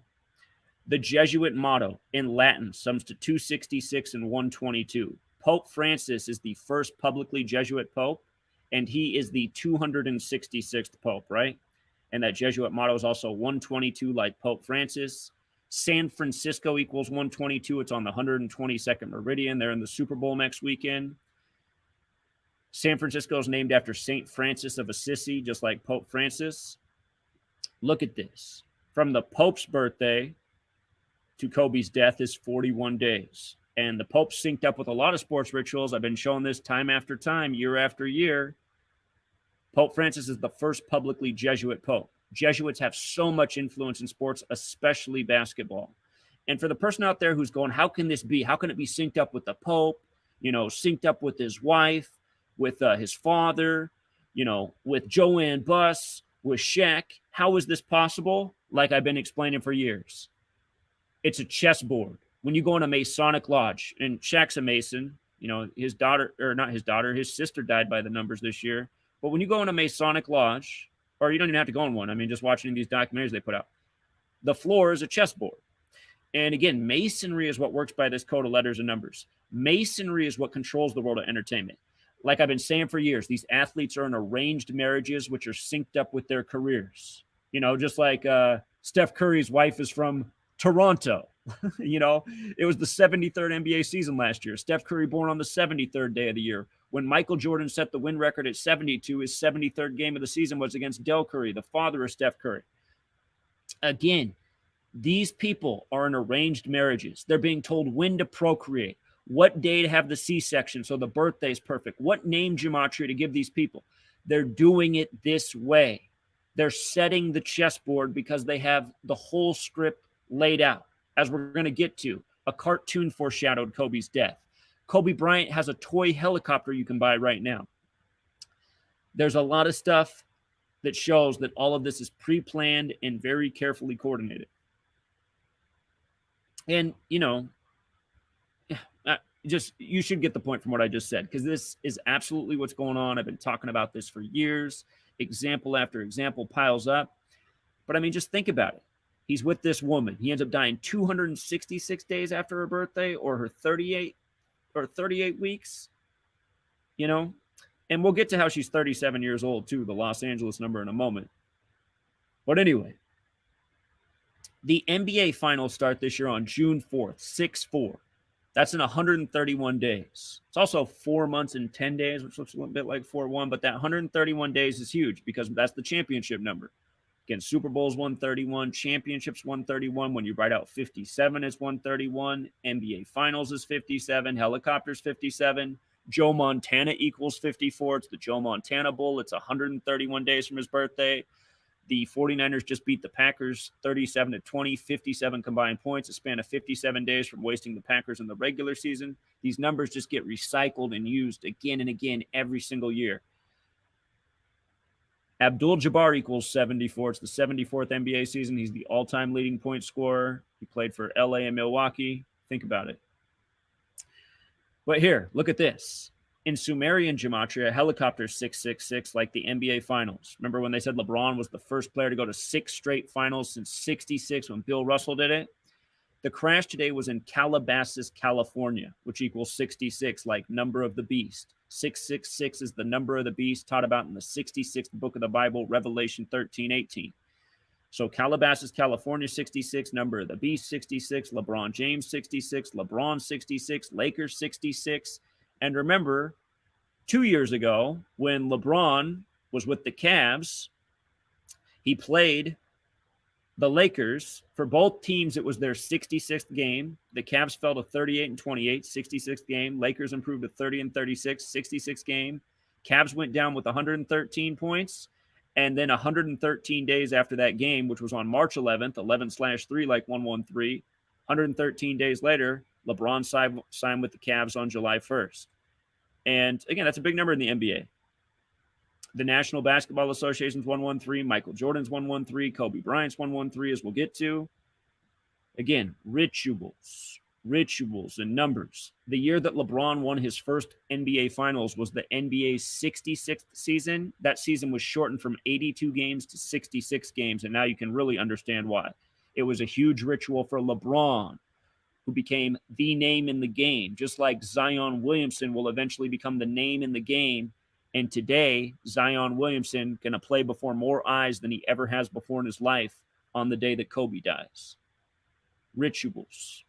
The Jesuit motto in Latin sums to 266 and 122. Pope Francis is the first publicly Jesuit pope, and he is the 266th pope, right? And that Jesuit motto is also 122, like Pope Francis. San Francisco equals 122. It's on the 122nd meridian. They're in the Super Bowl next weekend. San Francisco is named after St. Francis of Assisi, just like Pope Francis. Look at this. From the Pope's birthday to Kobe's death is 41 days. And the Pope synced up with a lot of sports rituals. I've been showing this time after time, year after year. Pope Francis is the first publicly Jesuit pope. Jesuits have so much influence in sports, especially basketball. And for the person out there who's going, how can this be? How can it be synced up with the Pope, synced up with his wife, with his father, with Joanne Buss, with Shaq? How is this possible? Like I've been explaining for years. It's a chessboard. When you go in a Masonic lodge, and Shaq's a Mason, his sister died by the numbers this year. But when you go in a Masonic lodge, or you don't even have to go in one, I mean, just watching these documentaries they put out, the floor is a chessboard. And again, Masonry is what works by this code of letters and numbers. Masonry is what controls the world of entertainment. Like I've been saying for years, these athletes are in arranged marriages, which are synced up with their careers. Just like Steph Curry's wife is from Toronto. It was the 73rd NBA season last year. Steph Curry born on the 73rd day of the year. When Michael Jordan set the win record at 72, his 73rd game of the season was against Del Curry, the father of Steph Curry. Again, these people are in arranged marriages. They're being told when to procreate, what day to have the C-section so the birthday is perfect, what name gematria to give these people. They're doing it this way. They're setting the chessboard because they have the whole script laid out. As we're going to get to, a cartoon foreshadowed Kobe's death. Kobe Bryant has a toy helicopter you can buy right now. There's a lot of stuff that shows that all of this is pre-planned and very carefully coordinated. And, you should get the point from what I just said, because this is absolutely what's going on. I've been talking about this for years. Example after example piles up. But I mean, just think about it. He's with this woman. He ends up dying 266 days after her birthday, or her 38 weeks, and we'll get to how she's 37 years old too, the Los Angeles number, in a moment. But anyway, the NBA finals start this year on June 4th, 6-4. That's in 131 days. It's also 4 months and 10 days, which looks a little bit like 4-1, but that 131 days is huge because that's the championship number. Again, Super Bowl's 131, championships 131. When you write out 57, it's 131. NBA Finals is 57. Helicopters 57. Joe Montana equals 54. It's the Joe Montana Bowl. It's 131 days from his birthday. The 49ers just beat the Packers 37-20, 57 combined points, a span of 57 days from wasting the Packers in the regular season. These numbers just get recycled and used again and again every single year. Abdul-Jabbar equals 74. It's the 74th NBA season. He's the all-time leading point scorer. He played for LA and Milwaukee. Think about it. But here, look at this. In Sumerian gematria, helicopter 666, like the NBA Finals. Remember when they said LeBron was the first player to go to 6 straight finals since 66 when Bill Russell did it? The crash today was in Calabasas, California, which equals 66, like number of the beast. 666 is the number of the beast taught about in the 66th book of the Bible, Revelation 13:18. So Calabasas, California, 66, number of the beast, 66, LeBron James, 66, LeBron, 66, Lakers, 66. And remember, 2 years ago, when LeBron was with the Cavs, he played the Lakers. For both teams, it was their 66th game. The Cavs fell to 38-28, 66th game. Lakers improved to 30-36, 66th game. Cavs went down with 113 points. And then 113 days after that game, which was on March 11th, 11/3, like 113, 113 days later, LeBron signed with the Cavs on July 1st. And again, that's a big number in the NBA. The National Basketball Association's 113, Michael Jordan's 113, Kobe Bryant's 113, as we'll get to. Again, rituals and numbers. The year that LeBron won his first NBA Finals was the NBA's 66th season. That season was shortened from 82 games to 66 games, and now you can really understand why. It was a huge ritual for LeBron, who became the name in the game, just like Zion Williamson will eventually become the name in the game. And today, Zion Williamson going to play before more eyes than he ever has before in his life on the day that Kobe dies. Rituals.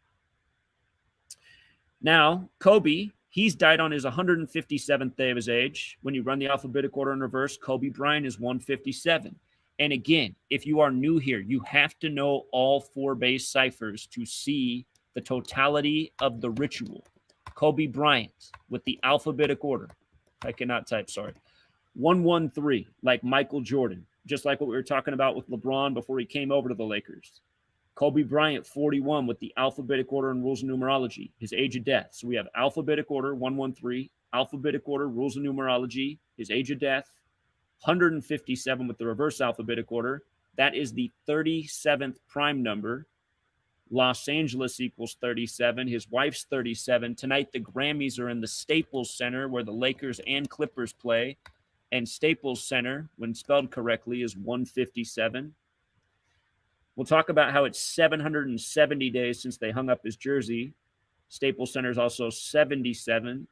Now, Kobe, he's died on his 157th day of his age. When you run the alphabetic order in reverse, Kobe Bryant is 157. And again, if you are new here, you have to know all 4 base ciphers to see the totality of the ritual. Kobe Bryant with the alphabetic order. I cannot type, sorry. 113, like Michael Jordan, just like what we were talking about with LeBron before he came over to the Lakers. Kobe Bryant, 41, with the alphabetic order and rules of numerology, his age of death. So we have alphabetic order, 113, alphabetic order, rules of numerology, his age of death, 157 with the reverse alphabetic order. That is the 37th prime number. Los Angeles equals 37. His wife's 37. Tonight, the Grammys are in the Staples Center where the Lakers and Clippers play. And Staples Center, when spelled correctly, is 157. We'll talk about how it's 770 days since they hung up his jersey. Staples Center is also 77.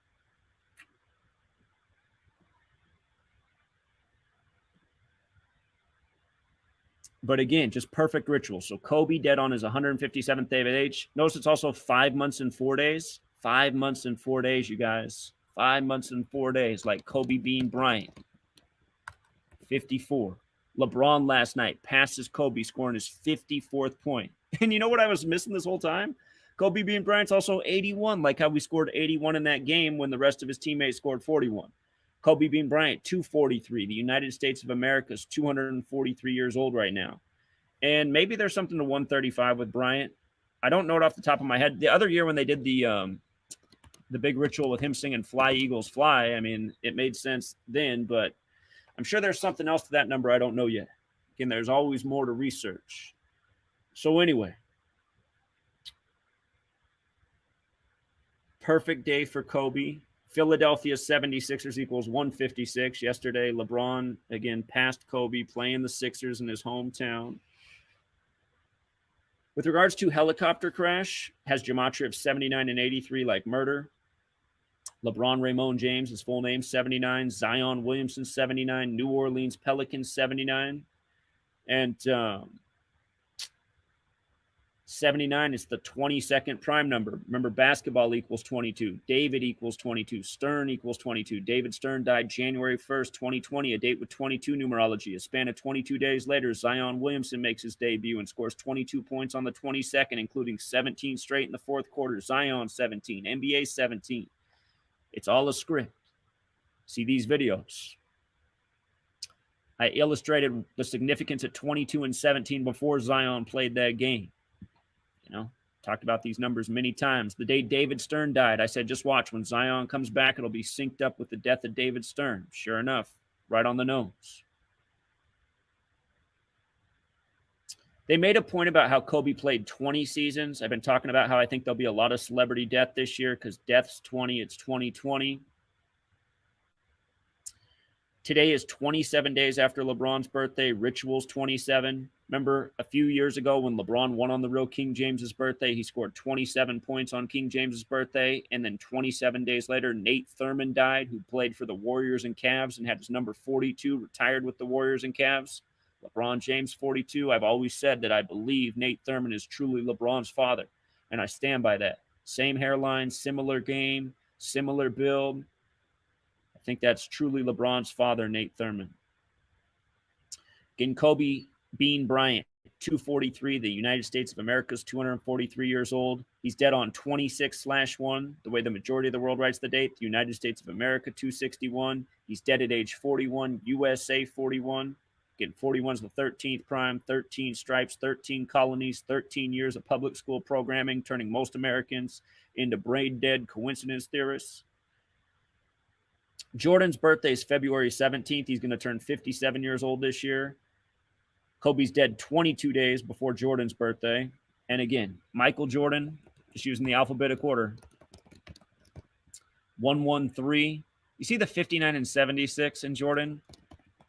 But again, just perfect ritual. So Kobe dead on his 157th day of age. Notice it's also 5 months and 4 days. 5 months and 4 days, you guys. 5 months and 4 days, like Kobe Bean Bryant. 54. LeBron last night passes Kobe, scoring his 54th point. And you know what I was missing this whole time? Kobe Bean Bryant's also 81, like how we scored 81 in that game when the rest of his teammates scored 41. Kobe Bean Bryant, 243. The United States of America is 243 years old right now. And maybe there's something to 135 with Bryant. I don't know it off the top of my head. The other year when they did the big ritual with him singing Fly, Eagles, Fly, I mean, it made sense then, but I'm sure there's something else to that number I don't know yet. Again, there's always more to research. So anyway, perfect day for Kobe. Philadelphia 76ers equals 156. Yesterday, LeBron, again, passed Kobe, playing the Sixers in his hometown. With regards to helicopter crash, has gematria of 79 and 83 like murder. LeBron Raymond James, his full name, 79. Zion Williamson, 79. New Orleans Pelicans, 79. And 79 is the 22nd prime number. Remember, basketball equals 22. David equals 22. Stern equals 22. David Stern died January 1st, 2020, a date with 22 numerology. A span of 22 days later, Zion Williamson makes his debut and scores 22 points on the 22nd, including 17 straight in the fourth quarter. Zion 17, NBA 17. It's all a script. See these videos. I illustrated the significance at 22 and 17 before Zion played that game. You know, talked about these numbers many times. The day David Stern died, I said, just watch. When Zion comes back, it'll be synced up with the death of David Stern. Sure enough, right on the nose. They made a point about how Kobe played 20 seasons. I've been talking about how I think there'll be a lot of celebrity death this year because death's 20, it's 2020. Today is 27 days after LeBron's birthday. Ritual's 27. Remember a few years ago when LeBron won on the real King James's birthday, he scored 27 points on King James's birthday. And then 27 days later, Nate Thurmond died, who played for the Warriors and Cavs and had his number 42 retired with the Warriors and Cavs. LeBron James, 42. I've always said that I believe Nate Thurmond is truly LeBron's father, and I stand by that. Same hairline, similar game, similar build. I think that's truly LeBron's father, Nate Thurmond. Again, Kobe Bean Bryant, 243, the United States of America's 243 years old. He's dead on 26/1, the way the majority of the world writes the date. The United States of America, 261. He's dead at age 41, USA 41. Again, 41 is the 13th prime, 13 stripes, 13 colonies, 13 years of public school programming, turning most Americans into brain-dead coincidence theorists. Jordan's birthday is February 17th. He's going to turn 57 years old this year. Kobe's dead 22 days before Jordan's birthday. And again, Michael Jordan, just using the alphabetic order. 113. You see the 59 and 76 in Jordan?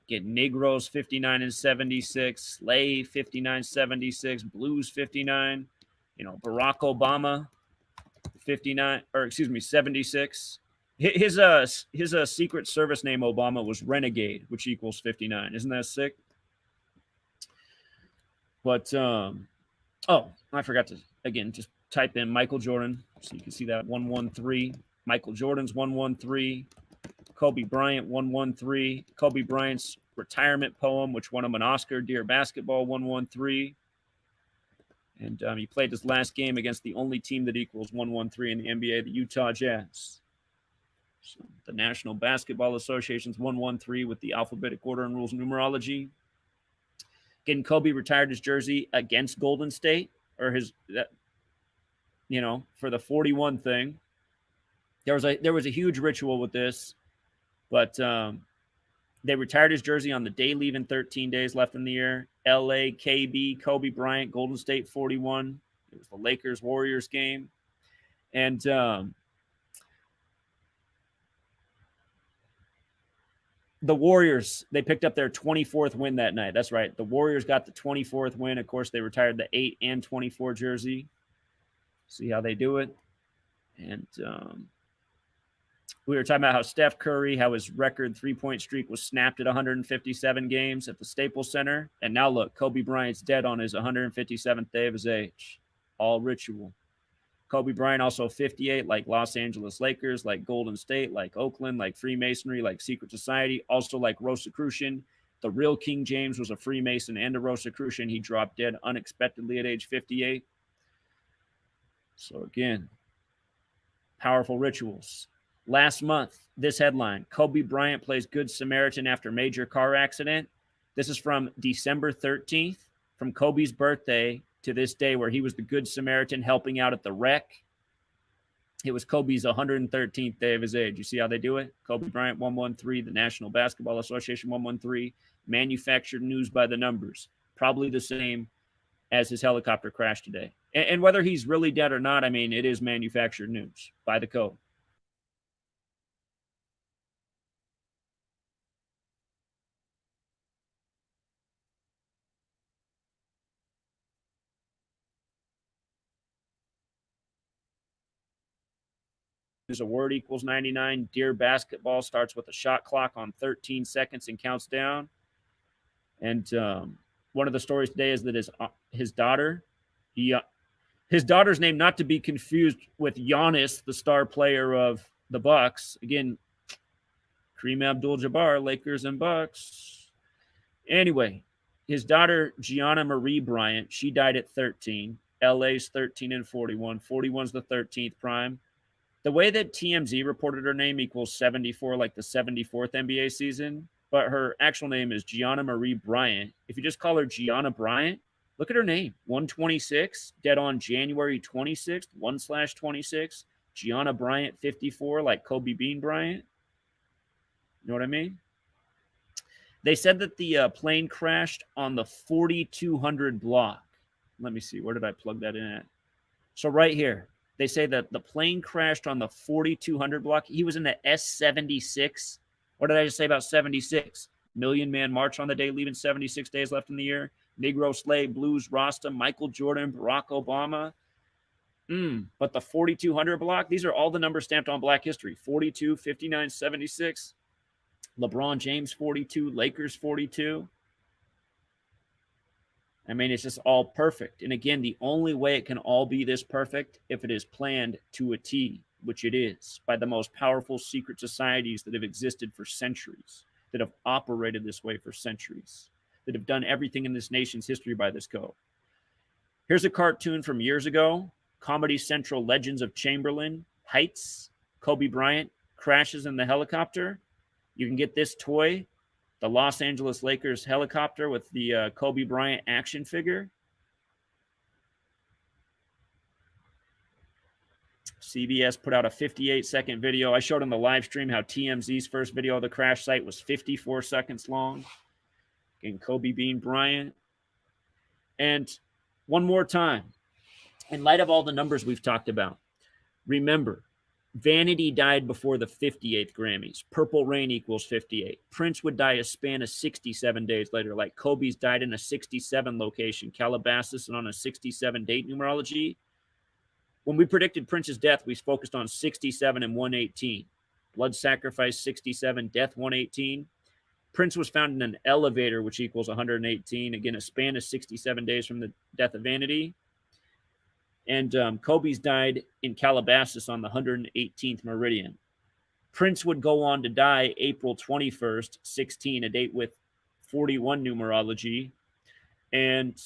Get Negroes 59 and 76, Slave 59, 76, Blues 59, Barack Obama 59, or excuse me, 76. His Secret Service name Obama was Renegade, which equals 59. Isn't that sick? But I forgot to again just type in Michael Jordan so you can see that 113. Michael Jordan's 113. Kobe Bryant 113. Kobe Bryant's retirement poem, which won him an Oscar, Dear Basketball 113. And he played his last game against the only team that equals 113 in the NBA, the Utah Jazz. So the National Basketball Association's 113 with the alphabetic order and rules of numerology. Again, Kobe retired his jersey against Golden State, or for the 41 thing. There was a huge ritual with this, but they retired his jersey on the day leaving 13 days left in the year. LA, KB, Kobe Bryant, Golden State 41. It was the Lakers-Warriors game. And the Warriors, they picked up their 24th win that night. That's right. The Warriors got the 24th win. Of course, they retired the 8 and 24 jersey. See how they do it. And we were talking about how Steph Curry, how his record three-point streak was snapped at 157 games at the Staples Center. And now look, Kobe Bryant's dead on his 157th day of his age. All ritual. Kobe Bryant also 58, like Los Angeles Lakers, like Golden State, like Oakland, like Freemasonry, like Secret Society, also like Rosicrucian. The real King James was a Freemason and a Rosicrucian. He dropped dead unexpectedly at age 58. So again, powerful rituals. Last month, this headline, Kobe Bryant plays Good Samaritan after major car accident. This is from December 13th, from Kobe's birthday to this day where he was the Good Samaritan helping out at the wreck. It was Kobe's 113th day of his age. You see how they do it? Kobe Bryant, 113, the National Basketball Association, 113, manufactured news by the numbers. Probably the same as his helicopter crash today. And whether he's really dead or not, I mean, it is manufactured news by the code. A word equals 99. Dear Basketball starts with a shot clock on 13 seconds and counts down. And one of the stories today is that his daughter, his daughter's name, not to be confused with Giannis, the star player of the Bucks. Again, Kareem Abdul-Jabbar, Lakers and Bucks. Anyway, his daughter, Gianna Marie Bryant, she died at 13. LA's 13 and 41. 41's the 13th prime. The way that TMZ reported her name equals 74, like the 74th NBA season, but her actual name is Gianna Marie Bryant. If you just call her Gianna Bryant, look at her name. 126, dead on January 26th, 1/26. Gianna Bryant, 54, like Kobe Bean Bryant. You know what I mean? They said that the plane crashed on the 4200 block. let me see. Where did I plug that in at? So right here, they say that the plane crashed on the 4200 block. He was in the S-76. What did I just say about 76? Million Man March on the day, leaving 76 days left in the year. Negro Slave, Blues, Rasta, Michael Jordan, Barack Obama. But the 4200 block, these are all the numbers stamped on Black history. 42, 59, 76. LeBron James, 42. Lakers, 42. I mean, it's just all perfect. And again, the only way it can all be this perfect if it is planned to a T, which it is, by the most powerful secret societies that have existed for centuries, that have operated this way for centuries, that have done everything in this nation's history by this code. Here's a cartoon from years ago. Comedy Central Legends of Chamberlain Heights. Kobe Bryant crashes in the helicopter. You can get this toy, the Los Angeles Lakers helicopter with the Kobe Bryant action figure. CBS put out a 58-second video. I showed on the live stream how TMZ's first video of the crash site was 54 seconds long. Again, Kobe Bean Bryant. And one more time, in light of all the numbers we've talked about, remember, Vanity died before the 58th Grammys. Purple Rain equals 58. Prince would die a span of 67 days later, like Kobe's died in a 67 location, Calabasas, and on a 67 date numerology. When we predicted Prince's death, we focused on 67 and 118. Blood sacrifice 67, death 118. Prince was found in an elevator, which equals 118. Again, a span of 67 days from the death of Vanity. And Kobe's died in Calabasas on the 118th meridian. Prince would go on to die April 21st, 16, a date with 41 numerology. And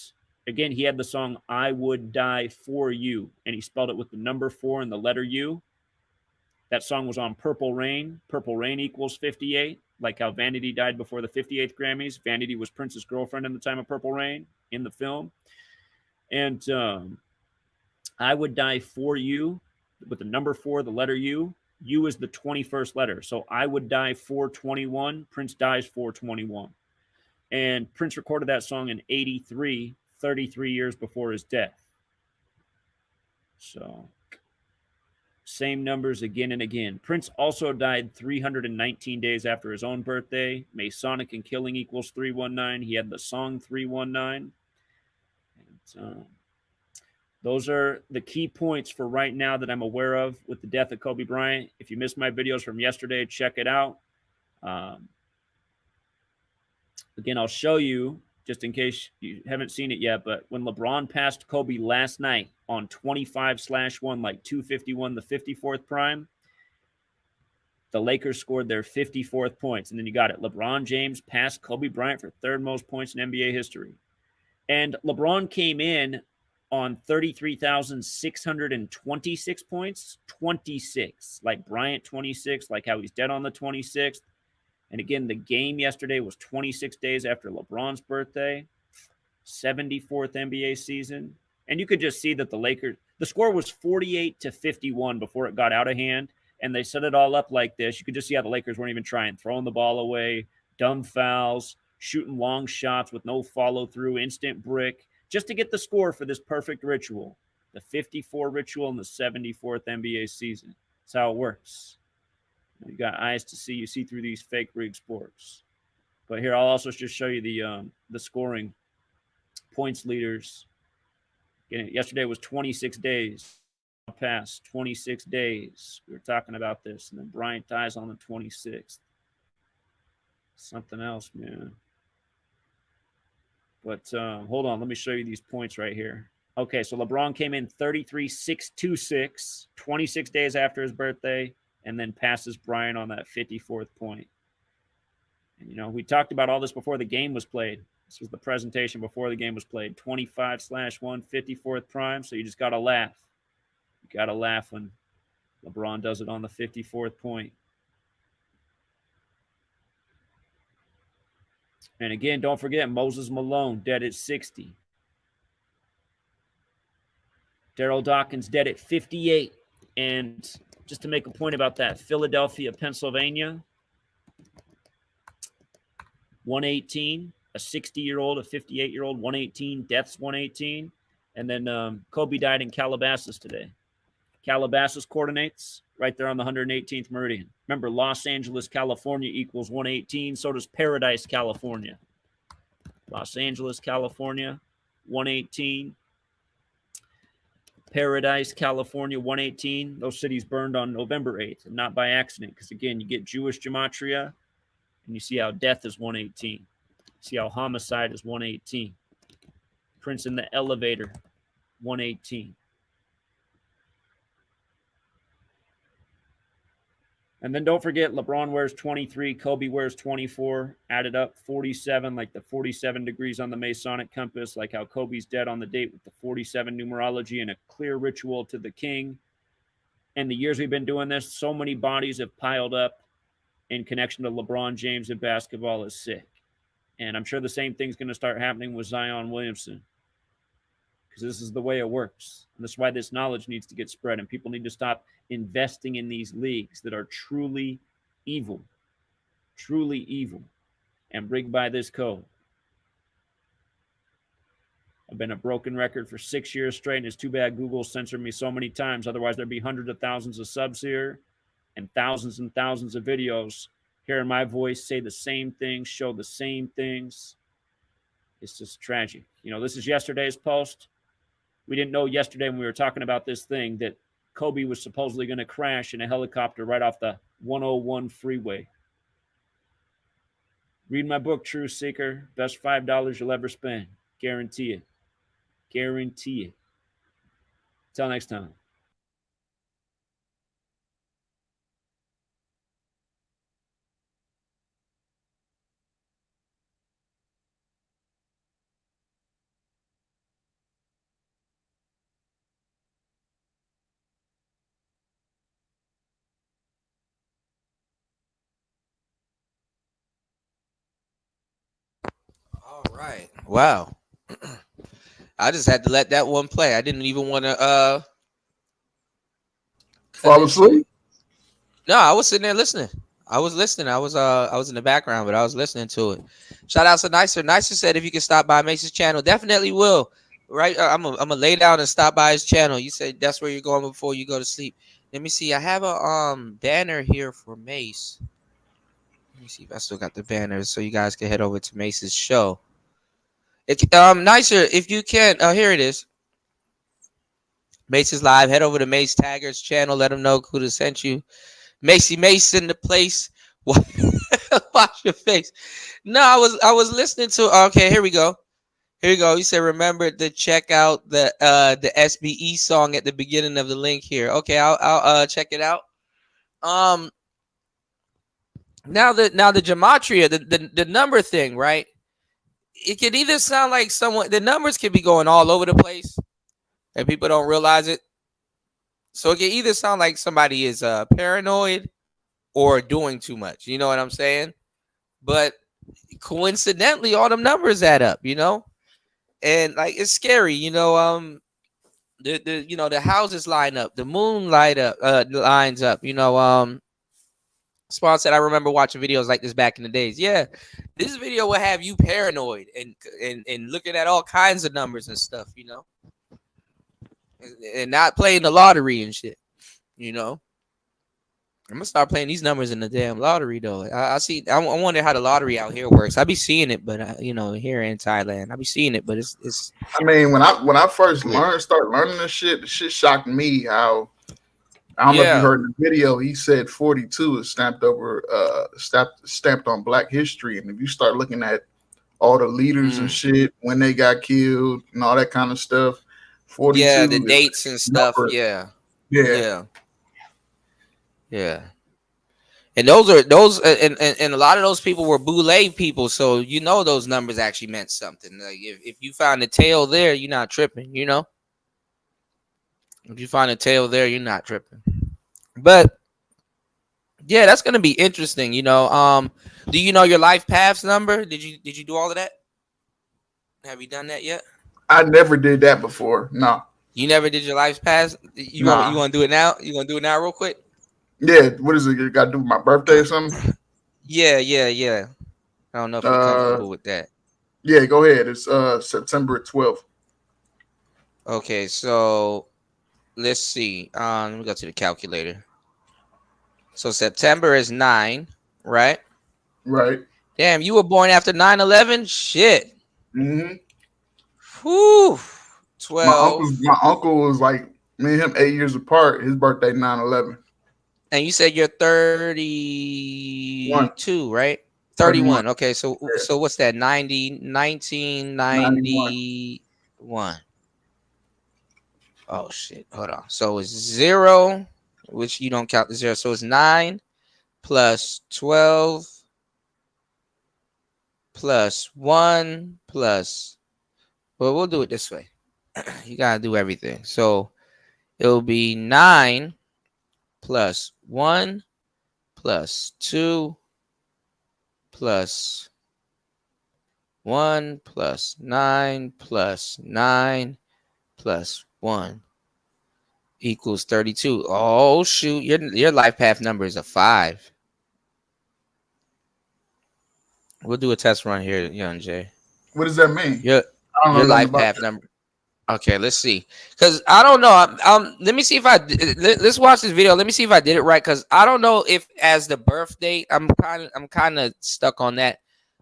again, he had the song I Would Die For You, and he spelled it with the number 4 and the letter U. That song was on Purple Rain. Purple Rain equals 58, like how Vanity died before the 58th Grammys. Vanity was Prince's girlfriend in the time of Purple Rain in the film. And I Would Die For You with the number 4, the letter U. U is the 21st letter. So I Would Die 421. Prince dies 421. And Prince recorded that song in 83, 33 years before his death. So same numbers again and again. Prince also died 319 days after his own birthday. Masonic and killing equals 319. He had the song 319. And those are the key points for right now that I'm aware of with the death of Kobe Bryant. If you missed my videos from yesterday, check it out. Again, I'll show you, just in case you haven't seen it yet, but when LeBron passed Kobe last night on 25/1, like 251, the 54th prime, the Lakers scored their 54th points. And then you got it. LeBron James passed Kobe Bryant for third most points in NBA history. And LeBron came in on 33,626 points, 26, like Bryant 26, like how he's dead on the 26th. And again, the game yesterday was 26 days after LeBron's birthday, 74th NBA season. And you could just see that the Lakers, the score was 48-51 before it got out of hand. And they set it all up like this. You could just see how the Lakers weren't even trying, throwing the ball away, dumb fouls, shooting long shots with no follow through, instant brick, just to get the score for this perfect ritual, the 54 ritual in the 74th NBA season. That's how it works. You got eyes to see. You see through these fake rig sports. But here, I'll also just show you the scoring points leaders. Again, yesterday was 26 days. Past 26 days. We were talking about this. And then Bryant dies on the 26th. Something else, man. But hold on, let me show you these points right here. Okay, so LeBron came in 33,626, 26 days after his birthday, and then passes Bryant on that 54th point. And, you know, we talked about all this before the game was played. This was the presentation before the game was played. 25/1, 54th prime, so you just got to laugh. You got to laugh when LeBron does it on the 54th point. And again, don't forget Moses Malone, dead at 60. Daryl Dawkins, dead at 58. And just to make a point about that, Philadelphia, Pennsylvania, 118, a 60-year-old, a 58-year-old, 118, deaths 118. And then Kobe died in Calabasas today. Calabasas coordinates right there on the 118th meridian. Remember, Los Angeles, California equals 118. So does Paradise, California. Los Angeles, California, 118. Paradise, California, 118. Those cities burned on November 8th, and not by accident, because again, you get Jewish gematria, and you see how death is 118. See how homicide is 118. Prince in the elevator, 118. And then don't forget, LeBron wears 23, Kobe wears 24, added up 47, like the 47 degrees on the Masonic compass, like how Kobe's dead on the date with the 47 numerology and a clear ritual to the king. And the years we've been doing this, so many bodies have piled up in connection to LeBron James and basketball is sick. And I'm sure the same thing's going to start happening with Zion Williamson, because this is the way it works. And that's why this knowledge needs to get spread, and people need to stop investing in these leagues that are truly evil, and rigged by this code. I've been a broken record for 6 years straight, and it's too bad Google censored me so many times. Otherwise, there'd be hundreds of thousands of subs here and thousands of videos hearing my voice say the same things, show the same things. It's just tragic. You know, this is yesterday's post. We didn't know yesterday when we were talking about this thing that Kobe was supposedly going to crash in a helicopter right off the 101 freeway. Read my book, Truth Seeker. Best $5 you'll ever spend. Guarantee it. Guarantee it. Till next time. All right. Wow. I just had to let that one play. I didn't even want to fall asleep. No, I was sitting there listening. I was listening. I was in the background, but I was listening to it. Shout out to Nicer. Nicer said if you can stop by Mace's channel, definitely will. Right? I'm gonna lay down and stop by his channel. You said that's where you're going before you go to sleep. Let me see. I have a banner here for Mace. Let me see if I still got the banner so you guys can head over to Mace's show. It's Nicer, if you can. Here it is. Mace is live. Head over to Mace Tagger's channel. Let him know Kuda sent you. Macy Mace in the place. Wash your face. No, I was listening to. Okay, here we go. Here we go. You said remember to check out the SBE song at the beginning of the link here. Okay, I'll check it out. Now the gematria, the number thing, right? It could either sound like someone, the numbers could be going all over the place and people don't realize it. So it can either sound like somebody is paranoid or doing too much. You know what I'm saying? But coincidentally, all them numbers add up, you know? And like it's scary, you know. The houses line up, the moon lines up, you know. Spawn said, I remember watching videos like this back in the days. Yeah, this video will have you paranoid and looking at all kinds of numbers and stuff, you know, and not playing the lottery and shit, you know. I'm gonna start playing these numbers in the damn lottery though. I wonder how the lottery out here works. I be seeing it, but you know, here in Thailand, I be seeing it, but it's. I mean, when I first started learning this shit, the shit shocked me how. I don't know if you heard the video. He said 42 is stamped on Black history, and if you start looking at all the leaders and shit when they got killed and all that kind of stuff, 42. Yeah, the dates and stuff. Yeah. And and a lot of those people were Boule people, so you know those numbers actually meant something. Like if you find a tail there, you're not tripping, you know. If you find a tail there, you're not tripping. But yeah, that's gonna be interesting, you know. Do you know your life paths number? Did you do all of that? Have you done that yet? I never did that before. No. You never did your life paths? You want to do it now? You want to do it now real quick? Yeah. What is it? You got to do with my birthday or something? Yeah. I don't know if you're comfortable with that. Yeah, go ahead. It's September 12th. Okay, so let's see. Let me go to the calculator. So September is 9, right? Right. Damn, you were born after 9/11? Shit. Mm-hmm. Whew. 12. My uncle was like me and him 8 years apart. His birthday 9/11. And you said you're 32, right? 31. 31. Okay, so what's that? 91. 1991. Oh shit. Hold on. So it's 0, which you don't count the 0. So it's 9 plus 12 plus 1 plus, well, we'll do it this way. You gotta do everything. So it'll be 9 plus 1 plus 2 plus 1 plus 9 plus 9 plus 1 equals 32. Oh shoot, your life path number is a 5. We'll do a test run here, Young Jay. What does that mean? Your I don't know your nothing life about path that. number. Okay, let's see. Cause I don't know. Let me see if let's watch this video. Let me see if I did it right. Cause I don't know if as the birth date. I'm kind of stuck on that.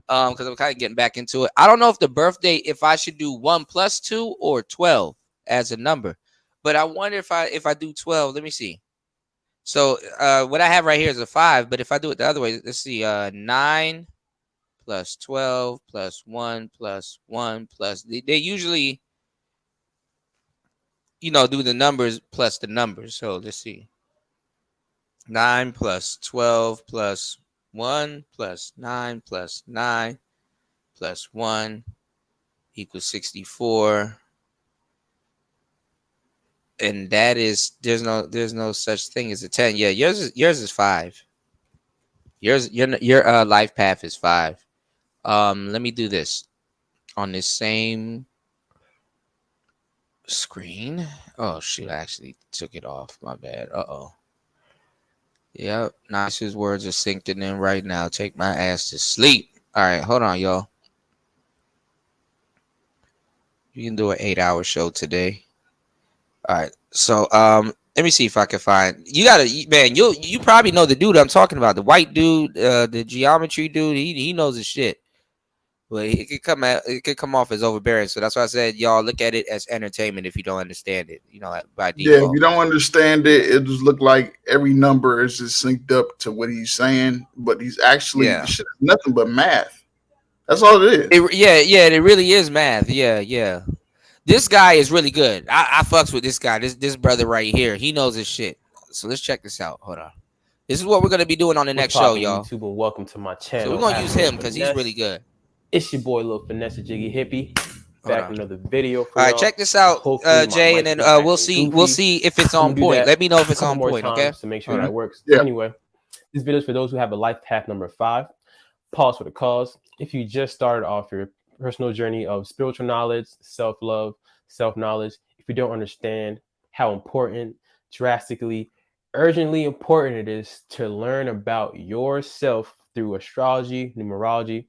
Because I'm kind of getting back into it. I don't know if the birth date, if I should do 1 plus 2 or 12 as a number. But I wonder if I do 12. Let me see. So what I have right here is a 5. But if I do it the other way, let's see. 9 plus 12 plus 1 plus 1 plus. They usually, do the numbers plus the numbers. So let's see. 9 plus 12 plus 1 plus 9 plus 9 plus 1 equals 64. And that is, there's no such thing as a 10. Yeah, yours is 5. Your life path is 5. Let me do this on this same screen. Oh shoot, I actually took it off. My bad. Uh-oh. Yep, Nice's words are sinking in right now. Take my ass to sleep. All right, hold on, y'all. You can do an 8-hour show today. All right, so let me see if I can find. You gotta, man. You probably know the dude I'm talking about, the white dude, the geometry dude. He knows his shit, but it could come off as overbearing. So that's why I said, y'all look at it as entertainment if you don't understand it. By Yeah, if default. you don't understand it, it just look like every number is just synced up to what he's saying, but he's actually Yeah. the shit is nothing but math. That's all it is. Yeah, it really is math. Yeah. This guy is really good. I fucks with this guy. This brother right here. He knows his shit. So let's check this out. Hold on. This is what we're gonna be doing on the next show, y'all. YouTube, and welcome to my channel. So we're gonna use him because he's really good. It's your boy Lil Finesse Jiggy Hippie. Hold Back on. with another video for All right, y'all. check this out, Hopefully my Jay, and mic then isn't we'll acting see goofy. if it's I'm on gonna do point. that Let me know if a it's couple on more point, okay? times to make sure that works. Yeah. Anyway, this video is for those who have a life path number 5. Pause for the cause. If you just started off your personal journey of spiritual knowledge, self-love, self-knowledge, if you don't understand how important, drastically, urgently important it is to learn about yourself through astrology, numerology.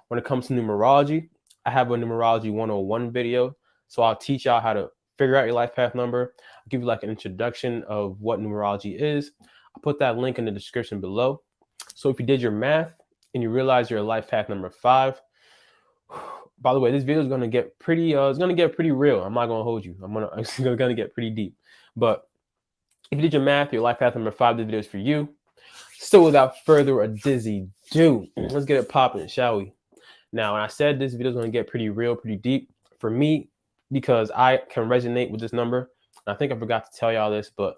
When it comes to numerology, I have a numerology 101 video. So I'll teach y'all how to figure out your life path number. I'll give you like an introduction of what numerology is. I'll put that link in the description below. So if you did your math and you realize you're a life path number 5, by the way, this video is gonna get pretty. It's gonna get pretty real. I'm not gonna hold you. It's gonna get pretty deep. But if you did your math, your life path number 5, this video is for you. So without further ado, let's get it popping, shall we? Now, when I said this video is gonna get pretty real, pretty deep for me, because I can resonate with this number. And I think I forgot to tell y'all this, but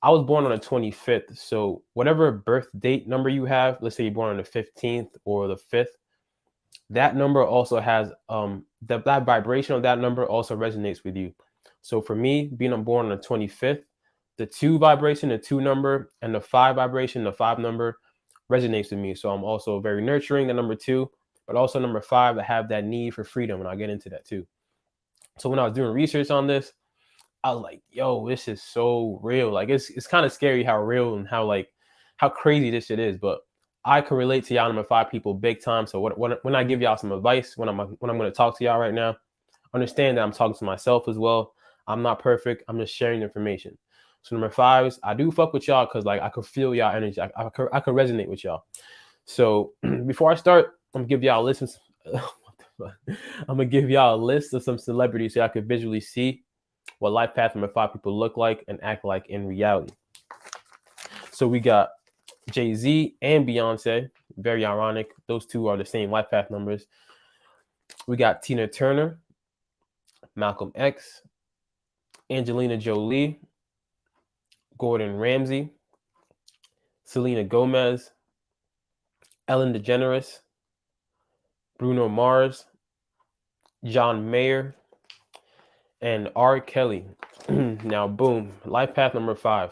I was born on the 25th. So whatever birth date number you have, let's say you're born on the 15th or the 5th, that number also has that vibration of that number also resonates with you. So for me, being born on the 25th, the 2 vibration, the 2 number, and the 5 vibration, the 5 number resonates with me. So I'm also very nurturing, the number 2, but also number 5, I have that need for freedom, and I'll get into that too. So when I was doing research on this, I was like, yo, this is so real. Like it's kind of scary how real and how crazy this shit is. But I can relate to y'all number 5 people big time. So when I give y'all some advice, when I'm going to talk to y'all right now, understand that I'm talking to myself as well. I'm not perfect. I'm just sharing information. So number 5 is I do fuck with y'all because like I could feel y'all energy. I could resonate with y'all. So before I start, I'm gonna give y'all a list of I'm gonna give y'all a list of some celebrities so I could visually see what life path number 5 people look like and act like in reality. So we got Jay-Z and Beyonce. Very ironic. Those two are the same life path numbers. We got Tina Turner, Malcolm X, Angelina Jolie, Gordon Ramsay, Selena Gomez, Ellen DeGeneres, Bruno Mars, John Mayer, and R. Kelly. Now, boom, life path number 5.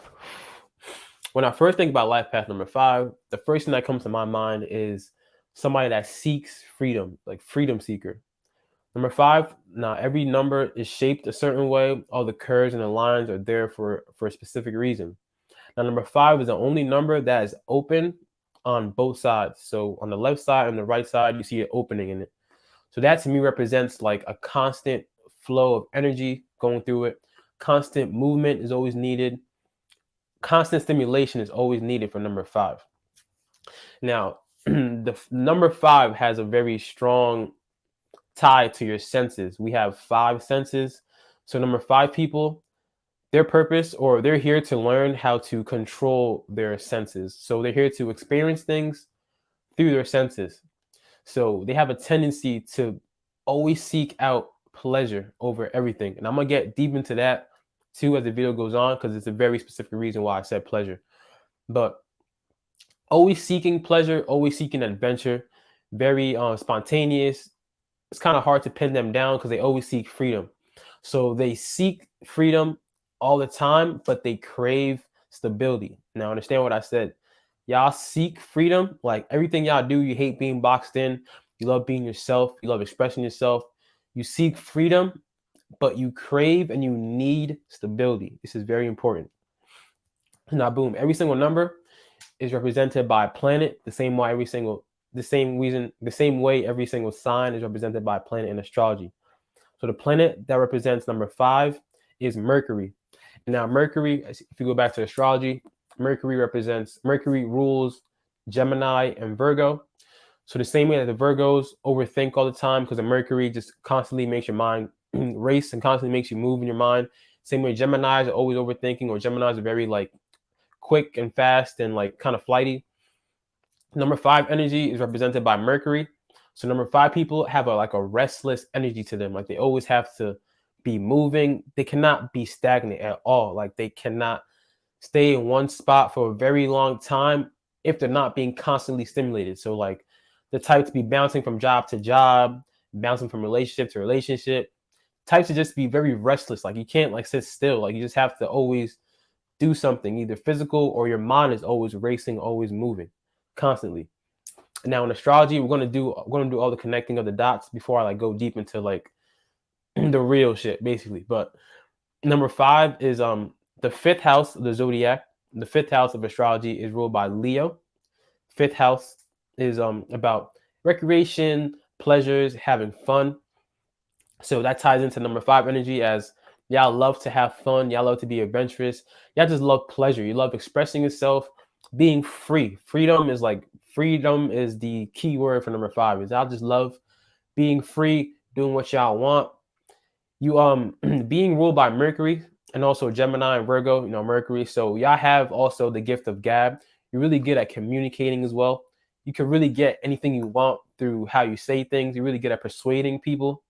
When I first think about life path number 5, the first thing that comes to my mind is somebody that seeks freedom, like freedom seeker. Number 5, now every number is shaped a certain way. All the curves and the lines are there for a specific reason. Now, number 5 is the only number that is open on both sides. So on the left side and the right side, you see an opening in it. So that to me represents like a constant flow of energy going through it. Constant movement is always needed. Constant stimulation is always needed for number 5. Now, the number 5 has a very strong tie to your senses. We have 5 senses. So number 5 people, their purpose, or they're here to learn how to control their senses. So they're here to experience things through their senses. So they have a tendency to always seek out pleasure over everything. And I'm going to get deep into that too as the video goes on, because it's a very specific reason why I said pleasure. But always seeking pleasure, always seeking adventure, very spontaneous. It's kind of hard to pin them down because they always seek freedom. So they seek freedom all the time, but they crave stability. Now, understand what I said. Y'all seek freedom. Like everything y'all do, you hate being boxed in. You love being yourself. You love expressing yourself. You seek freedom, but you crave and you need stability. This is very important. Now, boom, every single number is represented by a planet, the same way every single sign is represented by a planet in astrology. So the planet that represents number 5 is Mercury. And now Mercury, if you go back to astrology, Mercury rules Gemini and Virgo. So the same way that the Virgos overthink all the time because the Mercury just constantly makes your mind race and constantly makes you move in your mind. Same way Geminis are always overthinking, or Geminis are very like quick and fast and like kind of flighty. Number 5 energy is represented by Mercury. So number 5 people have a restless energy to them. Like they always have to be moving. They cannot be stagnant at all. Like they cannot stay in one spot for a very long time if they're not being constantly stimulated. So like the type to be bouncing from job to job, bouncing from relationship to relationship, types to just be very restless. Like you can't like sit still. Like you just have to always do something, either physical or your mind is always racing, always moving, constantly. Now in astrology, we're gonna do all the connecting of the dots before I like go deep into like the real shit, basically. But number 5 is the 5th house of the zodiac. The 5th house of astrology is ruled by Leo. 5th house is about recreation, pleasures, having fun. So that ties into number 5 energy, as y'all love to have fun. Y'all love to be adventurous. Y'all just love pleasure. You love expressing yourself, being free. Freedom is the key word for number 5. Is y'all just love being free, doing what y'all want. You being ruled by Mercury and also Gemini and Virgo, Mercury. So y'all have also the gift of gab. You're really good at communicating as well. You can really get anything you want through how you say things. You're really good at persuading people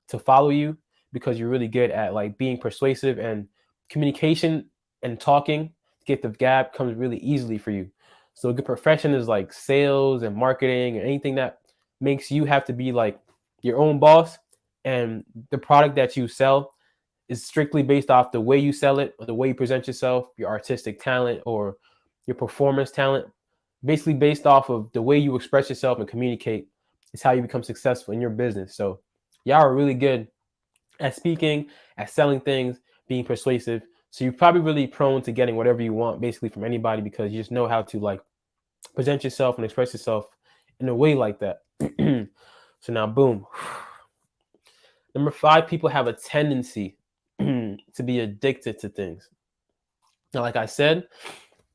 to follow you because you're really good at like being persuasive, and communication and talking. Gift of gab comes really easily for you. So a good profession is like sales and marketing and anything that makes you have to be like your own boss, and the product that you sell is strictly based off the way you sell it, or the way you present yourself, your artistic talent or your performance talent. Basically based off of the way you express yourself and communicate is how you become successful in your business. So y'all are really good at speaking, at selling things, being persuasive. So you're probably really prone to getting whatever you want basically from anybody because you just know how to like present yourself and express yourself in a way like that. So now, boom. Number 5 people have a tendency to to be addicted to things. Now, like I said,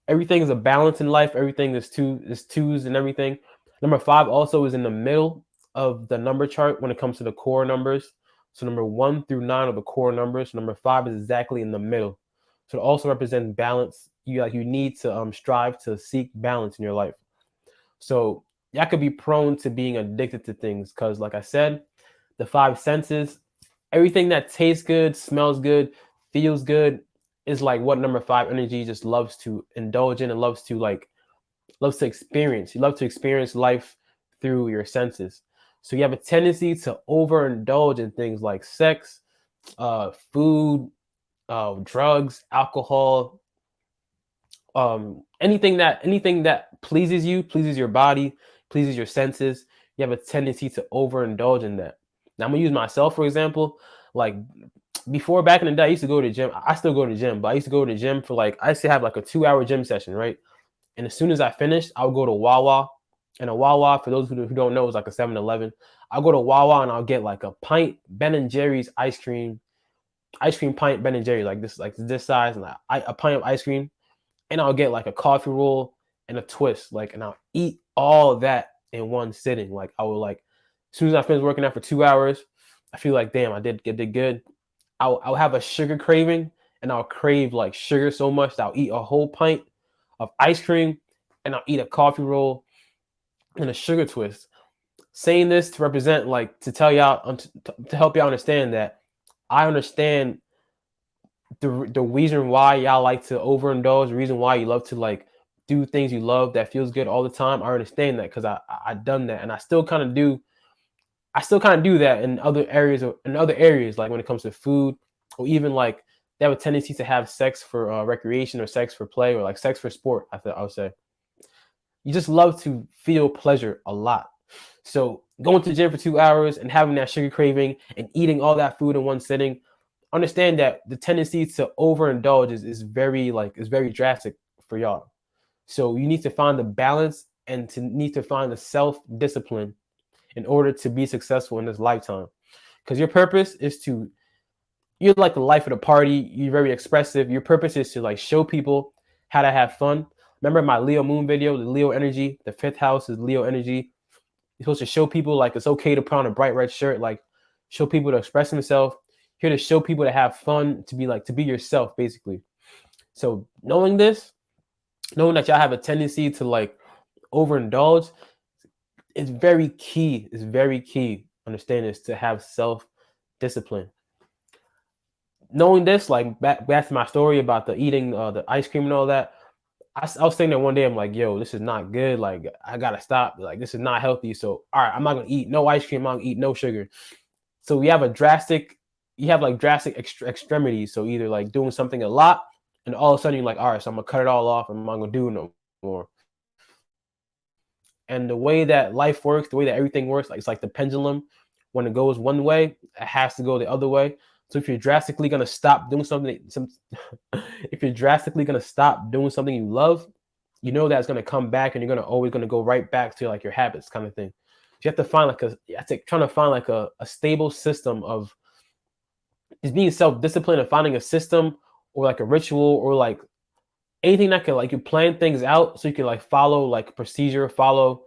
everything is a balance in life. Everything is twos and everything. Number 5 also is in the middle of the number chart when it comes to the core numbers. So number 1 through 9 are the core numbers. Number 5 is exactly in the middle. So it also represents balance. You need to strive to seek balance in your life. So y'all could be prone to being addicted to things because, like I said, the 5 senses, everything that tastes good, smells good, feels good, is like what number 5 energy just loves to indulge in and loves to experience. You love to experience life through your senses. So you have a tendency to overindulge in things like sex, food, drugs, alcohol, anything that pleases you, pleases your body, pleases your senses. You have a tendency to overindulge in that. Now I'm gonna use myself for example. Like before, back in the day, I used to go to the gym. I still go to the gym, but I used to go to the gym for I used to have like a 2-hour gym session, right? And as soon as I finished, I would go to Wawa. And a Wawa, for those who don't know, is like a 7-Eleven. I'll go to Wawa and I'll get like a pint Ben & Jerry's ice cream pint Ben & Jerry's like this size, and a pint of ice cream. And I'll get like a coffee roll and a twist, and I'll eat all of that in one sitting. Like I will as soon as I finish working out for 2 hours, I feel like, damn, I did good. I'll have a sugar craving, and I'll crave like sugar so much that I'll eat a whole pint of ice cream, and I'll eat a coffee roll and a sugar twist. Saying this to represent, to tell y'all, to help y'all understand that I understand the reason why y'all like to overindulge, the reason why you love to do things you love that feels good all the time. I understand that because I've done that, and I still kind of do that in other areas, like when it comes to food, or even they have a tendency to have sex for recreation, or sex for play, or sex for sport. I would say you just love to feel pleasure a lot. So going to the gym for 2 hours and having that sugar craving and eating all that food in one sitting, understand that the tendency to overindulge is very drastic for y'all. So you need to find the balance and need to find the self-discipline in order to be successful in this lifetime. Because your purpose is you're like the life of the party. You're very expressive. Your purpose is to show people how to have fun. Remember my Leo moon video, the Leo energy, the 5th house is Leo energy. You're supposed to show people it's okay to put on a bright red shirt, show people to express themselves. Here to show people to have fun, to be yourself, basically. So knowing that y'all have a tendency to overindulge, it's very key. It's very key. Understand this, to have self-discipline. Knowing this, back to my story about the eating the ice cream and all that, I was thinking that one day, I'm like, yo, this is not good. I gotta stop. This is not healthy. So all right, I'm not gonna eat no ice cream. I'm not gonna eat no sugar. So we have drastic extremities. So either doing something a lot, and all of a sudden you're like, all right, so I'm gonna cut it all off, and I'm not gonna do it no more. And the way that life works, the way that everything works, it's like the pendulum. When it goes one way, it has to go the other way. So if you're drastically gonna stop doing something, if you're drastically gonna stop doing something you love, you know that's gonna come back, and you're always gonna go right back to your habits, kind of thing. So you have to find trying to find a stable system of just being self-disciplined, and finding a system or a ritual, or anything that can you plan things out so you can follow a procedure, follow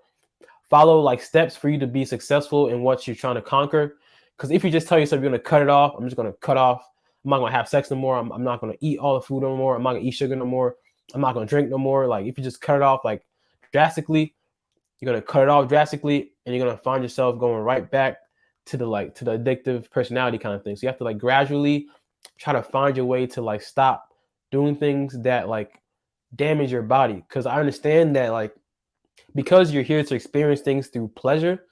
steps for you to be successful in what you're trying to conquer. Because if you just tell yourself you're going to cut it off, I'm just going to cut off, I'm not going to have sex no more, I'm not going to eat all the food no more, I'm not going to eat sugar no more, I'm not going to drink no more. If you just cut it off drastically, you're going to cut it off drastically, and you're going to find yourself going right back to the to the addictive personality kind of thing. So you have to gradually try to find your way to stop doing things that damage your body. Because I understand that because you're here to experience things through pleasure,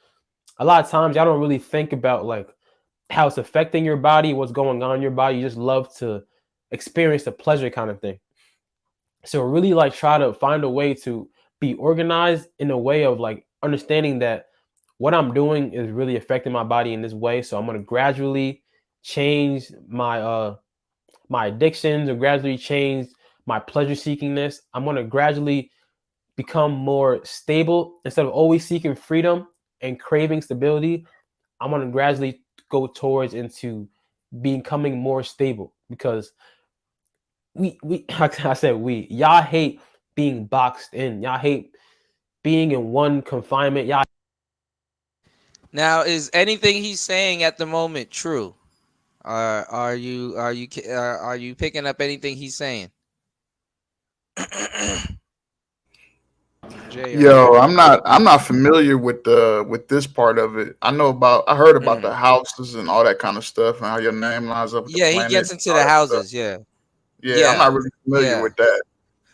a lot of times y'all don't really think about how it's affecting your body, what's going on in your body. You just love to experience the pleasure kind of thing. So really try to find a way to be organized in a way of understanding that what I'm doing is really affecting my body in this way. So I'm going to gradually change my my addictions, or gradually change my pleasure seekingness. I'm going to gradually become more stable. Instead of always seeking freedom and craving stability, I'm going to gradually go towards into becoming more stable because how can I say y'all hate being boxed in. Y'all hate being in one confinement. Y'all. Now, is anything he's saying at the moment true? Are you picking up anything he's saying? Jay, are you Yo, there? I'm not familiar with this part of it. I heard about the houses and all that kind of stuff and how your name lines up with the Yeah, he planet gets and into all the that stuff. houses. Yeah, Yeah, I'm not really familiar with that.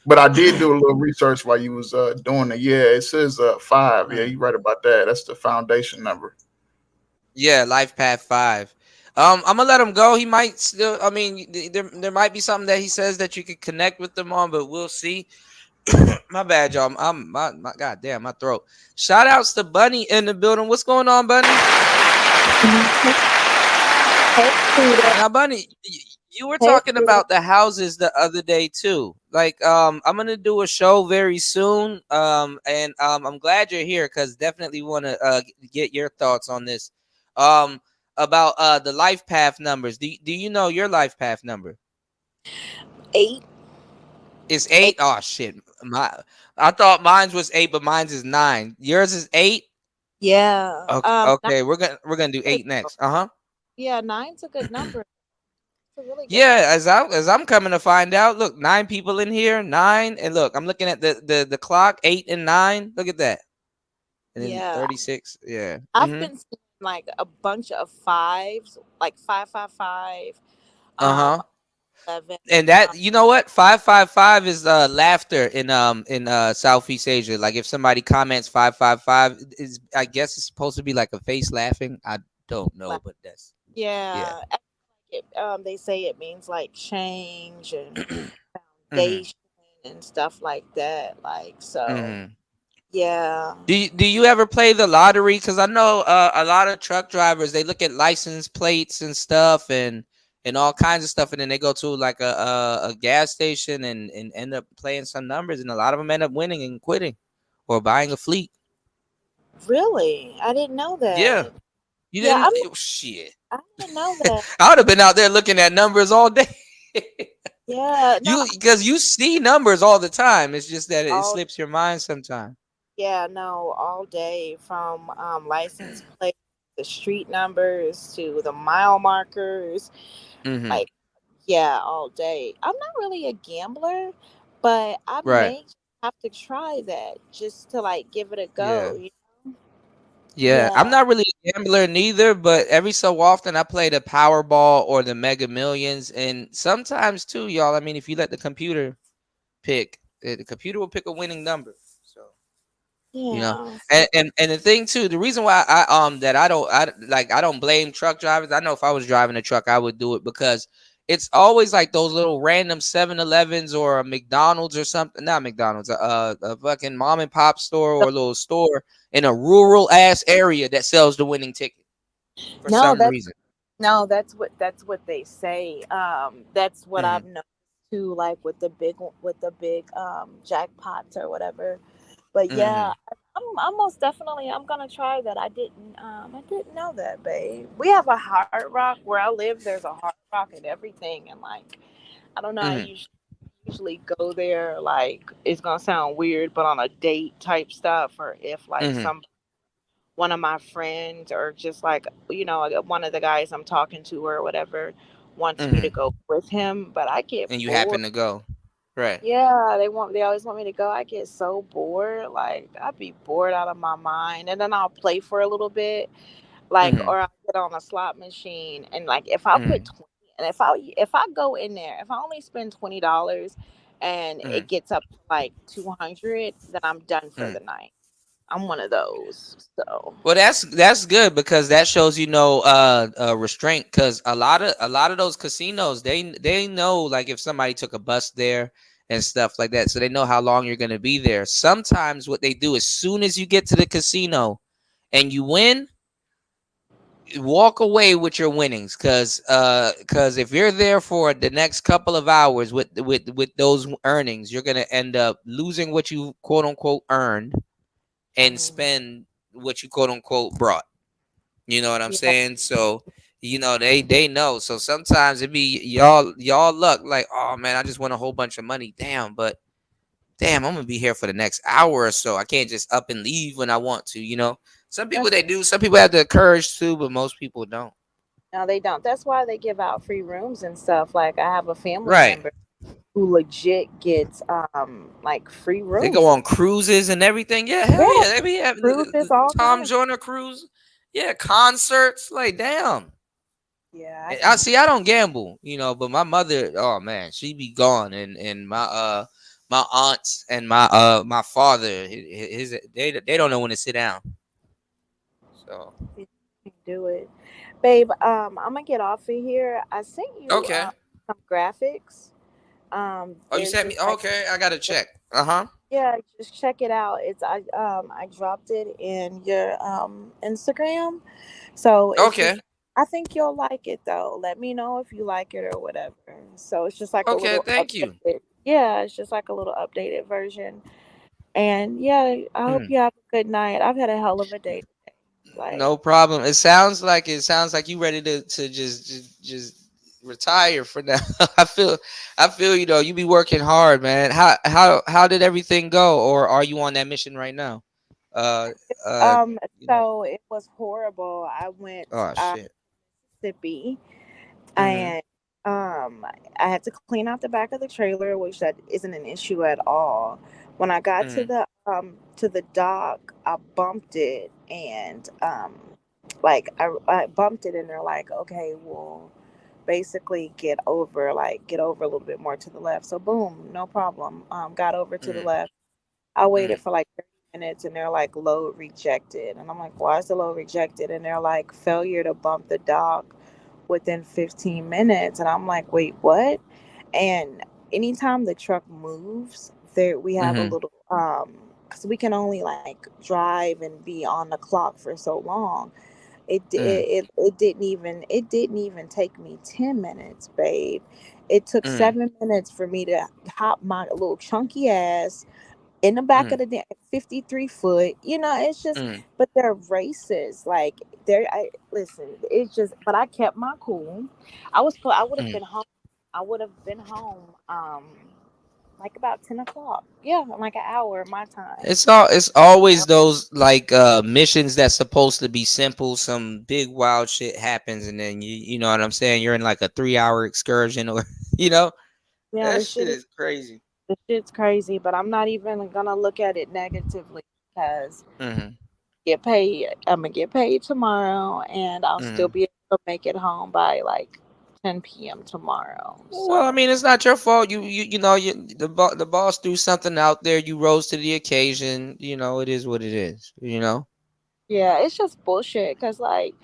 But I did do a little research while you was doing it. Yeah, it says 5. Yeah, you right about that. That's the foundation number. Yeah, Life Path 5. I'm gonna let him go. He might still. I mean, there might be something that he says that you could connect with them on, but we'll see. My bad, y'all. My goddamn, my throat. Shout outs to Bunny in the building. What's going on, Bunny? Now, Bunny, you were talking about the houses the other day too. Like, I'm gonna do a show very soon. And I'm glad you're here because definitely want to get your thoughts on this. About the life path numbers. Do you know your life path number? 8. It's 8. Oh shit, I thought mine was 8, but mine's is 9. Yours is 8. Yeah. Okay, okay, we're gonna do 8 next. Yeah, 9's a good number. It's a really good Yeah, as I'm coming to find out, look, 9 people in here, 9, and look, I'm looking at the clock, 8 and 9. Look at that, and then Yeah. 36. Yeah. I've been seeing like a bunch of 5s, like 555, Uh huh. 11. And that, you know what, 555 is laughter in Southeast Asia. Like if somebody comments 555, is I guess it's supposed to be like a face laughing. I don't know, but that's Yeah. They say it means like change and Mhm. foundation and stuff like that. Like, so, Mhm. yeah. Do you ever play the lottery? Because I know a lot of truck drivers, they look at license plates and stuff and all kinds of stuff, and then they go to like a gas station and end up playing some numbers, and a lot of them end up winning and quitting or buying a fleet. Really? I didn't know Yeah, that. you Yeah, didn't. Shit, I didn't know that. I would have been out there looking at numbers all day. Yeah, no, Because you see numbers all the time. It's just that it all slips your mind sometimes. yeah, no, all day from license plates, the street numbers to the mile markers. Mm-hmm. Like, yeah, all day. I'm not really a gambler, but I Right. may have to try that just to like give it a Yeah. go. Yeah, I'm Yeah. not really a gambler neither, but every so often I play the Powerball or the Mega Millions, and sometimes too, y'all. I mean, if you let the computer pick, the computer will pick a winning number. So you know, Yeah. and the thing too, the reason why that I don't blame truck drivers. I know if I was driving a truck, I would do it because it's always like those little random 7-Elevens or a McDonald's or something. Not McDonald's, a fucking mom and pop store or a little store in a rural ass area that sells the winning ticket for No, some reason. that's what they say. That's what Mm-hmm. I've noticed too, like with the big jackpots or whatever. But Mm-hmm. yeah, I'm most definitely I'm gonna try that. I didn't know that, babe. We have a Hard Rock where I live. There's a Hard Rock and everything, and like I don't know. I Mm-hmm. usually go there like it's gonna sound weird, but on a date type stuff, or if like Mm-hmm. one of my friends or just like one of the guys I'm talking to or whatever wants me to Mm-hmm. go with him, but I get And you bored. happen to go, right? Yeah, they always want me to go. I get so bored. Like I'd be bored out of my mind. And then I'll play for a little bit. Like Mm-hmm. or I'll get on a slot machine and like if I put Mm-hmm. 20 and if I go in there, if I only spend $20 and Mm-hmm. it gets up to like 200, then I'm done for Mm-hmm. the night. I'm one of those. So Well, that's good because that shows restraint. Because a lot of those casinos they know like if somebody took a bus there and stuff like that, so they know how long you're gonna be there. Sometimes what they do as soon as you get to the casino and you win, walk away with your winnings. Because if you're there for the next couple of hours with those earnings, you're gonna end up losing what you quote unquote earned and spend what you quote unquote brought. You know what I'm yeah. saying? So You know, they know. So sometimes it be y'all luck. Like, oh man, I just won a whole bunch of money. Damn, I'm gonna be here for the next hour or so. I can't just up and leave when I want to. You know, some people they do. Some people have the courage to, but most people don't. No, they don't. That's why they give out free rooms and stuff. Like I have a family Right. member who legit gets like free They go rooms and on cruises and everything. Yeah, hell yeah, yeah. They be having cruises, all Tom kind of Joyner cruise. Yeah, concerts. Like, damn. yeah. I I can't. see. I don't gamble, you know, but my mother, oh man, she be gone, and my aunts and my father, they don't know when to sit down. So Do it, babe. I'm gonna get off of here. I sent you okay. some graphics. Oh, you There's sent me. this like Okay, I gotta check. Uh-huh. yeah, just check it out. I dropped it in your Instagram, so it's just Okay. I think you'll like it though. Let me know if you like it or whatever. So it's just like a Okay. little Thank you. updated. Yeah, it's just like a little updated version. And yeah, I hope Mm. you have a good night. I've had a hell of a day today. Like No problem. It sounds like you ready to just retire for now. I feel you though. You be working hard, man. How did everything go, or are you on that mission right now? Uh uh. um You know. so it was horrible. I went Oh shit. Mississippi Mm-hmm. and I had to clean out the back of the trailer, which that isn't an issue at all. When I got Mm-hmm. to the dock, I bumped it and like I bumped it and they're like, okay, well basically get over a little bit more to the left. So boom, no problem. Got over to the Mm-hmm. left. I waited for like 30 minutes and they're like load rejected. And I'm like, why is the load rejected? And they're like failure to bump the dock within 15 minutes. And I'm like, wait, what? And anytime the truck moves, there we have a Mm-hmm. little because we can only like drive and be on the clock for so long. It didn't even take me 10 minutes, babe. It took Mm-hmm. 7 minutes for me to hop my little chunky ass in the back of the damn 53 foot. You know, it's just, Mm-hmm. but they're racist. Like, I listen, it's just, but I kept my cool. I would have Mm-hmm. been home. I would have been home, like about 10 o'clock. Yeah, like an hour my time. It's always those like missions that's supposed to be simple. Some big wild shit happens, and then you know what I'm saying. You're in like a 3 hour excursion, or you know Yeah, that shit is crazy. the shit's crazy, but I'm not even gonna look at it negatively because Mm-hmm. I'm gonna get paid tomorrow, and I'll still Mm-hmm. be able to make it home by like 10 p.m. tomorrow. Well, I So mean, it's not your fault. You know the boss threw something out there. You rose to the occasion. You know it is what it is. You know. yeah, it's just bullshit. Cause like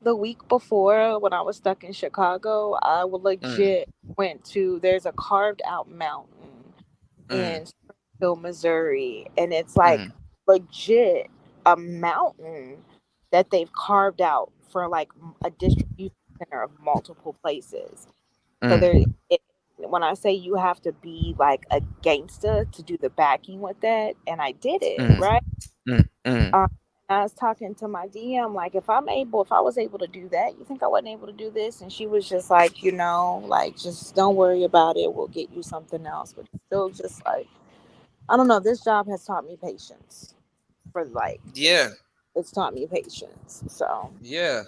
the week before when I was stuck in Chicago, I would Mm, legit went to there's a carved out mountain mm, in Springfield, Missouri, and it's like mm, legit a mountain that they've carved out for like a distribution center of multiple places. So there, mm, it, when I say you have to be like a gangster to do the backing with that, and I did it mm, right. mm, mm. Um, I was talking to my DM, like, if I was able to do that, you think I wasn't able to do this? And she was just like, like, just don't worry about it. We'll get you something else. But it's still just like, I don't know. This job has taught me patience for like, Yeah, it's taught me patience. So, yeah.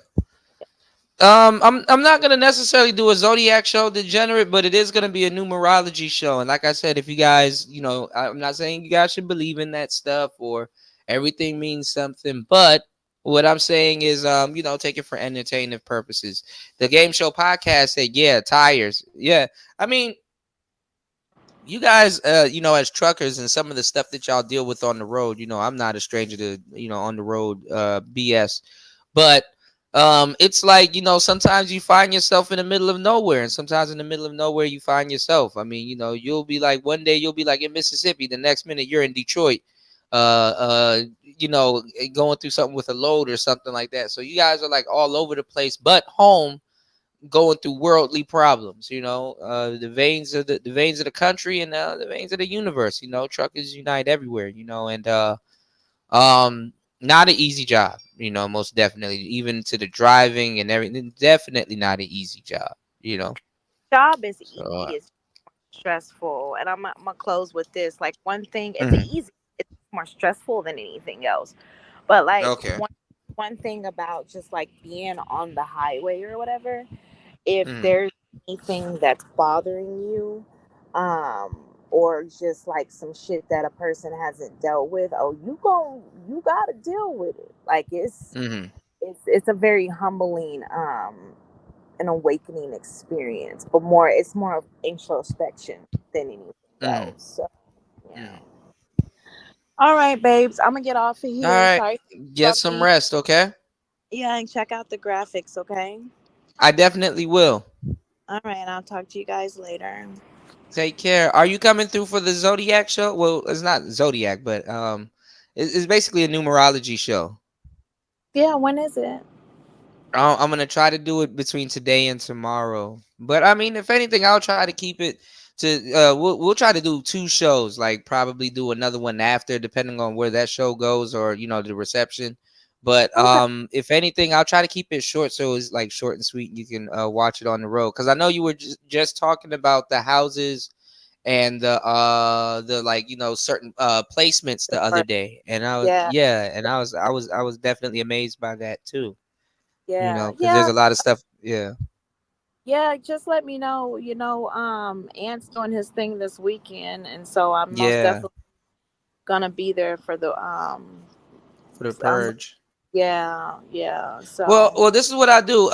I'm not gonna necessarily do a zodiac show, degenerate, but it is gonna be a numerology show. And like I said, if you guys, you know, I'm not saying you guys should believe in that stuff or everything means something, but what I'm saying is, you know, take it for entertainment purposes. The game show podcast said, yeah, tires, yeah. I mean, you guys, you know, as truckers and some of the stuff that y'all deal with on the road, you know, I'm not a stranger to, you know, on the road, BS, but it's like, you know, sometimes you find yourself in the middle of nowhere, and sometimes in the middle of nowhere you find yourself. I mean, you know, you'll be like one day you'll be like in Mississippi, the next minute you're in Detroit, you know, going through something with a load or something like that. So you guys are like all over the place, but home going through worldly problems, you know, the veins of the country and the veins of the universe, you know, truckers unite everywhere, you know, and not an easy job, you know, most definitely. Even to the driving and everything, definitely not an easy job, you know. Job is So easy, it's stressful. And I'm gonna close with this. Like one thing, it's mhm. easy. It's more stressful than anything else. But like Okay. one thing about just like being on the highway or whatever, if Mhm. there's anything that's bothering you, um, or just like some shit that a person hasn't dealt with, oh, you gotta deal with it. Like Mhm. it's a very humbling, an awakening experience, but it's more of introspection than anything Mhm. else. So yeah. Mhm. All right, babes, I'm gonna get off of All here. right. Sorry for Get some interrupting. rest, okay? Yeah, and check out the graphics, okay? I definitely will. All right, I'll talk to you guys later. Take care. Are you coming through for the Zodiac show? Well, it's not Zodiac, but it's basically a numerology show. Yeah, when is it? I'm gonna try to do it between today and tomorrow. But I mean, if anything, I'll try to keep it to. We'll try to do 2 shows. Like probably do another one after, depending on where that show goes or the reception. But Okay. if anything, I'll try to keep it short so it's like short and sweet. And you can watch it on the road because I know you were just talking about the houses and the like certain placements the other day, and I was Yeah, yeah, and I was definitely amazed by that too. yeah, Because there's yeah, a lot of stuff. Yeah. yeah. Just let me know. Ant's doing his thing this weekend, and so I'm most Yeah. definitely gonna be there for the For the I'm purge. yeah, yeah. Well, So well, this is what I do.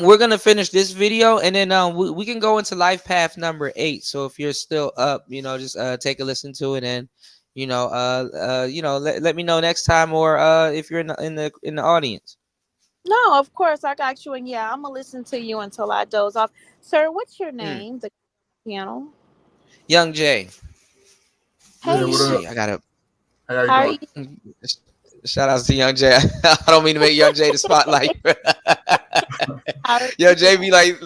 We're gonna finish this video, and then we can go into life path number 8. So if you're still up, just take a listen to it, and let me know next time, or if you're in the audience. no, of course I got you, and yeah, I'm gonna listen to you until I doze off. Sir, what's your Mm. name? The piano. Young Jay. Hey, Yeah, Let me what up? see. I gotta. How you how are doing? you? Shout out to Young Jay. I don't mean to make Young Jay the spotlight. How are Yo, Jay you? be like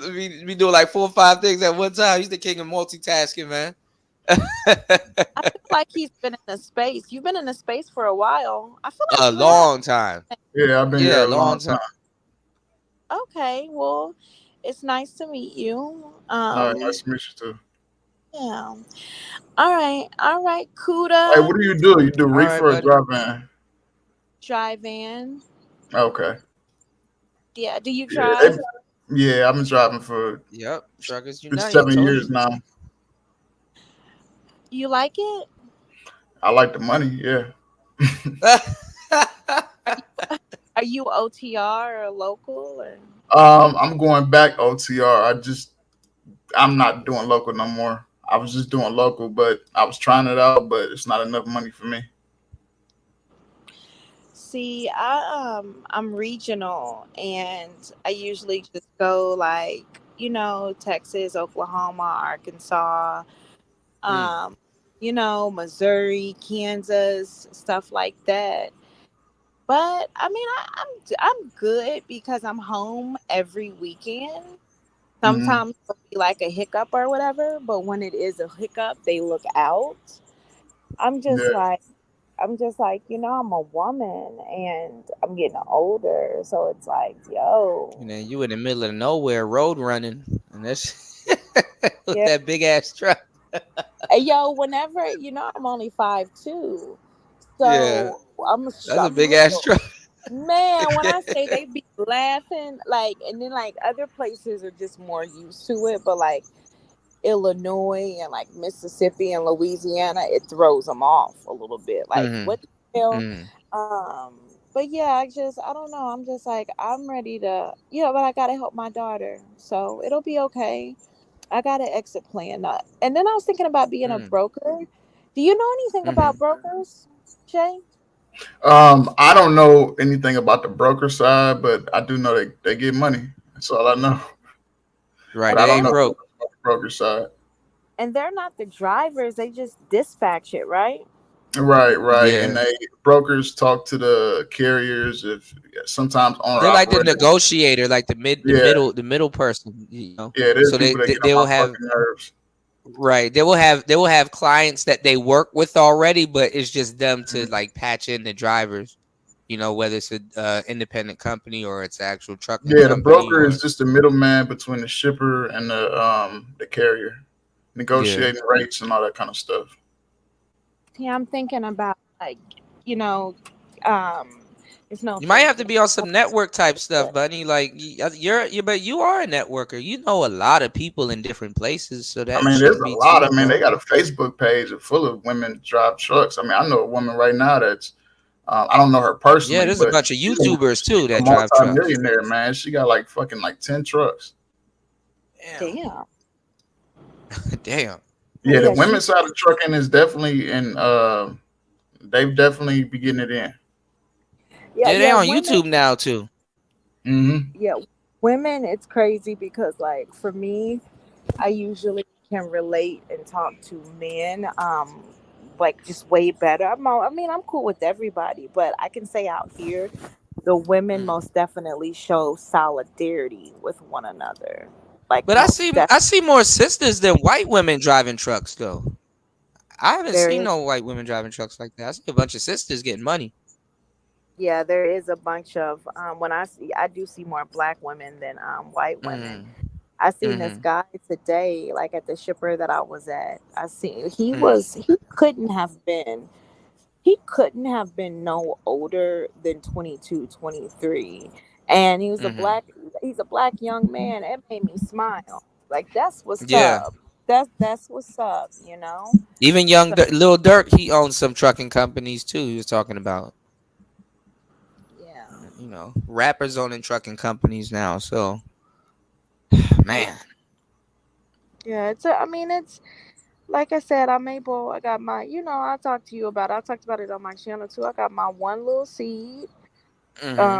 be doing like 4 or 5 things at one time. He's the king of multitasking, man. I feel like he's been in the space. You've been in the space for a while. I feel like A you and I. long time. Yeah, I've been here Yeah, a a long long time. time. Okay, well, it's nice to meet you. All right, nice to meet you too. Yeah. All right, Hey, Kuda. what do? You do All right, reefer or buddy. drive-in? Drive in. Okay. Yeah. Do you Yeah, drive? yeah, I've been driving for Yep. Truckers it's Unite. I 7 told years you. now. You like it? I like the money. Yeah. Are you OTR or local or? I'm going back OTR. I'm not doing local no more. I was just doing local, but I was trying it out, but it's not enough money for me. See, I'm regional, and I usually just go like Texas, Oklahoma, Arkansas, Mm. um, Missouri, Kansas, stuff like that. But I mean, I'm good because I'm home every weekend. Hmm. Sometimes it'll be like a hiccup or whatever, but when it is a hiccup, they look out. I'm just Yeah. like I'm a woman and I'm getting older, so it's like, yo, And then you in the middle of nowhere road running, and that's with yeah, that big ass truck. hey, yo, whenever I'm only 5'2", Yeah, so that's a I'm big ass little. truck. Man, when I say they be laughing, like, and then like other places are just more used to it, but like Illinois and like Mississippi and Louisiana, it throws them off a little bit. Like, Mm-hmm. what the hell? Mm-hmm. But yeah, I don't know. I'm just like, I'm ready to, but I gotta help my daughter, so it'll be okay. I got an exit plan, and then I was thinking about being a broker. Do you know anything Mm-hmm. about brokers, Jay? I don't know anything about the broker side, but I do know they get money. That's all I know. Right, But I they don't ain't know broke. about the broker side. And they're not the drivers; they just dispatch it, right? Right, right. And Yeah, they brokers talk to the carriers if sometimes owner they're like the operators. negotiator, like the Yeah, middle person. yeah. There's So people that they get on they will my have fucking nerves. Right. They will have clients that they work with already, but it's just them to like patch in the drivers. You know, whether it's a independent company or it's an actual trucking Yeah, the company broker or is just the middleman between the shipper and the carrier, yeah. negotiating rates and all that kind of stuff. Yeah, I'm thinking about like, you know, um, it's no You might offense have to to be on some network type stuff, buddy. Like but you are a networker. You know a lot of people in different places, so I that mean, there's shouldn't a be too lot. I mean, they hard. got a Facebook page full of women drive trucks. I mean, I know a woman right now that's, I don't know her Yeah, personally, there's a but bunch of she's YouTubers too a that drive trucks. multi-millionaire, man. She got like fucking like 10 trucks. damn. Damn. Yeah, the Yeah, women's side of trucking is definitely in, they've definitely be getting it in. yeah, Yeah, they yeah, on women. YouTube now too. Mm-hmm. Yeah, women. It's crazy because like for me, I usually can relate and talk to men, like just way better. I mean, I'm cool with everybody, but I can say out here, the women most definitely show solidarity with one another. Like But most I definitely, see more sisters than white women driving trucks though. I haven't there seen is. no white women driving trucks like that. I see a bunch of sisters getting money. Yeah, there is a bunch of I do see more black women than white women. Mm. I seen this Mm-hmm. guy today, like at the shipper that I was at. I seen Mm. he couldn't have been no older than 22, 23. And Mm-hmm. he's a black young man. It made me smile. Like that's what's Yeah. up. That's what's up, you know? Even So, Lil Durk, he owns some trucking companies too. He was talking about, yeah. rappers owning trucking companies now. So, man. Yeah, I mean it's like I said, I got my, I talked about it on my channel too. I got my one little seed. Mm-hmm.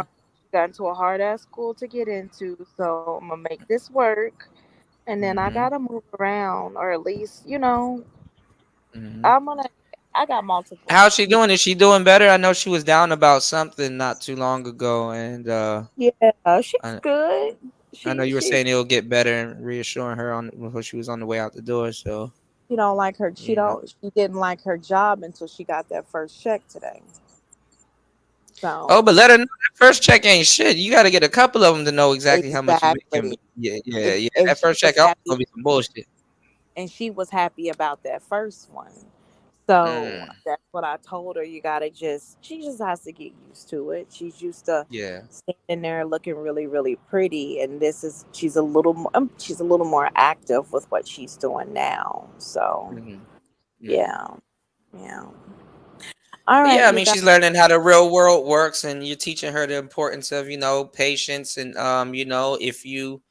Got into a hard ass school to get into, so I'm gonna make this work. And then I Mm-hmm. gotta move around, or at least, Mm-hmm. I'm gonna, I got multiple. How's she doing? Is she doing better? I know she was down about something not too long ago, and Yeah, she's I, good. I know you were She saying it'll get better and reassuring her on before she was on the way out the door. So, She don't like her. you know. She didn't like her job until she got that first check today. Oh, So but let her know that first check ain't shit. You got to get a couple of them to know exactly how much you make. exactly, Yeah, yeah, yeah. and That she first was check always happy, gonna be some bullshit. and she was happy about that first one. So Mm, that's what I told her. She just has to get used to it. She's used to yeah. standing there looking really, really pretty, and she's a little more active with what she's doing now. So Hmm. Hmm. yeah, yeah. All But right, yeah, I you mean, guys. she's learning how the real world works, and you're teaching her the importance of patience, and if you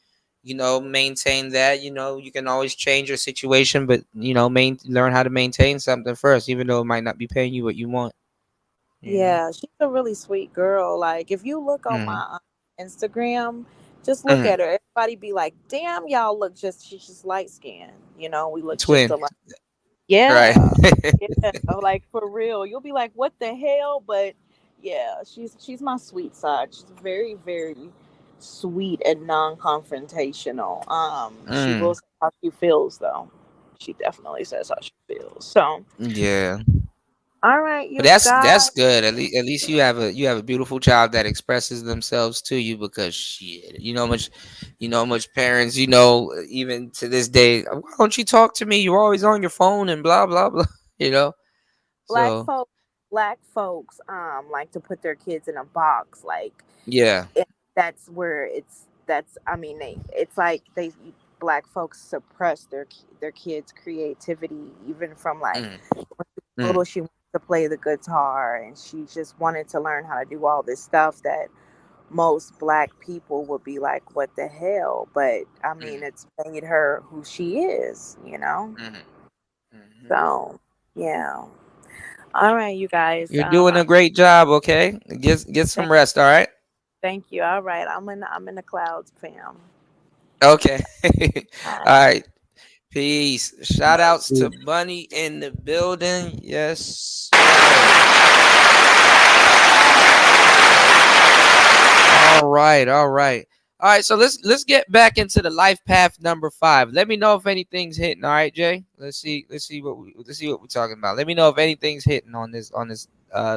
maintain that, you can always change your situation, but learn how to maintain something first, even though it might not be paying you what you want. You know. Yeah, she's a really sweet girl. Like if you look on Mm-hmm. my Instagram, just look Mm-hmm. at her. Everybody be like, "Damn, y'all look she's just light skinned." We look just Twin, alike. right? Yeah. Yeah, like for real. You'll be like, "What the hell?" But yeah, she's my sweet side. She's very, very sweet and non-confrontational. She will Mm, say how she feels though. She definitely says how she feels. So, yeah. all right, But you that's guys. good. At least you have a beautiful child that expresses themselves to you, because shit, much parents, even to this day, why don't you talk to me? You're always on your phone and blah blah blah. You know. black So folks black folks like to put their kids in a box, like yeah. that's where that's I mean it's like they black folks suppress their kids creativity, even from like Mm, when she was mm, little. She wanted to play the guitar, and she just wanted to learn how to do all this stuff that most black people would be like, what the hell? But I mean, mm, it's made her who she is. mm, mm. So yeah. All right, you guys. You're doing a great job. Okay, get some Thank, rest. All right. thank you. All right, I'm in the clouds, fam. Okay. All Bye. right. Peace. Shout outs to Bunny in the building. Yes. All right. All right. All right, so let's get back into the life path number 5. Let me know if anything's hitting. All right, Jay. Let's see what we're talking about. Let me know if anything's hitting on this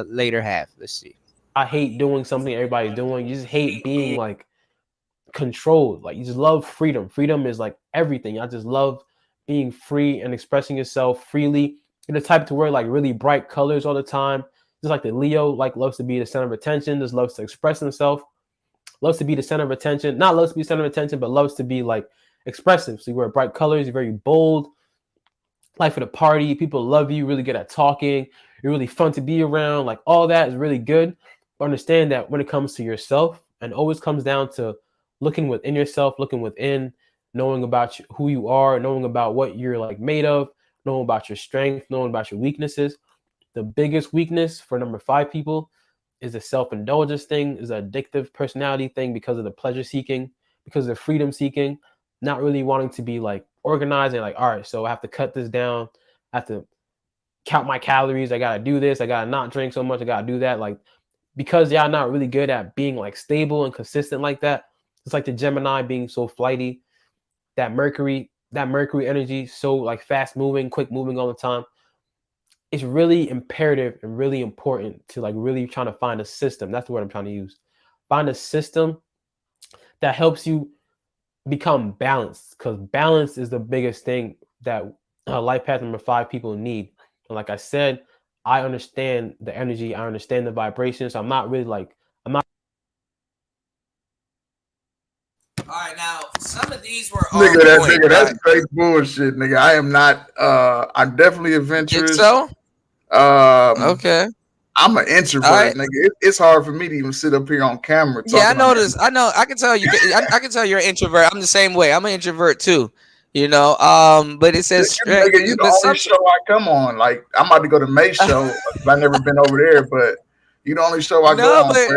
later half. Let's see. I hate doing something everybody's doing. You just hate being like controlled. Like you just love freedom. Freedom is like everything. I just love being free and expressing yourself freely. You're the type to wear like really bright colors all the time. Just like the Leo, like loves to be the center of attention, just loves to express himself, loves to be the center of attention. Not loves to be center of attention, but loves to be like expressive. So you wear bright colors, you're very bold. Life of the party, people love you, really good at talking. You're really fun to be around. Like all that is really good. But understand that when it comes to yourself, and always comes down to looking within yourself, looking within, knowing about who you are, knowing about what you're like made of, knowing about your strength, knowing about your weaknesses. The biggest weakness for number 5 people is a self-indulgence thing, is an addictive personality thing because of the pleasure seeking, because of the freedom seeking, not really wanting to be like organized and like, all right, so I have to cut this down. I have to count my calories. I got to do this. I got to not drink so much. I got to do that. Like, because y'all not really good at being like stable and consistent like that. It's like the Gemini being so flighty, that Mercury energy, so like fast moving, quick moving all the time. It's really imperative and really important to like really trying to find a system. That's the word I'm trying to use. Find a system that helps you become balanced, because balance is the biggest thing that life path number 5 people need. And like I said, I understand the energy, I understand the vibration. So I'm not really like, I'm not. All right, now some of these were Nigga, that's straight bullshit, nigga. I am not. I'm definitely adventurous. Think so? Okay. I'm an introvert, right. nigga. It's hard for me to even sit up here on camera. Yeah, I talking noticed. I know. I can tell you. I can tell you're an introvert. I'm the same way. I'm an introvert too. You know. But it says. Nigga, you the only show I come on. Like I'm about to go to May's show. I've never been over there, but you the only show I go on. But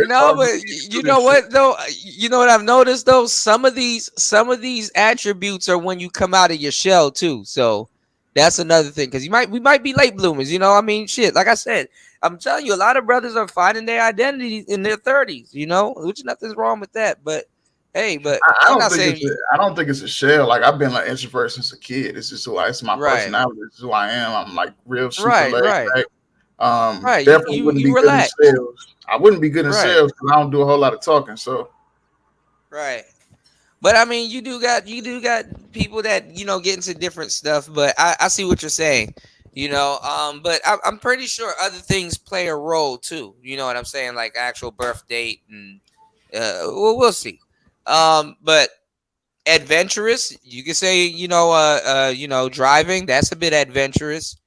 you know what though? You know what I've noticed though? Some of these attributes are when you come out of your shell too. So that's another thing, because we might be late bloomers. You know, I mean, shit. Like I said, I'm telling you, a lot of brothers are finding their identity in their 30s. You know, which nothing's wrong with that. But hey, but I'm not saying. I don't think it's a shell. Like I've been like introvert since a kid. It's just who it's my personality. It's who I am. I'm like real super laid back. Definitely wouldn't be good in sales. I wouldn't be good in sales because I don't do a whole lot of talking. So right. But I mean, you do got people that, you know, get into different stuff. But I see what you're saying, you know. But I'm pretty sure other things play a role too. You know what I'm saying, like actual birth date and we'll see. But adventurous, you could say, you know, driving, that's a bit adventurous.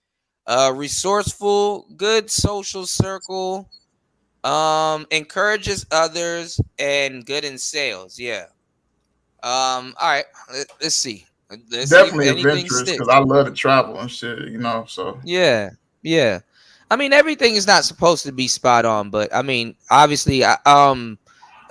Resourceful, good social circle, encourages others, and good in sales. Yeah. All right. Let's see. Definitely adventurous because I love to travel and shit, you know. So yeah. I mean, everything is not supposed to be spot on, but I mean, obviously, some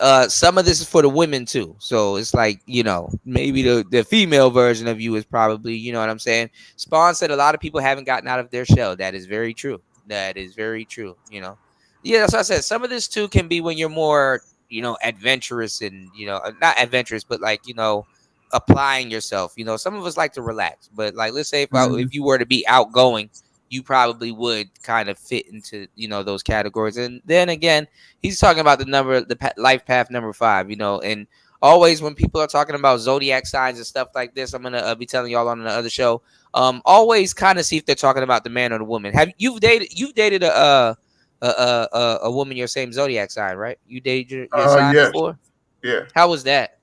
of this is for the women too. So it's like, you know, maybe the female version of you is probably, you know what I'm saying. Spawn said a lot of people haven't gotten out of their shell. That is very true. You know. Yeah, that's what I said. Some of this too can be when you're more, you know, adventurous and, you know, not adventurous, but like, you know, applying yourself. You know, some of us like to relax, but like, let's say if you were to be outgoing, you probably would kind of fit into, you know, those categories. And then again, he's talking about the life path number 5, you know, and always when people are talking about zodiac signs and stuff like this, I'm gonna be telling y'all on the other show. Always kind of see if they're talking about the man or the woman. You've dated a woman your same zodiac sign, right? You dated your sign before? Yeah. How was that?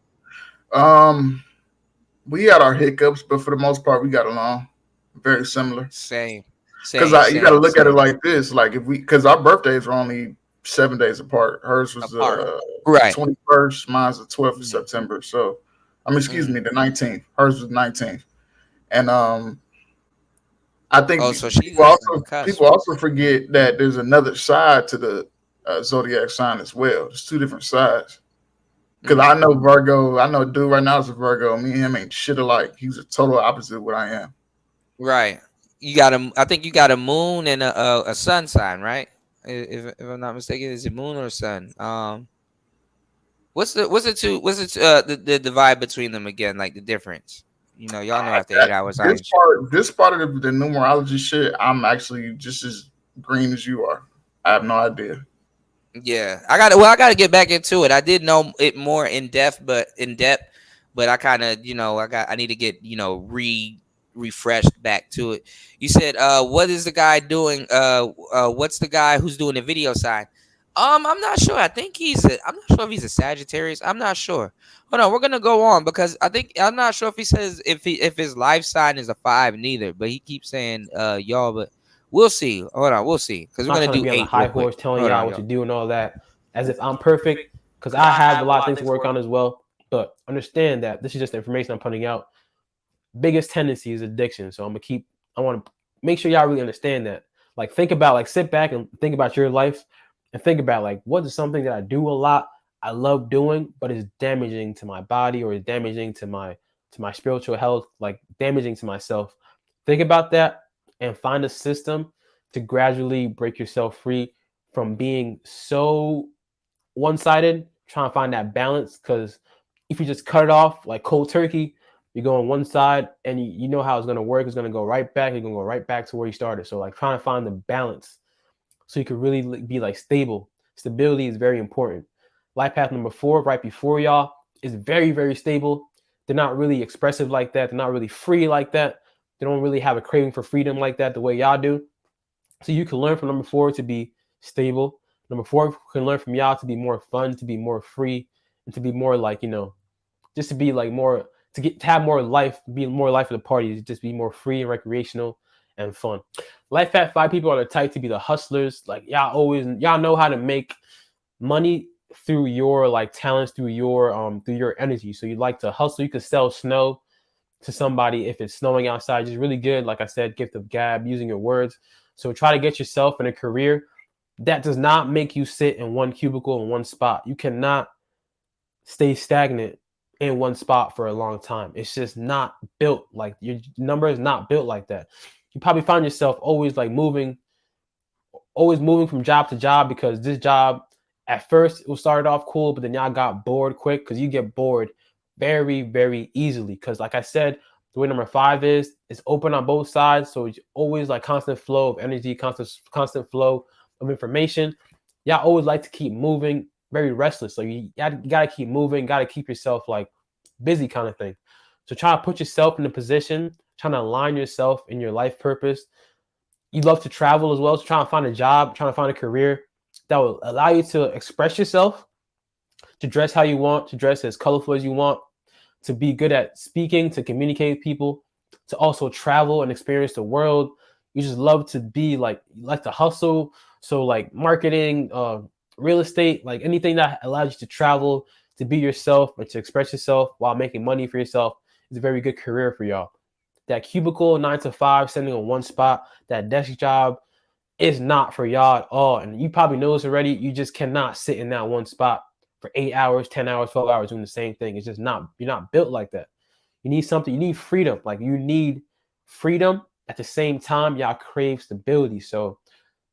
We had our hiccups, but for the most part, we got along. Very similar. Same. Because you got to look at it like this: like because our birthdays were only 7 days apart. Hers was 21st, mine's the 12th of September. So, excuse me, the 19th. Hers was the 19th, and I think people also forget that there's another side to the zodiac sign as well. There's 2 different sides. Because I know Virgo, I know a dude right now is a Virgo. Me and him ain't shit alike. He's a total opposite of what I am. Right. I think you got a moon and a sun sign, right? If I'm not mistaken, is it moon or sun? What's the divide between them again? Like the difference? You know, y'all know after 8 hours, I ain't This part of the numerology shit, I'm actually just as green as you are. I have no idea. Yeah, I gotta get back into it. I did know it more in depth, but I kind of, I need to get, refreshed back to it. You said, what is the guy doing? What's the guy who's doing the video side? I'm not sure. I'm not sure if he's a Sagittarius. I'm not sure. Hold on, we're gonna go on because I'm not sure if he says if his life sign is a 5 neither, but he keeps saying y'all, but we'll see. Hold on, we'll see because I'm we're not gonna trying to do be on a 8 real high quick. horse telling Hold y'all on, what y'all. to do and all that, as if I'm perfect, because I have a lot of things to work on as well. But understand that this is just the information I'm putting out. Biggest tendency is addiction. So I want to make sure y'all really understand that. Like sit back and think about your life and think about like, what is something that I do a lot, I love doing, but is damaging to my body or is damaging to my spiritual health, like damaging to myself. Think about that and find a system to gradually break yourself free from being so one-sided. Trying to find that balance, because if you just cut it off like cold turkey, you go on one side and you know how it's going to work. It's going to go right back. You're going to go right back to where you started. So like trying to find the balance so you can really be like stable. Stability is very important. Life path number 4, right before y'all, is very, very stable. They're not really expressive like that. They're not really free like that. They don't really have a craving for freedom like that the way y'all do. So you can learn from number 4 to be stable. Number 4 can learn from y'all to be more fun, to be more free, and to be more like, just to be like more, to have more life, be more life of the party, to just be more free and recreational and fun. Life path 5 people are the type to be the hustlers. Like y'all know how to make money through your like talents, through your energy. So you like to hustle. You could sell snow to somebody if it's snowing outside. Just really good. Like I said, gift of gab, using your words. So try to get yourself in a career that does not make you sit in one cubicle in one spot. You cannot stay stagnant in one spot for a long time. It's just not built, like your number is not built like that. You probably find yourself always moving from job to job, because this job at first it started off cool, but then y'all got bored quick, because you get bored very, very easily. Because like I said, the way number 5 is, it's open on both sides. So it's always like constant flow of energy, constant flow of information. Y'all always like to keep moving, very restless. So you gotta keep moving, gotta keep yourself like busy kind of thing. So try to put yourself in a position, trying to align yourself in your life purpose. You love to travel as well. So trying to find a job, trying to find a career that will allow you to express yourself, to dress how you want, to dress as colorful as you want, to be good at speaking, to communicate with people, to also travel and experience the world. You just love to be like, you like to hustle. So like marketing, real estate, like anything that allows you to travel, to be yourself, or to express yourself while making money for yourself is a very good career for y'all. That cubicle 9 to 5, sitting on one spot, that desk job is not for y'all at all. And you probably know this already. You just cannot sit in that one spot for 8 hours, 10 hours, 12 hours doing the same thing. It's just not, you're not built like that. You need something, you need freedom. Like you need freedom at the same time, y'all crave stability. So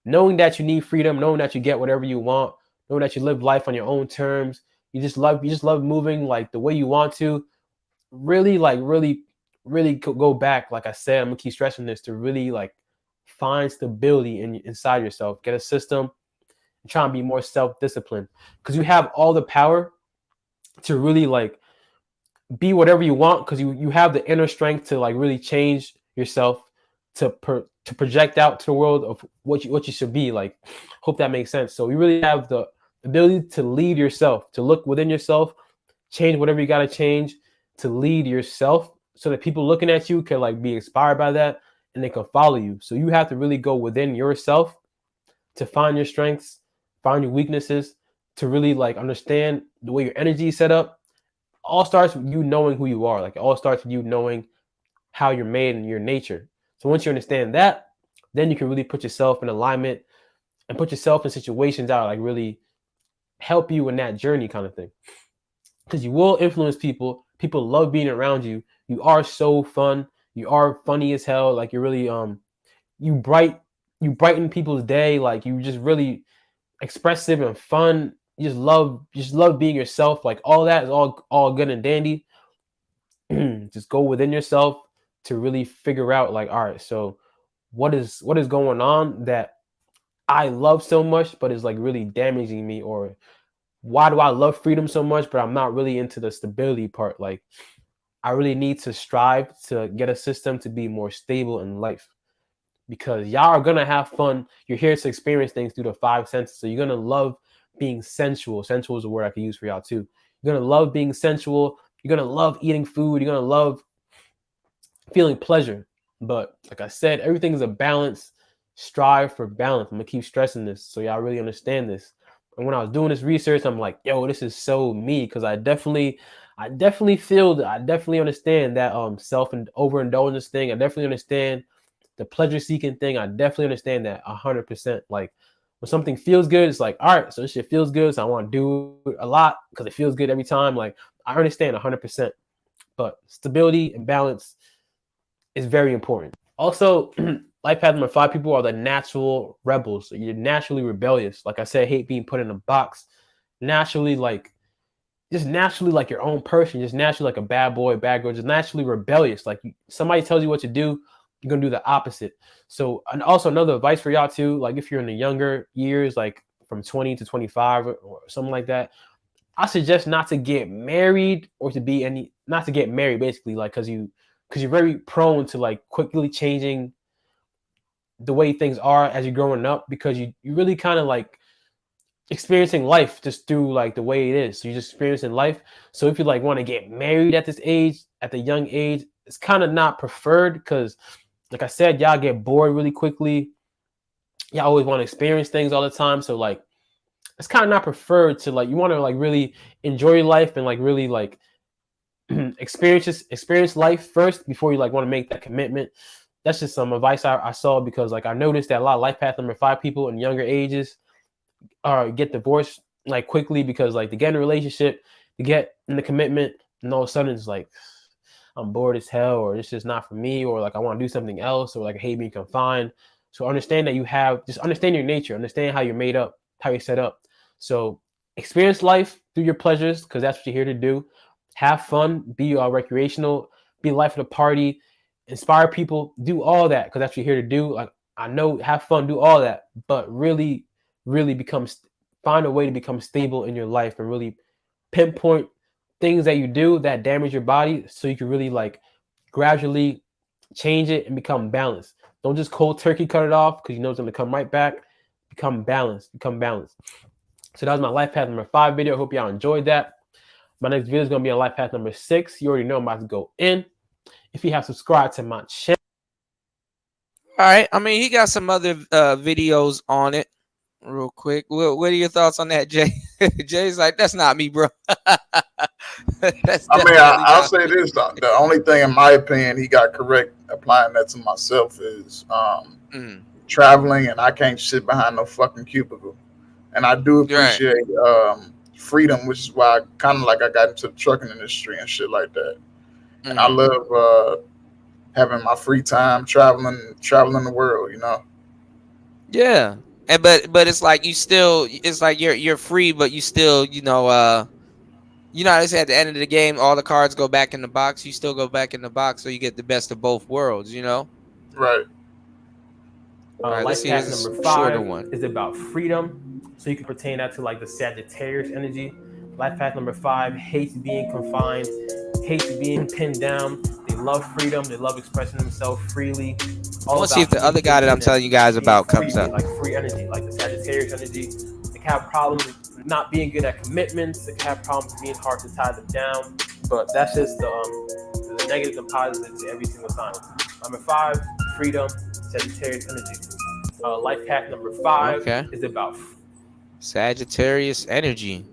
knowing that you need freedom, knowing that you get whatever you want, knowing that you live life on your own terms, you just love moving like the way you want to, really go back. Like I said, I'm gonna keep stressing this, to really like find stability inside yourself. Get a system and try and be more self-disciplined, because you have all the power to really like be whatever you want, because you have the inner strength to like really change yourself, to project out to the world of what you should be. Like, hope that makes sense. So you really have the ability to lead yourself, to look within yourself, change whatever you got to change, to lead yourself, so that people looking at you can like be inspired by that and they can follow you. So you have to really go within yourself to find your strengths, find your weaknesses, to really like understand the way your energy is set up. All starts with you knowing who you are. Like it all starts with you knowing how you're made and your nature. So once you understand that, then you can really put yourself in alignment and put yourself in situations that are like really help you in that journey kind of thing. Because you will influence people. People love being around you. You are so fun. You are funny as hell. Like you're really you brighten people's day. Like you just really expressive and fun. you just love being yourself. Like all that is all good and dandy. Just go within yourself to really figure out like, all right, so what is going on that I love so much, but is like really damaging me, or why do I love freedom so much, but I'm not really into the stability part? Like, I really need to strive to get a system to be more stable in life, because y'all are gonna have fun. You're here to experience things through the five senses, so you're gonna love being sensual. Sensual is a word I can use for y'all too. You're gonna love being sensual. You're gonna love eating food. You're gonna love feeling pleasure. But like I said, everything is a balance. Strive for balance. I'm gonna keep stressing this so y'all really understand this. And when I was doing this research, I'm like, yo, this is so me, because I definitely feel that I definitely understand that self and overindulgence thing. I definitely understand the pleasure seeking thing. I definitely understand that 100%. Like when something feels good, it's like, all right, so this shit feels good, so I want to do it a lot because it feels good every time. Like I understand 100%. But stability and balance is very important. Also, life path number 5, people are the natural rebels. So you're naturally rebellious. Like I said, hate being put in a box. Naturally, just naturally like your own person, just naturally like a bad boy, bad girl, just naturally rebellious. Like somebody tells you what to do, you're gonna do the opposite. So, and also another advice for y'all too, like if you're in the younger years, like from 20 to 25 or something like that, I suggest not to get married or to be not to get married basically, like because you're very prone to like quickly changing the way things are as you're growing up, because you really kind of like experiencing life just through like the way it is. So you're just experiencing life. So if you like want to get married at this age, at the young age, it's kind of not preferred, because like I said, y'all get bored really quickly. Y'all always want to experience things all the time. So like it's kind of not preferred to like, you want to like really enjoy life and like really like experience life first before you like want to make that commitment. That's just some advice I saw, because like I noticed that a lot of life path number 5 people in younger ages get divorced like quickly, because like they get in a relationship, they get in the commitment, and all of a sudden it's like, I'm bored as hell, or this is not for me, or like I want to do something else, or like I hate being confined. So understand that just understand your nature, understand how you're made up, how you're set up. So experience life through your pleasures, because that's what you're here to do. Have fun, be recreational, be life of the party, inspire people, do all that, because that's what you're here to do. Like I know, have fun, do all that, but really find a way to become stable in your life and really pinpoint things that you do that damage your body, so you can really like gradually change it and become balanced. Don't just cold turkey cut it off, because you know it's going to come right back. Become balanced. So that was my life path number 5 video. I hope y'all enjoyed that. My next video is going to be on life path number 6. You already know I'm about to go in. If you have subscribed to my channel. All right. I mean, he got some other videos on it. Real quick, what are your thoughts on that, Jay? Jay's like, that's not me, bro. I'll say this: the only thing, in my opinion, he got correct applying that to myself is traveling, and I can't sit behind no fucking cubicle. And I do appreciate freedom, which is why I got into the trucking industry and shit like that. And I love having my free time traveling the world, you know. Yeah. And but it's like it's like you're free, but you still, it's at the end of the game, all the cards go back in the box. You still go back in the box, so you get the best of both worlds, Right. All right, let's Life see. path This is number a shorter 5 one. is about freedom, so you can pertain that to like the Sagittarius energy. Life path number 5 hates being confined, hates being pinned down. They love freedom. They love expressing themselves freely. I want to see if the other guy that I'm telling you guys about comes up. Like free energy, like the Sagittarius energy. They can have problems with not being good at commitments. They can have problems being hard to tie them down. But that's just the negatives and positives to every single time. Number 5, freedom, Sagittarius energy. Life path number 5 is about Sagittarius energy.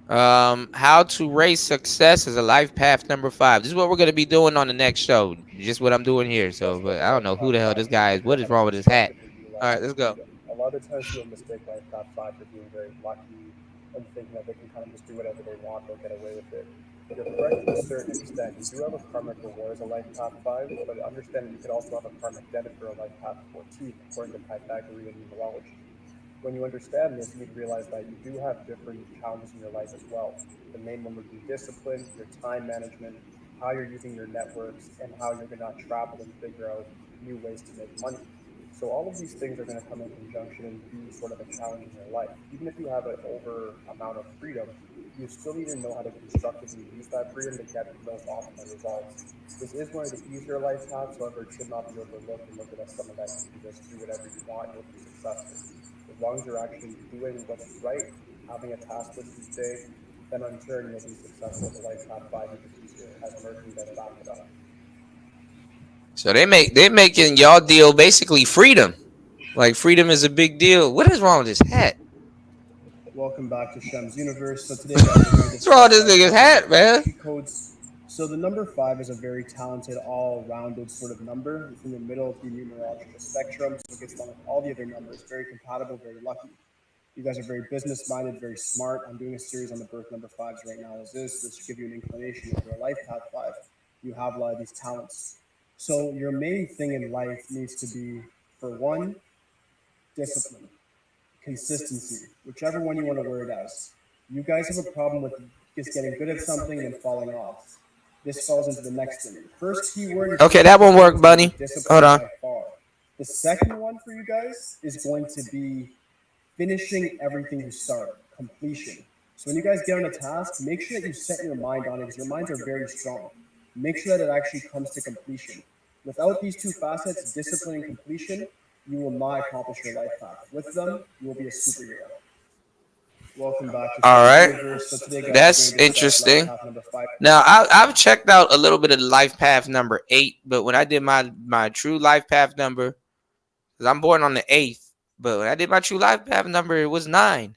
How to raise success is a life path number 5. This is what we're gonna be doing on the next show. Just what I'm doing here. So, but I don't know who the hell this guy is. What is wrong with his hat? All right, let's go. A lot of times people mistake life path 5 for being very lucky and thinking that they can kind of just do whatever they want, they'll get away with it. You're correct to a certain extent. You do have a karmic reward as a life path 5, but understand that you could also have a karmic debit for a life path 14, according to Pythagorean numerology. When you understand this, you'd realize that you do have different challenges in your life as well. The main one would be discipline, your time management, how you're using your networks, and how you're going to travel and figure out new ways to make money. So all of these things are going to come in conjunction and be sort of a challenge in your life. Even if you have an over amount of freedom, you still need to know how to constructively use that freedom to get the most optimal results. This is one of the easier life paths, however, it should not be overlooked and looked at as something that you can just do whatever you want, you'll be successful. As long as you're actually doing what's right, having a task list each day, then in turn you'll be successful. The life path 5 even easier, as Mercury does back it up. So they're making y'all deal basically freedom. Like freedom is a big deal. What is wrong with this hat? Welcome back to Shem's Universe. So today, guys, we're going to What's wrong with discuss this nigga's life path hat, man? cheat codes. So the number 5 is a very talented, all-rounded sort of number. It's in the middle of the numerological spectrum, so it gets along with all the other numbers. Very compatible, very lucky. You guys are very business-minded, very smart. I'm doing a series on the birth number 5s right now as is. This should give you an inclination of your life path 5. You have a lot of these talents. So your main thing in life needs to be, for one, discipline, consistency, whichever one you want to word as. You guys have a problem with just getting good at something and then falling off. This falls into the next thing. The first key word. Okay, that won't work, Bunny. Hold on. By far. The second one for you guys is going to be finishing everything you start, completion. So when you guys get on a task, make sure that you set your mind on it because your minds are very strong. Make sure that it actually comes to completion. Without these two facets, discipline and completion, you will not accomplish your life path. With them, you will be a superhero. Welcome back to All right, Universe. So today, guys, that's we're going to discuss life interesting. path number 5. Now I've checked out a little bit of the life path number 8, but when I did my true life path number, because I'm born on the 8th, but when I did my true life path number, it was 9.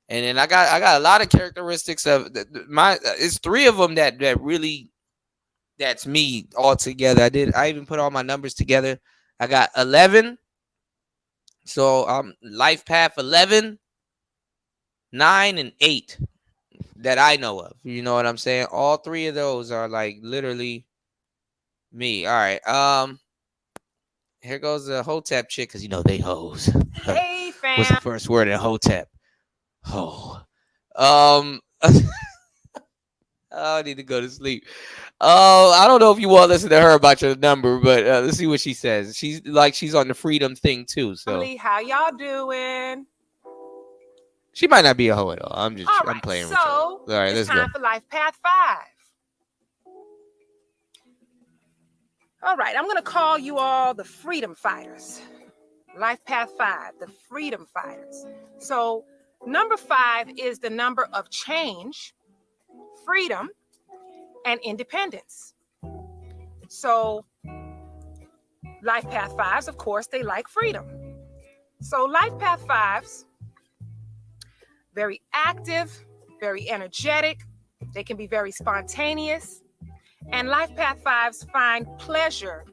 And then I got a lot of characteristics of my. It's 3 of them that really, that's me all together. I even put all my numbers together. I got 11. So life path 11, 9, and 8 that I know of. You know what I'm saying? All 3 of those are like literally me. All right. Here goes the Hotep chick, because you know they hoes. Hey, fam. What's the first word in Hotep? Ho. I need to go to sleep. I don't know if you want to listen to her about your number, but let's see what she says. She's on the freedom thing too. So How y'all doing? she might not be a hoe at all. I'm playing with you. So All right, it's let's go. time for Life Path 5. All right, I'm going to call you all the freedom fighters. Life Path 5, the freedom fighters. So number 5 is the number of change, freedom, and independence. So Life Path 5s, of course, they like freedom. So Life Path 5s, very active, very energetic. They can be very spontaneous. And Life Path 5s find pleasure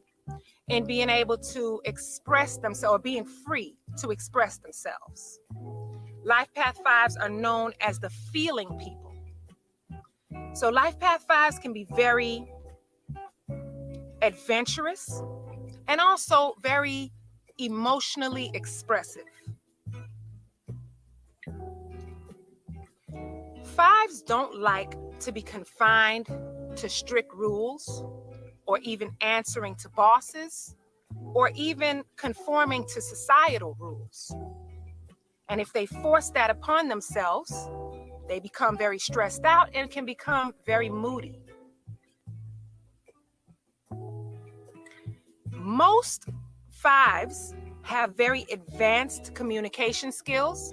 in being able to express themselves, or being free to express themselves. Life Path 5s are known as the feeling people. So Life Path 5s can be very adventurous and also very emotionally expressive. 5s don't like to be confined to strict rules, or even answering to bosses, or even conforming to societal rules. And if they force that upon themselves, they become very stressed out and can become very moody. Most 5s have very advanced communication skills.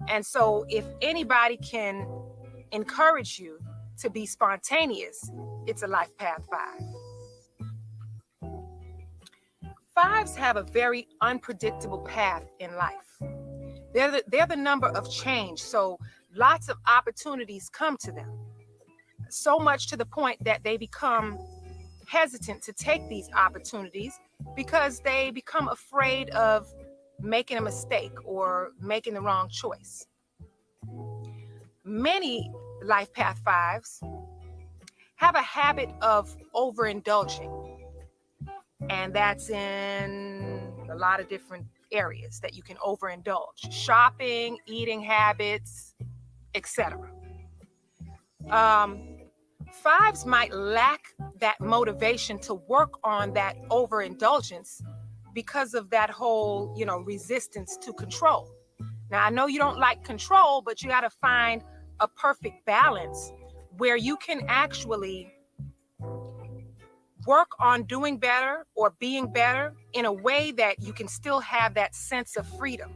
And so if anybody can encourage you to be spontaneous, it's a Life Path 5. 5s have a very unpredictable path in life. They're the number of change, so lots of opportunities come to them. So much to the point that they become hesitant to take these opportunities because they become afraid of making a mistake or making the wrong choice. Many Life Path 5s have a habit of overindulging. And that's in a lot of different areas that you can overindulge: shopping, eating habits, etc. Fives might lack that motivation to work on that overindulgence because of that whole, resistance to control. Now, I know you don't like control, but you got to find a perfect balance where you can actually work on doing better or being better in a way that you can still have that sense of freedom,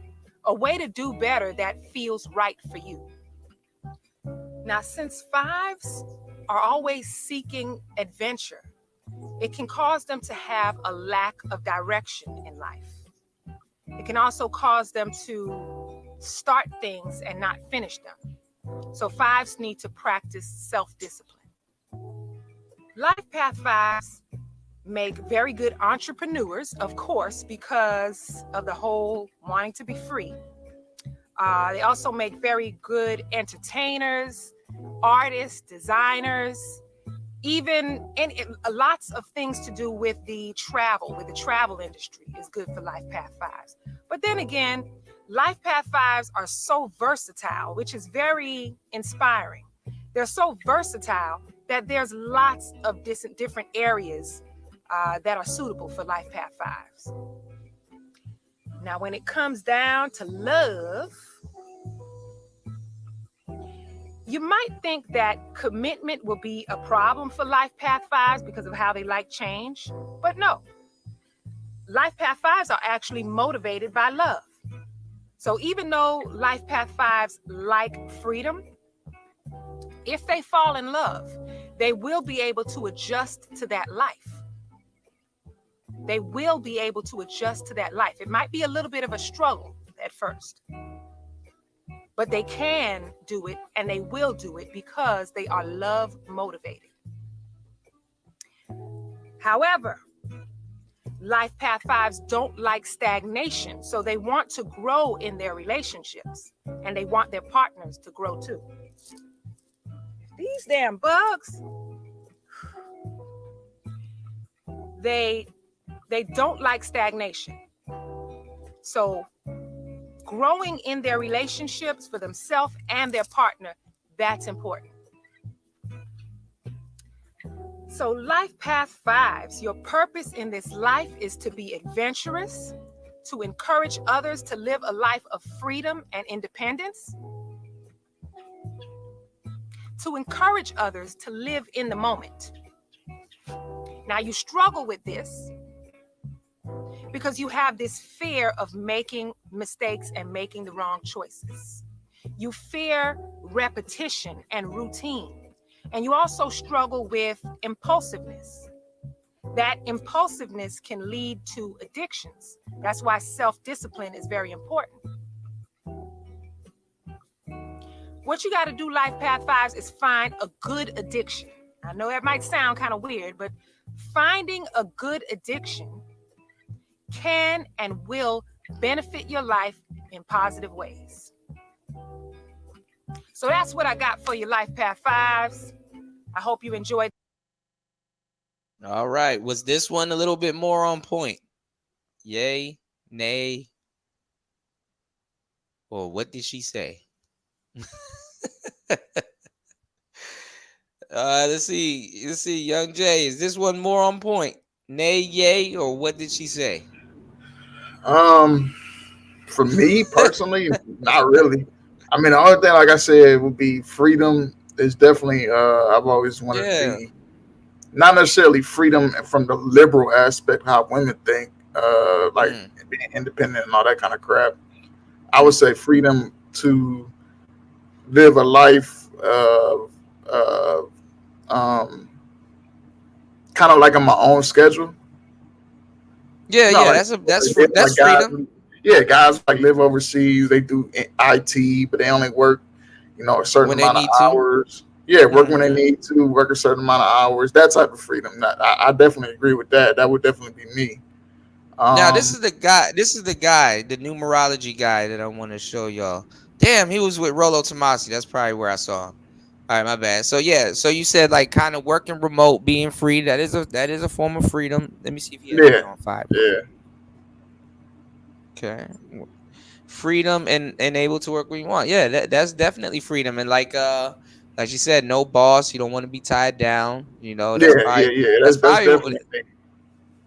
a way to do better that feels right for you. Now, since fives are always seeking adventure, it can cause them to have a lack of direction in life. It can also cause them to start things and not finish them. So fives need to practice self-discipline. Life path fives make very good entrepreneurs, of course, because of the whole wanting to be free. They also make very good entertainers, artists, designers, even lots of things to do with the travel industry is good for life path fives. But then again, life path fives are so versatile, which is very inspiring. They're so versatile that there's lots of different areas that are suitable for life path fives. Now, when it comes down to love, you might think that commitment will be a problem for life path fives because of how they like change, but no. Life path fives are actually motivated by love. So even though life path fives like freedom, if they fall in love, they will be able to adjust to that life. They will be able to adjust to that life. It might be a little bit of a struggle at first, but they can do it and they will do it because they are love motivated. However, life path fives don't like stagnation, so they want to grow in their relationships and they want their partners to grow too. These damn bugs, they don't like stagnation. So growing in their relationships for themselves and their partner, that's important. So life path fives, your purpose in this life is to be adventurous, to encourage others to live a life of freedom and independence, to encourage others to live in the moment. Now, you struggle with this because you have this fear of making mistakes and making the wrong choices. You fear repetition and routine. And you also struggle with impulsiveness. That impulsiveness can lead to addictions. That's why self-discipline is very important. What you got to do, life path fives, is find a good addiction. I know that might sound kind of weird, but finding a good addiction can and will benefit your life in positive ways. So that's what I got for you, life path fives. I hope you enjoyed. All right. Was this one a little bit more on point? Yay, nay, or what did she say? Let's see, Young Jay. Is this one more on point? Nay, yay, or what did she say? For me personally, not really. I mean, the only thing, like I said, would be freedom. Is definitely. I've always wanted to be, not necessarily freedom from the liberal aspect, how women think, like being independent and all that kind of crap. I would say freedom to live a life of kind of like on my own schedule. Yeah, Like, that's like freedom. Guys like live overseas. They do IT, but they only work, a certain amount of hours. Yeah, work when they need to, work a certain amount of hours. That type of freedom. I definitely agree with that. That would definitely be me. Now this is the guy. The numerology guy that I want to show y'all. Damn, he was with Rollo Tomasi. That's probably where I saw him. All right, my bad. So yeah, so you said like kind of working remote, being free. That is a form of freedom. Let me see if he has it on 5. Yeah. Okay. Freedom and able to work when you want. Yeah, that's definitely freedom. And like you said, no boss. You don't want to be tied down. You know, Yeah, yeah, yeah. that's That's probably definitely.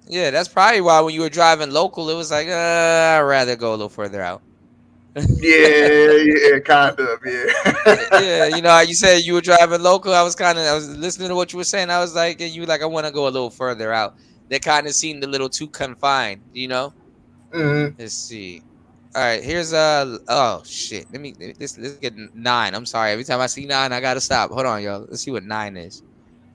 yeah, that's probably why when you were driving local, it was like, I'd rather go a little further out. Yeah, kind of. Yeah. Yeah, you know how you said you were driving local. I was listening to what you were saying. I was like, and you were like, I want to go a little further out. That kind of seemed a little too confined, you know. Mm-hmm. Let's see. All right, here's oh shit. Let's get 9. I'm sorry. Every time I see 9, I gotta stop. Hold on, y'all. Let's see what 9 is.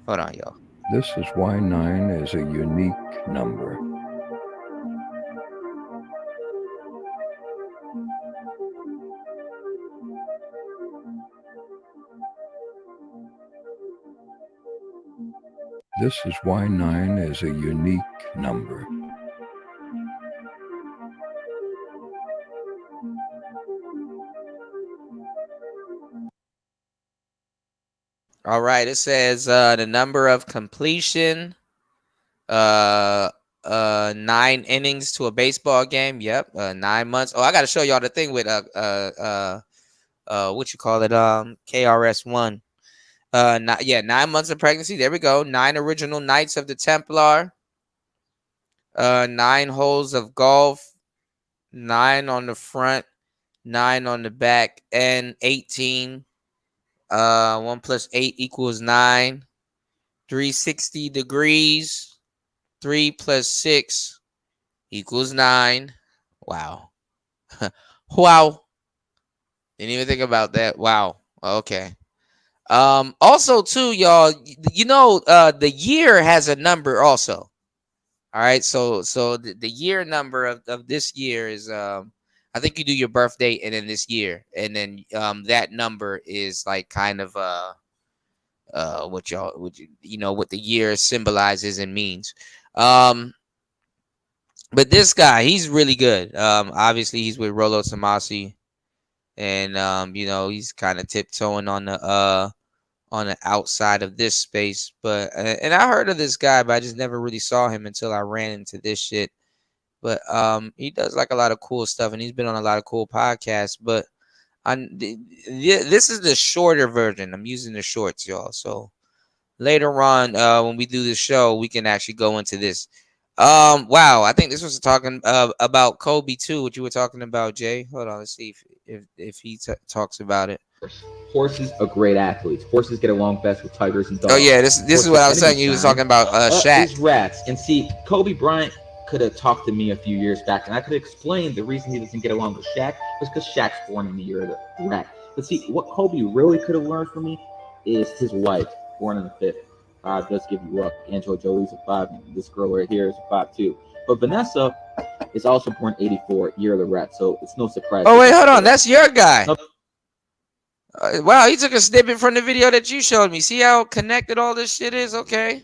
Hold on, y'all. This is why 9 is a unique number. This is why 9 is a unique number. All right, it says the number of completion, 9 innings to a baseball game. Yep, 9 months. Oh, I got to show y'all the thing with what you call it, KRS-One. 9 months of pregnancy. There we go. 9 original Knights of the Templar. 9 holes of golf. 9 on the front. 9 on the back, and 18. 1 plus 8 equals 9. 360 degrees. 3 plus 6 equals 9. Wow. Wow. Didn't even think about that. Wow. Okay. Also too, y'all, you know, the year has a number also. All right. So the year number of this year is I think you do your birthday and then this year, and then that number is like kind of what what the year symbolizes and means. But this guy, he's really good. Obviously he's with Rollo Tomasi, and he's kind of tiptoeing on the outside of this space. But and I heard of this guy, but I just never really saw him until I ran into this shit. But he does like a lot of cool stuff, and he's been on a lot of cool podcasts. But this is the shorter version. I'm using the shorts, y'all. So later on, when we do the show, we can actually go into this. Wow, I think this was talking about Kobe too. What you were talking about, Jay? Hold on, let's see if he talks about it. Horses are great athletes. Horses get along best with tigers and dogs. Oh yeah, this is what I was saying. He was talking about Shaq. These rats. And see, Kobe Bryant could have talked to me a few years back, and I could have explained the reason he doesn't get along with Shaq was because Shaq's born in the year of the rat. But see, what Kobe really could have learned from me is his wife, born in the 5th. Does give you up. Angela Jolie's a 5. This girl right here is a 5 too. But Vanessa is also born 84, year of the rat. So it's no surprise. Oh wait, hold on, that's your guy. Wow, he took a snippet from the video that you showed me. See how connected all this shit is? Okay.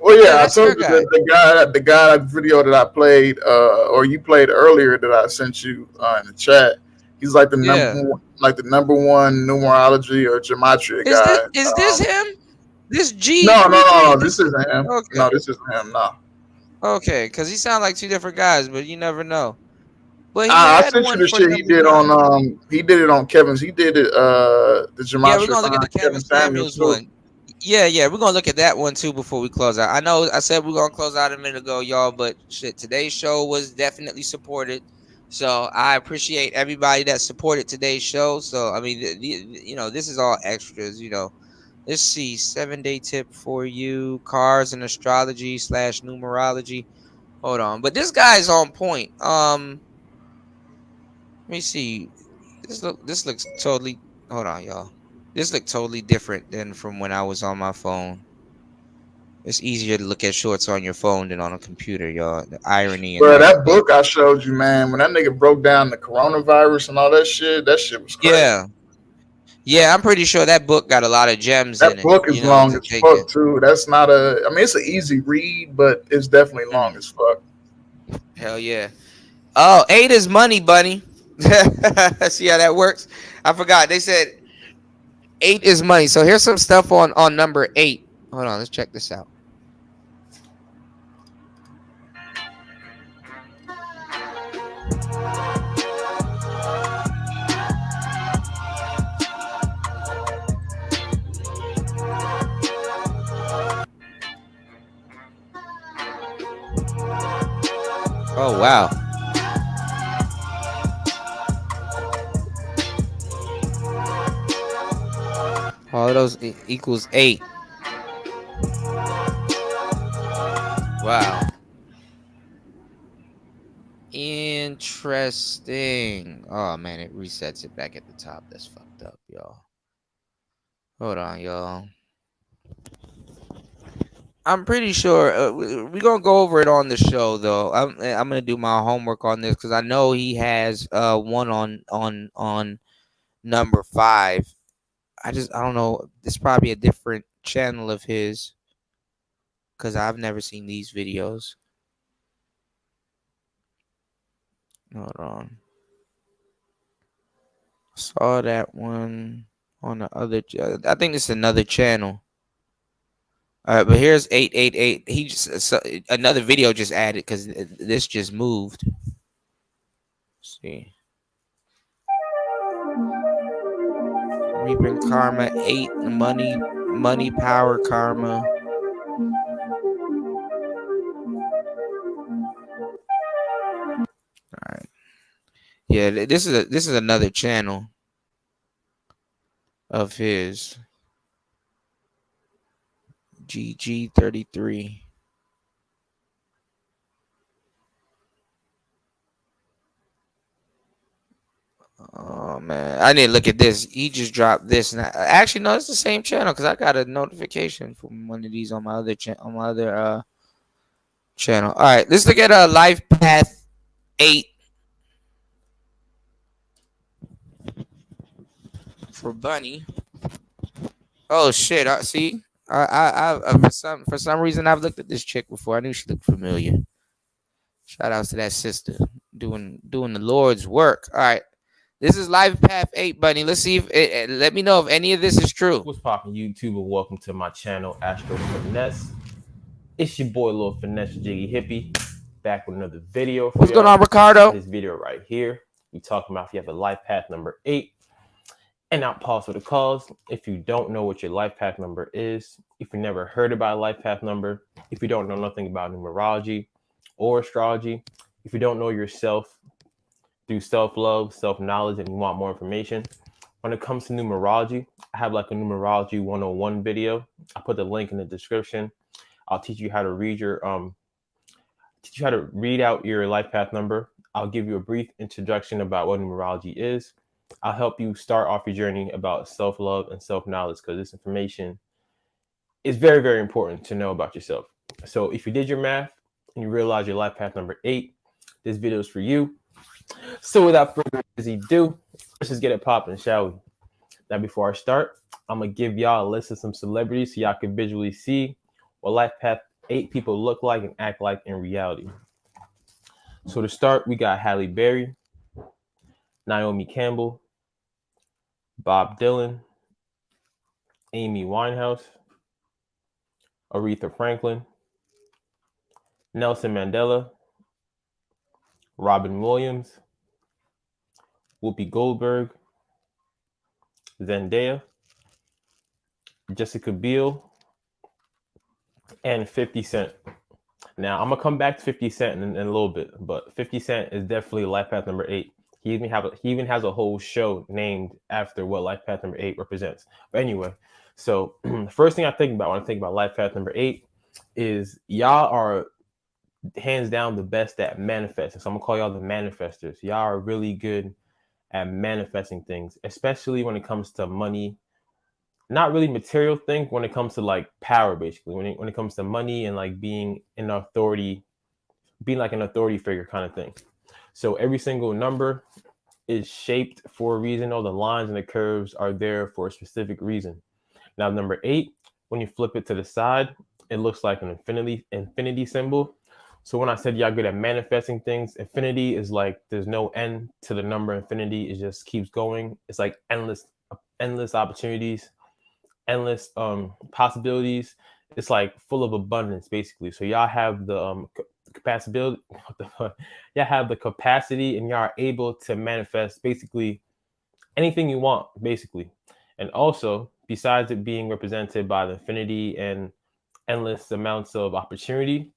Well, yeah, I told you that the guy video that I played, or you played earlier that I sent you in the chat. He's like the number one numerology or gematria guy. Is this him? This G? No. This isn't him. Okay. No, this isn't him. No. Okay, because he sounds like two different guys, but you never know. But I sent you the shit he did on. He did it on Kevin's. He did it. The gematria. Yeah, we're gonna look at the Kevin Samuels one. Yeah, we're gonna look at that one too before we close out. I know I said we're gonna close out a minute ago, y'all, but shit, today's show was definitely supported. So I appreciate everybody that supported today's show. So I mean, this is all extras. Let's see, 7-day tip for you: cars and astrology / numerology. Hold on, but this guy's on point. Let me see. This looks totally. Hold on, y'all. This looked totally different than from when I was on my phone. It's easier to look at shorts on your phone than on a computer, y'all. The irony. Bro, that book I showed you, man, when that nigga broke down the coronavirus and all that shit was crazy. Yeah, I'm pretty sure that book got a lot of gems in it. That book is long as fuck, too. That's not it's an easy read, but it's definitely long as fuck. Hell yeah. Oh, 8 is money, bunny. See how that works? I forgot. They said 8 is money. So here's some stuff on number 8. Hold on, let's check this out. Oh wow. All of those equals 8. Wow. Interesting. Oh man, it resets it back at the top. That's fucked up, y'all. Hold on, y'all. I'm pretty sure we're gonna go over it on the show, though. I'm gonna do my homework on this because I know he has one on number 5. I don't know. It's probably a different channel of his because I've never seen these videos. Hold on. Saw that one on the other. I think it's another channel. All right, but here's 888. He just another video just added because this just moved. Let's see. Reaping Karma 8, money, power, karma. All right. Yeah, this is another channel of his. GG33. Oh man, I need to look at this. He just dropped this. And actually, no, it's the same channel because I got a notification from one of these on my other channel. Channel. All right, let's look at Life Path 8 for Bunny. Oh shit! See, I for some reason I've looked at this chick before. I knew she looked familiar. Shout outs to that sister doing the Lord's work. All right. This is Life Path 8, Bunny. Let's see if let me know if any of this is true. What's poppin', YouTube, and welcome to my channel, Astro Finesse. It's your boy, Lil Finesse Jiggy Hippie, back with another video for What's y'all. going on, Ricardo? This video right here, we talking about if you have a life path number 8, and now pause for the cause. If you don't know what your life path number is, if you never heard about a life path number, if you don't know nothing about numerology or astrology, if you don't know yourself through self-love, self-knowledge, and you want more information, when it comes to numerology, I have like a numerology 101 video. I'll put the link in the description. I'll teach you how to read out your life path number. I'll give you a brief introduction about what numerology is. I'll help you start off your journey about self-love and self-knowledge because this information is very, very important to know about yourself. So if you did your math and you realize your life path number 8, this video is for you. So without further ado, let's just get it popping, shall we? Now, before I start, I'm going to give y'all a list of some celebrities so y'all can visually see what life path 8 people look like and act like in reality. So to start, we got Halle Berry, Naomi Campbell, Bob Dylan, Amy Winehouse, Aretha Franklin, Nelson Mandela, Robin Williams, Whoopi Goldberg, Zendaya, Jessica Biel, and 50 Cent. Now, I'm going to come back to 50 Cent in a little bit, but 50 Cent is definitely life path number 8. He even has a whole show named after what life path number 8 represents. But anyway, so the first thing I think about when I think about life path number 8 is y'all are hands down the best at manifesting. So I'm going to call y'all the manifestors. Y'all are really good at manifesting things, especially when it comes to money. Not really material things, when it comes to like power, basically. When it comes to money and like being an authority, being like an authority figure kind of thing. So every single number is shaped for a reason. All the lines and the curves are there for a specific reason. Now, number 8, when you flip it to the side, it looks like an infinity symbol. So when I said y'all good at manifesting things, infinity is like there's no end to the number infinity. It just keeps going. It's like endless opportunities, endless possibilities. It's like full of abundance, basically. So y'all have the capacity. Y'all have the capacity, and y'all are able to manifest basically anything you want, basically. And also, besides it being represented by the infinity and endless amounts of opportunity,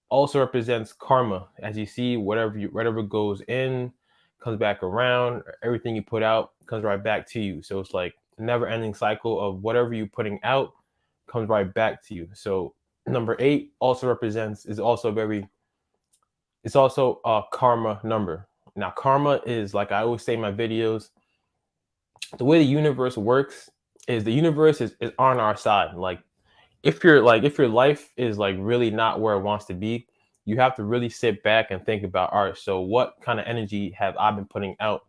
also represents karma. As you see, whatever goes in comes back around. Everything you put out comes right back to you. So it's like a never-ending cycle of whatever you're putting out comes right back to you. So number 8 also represents is also very it's also a karma number. Now karma is, like I always say in my videos, the way the universe works is the universe is on our side. Like if your life is like really not where it wants to be, you have to really sit back and think about, all right, so what kind of energy have I been putting out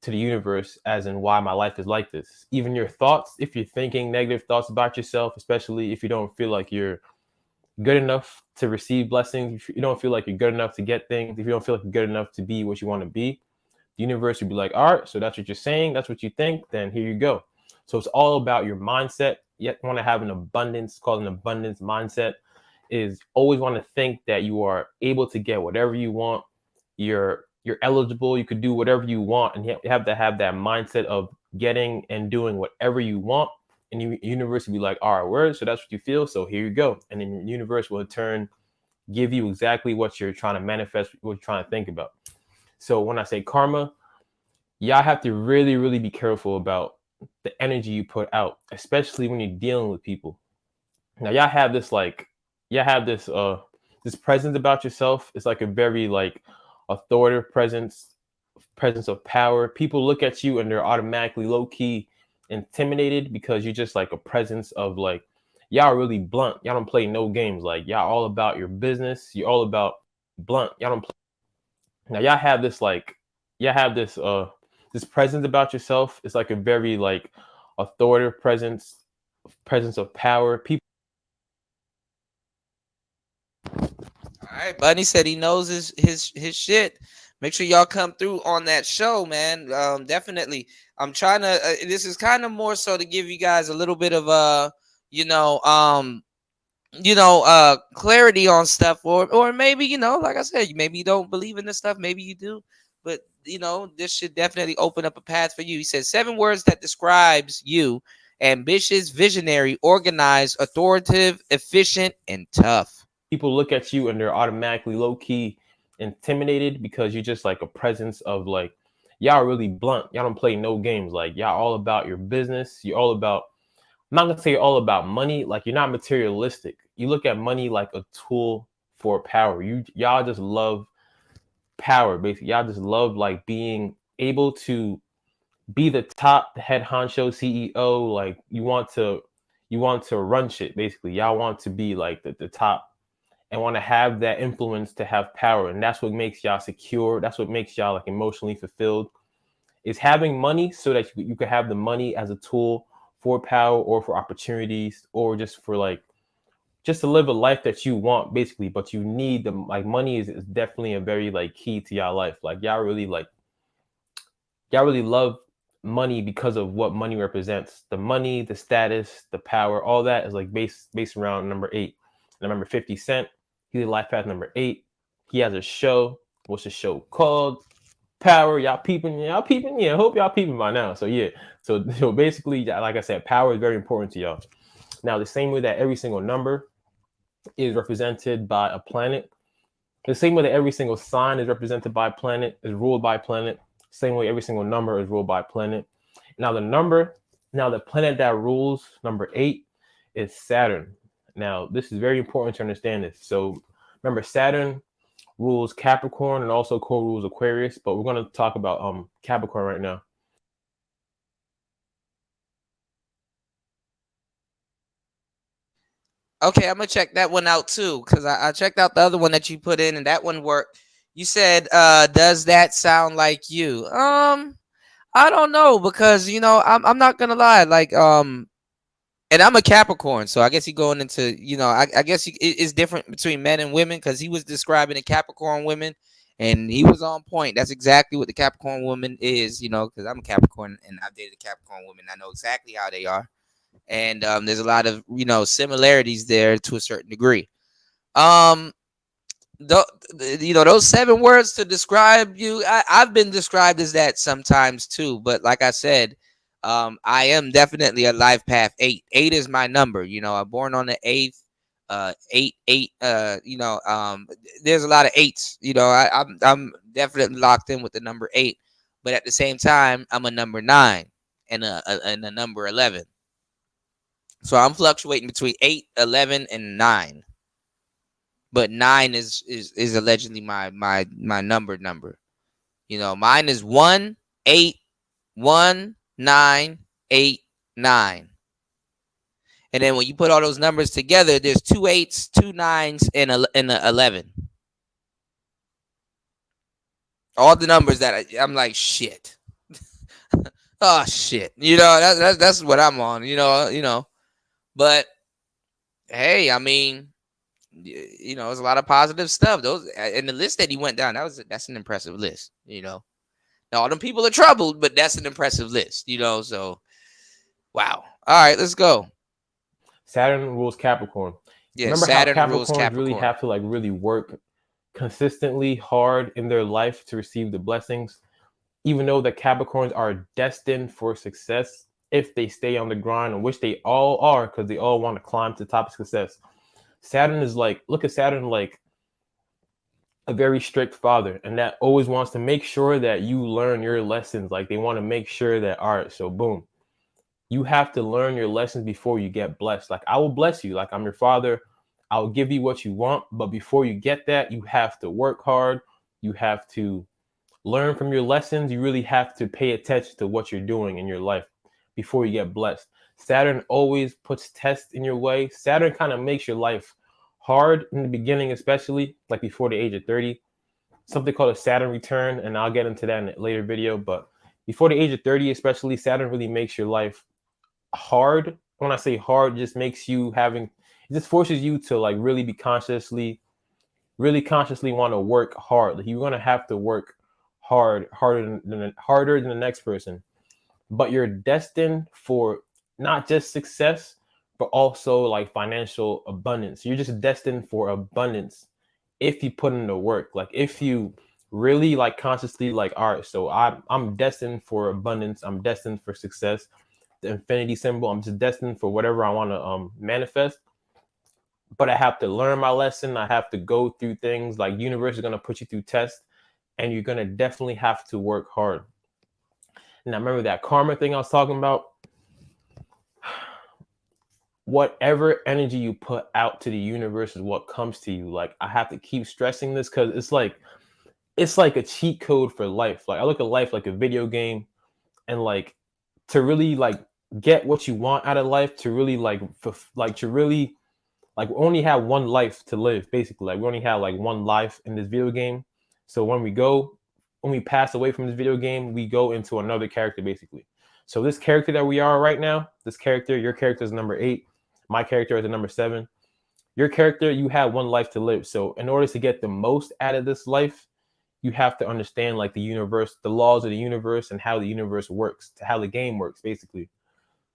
to the universe, as in why my life is like this? Even your thoughts, if you're thinking negative thoughts about yourself, especially if you don't feel like you're good enough to receive blessings, if you don't feel like you're good enough to get things, if you don't feel like you're good enough to be what you want to be, the universe would be like, all right, so that's what you're saying, that's what you think, then here you go. So it's all about your mindset. You want to have an abundance, it's called an abundance mindset, is always want to think that you are able to get whatever you want. You're eligible, you could do whatever you want, and you have to have that mindset of getting and doing whatever you want. And the universe will be like, all right, word, so that's what you feel, so here you go. And then the universe will in turn give you exactly what you're trying to manifest, what you're trying to think about. So when I say karma, y'all have to really, really be careful about the energy you put out, especially when you're dealing with people. Now y'all have this this presence about yourself. It's like a very like authoritative presence of power. People look at you and they're automatically low-key intimidated because you're just like a presence of like, y'all are really blunt. Y'all don't play no games. Like y'all all about your business. You're all about blunt. Y'all don't play. Now y'all have this this presence about yourself. It's like a very like authoritative presence of power. People. All right, Bunny said he knows his shit. Make sure y'all come through on that show, man. Definitely. I'm trying to. This is kind of more so to give you guys a little bit of clarity on stuff, or maybe like I said, maybe you don't believe in this stuff, maybe you do, but this should definitely open up a path for you. He says 7 words that describes you: ambitious, visionary, organized, authoritative, efficient, and tough. People look at you and they're automatically low-key intimidated because you're just like a presence of like, y'all are really blunt. Y'all don't play no games. Like y'all all about your business. You're all about, I'm not gonna say you're all about money. Like you're not materialistic. You look at money like a tool for power. Y'all just love power, basically. Y'all just love like being able to be the top, the head honcho CEO. Like you want to run shit, basically. Y'all want to be like the top and want to have that influence to have power. And that's what makes y'all secure. That's what makes y'all like emotionally fulfilled, is having money so that you can have the money as a tool for power or for opportunities or just for like, just to live a life that you want, basically. But you need the like money is definitely a very like key to y'all life. Like y'all really love money because of what money represents. The money, the status, the power, all that is like based around number 8. And remember 50 Cent, he's in life path number 8. He has a show. What's the show called? Power. Y'all peeping? Yeah, I hope y'all peeping by now. So yeah. So basically, like I said, power is very important to y'all. Now, the same way that every single number is represented by a planet, the same way that every single sign is represented by a planet, is ruled by a planet, same way every single number is ruled by a planet. Now the planet that rules number 8 is Saturn. Now, this is very important to understand this. So remember, Saturn rules Capricorn and also co-rules Aquarius, but we're going to talk about Capricorn right now. Okay, I'm gonna check that one out too, because I checked out the other one that you put in, and that one worked. You said, does that sound like you? I don't know, because I'm not gonna lie, like and I'm a Capricorn, so I guess he going into I guess it's different between men and women, because he was describing the Capricorn women, and he was on point. That's exactly what the Capricorn woman is, because I'm a Capricorn and I've dated a Capricorn woman. I know exactly how they are. And there's a lot of similarities there to a certain degree. Those 7 words to describe you, I've been described as that sometimes too, but like I said, I am definitely a life path 8. 8 is my number. I'm born on the 8th 8, there's a lot of 8s. I'm definitely locked in with the number 8, but at the same time, I'm a number 9 and a number 11. So I'm fluctuating between 8, 11, and 9. But 9 is allegedly my number. Mine is 1, 8, 1, 9, 8, 9. And then when you put all those numbers together, there's 2 8s, 2 9s, and a 11. All the numbers that I'm like, shit. Oh shit. That's what I'm on. But hey, I mean, there's a lot of positive stuff. Those and the list that he went down, that's an impressive list. Now all them people are troubled, but that's an impressive list. So wow. All right, let's go. Saturn rules Capricorn. Yeah, Remember Saturn how rules Capricorns really Capricorn. have to really work consistently hard in their life to receive the blessings, even though the Capricorns are destined for success if they stay on the grind, which they all are, because they all want to climb to the top of success. Saturn is look at Saturn like a very strict father, and that always wants to make sure that you learn your lessons. Like they want to make sure that, all right, so boom, you have to learn your lessons before you get blessed. Like I will bless you, like I'm your father. I'll give you what you want, but before you get that, you have to work hard. You have to learn from your lessons. You really have to pay attention to what you're doing in your life before you get blessed. Saturn always puts tests in your way. Saturn kind of makes your life hard in the beginning, especially like before the age of 30. Something called a Saturn return, and I'll get into that in a later video. But before the age of 30, especially, Saturn really makes your life hard. When I say hard, it just makes you it just forces you to really be consciously want to work hard. Like you're gonna have to work harder than the next person. But you're destined for not just success, but also financial abundance. You're just destined for abundance if you put in the work. Like if you really consciously all right, so I'm destined for abundance. I'm destined for success. The infinity symbol. I'm just destined for whatever I want to manifest. But I have to learn my lesson. I have to go through things. Like universe is going to put you through tests, and you're going to definitely have to work hard. And I remember that karma thing I was talking about. Whatever energy you put out to the universe is what comes to you. Like I have to keep stressing this because it's like a cheat code for life. Like I look at life like a video game, and to really get what you want out of life, to really we only have one life to live, basically. Like we only have one life in this video game. So when we pass away from this video game, we go into another character, basically. So this character that we are right now, your character is number 8. My character is the number 7. Your character, you have one life to live. So in order to get the most out of this life, you have to understand the universe, the laws of the universe, and how the universe works, how the game works, basically.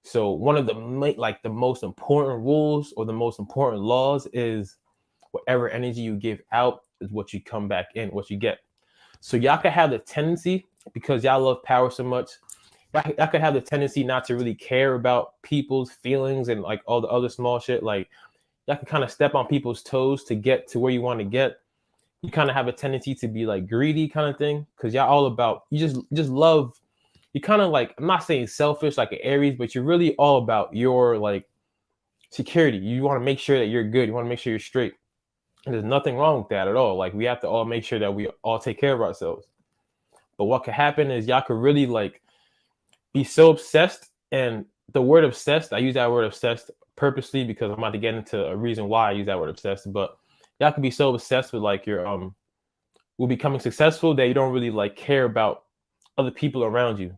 So one of the most important rules or the most important laws is whatever energy you give out is what you come back in, what you get. So y'all could have the tendency, because y'all love power so much, y'all could have the tendency not to really care about people's feelings and all the other small shit. Like y'all can kind of step on people's toes to get to where you want to get. You kind of have a tendency to be greedy kind of thing, because y'all all about, you just love. You kind of I'm not saying selfish like an Aries, but you're really all about your security. You want to make sure that you're good. You want to make sure you're straight. And there's nothing wrong with that at all. We have to all make sure that we all take care of ourselves. But what could happen is y'all could really be so obsessed. And the word obsessed, I use that word obsessed purposely because I'm about to get into a reason why I use that word obsessed. But y'all could be so obsessed with your will becoming successful that you don't really care about other people around you.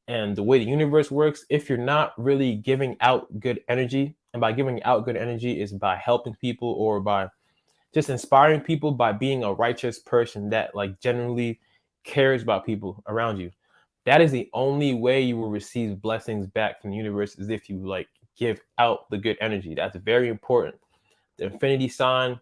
And the way the universe works, if you're not really giving out good energy, and by giving out good energy is by helping people or by just inspiring people, by being a righteous person that genuinely cares about people around you. That is the only way you will receive blessings back from the universe, is if you give out the good energy. That's very important. The infinity sign,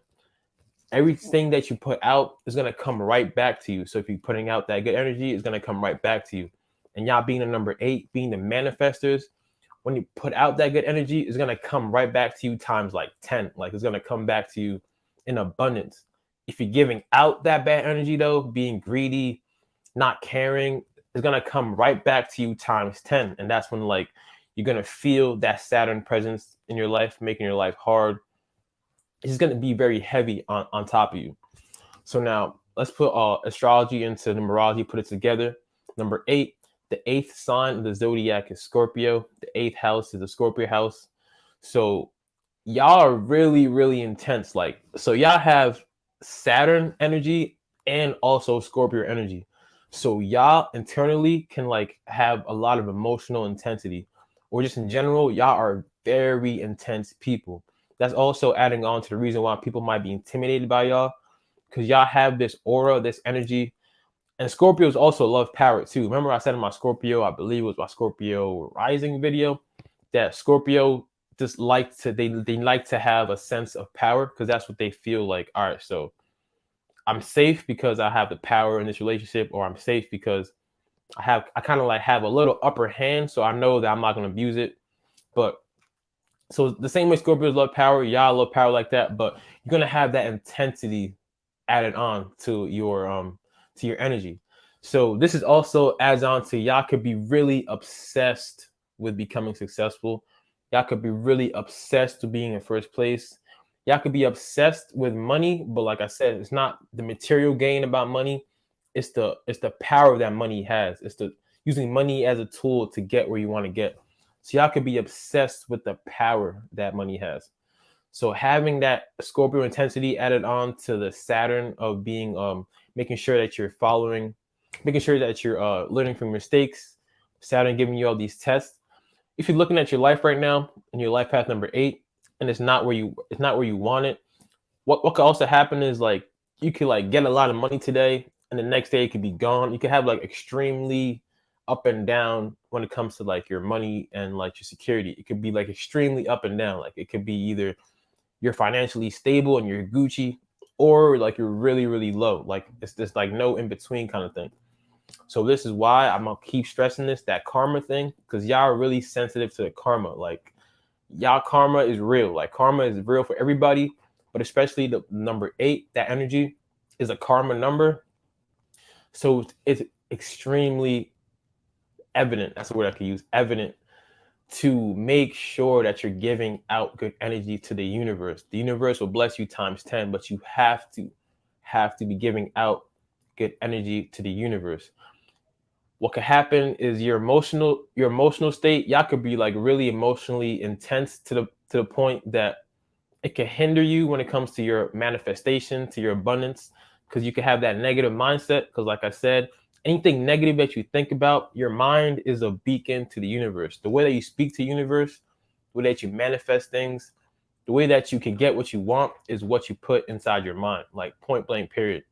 everything that you put out is going to come right back to you. So if you're putting out that good energy, it's going to come right back to you. And y'all being the number 8, being the manifestors, when you put out that good energy, it's gonna come right back to you times like 10. Like it's gonna come back to you in abundance. If you're giving out that bad energy though, being greedy, not caring, it's gonna come right back to you times 10. And that's when like you're gonna feel that Saturn presence in your life, making your life hard. It's gonna be very heavy on top of you. So now let's put astrology into numerology, put it together. Number 8, the 8th sign of the zodiac is Scorpio. The 8th house is the Scorpio house. So y'all are really, really intense. Like, so y'all have Saturn energy and also Scorpio energy. So y'all internally can like have a lot of emotional intensity, or just in general, y'all are very intense people. That's also adding on to the reason why people might be intimidated by y'all, because y'all have this aura, this energy. And Scorpios also love power too. Remember I said in my Scorpio, I believe it was my Scorpio rising video, that Scorpio just like to, they like to have a sense of power because that's what they feel like. All right, so I'm safe because I have the power in this relationship, or I'm safe because I kind of like have a little upper hand, so I know that I'm not going to abuse it. But so the same way Scorpios love power, y'all love power like that, but you're going to have that intensity added on to your energy. So this is also adds on to y'all could be really obsessed with becoming successful. Y'all could be really obsessed with being in first place. Y'all could be obsessed with money, but like I said, it's not the material gain about money. It's the power that money has. It's the using money as a tool to get where you want to get. So y'all could be obsessed with the power that money has. So having that Scorpio intensity added on to the Saturn of being making sure that you're following, making sure that you're learning from mistakes, Saturn giving you all these tests. If you're looking at your life right now and your life path number 8, and it's not where you want it, what could also happen is like you could like get a lot of money today and the next day it could be gone. You could have like extremely up and down when it comes to like your money and like your security. It could be like extremely up and down. Like it could be either you're financially stable and you're Gucci, or like you're really, really low. Like it's just like no in between kind of thing. So this is why I'm gonna keep stressing this, that karma thing, because y'all are really sensitive to the karma. Like y'all karma is real. Like karma is real for everybody, but especially the number 8, that energy is a karma number. So it's extremely evident. That's the word I could use, evident, to make sure that you're giving out good energy to the universe. The universe will bless you times 10, but you have to be giving out good energy to the universe. What could happen is your emotional state, y'all could be like really emotionally intense to the point that it can hinder you when it comes to your manifestation, to your abundance, because you can have that negative mindset. Because like I said, anything negative that you think about, your mind is a beacon to the universe. The way that you speak to the universe, the way that you manifest things, the way that you can get what you want is what you put inside your mind, like point blank, period.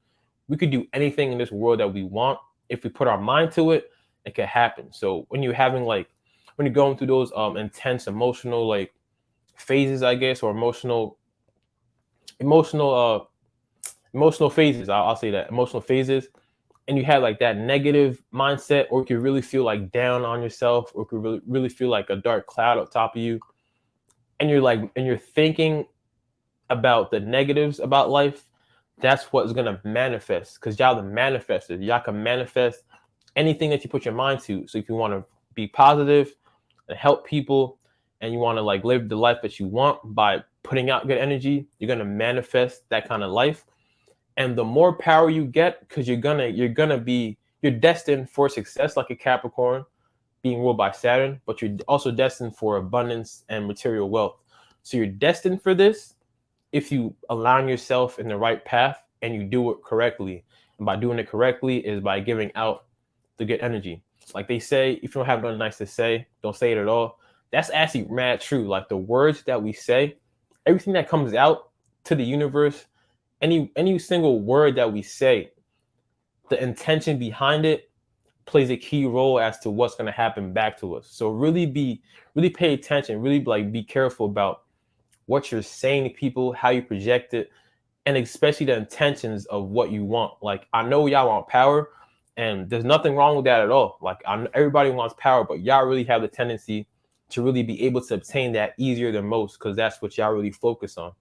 We could do anything in this world that we want. If we put our mind to it, it can happen. So when you're having like, when you're going through those intense emotional like phases, I guess, or emotional phases, I'll say that, emotional phases, and you have like that negative mindset, or you could really feel like down on yourself, or could really feel like a dark cloud up top of you, and you're thinking about the negatives about life, that's what's gonna manifest, because y'all the manifestors. Y'all can manifest anything that you put your mind to. So if you want to be positive and help people, and you want to like live the life that you want by putting out good energy, you're gonna manifest that kind of life. And the more power you get, because you're destined for success, like a Capricorn being ruled by Saturn, but you're also destined for abundance and material wealth. So you're destined for this if you align yourself in the right path and you do it correctly. And by doing it correctly is by giving out the good energy. Like they say, if you don't have nothing nice to say, don't say it at all. That's actually mad true. Like the words that we say, everything that comes out to the universe, any single word that we say, the intention behind it plays a key role as to what's going to happen back to us. So really pay attention, really like be careful about what you're saying to people, how you project it, and especially the intentions of what you want. Like I know y'all want power, and there's nothing wrong with that at all. Like everybody wants power, but y'all really have the tendency to really be able to obtain that easier than most, because that's what y'all really focus on.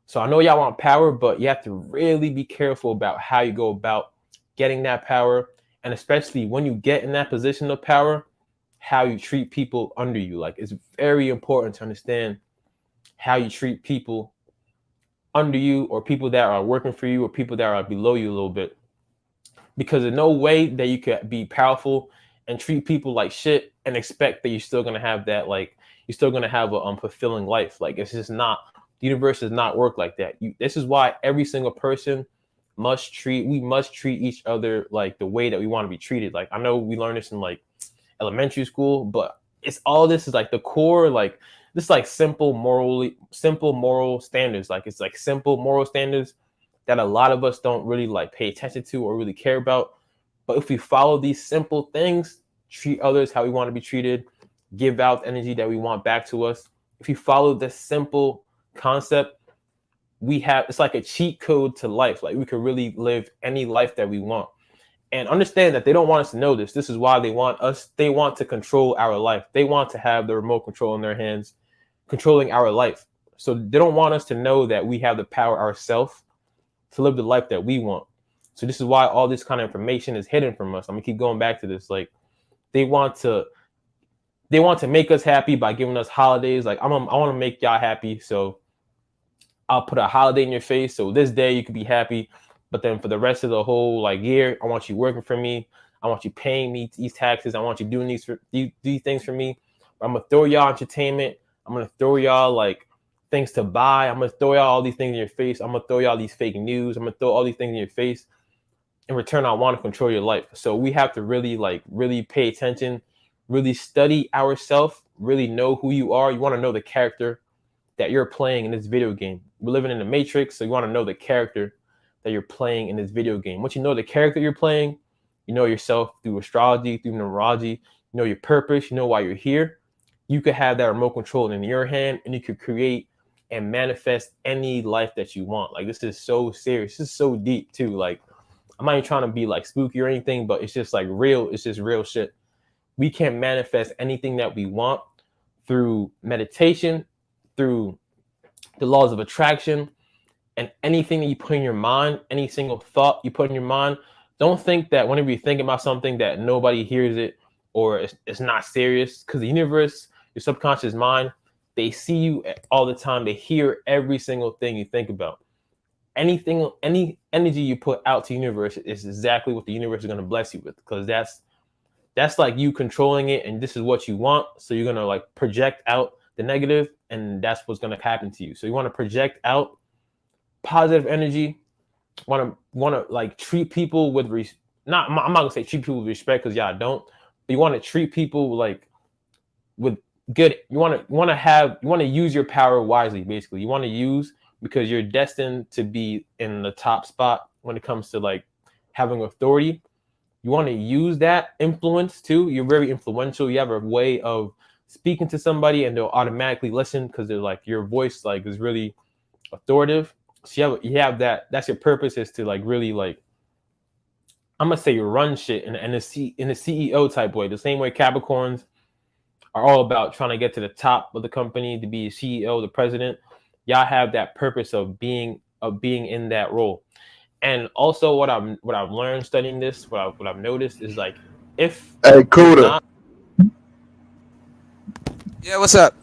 So I know y'all want power, but you have to really be careful about how you go about getting that power, and especially when you get in that position of power, how you treat people under you. Like, it's very important to understand how you treat people under you, or people that are working for you, or people that are below you a little bit. Because there's no way that you could be powerful and treat people like shit and expect that you're still gonna have that, like, you're still gonna have a fulfilling life. Like, it's just not, the universe does not work like that. This is why every single person must treat each other like the way that we want to be treated. Like, I know we learned this in like elementary school, but it's all, this is like the core, like this, like simple moral standards. Like, it's like simple moral standards that a lot of us don't really like pay attention to or really care about. But if we follow these simple things, treat others how we want to be treated, give out energy that we want back to us. If you follow this simple concept, it's like a cheat code to life. Like, we could really live any life that we want. And understand that they don't want us to know this. This is why they want to control our life. They want to have the remote control in their hands, controlling our life. So they don't want us to know that we have the power ourselves to live the life that we want. So this is why all this kind of information is hidden from us. I'm gonna keep going back to this. Like, they want to make us happy by giving us holidays. Like, I want to make y'all happy, so I'll put a holiday in your face. So this day you could be happy, but then for the rest of the whole like year, I want you working for me. I want you paying me these taxes. I want you doing these things for me. I'm gonna throw y'all entertainment. I'm gonna throw y'all like things to buy. I'm gonna throw y'all all these things in your face. I'm gonna throw y'all these fake news. I'm gonna throw all these things in your face. In return, I want to control your life. So we have to really pay attention, really study ourselves, really know who you are. You want to know the character that you're playing in this video game. We're living in the Matrix, so you want to know the character that you're playing in this video game. Once you know the character you're playing, you know yourself through astrology, through numerology, you know your purpose, you know why you're here. You could have that remote control in your hand, and you could create and manifest any life that you want. Like, this is so serious. This is so deep too. Like, I'm not even trying to be like spooky or anything, but it's just like real. It's just real shit. We can manifest anything that we want through meditation, through the laws of attraction, and anything that you put in your mind, any single thought you put in your mind. Don't think that whenever you think about something that nobody hears it or it's not serious, because the universe, your subconscious mind, they see you all the time. They hear every single thing you think about. Any energy you put out to the universe is exactly what the universe is going to bless you with, because that's like you controlling it, and this is what you want. So you're going to like project out the negative, and that's what's going to happen to you. So you want to project out positive energy, want to like treat people with I'm not going to say treat people with respect, because y'all don't, but you want to treat people like with good. You want to use your power wisely. Basically, you want to use, because you're destined to be in the top spot when it comes to like having authority. You want to use that influence too. You're very influential. You have a way of speaking to somebody and they'll automatically listen, because they're like, your voice like is really authoritative. So you have that. That's your purpose, is to like really like, I'm gonna say, run shit in a CEO type way. The same way Capricorns are all about trying to get to the top of the company, to be a CEO, the president. Y'all have that purpose of being in that role. And also, what I've learned studying this, what I've noticed is like, if hey, Kuda. Yeah, what's up?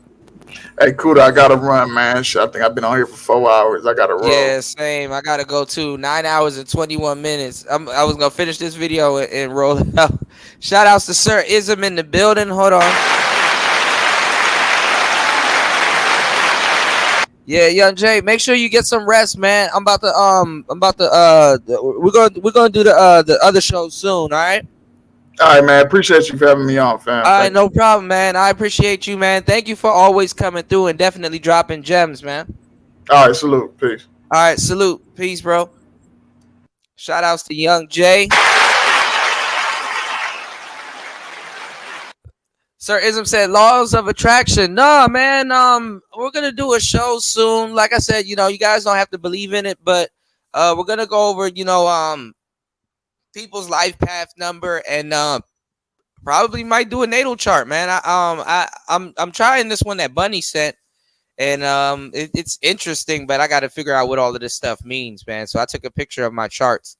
Hey, Kuda, I gotta run, man. I think I've been on here for 4 hours. I gotta roll. Yeah, same. I gotta go too. 9 hours and 21 minutes. I was gonna finish this video and roll it out. Shout outs to Sir Ism in the building. Hold on. Yeah, Young Jay, make sure you get some rest, man. we're gonna do the other show soon, all right? All right, man. Appreciate you for having me on, fam. All right, no problem, man. I appreciate you, man. Thank you for always coming through and definitely dropping gems, man. All right, salute. Peace. All right, salute. Peace, bro. Shout outs to Young Jay. Sir Ism said laws of attraction. Nah, man. We're gonna do a show soon. Like I said, you guys don't have to believe in it, but we're gonna go over, people's life path number and Probably might do a natal chart, man. I'm trying this one that Bunny sent, and it's interesting, but I got to figure out what all of this stuff means, man. So I took a picture of my charts,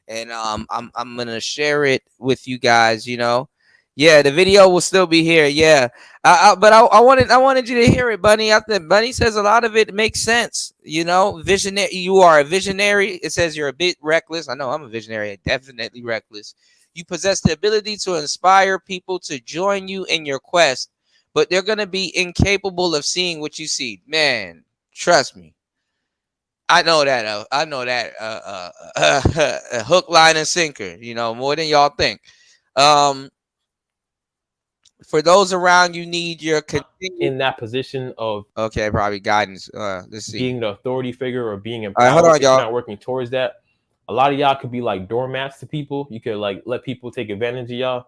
and I'm gonna share it with you guys. Yeah, the video will still be here. Yeah, but I wanted you to hear it, Bunny. I think Bunny says a lot of it makes sense. Visionary. You are a visionary. It says you're a bit reckless. I know I'm a visionary. Definitely reckless. You possess the ability to inspire people to join you in your quest, but they're gonna be incapable of seeing what you see. Man, trust me. I know that. I know that. Hook, line, and sinker. More than y'all think. For those around you, need your in that position of probably guidance. Let's see. Being the authority figure or being All right, empowered. hold on, if you're y'all. not working towards that, a lot of y'all could be like doormats to people. You could like let people take advantage of y'all.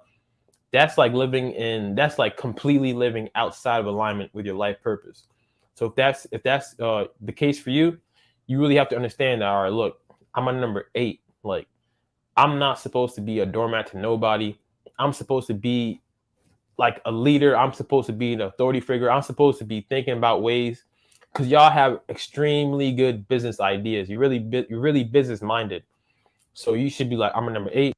That's like that's like completely living outside of alignment with your life purpose. So if that's the case for you, you really have to understand that. All right, look, I'm a number 8. Like, I'm not supposed to be a doormat to nobody. I'm supposed to be like a leader. I'm supposed to be an authority figure. I'm supposed to be thinking about ways, because y'all have extremely good business ideas. You're really business minded. So you should be like, I'm a number 8.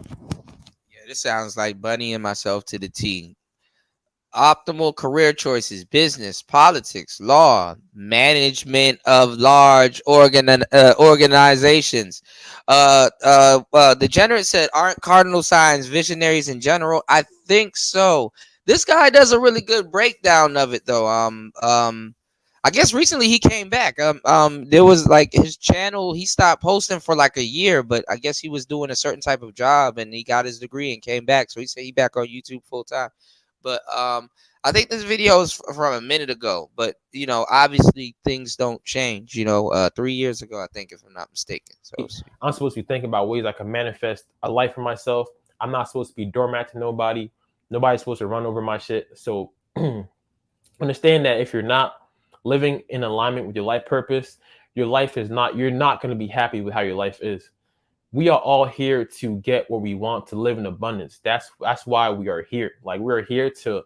Yeah, this sounds like Bunny and myself to the T. Optimal career choices: business, politics, law, management of large organizations. Degenerate said, aren't cardinal signs visionaries in general? I think so. This guy does a really good breakdown of it, though. I guess recently he came back. There was like his channel, he stopped posting for like a year, but I guess he was doing a certain type of job and he got his degree and came back. So he said he back on YouTube full time. But I think this video is from a minute ago. But obviously things don't change. 3 years ago, I think, if I'm not mistaken. So I'm supposed to be thinking about ways I can manifest a life for myself. I'm not supposed to be doormat to nobody. Nobody's supposed to run over my shit. So understand that if you're not living in alignment with your life purpose, you're not going to be happy with how your life is. We are all here to get what we want, to live in abundance. That's why we are here. Like, we're here to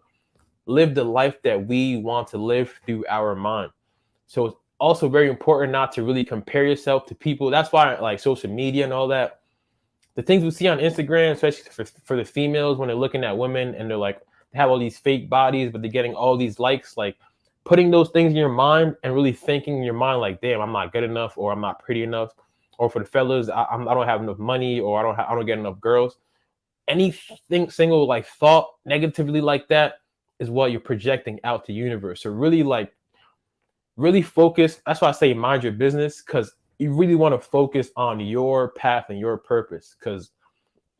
live the life that we want to live through our mind. So it's also very important not to really compare yourself to people. That's why, like, social media and all that, the things we see on Instagram, especially for the females, when they're looking at women and they're like, they have all these fake bodies, but they're getting all these likes, like putting those things in your mind and really thinking in your mind like, damn, I'm not good enough, or I'm not pretty enough. Or for the fellas, I don't have enough money, or I don't get enough girls. Anything single like thought negatively like that is what you're projecting out to the universe. So really focus. That's why I say mind your business, because you really want to focus on your path and your purpose, because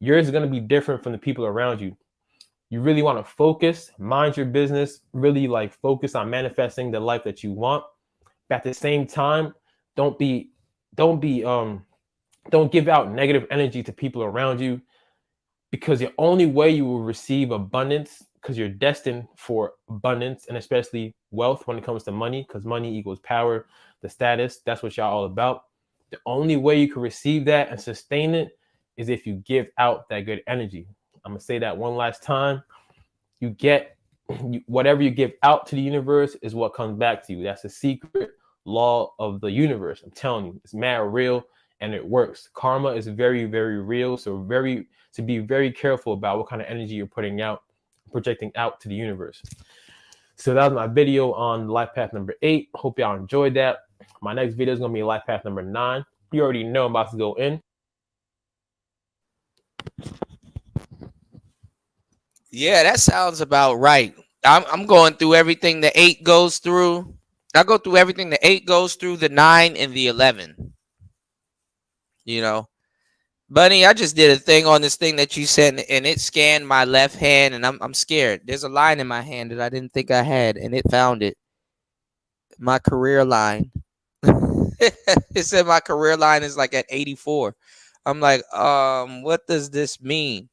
yours is going to be different from the people around you. You really want to focus, mind your business, really like focus on manifesting the life that you want. But at the same time, don't give out negative energy to people around you, because the only way you will receive abundance, because you're destined for abundance, and especially wealth when it comes to money, because money equals power, the status, that's what y'all all about. The only way you can receive that and sustain it is if you give out that good energy. I'm gonna say that one last time. Whatever you give out to the universe is what comes back to you. That's the secret law of the universe. I'm telling you, it's mad real and it works. Karma is very, very real. So be very careful about what kind of energy you're putting out, projecting out to the universe. So that was my video on life path number 8. Hope y'all enjoyed that. My next video is gonna be life path number 9. You already know I'm about to go in. yeah, that sounds about right. I'm going through everything the 8 goes through. I go through everything the 8 goes through, the 9 and the 11. Bunny, I just did a thing on this thing that you sent, and it scanned my left hand, and I'm scared. There's a line in my hand that I didn't think I had, and it found it. My career line. It said my career line is like at 84. I'm like, what does this mean?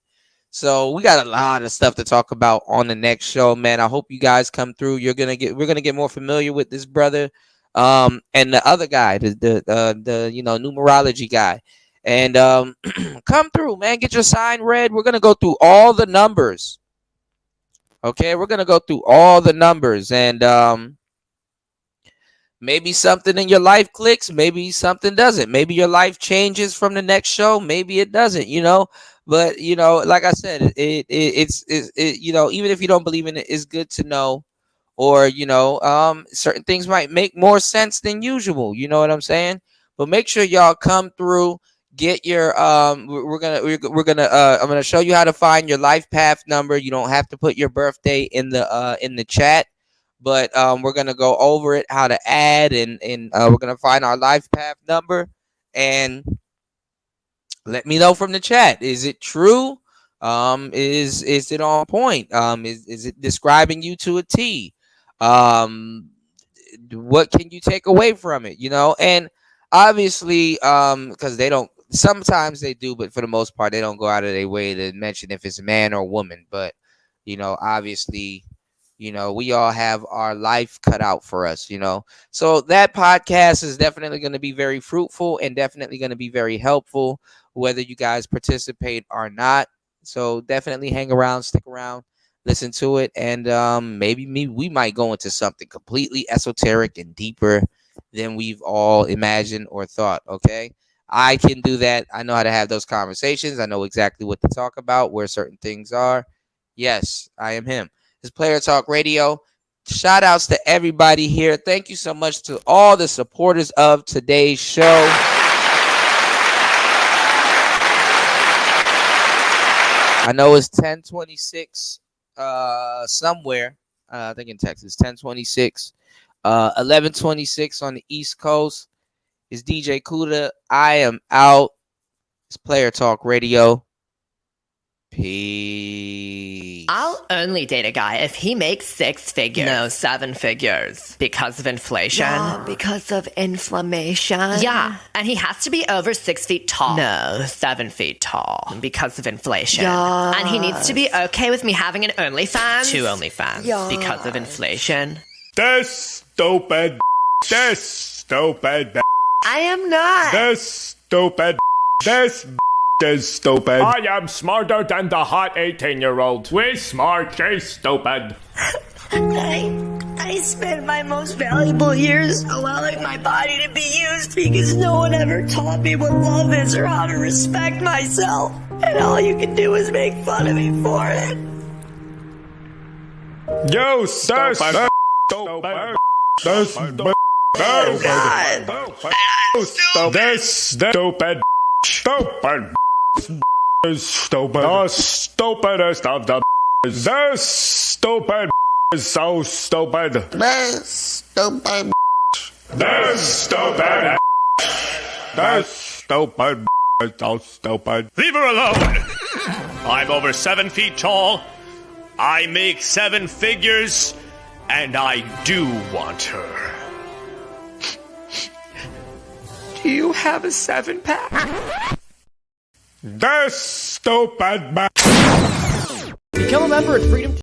So we got a lot of stuff to talk about on the next show, man. I hope you guys come through. We're gonna get more familiar with this brother, and the other guy, the numerology guy. And come through, man. Get your sign read. We're gonna go through all the numbers. Okay, we're gonna go through all the numbers, and maybe something in your life clicks, maybe something doesn't. Maybe your life changes from the next show, maybe it doesn't, you know. But you know, like I said, it's you know, even if you don't believe in it, it's good to know. Or you know, certain things might make more sense than usual. You know what I'm saying? But make sure y'all come through. Get your we're gonna I'm gonna show you how to find your life path number. You don't have to put your birthday in the chat, but we're gonna go over it, how to add, and we're gonna find our life path number, and let me know from the chat. Is it true? Is it on point? Is it describing you to a T? What can you take away from it? You know, and obviously, because they don't. Sometimes they do, but for the most part, they don't go out of their way to mention if it's a man or woman. But you know, obviously, you know, we all have our life cut out for us, you know. So that podcast is definitely going to be very fruitful and definitely going to be very helpful, whether you guys participate or not. So definitely hang around, stick around, listen to it, and maybe we might go into something completely esoteric and deeper than we've all imagined or thought. Okay, I can do that. I know how to have those conversations. I know exactly what to talk about, where certain things are. Yes, I am him. It's Player Talk Radio. Shout outs to everybody here. Thank you so much to all the supporters of today's show. I know it's 10:26 somewhere. I think in Texas, 10:26, 11:26 on the East Coast. It's DJ Kuda. I am out. It's Player Talk Radio. Peace. I'll only date a guy if he makes 6 figures. No, 7 figures. Because of inflation. Yeah, because of inflammation. Yeah, and he has to be over 6 feet tall. No, 7 feet tall. Because of inflation. Yeah. And he needs to be okay with me having an OnlyFans. 2 OnlyFans. Yeah. Because of inflation. This stupid. This stupid. I am not. This stupid. This is stupid. I am smarter than the hot 18-year-old. We smart, she's stupid. I spent my most valuable years allowing my body to be used because no one ever taught me what love is or how to respect myself. And all you can do is make fun of me for it. You stupid. Stupid. Oh, God. This stupid. Stupid. Stupid. The stupidest of the. This stupid is so stupid. This stupid. This stupid. This stupid is so stupid. Leave her alone. I'm over 7 feet tall. I make 7 figures, and I do want her. Do you have a 7-pack? This stupid. Become a member at Freedom.